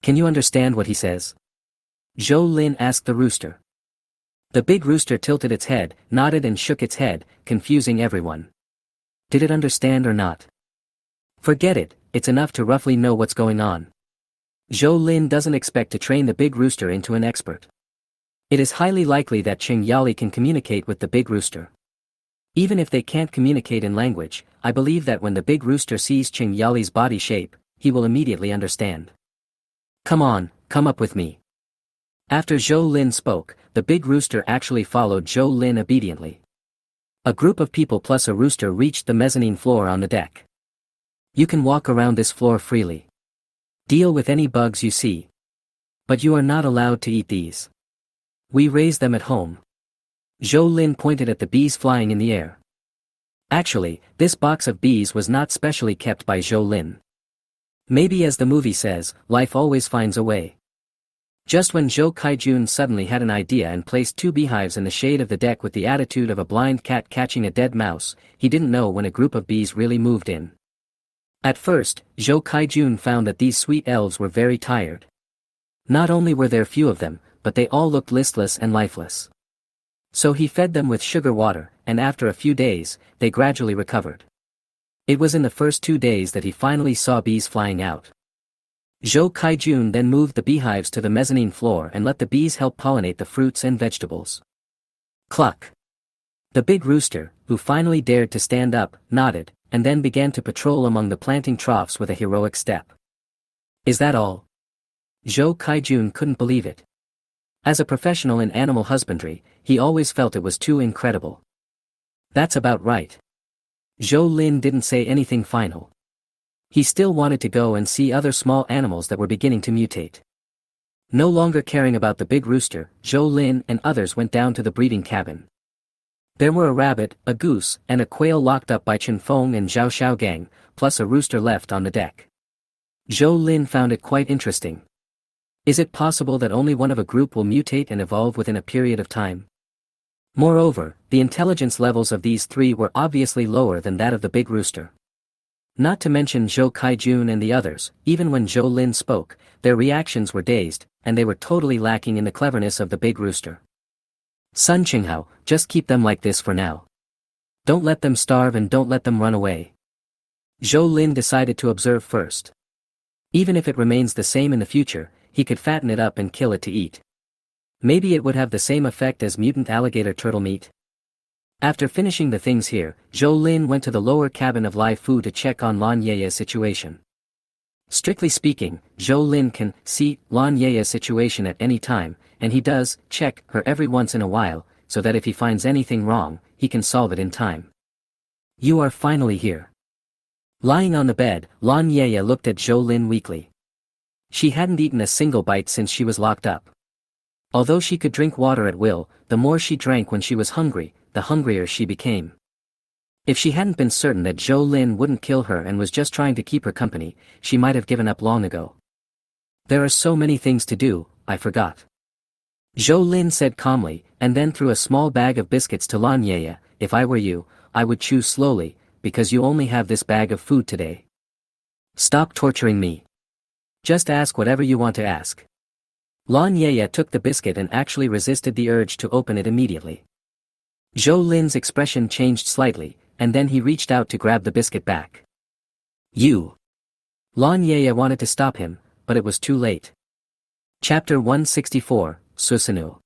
Can you understand what he says? Zhou Lin asked the rooster. The big rooster tilted its head, nodded and shook its head, confusing everyone. Did it understand or not? Forget it, it's enough to roughly know what's going on. Zhou Lin doesn't expect to train the big rooster into an expert. It is highly likely that Qing Yali can communicate with the big rooster. Even if they can't communicate in language, I believe that when the big rooster sees Qing Yali's body shape, he will immediately understand. Come on, come up with me. After Zhou Lin spoke, the big rooster actually followed Zhou Lin obediently. A group of people plus a rooster reached the mezzanine floor on the deck. You can walk around this floor freely. Deal with any bugs you see. But you are not allowed to eat these. We raise them at home. Zhou Lin pointed at the bees flying in the air. Actually, this box of bees was not specially kept by Zhou Lin. Maybe as the movie says, life always finds a way. Just when Zhou Kaijun suddenly had an idea and placed two beehives in the shade of the deck with the attitude of a blind cat catching a dead mouse, he didn't know when a group of bees really moved in. At first, Zhou Kaijun found that these sweet elves were very tired. Not only were there few of them, but they all looked listless and lifeless. So he fed them with sugar water, and after a few days, they gradually recovered. It was in the first 2 days that he finally saw bees flying out. Zhou Kaijun then moved the beehives to the mezzanine floor and let the bees help pollinate the fruits and vegetables. Cluck. The big rooster, who finally dared to stand up, nodded, and then began to patrol among the planting troughs with a heroic step. Is that all? Zhou Kaijun couldn't believe it. As a professional in animal husbandry, he always felt it was too incredible. That's about right. Zhou Lin didn't say anything final. He still wanted to go and see other small animals that were beginning to mutate. No longer caring about the big rooster, Zhou Lin and others went down to the breeding cabin. There were a rabbit, a goose, and a quail locked up by Chen Feng and Zhao Xiaogang, plus a rooster left on the deck. Zhou Lin found it quite interesting. Is it possible that only one of a group will mutate and evolve within a period of time? Moreover, the intelligence levels of these three were obviously lower than that of the big rooster. Not to mention Zhou Kaijun and the others, even when Zhou Lin spoke, their reactions were dazed, and they were totally lacking in the cleverness of the big rooster. Sun Qinghao, just keep them like this for now. Don't let them starve and don't let them run away. Zhou Lin decided to observe first. Even if it remains the same in the future, he could fatten it up and kill it to eat. Maybe it would have the same effect as mutant alligator turtle meat. After finishing the things here, Zhou Lin went to the lower cabin of Lai Fu to check on Lan Ye's situation. Strictly speaking, Zhou Lin can see Lan Ye's situation at any time, and he does check her every once in a while, so that if he finds anything wrong, he can solve it in time. You are finally here. Lying on the bed, Lan Ye looked at Zhou Lin weakly. She hadn't eaten a single bite since she was locked up. Although she could drink water at will, the more she drank when she was hungry, the hungrier she became. If she hadn't been certain that Zhou Lin wouldn't kill her and was just trying to keep her company, she might have given up long ago. There are so many things to do, I forgot. Zhou Lin said calmly, and then threw a small bag of biscuits to Lan Ye. If I were you, I would chew slowly, because you only have this bag of food today. Stop torturing me. Just ask whatever you want to ask. Lan Ye took the biscuit and actually resisted the urge to open it immediately. Zhou Lin's expression changed slightly, and then he reached out to grab the biscuit back. You! Lan Ye wanted to stop him, but it was too late. Chapter 164, Susanu.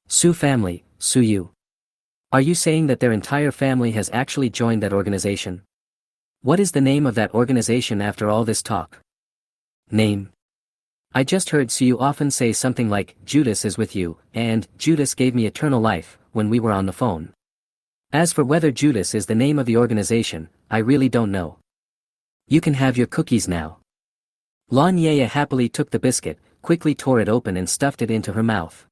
Su family, Su Yu. Are you saying that their entire family has actually joined that organization? What is the name of that organization after all this talk? Name. I just heard Suyu often say something like, Judas is with you, and, Judas gave me eternal life, when we were on the phone. As for whether Judas is the name of the organization, I really don't know. You can have your cookies now. Laya happily took the biscuit, quickly tore it open and stuffed it into her mouth.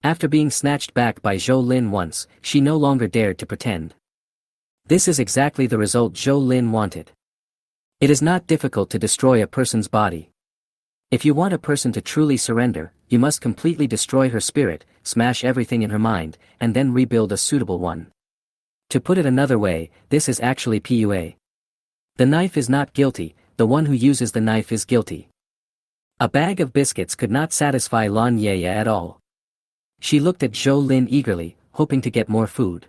After being snatched back by Zhou Lin once, she no longer dared to pretend. This is exactly the result Zhou Lin wanted. It is not difficult to destroy a person's body. If you want a person to truly surrender, you must completely destroy her spirit, smash everything in her mind, and then rebuild a suitable one. To put it another way, this is actually PUA. The knife is not guilty, the one who uses the knife is guilty. A bag of biscuits could not satisfy Laya at all. She looked at Zhou Lin eagerly, hoping to get more food.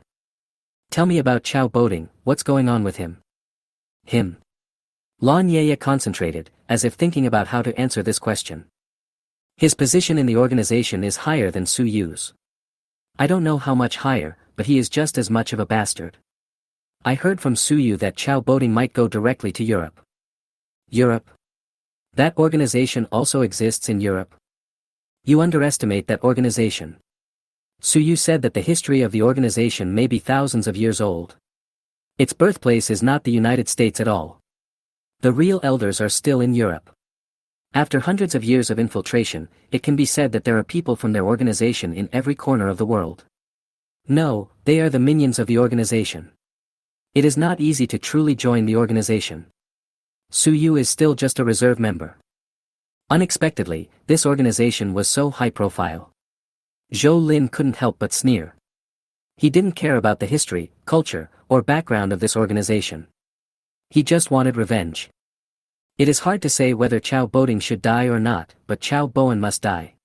Tell me about Chao Boding, what's going on with him? Him. Laya concentrated, as if thinking about how to answer this question. His position in the organization is higher than Su Yu's. I don't know how much higher, but he is just as much of a bastard. I heard from Su Yu that Chao Boding might go directly to Europe. Europe? That organization also exists in Europe? You underestimate that organization. Su Yu said that the history of the organization may be thousands of years old. Its birthplace is not the United States at all. The real elders are still in Europe. After hundreds of years of infiltration, it can be said that there are people from their organization in every corner of the world. No, they are the minions of the organization. It is not easy to truly join the organization. Su Yu is still just a reserve member. Unexpectedly, this organization was so high profile. Zhou Lin couldn't help but sneer. He didn't care about the history, culture, or background of this organization. He just wanted revenge. It is hard to say whether Chao Boding should die or not, but Chao Bowen must die.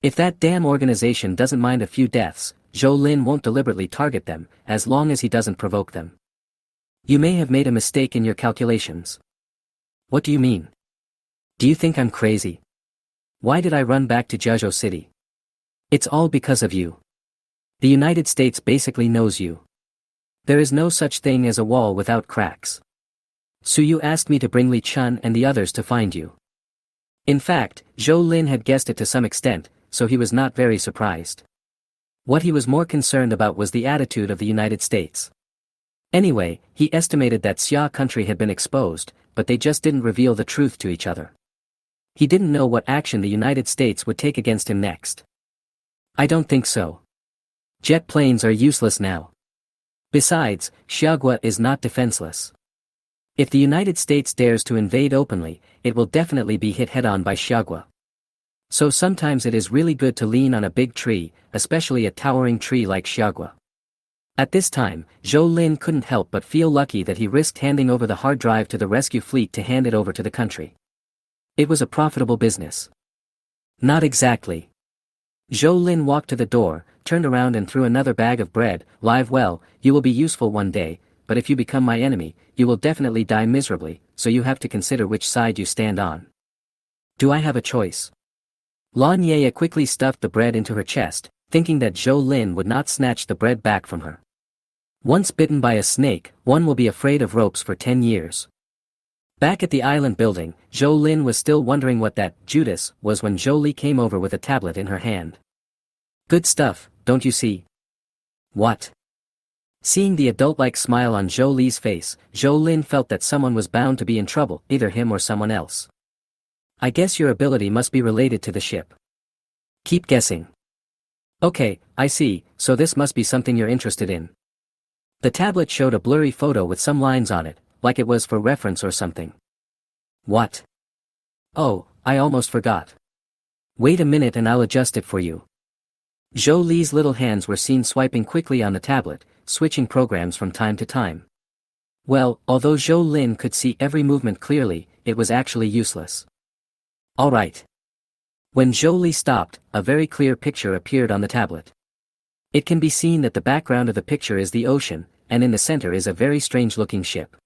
If that damn organization doesn't mind a few deaths, Zhou Lin won't deliberately target them, as long as he doesn't provoke them. You may have made a mistake in your calculations. What do you mean? Do you think I'm crazy? Why did I run back to Jiazhou City? It's all because of you. The United States basically knows you. There is no such thing as a wall without cracks. Su Yu asked me to bring Li Chun and the others to find you. In fact, Zhou Lin had guessed it to some extent, so he was not very surprised. What he was more concerned about was the attitude of the United States. Anyway, he estimated that Xia country had been exposed, but they just didn't reveal the truth to each other. He didn't know what action the United States would take against him next. I don't think so. Jet planes are useless now. Besides, Xiagua is not defenseless. If the United States dares to invade openly, it will definitely be hit head-on by Xiagua. So sometimes it is really good to lean on a big tree, especially a towering tree like Xiagua. At this time, Zhou Lin couldn't help but feel lucky that he risked handing over the hard drive to the rescue fleet to hand it over to the country. It was a profitable business. Not exactly. Zhou Lin walked to the door, turned around and threw another bag of bread. Live well, you will be useful one day, but if you become my enemy, you will definitely die miserably, so you have to consider which side you stand on. Do I have a choice? Laya quickly stuffed the bread into her chest, thinking that Zhou Lin would not snatch the bread back from her. Once bitten by a snake, one will be afraid of ropes for 10 years. Back at the island building, Zhou Lin was still wondering what that Judas was when Zhou Li came over with a tablet in her hand. Good stuff, don't you see? What? Seeing the adult-like smile on Zhou Li's face, Zhou Lin felt that someone was bound to be in trouble, either him or someone else. I guess your ability must be related to the ship. Keep guessing. Okay, I see, so this must be something you're interested in. The tablet showed a blurry photo with some lines on it, like it was for reference or something. What? Oh, I almost forgot. Wait a minute and I'll adjust it for you. Zhou Li's little hands were seen swiping quickly on the tablet, switching programs from time to time. Well, although Zhou Lin could see every movement clearly, it was actually useless. Alright. When Zhou Li stopped, a very clear picture appeared on the tablet. It can be seen that the background of the picture is the ocean, and in the center is a very strange-looking ship.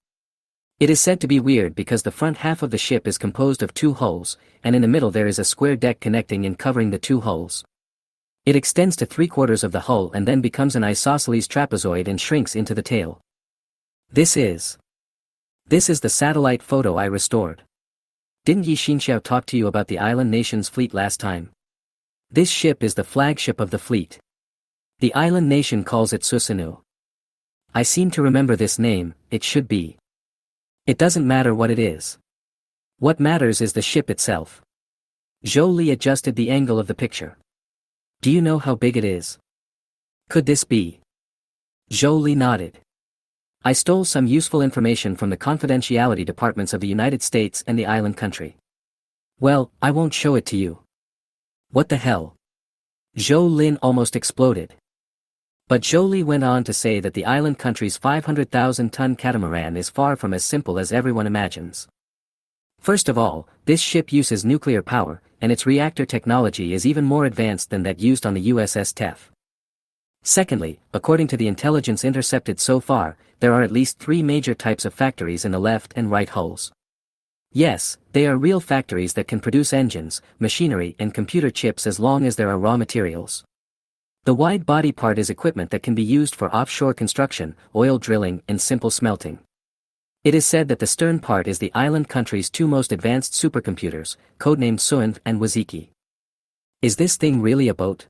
It is said to be weird because the front half of the ship is composed of two hulls, and in the middle there is a square deck connecting and covering the two hulls. It extends to 3/4 of the hull and then becomes an isosceles trapezoid and shrinks into the tail. This is the satellite photo I restored. Didn't Yi Xinxiao talk to you about the island nation's fleet last time? This ship is the flagship of the fleet. The island nation calls it Susanoo. I seem to remember this name, it should be. It doesn't matter what it is. What matters is the ship itself. Zhou Li adjusted the angle of the picture. Do you know how big it is? Could this be? Zhou Li nodded. I stole some useful information from the confidentiality departments of the United States and the island country. Well, I won't show it to you. What the hell? Zhou Lin almost exploded. But Zhou Li went on to say that the island country's 500,000-ton catamaran is far from as simple as everyone imagines. First of all, this ship uses nuclear power, and its reactor technology is even more advanced than that used on the USS Tef. Secondly, according to the intelligence intercepted so far, there are at least 3 major types of factories in the left and right hulls. Yes, they are real factories that can produce engines, machinery and computer chips as long as there are raw materials. The wide body part is equipment that can be used for offshore construction, oil drilling and simple smelting. It is said that the stern part is the island country's 2 most advanced supercomputers, codenamed Suan and Waziki. Is this thing really a boat?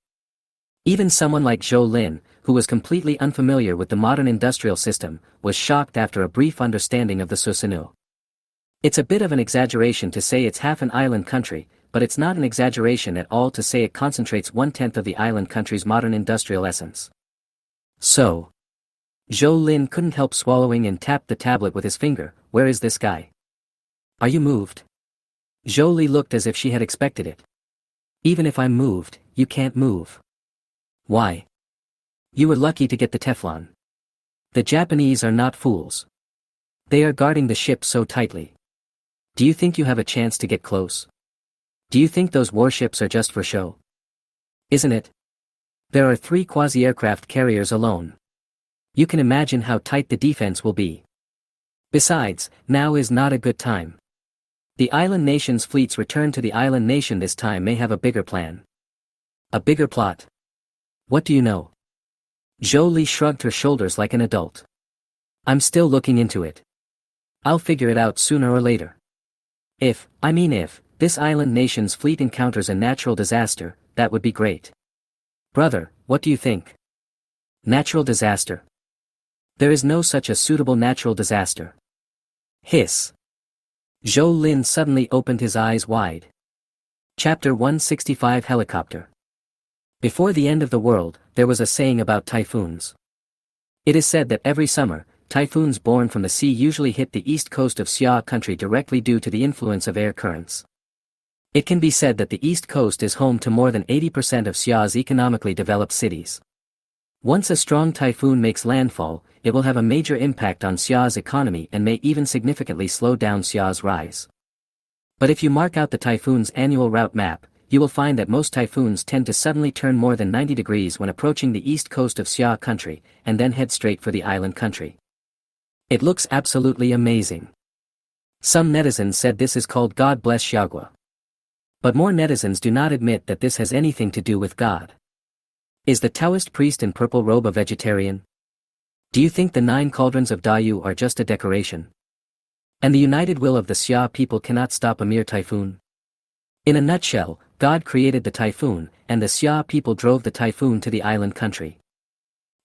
Even someone like Zhou Lin, who was completely unfamiliar with the modern industrial system, was shocked after a brief understanding of the Susanoo. It's a bit of an exaggeration to say it's half an island country, but it's not an exaggeration at all to say it concentrates 1/10 of the island country's modern industrial essence. So. Zhou Lin couldn't help swallowing and tapped the tablet with his finger. Where is this guy? Are you moved? Zhou Li looked as if she had expected it. Even if I'm moved, you can't move. Why? You were lucky to get the Teflon. The Japanese are not fools. They are guarding the ship so tightly. Do you think you have a chance to get close? Do you think those warships are just for show? Isn't it? There are 3 quasi-aircraft carriers alone. You can imagine how tight the defense will be. Besides, now is not a good time. The island nation's fleet's return to the island nation this time may have a bigger plan. A bigger plot. What do you know? Zhou Li shrugged her shoulders like an adult. I'm still looking into it. I'll figure it out sooner or later. If this island nation's fleet encounters a natural disaster, that would be great. Brother, what do you think? Natural disaster? There is no such a suitable natural disaster. Hiss. Zhou Lin suddenly opened his eyes wide. Chapter 165 Helicopter. Before the end of the world, there was a saying about typhoons. It is said that every summer, typhoons born from the sea usually hit the east coast of Xia country directly due to the influence of air currents. It can be said that the east coast is home to more than 80% of Xia's economically developed cities. Once a strong typhoon makes landfall, it will have a major impact on Xia's economy and may even significantly slow down Xia's rise. But if you mark out the typhoon's annual route map, you will find that most typhoons tend to suddenly turn more than 90 degrees when approaching the east coast of Xia country, and then head straight for the island country. It looks absolutely amazing. Some netizens said this is called God bless Xiagua. But more netizens do not admit that this has anything to do with God. Is the Taoist priest in purple robe a vegetarian? Do you think the 9 cauldrons of Dayu are just a decoration? And the united will of the Xia people cannot stop a mere typhoon? In a nutshell, God created the typhoon, and the Xia people drove the typhoon to the island country.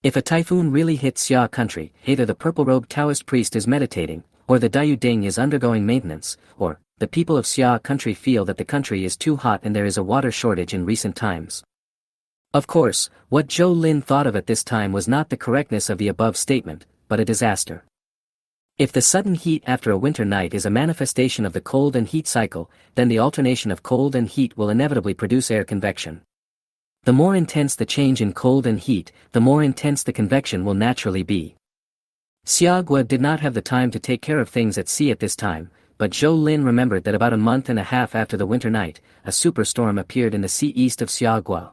If a typhoon really hits Xia country, either the purple-robed Taoist priest is meditating, or the Dayu Ding is undergoing maintenance, or the people of Xia country feel that the country is too hot and there is a water shortage in recent times. Of course, what Zhou Lin thought of at this time was not the correctness of the above statement, but a disaster. If the sudden heat after a winter night is a manifestation of the cold and heat cycle, then the alternation of cold and heat will inevitably produce air convection. The more intense the change in cold and heat, the more intense the convection will naturally be. Xiagua did not have the time to take care of things at sea at this time, but Zhou Lin remembered that about a month and a half after the winter night, a superstorm appeared in the sea east of Xiagua.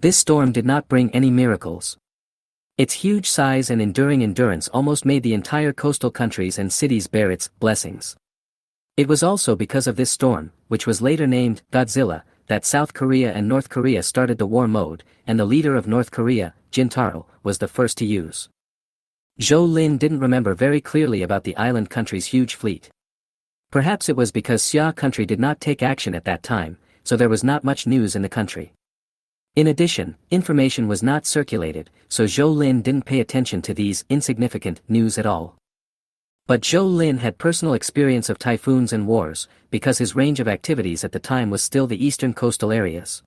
This storm did not bring any miracles. Its huge size and enduring endurance almost made the entire coastal countries and cities bear its blessings. It was also because of this storm, which was later named Godzilla, that South Korea and North Korea started the war mode, and the leader of North Korea, Jintaro, was the first to use. Zhou Lin didn't remember very clearly about the island country's huge fleet. Perhaps it was because Xia country did not take action at that time, so there was not much news in the country. In addition, information was not circulated, so Zhou Lin didn't pay attention to these insignificant news at all. But Zhou Lin had personal experience of typhoons and wars, because his range of activities at the time was still the eastern coastal areas.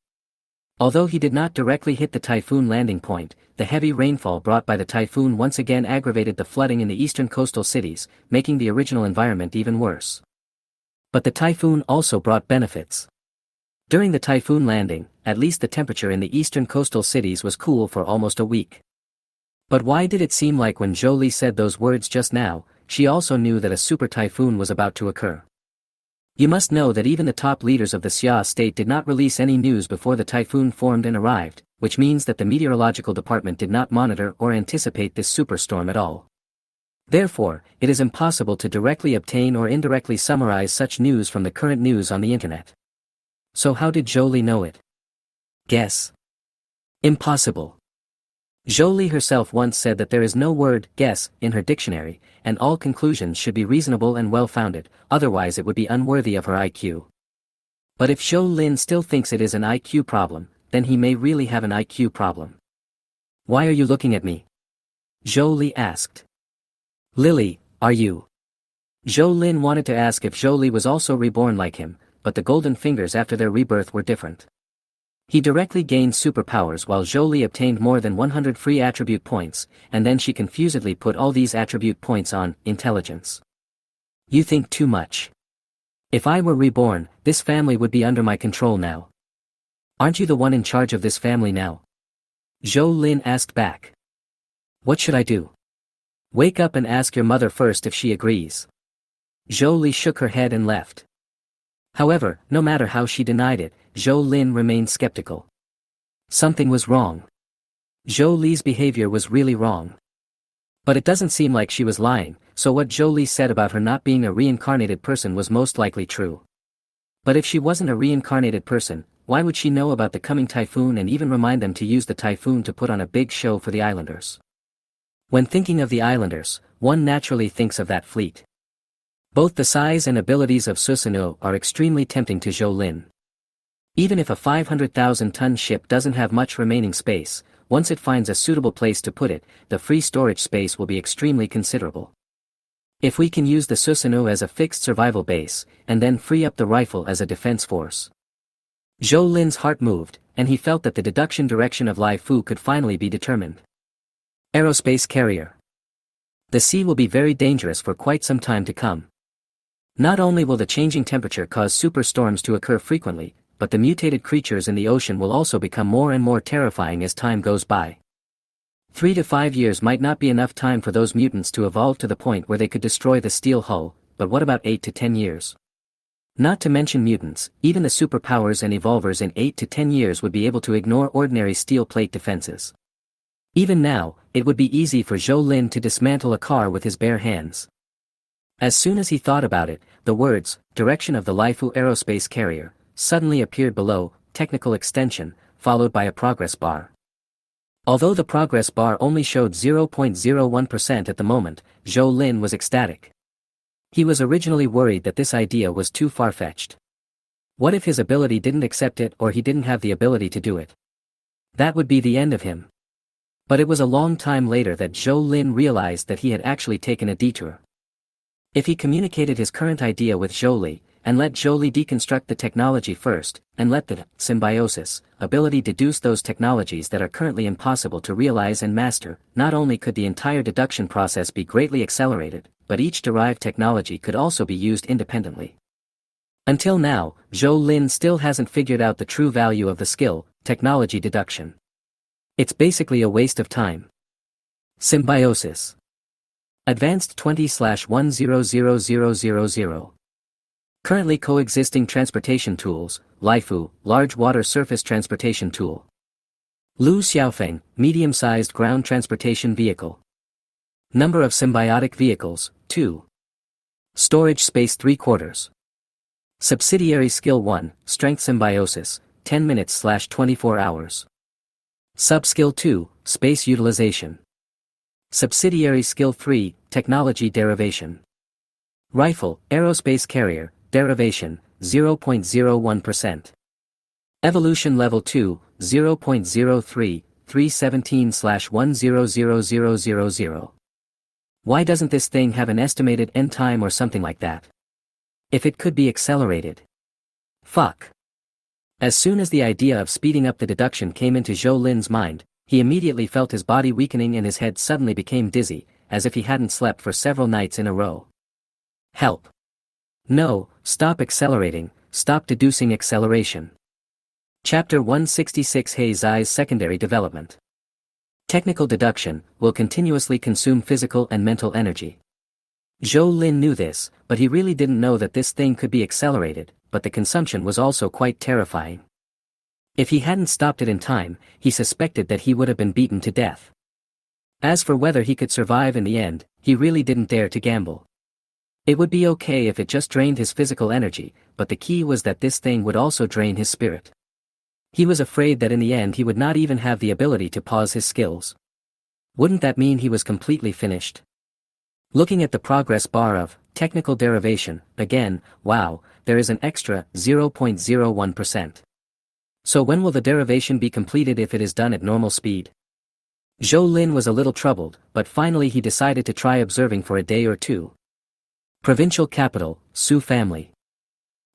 Although he did not directly hit the typhoon landing point, the heavy rainfall brought by the typhoon once again aggravated the flooding in the eastern coastal cities, making the original environment even worse. But the typhoon also brought benefits. During the typhoon landing, at least the temperature in the eastern coastal cities was cool for almost a week. But why did it seem like when Zhou Li said those words just now, she also knew that a super typhoon was about to occur? You must know that even the top leaders of the Xia state did not release any news before the typhoon formed and arrived, which means that the meteorological department did not monitor or anticipate this superstorm at all. Therefore, it is impossible to directly obtain or indirectly summarize such news from the current news on the internet. So how did Zhou Li know it? Guess. Impossible. Zhou Li herself once said that there is no word guess in her dictionary, and all conclusions should be reasonable and well-founded, otherwise it would be unworthy of her IQ. But if Zhou Lin still thinks it is an IQ problem, then he may really have an IQ problem. Why are you looking at me? Zhou Li asked. Lily, are you? Zhou Lin wanted to ask if Zhou Li was also reborn like him, but the golden fingers after their rebirth were different. He directly gained superpowers while Zhou Li obtained more than 100 free attribute points, and then she confusedly put all these attribute points on intelligence. You think too much. If I were reborn, this family would be under my control now. Aren't you the one in charge of this family now? Zhou Lin asked back. What should I do? Wake up and ask your mother first if she agrees. Zhou Li shook her head and left. However, no matter how she denied it, Zhou Lin remained skeptical. Something was wrong. Zhou Li's behavior was really wrong. But it doesn't seem like she was lying, so what Zhou Li said about her not being a reincarnated person was most likely true. But if she wasn't a reincarnated person, why would she know about the coming typhoon and even remind them to use the typhoon to put on a big show for the islanders? When thinking of the islanders, one naturally thinks of that fleet. Both the size and abilities of Susanoo are extremely tempting to Zhou Lin. Even if a 500,000-ton ship doesn't have much remaining space, once it finds a suitable place to put it, the free storage space will be extremely considerable. If we can use the Susanoo as a fixed survival base, and then free up the rifle as a defense force. Zhou Lin's heart moved, and he felt that the deduction direction of Lai Fu could finally be determined. Aerospace carrier. The sea will be very dangerous for quite some time to come. Not only will the changing temperature cause superstorms to occur frequently, but the mutated creatures in the ocean will also become more and more terrifying as time goes by. 3 to 5 years might not be enough time for those mutants to evolve to the point where they could destroy the steel hull, but what about 8 to 10 years? Not to mention mutants, even the superpowers and evolvers in 8 to 10 years would be able to ignore ordinary steel plate defenses. Even now, it would be easy for Zhou Lin to dismantle a car with his bare hands. As soon as he thought about it, the words, direction of the Laifu aerospace carrier, suddenly appeared below, technical extension, followed by a progress bar. Although the progress bar only showed 0.01% at the moment, Zhou Lin was ecstatic. He was originally worried that this idea was too far-fetched. What if his ability didn't accept it or he didn't have the ability to do it? That would be the end of him. But it was a long time later that Zhou Lin realized that he had actually taken a detour. If he communicated his current idea with Zhou Li, and let Zhou Li deconstruct the technology first, and let the Symbiosis ability deduce those technologies that are currently impossible to realize and master, not only could the entire deduction process be greatly accelerated, but each derived technology could also be used independently. Until now, Zhou Lin still hasn't figured out the true value of the skill, technology deduction. It's basically a waste of time. Symbiosis. Advanced 20/100000. Currently coexisting transportation tools, Laifu, large water surface transportation tool. Lu Xiaofeng, medium-sized ground transportation vehicle. Number of symbiotic vehicles, 2. Storage space 3/4. Subsidiary skill 1, strength symbiosis, 10 minutes/24 hours. Sub-skill 2, space utilization. Subsidiary skill 3, technology derivation. Rifle, aerospace carrier, derivation, 0.01%. Evolution level 2, 0.03, 317/1000000. Why doesn't this thing have an estimated end time or something like that? If it could be accelerated. Fuck. As soon as the idea of speeding up the deduction came into Zhou Lin's mind, he immediately felt his body weakening and his head suddenly became dizzy, as if he hadn't slept for several nights in a row. Help. No, stop accelerating, stop deducing acceleration. Chapter 166 Heizai's secondary development. Technical deduction will continuously consume physical and mental energy. Zhou Lin knew this, but he really didn't know that this thing could be accelerated, but the consumption was also quite terrifying. If he hadn't stopped it in time, he suspected that he would have been beaten to death. As for whether he could survive in the end, he really didn't dare to gamble. It would be okay if it just drained his physical energy, but the key was that this thing would also drain his spirit. He was afraid that in the end he would not even have the ability to pause his skills. Wouldn't that mean he was completely finished? Looking at the progress bar of technical derivation, again, wow, there is an extra 0.01%. So when will the derivation be completed if it is done at normal speed? Zhou Lin was a little troubled, but finally he decided to try observing for a day or two. Provincial capital, Su family.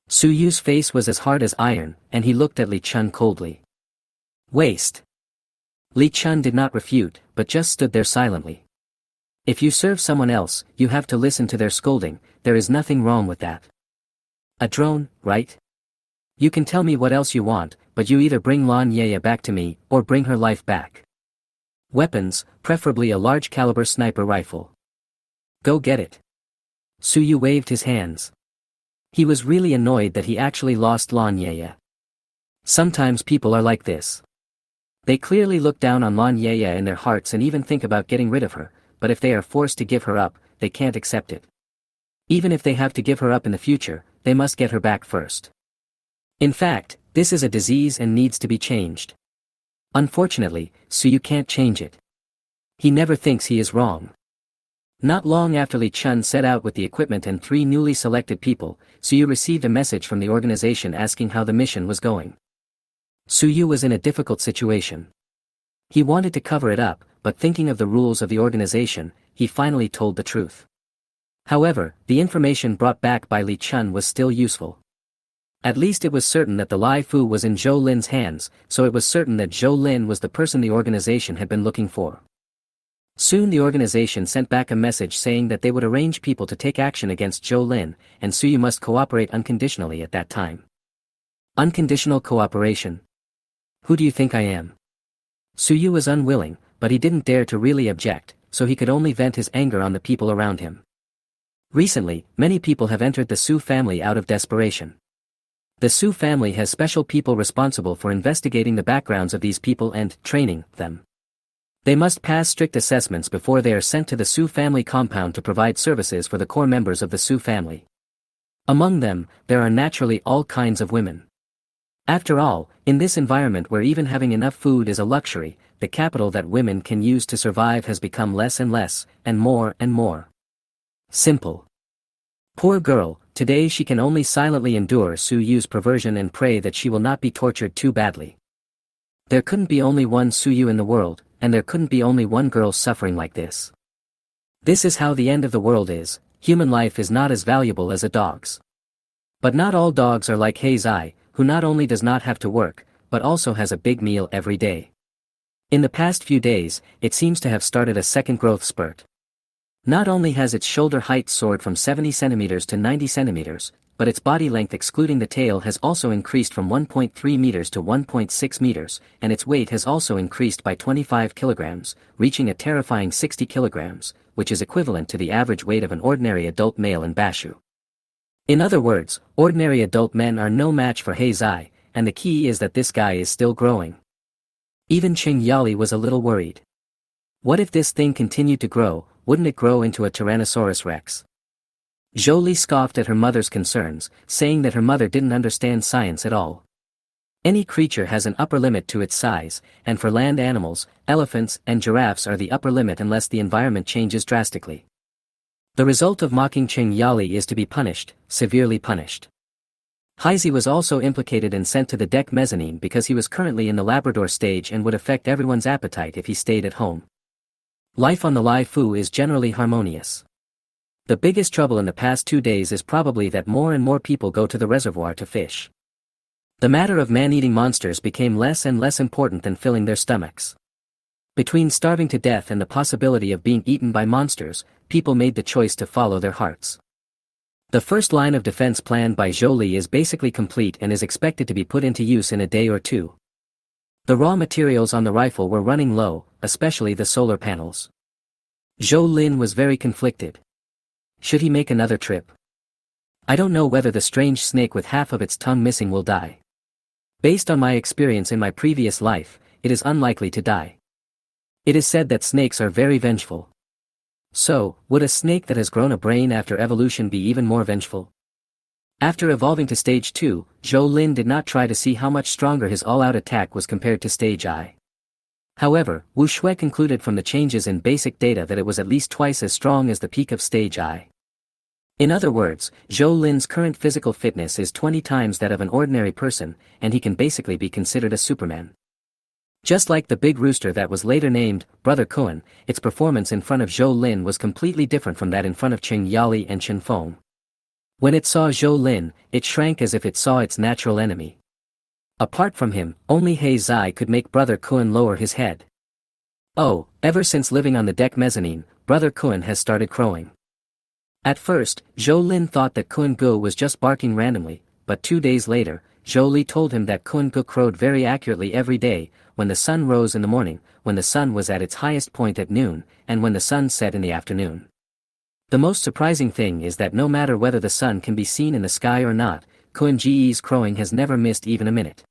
Su Yu's face was as hard as iron, and he looked at Li Chun coldly. Waste. Li Chun did not refute, but just stood there silently. If you serve someone else, you have to listen to their scolding, there is nothing wrong with that. A drone, right? You can tell me what else you want, but you either bring Laya back to me, or bring her life back. Weapons, preferably a large caliber sniper rifle. Go get it. Su Yu waved his hands. He was really annoyed that he actually lost Laya. Sometimes people are like this. They clearly look down on Laya in their hearts and even think about getting rid of her, but if they are forced to give her up, they can't accept it. Even if they have to give her up in the future, they must get her back first. In fact, this is a disease and needs to be changed. Unfortunately, Su Yu can't change it. He never thinks he is wrong. Not long after Li Chun set out with the equipment and 3 newly selected people, Su Yu received a message from the organization asking how the mission was going. Su Yu was in a difficult situation. He wanted to cover it up, but thinking of the rules of the organization, he finally told the truth. However, the information brought back by Li Chun was still useful. At least it was certain that the Lai Fu was in Zhou Lin's hands, so it was certain that Zhou Lin was the person the organization had been looking for. Soon the organization sent back a message saying that they would arrange people to take action against Zhou Lin, and Su Yu must cooperate unconditionally at that time. Unconditional cooperation. Who do you think I am? Su Yu was unwilling, but he didn't dare to really object, so he could only vent his anger on the people around him. Recently, many people have entered the Su family out of desperation. The Su family has special people responsible for investigating the backgrounds of these people and training them. They must pass strict assessments before they are sent to the Su family compound to provide services for the core members of the Su family. Among them, there are naturally all kinds of women. After all, in this environment where even having enough food is a luxury, the capital that women can use to survive has become less and less, and more. Simple. Poor girl, today she can only silently endure Su Yu's perversion and pray that she will not be tortured too badly. There couldn't be only one Su Yu in the world, and there couldn't be only one girl suffering like this. This is how the end of the world is. Human life is not as valuable as a dog's. But not all dogs are like Heizai, who not only does not have to work, but also has a big meal every day. In the past few days, it seems to have started a second growth spurt. Not only has its shoulder height soared from 70 centimeters to 90 centimeters, but its body length excluding the tail has also increased from 1.3 meters to 1.6 meters, and its weight has also increased by 25 kilograms, reaching a terrifying 60 kilograms, which is equivalent to the average weight of an ordinary adult male in Bashu. In other words, ordinary adult men are no match for Heizai, and the key is that this guy is still growing. Even Ching Yali was a little worried. What if this thing continued to grow, wouldn't it grow into a Tyrannosaurus Rex? Zhou Li scoffed at her mother's concerns, saying that her mother didn't understand science at all. Any creature has an upper limit to its size, and for land animals, elephants and giraffes are the upper limit unless the environment changes drastically. The result of mocking Cheng Yali is to be punished, severely punished. Heisey was also implicated and sent to the deck mezzanine because he was currently in the Labrador stage and would affect everyone's appetite if he stayed at home. Life on the Lai Fu is generally harmonious. The biggest trouble in the past 2 days is probably that more and more people go to the reservoir to fish. The matter of man-eating monsters became less and less important than filling their stomachs. Between starving to death and the possibility of being eaten by monsters, people made the choice to follow their hearts. The first line of defense planned by Zhou Li is basically complete and is expected to be put into use in a day or two. The raw materials on the rifle were running low, especially the solar panels. Zhou Lin was very conflicted. Should he make another trip? I don't know whether the strange snake with half of its tongue missing will die. Based on my experience in my previous life, it is unlikely to die. It is said that snakes are very vengeful. So, would a snake that has grown a brain after evolution be even more vengeful? After evolving to stage 2, Zhou Lin did not try to see how much stronger his all-out attack was compared to stage I. However, Wu Shui concluded from the changes in basic data that it was at least twice as strong as the peak of stage I. In other words, Zhou Lin's current physical fitness is 20 times that of an ordinary person, and he can basically be considered a Superman. Just like the big rooster that was later named Brother Kuan, its performance in front of Zhou Lin was completely different from that in front of Cheng Yali and Chen Feng. When it saw Zhou Lin, it shrank as if it saw its natural enemy. Apart from him, only He Zai could make Brother Kuan lower his head. Oh, ever since living on the deck mezzanine, Brother Kuan has started crowing. At first, Zhou Lin thought that Kuan Gu was just barking randomly, but 2 days later, Zhou Li told him that Kuan Gu crowed very accurately every day, when the sun rose in the morning, when the sun was at its highest point at noon, and when the sun set in the afternoon. The most surprising thing is that no matter whether the sun can be seen in the sky or not, Kuan Ge's crowing has never missed even a minute.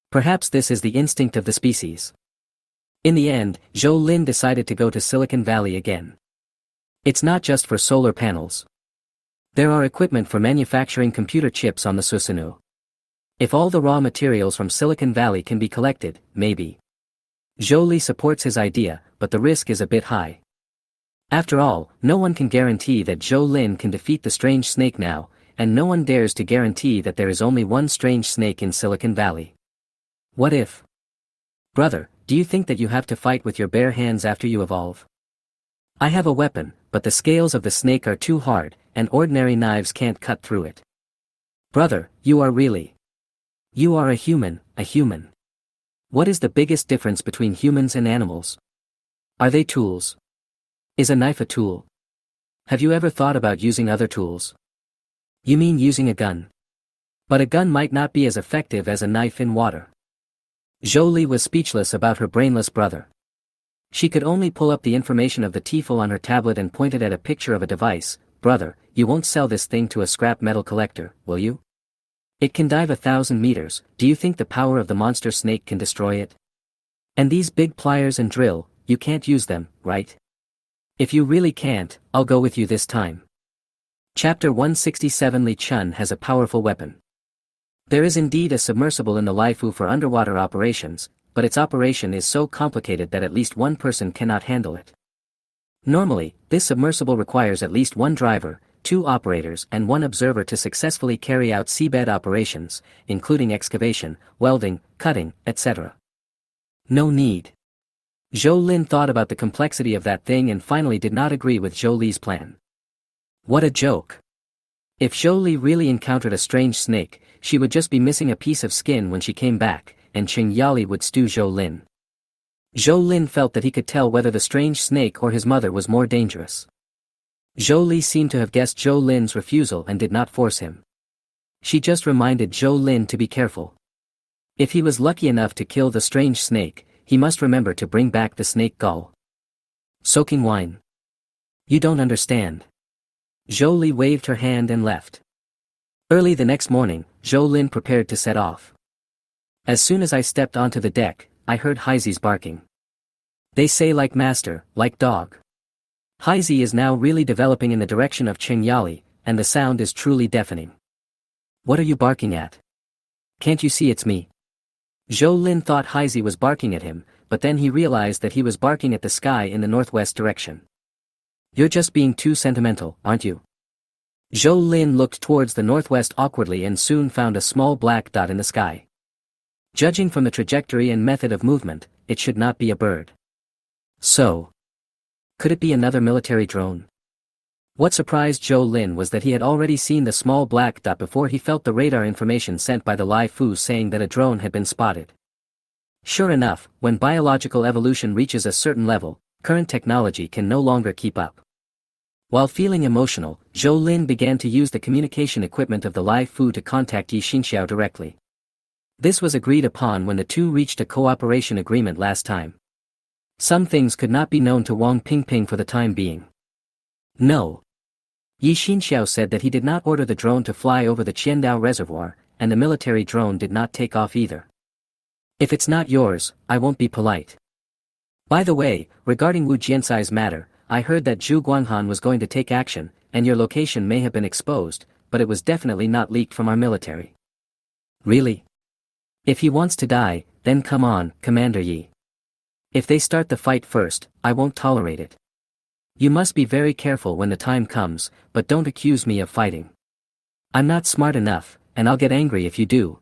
Perhaps this is the instinct of the species. In the end, Zhou Lin decided to go to Silicon Valley again. It's not just for solar panels. There are equipment for manufacturing computer chips on the Susanoo. If all the raw materials from Silicon Valley can be collected, maybe. Zhou Li supports his idea, but the risk is a bit high. After all, no one can guarantee that Zhou Lin can defeat the strange snake now, and no one dares to guarantee that there is only one strange snake in Silicon Valley. What if? Brother, do you think that you have to fight with your bare hands after you evolve? I have a weapon, but the scales of the snake are too hard, and ordinary knives can't cut through it. Brother, you are really. You are a human, a human. What is the biggest difference between humans and animals? Are they tools? Is a knife a tool? Have you ever thought about using other tools? You mean using a gun? But a gun might not be as effective as a knife in water. Zhou Li was speechless about her brainless brother. She could only pull up the information of the TEFL on her tablet and pointed at a picture of a device. Brother, you won't sell this thing to a scrap metal collector, will you? It can dive 1,000 meters, do you think the power of the monster snake can destroy it? And these big pliers and drill, you can't use them, right? If you really can't, I'll go with you this time. Chapter 167 Li Chun has a powerful weapon. There is indeed a submersible in the Laifu for underwater operations, but its operation is so complicated that at least one person cannot handle it. Normally, this submersible requires at least one driver, 2 operators and 1 observer to successfully carry out seabed operations, including excavation, welding, cutting, etc. No need. Zhou Lin thought about the complexity of that thing and finally did not agree with Zhou Li's plan. What a joke. If Zhou Li really encountered a strange snake, she would just be missing a piece of skin when she came back, and Cheng Yali would stew Zhou Lin. Zhou Lin felt that he could tell whether the strange snake or his mother was more dangerous. Zhou Li seemed to have guessed Zhou Lin's refusal and did not force him. She just reminded Zhou Lin to be careful. If he was lucky enough to kill the strange snake, he must remember to bring back the snake gall. Soaking wine. You don't understand. Zhou Li waved her hand and left. Early the next morning, Zhou Lin prepared to set off. As soon as I stepped onto the deck, I heard Heisey's barking. They say like master, like dog. Heisey is now really developing in the direction of Cheng Yali, and the sound is truly deafening. What are you barking at? Can't you see it's me? Zhou Lin thought Heisey was barking at him, but then he realized that he was barking at the sky in the northwest direction. You're just being too sentimental, aren't you? Zhou Lin looked towards the northwest awkwardly and soon found a small black dot in the sky. Judging from the trajectory and method of movement, it should not be a bird. So, could it be another military drone? What surprised Zhou Lin was that he had already seen the small black dot before he felt the radar information sent by the Lai Fu saying that a drone had been spotted. Sure enough, when biological evolution reaches a certain level, current technology can no longer keep up. While feeling emotional, Zhou Lin began to use the communication equipment of the Lai Fu to contact Yi Xinxiao directly. This was agreed upon when the two reached a cooperation agreement last time. Some things could not be known to Wang Pingping for the time being. No. Yi Xinxiao said that he did not order the drone to fly over the Qiandao Reservoir, and the military drone did not take off either. If it's not yours, I won't be polite. By the way, regarding Wu Jiansai's matter, I heard that Zhu Guanghan was going to take action, and your location may have been exposed, but it was definitely not leaked from our military. Really? If he wants to die, then come on, Commander Yi. If they start the fight first, I won't tolerate it. You must be very careful when the time comes, but don't accuse me of fighting. I'm not smart enough, and I'll get angry if you do.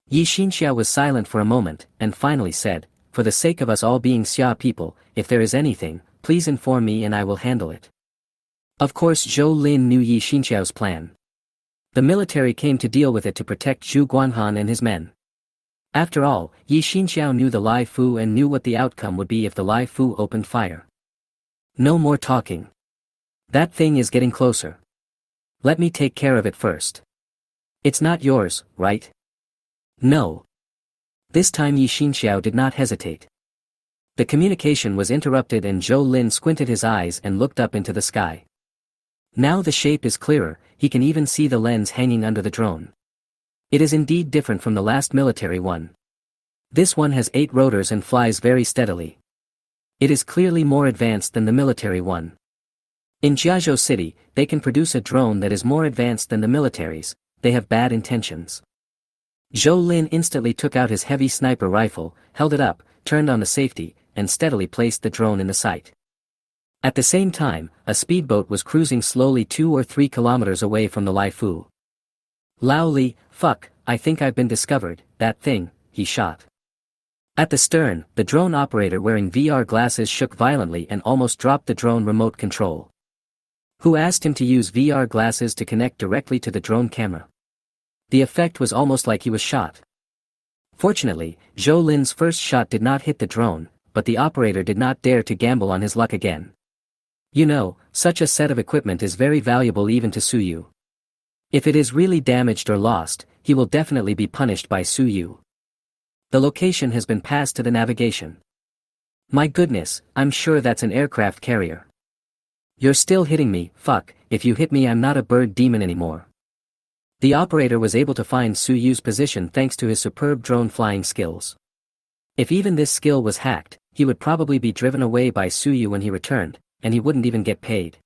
Yi Xinxiao was silent for a moment, and finally said, for the sake of us all being Xia people, if there is anything, please inform me and I will handle it. Of course Zhou Lin knew Yi Xinxiao's plan. The military came to deal with it to protect Zhu Guanghan and his men. After all, Yi Xinxiao knew the Lai Fu and knew what the outcome would be if the Lai Fu opened fire. No more talking. That thing is getting closer. Let me take care of it first. It's not yours, right? No. This time Yi Xinxiao did not hesitate. The communication was interrupted and Zhou Lin squinted his eyes and looked up into the sky. Now the shape is clearer, he can even see the lens hanging under the drone. It is indeed different from the last military one. This one has 8 rotors and flies very steadily. It is clearly more advanced than the military one. In Jiazhou City, they can produce a drone that is more advanced than the military's. They have bad intentions. Zhou Lin instantly took out his heavy sniper rifle, held it up, turned on the safety, and steadily placed the drone in the sight. At the same time, a speedboat was cruising slowly 2 or 3 kilometers away from the Lai Fu. Lao Li, fuck, I think I've been discovered, that thing, he shot. At the stern, the drone operator wearing VR glasses shook violently and almost dropped the drone remote control. Who asked him to use VR glasses to connect directly to the drone camera? The effect was almost like he was shot. Fortunately, Zhou Lin's first shot did not hit the drone, but the operator did not dare to gamble on his luck again. You know, such a set of equipment is very valuable even to Su Yu. If it is really damaged or lost, he will definitely be punished by Su Yu. The location has been passed to the navigation. My goodness, I'm sure that's an aircraft carrier. You're still hitting me, fuck, if you hit me I'm not a bird demon anymore. The operator was able to find Su Yu's position thanks to his superb drone flying skills. If even this skill was hacked, he would probably be driven away by Su Yu when he returned, and he wouldn't even get paid.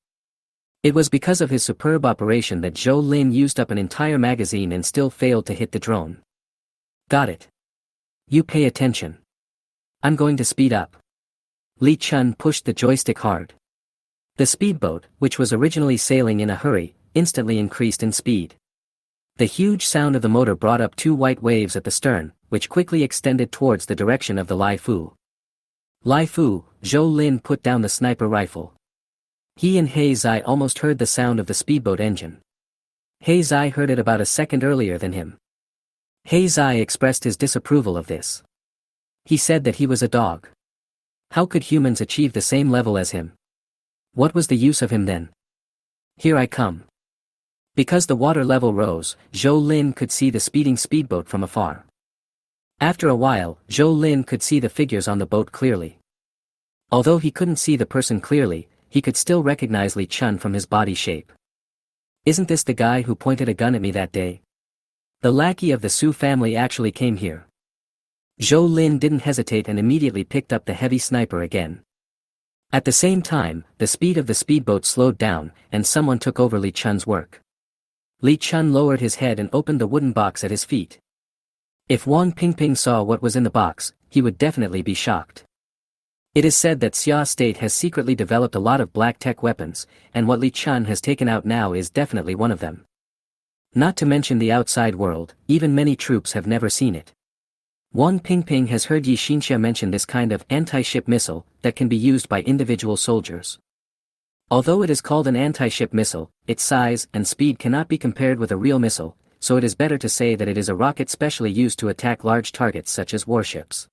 It was because of his superb operation that Zhou Lin used up an entire magazine and still failed to hit the drone. Got it. You pay attention. I'm going to speed up. Li Chun pushed the joystick hard. The speedboat, which was originally sailing in a hurry, instantly increased in speed. The huge sound of the motor brought up 2 white waves at the stern, which quickly extended towards the direction of the Lai Fu. Lai Fu, Zhou Lin put down the sniper rifle. He and He Zai almost heard the sound of the speedboat engine. He Zai heard it about a second earlier than him. He Zai expressed his disapproval of this. He said that he was a dog. How could humans achieve the same level as him? What was the use of him then? Here I come. Because the water level rose, Zhou Lin could see the speeding speedboat from afar. After a while, Zhou Lin could see the figures on the boat clearly. Although he couldn't see the person clearly, he could still recognize Li Chun from his body shape. Isn't this the guy who pointed a gun at me that day? The lackey of the Su family actually came here. Zhou Lin didn't hesitate and immediately picked up the heavy sniper again. At the same time, the speed of the speedboat slowed down, and someone took over Li Chun's work. Li Chun lowered his head and opened the wooden box at his feet. If Wang Pingping saw what was in the box, he would definitely be shocked. It is said that Xia State has secretly developed a lot of black tech weapons, and what Li Chun has taken out now is definitely one of them. Not to mention the outside world, even many troops have never seen it. Wang Pingping has heard Yi Xinxia mention this kind of anti-ship missile that can be used by individual soldiers. Although it is called an anti-ship missile, its size and speed cannot be compared with a real missile, so it is better to say that it is a rocket specially used to attack large targets such as warships.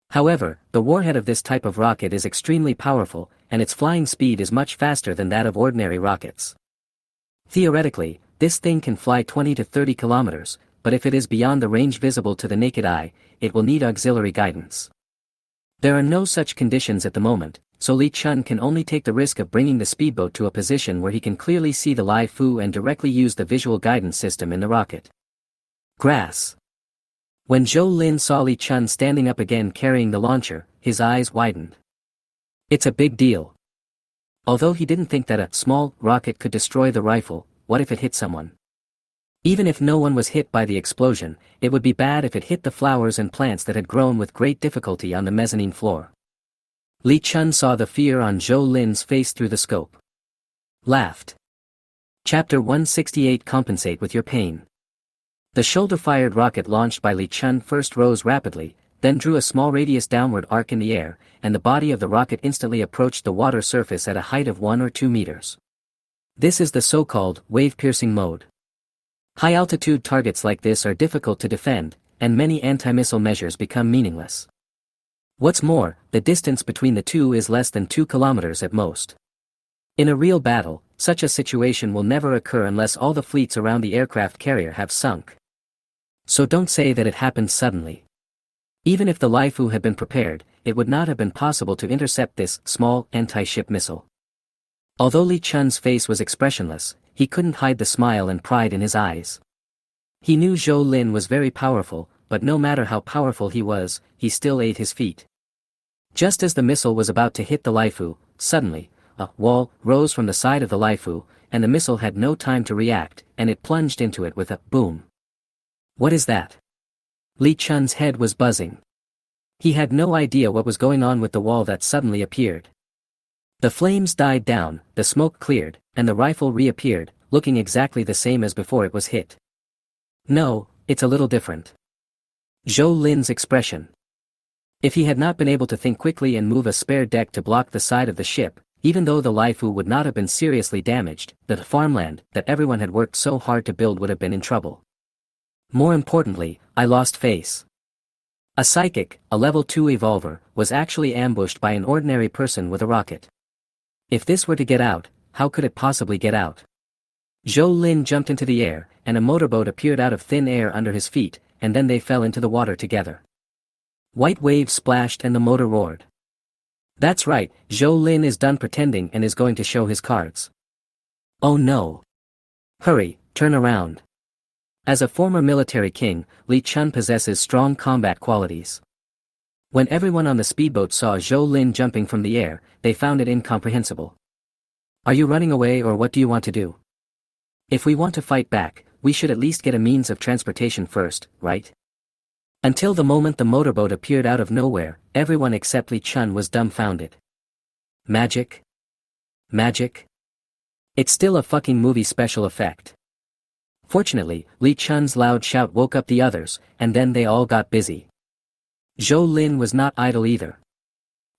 However, the warhead of this type of rocket is extremely powerful, and its flying speed is much faster than that of ordinary rockets. Theoretically, this thing can fly 20 to 30 kilometers, but if it is beyond the range visible to the naked eye, it will need auxiliary guidance. There are no such conditions at the moment, so Li Chun can only take the risk of bringing the speedboat to a position where he can clearly see the Lai Fu and directly use the visual guidance system in the rocket. Grass. When Zhou Lin saw Li Chun standing up again carrying the launcher, his eyes widened. It's a big deal. Although he didn't think that a small rocket could destroy the rifle, what if it hit someone? Even if no one was hit by the explosion, it would be bad if it hit the flowers and plants that had grown with great difficulty on the mezzanine floor. Li Chun saw the fear on Zhou Lin's face through the scope. Laughed. Chapter 168 Compensate with your pain. The shoulder-fired rocket launched by Li Chun first rose rapidly, then drew a small radius downward arc in the air, and the body of the rocket instantly approached the water surface at a height of 1 or 2 meters. This is the so-called wave-piercing mode. High-altitude targets like this are difficult to defend, and many anti-missile measures become meaningless. What's more, the distance between the two is less than 2 kilometers at most. In a real battle, such a situation will never occur unless all the fleets around the aircraft carrier have sunk. So don't say that it happened suddenly. Even if the Lai Fu had been prepared, it would not have been possible to intercept this small anti-ship missile. Although Li Chun's face was expressionless, he couldn't hide the smile and pride in his eyes. He knew Zhou Lin was very powerful, but no matter how powerful he was, he still ate his feet. Just as the missile was about to hit the Lai Fu, suddenly, a wall rose from the side of the Lai Fu, and the missile had no time to react, and it plunged into it with a boom. What is that? Li Chun's head was buzzing. He had no idea what was going on with the wall that suddenly appeared. The flames died down, the smoke cleared, and the rifle reappeared, looking exactly the same as before it was hit. No, it's a little different. Zhou Lin's expression. If he had not been able to think quickly and move a spare deck to block the side of the ship, even though the Lai Fu would not have been seriously damaged, the farmland that everyone had worked so hard to build would have been in trouble. More importantly, I lost face. A psychic, a level 2 evolver, was actually ambushed by an ordinary person with a rocket. If this were to get out, how could it possibly get out? Zhou Lin jumped into the air, and a motorboat appeared out of thin air under his feet, and then they fell into the water together. White waves splashed and the motor roared. That's right, Zhou Lin is done pretending and is going to show his cards. Oh no. Hurry, turn around. As a former military king, Li Chun possesses strong combat qualities. When everyone on the speedboat saw Zhou Lin jumping from the air, they found it incomprehensible. Are you running away or what do you want to do? If we want to fight back, we should at least get a means of transportation first, right? Until the moment the motorboat appeared out of nowhere, everyone except Li Chun was dumbfounded. Magic? Magic? It's still a fucking movie special effect. Fortunately, Li Chun's loud shout woke up the others, and then they all got busy. Zhou Lin was not idle either.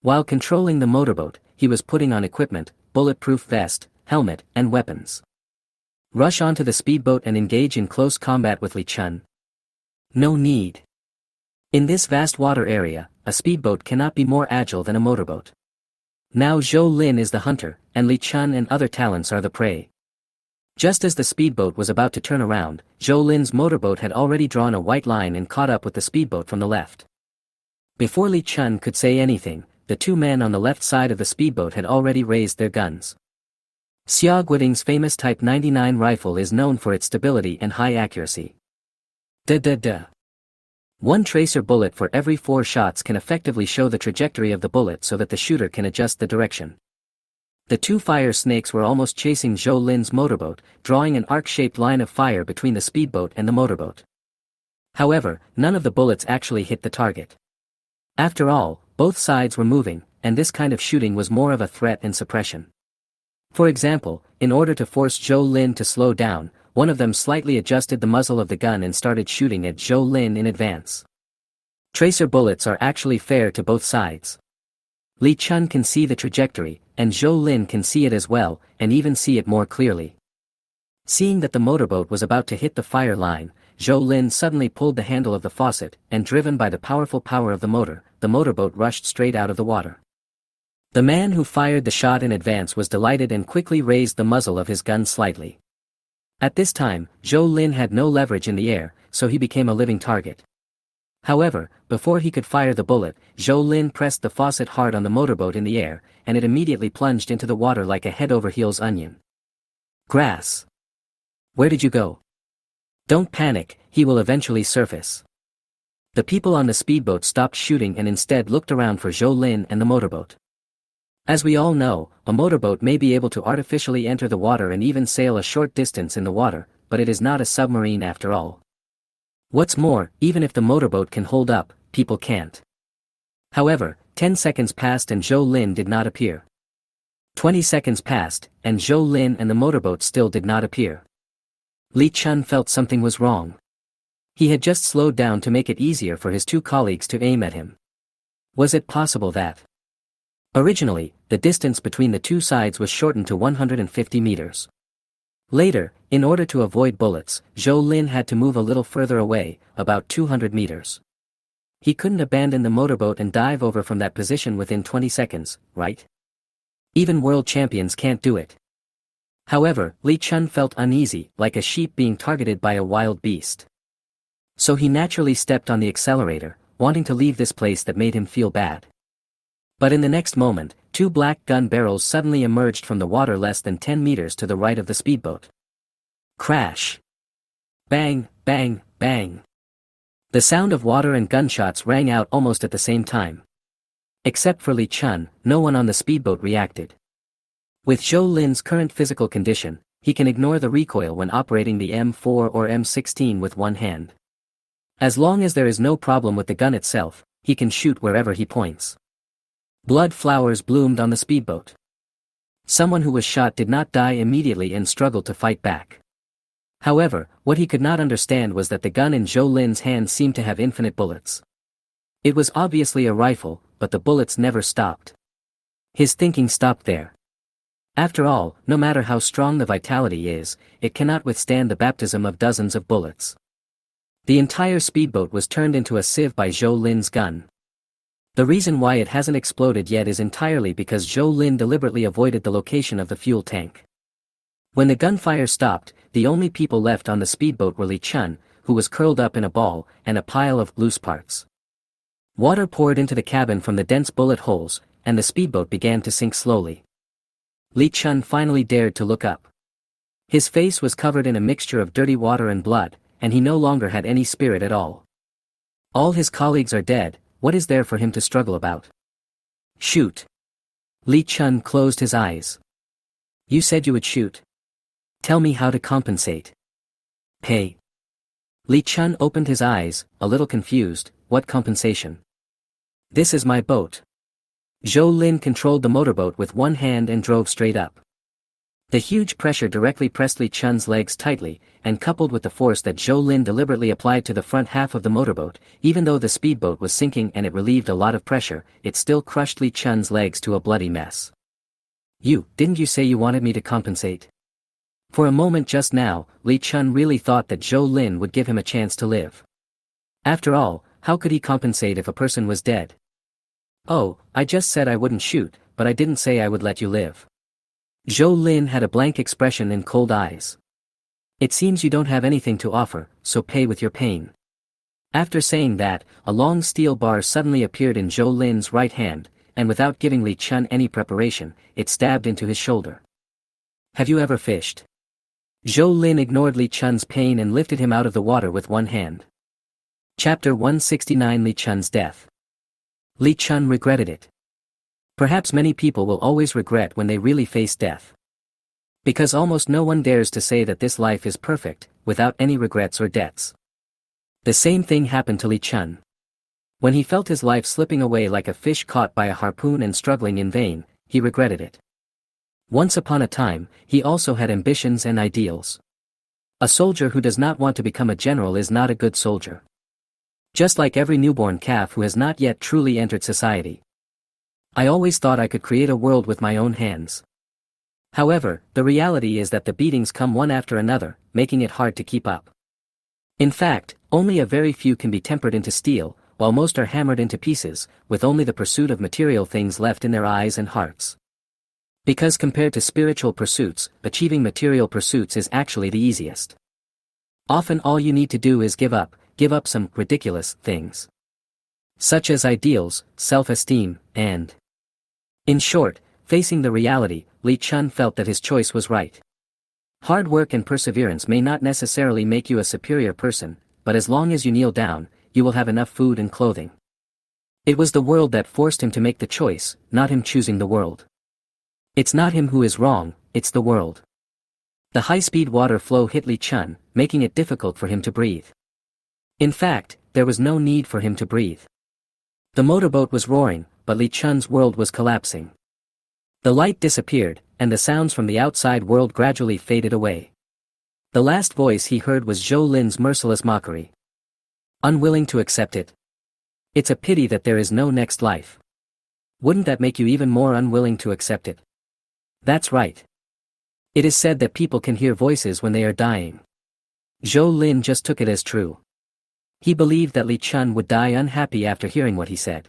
While controlling the motorboat, he was putting on equipment, bulletproof vest, helmet, and weapons. Rush onto the speedboat and engage in close combat with Li Chun? No need. In this vast water area, a speedboat cannot be more agile than a motorboat. Now Zhou Lin is the hunter, and Li Chun and other talents are the prey. Just as the speedboat was about to turn around, Zhou Lin's motorboat had already drawn a white line and caught up with the speedboat from the left. Before Li Chun could say anything, the two men on the left side of the speedboat had already raised their guns. Xia Guiding's famous Type 99 rifle is known for its stability and high accuracy. One tracer bullet for every 4 shots can effectively show the trajectory of the bullet so that the shooter can adjust the direction. The two fire snakes were almost chasing Zhou Lin's motorboat, drawing an arc-shaped line of fire between the speedboat and the motorboat. However, none of the bullets actually hit the target. After all, both sides were moving, and this kind of shooting was more of a threat and suppression. For example, in order to force Zhou Lin to slow down, one of them slightly adjusted the muzzle of the gun and started shooting at Zhou Lin in advance. Tracer bullets are actually fair to both sides. Li Chun can see the trajectory, and Zhou Lin can see it as well, and even see it more clearly. Seeing that the motorboat was about to hit the fire line, Zhou Lin suddenly pulled the handle of the faucet, and driven by the powerful power of the motorboat rushed straight out of the water. The man who fired the shot in advance was delighted and quickly raised the muzzle of his gun slightly. At this time, Zhou Lin had no leverage in the air, so he became a living target. However, before he could fire the bullet, Zhou Lin pressed the faucet hard on the motorboat in the air, and it immediately plunged into the water like a head-over-heels onion. Grass. Where did you go? Don't panic, he will eventually surface. The people on the speedboat stopped shooting and instead looked around for Zhou Lin and the motorboat. As we all know, a motorboat may be able to artificially enter the water and even sail a short distance in the water, but it is not a submarine after all. What's more, even if the motorboat can hold up, people can't. However, 10 seconds passed and Zhou Lin did not appear. 20 seconds passed, and Zhou Lin and the motorboat still did not appear. Li Chun felt something was wrong. He had just slowed down to make it easier for his two colleagues to aim at him. Was it possible that? Originally, the distance between the two sides was shortened to 150 meters. Later, in order to avoid bullets, Zhou Lin had to move a little further away, about 200 meters. He couldn't abandon the motorboat and dive over from that position within 20 seconds, right? Even world champions can't do it. However, Li Chun felt uneasy, like a sheep being targeted by a wild beast. So he naturally stepped on the accelerator, wanting to leave this place that made him feel bad. But in the next moment, two black gun barrels suddenly emerged from the water less than 10 meters to the right of the speedboat. Crash! Bang, bang, bang! The sound of water and gunshots rang out almost at the same time. Except for Li Chun, no one on the speedboat reacted. With Zhou Lin's current physical condition, he can ignore the recoil when operating the M4 or M16 with one hand. As long as there is no problem with the gun itself, he can shoot wherever he points. Blood flowers bloomed on the speedboat. Someone who was shot did not die immediately and struggled to fight back. However, what he could not understand was that the gun in Zhou Lin's hand seemed to have infinite bullets. It was obviously a rifle, but the bullets never stopped. His thinking stopped there. After all, no matter how strong the vitality is, it cannot withstand the baptism of dozens of bullets. The entire speedboat was turned into a sieve by Zhou Lin's gun. The reason why it hasn't exploded yet is entirely because Zhou Lin deliberately avoided the location of the fuel tank. When the gunfire stopped, the only people left on the speedboat were Li Chun, who was curled up in a ball, and a pile of loose parts. Water poured into the cabin from the dense bullet holes, and the speedboat began to sink slowly. Li Chun finally dared to look up. His face was covered in a mixture of dirty water and blood, and he no longer had any spirit at all. All his colleagues are dead. What is there for him to struggle about? Shoot. Li Chun closed his eyes. You said you would shoot. Tell me how to compensate. Pay. Li Chun opened his eyes, a little confused. What compensation? This is my boat. Zhou Lin controlled the motorboat with one hand and drove straight up. The huge pressure directly pressed Li Chun's legs tightly, and coupled with the force that Zhou Lin deliberately applied to the front half of the motorboat, even though the speedboat was sinking and it relieved a lot of pressure, it still crushed Li Chun's legs to a bloody mess. Didn't you say you wanted me to compensate? For a moment just now, Li Chun really thought that Zhou Lin would give him a chance to live. After all, how could he compensate if a person was dead? Oh, I just said I wouldn't shoot, but I didn't say I would let you live. Zhou Lin had a blank expression and cold eyes. It seems you don't have anything to offer, so pay with your pain. After saying that, a long steel bar suddenly appeared in Zhou Lin's right hand, and without giving Li Chun any preparation, it stabbed into his shoulder. Have you ever fished? Zhou Lin ignored Li Chun's pain and lifted him out of the water with one hand. Chapter 169 Li Chun's death. Li Chun regretted it. Perhaps many people will always regret when they really face death. Because almost no one dares to say that this life is perfect, without any regrets or debts. The same thing happened to Li Chun. When he felt his life slipping away like a fish caught by a harpoon and struggling in vain, he regretted it. Once upon a time, he also had ambitions and ideals. A soldier who does not want to become a general is not a good soldier. Just like every newborn calf who has not yet truly entered society. I always thought I could create a world with my own hands. However, the reality is that the beatings come one after another, making it hard to keep up. In fact, only a very few can be tempered into steel, while most are hammered into pieces, with only the pursuit of material things left in their eyes and hearts. Because compared to spiritual pursuits, achieving material pursuits is actually the easiest. Often all you need to do is give up some ridiculous things. Such as ideals, self-esteem, and... In short, facing the reality, Li Chun felt that his choice was right. Hard work and perseverance may not necessarily make you a superior person, but as long as you kneel down, you will have enough food and clothing. It was the world that forced him to make the choice, not him choosing the world. It's not him who is wrong, it's the world. The high-speed water flow hit Li Chun, making it difficult for him to breathe. In fact, there was no need for him to breathe. The motorboat was roaring, but Li Chun's world was collapsing. The light disappeared, and the sounds from the outside world gradually faded away. The last voice he heard was Zhou Lin's merciless mockery. Unwilling to accept it? It's a pity that there is no next life. Wouldn't that make you even more unwilling to accept it? That's right. It is said that people can hear voices when they are dying. Zhou Lin just took it as true. He believed that Li Chun would die unhappy after hearing what he said.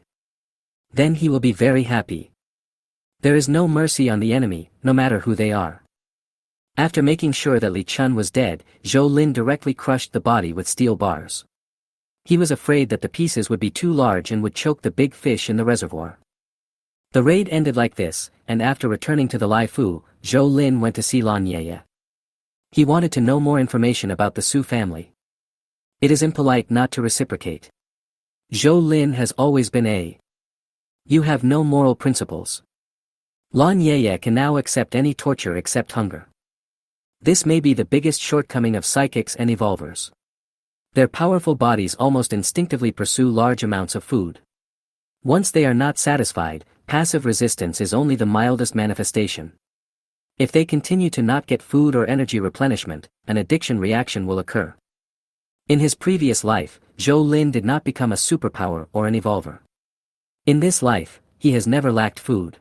Then he will be very happy. There is no mercy on the enemy, no matter who they are. After making sure that Li Chun was dead, Zhou Lin directly crushed the body with steel bars. He was afraid that the pieces would be too large and would choke the big fish in the reservoir. The raid ended like this, and after returning to the Lai Fu, Zhou Lin went to see Lan Yeye. He wanted to know more information about the Su family. It is impolite not to reciprocate. Zhou Lin has always been a... You have no moral principles. Lan Yeye can now accept any torture except hunger. This may be the biggest shortcoming of psychics and evolvers. Their powerful bodies almost instinctively pursue large amounts of food. Once they are not satisfied, passive resistance is only the mildest manifestation. If they continue to not get food or energy replenishment, an addiction reaction will occur. In his previous life, Zhou Lin did not become a superpower or an evolver. In this life, he has never lacked food.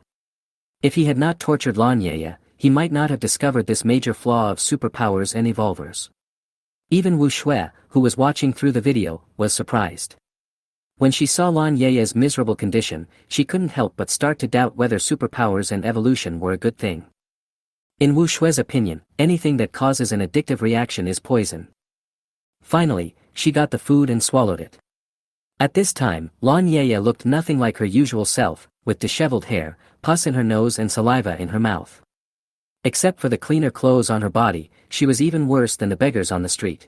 If he had not tortured Lan Yeye, he might not have discovered this major flaw of superpowers and evolvers. Even Wu Shui, who was watching through the video, was surprised. When she saw Lan Yeye's miserable condition, she couldn't help but start to doubt whether superpowers and evolution were a good thing. In Wu Shui's opinion, anything that causes an addictive reaction is poison. Finally, she got the food and swallowed it. At this time, Lan Yeye looked nothing like her usual self, with disheveled hair, pus in her nose and saliva in her mouth. Except for the cleaner clothes on her body, she was even worse than the beggars on the street.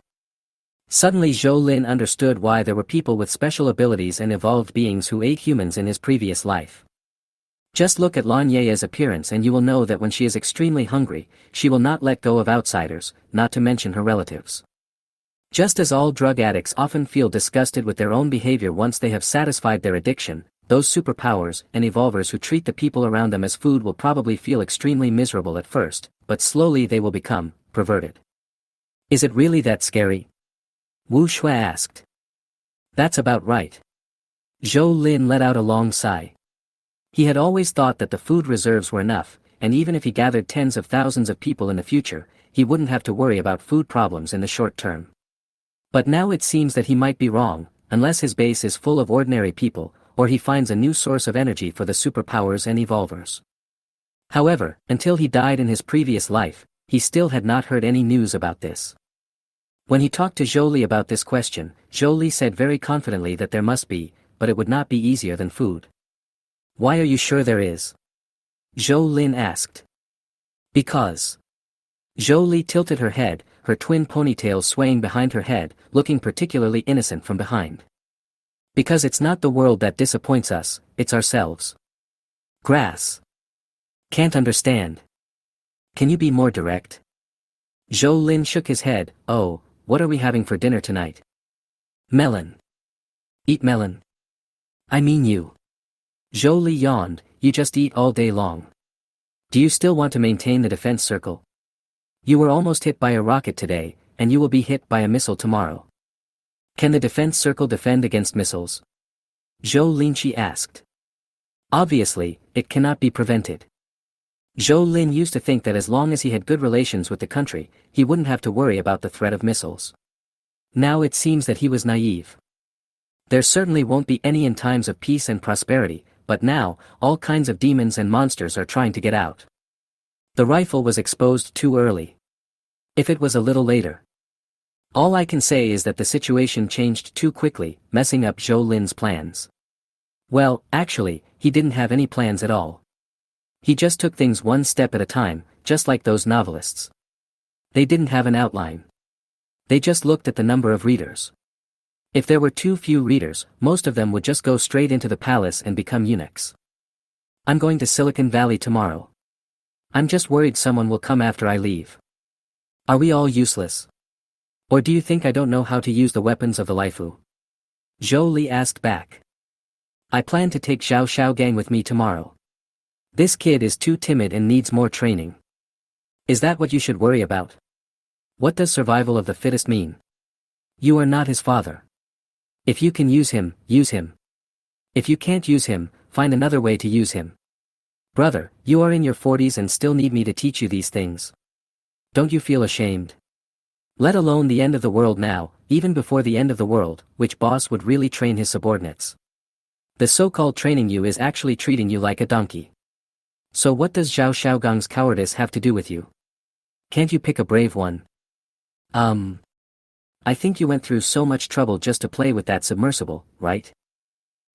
Suddenly Zhou Lin understood why there were people with special abilities and evolved beings who ate humans in his previous life. Just look at Lan Yeye's appearance and you will know that when she is extremely hungry, she will not let go of outsiders, not to mention her relatives. Just as all drug addicts often feel disgusted with their own behavior once they have satisfied their addiction, those superpowers and evolvers who treat the people around them as food will probably feel extremely miserable at first, but slowly they will become perverted. Is it really that scary? Wu Shui asked. That's about right. Zhou Lin let out a long sigh. He had always thought that the food reserves were enough, and even if he gathered tens of thousands of people in the future, he wouldn't have to worry about food problems in the short term. But now it seems that he might be wrong, unless his base is full of ordinary people, or he finds a new source of energy for the superpowers and evolvers. However, until he died in his previous life, he still had not heard any news about this. When he talked to Zhou Li about this question, Zhou Li said very confidently that there must be, but it would not be easier than food. Why are you sure there is? Zhou Lin asked. Because. Zhou Li tilted her head, her twin ponytails swaying behind her head, looking particularly innocent from behind. Because it's not the world that disappoints us, it's ourselves. Grass. Can't understand. Can you be more direct? Zhou Lin shook his head. Oh, what are we having for dinner tonight? Melon. Eat melon. I mean you. Zhou Li yawned, you just eat all day long. Do you still want to maintain the defense circle? You were almost hit by a rocket today, and you will be hit by a missile tomorrow. Can the defense circle defend against missiles? Zhou Linqi asked. Obviously, it cannot be prevented. Zhou Lin used to think that as long as he had good relations with the country, he wouldn't have to worry about the threat of missiles. Now it seems that he was naive. There certainly won't be any in times of peace and prosperity, but now, all kinds of demons and monsters are trying to get out. The rifle was exposed too early. If it was a little later. All I can say is that the situation changed too quickly, messing up Zhou Lin's plans. Well, actually, he didn't have any plans at all. He just took things one step at a time, just like those novelists. They didn't have an outline. They just looked at the number of readers. If there were too few readers, most of them would just go straight into the palace and become eunuchs. I'm going to Silicon Valley tomorrow. I'm just worried someone will come after I leave. Are we all useless? Or do you think I don't know how to use the weapons of the Laifu? Zhou Li asked back. I plan to take Zhao Xiaogang with me tomorrow. This kid is too timid and needs more training. Is that what you should worry about? What does survival of the fittest mean? You are not his father. If you can use him, use him. If you can't use him, find another way to use him. Brother, you are in your 40s and still need me to teach you these things. Don't you feel ashamed? Let alone the end of the world now, even before the end of the world, which boss would really train his subordinates? The so-called training you is actually treating you like a donkey. So what does Zhao Xiaogang's cowardice have to do with you? Can't you pick a brave one? I think you went through so much trouble just to play with that submersible, right?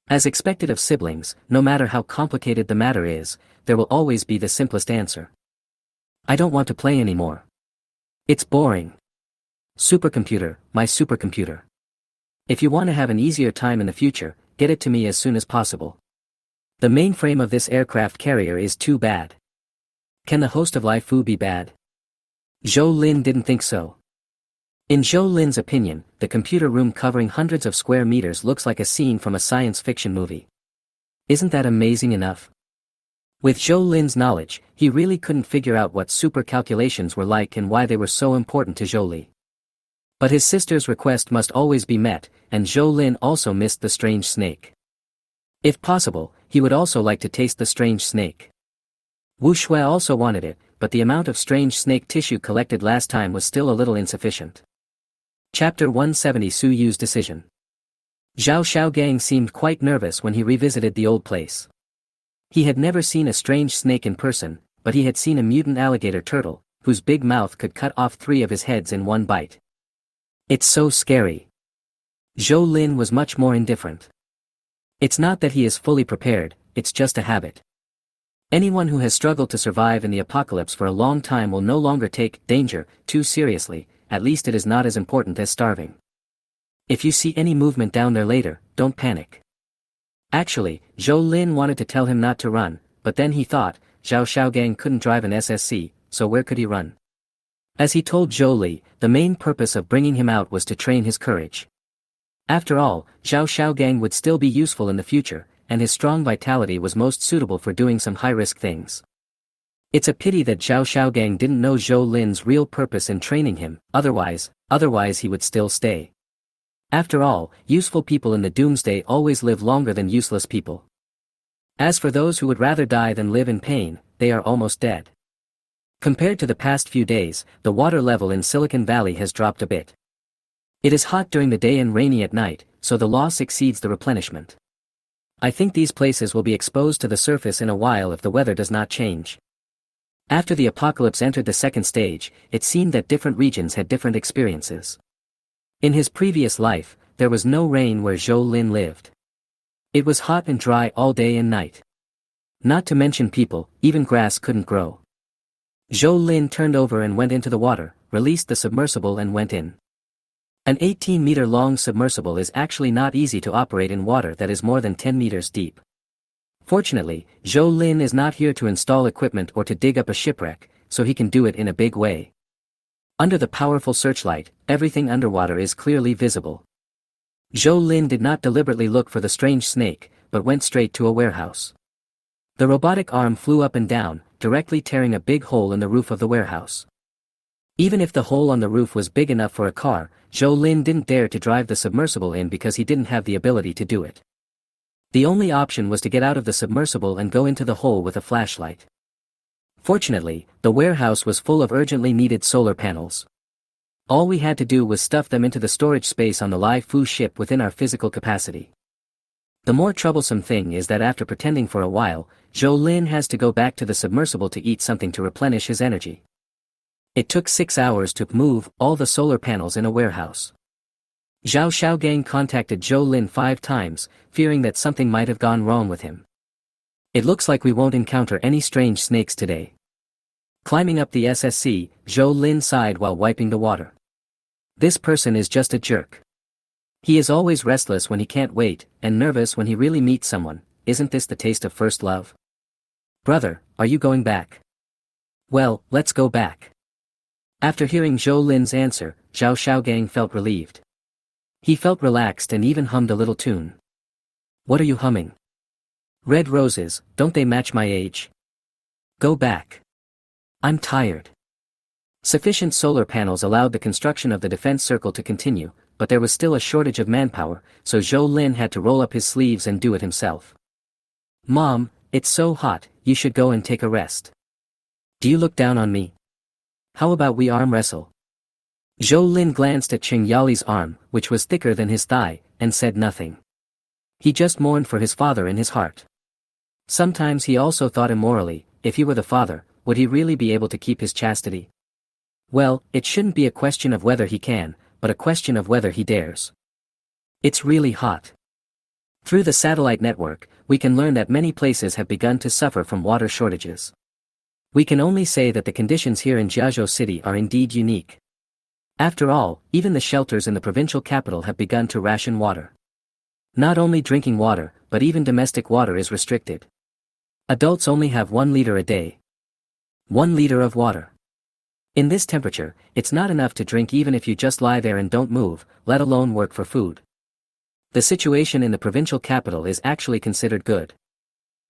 As expected of siblings, no matter how complicated the matter is, there will always be the simplest answer. I don't want to play anymore. It's boring. Supercomputer, my supercomputer. If you want to have an easier time in the future, get it to me as soon as possible. The mainframe of this aircraft carrier is too bad. Can the host of Laifu be bad? Zhou Lin didn't think so. In Zhou Lin's opinion, the computer room covering hundreds of square meters looks like a scene from a science fiction movie. Isn't that amazing enough? With Zhou Lin's knowledge, he really couldn't figure out what super calculations were like and why they were so important to Zhou Li. But his sister's request must always be met, and Zhou Lin also missed the strange snake. If possible, he would also like to taste the strange snake. Wu Shui also wanted it, but the amount of strange snake tissue collected last time was still a little insufficient. Chapter 170 Su Yu's Decision. Zhao Xiaogang seemed quite nervous when he revisited the old place. He had never seen a strange snake in person, but he had seen a mutant alligator turtle, whose big mouth could cut off 3 of his heads in one bite. It's so scary. Zhou Lin was much more indifferent. It's not that he is fully prepared, it's just a habit. Anyone who has struggled to survive in the apocalypse for a long time will no longer take danger too seriously, at least it is not as important as starving. If you see any movement down there later, don't panic. Actually, Zhou Lin wanted to tell him not to run, but then he thought, Zhao Xiaogang couldn't drive an SSC, so where could he run? As he told Zhou Li, the main purpose of bringing him out was to train his courage. After all, Zhao Xiaogang would still be useful in the future, and his strong vitality was most suitable for doing some high-risk things. It's a pity that Zhao Xiaogang didn't know Zhou Lin's real purpose in training him, otherwise he would still stay. After all, useful people in the doomsday always live longer than useless people. As for those who would rather die than live in pain, they are almost dead. Compared to the past few days, the water level in Silicon Valley has dropped a bit. It is hot during the day and rainy at night, so the loss exceeds the replenishment. I think these places will be exposed to the surface in a while if the weather does not change. After the apocalypse entered the second stage, it seemed that different regions had different experiences. In his previous life, there was no rain where Zhou Lin lived. It was hot and dry all day and night. Not to mention people, even grass couldn't grow. Zhou Lin turned over and went into the water, released the submersible and went in. An 18-meter-long submersible is actually not easy to operate in water that is more than 10 meters deep. Fortunately, Zhou Lin is not here to install equipment or to dig up a shipwreck, so he can do it in a big way. Under the powerful searchlight, everything underwater is clearly visible. Zhou Lin did not deliberately look for the strange snake, but went straight to a warehouse. The robotic arm flew up and down, directly tearing a big hole in the roof of the warehouse. Even if the hole on the roof was big enough for a car, Zhou Lin didn't dare to drive the submersible in because he didn't have the ability to do it. The only option was to get out of the submersible and go into the hole with a flashlight. Fortunately, the warehouse was full of urgently needed solar panels. All we had to do was stuff them into the storage space on the Lai Fu ship within our physical capacity. The more troublesome thing is that after pretending for a while, Zhou Lin has to go back to the submersible to eat something to replenish his energy. It took 6 hours to move all the solar panels in a warehouse. Zhao Xiaogang contacted Zhou Lin 5 times, fearing that something might have gone wrong with him. It looks like we won't encounter any strange snakes today. Climbing up the SSC, Zhou Lin sighed while wiping the water. This person is just a jerk. He is always restless when he can't wait, and nervous when he really meets someone. Isn't this the taste of first love? Brother, are you going back? Well, let's go back. After hearing Zhou Lin's answer, Zhao Xiaogang felt relieved. He felt relaxed and even hummed a little tune. What are you humming? Red roses, don't they match my age? Go back. I'm tired. Sufficient solar panels allowed the construction of the defense circle to continue, but there was still a shortage of manpower, so Zhou Lin had to roll up his sleeves and do it himself. Mom, it's so hot, you should go and take a rest. Do you look down on me? How about we arm wrestle? Zhou Lin glanced at Qing Yali's arm, which was thicker than his thigh, and said nothing. He just mourned for his father in his heart. Sometimes he also thought immorally, if he were the father, would he really be able to keep his chastity? Well, it shouldn't be a question of whether he can, but a question of whether he dares. It's really hot. Through the satellite network, we can learn that many places have begun to suffer from water shortages. We can only say that the conditions here in Jiazhou City are indeed unique. After all, even the shelters in the provincial capital have begun to ration water. Not only drinking water, but even domestic water is restricted. Adults only have 1 liter a day. 1 liter of water. In this temperature, it's not enough to drink even if you just lie there and don't move, let alone work for food. The situation in the provincial capital is actually considered good.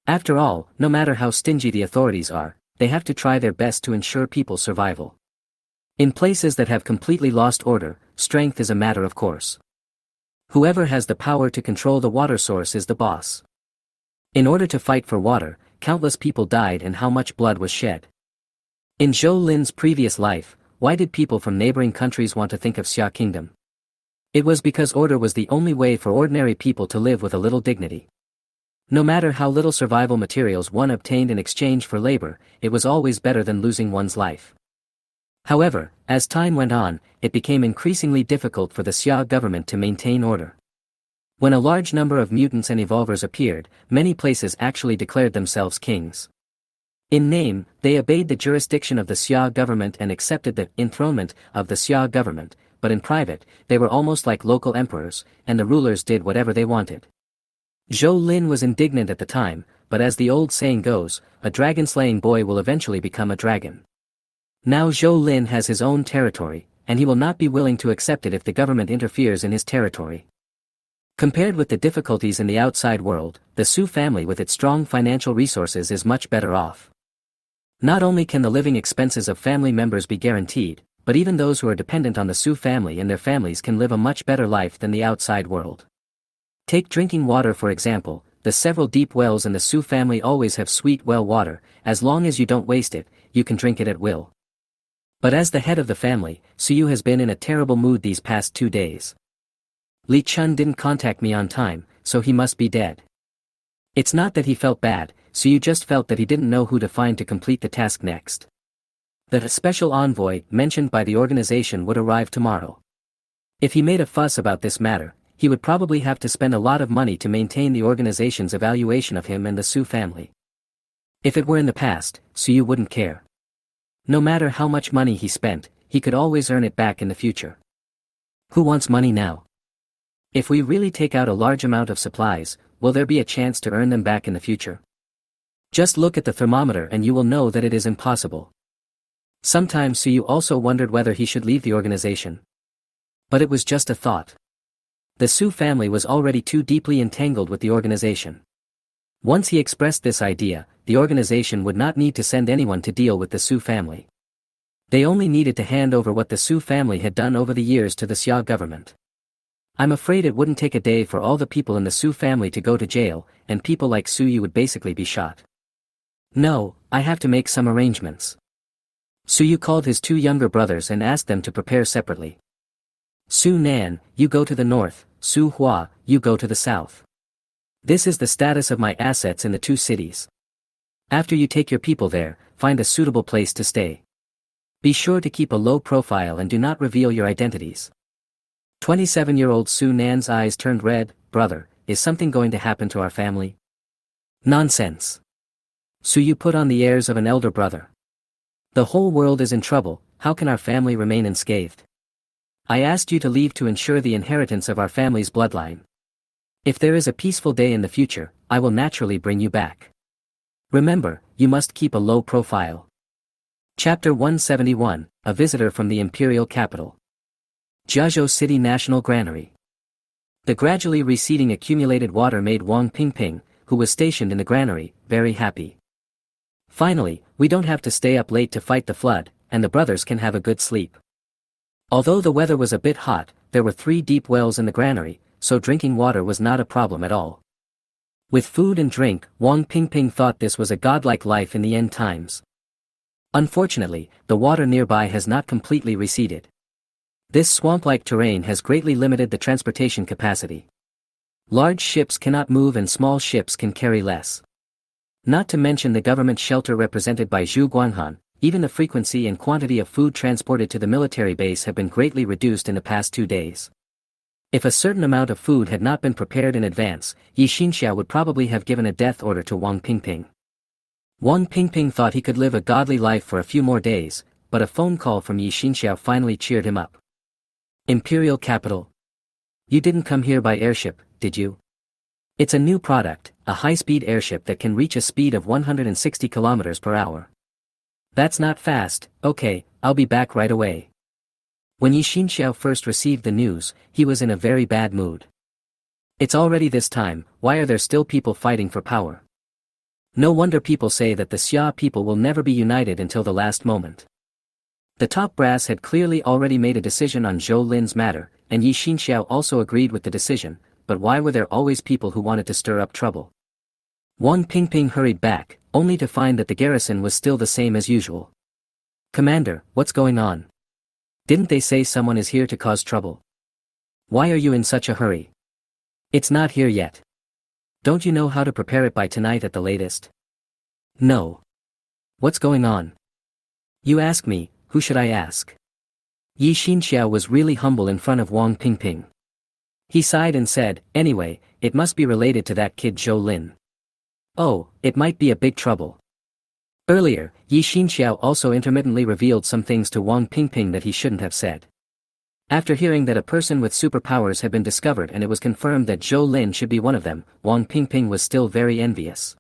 After all, no matter how stingy the authorities are, they have to try their best to ensure people's survival. In places that have completely lost order, strength is a matter of course. Whoever has the power to control the water source is the boss. In order to fight for water, countless people died and how much blood was shed. In Zhou Lin's previous life, why did people from neighboring countries want to think of Xia Kingdom? It was because order was the only way for ordinary people to live with a little dignity. No matter how little survival materials one obtained in exchange for labor, it was always better than losing one's life. However, as time went on, it became increasingly difficult for the Xia government to maintain order. When a large number of mutants and evolvers appeared, many places actually declared themselves kings. In name, they obeyed the jurisdiction of the Xia government and accepted the enthronement of the Xia government, but in private, they were almost like local emperors, and the rulers did whatever they wanted. Zhou Lin was indignant at the time, but as the old saying goes, a dragon-slaying boy will eventually become a dragon. Now Zhou Lin has his own territory, and he will not be willing to accept it if the government interferes in his territory. Compared with the difficulties in the outside world, the Su family with its strong financial resources is much better off. Not only can the living expenses of family members be guaranteed, but even those who are dependent on the Su family and their families can live a much better life than the outside world. Take drinking water for example, the several deep wells in the Su family always have sweet well water, as long as you don't waste it, you can drink it at will. But as the head of the family, Su has been in a terrible mood these past 2 days. Li Chun didn't contact me on time, so he must be dead. It's not that he felt bad, Su just felt that he didn't know who to find to complete the task next. That a special envoy, mentioned by the organization, would arrive tomorrow. If he made a fuss about this matter, he would probably have to spend a lot of money to maintain the organization's evaluation of him and the Su family. If it were in the past, Su wouldn't care. No matter how much money he spent, he could always earn it back in the future. Who wants money now? If we really take out a large amount of supplies, will there be a chance to earn them back in the future? Just look at the thermometer and you will know that it is impossible. Sometimes Su also wondered whether he should leave the organization. But it was just a thought. The Su family was already too deeply entangled with the organization. Once he expressed this idea, the organization would not need to send anyone to deal with the Su family. They only needed to hand over what the Su family had done over the years to the Xia government. I'm afraid it wouldn't take a day for all the people in the Su family to go to jail, and people like Su Yu would basically be shot. No, I have to make some arrangements. Su Yu called his two younger brothers and asked them to prepare separately. Su Nan, you go to the north, Su Hua, you go to the south. This is the status of my assets in the two cities. After you take your people there, find a suitable place to stay. Be sure to keep a low profile and do not reveal your identities. 27-year-old Su Nan's eyes turned red. Brother, is something going to happen to our family? Nonsense. Su Yu put on the airs of an elder brother. The whole world is in trouble, how can our family remain unscathed? I asked you to leave to ensure the inheritance of our family's bloodline. If there is a peaceful day in the future, I will naturally bring you back. Remember, you must keep a low profile. Chapter 171, A Visitor from the Imperial Capital. Jiazhou City National Granary. The gradually receding accumulated water made Wang Pingping, who was stationed in the granary, very happy. Finally, we don't have to stay up late to fight the flood, and the brothers can have a good sleep. Although the weather was a bit hot, there were 3 deep wells in the granary, so drinking water was not a problem at all. With food and drink, Wang Pingping thought this was a godlike life in the end times. Unfortunately, the water nearby has not completely receded. This swamp-like terrain has greatly limited the transportation capacity. Large ships cannot move and small ships can carry less. Not to mention the government shelter represented by Zhu Guanghan, even the frequency and quantity of food transported to the military base have been greatly reduced in the past 2 days. If a certain amount of food had not been prepared in advance, Yi Xinxiao would probably have given a death order to Wang Pingping. Wang Pingping thought he could live a godly life for a few more days, but a phone call from Yi Xinxiao finally cheered him up. Imperial Capital. You didn't come here by airship, did you? It's a new product, a high-speed airship that can reach a speed of 160 kilometers per hour. That's not fast, okay, I'll be back right away. When Yi Xinxiao first received the news, he was in a very bad mood. It's already this time, why are there still people fighting for power? No wonder people say that the Xia people will never be united until the last moment. The top brass had clearly already made a decision on Zhou Lin's matter, and Yi Xinxiao also agreed with the decision, but why were there always people who wanted to stir up trouble? Wang Pingping hurried back, only to find that the garrison was still the same as usual. Commander, what's going on? Didn't they say someone is here to cause trouble? Why are you in such a hurry? It's not here yet. Don't you know how to prepare it by tonight at the latest? No. What's going on? You ask me, who should I ask? Yi Xinxiao was really humble in front of Wang Pingping. He sighed and said, anyway, it must be related to that kid Zhou Lin. Oh, it might be a big trouble. Earlier, Yi Xinxiao also intermittently revealed some things to Wang Pingping that he shouldn't have said. After hearing that a person with superpowers had been discovered and it was confirmed that Zhou Lin should be one of them, Wang Pingping was still very envious.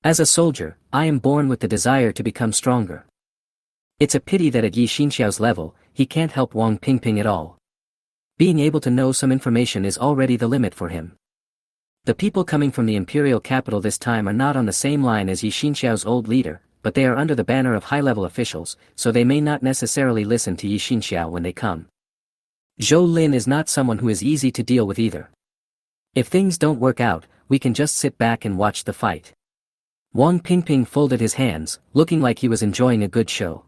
As a soldier, I am born with the desire to become stronger. It's a pity that at Yi Xinxiao's level, he can't help Wang Pingping at all. Being able to know some information is already the limit for him. The people coming from the imperial capital this time are not on the same line as Yi Xinxiao's old leader, but they are under the banner of high-level officials, so they may not necessarily listen to Yi Xinxiao when they come. Zhou Lin is not someone who is easy to deal with either. If things don't work out, we can just sit back and watch the fight. Wang Pingping folded his hands, looking like he was enjoying a good show.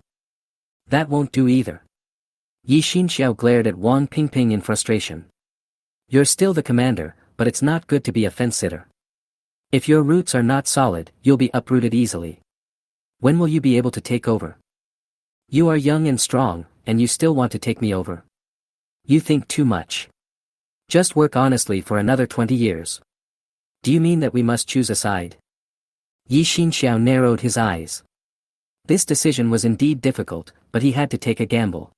That won't do either. Yi Xinxiao glared at Wang Pingping in frustration. You're still the commander, but it's not good to be a fence-sitter. If your roots are not solid, you'll be uprooted easily. When will you be able to take over? You are young and strong, and you still want to take me over? You think too much. Just work honestly for another 20 years. Do you mean that we must choose a side? Yi Xinxiao narrowed his eyes. This decision was indeed difficult, but he had to take a gamble.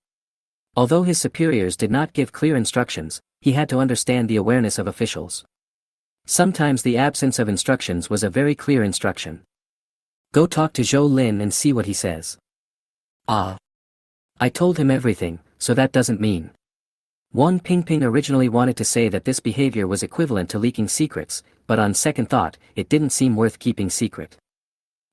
Although his superiors did not give clear instructions, he had to understand the awareness of officials. Sometimes the absence of instructions was a very clear instruction. Go talk to Zhou Lin and see what he says. Ah. I told him everything, so that doesn't mean. Wang Pingping originally wanted to say that this behavior was equivalent to leaking secrets, but on second thought, it didn't seem worth keeping secret.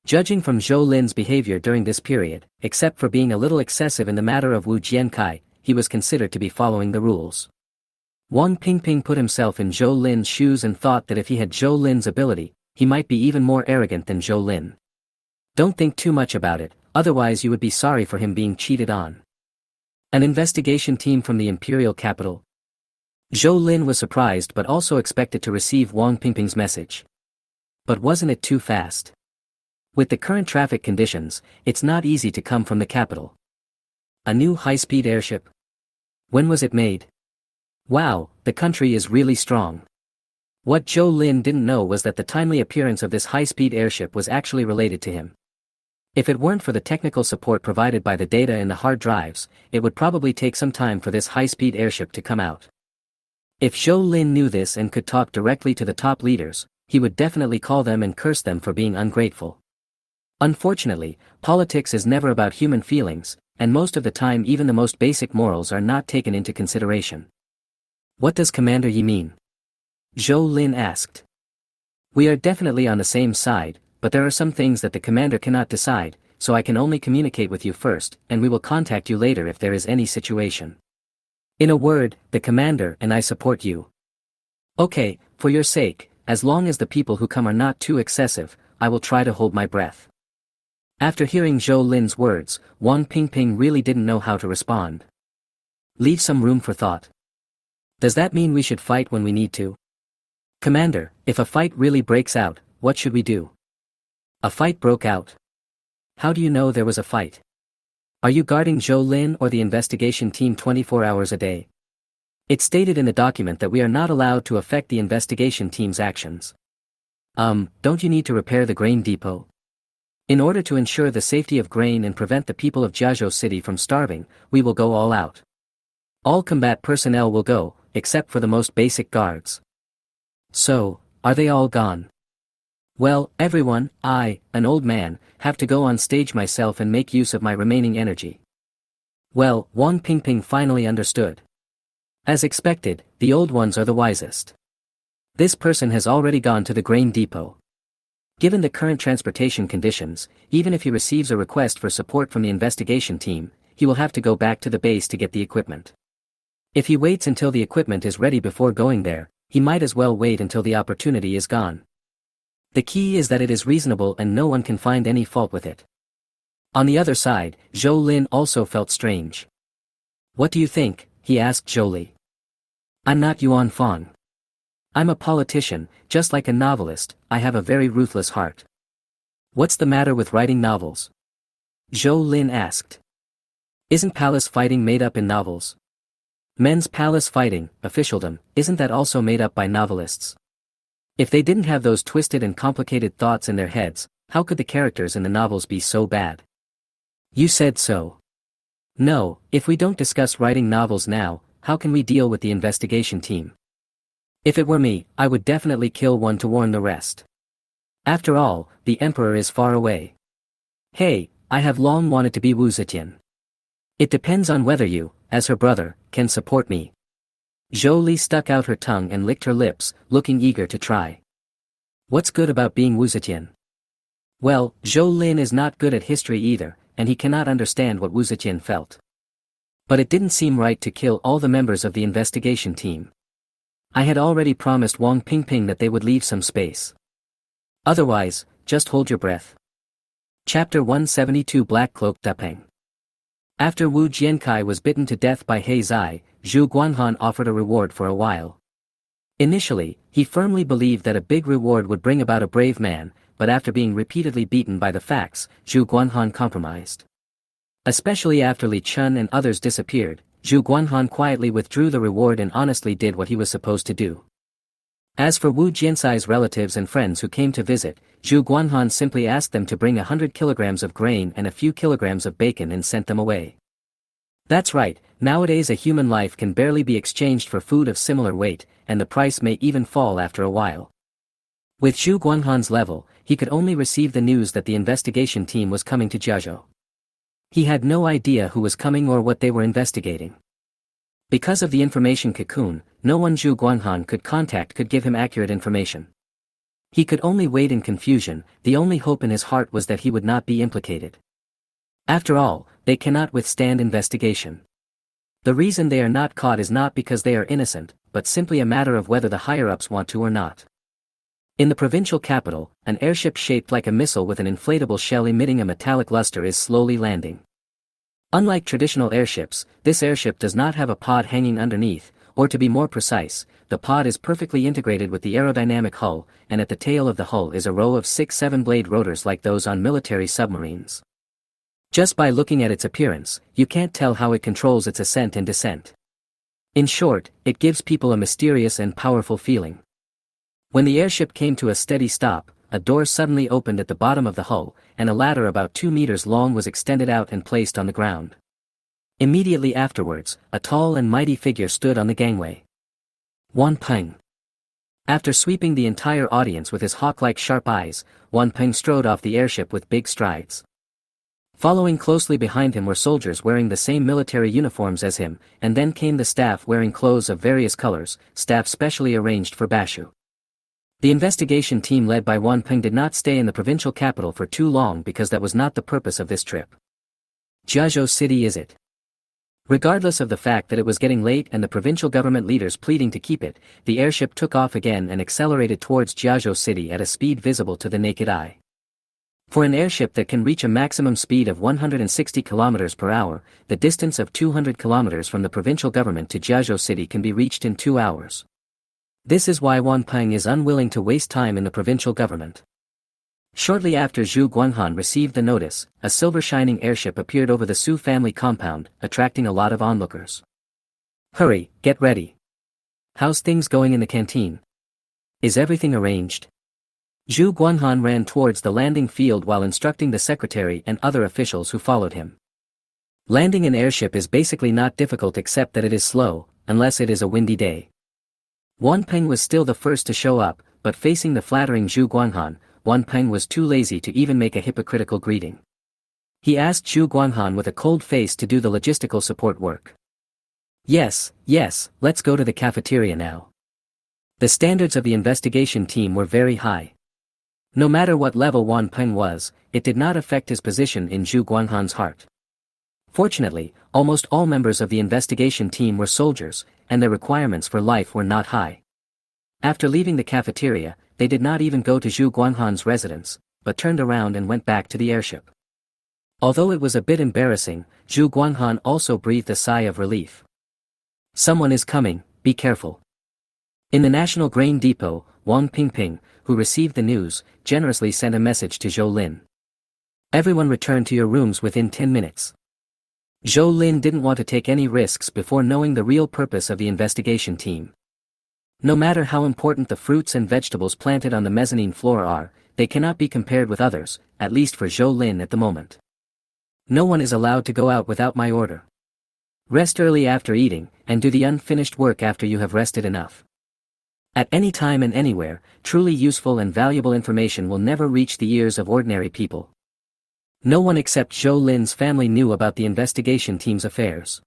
Judging from Zhou Lin's behavior during this period, except for being a little excessive in the matter of Wu Jiankai, he was considered to be following the rules. Wang Pingping put himself in Zhou Lin's shoes and thought that if he had Zhou Lin's ability, he might be even more arrogant than Zhou Lin. Don't think too much about it, otherwise you would be sorry for him being cheated on. An investigation team from the imperial capital. Zhou Lin was surprised but also expected to receive Wang Pingping's message. But wasn't it too fast? With the current traffic conditions, it's not easy to come from the capital. A new high-speed airship? When was it made? Wow, the country is really strong. What Zhou Lin didn't know was that the timely appearance of this high-speed airship was actually related to him. If it weren't for the technical support provided by the data in the hard drives, it would probably take some time for this high-speed airship to come out. If Zhou Lin knew this and could talk directly to the top leaders, he would definitely call them and curse them for being ungrateful. Unfortunately, politics is never about human feelings, and most of the time even the most basic morals are not taken into consideration. What does Commander Yi mean? Zhou Lin asked. We are definitely on the same side, but there are some things that the commander cannot decide, so I can only communicate with you first, and we will contact you later if there is any situation. In a word, the commander and I support you. Okay, for your sake, as long as the people who come are not too excessive, I will try to hold my breath. After hearing Zhou Lin's words, Wang Pingping really didn't know how to respond. Leave some room for thought. Does that mean we should fight when we need to? Commander, if a fight really breaks out, what should we do? A fight broke out. How do you know there was a fight? Are you guarding Zhou Lin or the investigation team 24 hours a day? It's stated in the document that we are not allowed to affect the investigation team's actions. Don't you need to repair the grain depot? In order to ensure the safety of grain and prevent the people of Jiazhou City from starving, we will go all out. All combat personnel will go, except for the most basic guards. So, are they all gone? Well, everyone, I, an old man, have to go on stage myself and make use of my remaining energy. Well, Wang Pingping finally understood. As expected, the old ones are the wisest. This person has already gone to the grain depot. Given the current transportation conditions, even if he receives a request for support from the investigation team, he will have to go back to the base to get the equipment. If he waits until the equipment is ready before going there, he might as well wait until the opportunity is gone. The key is that it is reasonable and no one can find any fault with it. On the other side, Zhou Lin also felt strange. What do you think? He asked Zhou Li. I'm not Yuan Fang. I'm a politician, just like a novelist, I have a very ruthless heart. What's the matter with writing novels? Zhou Lin asked. Isn't palace fighting made up in novels? Men's palace fighting, officialdom, isn't that also made up by novelists? If they didn't have those twisted and complicated thoughts in their heads, how could the characters in the novels be so bad? You said so. No, if we don't discuss writing novels now, how can we deal with the investigation team? If it were me, I would definitely kill one to warn the rest. After all, the emperor is far away. Hey, I have long wanted to be Wu Zetian. It depends on whether you, as her brother, can support me. Zhou Li stuck out her tongue and licked her lips, looking eager to try. What's good about being Wu Zetian? Well, Zhou Lin is not good at history either, and he cannot understand what Wu Zetian felt. But it didn't seem right to kill all the members of the investigation team. I had already promised Wang Pingping that they would leave some space. Otherwise, just hold your breath. Chapter 172 Black Cloak Dapeng. After Wu Jiankai was bitten to death by He Zai, Zhu Guanhan offered a reward for a while. Initially, he firmly believed that a big reward would bring about a brave man, but after being repeatedly beaten by the facts, Zhu Guanhan compromised. Especially after Li Chun and others disappeared, Zhu Guanhan quietly withdrew the reward and honestly did what he was supposed to do. As for Wu Jiansai's relatives and friends who came to visit, Zhu Guanhan simply asked them to bring 100 kilograms of grain and a few kilograms of bacon and sent them away. That's right, nowadays a human life can barely be exchanged for food of similar weight, and the price may even fall after a while. With Zhu Guanhan's level, he could only receive the news that the investigation team was coming to Jiazhou. He had no idea who was coming or what they were investigating. Because of the information cocoon, no one Zhu Guanghan could contact could give him accurate information. He could only wait in confusion. The only hope in his heart was that he would not be implicated. After all, they cannot withstand investigation. The reason they are not caught is not because they are innocent, but simply a matter of whether the higher-ups want to or not. In the provincial capital, an airship shaped like a missile with an inflatable shell emitting a metallic luster is slowly landing. Unlike traditional airships, this airship does not have a pod hanging underneath, or to be more precise, the pod is perfectly integrated with the aerodynamic hull, and at the tail of the hull is a row of 6-7 blade rotors like those on military submarines. Just by looking at its appearance, you can't tell how it controls its ascent and descent. In short, it gives people a mysterious and powerful feeling. When the airship came to a steady stop, a door suddenly opened at the bottom of the hull, and a ladder about 2 meters long was extended out and placed on the ground. Immediately afterwards, a tall and mighty figure stood on the gangway. Wan Peng. After sweeping the entire audience with his hawk-like sharp eyes, Wan Peng strode off the airship with big strides. Following closely behind him were soldiers wearing the same military uniforms as him, and then came the staff wearing clothes of various colors, staff specially arranged for Bashu. The investigation team led by Wan Peng did not stay in the provincial capital for too long because that was not the purpose of this trip. Jiazhou City is it? Regardless of the fact that it was getting late and the provincial government leaders pleading to keep it, the airship took off again and accelerated towards Jiazhou City at a speed visible to the naked eye. For an airship that can reach a maximum speed of 160 km per hour, the distance of 200 km from the provincial government to Jiazhou City can be reached in 2 hours. This is why Wan Peng is unwilling to waste time in the provincial government. Shortly after Zhu Guanghan received the notice, a silver-shining airship appeared over the Su family compound, attracting a lot of onlookers. Hurry, get ready. How's things going in the canteen? Is everything arranged? Zhu Guanghan ran towards the landing field while instructing the secretary and other officials who followed him. Landing an airship is basically not difficult except that it is slow, unless it is a windy day. Wan Peng was still the first to show up, but facing the flattering Zhu Guanghan, Wan Peng was too lazy to even make a hypocritical greeting. He asked Zhu Guanghan with a cold face to do the logistical support work. Yes, let's go to the cafeteria now. The standards of the investigation team were very high. No matter what level Wan Peng was, it did not affect his position in Zhu Guanghan's heart. Fortunately, almost all members of the investigation team were soldiers, and their requirements for life were not high. After leaving the cafeteria, they did not even go to Zhu Guanghan's residence, but turned around and went back to the airship. Although it was a bit embarrassing, Zhu Guanghan also breathed a sigh of relief. Someone is coming, be careful. In the National Grain Depot, Wang Pingping, who received the news, generously sent a message to Zhou Lin. Everyone return to your rooms within 10 minutes. Zhou Lin didn't want to take any risks before knowing the real purpose of the investigation team. No matter how important the fruits and vegetables planted on the mezzanine floor are, they cannot be compared with others, at least for Zhou Lin at the moment. No one is allowed to go out without my order. Rest early after eating, and do the unfinished work after you have rested enough. At any time and anywhere, truly useful and valuable information will never reach the ears of ordinary people. No one except Zhou Lin's family knew about the investigation team's affairs.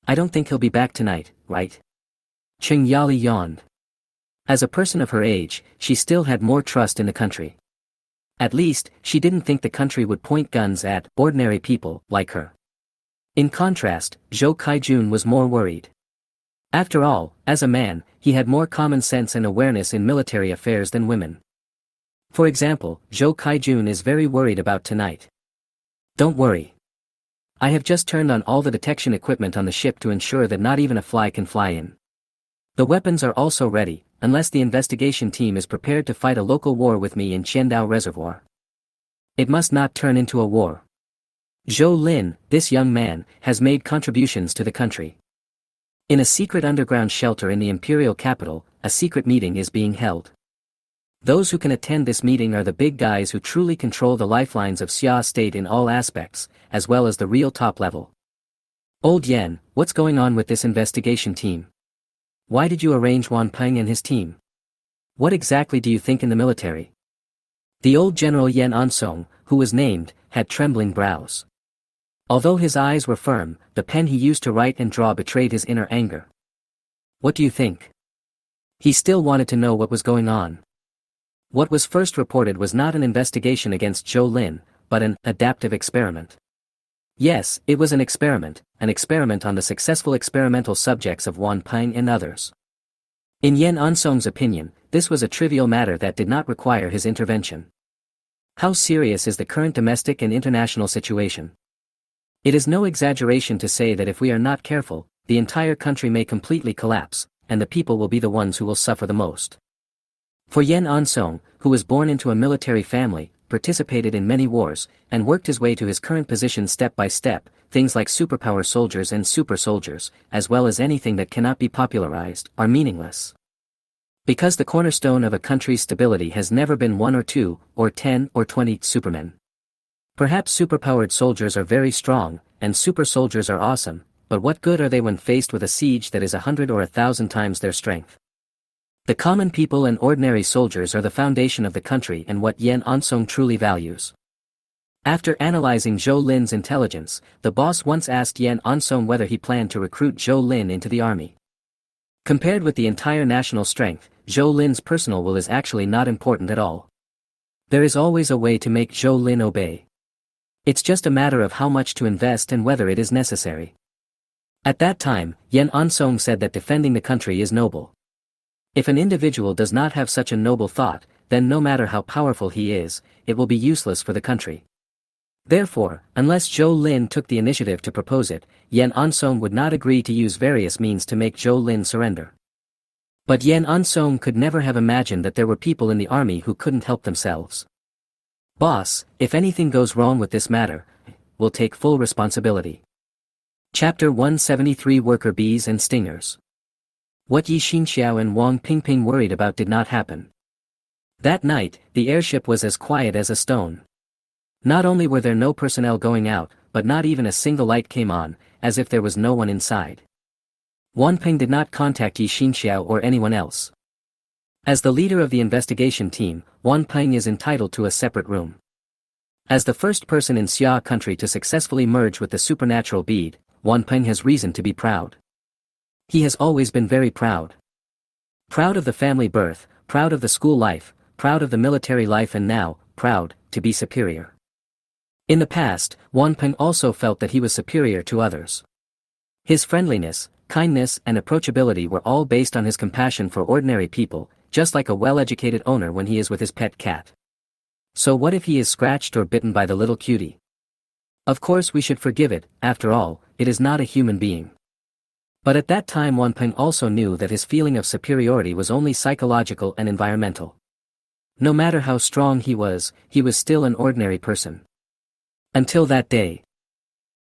I don't think he'll be back tonight, right? Cheng Yali yawned. As a person of her age, she still had more trust in the country. At least, she didn't think the country would point guns at ordinary people like her. In contrast, Zhou Kaijun was more worried. After all, as a man, he had more common sense and awareness in military affairs than women. For example, Zhou Kaijun is very worried about tonight. Don't worry. I have just turned on all the detection equipment on the ship to ensure that not even a fly can fly in. The weapons are also ready, unless the investigation team is prepared to fight a local war with me in Qiandao Reservoir. It must not turn into a war. Zhou Lin, this young man, has made contributions to the country. In a secret underground shelter in the imperial capital, a secret meeting is being held. Those who can attend this meeting are the big guys who truly control the lifelines of Xia State in all aspects, as well as the real top level. Old Yen, what's going on with this investigation team? Why did you arrange Wan Peng and his team? What exactly do you think in the military? The old General Yen Ansong, who was named, had trembling brows. Although his eyes were firm, the pen he used to write and draw betrayed his inner anger. What do you think? He still wanted to know what was going on. What was first reported was not an investigation against Zhou Lin, but an adaptive experiment. Yes, it was an experiment on the successful experimental subjects of Wan Peng and others. In Yen Ansong's opinion, this was a trivial matter that did not require his intervention. How serious is the current domestic and international situation? It is no exaggeration to say that if we are not careful, the entire country may completely collapse, and the people will be the ones who will suffer the most. For Yen Ansong, who was born into a military family, participated in many wars, and worked his way to his current position step by step, things like superpower soldiers and super soldiers, as well as anything that cannot be popularized, are meaningless. Because the cornerstone of a country's stability has never been 1 or 2, or 10 or 20 supermen. Perhaps superpowered soldiers are very strong, and super soldiers are awesome, but what good are they when faced with a siege that is 100 or 1,000 times their strength? The common people and ordinary soldiers are the foundation of the country and what Yen Ansong truly values. After analyzing Zhou Lin's intelligence, the boss once asked Yen Ansong whether he planned to recruit Zhou Lin into the army. Compared with the entire national strength, Zhou Lin's personal will is actually not important at all. There is always a way to make Zhou Lin obey. It's just a matter of how much to invest and whether it is necessary. At that time, Yen Ansong said that defending the country is noble. If an individual does not have such a noble thought, then no matter how powerful he is, it will be useless for the country. Therefore, unless Zhou Lin took the initiative to propose it, Yen Ansong would not agree to use various means to make Zhou Lin surrender. But Yen Ansong could never have imagined that there were people in the army who couldn't help themselves. Boss, if anything goes wrong with this matter, we'll take full responsibility. Chapter 173 Worker Bees and Stingers. What Yi Xinxiao and Wang Pingping worried about did not happen. That night, the airship was as quiet as a stone. Not only were there no personnel going out, but not even a single light came on, as if there was no one inside. Wan Peng did not contact Yi Xinxiao or anyone else. As the leader of the investigation team, Wan Peng is entitled to a separate room. As the first person in Xia country to successfully merge with the supernatural bead, Wan Peng has reason to be proud. He has always been very proud. Proud of the family birth, proud of the school life, proud of the military life, and now, proud to be superior. In the past, Wan Peng also felt that he was superior to others. His friendliness, kindness, and approachability were all based on his compassion for ordinary people, just like a well-educated owner when he is with his pet cat. So what if he is scratched or bitten by the little cutie? Of course we should forgive it, after all, it is not a human being. But at that time Wan Peng also knew that his feeling of superiority was only psychological and environmental. No matter how strong he was still an ordinary person. Until that day.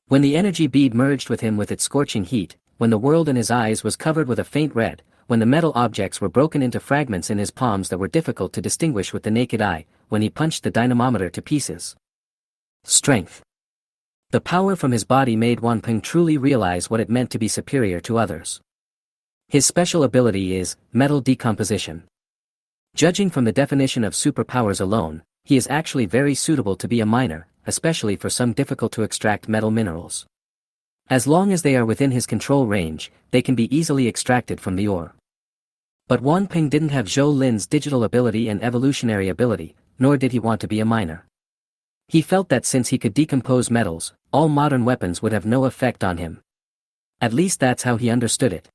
When the energy bead merged with him with its scorching heat, when the world in his eyes was covered with a faint red, when the metal objects were broken into fragments in his palms that were difficult to distinguish with the naked eye, when he punched the dynamometer to pieces. Strength. The power from his body made Wan Peng truly realize what it meant to be superior to others. His special ability is metal decomposition. Judging from the definition of superpowers alone, he is actually very suitable to be a miner, especially for some difficult to extract metal minerals. As long as they are within his control range, they can be easily extracted from the ore. But Wan Peng didn't have Zhou Lin's digital ability and evolutionary ability, nor did he want to be a miner. He felt that since he could decompose metals, all modern weapons would have no effect on him. At least that's how he understood it.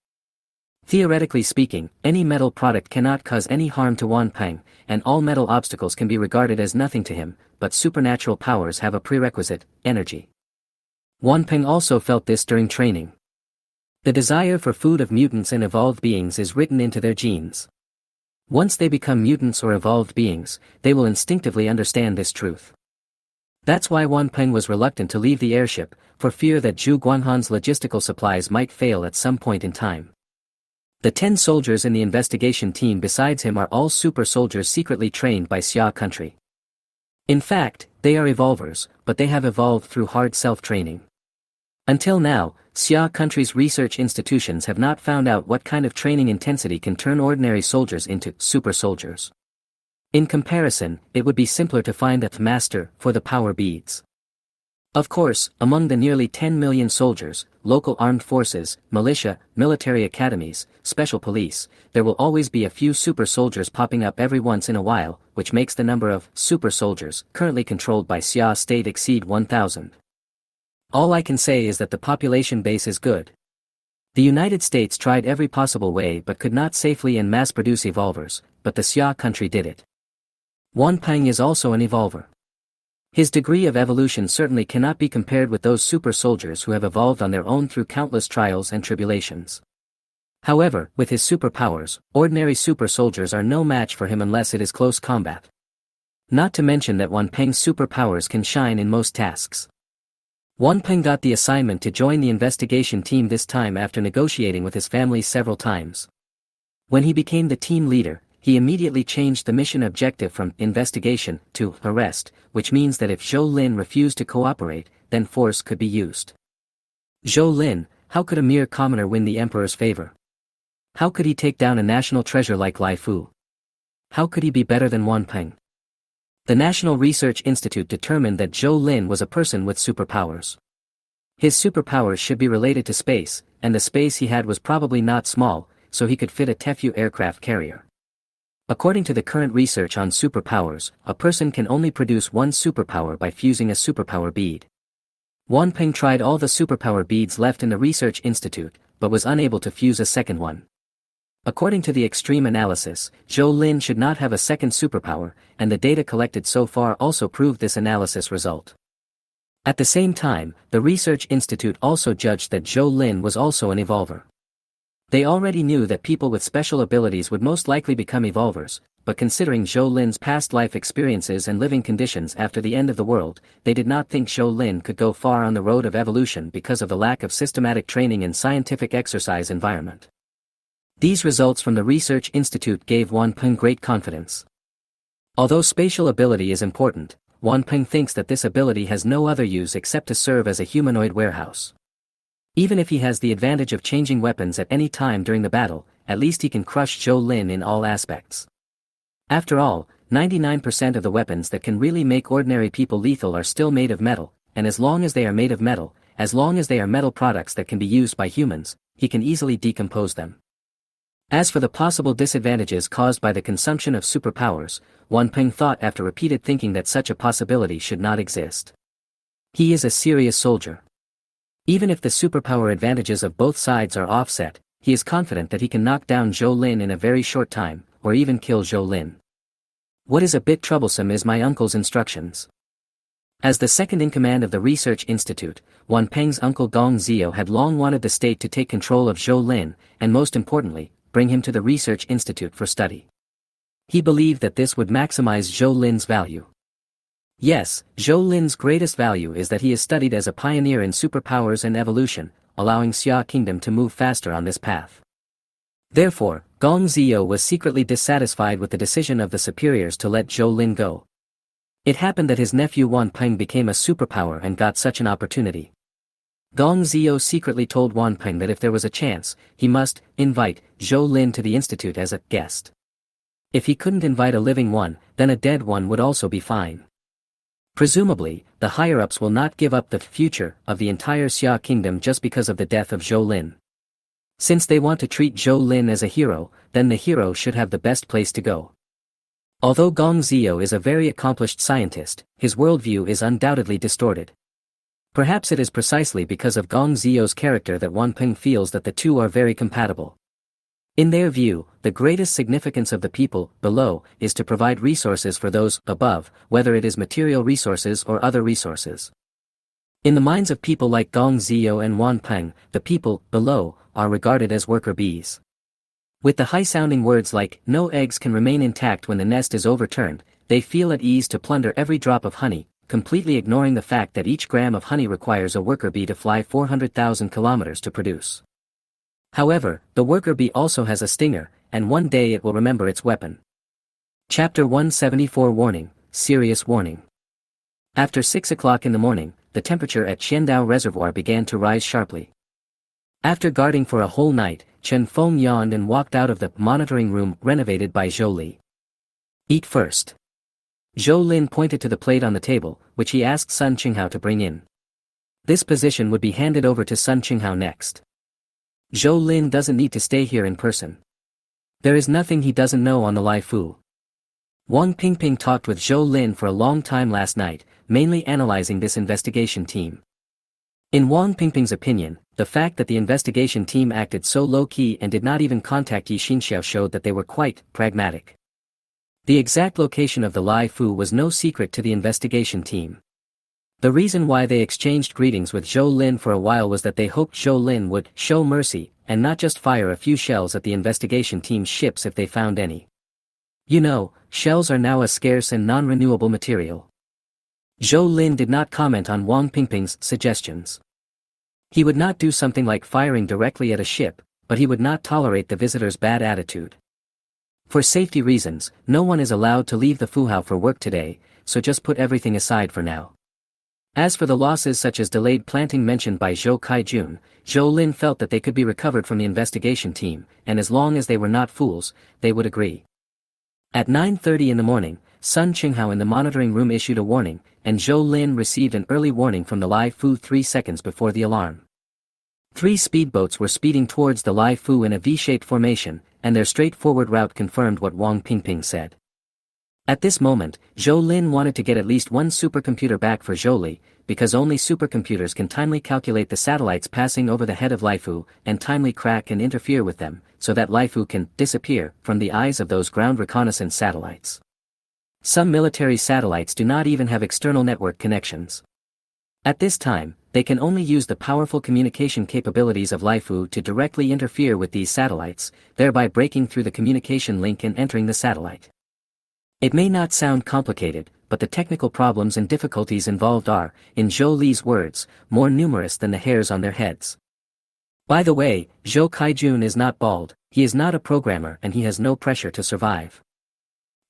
Theoretically speaking, any metal product cannot cause any harm to Wan Peng, and all metal obstacles can be regarded as nothing to him, but supernatural powers have a prerequisite, energy. Wan Peng also felt this during training. The desire for food of mutants and evolved beings is written into their genes. Once they become mutants or evolved beings, they will instinctively understand this truth. That's why Wan Peng was reluctant to leave the airship, for fear that Zhu Guanghan's logistical supplies might fail at some point in time. The 10 soldiers in the investigation team besides him are all super soldiers secretly trained by Xia country. In fact, they are evolvers, but they have evolved through hard self-training. Until now, Xia country's research institutions have not found out what kind of training intensity can turn ordinary soldiers into super soldiers. In comparison, it would be simpler to find a master for the power beads. Of course, among the nearly 10 million soldiers, local armed forces, militia, military academies, special police, there will always be a few super soldiers popping up every once in a while, which makes the number of super soldiers currently controlled by Xia state exceed 1,000. All I can say is that the population base is good. The United States tried every possible way but could not safely and mass-produce evolvers, but the Xia country did it. Wanpeng is also an evolver. His degree of evolution certainly cannot be compared with those super soldiers who have evolved on their own through countless trials and tribulations. However, with his superpowers, ordinary super soldiers are no match for him unless it is close combat. Not to mention that Wanpeng's superpowers can shine in most tasks. Wanpeng got the assignment to join the investigation team this time after negotiating with his family several times. When he became the team leader, he immediately changed the mission objective from investigation to arrest, which means that if Zhou Lin refused to cooperate, then force could be used. Zhou Lin, how could a mere commoner win the emperor's favor? How could he take down a national treasure like Lai Fu? How could he be better than Wanpeng? The National Research Institute determined that Zhou Lin was a person with superpowers. His superpowers should be related to space, and the space he had was probably not small, so he could fit a Tefyu aircraft carrier. According to the current research on superpowers, a person can only produce one superpower by fusing a superpower bead. Wanpeng tried all the superpower beads left in the research institute, but was unable to fuse a second one. According to the extreme analysis, Zhou Lin should not have a second superpower, and the data collected so far also proved this analysis result. At the same time, the research institute also judged that Zhou Lin was also an evolver. They already knew that people with special abilities would most likely become evolvers, but considering Zhou Lin's past life experiences and living conditions after the end of the world, they did not think Zhou Lin could go far on the road of evolution because of the lack of systematic training and scientific exercise environment. These results from the research institute gave Wanpeng great confidence. Although spatial ability is important, Wanpeng thinks that this ability has no other use except to serve as a humanoid warehouse. Even if he has the advantage of changing weapons at any time during the battle, at least he can crush Zhou Lin in all aspects. After all, 99% of the weapons that can really make ordinary people lethal are still made of metal, and as long as they are made of metal, as long as they are metal products that can be used by humans, he can easily decompose them. As for the possible disadvantages caused by the consumption of superpowers, Wanpeng thought after repeated thinking that such a possibility should not exist. He is a serious soldier. Even if the superpower advantages of both sides are offset, he is confident that he can knock down Zhou Lin in a very short time, or even kill Zhou Lin. What is a bit troublesome is my uncle's instructions. As the second-in-command of the research institute, Wanpeng's uncle Gong Zhou had long wanted the state to take control of Zhou Lin, and most importantly, bring him to the research institute for study. He believed that this would maximize Zhou Lin's value. Yes, Zhou Lin's greatest value is that he is studied as a pioneer in superpowers and evolution, allowing Xia Kingdom to move faster on this path. Therefore, Gong Zhou was secretly dissatisfied with the decision of the superiors to let Zhou Lin go. It happened that his nephew Wanpeng became a superpower and got such an opportunity. Gong Zhou secretly told Wanpeng that if there was a chance, he must invite Zhou Lin to the institute as a guest. If he couldn't invite a living one, then a dead one would also be fine. Presumably, the higher-ups will not give up the future of the entire Xia Kingdom just because of the death of Zhou Lin. Since they want to treat Zhou Lin as a hero, then the hero should have the best place to go. Although Gong Zhou is a very accomplished scientist, his worldview is undoubtedly distorted. Perhaps it is precisely because of Gong Zhou's character that Wanpeng feels that the two are very compatible. In their view, the greatest significance of the people below is to provide resources for those above, whether it is material resources or other resources. In the minds of people like Gong Zhou and Wanpeng, the people below are regarded as worker bees. With the high-sounding words like, "No eggs can remain intact when the nest is overturned," they feel at ease to plunder every drop of honey, completely ignoring the fact that each gram of honey requires a worker bee to fly 400,000 kilometers to produce. However, the worker bee also has a stinger, and one day it will remember its weapon. Chapter 174 Warning, Serious Warning. After 6 o'clock in the morning, the temperature at Qiandao Reservoir began to rise sharply. After guarding for a whole night, Chen Feng yawned and walked out of the monitoring room renovated by Zhou Li. "Eat first." Zhou Lin pointed to the plate on the table, which he asked Sun Qinghao to bring in. This position would be handed over to Sun Qinghao next. Zhou Lin doesn't need to stay here in person. There is nothing he doesn't know on the Lai Fu. Wang Pingping talked with Zhou Lin for a long time last night, mainly analyzing this investigation team. In Wang Pingping's opinion, the fact that the investigation team acted so low-key and did not even contact Yi Xinxiao showed that they were quite pragmatic. The exact location of the Lai Fu was no secret to the investigation team. The reason why they exchanged greetings with Zhou Lin for a while was that they hoped Zhou Lin would show mercy and not just fire a few shells at the investigation team's ships if they found any. You know, shells are now a scarce and non-renewable material. Zhou Lin did not comment on Wang Pingping's suggestions. He would not do something like firing directly at a ship, but he would not tolerate the visitor's bad attitude. For safety reasons, no one is allowed to leave the Fuhao for work today, so just put everything aside for now. As for the losses such as delayed planting mentioned by Zhou Kaijun, Zhou Lin felt that they could be recovered from the investigation team, and as long as they were not fools, they would agree. At 9:30 in the morning, Sun Qinghao in the monitoring room issued a warning, and Zhou Lin received an early warning from the Lai Fu 3 seconds before the alarm. 3 speedboats were speeding towards the Lai Fu in a V-shaped formation, and their straightforward route confirmed what Wang Pingping said. At this moment, Zhou Lin wanted to get at least one supercomputer back for Zhou Li, because only supercomputers can timely calculate the satellites passing over the head of Lai Fu and timely crack and interfere with them, so that Lai Fu can disappear from the eyes of those ground reconnaissance satellites. Some military satellites do not even have external network connections. At this time, they can only use the powerful communication capabilities of Lai Fu to directly interfere with these satellites, thereby breaking through the communication link and entering the satellite. It may not sound complicated, but the technical problems and difficulties involved are, in Zhou Li's words, more numerous than the hairs on their heads. By the way, Zhou Kaijun is not bald, he is not a programmer and he has no pressure to survive.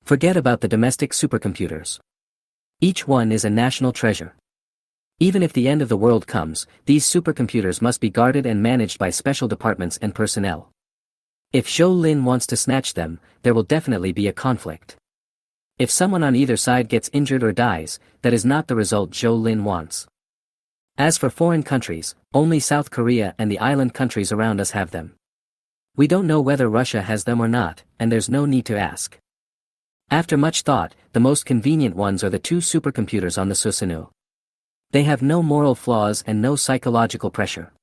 Forget about the domestic supercomputers. Each one is a national treasure. Even if the end of the world comes, these supercomputers must be guarded and managed by special departments and personnel. If Zhou Lin wants to snatch them, there will definitely be a conflict. If someone on either side gets injured or dies, that is not the result Zhou Lin wants. As for foreign countries, only South Korea and the island countries around us have them. We don't know whether Russia has them or not, and there's no need to ask. After much thought, the most convenient ones are the 2 supercomputers on the Susanoo. They have no moral flaws and no psychological pressure.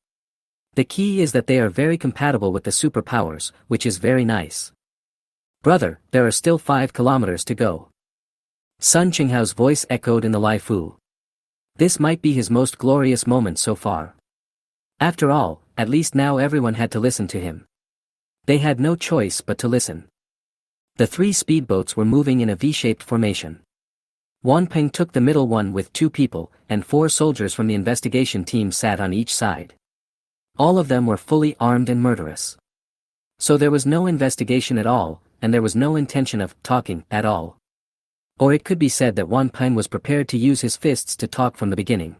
The key is that they are very compatible with the superpowers, which is very nice. Brother, there are still 5 kilometers to go. Sun Qinghao's voice echoed in the Lai Fu. This might be his most glorious moment so far. After all, at least now everyone had to listen to him. They had no choice but to listen. The 3 speedboats were moving in a V-shaped formation. Wan Peng took the middle one with 2 people, and 4 soldiers from the investigation team sat on each side. All of them were fully armed and murderous. So there was no investigation at all, and there was no intention of talking at all. Or it could be said that Wan Peng was prepared to use his fists to talk from the beginning.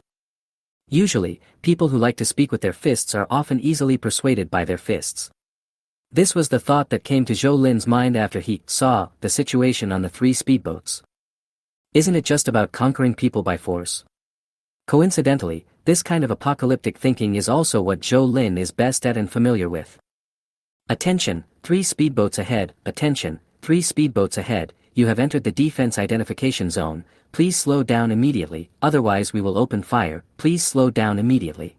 Usually, people who like to speak with their fists are often easily persuaded by their fists. This was the thought that came to Zhou Lin's mind after he saw the situation on the 3 speedboats. Isn't it just about conquering people by force? Coincidentally, this kind of apocalyptic thinking is also what Zhou Lin is best at and familiar with. Attention, 3 speedboats ahead, attention, 3 speedboats ahead, you have entered the defense identification zone, please slow down immediately, otherwise we will open fire, please slow down immediately.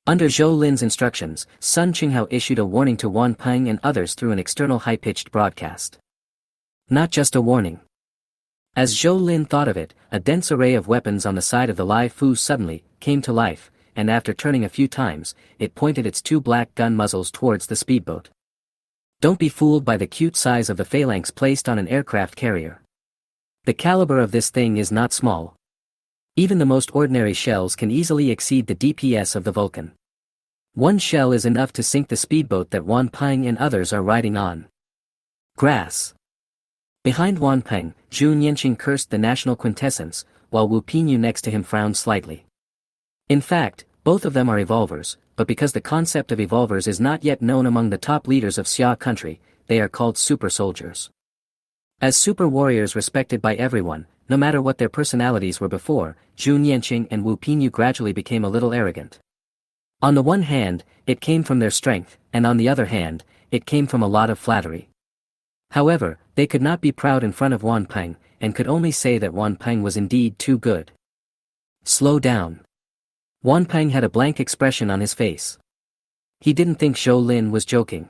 Under Zhou Lin's instructions, Sun Qinghao issued a warning to Wan Peng and others through an external high-pitched broadcast. Not just a warning. As Zhou Lin thought of it, a dense array of weapons on the side of the Lai Fu suddenly came to life, and after turning a few times, it pointed its 2 black gun muzzles towards the speedboat. Don't be fooled by the cute size of the phalanx placed on an aircraft carrier. The caliber of this thing is not small. Even the most ordinary shells can easily exceed the DPS of the Vulcan. One shell is enough to sink the speedboat that Wan Peng and others are riding on. Grass. Behind Wan Peng, Zhu Nianqing cursed the national quintessence, while Wu Pinyu next to him frowned slightly. In fact, both of them are evolvers, but because the concept of evolvers is not yet known among the top leaders of Xia country, they are called super soldiers. As super warriors respected by everyone, no matter what their personalities were before, Jun Yanqing and Wu Pinyu gradually became a little arrogant. On the one hand, it came from their strength, and on the other hand, it came from a lot of flattery. However, they could not be proud in front of Wan Peng, and could only say that Wan Peng was indeed too good. Slow down. Wan Peng had a blank expression on his face. He didn't think Zhou Lin was joking.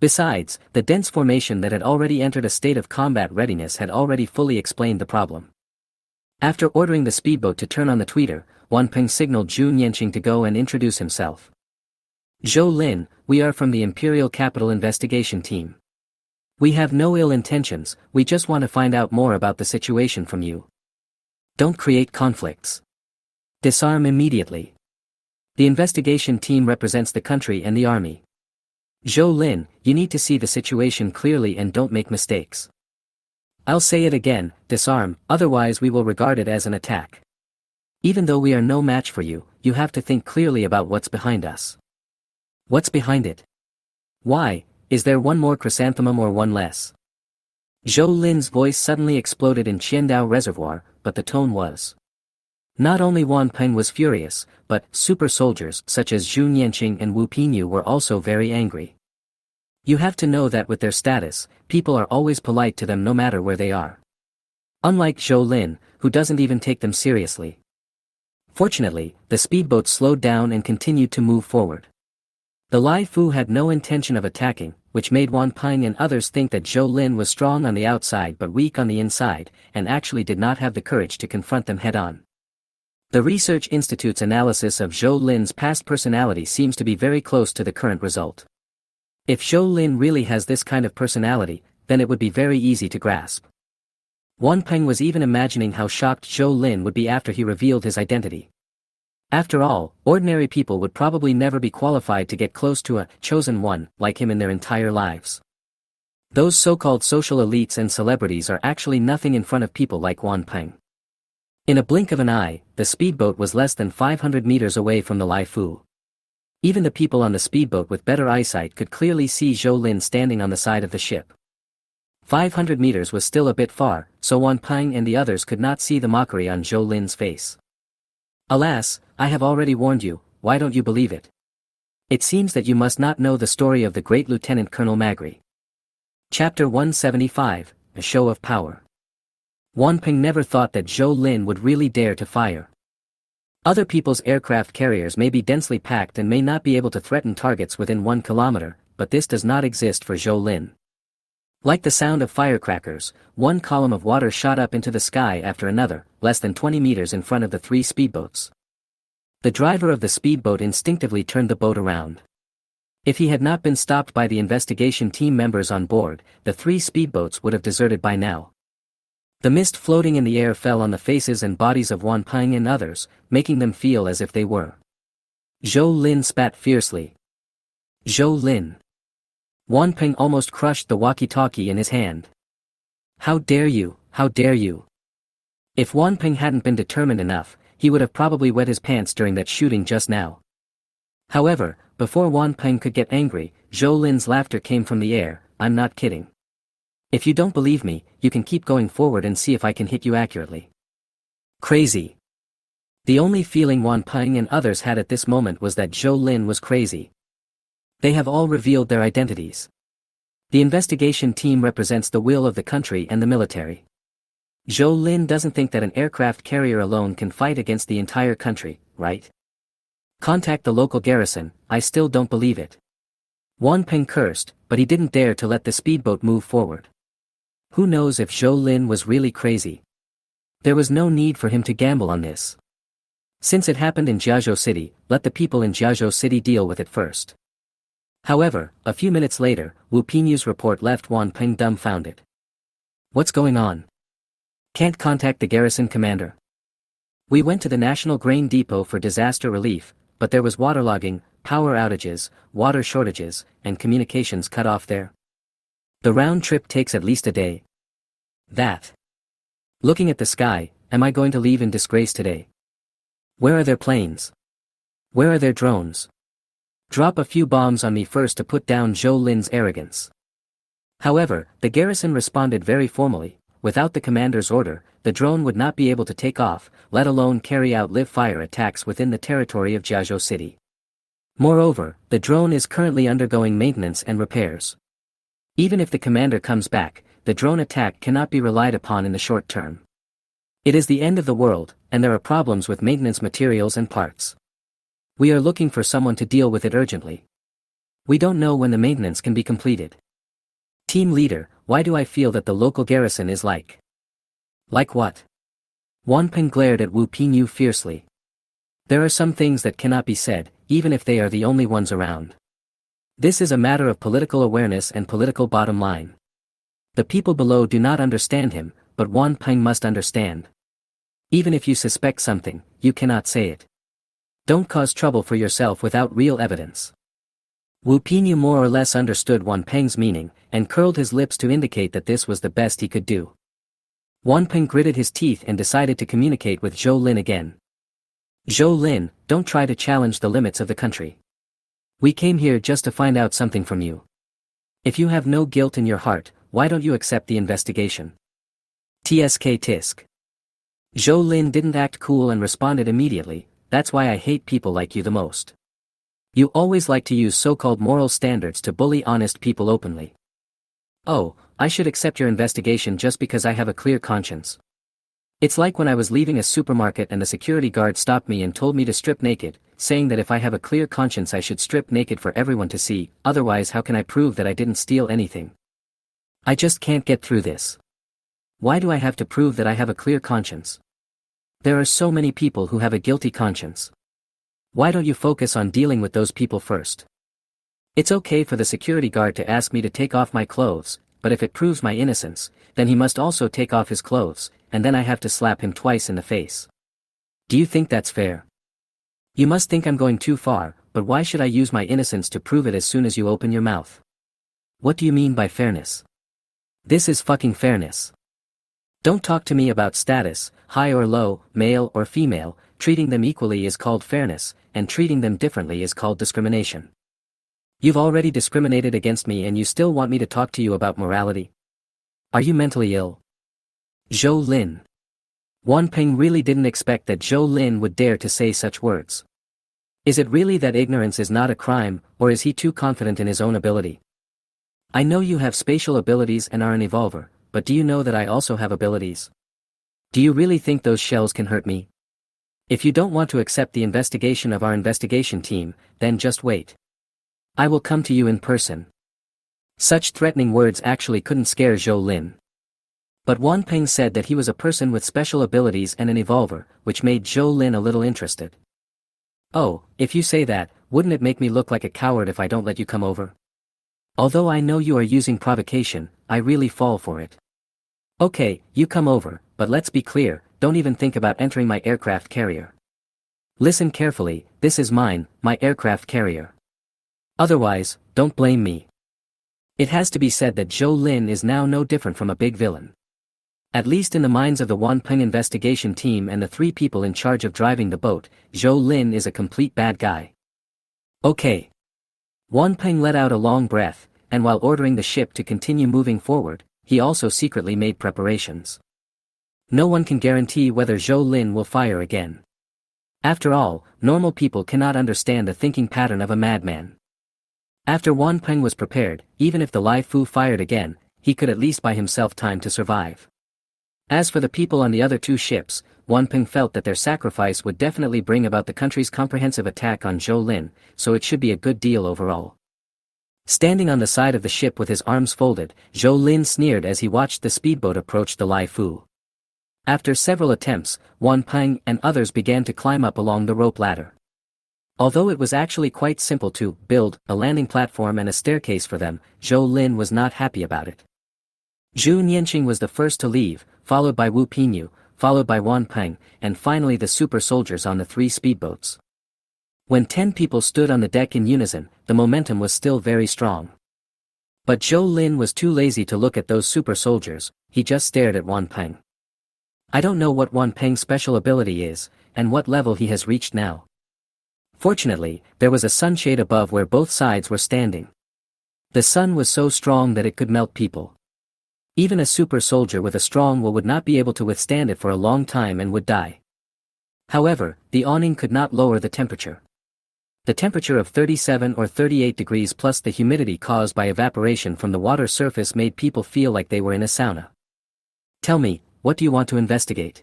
Besides, the dense formation that had already entered a state of combat readiness had already fully explained the problem. After ordering the speedboat to turn on the tweeter, Wan Peng signaled Jun Yanqing to go and introduce himself. Zhou Lin, we are from the Imperial Capital Investigation Team. We have no ill intentions, we just want to find out more about the situation from you. Don't create conflicts. Disarm immediately. The investigation team represents the country and the army. Zhou Lin, you need to see the situation clearly and don't make mistakes. I'll say it again, disarm, otherwise we will regard it as an attack. Even though we are no match for you, you have to think clearly about what's behind us. What's behind it? Why, is there one more chrysanthemum or one less? Zhou Lin's voice suddenly exploded in Qiandao Reservoir, but the tone was. Not only Wan Peng was furious, but super soldiers such as Jun Yanqing and Wu Pinyu were also very angry. You have to know that with their status, people are always polite to them no matter where they are. Unlike Zhou Lin, who doesn't even take them seriously. Fortunately, the speedboat slowed down and continued to move forward. The Lai Fu had no intention of attacking, which made Wan Peng and others think that Zhou Lin was strong on the outside but weak on the inside, and actually did not have the courage to confront them head-on. The Research Institute's analysis of Zhou Lin's past personality seems to be very close to the current result. If Zhou Lin really has this kind of personality, then it would be very easy to grasp. Wan Peng was even imagining how shocked Zhou Lin would be after he revealed his identity. After all, ordinary people would probably never be qualified to get close to a chosen one like him in their entire lives. Those so-called social elites and celebrities are actually nothing in front of people like Wan Peng. In a blink of an eye, the speedboat was less than 500 meters away from the Lai Fu. Even the people on the speedboat with better eyesight could clearly see Zhou Lin standing on the side of the ship. 500 meters was still a bit far, so Wan Peng and the others could not see the mockery on Zhou Lin's face. Alas, I have already warned you, why don't you believe it? It seems that you must not know the story of the great Lieutenant Colonel Magri. Chapter 175, A Show of Power. Wan Peng never thought that Zhou Lin would really dare to fire. Other people's aircraft carriers may be densely packed and may not be able to threaten targets within 1 kilometer, but this does not exist for Zhou Lin. Like the sound of firecrackers, one column of water shot up into the sky after another, less than 20 meters in front of the 3 speedboats. The driver of the speedboat instinctively turned the boat around. If he had not been stopped by the investigation team members on board, the 3 speedboats would have deserted by now. The mist floating in the air fell on the faces and bodies of Wan Peng and others, making them feel as if they were. Zhou Lin spat fiercely. Zhou Lin. Wan Peng almost crushed the walkie-talkie in his hand. How dare you, how dare you? If Wan Peng hadn't been determined enough, he would have probably wet his pants during that shooting just now. However, before Wan Peng could get angry, Zhou Lin's laughter came from the air. I'm not kidding. If you don't believe me, you can keep going forward and see if I can hit you accurately. Crazy. The only feeling Wan Peng and others had at this moment was that Zhou Lin was crazy. They have all revealed their identities. The investigation team represents the will of the country and the military. Zhou Lin doesn't think that an aircraft carrier alone can fight against the entire country, right? Contact the local garrison, I still don't believe it. Wan Peng cursed, but he didn't dare to let the speedboat move forward. Who knows if Zhou Lin was really crazy? There was no need for him to gamble on this. Since it happened in Jiazhou City, let the people in Jiazhou City deal with it first. However, a few minutes later, Wu Pinyu's report left Wan Peng dumbfounded. What's going on? Can't contact the garrison commander. We went to the National Grain Depot for disaster relief, but there was waterlogging, power outages, water shortages, and communications cut off there. The round trip takes at least a day. That. Looking at the sky, am I going to leave in disgrace today? Where are their planes? Where are their drones? Drop a few bombs on me first to put down Zhou Lin's arrogance. However, the garrison responded very formally. without the commander's order, the drone would not be able to take off, let alone carry out live-fire attacks within the territory of Jiazhou City. Moreover, the drone is currently undergoing maintenance and repairs. Even if the commander comes back, the drone attack cannot be relied upon in the short term. It is the end of the world, and there are problems with maintenance materials and parts. We are looking for someone to deal with it urgently. We don't know when the maintenance can be completed. Team leader, why do I feel that the local garrison is like? Like what? Wang Ping glared at Wu Pinyu fiercely. There are some things that cannot be said, even if they are the only ones around. This is a matter of political awareness and political bottom line. The people below do not understand him, but Wang Ping must understand. Even if you suspect something, you cannot say it. Don't cause trouble for yourself without real evidence. Wu Pinyu more or less understood Wang Peng's meaning, and curled his lips to indicate that this was the best he could do. Wang Peng gritted his teeth and decided to communicate with Zhou Lin again. Zhou Lin, don't try to challenge the limits of the country. We came here just to find out something from you. If you have no guilt in your heart, why don't you accept the investigation? TSK Tisk. Zhou Lin didn't act cool and responded immediately, that's why I hate people like you the most. You always like to use so-called moral standards to bully honest people openly. Oh, I should accept your investigation just because I have a clear conscience. It's like when I was leaving a supermarket and the security guard stopped me and told me to strip naked, saying that if I have a clear conscience I should strip naked for everyone to see, otherwise how can I prove that I didn't steal anything? I just can't get through this. Why do I have to prove that I have a clear conscience? There are so many people who have a guilty conscience. Why don't you focus on dealing with those people first? It's okay for the security guard to ask me to take off my clothes, but if it proves my innocence, then he must also take off his clothes, and then I have to slap him twice in the face. Do you think that's fair? You must think I'm going too far, but why should I use my innocence to prove it as soon as you open your mouth? What do you mean by fairness? This is fucking fairness. Don't talk to me about status, high or low, male or female, treating them equally is called fairness, and treating them differently is called discrimination. You've already discriminated against me and you still want me to talk to you about morality? Are you mentally ill? Zhou Lin. Wang Peng really didn't expect that Zhou Lin would dare to say such words. Is it really that ignorance is not a crime, or is he too confident in his own ability? I know you have spatial abilities and are an evolver, but do you know that I also have abilities? Do you really think those shells can hurt me? If you don't want to accept the investigation of our investigation team, then just wait. I will come to you in person. Such threatening words actually couldn't scare Zhou Lin. But Wang Peng said that he was a person with special abilities and an evolver, which made Zhou Lin a little interested. Oh, if you say that, wouldn't it make me look like a coward if I don't let you come over? Although I know you are using provocation, I really fall for it. Okay, you come over, but let's be clear, don't even think about entering my aircraft carrier. Listen carefully, this is mine, my aircraft carrier. Otherwise, don't blame me. It has to be said that Zhou Lin is now no different from a big villain. At least in the minds of the Wang Peng investigation team and the 3 people in charge of driving the boat, Zhou Lin is a complete bad guy. Okay. Wang Peng let out a long breath, and while ordering the ship to continue moving forward, he also secretly made preparations. No one can guarantee whether Zhou Lin will fire again. After all, normal people cannot understand the thinking pattern of a madman. After Wang Peng was prepared, even if the Lai Fu fired again, he could at least buy himself time to survive. As for the people on the other 2 ships, Wang Peng felt that their sacrifice would definitely bring about the country's comprehensive attack on Zhou Lin, so it should be a good deal overall. Standing on the side of the ship with his arms folded, Zhou Lin sneered as he watched the speedboat approach the Lai Fu. After several attempts, Wang Peng and others began to climb up along the rope ladder. Although it was actually quite simple to build a landing platform and a staircase for them, Zhou Lin was not happy about it. Zhu Nianqing was the first to leave, followed by Wu Pinyu, followed by Wang Peng, and finally the super soldiers on the 3 speedboats. When 10 people stood on the deck in unison, the momentum was still very strong. But Zhou Lin was too lazy to look at those super soldiers, he just stared at Wang Peng. I don't know what Wang Peng's special ability is, and what level he has reached now. Fortunately, there was a sunshade above where both sides were standing. The sun was so strong that it could melt people. Even a super soldier with a strong will would not be able to withstand it for a long time and would die. However, the awning could not lower the temperature. The temperature of 37 or 38 degrees plus the humidity caused by evaporation from the water surface made people feel like they were in a sauna. Tell me, what do you want to investigate?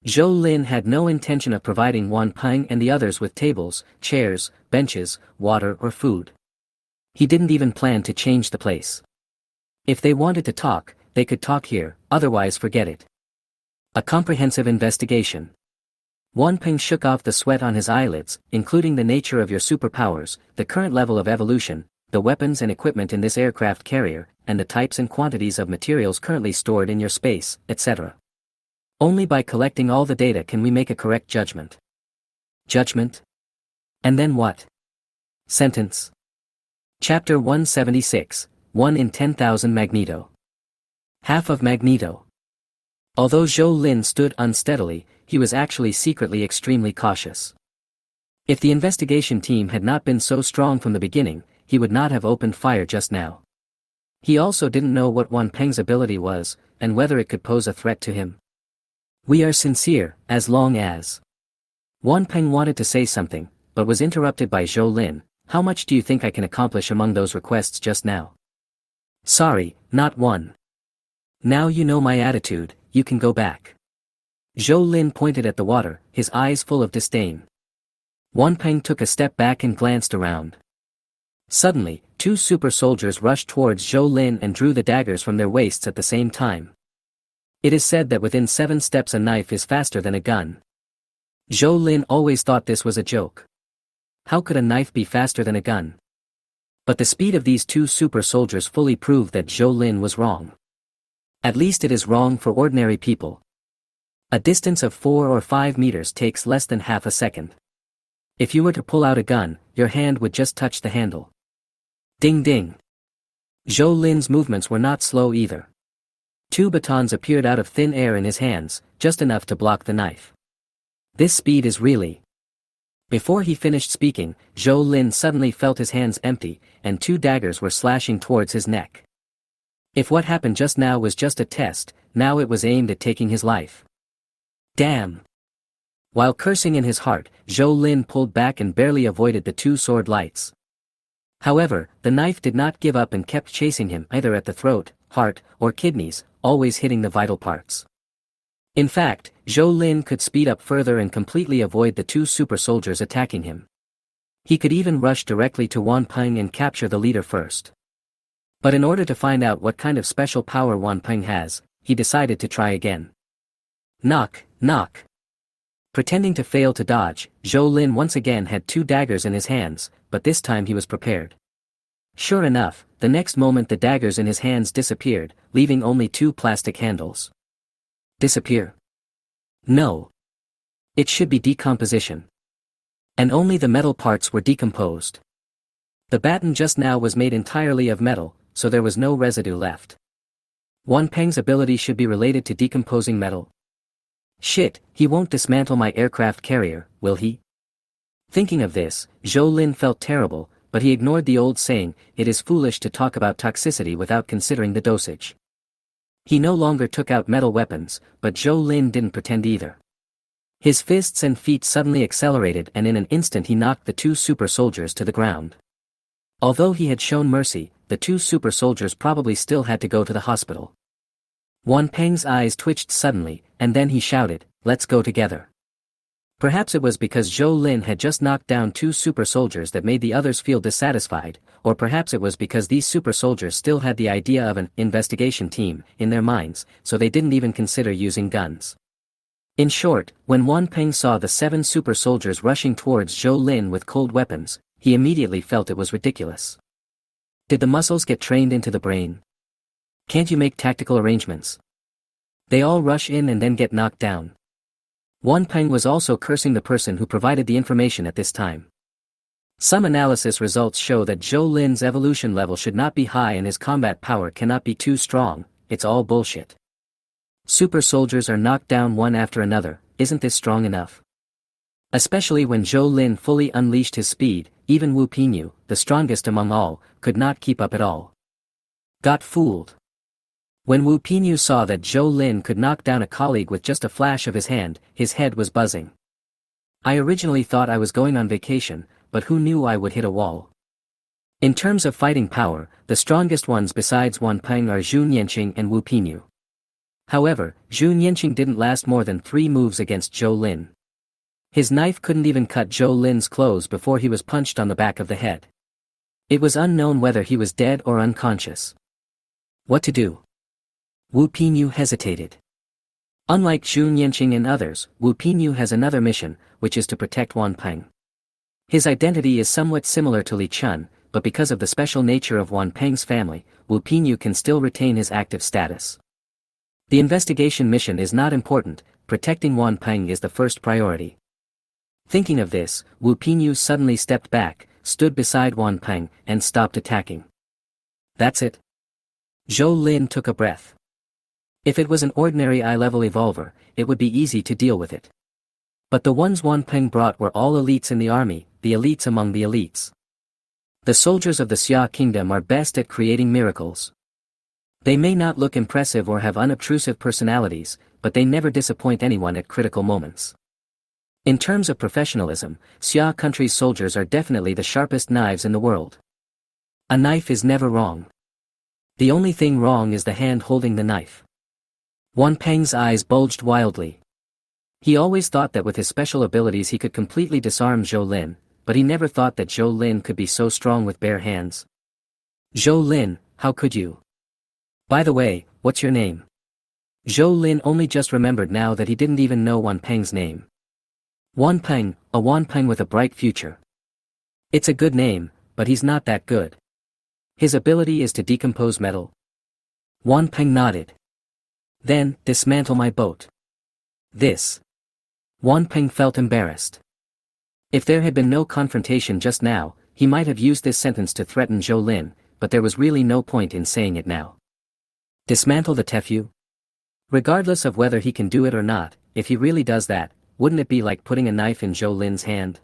Zhou Lin had no intention of providing Wan Peng and the others with tables, chairs, benches, water or food. He didn't even plan to change the place. If they wanted to talk, they could talk here, otherwise forget it. A comprehensive investigation. Wan Peng shook off the sweat on his eyelids, including the nature of your superpowers, the current level of evolution, the weapons and equipment in this aircraft carrier, and the types and quantities of materials currently stored in your space, etc. Only by collecting all the data can we make a correct judgment. Judgment? And then what? Sentence. Chapter 176, 1 in 10,000 Magneto. Half of Magneto. Although Zhou Lin stood unsteadily, he was actually secretly extremely cautious. If the investigation team had not been so strong from the beginning, he would not have opened fire just now. He also didn't know what Wan Peng's ability was, and whether it could pose a threat to him. We are sincere, as long as... Wan Peng wanted to say something, but was interrupted by Zhou Lin. How much do you think I can accomplish among those requests just now? Sorry, not one. Now you know my attitude, you can go back. Zhou Lin pointed at the water, his eyes full of disdain. Wan Peng took a step back and glanced around. Suddenly, two super soldiers rushed towards Zhou Lin and drew the daggers from their waists at the same time. It is said that within 7 steps a knife is faster than a gun. Zhou Lin always thought this was a joke. How could a knife be faster than a gun? But the speed of these two super soldiers fully proved that Zhou Lin was wrong. At least it is wrong for ordinary people. A distance of 4 or 5 meters takes less than half a second. If you were to pull out a gun, your hand would just touch the handle. Ding ding. Zhou Lin's movements were not slow either. 2 batons appeared out of thin air in his hands, just enough to block the knife. This speed is really... Before he finished speaking, Zhou Lin suddenly felt his hands empty, and 2 daggers were slashing towards his neck. If what happened just now was just a test, now it was aimed at taking his life. Damn! While cursing in his heart, Zhou Lin pulled back and barely avoided the 2 sword lights. However, the knife did not give up and kept chasing him either at the throat, heart, or kidneys, always hitting the vital parts. In fact, Zhou Lin could speed up further and completely avoid the 2 super soldiers attacking him. He could even rush directly to Wan Peng and capture the leader first. But in order to find out what kind of special power Wan Peng has, he decided to try again. Knock, knock. Pretending to fail to dodge, Zhou Lin once again had 2 daggers in his hands, but this time he was prepared. Sure enough, the next moment the daggers in his hands disappeared, leaving only 2 plastic handles. Disappear? No. It should be decomposition. And only the metal parts were decomposed. The baton just now was made entirely of metal, so there was no residue left. Wan Peng's ability should be related to decomposing metal. Shit, he won't dismantle my aircraft carrier, will he? Thinking of this, Zhou Lin felt terrible, but he ignored the old saying, it is foolish to talk about toxicity without considering the dosage. He no longer took out metal weapons, but Zhou Lin didn't pretend either. His fists and feet suddenly accelerated and in an instant he knocked the 2 super soldiers to the ground. Although he had shown mercy, the 2 super soldiers probably still had to go to the hospital. Wan Peng's eyes twitched suddenly, and then he shouted, let's go together. Perhaps it was because Zhou Lin had just knocked down 2 super soldiers that made the others feel dissatisfied, or perhaps it was because these super soldiers still had the idea of an investigation team in their minds, so they didn't even consider using guns. In short, when Wan Peng saw the 7 super soldiers rushing towards Zhou Lin with cold weapons, he immediately felt it was ridiculous. Did the muscles get trained into the brain? Can't you make tactical arrangements? They all rush in and then get knocked down. Wan Peng was also cursing the person who provided the information at this time. Some analysis results show that Zhou Lin's evolution level should not be high and his combat power cannot be too strong, it's all bullshit. Super soldiers are knocked down one after another, isn't this strong enough? Especially when Zhou Lin fully unleashed his speed, even Wu Pingyu, the strongest among all, could not keep up at all. Got fooled. When Wu Pinyu saw that Zhou Lin could knock down a colleague with just a flash of his hand, his head was buzzing. I originally thought I was going on vacation, but who knew I would hit a wall? In terms of fighting power, the strongest ones besides Wan Peng are Zhu Yanqing and Wu Pinyu. However, Zhu Yanqing didn't last more than 3 moves against Zhou Lin. His knife couldn't even cut Zhou Lin's clothes before he was punched on the back of the head. It was unknown whether he was dead or unconscious. What to do? Wu Pinyu hesitated. Unlike Zhu Yanqing and others, Wu Pinyu has another mission, which is to protect Wan Peng. His identity is somewhat similar to Li Chun, but because of the special nature of Wan Peng's family, Wu Pinyu can still retain his active status. The investigation mission is not important, protecting Wan Peng is the first priority. Thinking of this, Wu Pinyu suddenly stepped back, stood beside Wan Peng, and stopped attacking. That's it? Zhou Lin took a breath. If it was an ordinary eye-level evolver, it would be easy to deal with it. But the ones Wan Peng brought were all elites in the army, the elites among the elites. The soldiers of the Xia kingdom are best at creating miracles. They may not look impressive or have unobtrusive personalities, but they never disappoint anyone at critical moments. In terms of professionalism, Xia country's soldiers are definitely the sharpest knives in the world. A knife is never wrong. The only thing wrong is the hand holding the knife. Wan Peng's eyes bulged wildly. He always thought that with his special abilities he could completely disarm Zhou Lin, but he never thought that Zhou Lin could be so strong with bare hands. Zhou Lin, how could you? By the way, what's your name? Zhou Lin only just remembered now that he didn't even know Wan Peng's name. Wan Peng, a Wan Peng with a bright future. It's a good name, but he's not that good. His ability is to decompose metal. Wan Peng nodded. Then, dismantle my boat. This. Wan Peng felt embarrassed. If there had been no confrontation just now, he might have used this sentence to threaten Zhou Lin, but there was really no point in saying it now. Dismantle the Tefyu? Regardless of whether he can do it or not, if he really does that, wouldn't it be like putting a knife in Zhou Lin's hand?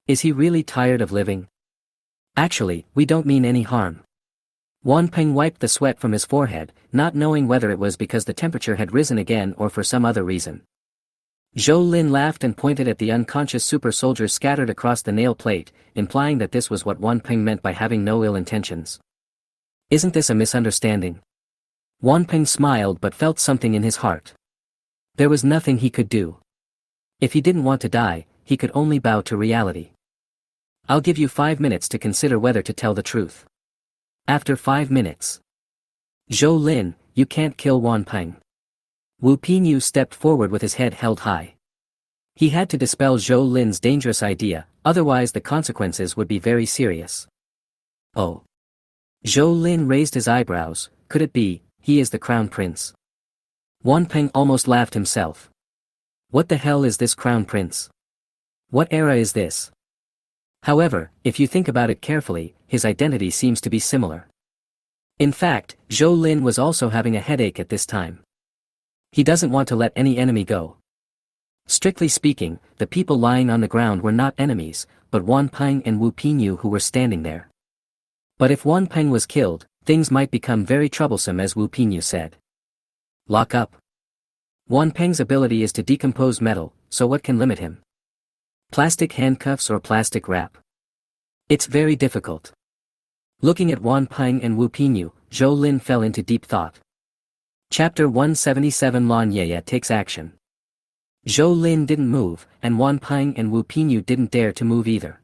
Is he really tired of living? Actually, we don't mean any harm. Wan Peng wiped the sweat from his forehead, not knowing whether it was because the temperature had risen again or for some other reason. Zhou Lin laughed and pointed at the unconscious super soldiers scattered across the nail plate, implying that this was what Wan Peng meant by having no ill intentions. Isn't this a misunderstanding? Wan Peng smiled but felt something in his heart. There was nothing he could do. If he didn't want to die, he could only bow to reality. I'll give you 5 minutes to consider whether to tell the truth. After 5 minutes. Zhou Lin, you can't kill Wan Peng. Wu Pinyu stepped forward with his head held high. He had to dispel Zhou Lin's dangerous idea, otherwise the consequences would be very serious. Oh. Zhou Lin raised his eyebrows, could it be, he is the crown prince? Wan Peng almost laughed himself. What the hell is this crown prince? What era is this? However, if you think about it carefully, his identity seems to be similar. In fact, Zhou Lin was also having a headache at this time. He doesn't want to let any enemy go. Strictly speaking, the people lying on the ground were not enemies, but Wan Peng and Wu Pinyu who were standing there. But if Wan Peng was killed, things might become very troublesome, as Wu Pinyu said. Lock up. Wan Peng's ability is to decompose metal, so what can limit him? Plastic handcuffs or plastic wrap? It's very difficult. Looking at Wan Peng and Wu Pinyu, Zhou Lin fell into deep thought. Chapter 177 Lan Yaya takes action. Zhou Lin didn't move, and Wan Peng and Wu Pinyu didn't dare to move either.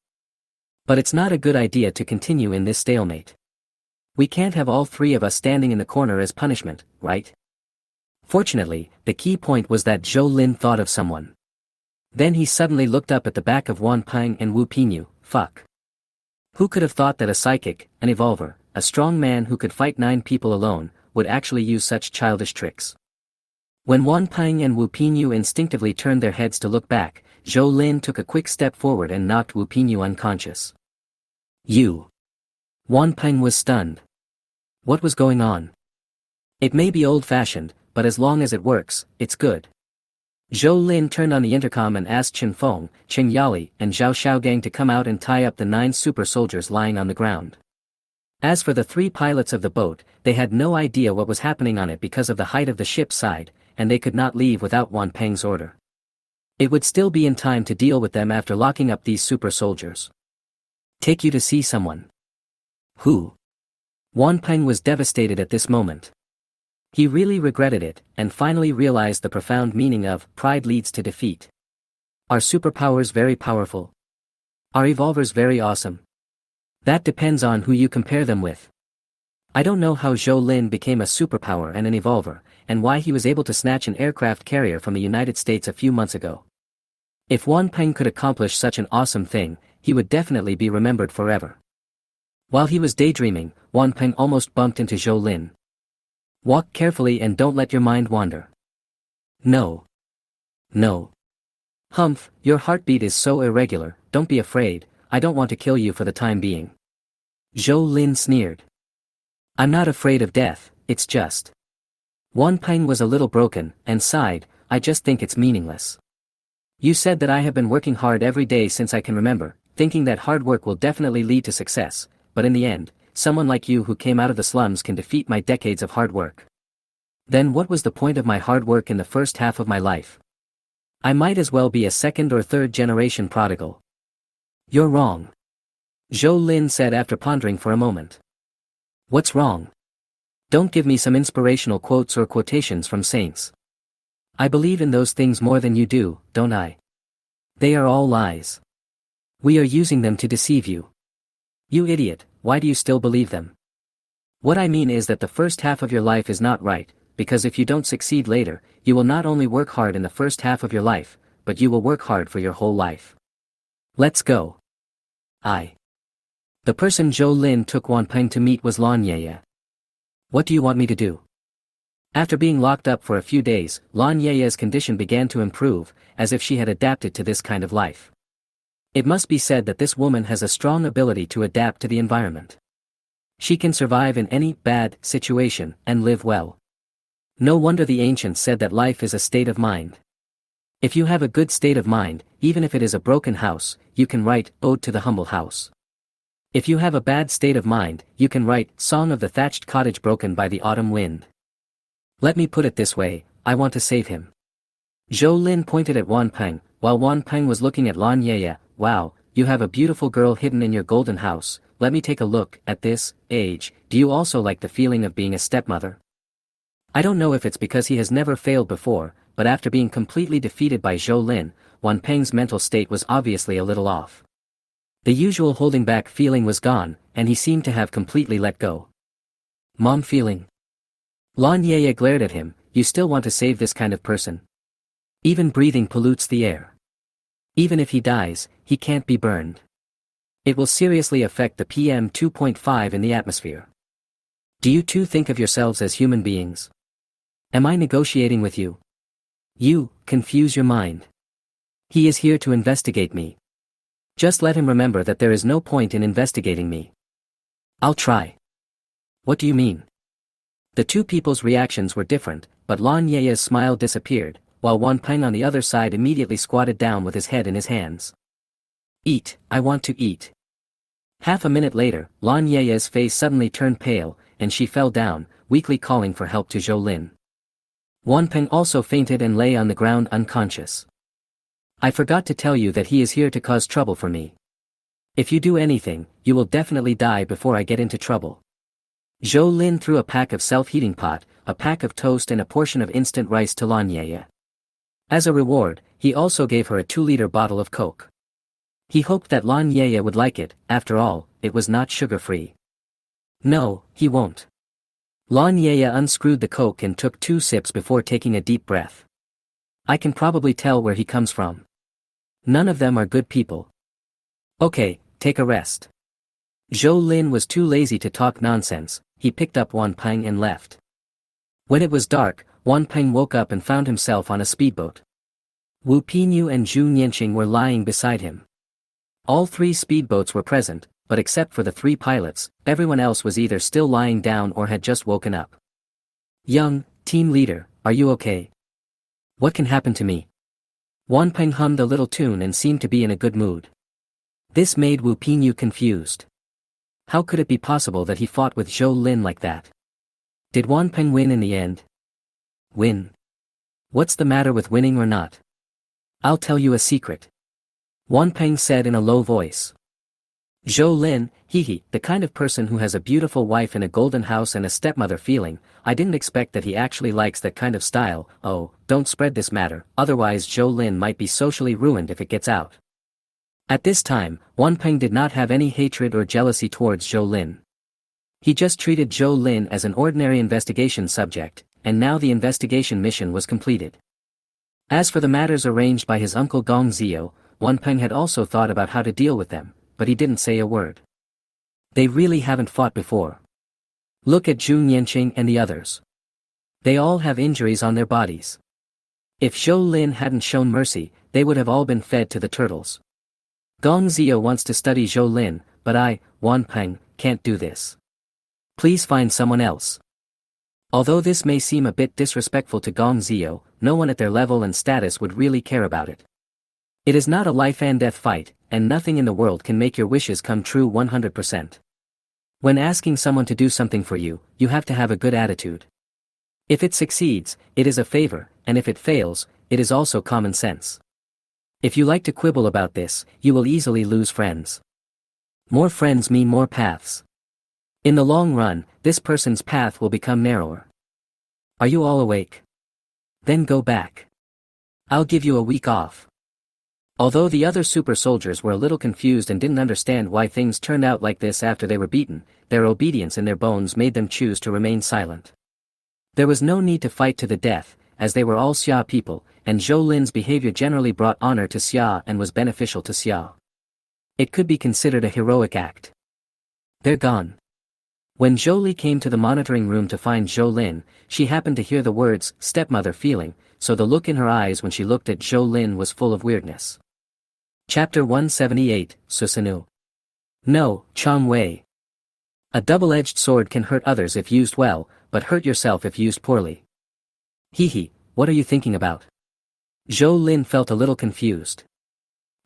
But it's not a good idea to continue in this stalemate. We can't have all 3 of us standing in the corner as punishment, right? Fortunately, the key point was that Zhou Lin thought of someone. Then he suddenly looked up at the back of Wan Peng and Wu Pinyu. Fuck. Who could have thought that a psychic, an evolver, a strong man who could fight 9 people alone, would actually use such childish tricks? When Wan Peng and Wu Pinyu instinctively turned their heads to look back, Zhou Lin took a quick step forward and knocked Wu Pinyu unconscious. You. Wan Peng was stunned. What was going on? It may be old-fashioned, but as long as it works, it's good. Zhou Lin turned on the intercom and asked Chen Feng, Chen Yali, and Zhao Xiaogang to come out and tie up the 9 super soldiers lying on the ground. As for the three pilots of the boat, they had no idea what was happening on it because of the height of the ship's side, and they could not leave without Wan Peng's order. It would still be in time to deal with them after locking up these super soldiers. Take you to see someone. Who? Wan Peng was devastated at this moment. He really regretted it, and finally realized the profound meaning of pride leads to defeat. Are superpowers very powerful? Are evolvers very awesome? That depends on who you compare them with. I don't know how Zhou Lin became a superpower and an evolver, and why he was able to snatch an aircraft carrier from the United States a few months ago. If Wan Peng could accomplish such an awesome thing, he would definitely be remembered forever. While he was daydreaming, Wan Peng almost bumped into Zhou Lin. Walk carefully and don't let your mind wander. No. No. Humph, your heartbeat is so irregular, don't be afraid, I don't want to kill you for the time being. Zhou Lin sneered. I'm not afraid of death, it's just. Wan Peng was a little broken, and sighed, I just think it's meaningless. You said that I have been working hard every day since I can remember, thinking that hard work will definitely lead to success, but in the end, someone like you who came out of the slums can defeat my decades of hard work. Then what was the point of my hard work in the first half of my life? I might as well be a second or third generation prodigal. You're wrong. Zhou Lin said after pondering for a moment. What's wrong? Don't give me some inspirational quotes or quotations from saints. I believe in those things more than you do, don't I? They are all lies. We are using them to deceive you. You idiot, why do you still believe them? What I mean is that the first half of your life is not right, because if you don't succeed later, you will not only work hard in the first half of your life, but you will work hard for your whole life. Let's go. The person Zhou Lin took Wan Peng to meet was Laya. What do you want me to do? After being locked up for a few days, Lanya's condition began to improve, as if she had adapted to this kind of life. It must be said that this woman has a strong ability to adapt to the environment. She can survive in any bad situation and live well. No wonder the ancients said that life is a state of mind. If you have a good state of mind, even if it is a broken house, you can write Ode to the Humble House. If you have a bad state of mind, you can write Song of the Thatched Cottage Broken by the Autumn Wind. Let me put it this way, I want to save him. Zhou Lin pointed at Wan Peng, while Wan Peng was looking at Laya. Wow, you have a beautiful girl hidden in your golden house, let me take a look. At this age, do you also like the feeling of being a stepmother? I don't know if it's because he has never failed before, but after being completely defeated by Zhou Lin, Wan Peng's mental state was obviously a little off. The usual holding back feeling was gone, and he seemed to have completely let go. Mom feeling. Laya glared at him, you still want to save this kind of person? Even breathing pollutes the air. Even if he dies, he can't be burned. It will seriously affect the PM 2.5 in the atmosphere. Do you two think of yourselves as human beings? Am I negotiating with you? You confuse your mind. He is here to investigate me. Just let him remember that there is no point in investigating me. I'll try. What do you mean? The two people's reactions were different, but Lanya's smile disappeared, while Wan Peng on the other side immediately squatted down with his head in his hands. Eat, I want to eat. Half a minute later, Lanya's face suddenly turned pale, and she fell down, weakly calling for help to Zhou Lin. Wan Peng also fainted and lay on the ground unconscious. I forgot to tell you that he is here to cause trouble for me. If you do anything, you will definitely die before I get into trouble. Zhou Lin threw a pack of self-heating pot, a pack of toast and a portion of instant rice to Lanya. As a reward, he also gave her a 2-liter bottle of Coke. He hoped that Lanya would like it, after all, it was not sugar-free. No, he won't. Lanya unscrewed the Coke and took 2 sips before taking a deep breath. I can probably tell where he comes from. None of them are good people. Okay, take a rest. Zhou Lin was too lazy to talk nonsense, he picked up Wan Peng and left. When it was dark, Wan Peng woke up and found himself on a speedboat. Wu Pinyu and Zhu Nianqing were lying beside him. All 3 speedboats were present, but except for the 3 pilots, everyone else was either still lying down or had just woken up. Young, team leader, are you okay? What can happen to me? Wan Peng hummed a little tune and seemed to be in a good mood. This made Wu Pinyu confused. How could it be possible that he fought with Zhou Lin like that? Did Wan Peng win in the end? Win? What's the matter with winning or not? I'll tell you a secret. Wan Peng said in a low voice. Zhou Lin, the kind of person who has a beautiful wife in a golden house and a stepmother feeling, I didn't expect that he actually likes that kind of style. Oh, don't spread this matter, otherwise Zhou Lin might be socially ruined if it gets out. At this time, Wan Peng did not have any hatred or jealousy towards Zhou Lin. He just treated Zhou Lin as an ordinary investigation subject, and now the investigation mission was completed. As for the matters arranged by his uncle Gong Zio, Wan Peng had also thought about how to deal with them, but he didn't say a word. They really haven't fought before. Look at Zhu Nianqing and the others. They all have injuries on their bodies. If Zhou Lin hadn't shown mercy, they would have all been fed to the turtles. Gong Zio wants to study Zhou Lin, but I, Wan Peng, can't do this. Please find someone else. Although this may seem a bit disrespectful to Gong Zio, no one at their level and status would really care about it. It is not a life and death fight, and nothing in the world can make your wishes come true 100%. When asking someone to do something for you, you have to have a good attitude. If it succeeds, it is a favor, and if it fails, it is also common sense. If you like to quibble about this, you will easily lose friends. More friends mean more paths. In the long run, this person's path will become narrower. Are you all awake? Then go back. I'll give you a week off. Although the other super soldiers were a little confused and didn't understand why things turned out like this after they were beaten, their obedience in their bones made them choose to remain silent. There was no need to fight to the death, as they were all Xia people, and Zhou Lin's behavior generally brought honor to Xia and was beneficial to Xia. It could be considered a heroic act. They're gone. When Zhou Li came to the monitoring room to find Zhou Lin, she happened to hear the words, stepmother feeling, so the look in her eyes when she looked at Zhou Lin was full of weirdness. Chapter 178, Susanu. No, Chang Wei. A double-edged sword can hurt others if used well, but hurt yourself if used poorly. What are you thinking about? Zhou Lin felt a little confused.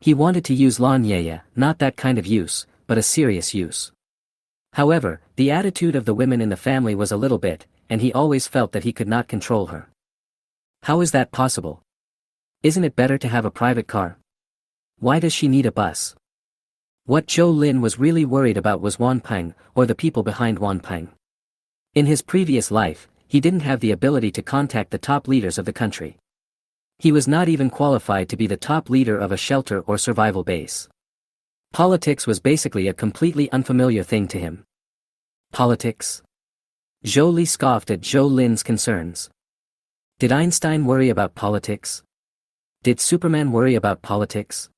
He wanted to use Lan Yaya, not that kind of use, but a serious use. However, the attitude of the women in the family was a little bit, and he always felt that he could not control her. How is that possible? Isn't it better to have a private car? Why does she need a bus? What Zhou Lin was really worried about was Wan Peng, or the people behind Wan Peng. In his previous life, he didn't have the ability to contact the top leaders of the country. He was not even qualified to be the top leader of a shelter or survival base. Politics was basically a completely unfamiliar thing to him. Politics? Zhou Li scoffed at Zhou Lin's concerns. Did Einstein worry about politics? Did Superman worry about politics?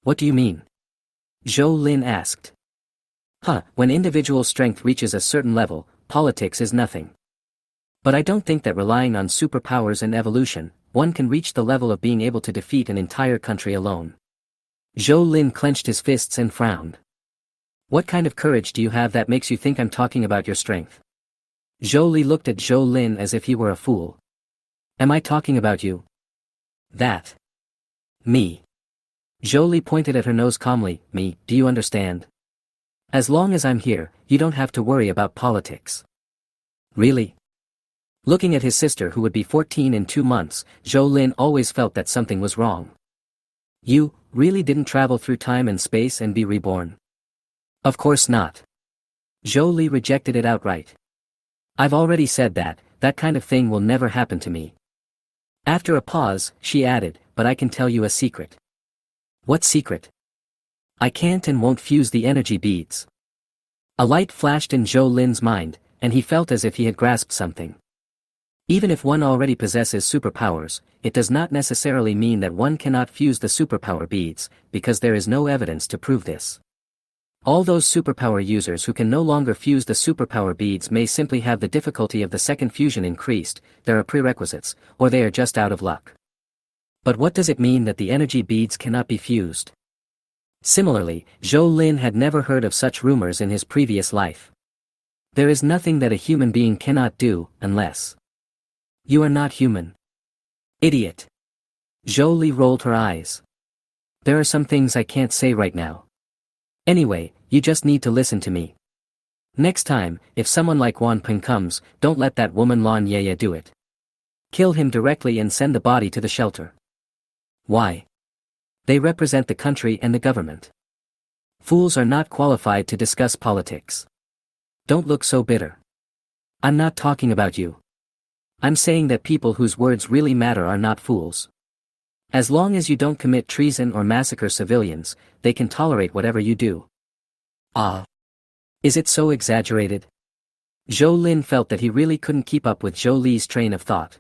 What do you mean? Zhou Lin asked. When individual strength reaches a certain level, politics is nothing. But I don't think that relying on superpowers and evolution, one can reach the level of being able to defeat an entire country alone. Zhou Lin clenched his fists and frowned. What kind of courage do you have that makes you think I'm talking about your strength? Zhou Li looked at Zhou Lin as if he were a fool. Am I talking about you? That. Me. Zhou Li pointed at her nose calmly, me, do you understand? As long as I'm here, you don't have to worry about politics. Really? Looking at his sister who would be 14 in 2 months, Zhou Lin always felt that something was wrong. You really didn't travel through time and space and be reborn? Of course not. Zhou Li rejected it outright. I've already said that, that kind of thing will never happen to me. After a pause, she added, but I can tell you a secret. What secret? I can't and won't fuse the energy beads. A light flashed in Zhou Lin's mind, and he felt as if he had grasped something. Even if one already possesses superpowers, it does not necessarily mean that one cannot fuse the superpower beads, because there is no evidence to prove this. All those superpower users who can no longer fuse the superpower beads may simply have the difficulty of the second fusion increased, there are prerequisites, or they are just out of luck. But what does it mean that the energy beads cannot be fused? Similarly, Zhou Lin had never heard of such rumors in his previous life. There is nothing that a human being cannot do, unless you are not human. Idiot. Zhou Li rolled her eyes. There are some things I can't say right now. Anyway, you just need to listen to me. Next time, if someone like Wan Ping comes, don't let that woman Lan Yaya do it. Kill him directly and send the body to the shelter. Why? They represent the country and the government. Fools are not qualified to discuss politics. Don't look so bitter. I'm not talking about you. I'm saying that people whose words really matter are not fools. As long as you don't commit treason or massacre civilians, they can tolerate whatever you do. Ah. Is it so exaggerated? Zhou Lin felt that he really couldn't keep up with Zhou Li's train of thought.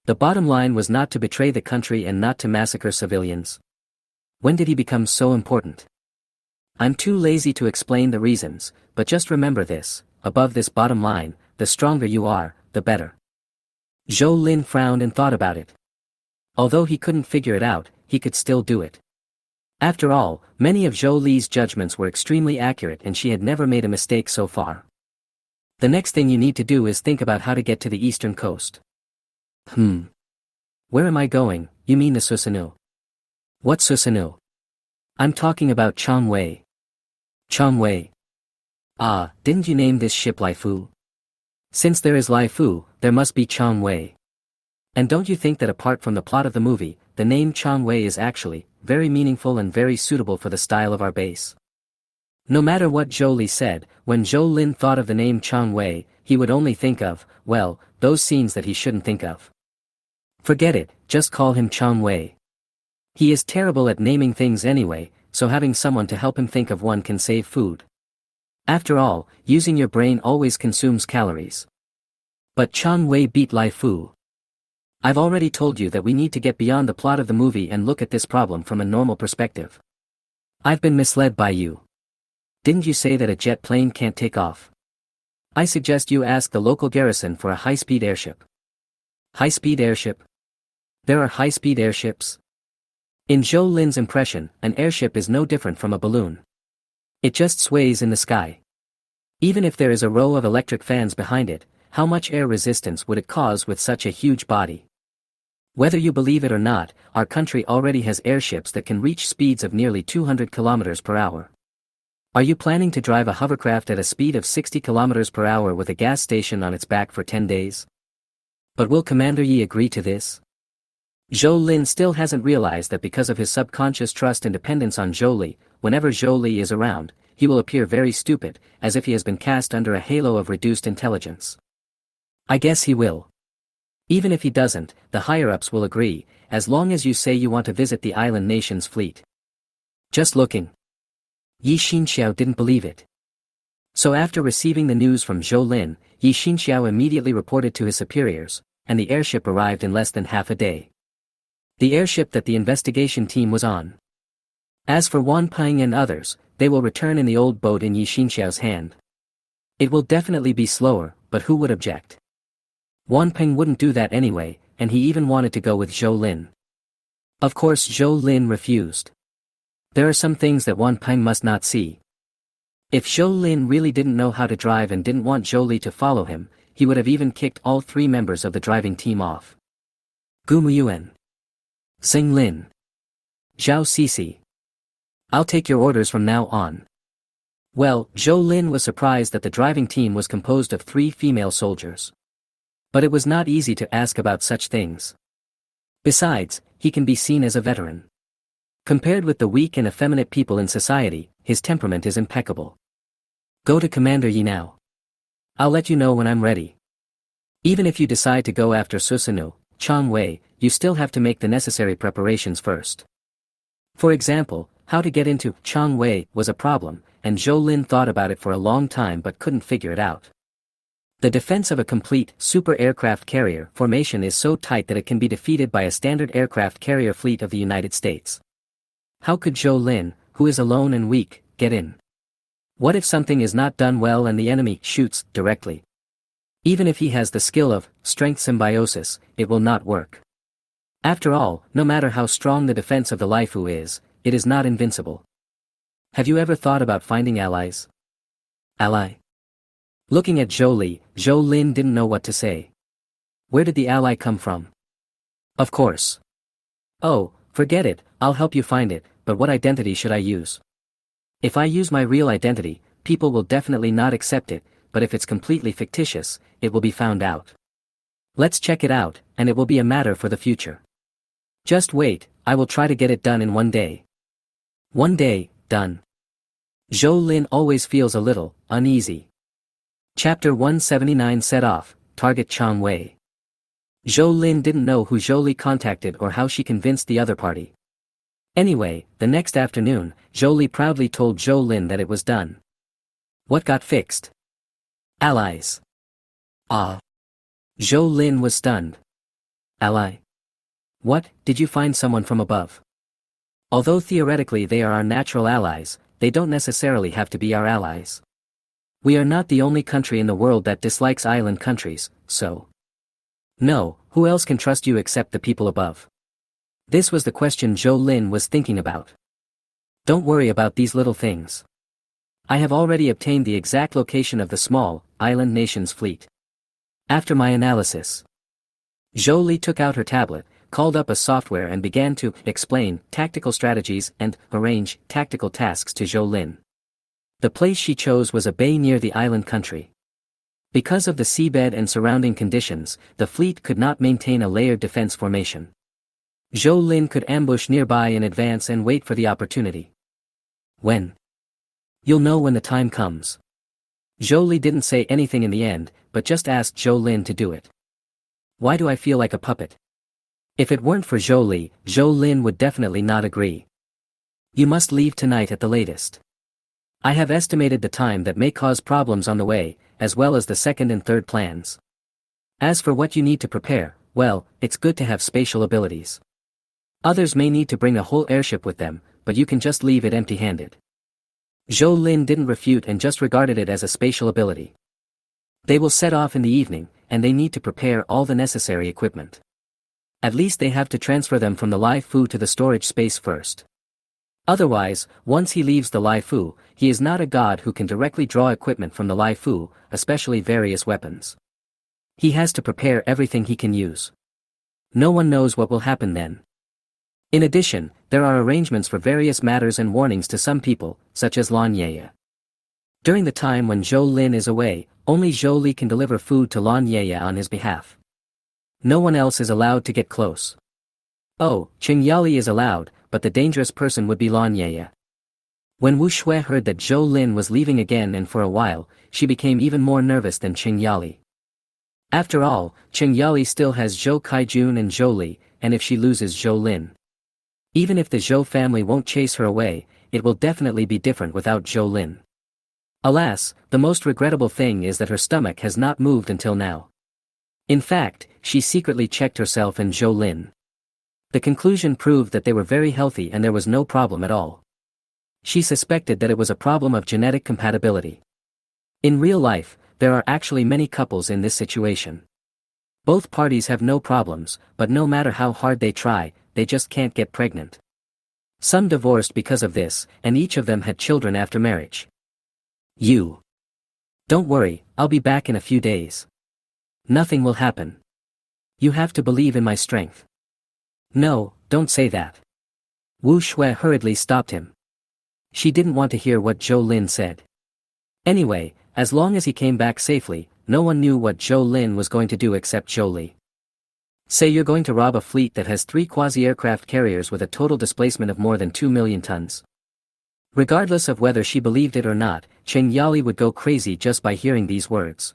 The bottom line was not to betray the country and not to massacre civilians. When did he become so important? I'm too lazy to explain the reasons, but just remember this, above this bottom line, the stronger you are, the better. Zhou Lin frowned and thought about it. Although he couldn't figure it out, he could still do it. After all, many of Zhou Li's judgments were extremely accurate and she had never made a mistake so far. The next thing you need to do is think about how to get to the eastern coast. Where am I going? You mean the Susanoo? What Susanoo? I'm talking about Changwei. Changwei. Ah, didn't you name this ship Lai Fu? Since there is Lai Fu, there must be Changwei. And don't you think that apart from the plot of the movie, the name Changwei is actually very meaningful and very suitable for the style of our base? No matter what Zhou Li said, when Zhou Lin thought of the name Changwei, he would only think of, well, those scenes that he shouldn't think of. Forget it, just call him Changwei. He is terrible at naming things anyway, so having someone to help him think of one can save food. After all, using your brain always consumes calories. But Changwei beat Lai Fu. I've already told you that we need to get beyond the plot of the movie and look at this problem from a normal perspective. I've been misled by you. Didn't you say that a jet plane can't take off? I suggest you ask the local garrison for a high-speed airship. High-speed airship? There are high-speed airships? In Zhou Lin's impression, an airship is no different from a balloon. It just sways in the sky. Even if there is a row of electric fans behind it, how much air resistance would it cause with such a huge body? Whether you believe it or not, our country already has airships that can reach speeds of nearly 200 kilometers per hour. Are you planning to drive a hovercraft at a speed of 60 kilometers per hour with a gas station on its back for 10 days? But will Commander Yi agree to this? Zhou Lin still hasn't realized that because of his subconscious trust and dependence on Zhou Li, whenever Zhou Li is around, he will appear very stupid, as if he has been cast under a halo of reduced intelligence. I guess he will. Even if he doesn't, the higher-ups will agree, as long as you say you want to visit the island nation's fleet. Just looking. Yi Xinxiao didn't believe it. So after receiving the news from Zhou Lin, Yi Xinxiao immediately reported to his superiors, and the airship arrived in less than half a day. The airship that the investigation team was on. As for Wan Ping and others, they will return in the old boat in Yi Xinxiao's hand. It will definitely be slower, but who would object? Wan Ping wouldn't do that anyway, and he even wanted to go with Zhou Lin. Of course Zhou Lin refused. There are some things that Wan Ping must not see. If Zhou Lin really didn't know how to drive and didn't want Zhou Li to follow him, he would have even kicked all 3 members of the driving team off. Gu Muyuan. Xing Lin. Zhao Sisi. I'll take your orders from now on. Well, Zhou Lin was surprised that the driving team was composed of 3 female soldiers. But it was not easy to ask about such things. Besides, he can be seen as a veteran. Compared with the weak and effeminate people in society, his temperament is impeccable. Go to Commander Yi now. I'll let you know when I'm ready. Even if you decide to go after Susanoo, Changwei, you still have to make the necessary preparations first. For example, how to get into Changwei was a problem, and Zhou Lin thought about it for a long time but couldn't figure it out. The defense of a complete super aircraft carrier formation is so tight that it can be defeated by a standard aircraft carrier fleet of the United States. How could Zhou Lin, who is alone and weak, get in? What if something is not done well and the enemy shoots directly? Even if he has the skill of strength symbiosis, it will not work. After all, no matter how strong the defense of the Lai Fu is, it is not invincible. Have you ever thought about finding allies? Ally? Looking at Zhou Li, Zhou Lin didn't know what to say. Where did the ally come from? Of course. Oh, forget it, I'll help you find it, but what identity should I use? If I use my real identity, people will definitely not accept it, but if it's completely fictitious, it will be found out. Let's check it out, and it will be a matter for the future. Just wait, I will try to get it done in one day. One day, done. Zhou Lin always feels a little uneasy. Chapter 179 set off, target Chang Wei. Zhou Lin didn't know who Zhou Li contacted or how she convinced the other party. Anyway, the next afternoon, Zhou Li proudly told Zhou Lin that it was done. What got fixed? Allies. Ah. Zhou Lin was stunned. Ally? What, did you find someone from above? Although theoretically they are our natural allies, they don't necessarily have to be our allies. We are not the only country in the world that dislikes island countries, so. No, who else can trust you except the people above? This was the question Zhou Lin was thinking about. Don't worry about these little things. I have already obtained the exact location of the small, island nation's fleet. After my analysis, Zhou Li took out her tablet, called up a software and began to explain tactical strategies and arrange tactical tasks to Zhou Lin. The place she chose was a bay near the island country. Because of the seabed and surrounding conditions, the fleet could not maintain a layered defense formation. Zhou Lin could ambush nearby in advance and wait for the opportunity. When? You'll know when the time comes. Zhou Li didn't say anything in the end, but just asked Zhou Lin to do it. Why do I feel like a puppet? If it weren't for Zhou Li, Zhou Lin would definitely not agree. You must leave tonight at the latest. I have estimated the time that may cause problems on the way, as well as the second and third plans. As for what you need to prepare, well, it's good to have spatial abilities. Others may need to bring a whole airship with them, but you can just leave it empty-handed. Zhou Lin didn't refute and just regarded it as a spatial ability. They will set off in the evening, and they need to prepare all the necessary equipment. At least they have to transfer them from the Lai Fu to the storage space first. Otherwise, once he leaves the Lai Fu, he is not a god who can directly draw equipment from the Lai Fu, especially various weapons. He has to prepare everything he can use. No one knows what will happen then. In addition, there are arrangements for various matters and warnings to some people, such as Laya. During the time when Zhou Lin is away, only Zhou Li can deliver food to Laya on his behalf. No one else is allowed to get close. Oh, Qingyali is allowed, but the dangerous person would be Laya. When Wu Shui heard that Zhou Lin was leaving again and for a while, she became even more nervous than Qingyali. After all, Qingyali still has Zhou Kaijun and Zhou Li, and if she loses Zhou Lin, even if the Zhou family won't chase her away, it will definitely be different without Zhou Lin. Alas, the most regrettable thing is that her stomach has not moved until now. In fact, she secretly checked herself and Zhou Lin. The conclusion proved that they were very healthy and there was no problem at all. She suspected that it was a problem of genetic compatibility. In real life, there are actually many couples in this situation. Both parties have no problems, but no matter how hard they try, they just can't get pregnant. Some divorced because of this, and each of them had children after marriage. You. Don't worry, I'll be back in a few days. Nothing will happen. You have to believe in my strength. No, don't say that. Wu Shui hurriedly stopped him. She didn't want to hear what Zhou Lin said. Anyway, as long as he came back safely, no one knew what Zhou Lin was going to do except Zhou Li. Say you're going to rob a fleet that has 3 quasi-aircraft carriers with a total displacement of more than 2 million tons. Regardless of whether she believed it or not, Qingyali would go crazy just by hearing these words.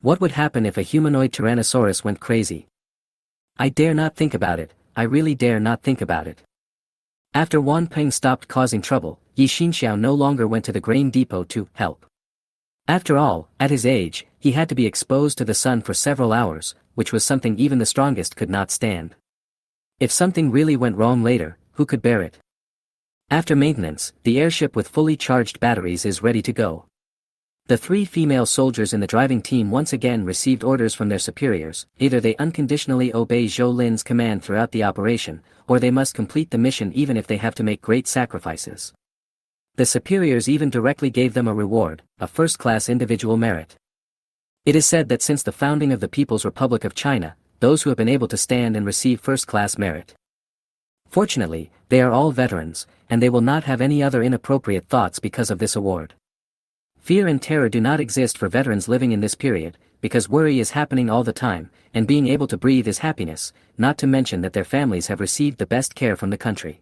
What would happen if a humanoid Tyrannosaurus went crazy? I dare not think about it, I really dare not think about it. After Wan Peng stopped causing trouble, Yi Xinxiao no longer went to the grain depot to help. After all, at his age, he had to be exposed to the sun for several hours, which was something even the strongest could not stand. If something really went wrong later, who could bear it? After maintenance, the airship with fully charged batteries is ready to go. The 3 female soldiers in the driving team once again received orders from their superiors. Either they unconditionally obey Zhou Lin's command throughout the operation, or they must complete the mission even if they have to make great sacrifices. The superiors even directly gave them a reward, a first-class individual merit. It is said that since the founding of the People's Republic of China, those who have been able to stand and receive first-class merit. Fortunately, they are all veterans, and they will not have any other inappropriate thoughts because of this award. Fear and terror do not exist for veterans living in this period, because worry is happening all the time, and being able to breathe is happiness, not to mention that their families have received the best care from the country.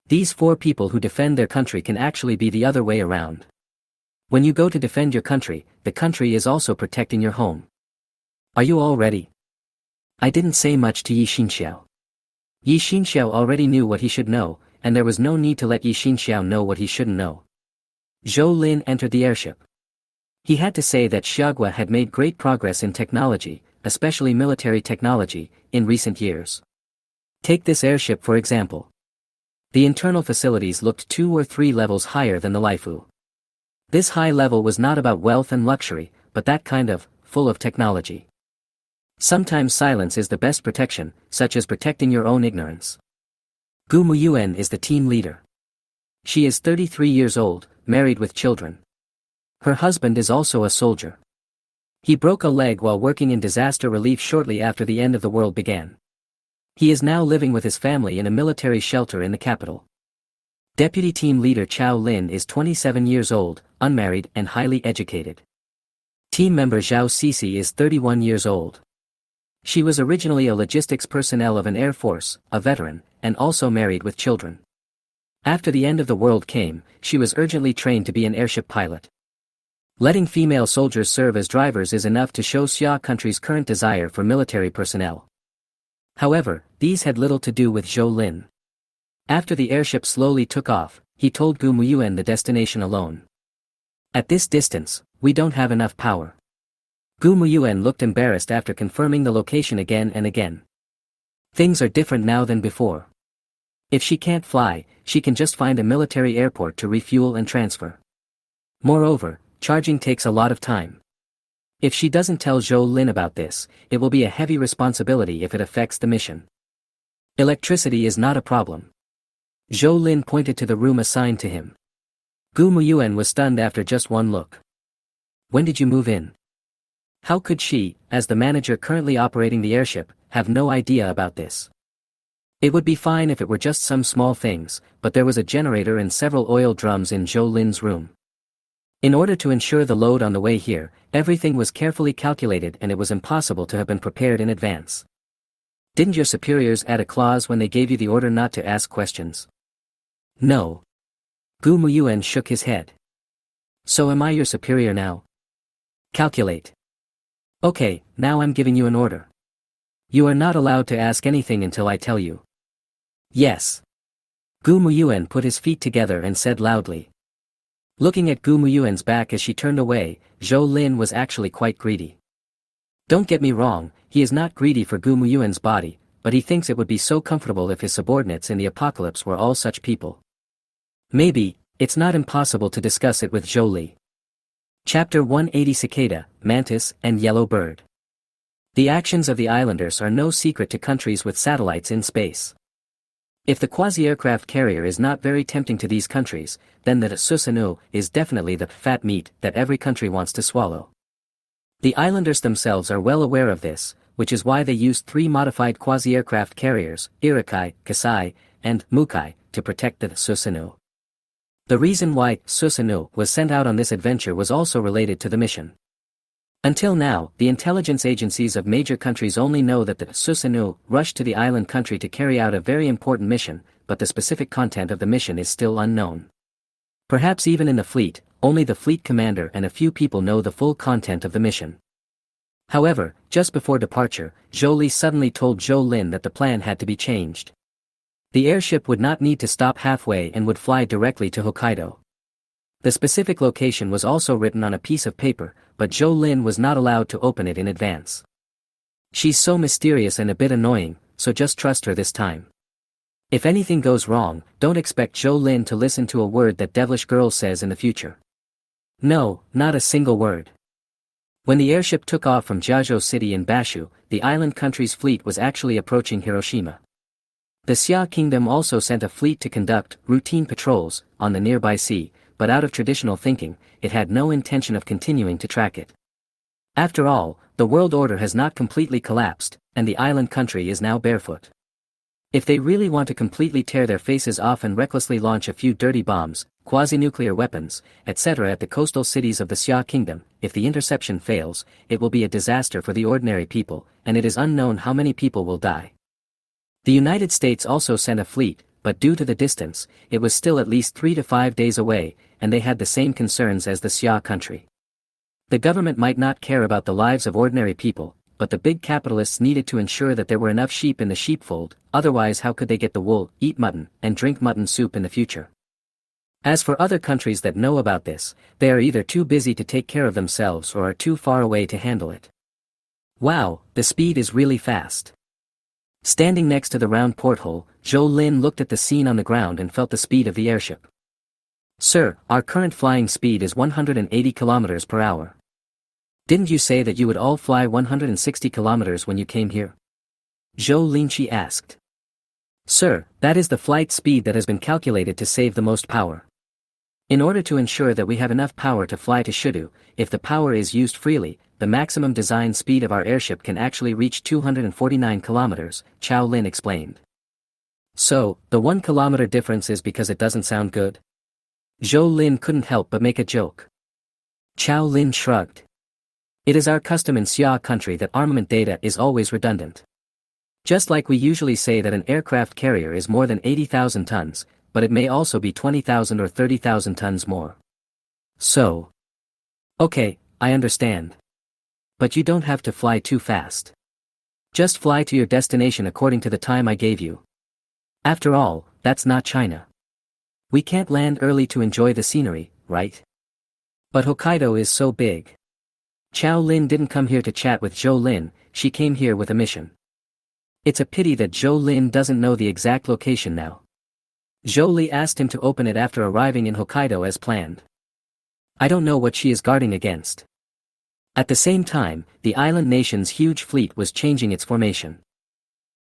These 4 people who defend their country can actually be the other way around. When you go to defend your country, the country is also protecting your home. Are you all ready? I didn't say much to Yi Xinxiao. Yi Xinxiao already knew what he should know, and there was no need to let Yi Xinxiao know what he shouldn't know. Zhou Lin entered the airship. He had to say that Xiagua had made great progress in technology, especially military technology, in recent years. Take this airship for example. The internal facilities looked 2 or 3 levels higher than the Laifu. This high level was not about wealth and luxury, but that kind of, full of technology. Sometimes silence is the best protection, such as protecting your own ignorance. Gu Muyuan is the team leader. She is 33 years old, married with children. Her husband is also a soldier. He broke a leg while working in disaster relief shortly after the end of the world began. He is now living with his family in a military shelter in the capital. Deputy team leader Chao Lin is 27 years old, unmarried and highly educated. Team member Zhao Sisi is 31 years old. She was originally a logistics personnel of an air force, a veteran, and also married with children. After the end of the world came, she was urgently trained to be an airship pilot. Letting female soldiers serve as drivers is enough to show Xia country's current desire for military personnel. However, these had little to do with Zhou Lin. After the airship slowly took off, he told Gu Muyuan the destination alone. At this distance, we don't have enough power. Gu Muyuan looked embarrassed after confirming the location again and again. Things are different now than before. If she can't fly, she can just find a military airport to refuel and transfer. Moreover, charging takes a lot of time. If she doesn't tell Zhou Lin about this, it will be a heavy responsibility if it affects the mission. Electricity is not a problem. Zhou Lin pointed to the room assigned to him. Gu Muyuan was stunned after just one look. When did you move in? How could she, as the manager currently operating the airship, have no idea about this? It would be fine if it were just some small things, but there was a generator and several oil drums in Zhou Lin's room. In order to ensure the load on the way here, everything was carefully calculated and it was impossible to have been prepared in advance. Didn't your superiors add a clause when they gave you the order not to ask questions? No. Gu Muyuan shook his head. So am I your superior now? Calculate. Okay, now I'm giving you an order. You are not allowed to ask anything until I tell you. Yes. Gu Muyuan put his feet together and said loudly. Looking at Gu Muyuan's back as she turned away, Zhou Lin was actually quite greedy. Don't get me wrong, he is not greedy for Gu Muyuan's body, but he thinks it would be so comfortable if his subordinates in the apocalypse were all such people. Maybe, it's not impossible to discuss it with Zhou Li. Chapter 180 Cicada, Mantis, and Yellow Bird. The actions of the islanders are no secret to countries with satellites in space. If the quasi-aircraft carrier is not very tempting to these countries, then the Susanoo is definitely the fat meat that every country wants to swallow. The islanders themselves are well aware of this, which is why they used 3 modified quasi-aircraft carriers, Irikai, Kasai, and Mukai, to protect the Susanoo. The reason why Susanoo was sent out on this adventure was also related to the mission. Until now, the intelligence agencies of major countries only know that the Susanoo rushed to the island country to carry out a very important mission, but the specific content of the mission is still unknown. Perhaps even in the fleet, only the fleet commander and a few people know the full content of the mission. However, just before departure, Zhou Li suddenly told Zhou Lin that the plan had to be changed. The airship would not need to stop halfway and would fly directly to Hokkaido. The specific location was also written on a piece of paper, but Zhou Lin was not allowed to open it in advance. She's so mysterious and a bit annoying, so just trust her this time. If anything goes wrong, don't expect Zhou Lin to listen to a word that devilish girl says in the future. No, not a single word. When the airship took off from Jiazhou City in Bashu, the island country's fleet was actually approaching Hiroshima. The Xia Kingdom also sent a fleet to conduct routine patrols on the nearby sea, but out of traditional thinking, it had no intention of continuing to track it. After all, the world order has not completely collapsed, and the island country is now barefoot. If they really want to completely tear their faces off and recklessly launch a few dirty bombs, quasi-nuclear weapons, etc. at the coastal cities of the Xia Kingdom, if the interception fails, it will be a disaster for the ordinary people, and it is unknown how many people will die. The United States also sent a fleet, but due to the distance, it was still at least 3 to 5 days away, and they had the same concerns as the Xia country. The government might not care about the lives of ordinary people, but the big capitalists needed to ensure that there were enough sheep in the sheepfold, otherwise how could they get the wool, eat mutton, and drink mutton soup in the future? As for other countries that know about this, they are either too busy to take care of themselves or are too far away to handle it. Wow, the speed is really fast. Standing next to the round porthole, Zhou Lin looked at the scene on the ground and felt the speed of the airship. Sir, our current flying speed is 180 kilometers per hour. Didn't you say that you would all fly 160 kilometers when you came here? Zhou Linqi asked. Sir, that is the flight speed that has been calculated to save the most power. In order to ensure that we have enough power to fly to Shudu, if the power is used freely, the maximum design speed of our airship can actually reach 249 kilometers, Chao Lin explained. So, the 1 kilometer difference is because it doesn't sound good? Zhou Lin couldn't help but make a joke. Chao Lin shrugged. It is our custom in Xia country that armament data is always redundant. Just like we usually say that an aircraft carrier is more than 80,000 tons, but it may also be 20,000 or 30,000 tons more. So. Okay, I understand. But you don't have to fly too fast. Just fly to your destination according to the time I gave you. After all, that's not China. We can't land early to enjoy the scenery, right? But Hokkaido is so big. Chao Lin didn't come here to chat with Zhou Lin, she came here with a mission. It's a pity that Zhou Lin doesn't know the exact location now. Zhou Li asked him to open it after arriving in Hokkaido as planned. I don't know what she is guarding against. At the same time, the island nation's huge fleet was changing its formation.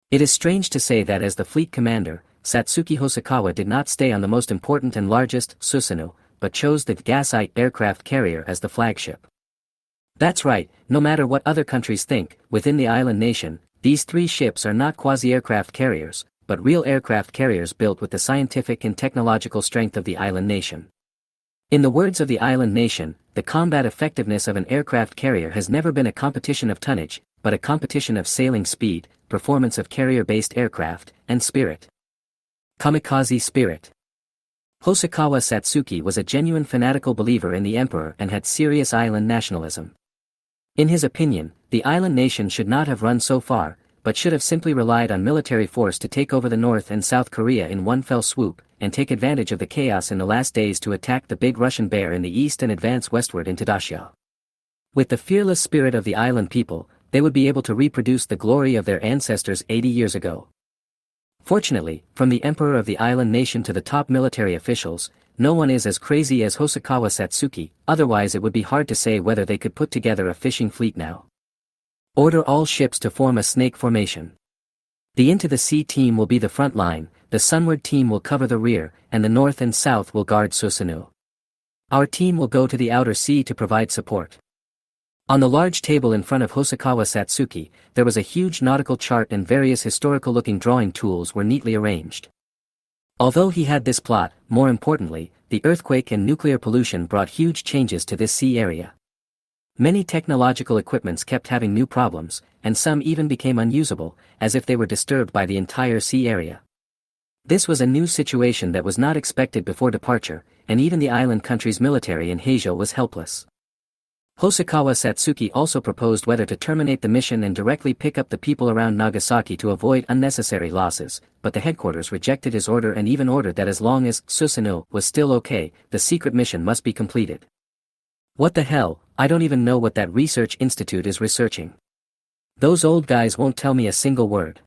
It is strange to say that as the fleet commander, Satsuki Hosokawa did not stay on the most important and largest, Susanoo, but chose the Gasite aircraft carrier as the flagship. That's right, no matter what other countries think, within the island nation, these 3 ships are not quasi-aircraft carriers, but real aircraft carriers built with the scientific and technological strength of the island nation. In the words of the island nation, the combat effectiveness of an aircraft carrier has never been a competition of tonnage, but a competition of sailing speed, performance of carrier-based aircraft, and spirit. Kamikaze spirit. Hosokawa Satsuki was a genuine fanatical believer in the emperor and had serious island nationalism. In his opinion, the island nation should not have run so far, but should have simply relied on military force to take over the North and South Korea in one fell swoop, and take advantage of the chaos in the last days to attack the big Russian bear in the east and advance westward into Dacia. With the fearless spirit of the island people, they would be able to reproduce the glory of their ancestors 80 years ago. Fortunately, from the emperor of the island nation to the top military officials, no one is as crazy as Hosokawa Satsuki, otherwise it would be hard to say whether they could put together a fishing fleet now. Order all ships to form a snake formation. The Into the Sea team will be the front line, the Sunward team will cover the rear, and the North and South will guard Susanoo. Our team will go to the outer sea to provide support. On the large table in front of Hosokawa Satsuki, there was a huge nautical chart and various historical-looking drawing tools were neatly arranged. Although he had this plot, more importantly, the earthquake and nuclear pollution brought huge changes to this sea area. Many technological equipments kept having new problems, and some even became unusable, as if they were disturbed by the entire sea area. This was a new situation that was not expected before departure, and even the island country's military in Heijo was helpless. Hosokawa Satsuki also proposed whether to terminate the mission and directly pick up the people around Nagasaki to avoid unnecessary losses, but the headquarters rejected his order and even ordered that as long as Susanoo was still okay, the secret mission must be completed. What the hell, I don't even know what that research institute is researching. Those old guys won't tell me a single word.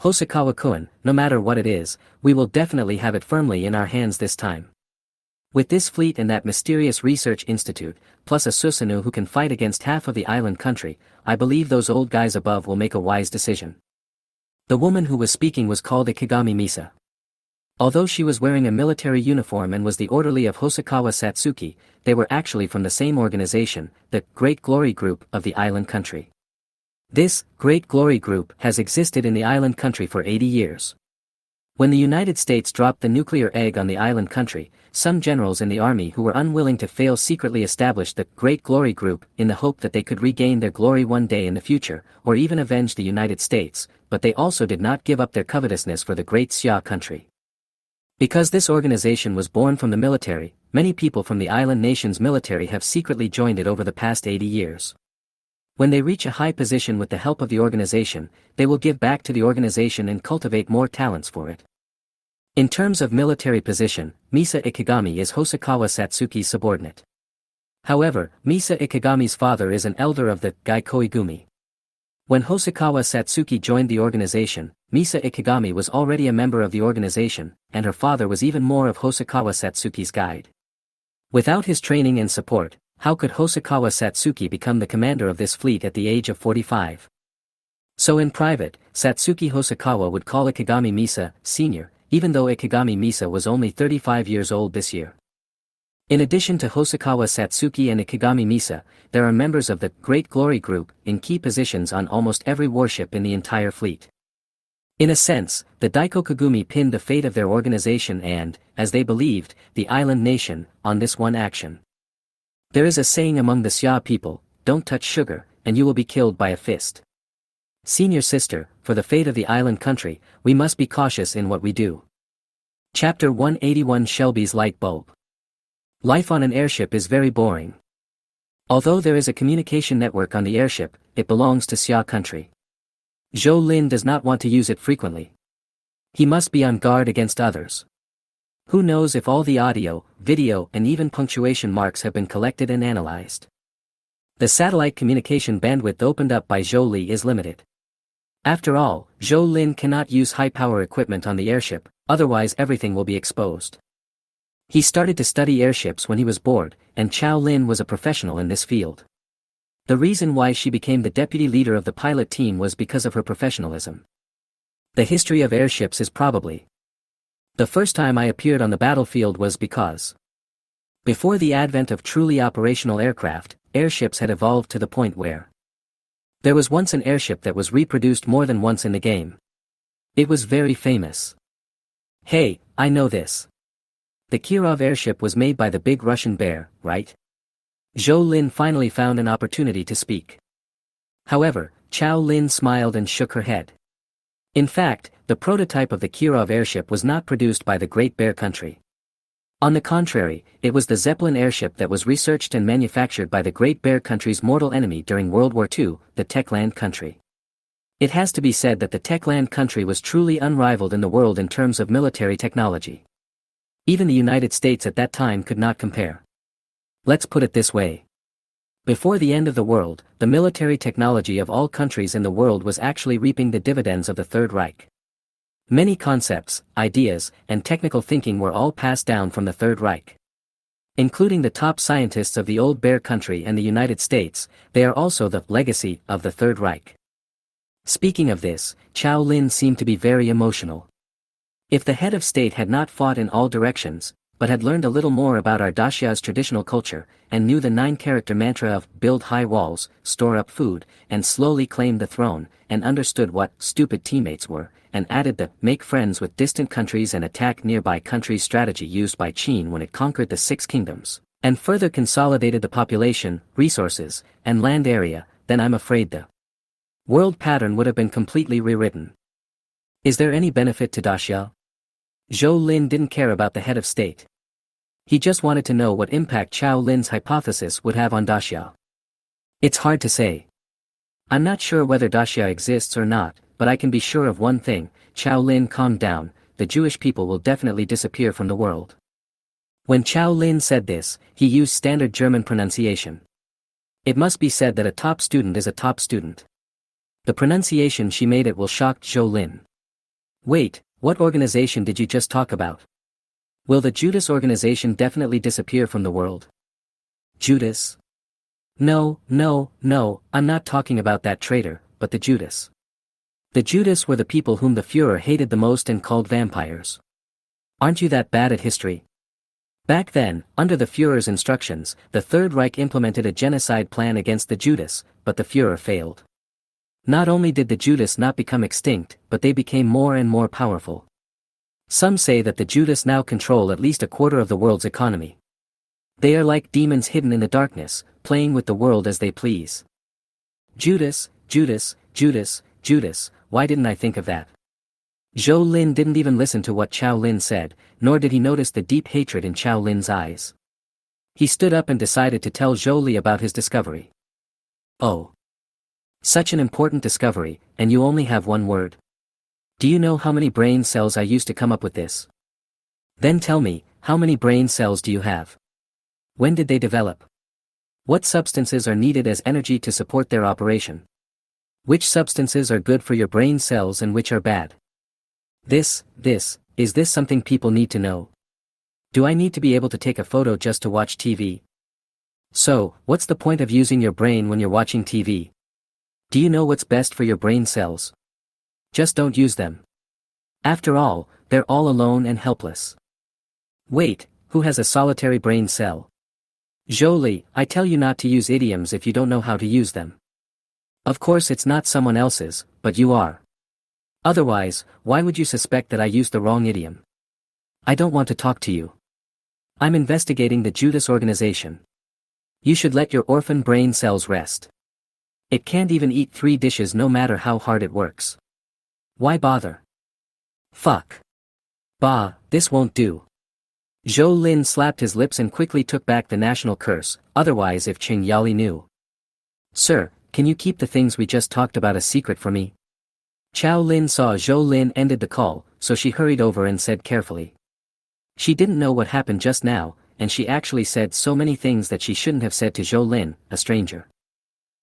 Hosokawa-kun, no matter what it is, we will definitely have it firmly in our hands this time. With this fleet and that mysterious research institute, plus a Susanoo who can fight against half of the island country, I believe those old guys above will make a wise decision. The woman who was speaking was called Ikigami Misa. Although she was wearing a military uniform and was the orderly of Hosokawa Satsuki, they were actually from the same organization, the Great Glory Group of the island country. This Great Glory Group has existed in the island country for 80 years. When the United States dropped the nuclear egg on the island country, some generals in the army who were unwilling to fail secretly established the Great Glory Group in the hope that they could regain their glory one day in the future, or even avenge the United States, but they also did not give up their covetousness for the Great Xia country. Because this organization was born from the military, many people from the island nation's military have secretly joined it over the past 80 years. When they reach a high position with the help of the organization, they will give back to the organization and cultivate more talents for it. In terms of military position, Misa Ikigami is Hosokawa Satsuki's subordinate. However, Misa Ikigami's father is an elder of the Gaikoigumi. When Hosokawa Satsuki joined the organization, Misa Ikigami was already a member of the organization, and her father was even more of Hosokawa Satsuki's guide. Without his training and support, how could Hosokawa Satsuki become the commander of this fleet at the age of 45? So in private, Satsuki Hosokawa would call Ikigami Misa, Sr., even though Ikigami Misa was only 35 years old this year. In addition to Hosokawa Satsuki and Ikigami Misa, there are members of the Great Glory Group in key positions on almost every warship in the entire fleet. In a sense, the Daikokugumi pinned the fate of their organization and, as they believed, the island nation, on this one action. There is a saying among the Xia people, don't touch sugar, and you will be killed by a fist. Senior sister, for the fate of the island country, we must be cautious in what we do. Chapter 181 Shelby's Light Bulb. Life on an airship is very boring. Although there is a communication network on the airship, it belongs to Xia country. Zhou Lin does not want to use it frequently. He must be on guard against others. Who knows if all the audio, video and even punctuation marks have been collected and analyzed. The satellite communication bandwidth opened up by Zhou Li is limited. After all, Zhou Lin cannot use high-power equipment on the airship, otherwise everything will be exposed. He started to study airships when he was bored, and Chao Lin was a professional in this field. The reason why she became the deputy leader of the pilot team was because of her professionalism. The history of airships is probably the first time I appeared on the battlefield was because before the advent of truly operational aircraft, airships had evolved to the point where there was once an airship that was reproduced more than once in the game. It was very famous. Hey, I know this. The Kirov airship was made by the big Russian bear, right? Zhou Lin finally found an opportunity to speak. However, Chao Lin smiled and shook her head. In fact, the prototype of the Kirov airship was not produced by the Great Bear country. On the contrary, it was the Zeppelin airship that was researched and manufactured by the Great Bear country's mortal enemy during World War II, the Techland country. It has to be said that the Techland country was truly unrivaled in the world in terms of military technology. Even the United States at that time could not compare. Let's put it this way. Before the end of the world, the military technology of all countries in the world was actually reaping the dividends of the Third Reich. Many concepts, ideas, and technical thinking were all passed down from the Third Reich. Including the top scientists of the old bear country and the United States, they are also the legacy of the Third Reich. Speaking of this, Chao Lin seemed to be very emotional. If the head of state had not fought in all directions, but had learned a little more about Ardashia's traditional culture, and knew the 9-character mantra of build high walls, store up food, and slowly claim the throne, and understood what stupid teammates were, and added the make friends with distant countries and attack nearby countries strategy used by Qin when it conquered the Six Kingdoms, and further consolidated the population, resources, and land area, then I'm afraid the world pattern would have been completely rewritten. Is there any benefit to Daxia? Zhou Lin didn't care about the head of state. He just wanted to know what impact Chao Lin's hypothesis would have on Daxia. It's hard to say. I'm not sure whether Daxia exists or not, but I can be sure of one thing. Chao Lin calmed down, the Jewish people will definitely disappear from the world. When Chao Lin said this, he used standard German pronunciation. It must be said that a top student is a top student. The pronunciation she made it will shock Zhou Lin. Wait, what organization did you just talk about? Will the Judas organization definitely disappear from the world? Judas? No, I'm not talking about that traitor, but the Judas. The Judas were the people whom the Führer hated the most and called vampires. Aren't you that bad at history? Back then, under the Führer's instructions, the Third Reich implemented a genocide plan against the Judas, but the Führer failed. Not only did the Judas not become extinct, but they became more and more powerful. Some say that the Judas now control at least a quarter of the world's economy. They are like demons hidden in the darkness, playing with the world as they please. Judas, Judas, Judas, Judas, why didn't I think of that? Zhou Lin didn't even listen to what Chao Lin said, nor did he notice the deep hatred in Chao Lin's eyes. He stood up and decided to tell Zhou Li about his discovery. Oh. Such an important discovery, and you only have one word. Do you know how many brain cells I used to come up with this? Then tell me, how many brain cells do you have? When did they develop? What substances are needed as energy to support their operation? Which substances are good for your brain cells and which are bad? Is this something people need to know? Do I need to be able to take a photo just to watch TV? So, what's the point of using your brain when you're watching TV? Do you know what's best for your brain cells? Just don't use them. After all, they're all alone and helpless. Wait, who has a solitary brain cell? Zhou Li, I tell you not to use idioms if you don't know how to use them. Of course it's not someone else's, but you are. Otherwise, why would you suspect that I used the wrong idiom? I don't want to talk to you. I'm investigating the Judas organization. You should let your orphan brain cells rest. It can't even eat 3 dishes no matter how hard it works. Why bother? Fuck. Bah, this won't do. Zhou Lin slapped his lips and quickly took back the national curse, otherwise if Qing Yali knew. Sir, can you keep the things we just talked about a secret from me? Chao Lin saw Zhou Lin ended the call, so she hurried over and said carefully. She didn't know what happened just now, and she actually said so many things that she shouldn't have said to Zhou Lin, a stranger.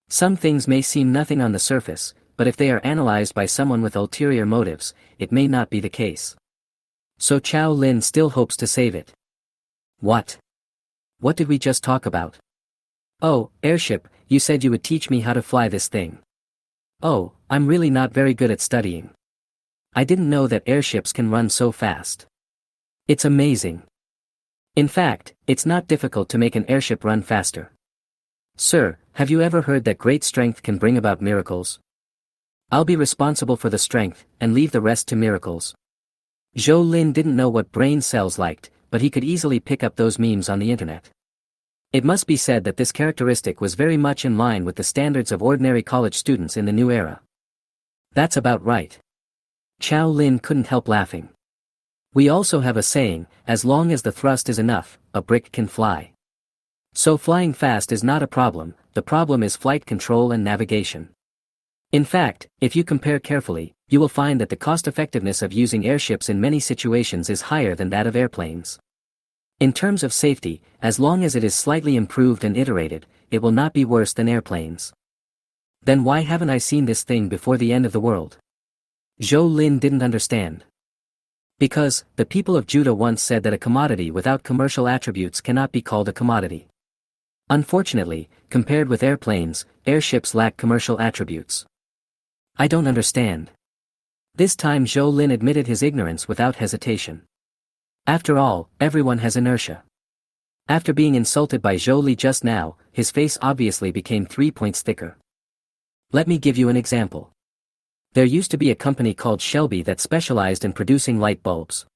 Some things may seem nothing on the surface, but if they are analyzed by someone with ulterior motives, it may not be the case. So Chao Lin still hopes to save it. What? What did we just talk about? Oh, airship, you said you would teach me how to fly this thing. Oh, I'm really not very good at studying. I didn't know that airships can run so fast. It's amazing. In fact, it's not difficult to make an airship run faster. Sir, have you ever heard that great strength can bring about miracles? I'll be responsible for the strength, and leave the rest to miracles. Zhou Lin didn't know what brain cells liked, but he could easily pick up those memes on the internet. It must be said that this characteristic was very much in line with the standards of ordinary college students in the new era. That's about right. Chao Lin couldn't help laughing. We also have a saying, as long as the thrust is enough, a brick can fly. So flying fast is not a problem, the problem is flight control and navigation. In fact, if you compare carefully, you will find that the cost-effectiveness of using airships in many situations is higher than that of airplanes. In terms of safety, as long as it is slightly improved and iterated, it will not be worse than airplanes. Then why haven't I seen this thing before the end of the world? Zhou Lin didn't understand. Because, the people of Judah once said that a commodity without commercial attributes cannot be called a commodity. Unfortunately, compared with airplanes, airships lack commercial attributes. I don't understand. This time Zhou Lin admitted his ignorance without hesitation. After all, everyone has inertia. After being insulted by Zhou Li just now, his face obviously became 3 points thicker. Let me give you an example. There used to be a company called Shelby that specialized in producing light bulbs.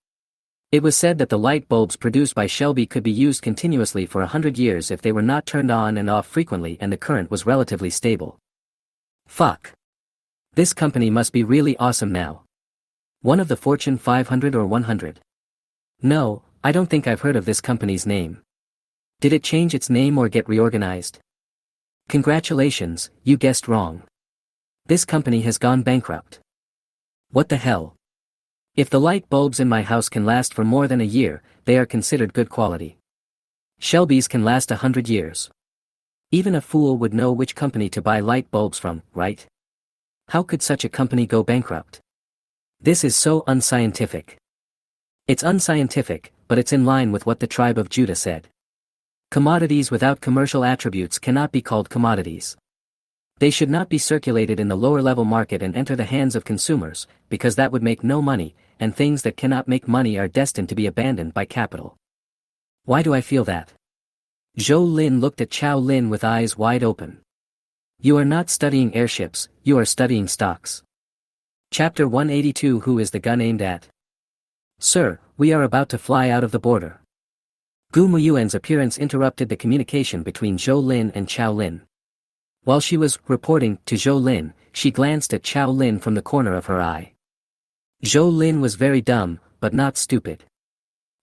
It was said that the light bulbs produced by Shelby could be used continuously for 100 years if they were not turned on and off frequently and the current was relatively stable. Fuck. This company must be really awesome now. One of the Fortune 500 or 100? No, I don't think I've heard of this company's name. Did it change its name or get reorganized? Congratulations, you guessed wrong. This company has gone bankrupt. What the hell? If the light bulbs in my house can last for more than a year, they are considered good quality. Shelby's can last 100 years. Even a fool would know which company to buy light bulbs from, right? How could such a company go bankrupt? This is so unscientific. It's unscientific, but it's in line with what the tribe of Judah said. Commodities without commercial attributes cannot be called commodities. They should not be circulated in the lower-level market and enter the hands of consumers, because that would make no money, and things that cannot make money are destined to be abandoned by capital. Why do I feel that? Zhou Lin looked at Chao Lin with eyes wide open. You are not studying airships, you are studying stocks. Chapter 182. Who is the gun aimed at? Sir, we are about to fly out of the border. Gu Muyuan's appearance interrupted the communication between Zhou Lin and Chao Lin. While she was reporting to Zhou Lin, she glanced at Chao Lin from the corner of her eye. Zhou Lin was very dumb, but not stupid.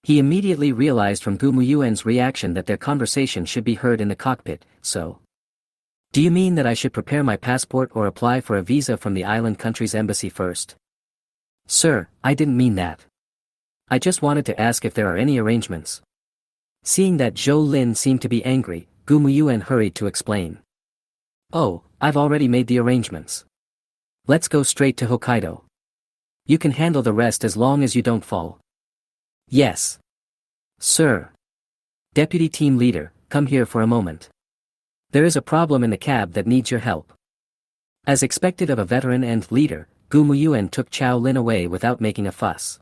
He immediately realized from Gu Muyuan's reaction that their conversation should be heard in the cockpit, so. Do you mean that I should prepare my passport or apply for a visa from the island country's embassy first? Sir, I didn't mean that. I just wanted to ask if there are any arrangements. Seeing that Zhou Lin seemed to be angry, Gu Muyuan hurried to explain. Oh, I've already made the arrangements. Let's go straight to Hokkaido. You can handle the rest as long as you don't fall. Yes. Sir. Deputy Team Leader, come here for a moment. There is a problem in the cab that needs your help. As expected of a veteran and leader, Gu Muyuan took Chao Lin away without making a fuss.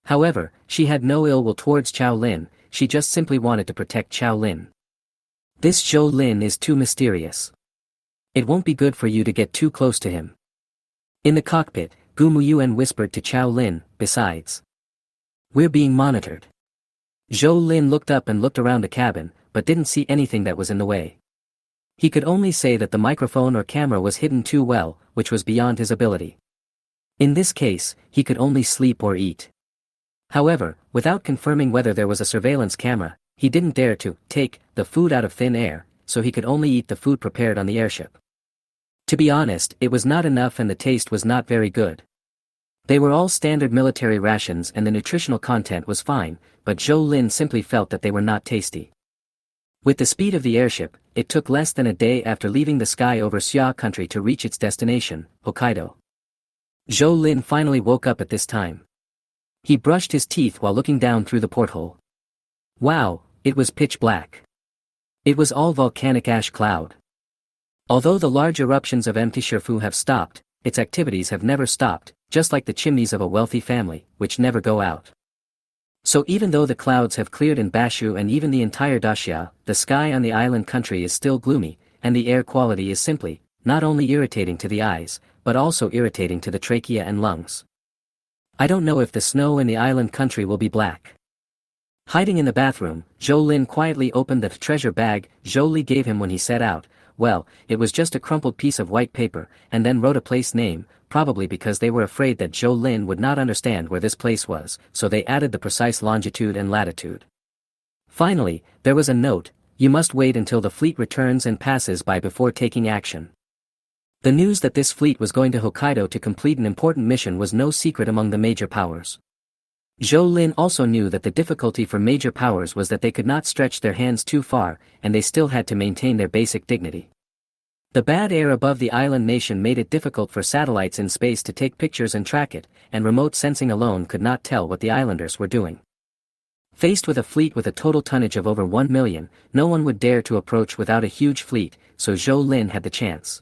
However, she had no ill will towards Chao Lin, she just simply wanted to protect Chao Lin. This Zhou Lin is too mysterious. It won't be good for you to get too close to him. In the cockpit, Gu Muyuan whispered to Chao Lin, besides. We're being monitored. Zhou Lin looked up and looked around the cabin, but didn't see anything that was in the way. He could only say that the microphone or camera was hidden too well, which was beyond his ability. In this case, he could only sleep or eat. However, without confirming whether there was a surveillance camera, he didn't dare to take the food out of thin air, so he could only eat the food prepared on the airship. To be honest, it was not enough and the taste was not very good. They were all standard military rations and the nutritional content was fine, but Zhou Lin simply felt that they were not tasty. With the speed of the airship, it took less than a day after leaving the sky over Xia country to reach its destination, Hokkaido. Zhou Lin finally woke up at this time. He brushed his teeth while looking down through the porthole. Wow, it was pitch black. It was all volcanic ash cloud. Although the large eruptions of Mtshifu have stopped, its activities have never stopped, just like the chimneys of a wealthy family, which never go out. So even though the clouds have cleared in Bashu and even the entire Daxia, the sky on the island country is still gloomy, and the air quality is simply, not only irritating to the eyes, but also irritating to the trachea and lungs. I don't know if the snow in the island country will be black. Hiding in the bathroom, Zhou Lin quietly opened the treasure bag Zhou Li gave him when he set out. Well, it was just a crumpled piece of white paper, and then wrote a place name, probably because they were afraid that Zhou Lin would not understand where this place was, so they added the precise longitude and latitude. Finally, there was a note, you must wait until the fleet returns and passes by before taking action. The news that this fleet was going to Hokkaido to complete an important mission was no secret among the major powers. Zhou Lin also knew that the difficulty for major powers was that they could not stretch their hands too far, and they still had to maintain their basic dignity. The bad air above the island nation made it difficult for satellites in space to take pictures and track it, and remote sensing alone could not tell what the islanders were doing. Faced with a fleet with a total tonnage of over 1 million, no one would dare to approach without a huge fleet, so Zhou Lin had the chance.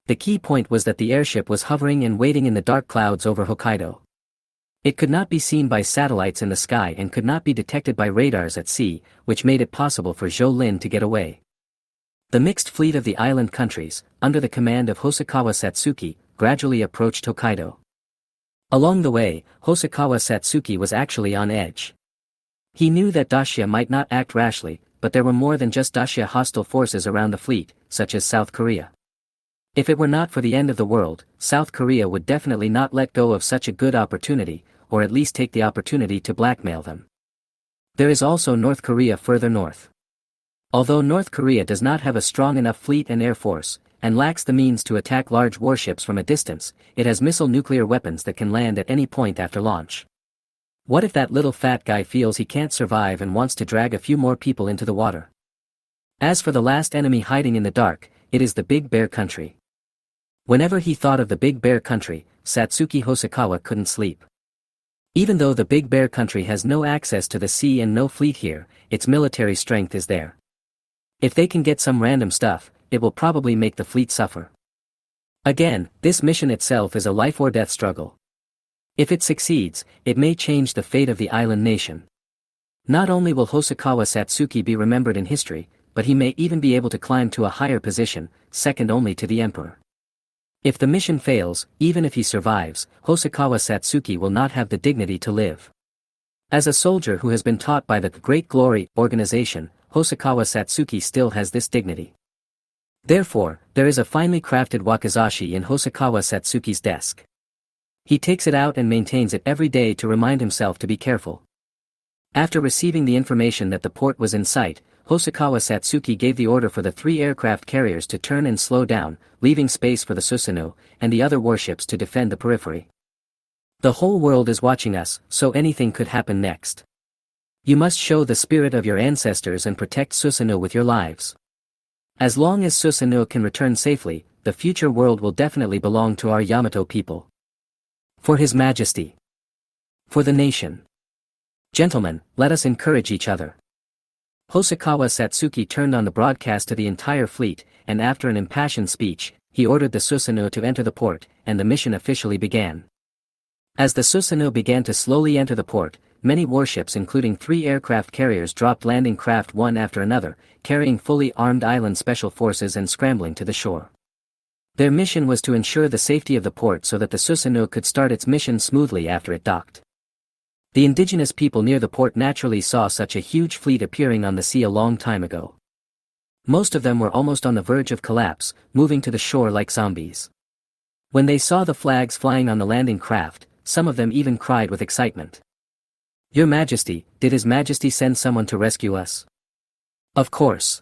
The key point was that the airship was hovering and waiting in the dark clouds over Hokkaido. It could not be seen by satellites in the sky and could not be detected by radars at sea, which made it possible for Zhou Lin to get away. The mixed fleet of the island countries, under the command of Hosokawa Satsuki, gradually approached Hokkaido. Along the way, Hosokawa Satsuki was actually on edge. He knew that Dacia might not act rashly, but there were more than just Dacia hostile forces around the fleet, such as South Korea. If it were not for the end of the world, South Korea would definitely not let go of such a good opportunity, or at least take the opportunity to blackmail them. There is also North Korea further north. Although North Korea does not have a strong enough fleet and air force, and lacks the means to attack large warships from a distance, it has missile nuclear weapons that can land at any point after launch. What if that little fat guy feels he can't survive and wants to drag a few more people into the water? As for the last enemy hiding in the dark, it is the Big Bear Country. Whenever he thought of the Big Bear Country, Satsuki Hosokawa couldn't sleep. Even though the Big Bear Country has no access to the sea and no fleet here, its military strength is there. If they can get some random stuff, it will probably make the fleet suffer. Again, this mission itself is a life or death struggle. If it succeeds, it may change the fate of the island nation. Not only will Hosokawa Satsuki be remembered in history, but he may even be able to climb to a higher position, second only to the emperor. If the mission fails, even if he survives, Hosokawa Satsuki will not have the dignity to live. As a soldier who has been taught by the Great Glory organization, Hosokawa Satsuki still has this dignity. Therefore, there is a finely crafted wakizashi in Hosokawa Satsuki's desk. He takes it out and maintains it every day to remind himself to be careful. After receiving the information that the port was in sight, Hosokawa Satsuki gave the order for the 3 aircraft carriers to turn and slow down, leaving space for the Susanoo and the other warships to defend the periphery. The whole world is watching us, so anything could happen next. You must show the spirit of your ancestors and protect Susanoo with your lives. As long as Susanoo can return safely, the future world will definitely belong to our Yamato people. For His Majesty. For the nation. Gentlemen, let us encourage each other. Hosokawa Satsuki turned on the broadcast to the entire fleet, and after an impassioned speech, he ordered the Susanoo to enter the port, and the mission officially began. As the Susanoo began to slowly enter the port, many warships including 3 aircraft carriers dropped landing craft one after another, carrying fully armed island special forces and scrambling to the shore. Their mission was to ensure the safety of the port so that the Susanoo could start its mission smoothly after it docked. The indigenous people near the port naturally saw such a huge fleet appearing on the sea a long time ago. Most of them were almost on the verge of collapse, moving to the shore like zombies. When they saw the flags flying on the landing craft, some of them even cried with excitement. Your Majesty, did His Majesty send someone to rescue us? Of course.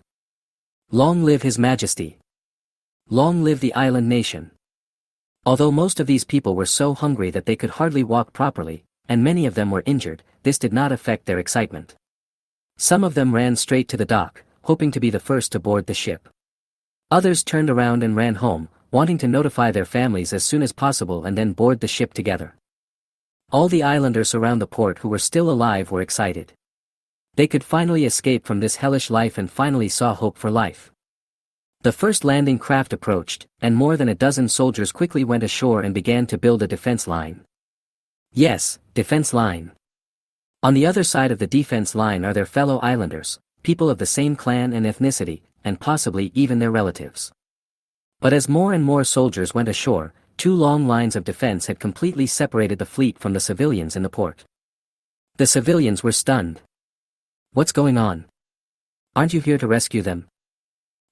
Long live His Majesty. Long live the island nation. Although most of these people were so hungry that they could hardly walk properly, and many of them were injured, this did not affect their excitement. Some of them ran straight to the dock, hoping to be the first to board the ship. Others turned around and ran home, wanting to notify their families as soon as possible and then board the ship together. All the islanders around the port who were still alive were excited. They could finally escape from this hellish life and finally saw hope for life. The first landing craft approached, and more than a dozen soldiers quickly went ashore and began to build a defense line. Yes, defense line. On the other side of the defense line are their fellow islanders, people of the same clan and ethnicity, and possibly even their relatives. But as more and more soldiers went ashore, 2 long lines of defense had completely separated the fleet from the civilians in the port. The civilians were stunned. What's going on? Aren't you here to rescue them?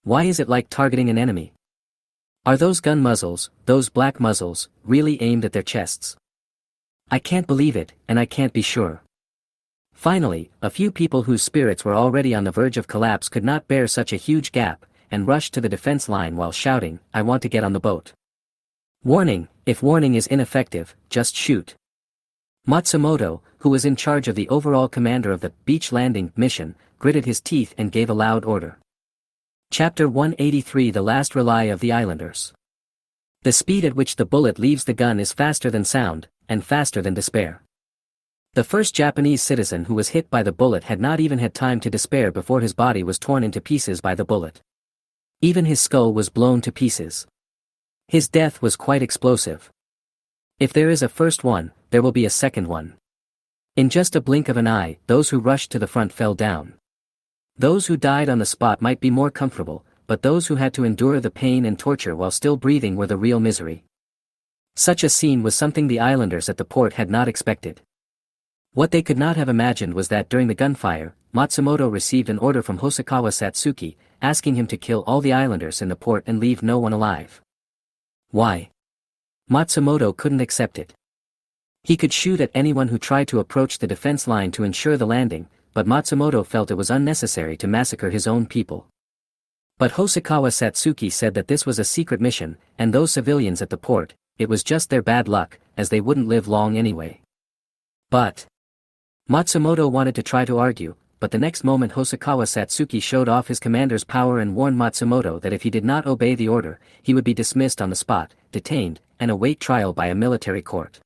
Why is it like targeting an enemy? Are those gun muzzles, those black muzzles, really aimed at their chests? I can't believe it, and I can't be sure. Finally, a few people whose spirits were already on the verge of collapse could not bear such a huge gap, and rushed to the defense line while shouting, I want to get on the boat. Warning, if warning is ineffective, just shoot. Matsumoto, who was in charge of the overall commander of the beach landing mission, gritted his teeth and gave a loud order. Chapter 183 The Last Rely of the Islanders. The speed at which the bullet leaves the gun is faster than sound, and faster than despair. The first Japanese citizen who was hit by the bullet had not even had time to despair before his body was torn into pieces by the bullet. Even his skull was blown to pieces. His death was quite explosive. If there is a first one, there will be a second one. In just a blink of an eye, those who rushed to the front fell down. Those who died on the spot might be more comfortable, but those who had to endure the pain and torture while still breathing were the real misery. Such a scene was something the islanders at the port had not expected. What they could not have imagined was that during the gunfire, Matsumoto received an order from Hosokawa Satsuki, asking him to kill all the islanders in the port and leave no one alive. Why? Matsumoto couldn't accept it. He could shoot at anyone who tried to approach the defense line to ensure the landing, but Matsumoto felt it was unnecessary to massacre his own people. But Hosokawa Satsuki said that this was a secret mission, and those civilians at the port, it was just their bad luck, as they wouldn't live long anyway. But Matsumoto wanted to try to argue, but the next moment Hosokawa Satsuki showed off his commander's power and warned Matsumoto that if he did not obey the order, he would be dismissed on the spot, detained, and await trial by a military court.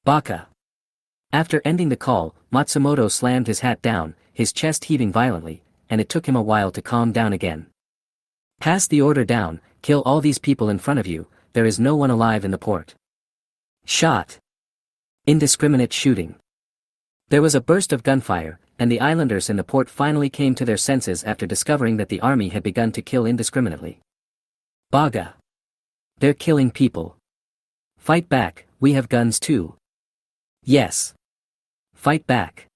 Baka. After ending the call, Matsumoto slammed his hat down, his chest heaving violently, and it took him a while to calm down again. Pass the order down, kill all these people in front of you, there is no one alive in the port. Shot. Indiscriminate shooting. There was a burst of gunfire, and the islanders in the port finally came to their senses after discovering that the army had begun to kill indiscriminately. Baga. They're killing people. Fight back, we have guns too. Yes. Fight back.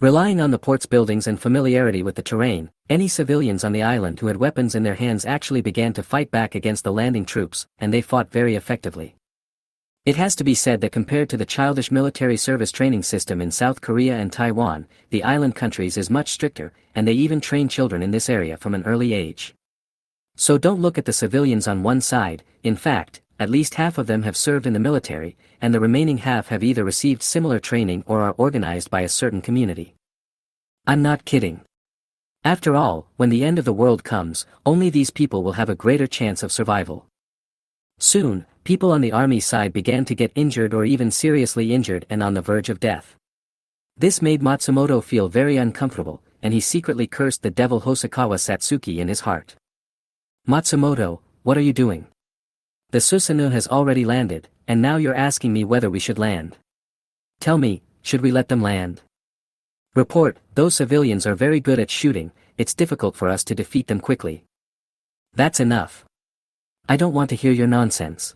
Relying on the port's buildings and familiarity with the terrain, any civilians on the island who had weapons in their hands actually began to fight back against the landing troops, and they fought very effectively. It has to be said that compared to the childish military service training system in South Korea and Taiwan, the island countries is much stricter, and they even train children in this area from an early age. So don't look at the civilians on one side. In fact, at least half of them have served in the military, and the remaining half have either received similar training or are organized by a certain community. I'm not kidding. After all, when the end of the world comes, only these people will have a greater chance of survival. Soon, people on the army side began to get injured or even seriously injured and on the verge of death. This made Matsumoto feel very uncomfortable, and he secretly cursed the devil Hosokawa Satsuki in his heart. Matsumoto, what are you doing? The Susanoo has already landed, and now you're asking me whether we should land. Tell me, should we let them land? Report, those civilians are very good at shooting, it's difficult for us to defeat them quickly. That's enough. I don't want to hear your nonsense.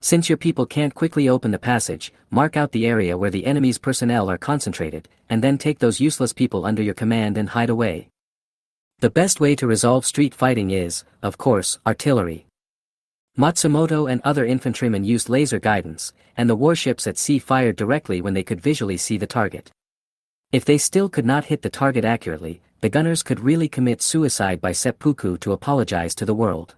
Since your people can't quickly open the passage, mark out the area where the enemy's personnel are concentrated, and then take those useless people under your command and hide away. The best way to resolve street fighting is, of course, artillery. Matsumoto and other infantrymen used laser guidance, and the warships at sea fired directly when they could visually see the target. If they still could not hit the target accurately, the gunners could really commit suicide by seppuku to apologize to the world.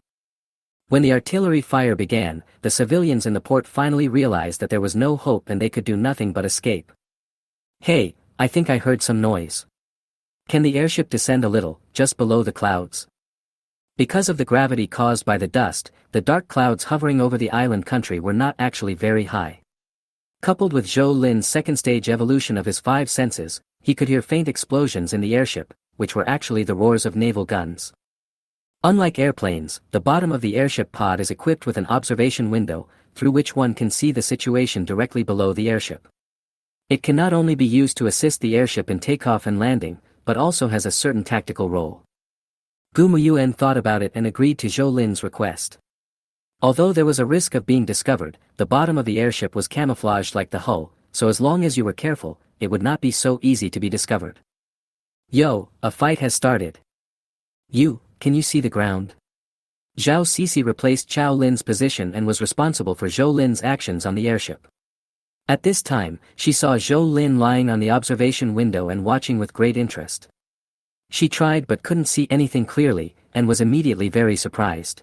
When the artillery fire began, the civilians in the port finally realized that there was no hope and they could do nothing but escape. Hey, I think I heard some noise. Can the airship descend a little, just below the clouds? Because of the gravity caused by the dust, the dark clouds hovering over the island country were not actually very high. Coupled with Zhou Lin's second stage evolution of his five senses, he could hear faint explosions in the airship, which were actually the roars of naval guns. Unlike airplanes, the bottom of the airship pod is equipped with an observation window, through which one can see the situation directly below the airship. It can not only be used to assist the airship in takeoff and landing, but also has a certain tactical role. Gumuyuan thought about it and agreed to Zhou Lin's request. Although there was a risk of being discovered, the bottom of the airship was camouflaged like the hull, so as long as you were careful, it would not be so easy to be discovered. Yo, a fight has started. Can you see the ground? Zhao Cixi replaced Chao Lin's position and was responsible for Zhou Lin's actions on the airship. At this time, she saw Zhou Lin lying on the observation window and watching with great interest. She tried but couldn't see anything clearly, and was immediately very surprised.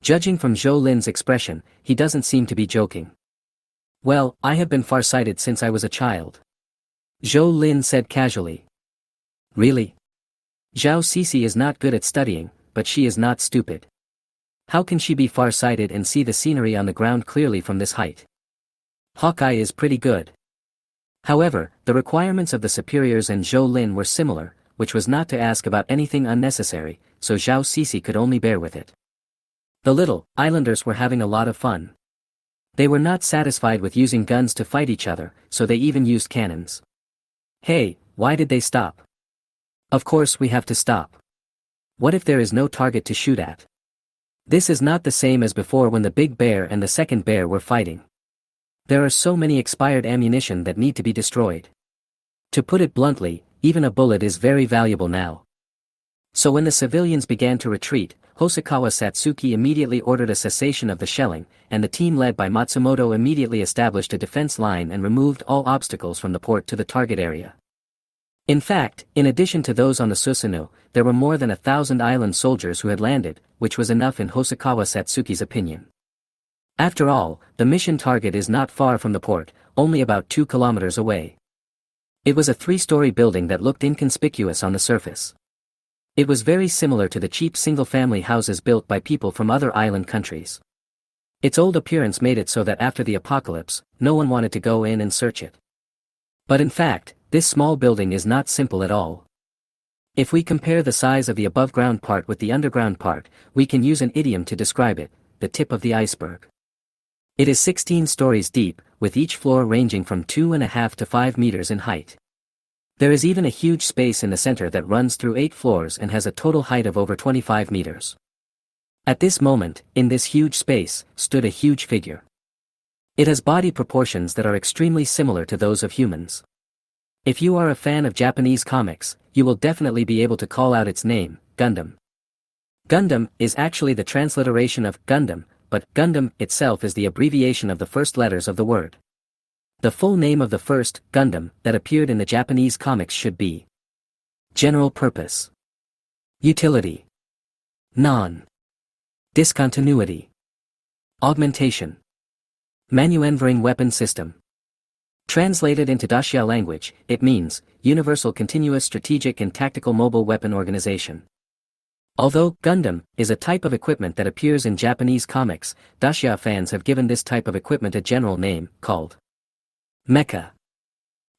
Judging from Zhou Lin's expression, he doesn't seem to be joking. Well, I have been farsighted since I was a child. Zhou Lin said casually. Really? Zhao Cixi is not good at studying, but she is not stupid. How can she be farsighted and see the scenery on the ground clearly from this height? Hawkeye is pretty good. However, the requirements of the superiors and Zhou Lin were similar, which was not to ask about anything unnecessary, so Zhao Cixi could only bear with it. The little islanders were having a lot of fun. They were not satisfied with using guns to fight each other, so they even used cannons. Hey, why did they stop? Of course we have to stop. What if there is no target to shoot at? This is not the same as before when the big bear and the second bear were fighting. There are so many expired ammunition that need to be destroyed. To put it bluntly, even a bullet is very valuable now. So when the civilians began to retreat, Hosokawa Satsuki immediately ordered a cessation of the shelling, and the team led by Matsumoto immediately established a defense line and removed all obstacles from the port to the target area. In fact, in addition to those on the Susanoo, there were more than 1,000 island soldiers who had landed, which was enough in Hosokawa Satsuki's opinion. After all, the mission target is not far from the port, only about 2 kilometers away. It was a 3-story building that looked inconspicuous on the surface. It was very similar to the cheap single-family houses built by people from other island countries. Its old appearance made it so that after the apocalypse, no one wanted to go in and search it. But in fact, this small building is not simple at all. If we compare the size of the above-ground part with the underground part, we can use an idiom to describe it, the tip of the iceberg. It is 16 stories deep, with each floor ranging from 2.5 to 5 meters in height. There is even a huge space in the center that runs through 8 floors and has a total height of over 25 meters. At this moment, in this huge space, stood a huge figure. It has body proportions that are extremely similar to those of humans. If you are a fan of Japanese comics, you will definitely be able to call out its name, Gundam. Gundam is actually the transliteration of Gundam, but Gundam itself is the abbreviation of the first letters of the word. The full name of the first Gundam that appeared in the Japanese comics should be General Purpose, Utility, Non-Discontinuity, Augmentation, Manufacturing Weapon System. Translated into Dacia language, it means Universal Continuous Strategic and Tactical Mobile Weapon Organization. Although Gundam is a type of equipment that appears in Japanese comics, Dacia fans have given this type of equipment a general name called mecha.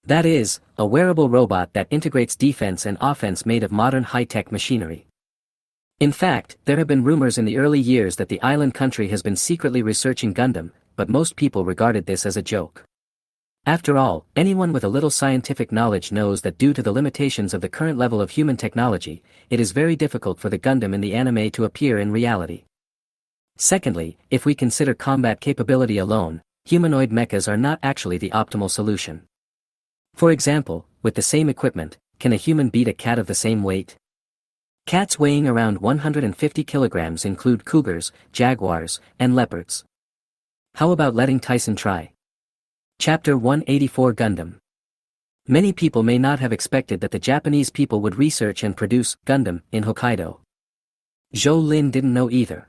That is, a wearable robot that integrates defense and offense made of modern high-tech machinery. In fact, there have been rumors in the early years that the island country has been secretly researching Gundam, but most people regarded this as a joke. After all, anyone with a little scientific knowledge knows that due to the limitations of the current level of human technology, it is very difficult for the Gundam in the anime to appear in reality. Secondly, if we consider combat capability alone, humanoid mechas are not actually the optimal solution. For example, with the same equipment, can a human beat a cat of the same weight? Cats weighing around 150 kilograms include cougars, jaguars, and leopards. How about letting Tyson try? Chapter 184 Gundam. Many people may not have expected that the Japanese people would research and produce Gundam in Hokkaido. Zhou Lin didn't know either.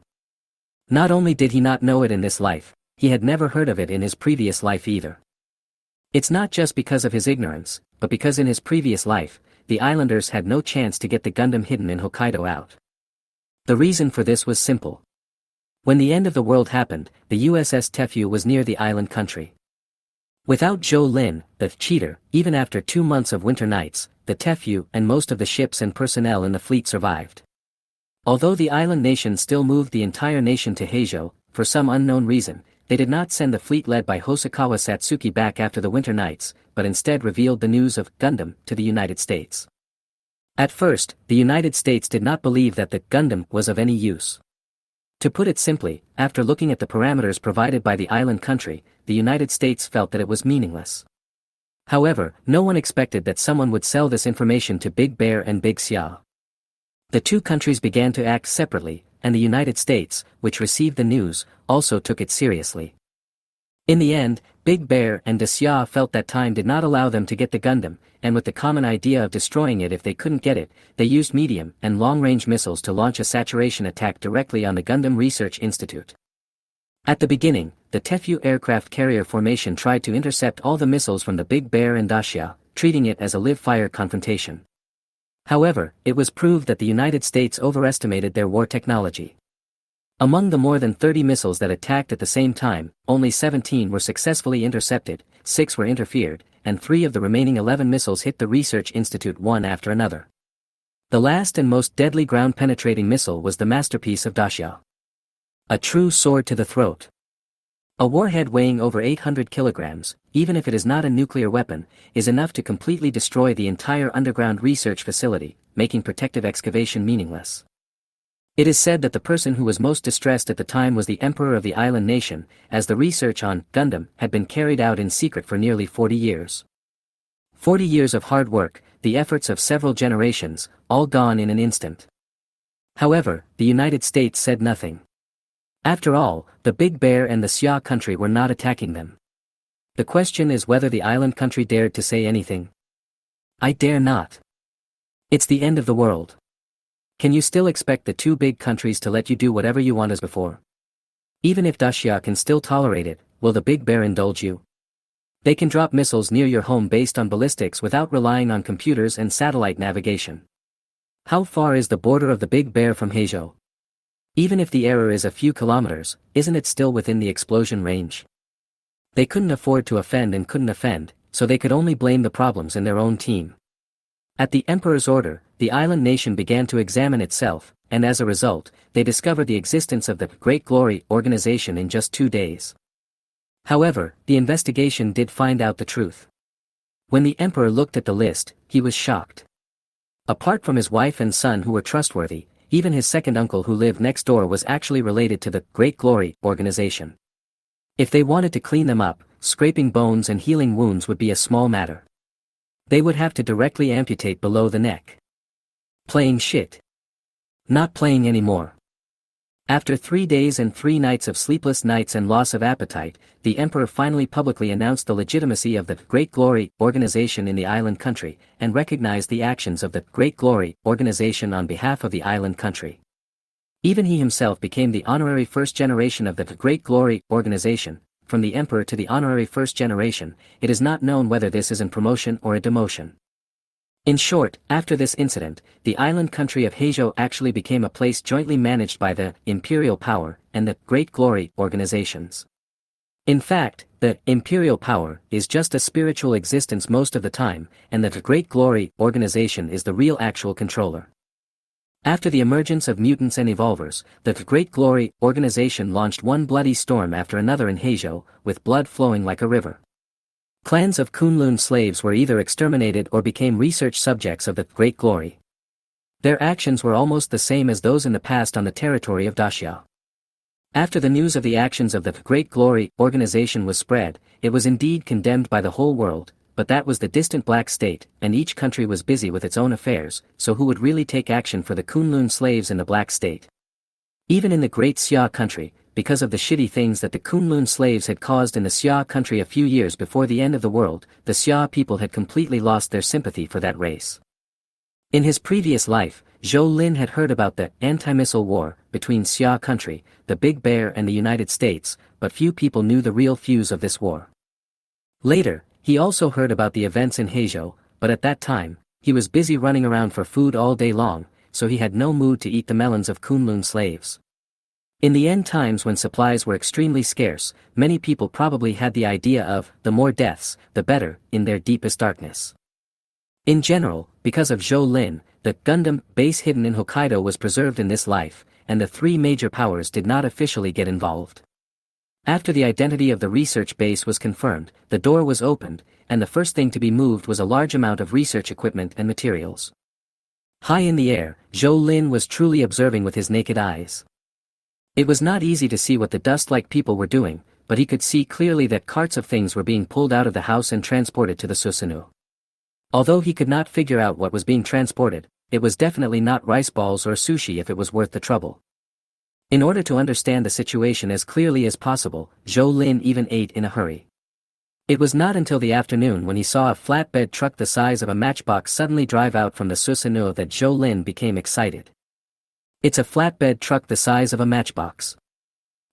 Not only did he not know it in this life, he had never heard of it in his previous life either. It's not just because of his ignorance, but because in his previous life, the islanders had no chance to get the Gundam hidden in Hokkaido out. The reason for this was simple. When the end of the world happened, the USS Tefyu was near the island country. Without Zhou Lin, the cheater, even after 2 months of winter nights, the Tefyu and most of the ships and personnel in the fleet survived. Although the island nation still moved the entire nation to Heijo, for some unknown reason, they did not send the fleet led by Hosokawa Satsuki back after the winter nights, but instead revealed the news of Gundam to the United States. At first, the United States did not believe that the Gundam was of any use. To put it simply, after looking at the parameters provided by the island country, the United States felt that it was meaningless. However, no one expected that someone would sell this information to Big Bear and Big Sia. The two countries began to act separately, and the United States, which received the news, also took it seriously. In the end, Big Bear and Dacia felt that time did not allow them to get the Gundam, and with the common idea of destroying it if they couldn't get it, they used medium and long-range missiles to launch a saturation attack directly on the Gundam Research Institute. At the beginning, the Tefyu aircraft carrier formation tried to intercept all the missiles from the Big Bear and Dacia, treating it as a live-fire confrontation. However, it was proved that the United States overestimated their war technology. Among the more than 30 missiles that attacked at the same time, only 17 were successfully intercepted, 6 were interfered, and 3 of the remaining 11 missiles hit the Research Institute one after another. The last and most deadly ground-penetrating missile was the masterpiece of Dacia. A true sword to the throat. A warhead weighing over 800 kilograms, even if it is not a nuclear weapon, is enough to completely destroy the entire underground research facility, making protective excavation meaningless. It is said that the person who was most distressed at the time was the emperor of the island nation, as the research on Gundam had been carried out in secret for nearly 40 years. 40 years of hard work, the efforts of several generations, all gone in an instant. However, the United States said nothing. After all, the Big Bear and the Sia country were not attacking them. The question is whether the island country dared to say anything. I dare not. It's the end of the world. Can you still expect the two big countries to let you do whatever you want as before? Even if Dacia can still tolerate it, will the Big Bear indulge you? They can drop missiles near your home based on ballistics without relying on computers and satellite navigation. How far is the border of the Big Bear from Heijo? Even if the error is a few kilometers, isn't it still within the explosion range? They couldn't afford to offend and couldn't offend, so they could only blame the problems in their own team. At the Emperor's order, the island nation began to examine itself, and as a result, they discovered the existence of the Great Glory organization in just 2 days. However, the investigation did find out the truth. When the Emperor looked at the list, he was shocked. Apart from his wife and son who were trustworthy, even his second uncle who lived next door was actually related to the Great Glory organization. If they wanted to clean them up, scraping bones and healing wounds would be a small matter. They would have to directly amputate below the neck. Playing shit. Not playing anymore. After 3 days and 3 nights of sleepless nights and loss of appetite, the emperor finally publicly announced the legitimacy of the Great Glory organization in the island country, and recognized the actions of the Great Glory organization on behalf of the island country. Even he himself became the honorary first generation of the Great Glory organization. From the emperor to the honorary first generation, it is not known whether this is a promotion or a demotion. In short, after this incident, the island country of Heijo actually became a place jointly managed by the Imperial Power and the Great Glory organizations. In fact, the Imperial Power is just a spiritual existence most of the time, and the Great Glory organization is the real actual controller. After the emergence of mutants and evolvers, the Great Glory organization launched one bloody storm after another in Heijo, with blood flowing like a river. Clans of Kunlun slaves were either exterminated or became research subjects of the Great Glory. Their actions were almost the same as those in the past on the territory of Daxia. After the news of the actions of the Great Glory organization was spread, it was indeed condemned by the whole world, but that was the distant Black State, and each country was busy with its own affairs, so who would really take action for the Kunlun slaves in the Black State? Even in the Great Xia country, because of the shitty things that the Kunlun slaves had caused in the Xia country a few years before the end of the world, the Xia people had completely lost their sympathy for that race. In his previous life, Zhou Lin had heard about the anti-missile war between Xia country, the Big Bear and the United States, but few people knew the real fuse of this war. Later, he also heard about the events in Heijo, but at that time, he was busy running around for food all day long, so he had no mood to eat the melons of Kunlun slaves. In the end times when supplies were extremely scarce, many people probably had the idea of, the more deaths, the better, in their deepest darkness. In general, because of Zhou Lin, the Gundam base hidden in Hokkaido was preserved in this life, and the 3 major powers did not officially get involved. After the identity of the research base was confirmed, the door was opened, and the first thing to be moved was a large amount of research equipment and materials. High in the air, Zhou Lin was truly observing with his naked eyes. It was not easy to see what the dust-like people were doing, but he could see clearly that carts of things were being pulled out of the house and transported to the Susanoo. Although he could not figure out what was being transported, it was definitely not rice balls or sushi if it was worth the trouble. In order to understand the situation as clearly as possible, Zhou Lin even ate in a hurry. It was not until the afternoon when he saw a flatbed truck the size of a matchbox suddenly drive out from the Susanoo that Zhou Lin became excited. It's a flatbed truck the size of a matchbox.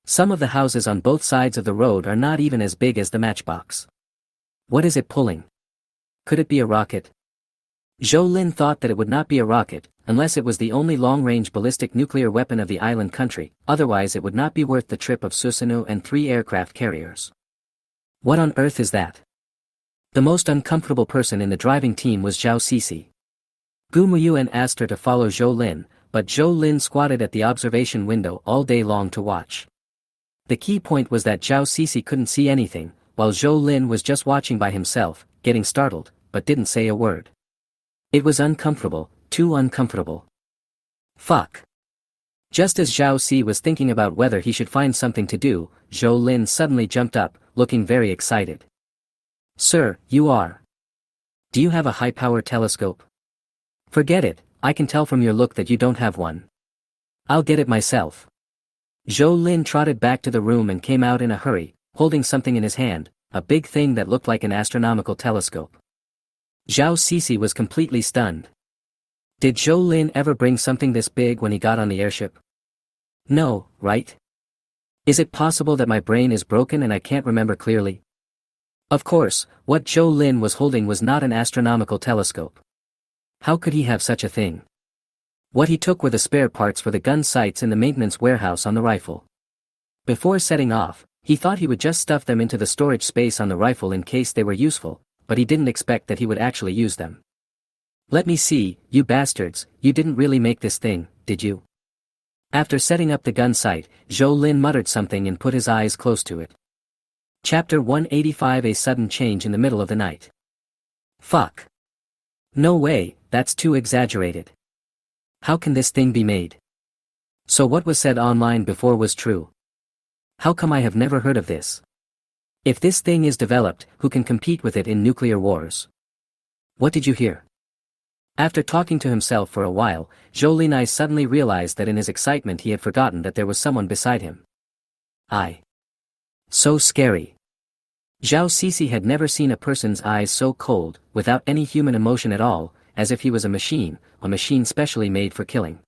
Some of the houses on both sides of the road are not even as big as the matchbox. What is it pulling? Could it be a rocket? Zhou Lin thought that it would not be a rocket, unless it was the only long-range ballistic nuclear weapon of the island country, otherwise it would not be worth the trip of Susanoo and 3 aircraft carriers. What on earth is that? The most uncomfortable person in the driving team was Zhao Cixi. Gu Muyuan asked her to follow Zhou Lin, but Zhou Lin squatted at the observation window all day long to watch. The key point was that Zhao Cixi couldn't see anything, while Zhou Lin was just watching by himself, getting startled, but didn't say a word. It was uncomfortable, too uncomfortable. Fuck. Just as Zhao Ci was thinking about whether he should find something to do, Zhou Lin suddenly jumped up, looking very excited. Sir, you are. Do you have a high-power telescope? Forget it, I can tell from your look that you don't have one. I'll get it myself. Zhou Lin trotted back to the room and came out in a hurry, holding something in his hand, a big thing that looked like an astronomical telescope. Zhao Cixi was completely stunned. Did Zhou Lin ever bring something this big when he got on the airship? No, right? Is it possible that my brain is broken and I can't remember clearly? Of course, what Zhou Lin was holding was not an astronomical telescope. How could he have such a thing? What he took were the spare parts for the gun sights in the maintenance warehouse on the rifle. Before setting off, he thought he would just stuff them into the storage space on the rifle in case they were useful, but he didn't expect that he would actually use them. Let me see, you bastards, you didn't really make this thing, did you? After setting up the gun sight, Zhou Lin muttered something and put his eyes close to it. Chapter 185 A sudden change in the middle of the night. Fuck. No way, that's too exaggerated. How can this thing be made? So what was said online before was true? How come I have never heard of this? If this thing is developed, who can compete with it in nuclear wars? What did you hear? After talking to himself for a while, Zhou Linai suddenly realized that in his excitement he had forgotten that there was someone beside him. So scary. Zhao Cixi had never seen a person's eyes so cold, without any human emotion at all, as if he was a machine specially made for killing.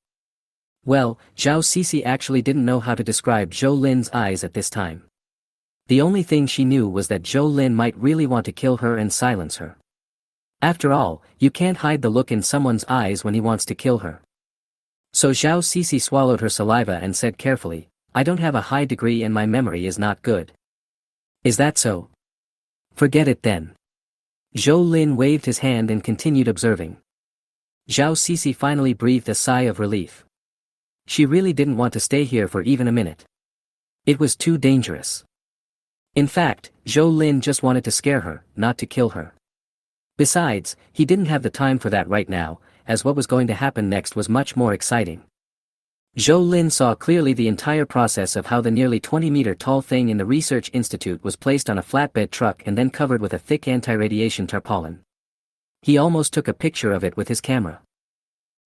Well, Zhao Cixi actually didn't know how to describe Zhou Lin's eyes at this time. The only thing she knew was that Zhou Lin might really want to kill her and silence her. After all, you can't hide the look in someone's eyes when he wants to kill her. So Zhao Cixi swallowed her saliva and said carefully, I don't have a high degree and my memory is not good. Is that so? Forget it then. Zhou Lin waved his hand and continued observing. Zhao Cixi finally breathed a sigh of relief. She really didn't want to stay here for even a minute. It was too dangerous. In fact, Zhou Lin just wanted to scare her, not to kill her. Besides, he didn't have the time for that right now, as what was going to happen next was much more exciting. Zhou Lin saw clearly the entire process of how the nearly 20-meter-tall thing in the research institute was placed on a flatbed truck and then covered with a thick anti-radiation tarpaulin. He almost took a picture of it with his camera.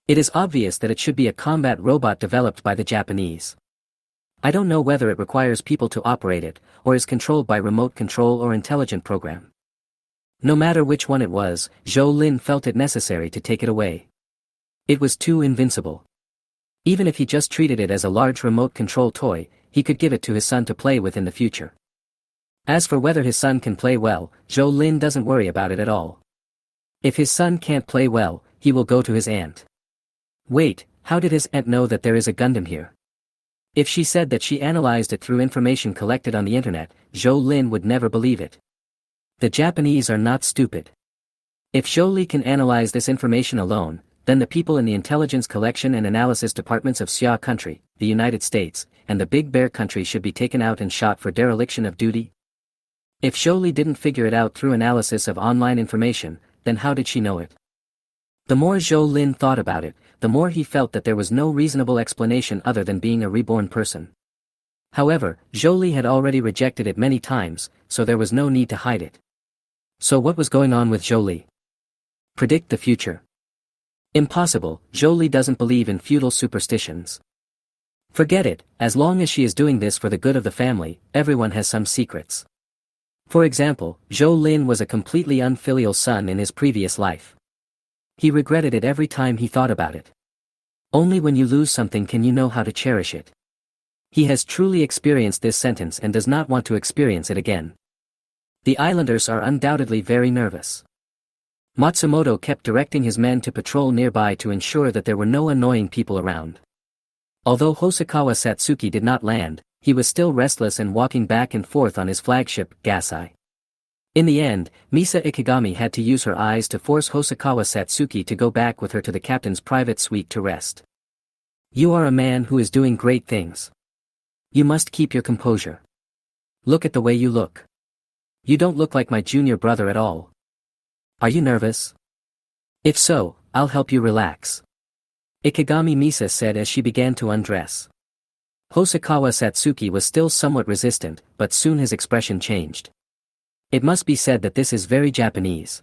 It is obvious that it should be a combat robot developed by the Japanese. I don't know whether it requires people to operate it, or is controlled by remote control or intelligent program. No matter which one it was, Zhou Lin felt it necessary to take it away. It was too invincible. Even if he just treated it as a large remote control toy, he could give it to his son to play with in the future. As for whether his son can play well, Zhou Lin doesn't worry about it at all. If his son can't play well, he will go to his aunt. Wait, how did his aunt know that there is a Gundam here? If she said that she analyzed it through information collected on the internet, Zhou Lin would never believe it. The Japanese are not stupid. If Zhou Li can analyze this information alone, then the people in the intelligence collection and analysis departments of Xia country, the United States, and the Big Bear country should be taken out and shot for dereliction of duty. If Zhou Li didn't figure it out through analysis of online information, then how did she know it? The more Zhou Lin thought about it, the more he felt that there was no reasonable explanation other than being a reborn person. However, Zhou Li had already rejected it many times, so there was no need to hide it. So what was going on with Zhou Li? Predict the future. Impossible, Zhou Li doesn't believe in feudal superstitions. Forget it, as long as she is doing this for the good of the family, everyone has some secrets. For example, Zhou Lin was a completely unfilial son in his previous life. He regretted it every time he thought about it. Only when you lose something can you know how to cherish it. He has truly experienced this sentence and does not want to experience it again. The islanders are undoubtedly very nervous. Matsumoto kept directing his men to patrol nearby to ensure that there were no annoying people around. Although Hosokawa Satsuki did not land, he was still restless and walking back and forth on his flagship, Gasai. In the end, Misa Ikigami had to use her eyes to force Hosokawa Satsuki to go back with her to the captain's private suite to rest. You are a man who is doing great things. You must keep your composure. Look at the way you look. You don't look like my junior brother at all. Are you nervous? If so, I'll help you relax. Ikigami Misa said as she began to undress. Hosokawa Satsuki was still somewhat resistant, but soon his expression changed. It must be said that this is very Japanese.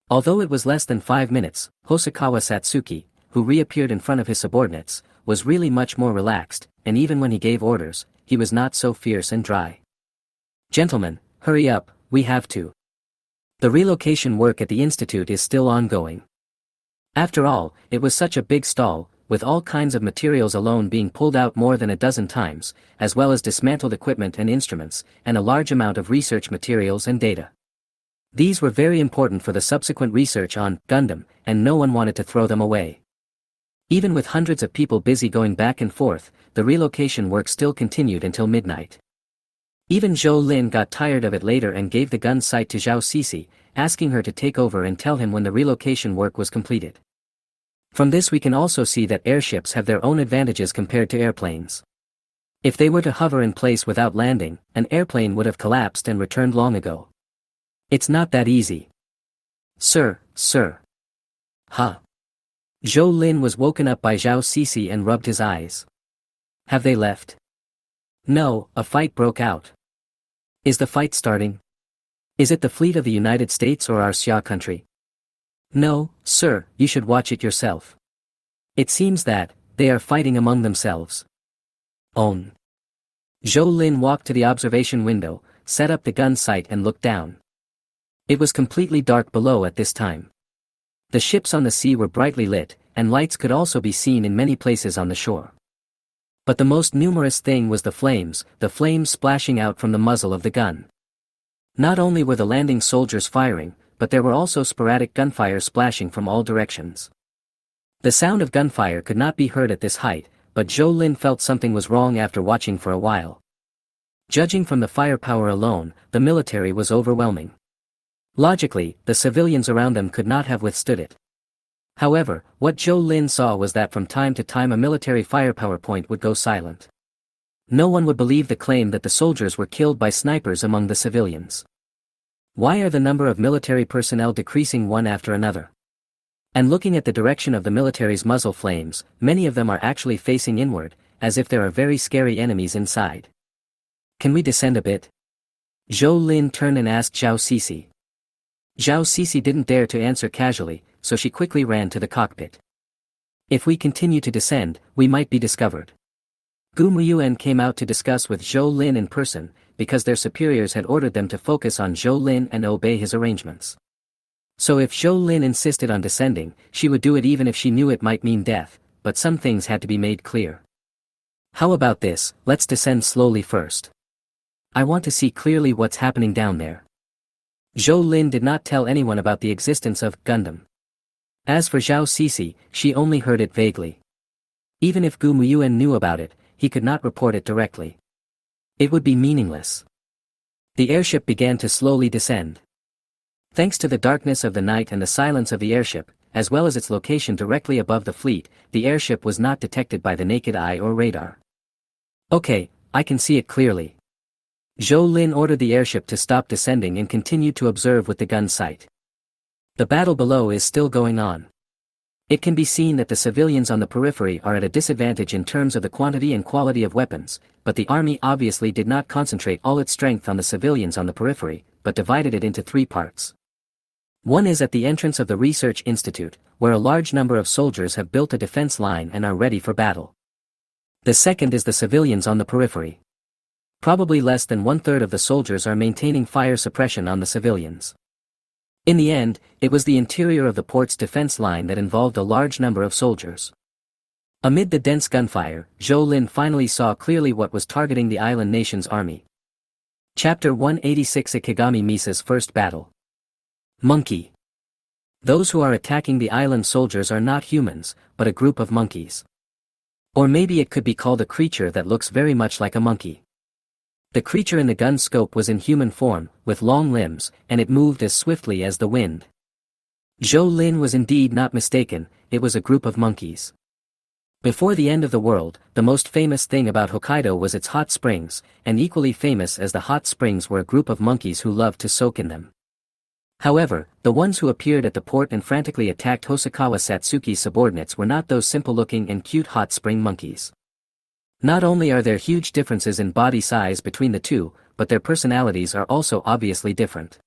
Although it was less than 5 minutes, Hosokawa Satsuki, who reappeared in front of his subordinates, was really much more relaxed, and even when he gave orders, he was not so fierce and dry. Gentlemen, hurry up, we have to. The relocation work at the institute is still ongoing. After all, it was such a big stall, with all kinds of materials alone being pulled out more than a dozen times, as well as dismantled equipment and instruments, and a large amount of research materials and data. These were very important for the subsequent research on Gundam, and no one wanted to throw them away. Even with hundreds of people busy going back and forth, the relocation work still continued until midnight. Even Zhou Lin got tired of it later and gave the gun sight to Zhao Cixi, asking her to take over and tell him when the relocation work was completed. From this we can also see that airships have their own advantages compared to airplanes. If they were to hover in place without landing, an airplane would have collapsed and returned long ago. It's not that easy. Sir. Huh. Zhou Lin was woken up by Zhao Cixi and rubbed his eyes. Have they left? No, a fight broke out. Is the fight starting? Is it the fleet of the United States or our Xia country? No, sir, you should watch it yourself. It seems that, they are fighting among themselves. Own. Zhou Lin walked to the observation window, set up the gun sight and looked down. It was completely dark below at this time. The ships on the sea were brightly lit, and lights could also be seen in many places on the shore. But the most numerous thing was the flames splashing out from the muzzle of the gun. Not only were the landing soldiers firing, but there were also sporadic gunfire splashing from all directions. The sound of gunfire could not be heard at this height, but Zhou Lin felt something was wrong after watching for a while. Judging from the firepower alone, the military was overwhelming. Logically, the civilians around them could not have withstood it. However, what Zhou Lin saw was that from time to time a military firepower point would go silent. No one would believe the claim that the soldiers were killed by snipers among the civilians. Why are the number of military personnel decreasing one after another? And looking at the direction of the military's muzzle flames, many of them are actually facing inward, as if there are very scary enemies inside. Can we descend a bit? Zhou Lin turned and asked Zhao Sisi. Zhao Sisi didn't dare to answer casually, so she quickly ran to the cockpit. If we continue to descend, we might be discovered. Gu Muyuan came out to discuss with Zhou Lin in person, because their superiors had ordered them to focus on Zhou Lin and obey his arrangements. So if Zhou Lin insisted on descending, she would do it even if she knew it might mean death, but some things had to be made clear. How about this, let's descend slowly first. I want to see clearly what's happening down there. Zhou Lin did not tell anyone about the existence of Gundam. As for Zhao Sisi, she only heard it vaguely. Even if Gu Muyuan knew about it, he could not report it directly. It would be meaningless. The airship began to slowly descend. Thanks to the darkness of the night and the silence of the airship, as well as its location directly above the fleet, the airship was not detected by the naked eye or radar. Okay, I can see it clearly. Zhou Lin ordered the airship to stop descending and continued to observe with the gun sight. The battle below is still going on. It can be seen that the civilians on the periphery are at a disadvantage in terms of the quantity and quality of weapons, but the army obviously did not concentrate all its strength on the civilians on the periphery, but divided it into three parts. One is at the entrance of the research institute, where a large number of soldiers have built a defense line and are ready for battle. The second is the civilians on the periphery. Probably less than 1/3 of the soldiers are maintaining fire suppression on the civilians. In the end, it was the interior of the port's defense line that involved a large number of soldiers. Amid the dense gunfire, Zhou Lin finally saw clearly what was targeting the island nation's army. Chapter 186 Ikigami Misa's First Battle. Monkey. Those who are attacking the island soldiers are not humans, but a group of monkeys. Or maybe it could be called a creature that looks very much like a monkey. The creature in the gun's scope was in human form, with long limbs, and it moved as swiftly as the wind. Zhou Lin was indeed not mistaken, it was a group of monkeys. Before the end of the world, the most famous thing about Hokkaido was its hot springs, and equally famous as the hot springs were a group of monkeys who loved to soak in them. However, the ones who appeared at the port and frantically attacked Hosokawa Satsuki's subordinates were not those simple-looking and cute hot spring monkeys. Not only are there huge differences in body size between the two, but their personalities are also obviously different.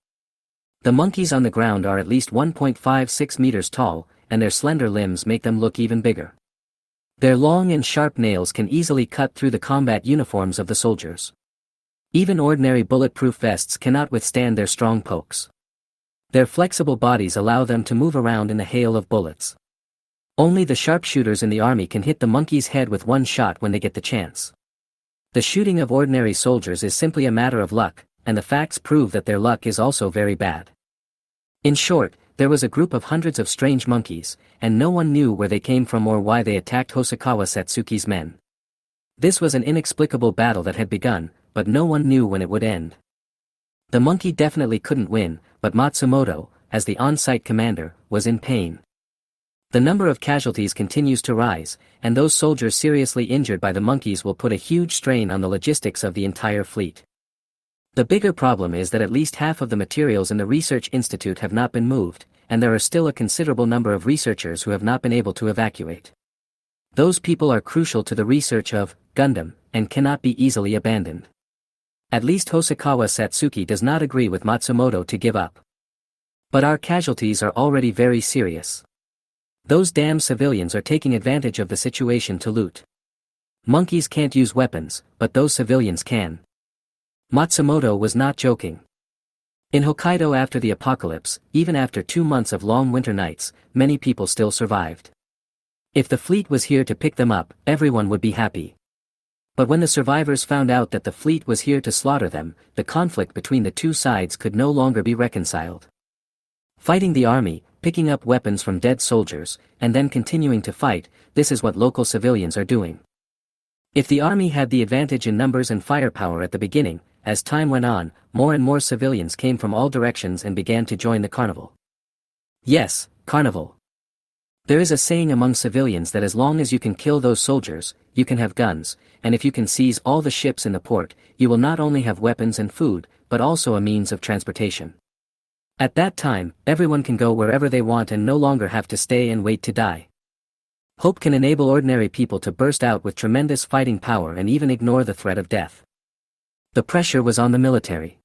The monkeys on the ground are at least 1.56 meters tall, and their slender limbs make them look even bigger. Their long and sharp nails can easily cut through the combat uniforms of the soldiers. Even ordinary bulletproof vests cannot withstand their strong pokes. Their flexible bodies allow them to move around in a hail of bullets. Only the sharpshooters in the army can hit the monkey's head with one shot when they get the chance. The shooting of ordinary soldiers is simply a matter of luck, and the facts prove that their luck is also very bad. In short, there was a group of hundreds of strange monkeys, and no one knew where they came from or why they attacked Hosokawa Satsuki's men. This was an inexplicable battle that had begun, but no one knew when it would end. The monkey definitely couldn't win, but Matsumoto, as the on-site commander, was in pain. The number of casualties continues to rise, and those soldiers seriously injured by the monkeys will put a huge strain on the logistics of the entire fleet. The bigger problem is that at least half of the materials in the research institute have not been moved, and there are still a considerable number of researchers who have not been able to evacuate. Those people are crucial to the research of Gundam, and cannot be easily abandoned. At least Hosokawa Satsuki does not agree with Matsumoto to give up. But our casualties are already very serious. Those damn civilians are taking advantage of the situation to loot. Monkeys can't use weapons, but those civilians can. Matsumoto was not joking. In Hokkaido after the apocalypse, even after 2 months of long winter nights, many people still survived. If the fleet was here to pick them up, everyone would be happy. But when the survivors found out that the fleet was here to slaughter them, the conflict between the two sides could no longer be reconciled. Fighting the army, picking up weapons from dead soldiers, and then continuing to fight, this is what local civilians are doing. If the army had the advantage in numbers and firepower at the beginning, as time went on, more and more civilians came from all directions and began to join the carnival. Yes, carnival. There is a saying among civilians that as long as you can kill those soldiers, you can have guns, and if you can seize all the ships in the port, you will not only have weapons and food, but also a means of transportation. At that time, everyone can go wherever they want and no longer have to stay and wait to die. Hope can enable ordinary people to burst out with tremendous fighting power and even ignore the threat of death. The pressure was on the military.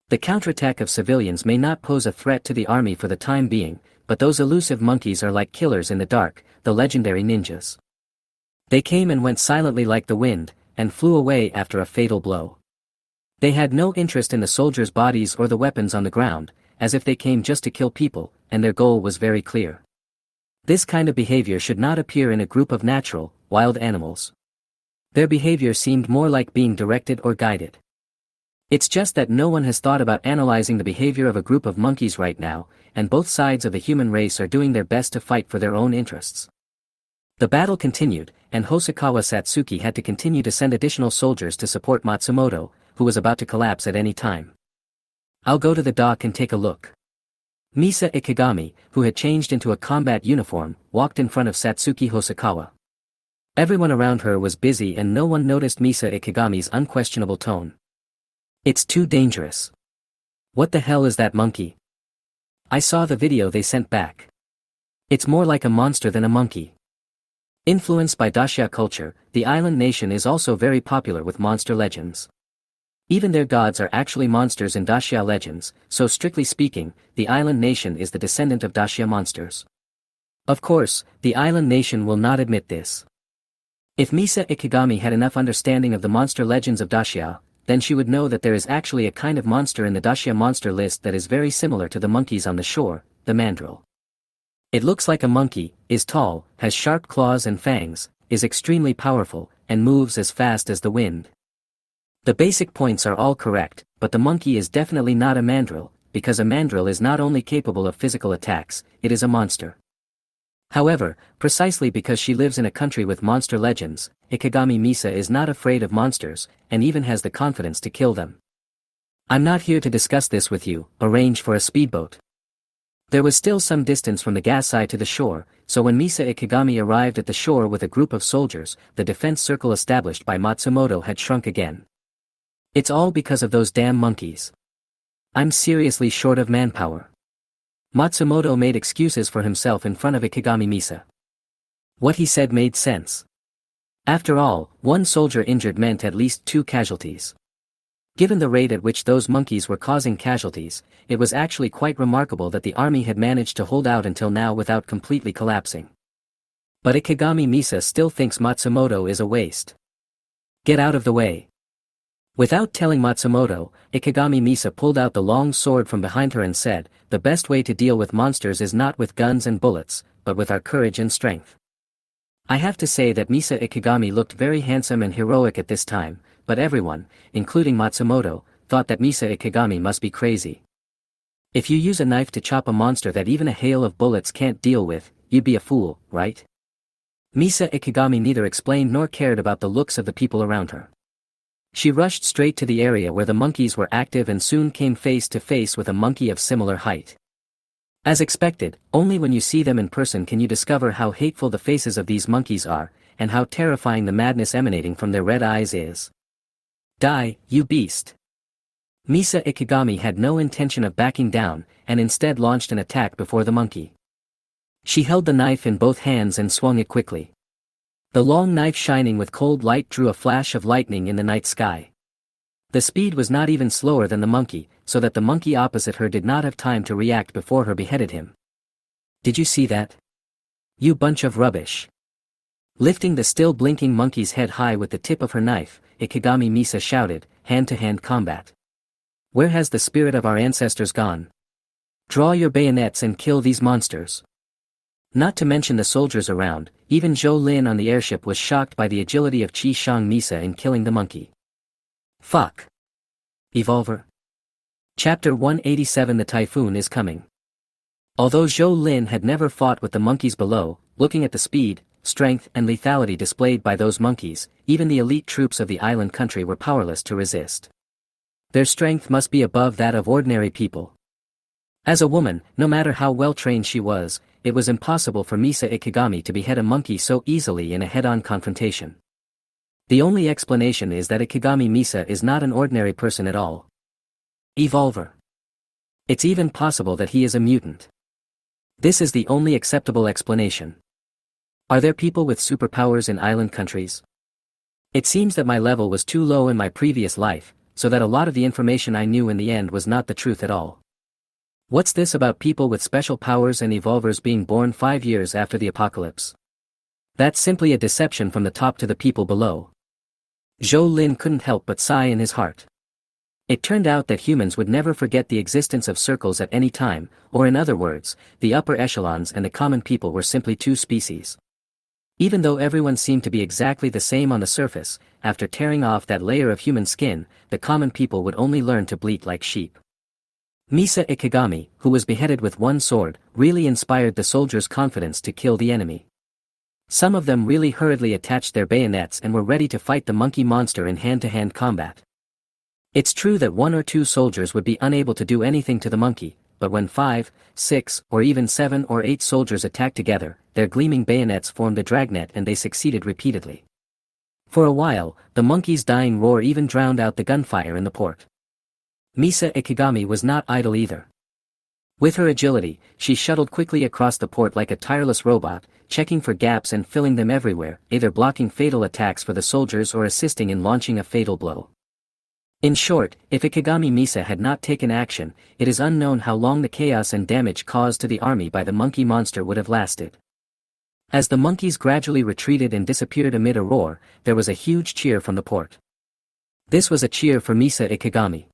The counterattack of civilians may not pose a threat to the army for the time being, but those elusive monkeys are like killers in the dark, the legendary ninjas. They came and went silently like the wind, and flew away after a fatal blow. They had no interest in the soldiers' bodies or the weapons on the ground, as if they came just to kill people, and their goal was very clear. This kind of behavior should not appear in a group of natural, wild animals. Their behavior seemed more like being directed or guided. It's just that no one has thought about analyzing the behavior of a group of monkeys right now, and both sides of the human race are doing their best to fight for their own interests. The battle continued, and Hosokawa Satsuki had to continue to send additional soldiers to support Matsumoto, who was about to collapse at any time. I'll go to the dock and take a look. Misa Ikigami, who had changed into a combat uniform, walked in front of Satsuki Hosokawa. Everyone around her was busy and no one noticed Misa Ikigami's unquestionable tone. It's too dangerous. What the hell is that monkey? I saw the video they sent back. It's more like a monster than a monkey. Influenced by Dacia culture, the island nation is also very popular with monster legends. Even their gods are actually monsters in Dacia legends, so strictly speaking, the island nation is the descendant of Dacia monsters. Of course, the island nation will not admit this. If Misa Ikigami had enough understanding of the monster legends of Dacia, then she would know that there is actually a kind of monster in the Dacia monster list that is very similar to the monkeys on the shore, the mandrill. It looks like a monkey, is tall, has sharp claws and fangs, is extremely powerful, and moves as fast as the wind. The basic points are all correct, but the monkey is definitely not a mandrill, because a mandrill is not only capable of physical attacks, it is a monster. However, precisely because she lives in a country with monster legends, Ikigami Misa is not afraid of monsters, and even has the confidence to kill them. I'm not here to discuss this with you, arrange for a speedboat. There was still some distance from the Gasai to the shore, so when Misa Ikigami arrived at the shore with a group of soldiers, the defense circle established by Matsumoto had shrunk again. It's all because of those damn monkeys. I'm seriously short of manpower. Matsumoto made excuses for himself in front of Ikigami Misa. What he said made sense. After all, one soldier injured meant at least 2 casualties. Given the rate at which those monkeys were causing casualties, it was actually quite remarkable that the army had managed to hold out until now without completely collapsing. But Ikigami Misa still thinks Matsumoto is a waste. Get out of the way. Without telling Matsumoto, Ikigami Misa pulled out the long sword from behind her and said, "The best way to deal with monsters is not with guns and bullets, but with our courage and strength." I have to say that Misa Ikigami looked very handsome and heroic at this time, but everyone, including Matsumoto, thought that Misa Ikigami must be crazy. If you use a knife to chop a monster that even a hail of bullets can't deal with, you'd be a fool, right? Misa Ikigami neither explained nor cared about the looks of the people around her. She rushed straight to the area where the monkeys were active and soon came face to face with a monkey of similar height. As expected, only when you see them in person can you discover how hateful the faces of these monkeys are, and how terrifying the madness emanating from their red eyes is. Die, you beast! Misa Ikigami had no intention of backing down, and instead launched an attack before the monkey. She held the knife in both hands and swung it quickly. The long knife shining with cold light drew a flash of lightning in the night sky. The speed was not even slower than the monkey, so that the monkey opposite her did not have time to react before her beheaded him. "Did you see that? You bunch of rubbish." Lifting the still blinking monkey's head high with the tip of her knife, Ikigami Misa shouted, "Hand-to-hand combat. Where has the spirit of our ancestors gone? Draw your bayonets and kill these monsters." Not to mention the soldiers around, even Zhou Lin on the airship was shocked by the agility of Qi Shang Misa in killing the monkey. Fuck. Evolver. Chapter 187. The typhoon is coming. Although Zhou Lin had never fought with the monkeys below, looking at the speed, strength and lethality displayed by those monkeys, even the elite troops of the island country were powerless to resist. Their strength must be above that of ordinary people. As a woman, no matter how well trained she was, it was impossible for Misa Ikigami to behead a monkey so easily in a head-on confrontation. The only explanation is that Ikigami Misa is not an ordinary person at all. Evolver. It's even possible that he is a mutant. This is the only acceptable explanation. Are there people with superpowers in island countries? It seems that my level was too low in my previous life, so that a lot of the information I knew in the end was not the truth at all. What's this about people with special powers and evolvers being born 5 years after the apocalypse? That's simply a deception from the top to the people below. Zhou Lin couldn't help but sigh in his heart. It turned out that humans would never forget the existence of circles at any time, or in other words, the upper echelons and the common people were simply two species. Even though everyone seemed to be exactly the same on the surface, after tearing off that layer of human skin, the common people would only learn to bleat like sheep. Misa Ikigami, who was beheaded with one sword, really inspired the soldiers' confidence to kill the enemy. Some of them really hurriedly attached their bayonets and were ready to fight the monkey monster in hand-to-hand combat. It's true that 1 or 2 soldiers would be unable to do anything to the monkey, but when 5, 6, or even 7 or 8 soldiers attacked together, their gleaming bayonets formed a dragnet and they succeeded repeatedly. For a while, the monkey's dying roar even drowned out the gunfire in the port. Misa Ikigami was not idle either. With her agility, she shuttled quickly across the port like a tireless robot, checking for gaps and filling them everywhere, either blocking fatal attacks for the soldiers or assisting in launching a fatal blow. In short, if Ikigami Misa had not taken action, it is unknown how long the chaos and damage caused to the army by the monkey monster would have lasted. As the monkeys gradually retreated and disappeared amid a roar, there was a huge cheer from the port. This was a cheer for Misa Ikigami.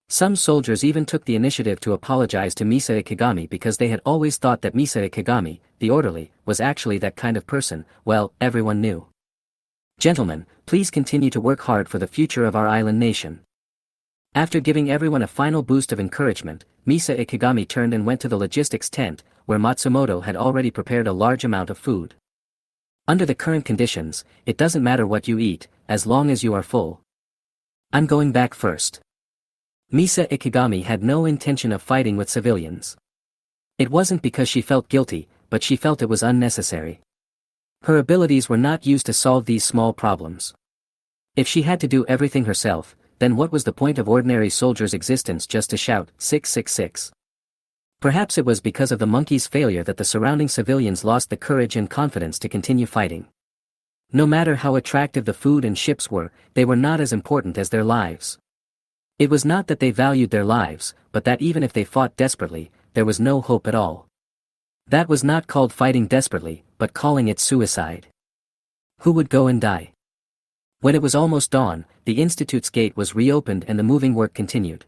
Some soldiers even took the initiative to apologize to Misa Ikigami because they had always thought that Misa Ikigami, the orderly, was actually that kind of person. Well, everyone knew. Gentlemen, please continue to work hard for the future of our island nation. After giving everyone a final boost of encouragement, Misa Ikigami turned and went to the logistics tent, where Matsumoto had already prepared a large amount of food. Under the current conditions, it doesn't matter what you eat, as long as you are full. I'm going back first. Misa Ikigami had no intention of fighting with civilians. It wasn't because she felt guilty, but she felt it was unnecessary. Her abilities were not used to solve these small problems. If she had to do everything herself, then what was the point of ordinary soldiers' existence just to shout, 666? Perhaps it was because of the monkey's failure that the surrounding civilians lost the courage and confidence to continue fighting. No matter how attractive the food and ships were, they were not as important as their lives. It was not that they valued their lives, but that even if they fought desperately, there was no hope at all. That was not called fighting desperately, but calling it suicide. Who would go and die? When it was almost dawn, the institute's gate was reopened and the moving work continued.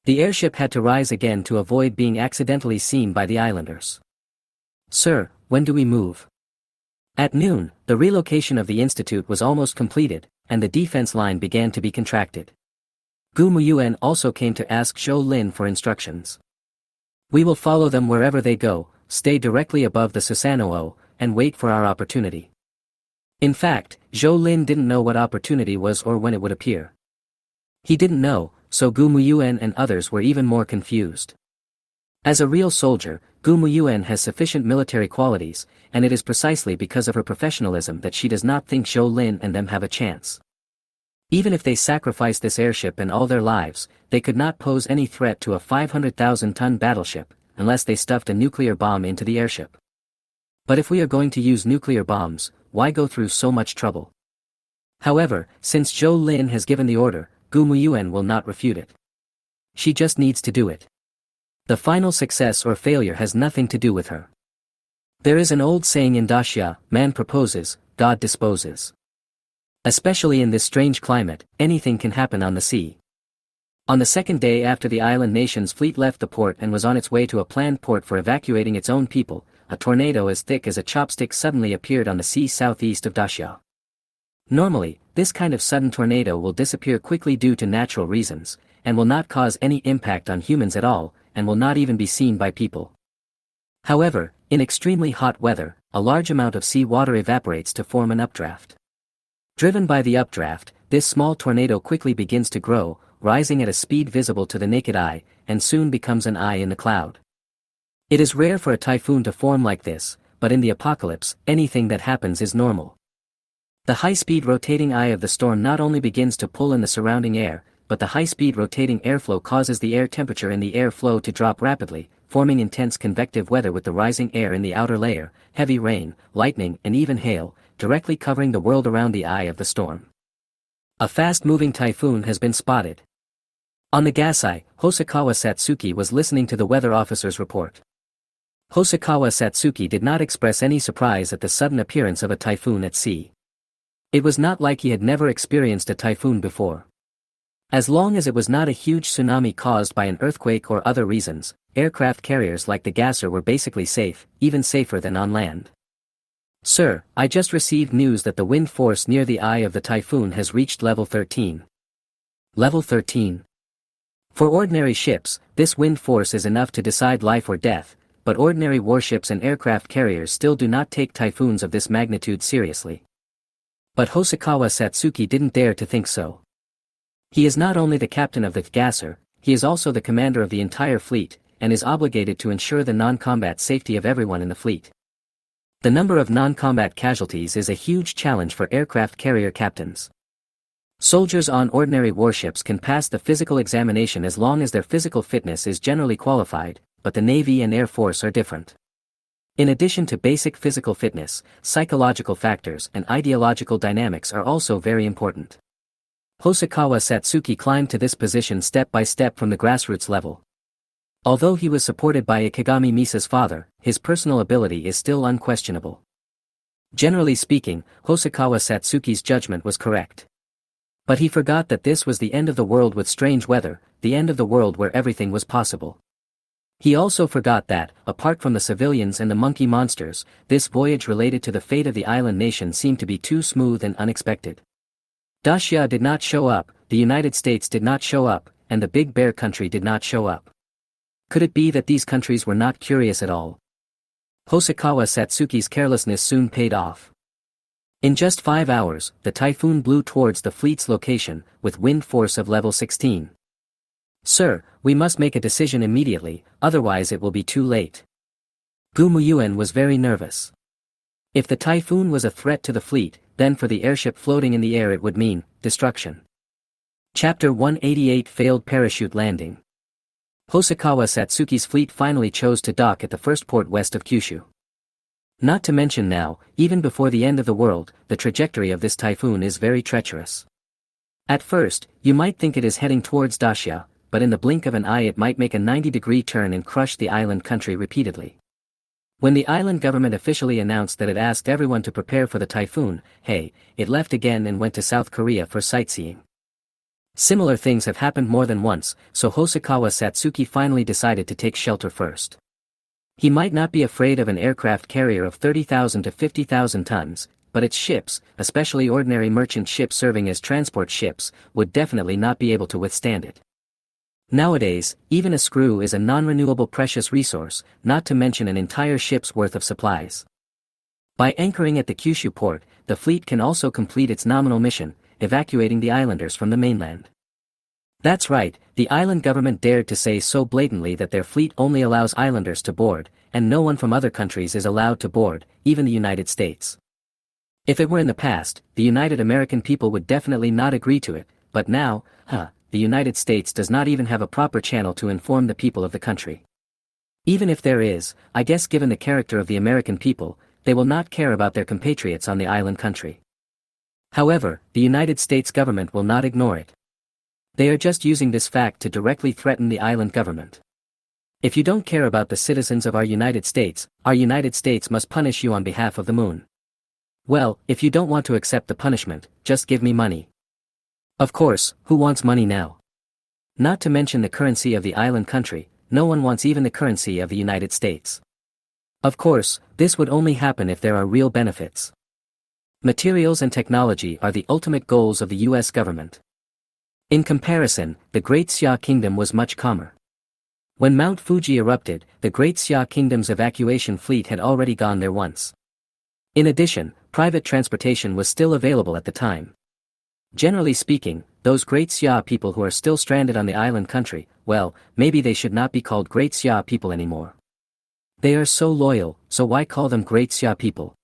The airship had to rise again to avoid being accidentally seen by the islanders. "Sir, when do we move?" At noon, the relocation of the institute was almost completed, and the defense line began to be contracted. Gu Muyuan also came to ask Zhou Lin for instructions. "We will follow them wherever they go, stay directly above the Susanoo, and wait for our opportunity." In fact, Zhou Lin didn't know what opportunity was or when it would appear. He didn't know, so Gu Muyuan and others were even more confused. As a real soldier, Gu Muyuan has sufficient military qualities, and it is precisely because of her professionalism that she does not think Zhou Lin and them have a chance. Even if they sacrificed this airship and all their lives, they could not pose any threat to a 500,000-ton battleship, unless they stuffed a nuclear bomb into the airship. But if we are going to use nuclear bombs, why go through so much trouble? However, since Zhou Lin has given the order, Gu Muyuan will not refute it. She just needs to do it. The final success or failure has nothing to do with her. There is an old saying in Daxia, man proposes, God disposes. Especially in this strange climate, anything can happen on the sea. On the second day after the island nation's fleet left the port and was on its way to a planned port for evacuating its own people, a tornado as thick as a chopstick suddenly appeared on the sea southeast of Daxia. Normally, this kind of sudden tornado will disappear quickly due to natural reasons, and will not cause any impact on humans at all, and will not even be seen by people. However, in extremely hot weather, a large amount of sea water evaporates to form an updraft. Driven by the updraft, this small tornado quickly begins to grow, rising at a speed visible to the naked eye, and soon becomes an eye in the cloud. It is rare for a typhoon to form like this, but in the apocalypse, anything that happens is normal. The high-speed rotating eye of the storm not only begins to pull in the surrounding air, but the high-speed rotating airflow causes the air temperature in the air flow to drop rapidly, forming intense convective weather with the rising air in the outer layer, heavy rain, lightning and even hail, directly covering the world around the eye of the storm. A fast-moving typhoon has been spotted. On the gasai, Hosokawa Satsuki was listening to the weather officer's report. Hosokawa Satsuki did not express any surprise at the sudden appearance of a typhoon at sea. It was not like he had never experienced a typhoon before. As long as it was not a huge tsunami caused by an earthquake or other reasons, aircraft carriers like the Gasser were basically safe, even safer than on land. Sir, I just received news that the wind force near the eye of the typhoon has reached level 13. Level 13. For ordinary ships, this wind force is enough to decide life or death, but ordinary warships and aircraft carriers still do not take typhoons of this magnitude seriously. But Hosokawa Satsuki didn't dare to think so. He is not only the captain of the Gasser, he is also the commander of the entire fleet, and is obligated to ensure the non-combat safety of everyone in the fleet. The number of non-combat casualties is a huge challenge for aircraft carrier captains. Soldiers on ordinary warships can pass the physical examination as long as their physical fitness is generally qualified, but the Navy and Air Force are different. In addition to basic physical fitness, psychological factors and ideological dynamics are also very important. Hosokawa Satsuki climbed to this position step by step from the grassroots level. Although he was supported by Ikigami Misa's father, his personal ability is still unquestionable. Generally speaking, Hosokawa Satsuki's judgment was correct. But he forgot that this was the end of the world with strange weather, the end of the world where everything was possible. He also forgot that, apart from the civilians and the monkey monsters, this voyage related to the fate of the island nation seemed to be too smooth and unexpected. Daxia did not show up, the United States did not show up, and the Big Bear country did not show up. Could it be that these countries were not curious at all? Hosokawa Satsuki's carelessness soon paid off. In just 5 hours, the typhoon blew towards the fleet's location, with wind force of level 16. Sir, we must make a decision immediately, otherwise it will be too late. Gu Muyuan was very nervous. If the typhoon was a threat to the fleet, then for the airship floating in the air it would mean destruction. Chapter 188 Failed Parachute Landing. Hosokawa Satsuki's fleet finally chose to dock at the first port west of Kyushu. Not to mention now, even before the end of the world, the trajectory of this typhoon is very treacherous. At first, you might think it is heading towards Daxia, but in the blink of an eye it might make a 90-degree turn and crush the island country repeatedly. When the island government officially announced that it asked everyone to prepare for the typhoon, it left again and went to South Korea for sightseeing. Similar things have happened more than once, so Hosokawa Satsuki finally decided to take shelter first. He might not be afraid of an aircraft carrier of 30,000 to 50,000 tons, but its ships, especially ordinary merchant ships serving as transport ships, would definitely not be able to withstand it. Nowadays, even a screw is a non-renewable precious resource, not to mention an entire ship's worth of supplies. By anchoring at the Kyushu port, the fleet can also complete its nominal mission, evacuating the islanders from the mainland. That's right, the island government dared to say so blatantly that their fleet only allows islanders to board, and no one from other countries is allowed to board, even the United States. If it were in the past, the United American people would definitely not agree to it, but now, the United States does not even have a proper channel to inform the people of the country. Even if there is, I guess given the character of the American people, they will not care about their compatriots on the island country. However, the United States government will not ignore it. They are just using this fact to directly threaten the island government. If you don't care about the citizens of our United States must punish you on behalf of the moon. Well, if you don't want to accept the punishment, just give me money. Of course, who wants money now? Not to mention the currency of the island country, no one wants even the currency of the United States. Of course, this would only happen if there are real benefits. Materials and technology are the ultimate goals of the US government. In comparison, the Great Xia Kingdom was much calmer. When Mount Fuji erupted, the Great Xia Kingdom's evacuation fleet had already gone there once. In addition, private transportation was still available at the time. Generally speaking, those Great Xia people who are still stranded on the island country, well, maybe they should not be called Great Xia people anymore. They are so loyal, so why call them Great Xia people?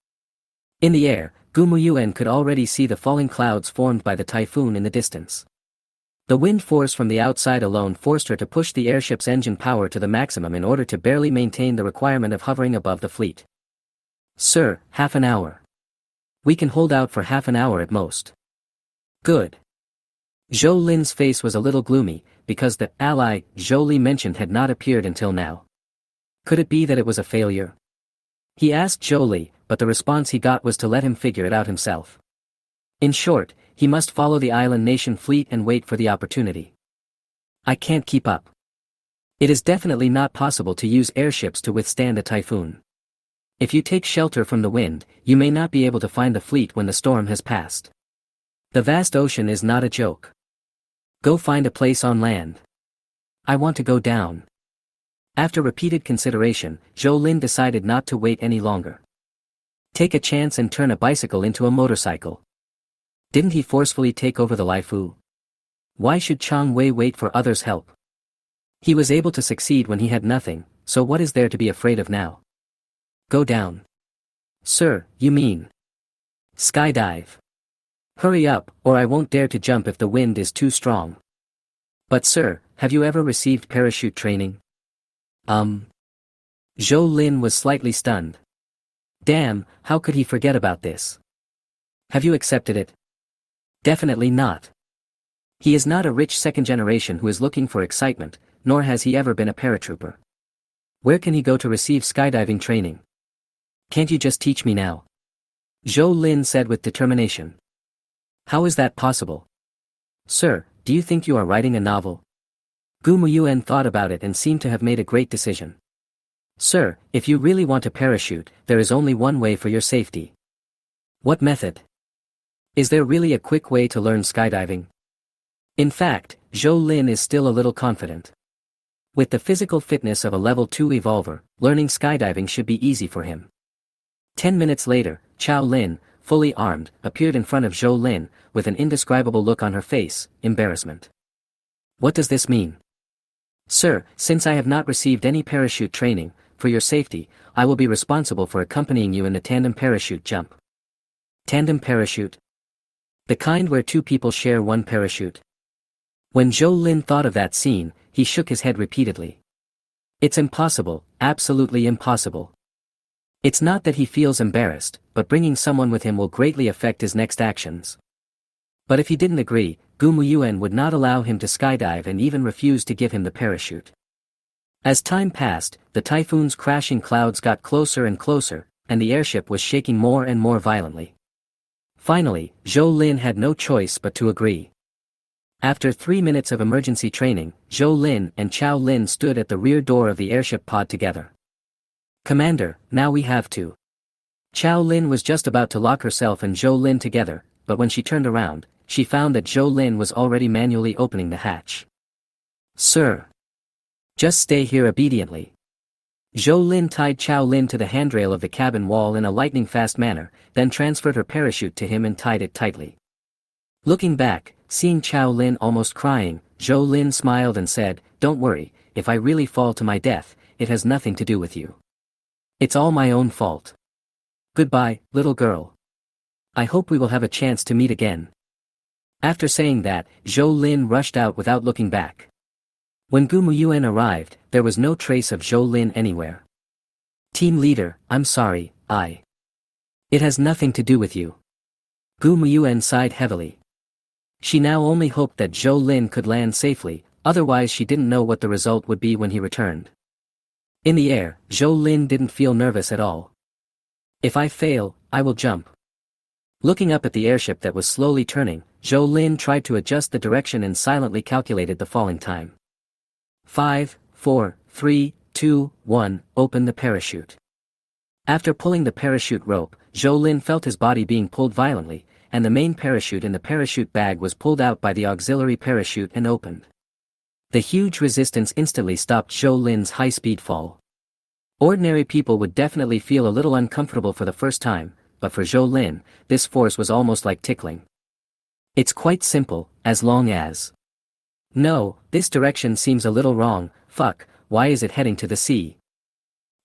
In the air, Gumuyuan could already see the falling clouds formed by the typhoon in the distance. The wind force from the outside alone forced her to push the airship's engine power to the maximum in order to barely maintain the requirement of hovering above the fleet. Sir, half an hour. We can hold out for half an hour at most. Good. Zhou Lin's face was a little gloomy, because the ally Zhou Li mentioned had not appeared until now. Could it be that it was a failure? He asked Zhou Li, but the response he got was to let him figure it out himself. In short, he must follow the island nation fleet and wait for the opportunity. I can't keep up. It is definitely not possible to use airships to withstand a typhoon. If you take shelter from the wind, you may not be able to find the fleet when the storm has passed. The vast ocean is not a joke. Go find a place on land. I want to go down. After repeated consideration, Zhou Lin decided not to wait any longer. Take a chance and turn a bicycle into a motorcycle. Didn't he forcefully take over the Laifu? Why should Chang Wei wait for others' help? He was able to succeed when he had nothing, so what is there to be afraid of now? Go down. Sir, you mean? Skydive. Hurry up, or I won't dare to jump if the wind is too strong. But sir, have you ever received parachute training? Zhou Lin was slightly stunned. Damn, how could he forget about this? Have you accepted it? Definitely not. He is not a rich second generation who is looking for excitement, nor has he ever been a paratrooper. Where can he go to receive skydiving training? Can't you just teach me now? Zhou Lin said with determination. How is that possible? Sir, do you think you are writing a novel? Gu Muyuan thought about it and seemed to have made a great decision. Sir, if you really want to parachute, there is only one way for your safety. What method? Is there really a quick way to learn skydiving? In fact, Zhou Lin is still a little confident. With the physical fitness of a level 2 evolver, learning skydiving should be easy for him. 10 minutes later, Chao Lin, fully armed, appeared in front of Zhou Lin, with an indescribable look on her face, embarrassment. What does this mean? Sir, since I have not received any parachute training, for your safety, I will be responsible for accompanying you in the tandem parachute jump. Tandem parachute? The kind where two people share one parachute. When Zhou Lin thought of that scene, he shook his head repeatedly. It's impossible, absolutely impossible. It's not that he feels embarrassed, but bringing someone with him will greatly affect his next actions. But if he didn't agree, Gu Muyuan would not allow him to skydive and even refuse to give him the parachute. As time passed, the typhoon's crashing clouds got closer and closer, and the airship was shaking more and more violently. Finally, Zhou Lin had no choice but to agree. After 3 minutes of emergency training, Zhou Lin and Chao Lin stood at the rear door of the airship pod together. Commander, now we have to. Chao Lin was just about to lock herself and Zhou Lin together, but when she turned around, she found that Zhou Lin was already manually opening the hatch. Sir. Just stay here obediently. Zhou Lin tied Chao Lin to the handrail of the cabin wall in a lightning-fast manner, then transferred her parachute to him and tied it tightly. Looking back, seeing Chao Lin almost crying, Zhou Lin smiled and said, "Don't worry, if I really fall to my death, it has nothing to do with you. It's all my own fault. Goodbye, little girl. I hope we will have a chance to meet again." After saying that, Zhou Lin rushed out without looking back. When Gu Muyuan arrived, there was no trace of Zhou Lin anywhere. Team leader, I'm sorry, It has nothing to do with you. Gu Muyuan sighed heavily. She now only hoped that Zhou Lin could land safely, otherwise she didn't know what the result would be when he returned. In the air, Zhou Lin didn't feel nervous at all. If I fail, I will jump. Looking up at the airship that was slowly turning, Zhou Lin tried to adjust the direction and silently calculated the falling time. 5, 4, 3, 2, 1, open the parachute. After pulling the parachute rope, Zhou Lin felt his body being pulled violently, and the main parachute in the parachute bag was pulled out by the auxiliary parachute and opened. The huge resistance instantly stopped Zhou Lin's high-speed fall. Ordinary people would definitely feel a little uncomfortable for the first time, but for Zhou Lin, this force was almost like tickling. It's quite simple, as long as... No, this direction seems a little wrong, fuck, why is it heading to the sea?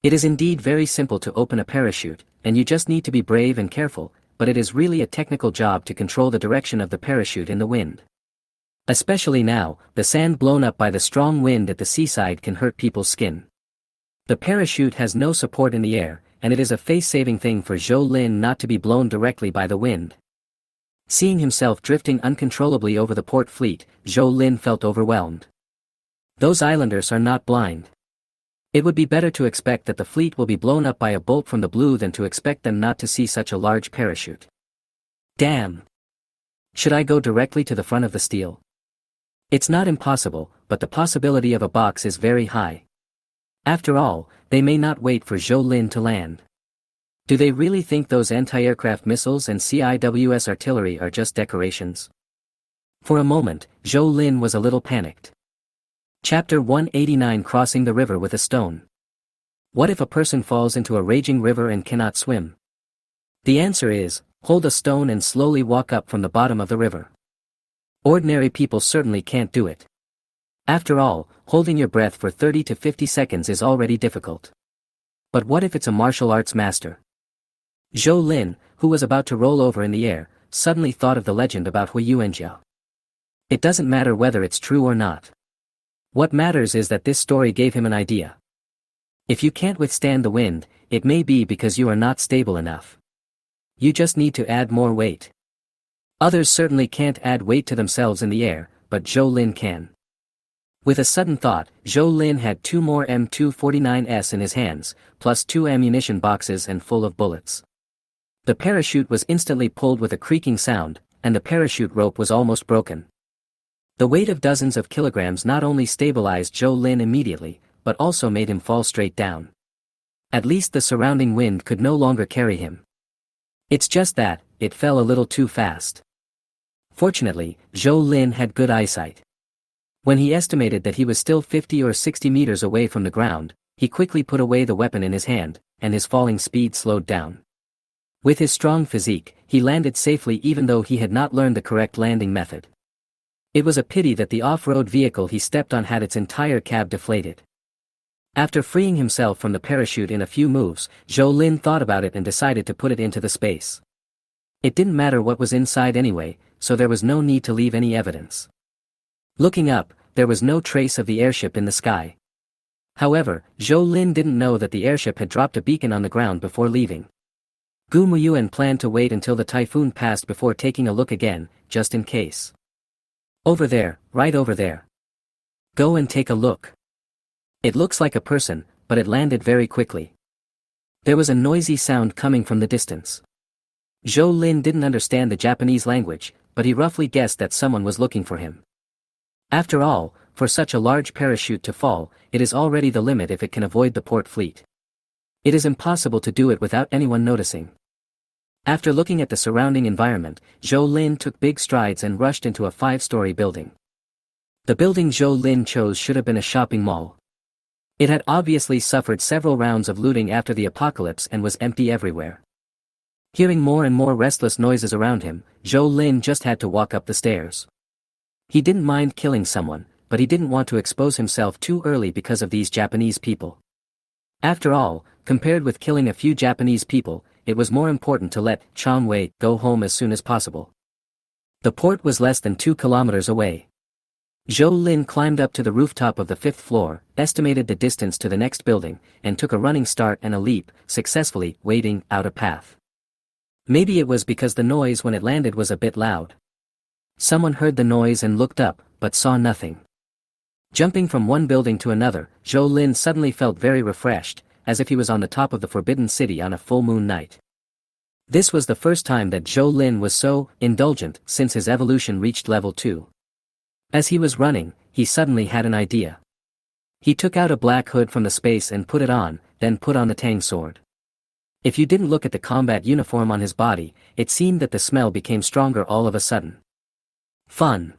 It is indeed very simple to open a parachute, and you just need to be brave and careful, but it is really a technical job to control the direction of the parachute in the wind. Especially now, the sand blown up by the strong wind at the seaside can hurt people's skin. The parachute has no support in the air, and it is a face-saving thing for Zhou Lin not to be blown directly by the wind. Seeing himself drifting uncontrollably over the port fleet, Zhou Lin felt overwhelmed. Those islanders are not blind. It would be better to expect that the fleet will be blown up by a bolt from the blue than to expect them not to see such a large parachute. Damn! Should I go directly to the front of the steel? It's not impossible, but the possibility of a box is very high. After all, they may not wait for Zhou Lin to land. Do they really think those anti-aircraft missiles and CIWS artillery are just decorations? For a moment, Zhou Lin was a little panicked. Chapter 189 Crossing the River with a Stone. What if a person falls into a raging river and cannot swim? The answer is, hold a stone and slowly walk up from the bottom of the river. Ordinary people certainly can't do it. After all, holding your breath for 30 to 50 seconds is already difficult. But what if it's a martial arts master? Zhou Lin, who was about to roll over in the air, suddenly thought of the legend about Hui Yuanjiao. It doesn't matter whether it's true or not. What matters is that this story gave him an idea. If you can't withstand the wind, it may be because you are not stable enough. You just need to add more weight. Others certainly can't add weight to themselves in the air, but Zhou Lin can. With a sudden thought, Zhou Lin had 2 more M249s in his hands, plus 2 ammunition boxes and full of bullets. The parachute was instantly pulled with a creaking sound, and the parachute rope was almost broken. The weight of dozens of kilograms not only stabilized Zhou Lin immediately, but also made him fall straight down. At least the surrounding wind could no longer carry him. It's just that, it fell a little too fast. Fortunately, Zhou Lin had good eyesight. When he estimated that he was still 50 or 60 meters away from the ground, he quickly put away the weapon in his hand, and his falling speed slowed down. With his strong physique, he landed safely even though he had not learned the correct landing method. It was a pity that the off-road vehicle he stepped on had its entire cab deflated. After freeing himself from the parachute in a few moves, Zhou Lin thought about it and decided to put it into the space. It didn't matter what was inside anyway, so there was no need to leave any evidence. Looking up, there was no trace of the airship in the sky. However, Zhou Lin didn't know that the airship had dropped a beacon on the ground before leaving. Gu Muyuan planned to wait until the typhoon passed before taking a look again, just in case. Over there, right over there. Go and take a look. It looks like a person, but it landed very quickly. There was a noisy sound coming from the distance. Zhou Lin didn't understand the Japanese language, but he roughly guessed that someone was looking for him. After all, for such a large parachute to fall, it is already the limit if it can avoid the port fleet. It is impossible to do it without anyone noticing. After looking at the surrounding environment, Zhou Lin took big strides and rushed into a 5-story building. The building Zhou Lin chose should have been a shopping mall. It had obviously suffered several rounds of looting after the apocalypse and was empty everywhere. Hearing more and more restless noises around him, Zhou Lin just had to walk up the stairs. He didn't mind killing someone, but he didn't want to expose himself too early because of these Japanese people. After all, compared with killing a few Japanese people, it was more important to let Chang Wei go home as soon as possible. The port was less than 2 kilometers away. Zhou Lin climbed up to the rooftop of the 5th floor, estimated the distance to the next building, and took a running start and a leap, successfully wading out a path. Maybe it was because the noise when it landed was a bit loud. Someone heard the noise and looked up, but saw nothing. Jumping from one building to another, Zhou Lin suddenly felt very refreshed, as if he was on the top of the Forbidden City on a full moon night. This was the first time that Zhou Lin was so indulgent since his evolution reached level 2. As he was running, he suddenly had an idea. He took out a black hood from the space and put it on, then put on the Tang sword. If you didn't look at the combat uniform on his body, it seemed that the smell became stronger all of a sudden. Fun.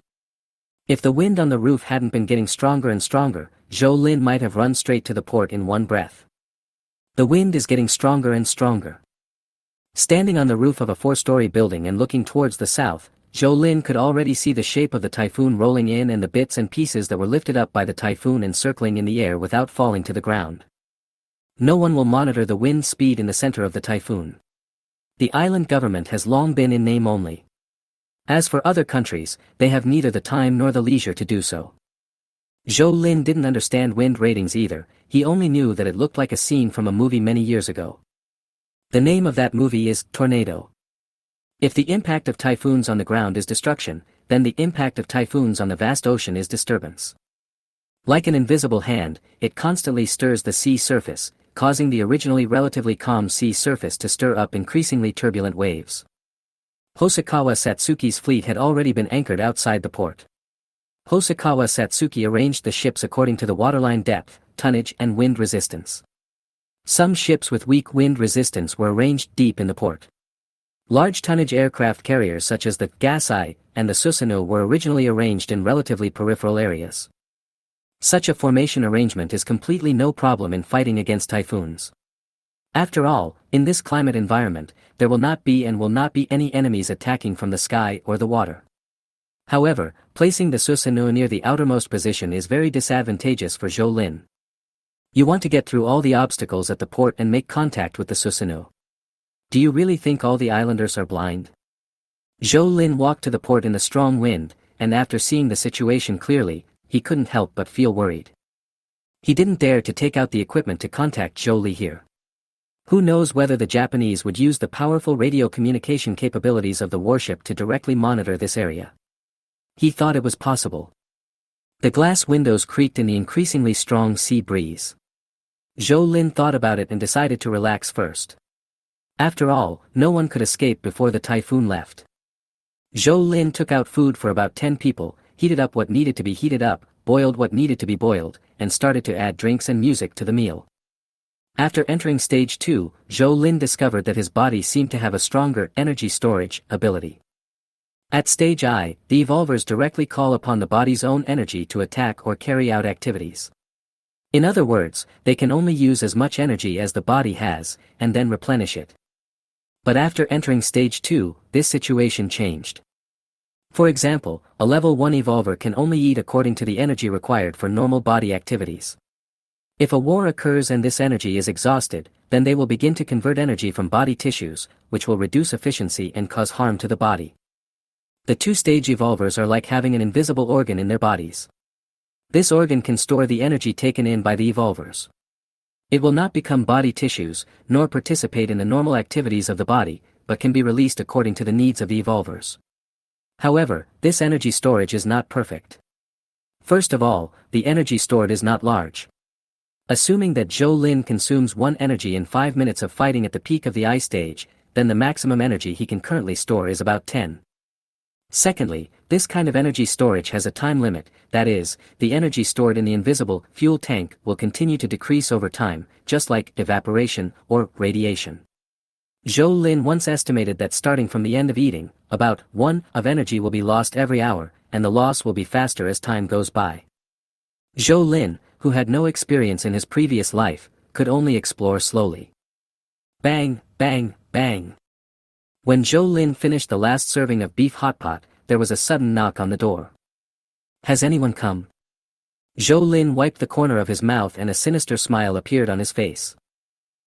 If the wind on the roof hadn't been getting stronger and stronger, Zhou Lin might have run straight to the port in one breath. The wind is getting stronger and stronger. Standing on the roof of a 4-story building and looking towards the south, Zhou Lin could already see the shape of the typhoon rolling in and the bits and pieces that were lifted up by the typhoon and circling in the air without falling to the ground. No one will monitor the wind speed in the center of the typhoon. The island government has long been in name only. As for other countries, they have neither the time nor the leisure to do so. Zhou Lin didn't understand wind ratings either, he only knew that it looked like a scene from a movie many years ago. The name of that movie is Tornado. If the impact of typhoons on the ground is destruction, then the impact of typhoons on the vast ocean is disturbance. Like an invisible hand, it constantly stirs the sea surface, causing the originally relatively calm sea surface to stir up increasingly turbulent waves. Hosokawa Satsuki's fleet had already been anchored outside the port. Hosokawa Satsuki arranged the ships according to the waterline depth, tonnage and wind resistance. Some ships with weak wind resistance were arranged deep in the port. Large tonnage aircraft carriers such as the Gasai and the Susanoo were originally arranged in relatively peripheral areas. Such a formation arrangement is completely no problem in fighting against typhoons. After all, in this climate environment, there will not be any enemies attacking from the sky or the water. However, placing the Susanoo near the outermost position is very disadvantageous for Zhou Lin. You want to get through all the obstacles at the port and make contact with the Susanoo. Do you really think all the islanders are blind? Zhou Lin walked to the port in the strong wind, and after seeing the situation clearly, he couldn't help but feel worried. He didn't dare to take out the equipment to contact Zhou Li here. Who knows whether the Japanese would use the powerful radio communication capabilities of the warship to directly monitor this area. He thought it was possible. The glass windows creaked in the increasingly strong sea breeze. Zhou Lin thought about it and decided to relax first. After all, no one could escape before the typhoon left. Zhou Lin took out food for about 10 people, heated up what needed to be heated up, boiled what needed to be boiled, and started to add drinks and music to the meal. After entering stage 2, Zhou Lin discovered that his body seemed to have a stronger energy storage ability. At stage I, the evolvers directly call upon the body's own energy to attack or carry out activities. In other words, they can only use as much energy as the body has, and then replenish it. But after entering stage 2, this situation changed. For example, a level 1 evolver can only eat according to the energy required for normal body activities. If a war occurs and this energy is exhausted, then they will begin to convert energy from body tissues, which will reduce efficiency and cause harm to the body. The 2-stage evolvers are like having an invisible organ in their bodies. This organ can store the energy taken in by the evolvers. It will not become body tissues, nor participate in the normal activities of the body, but can be released according to the needs of the evolvers. However, this energy storage is not perfect. First of all, the energy stored is not large. Assuming that Zhou Lin consumes 1 energy in 5 minutes of fighting at the peak of the ice stage, then the maximum energy he can currently store is about 10. Secondly, this kind of energy storage has a time limit, that is, the energy stored in the invisible fuel tank will continue to decrease over time, just like evaporation or radiation. Zhou Lin once estimated that starting from the end of eating, about 1 of energy will be lost every hour, and the loss will be faster as time goes by. Zhou Lin, who had no experience in his previous life, could only explore slowly. Bang, bang, bang. When Zhou Lin finished the last serving of beef hot pot, there was a sudden knock on the door. Has anyone come? Zhou Lin wiped the corner of his mouth and a sinister smile appeared on his face.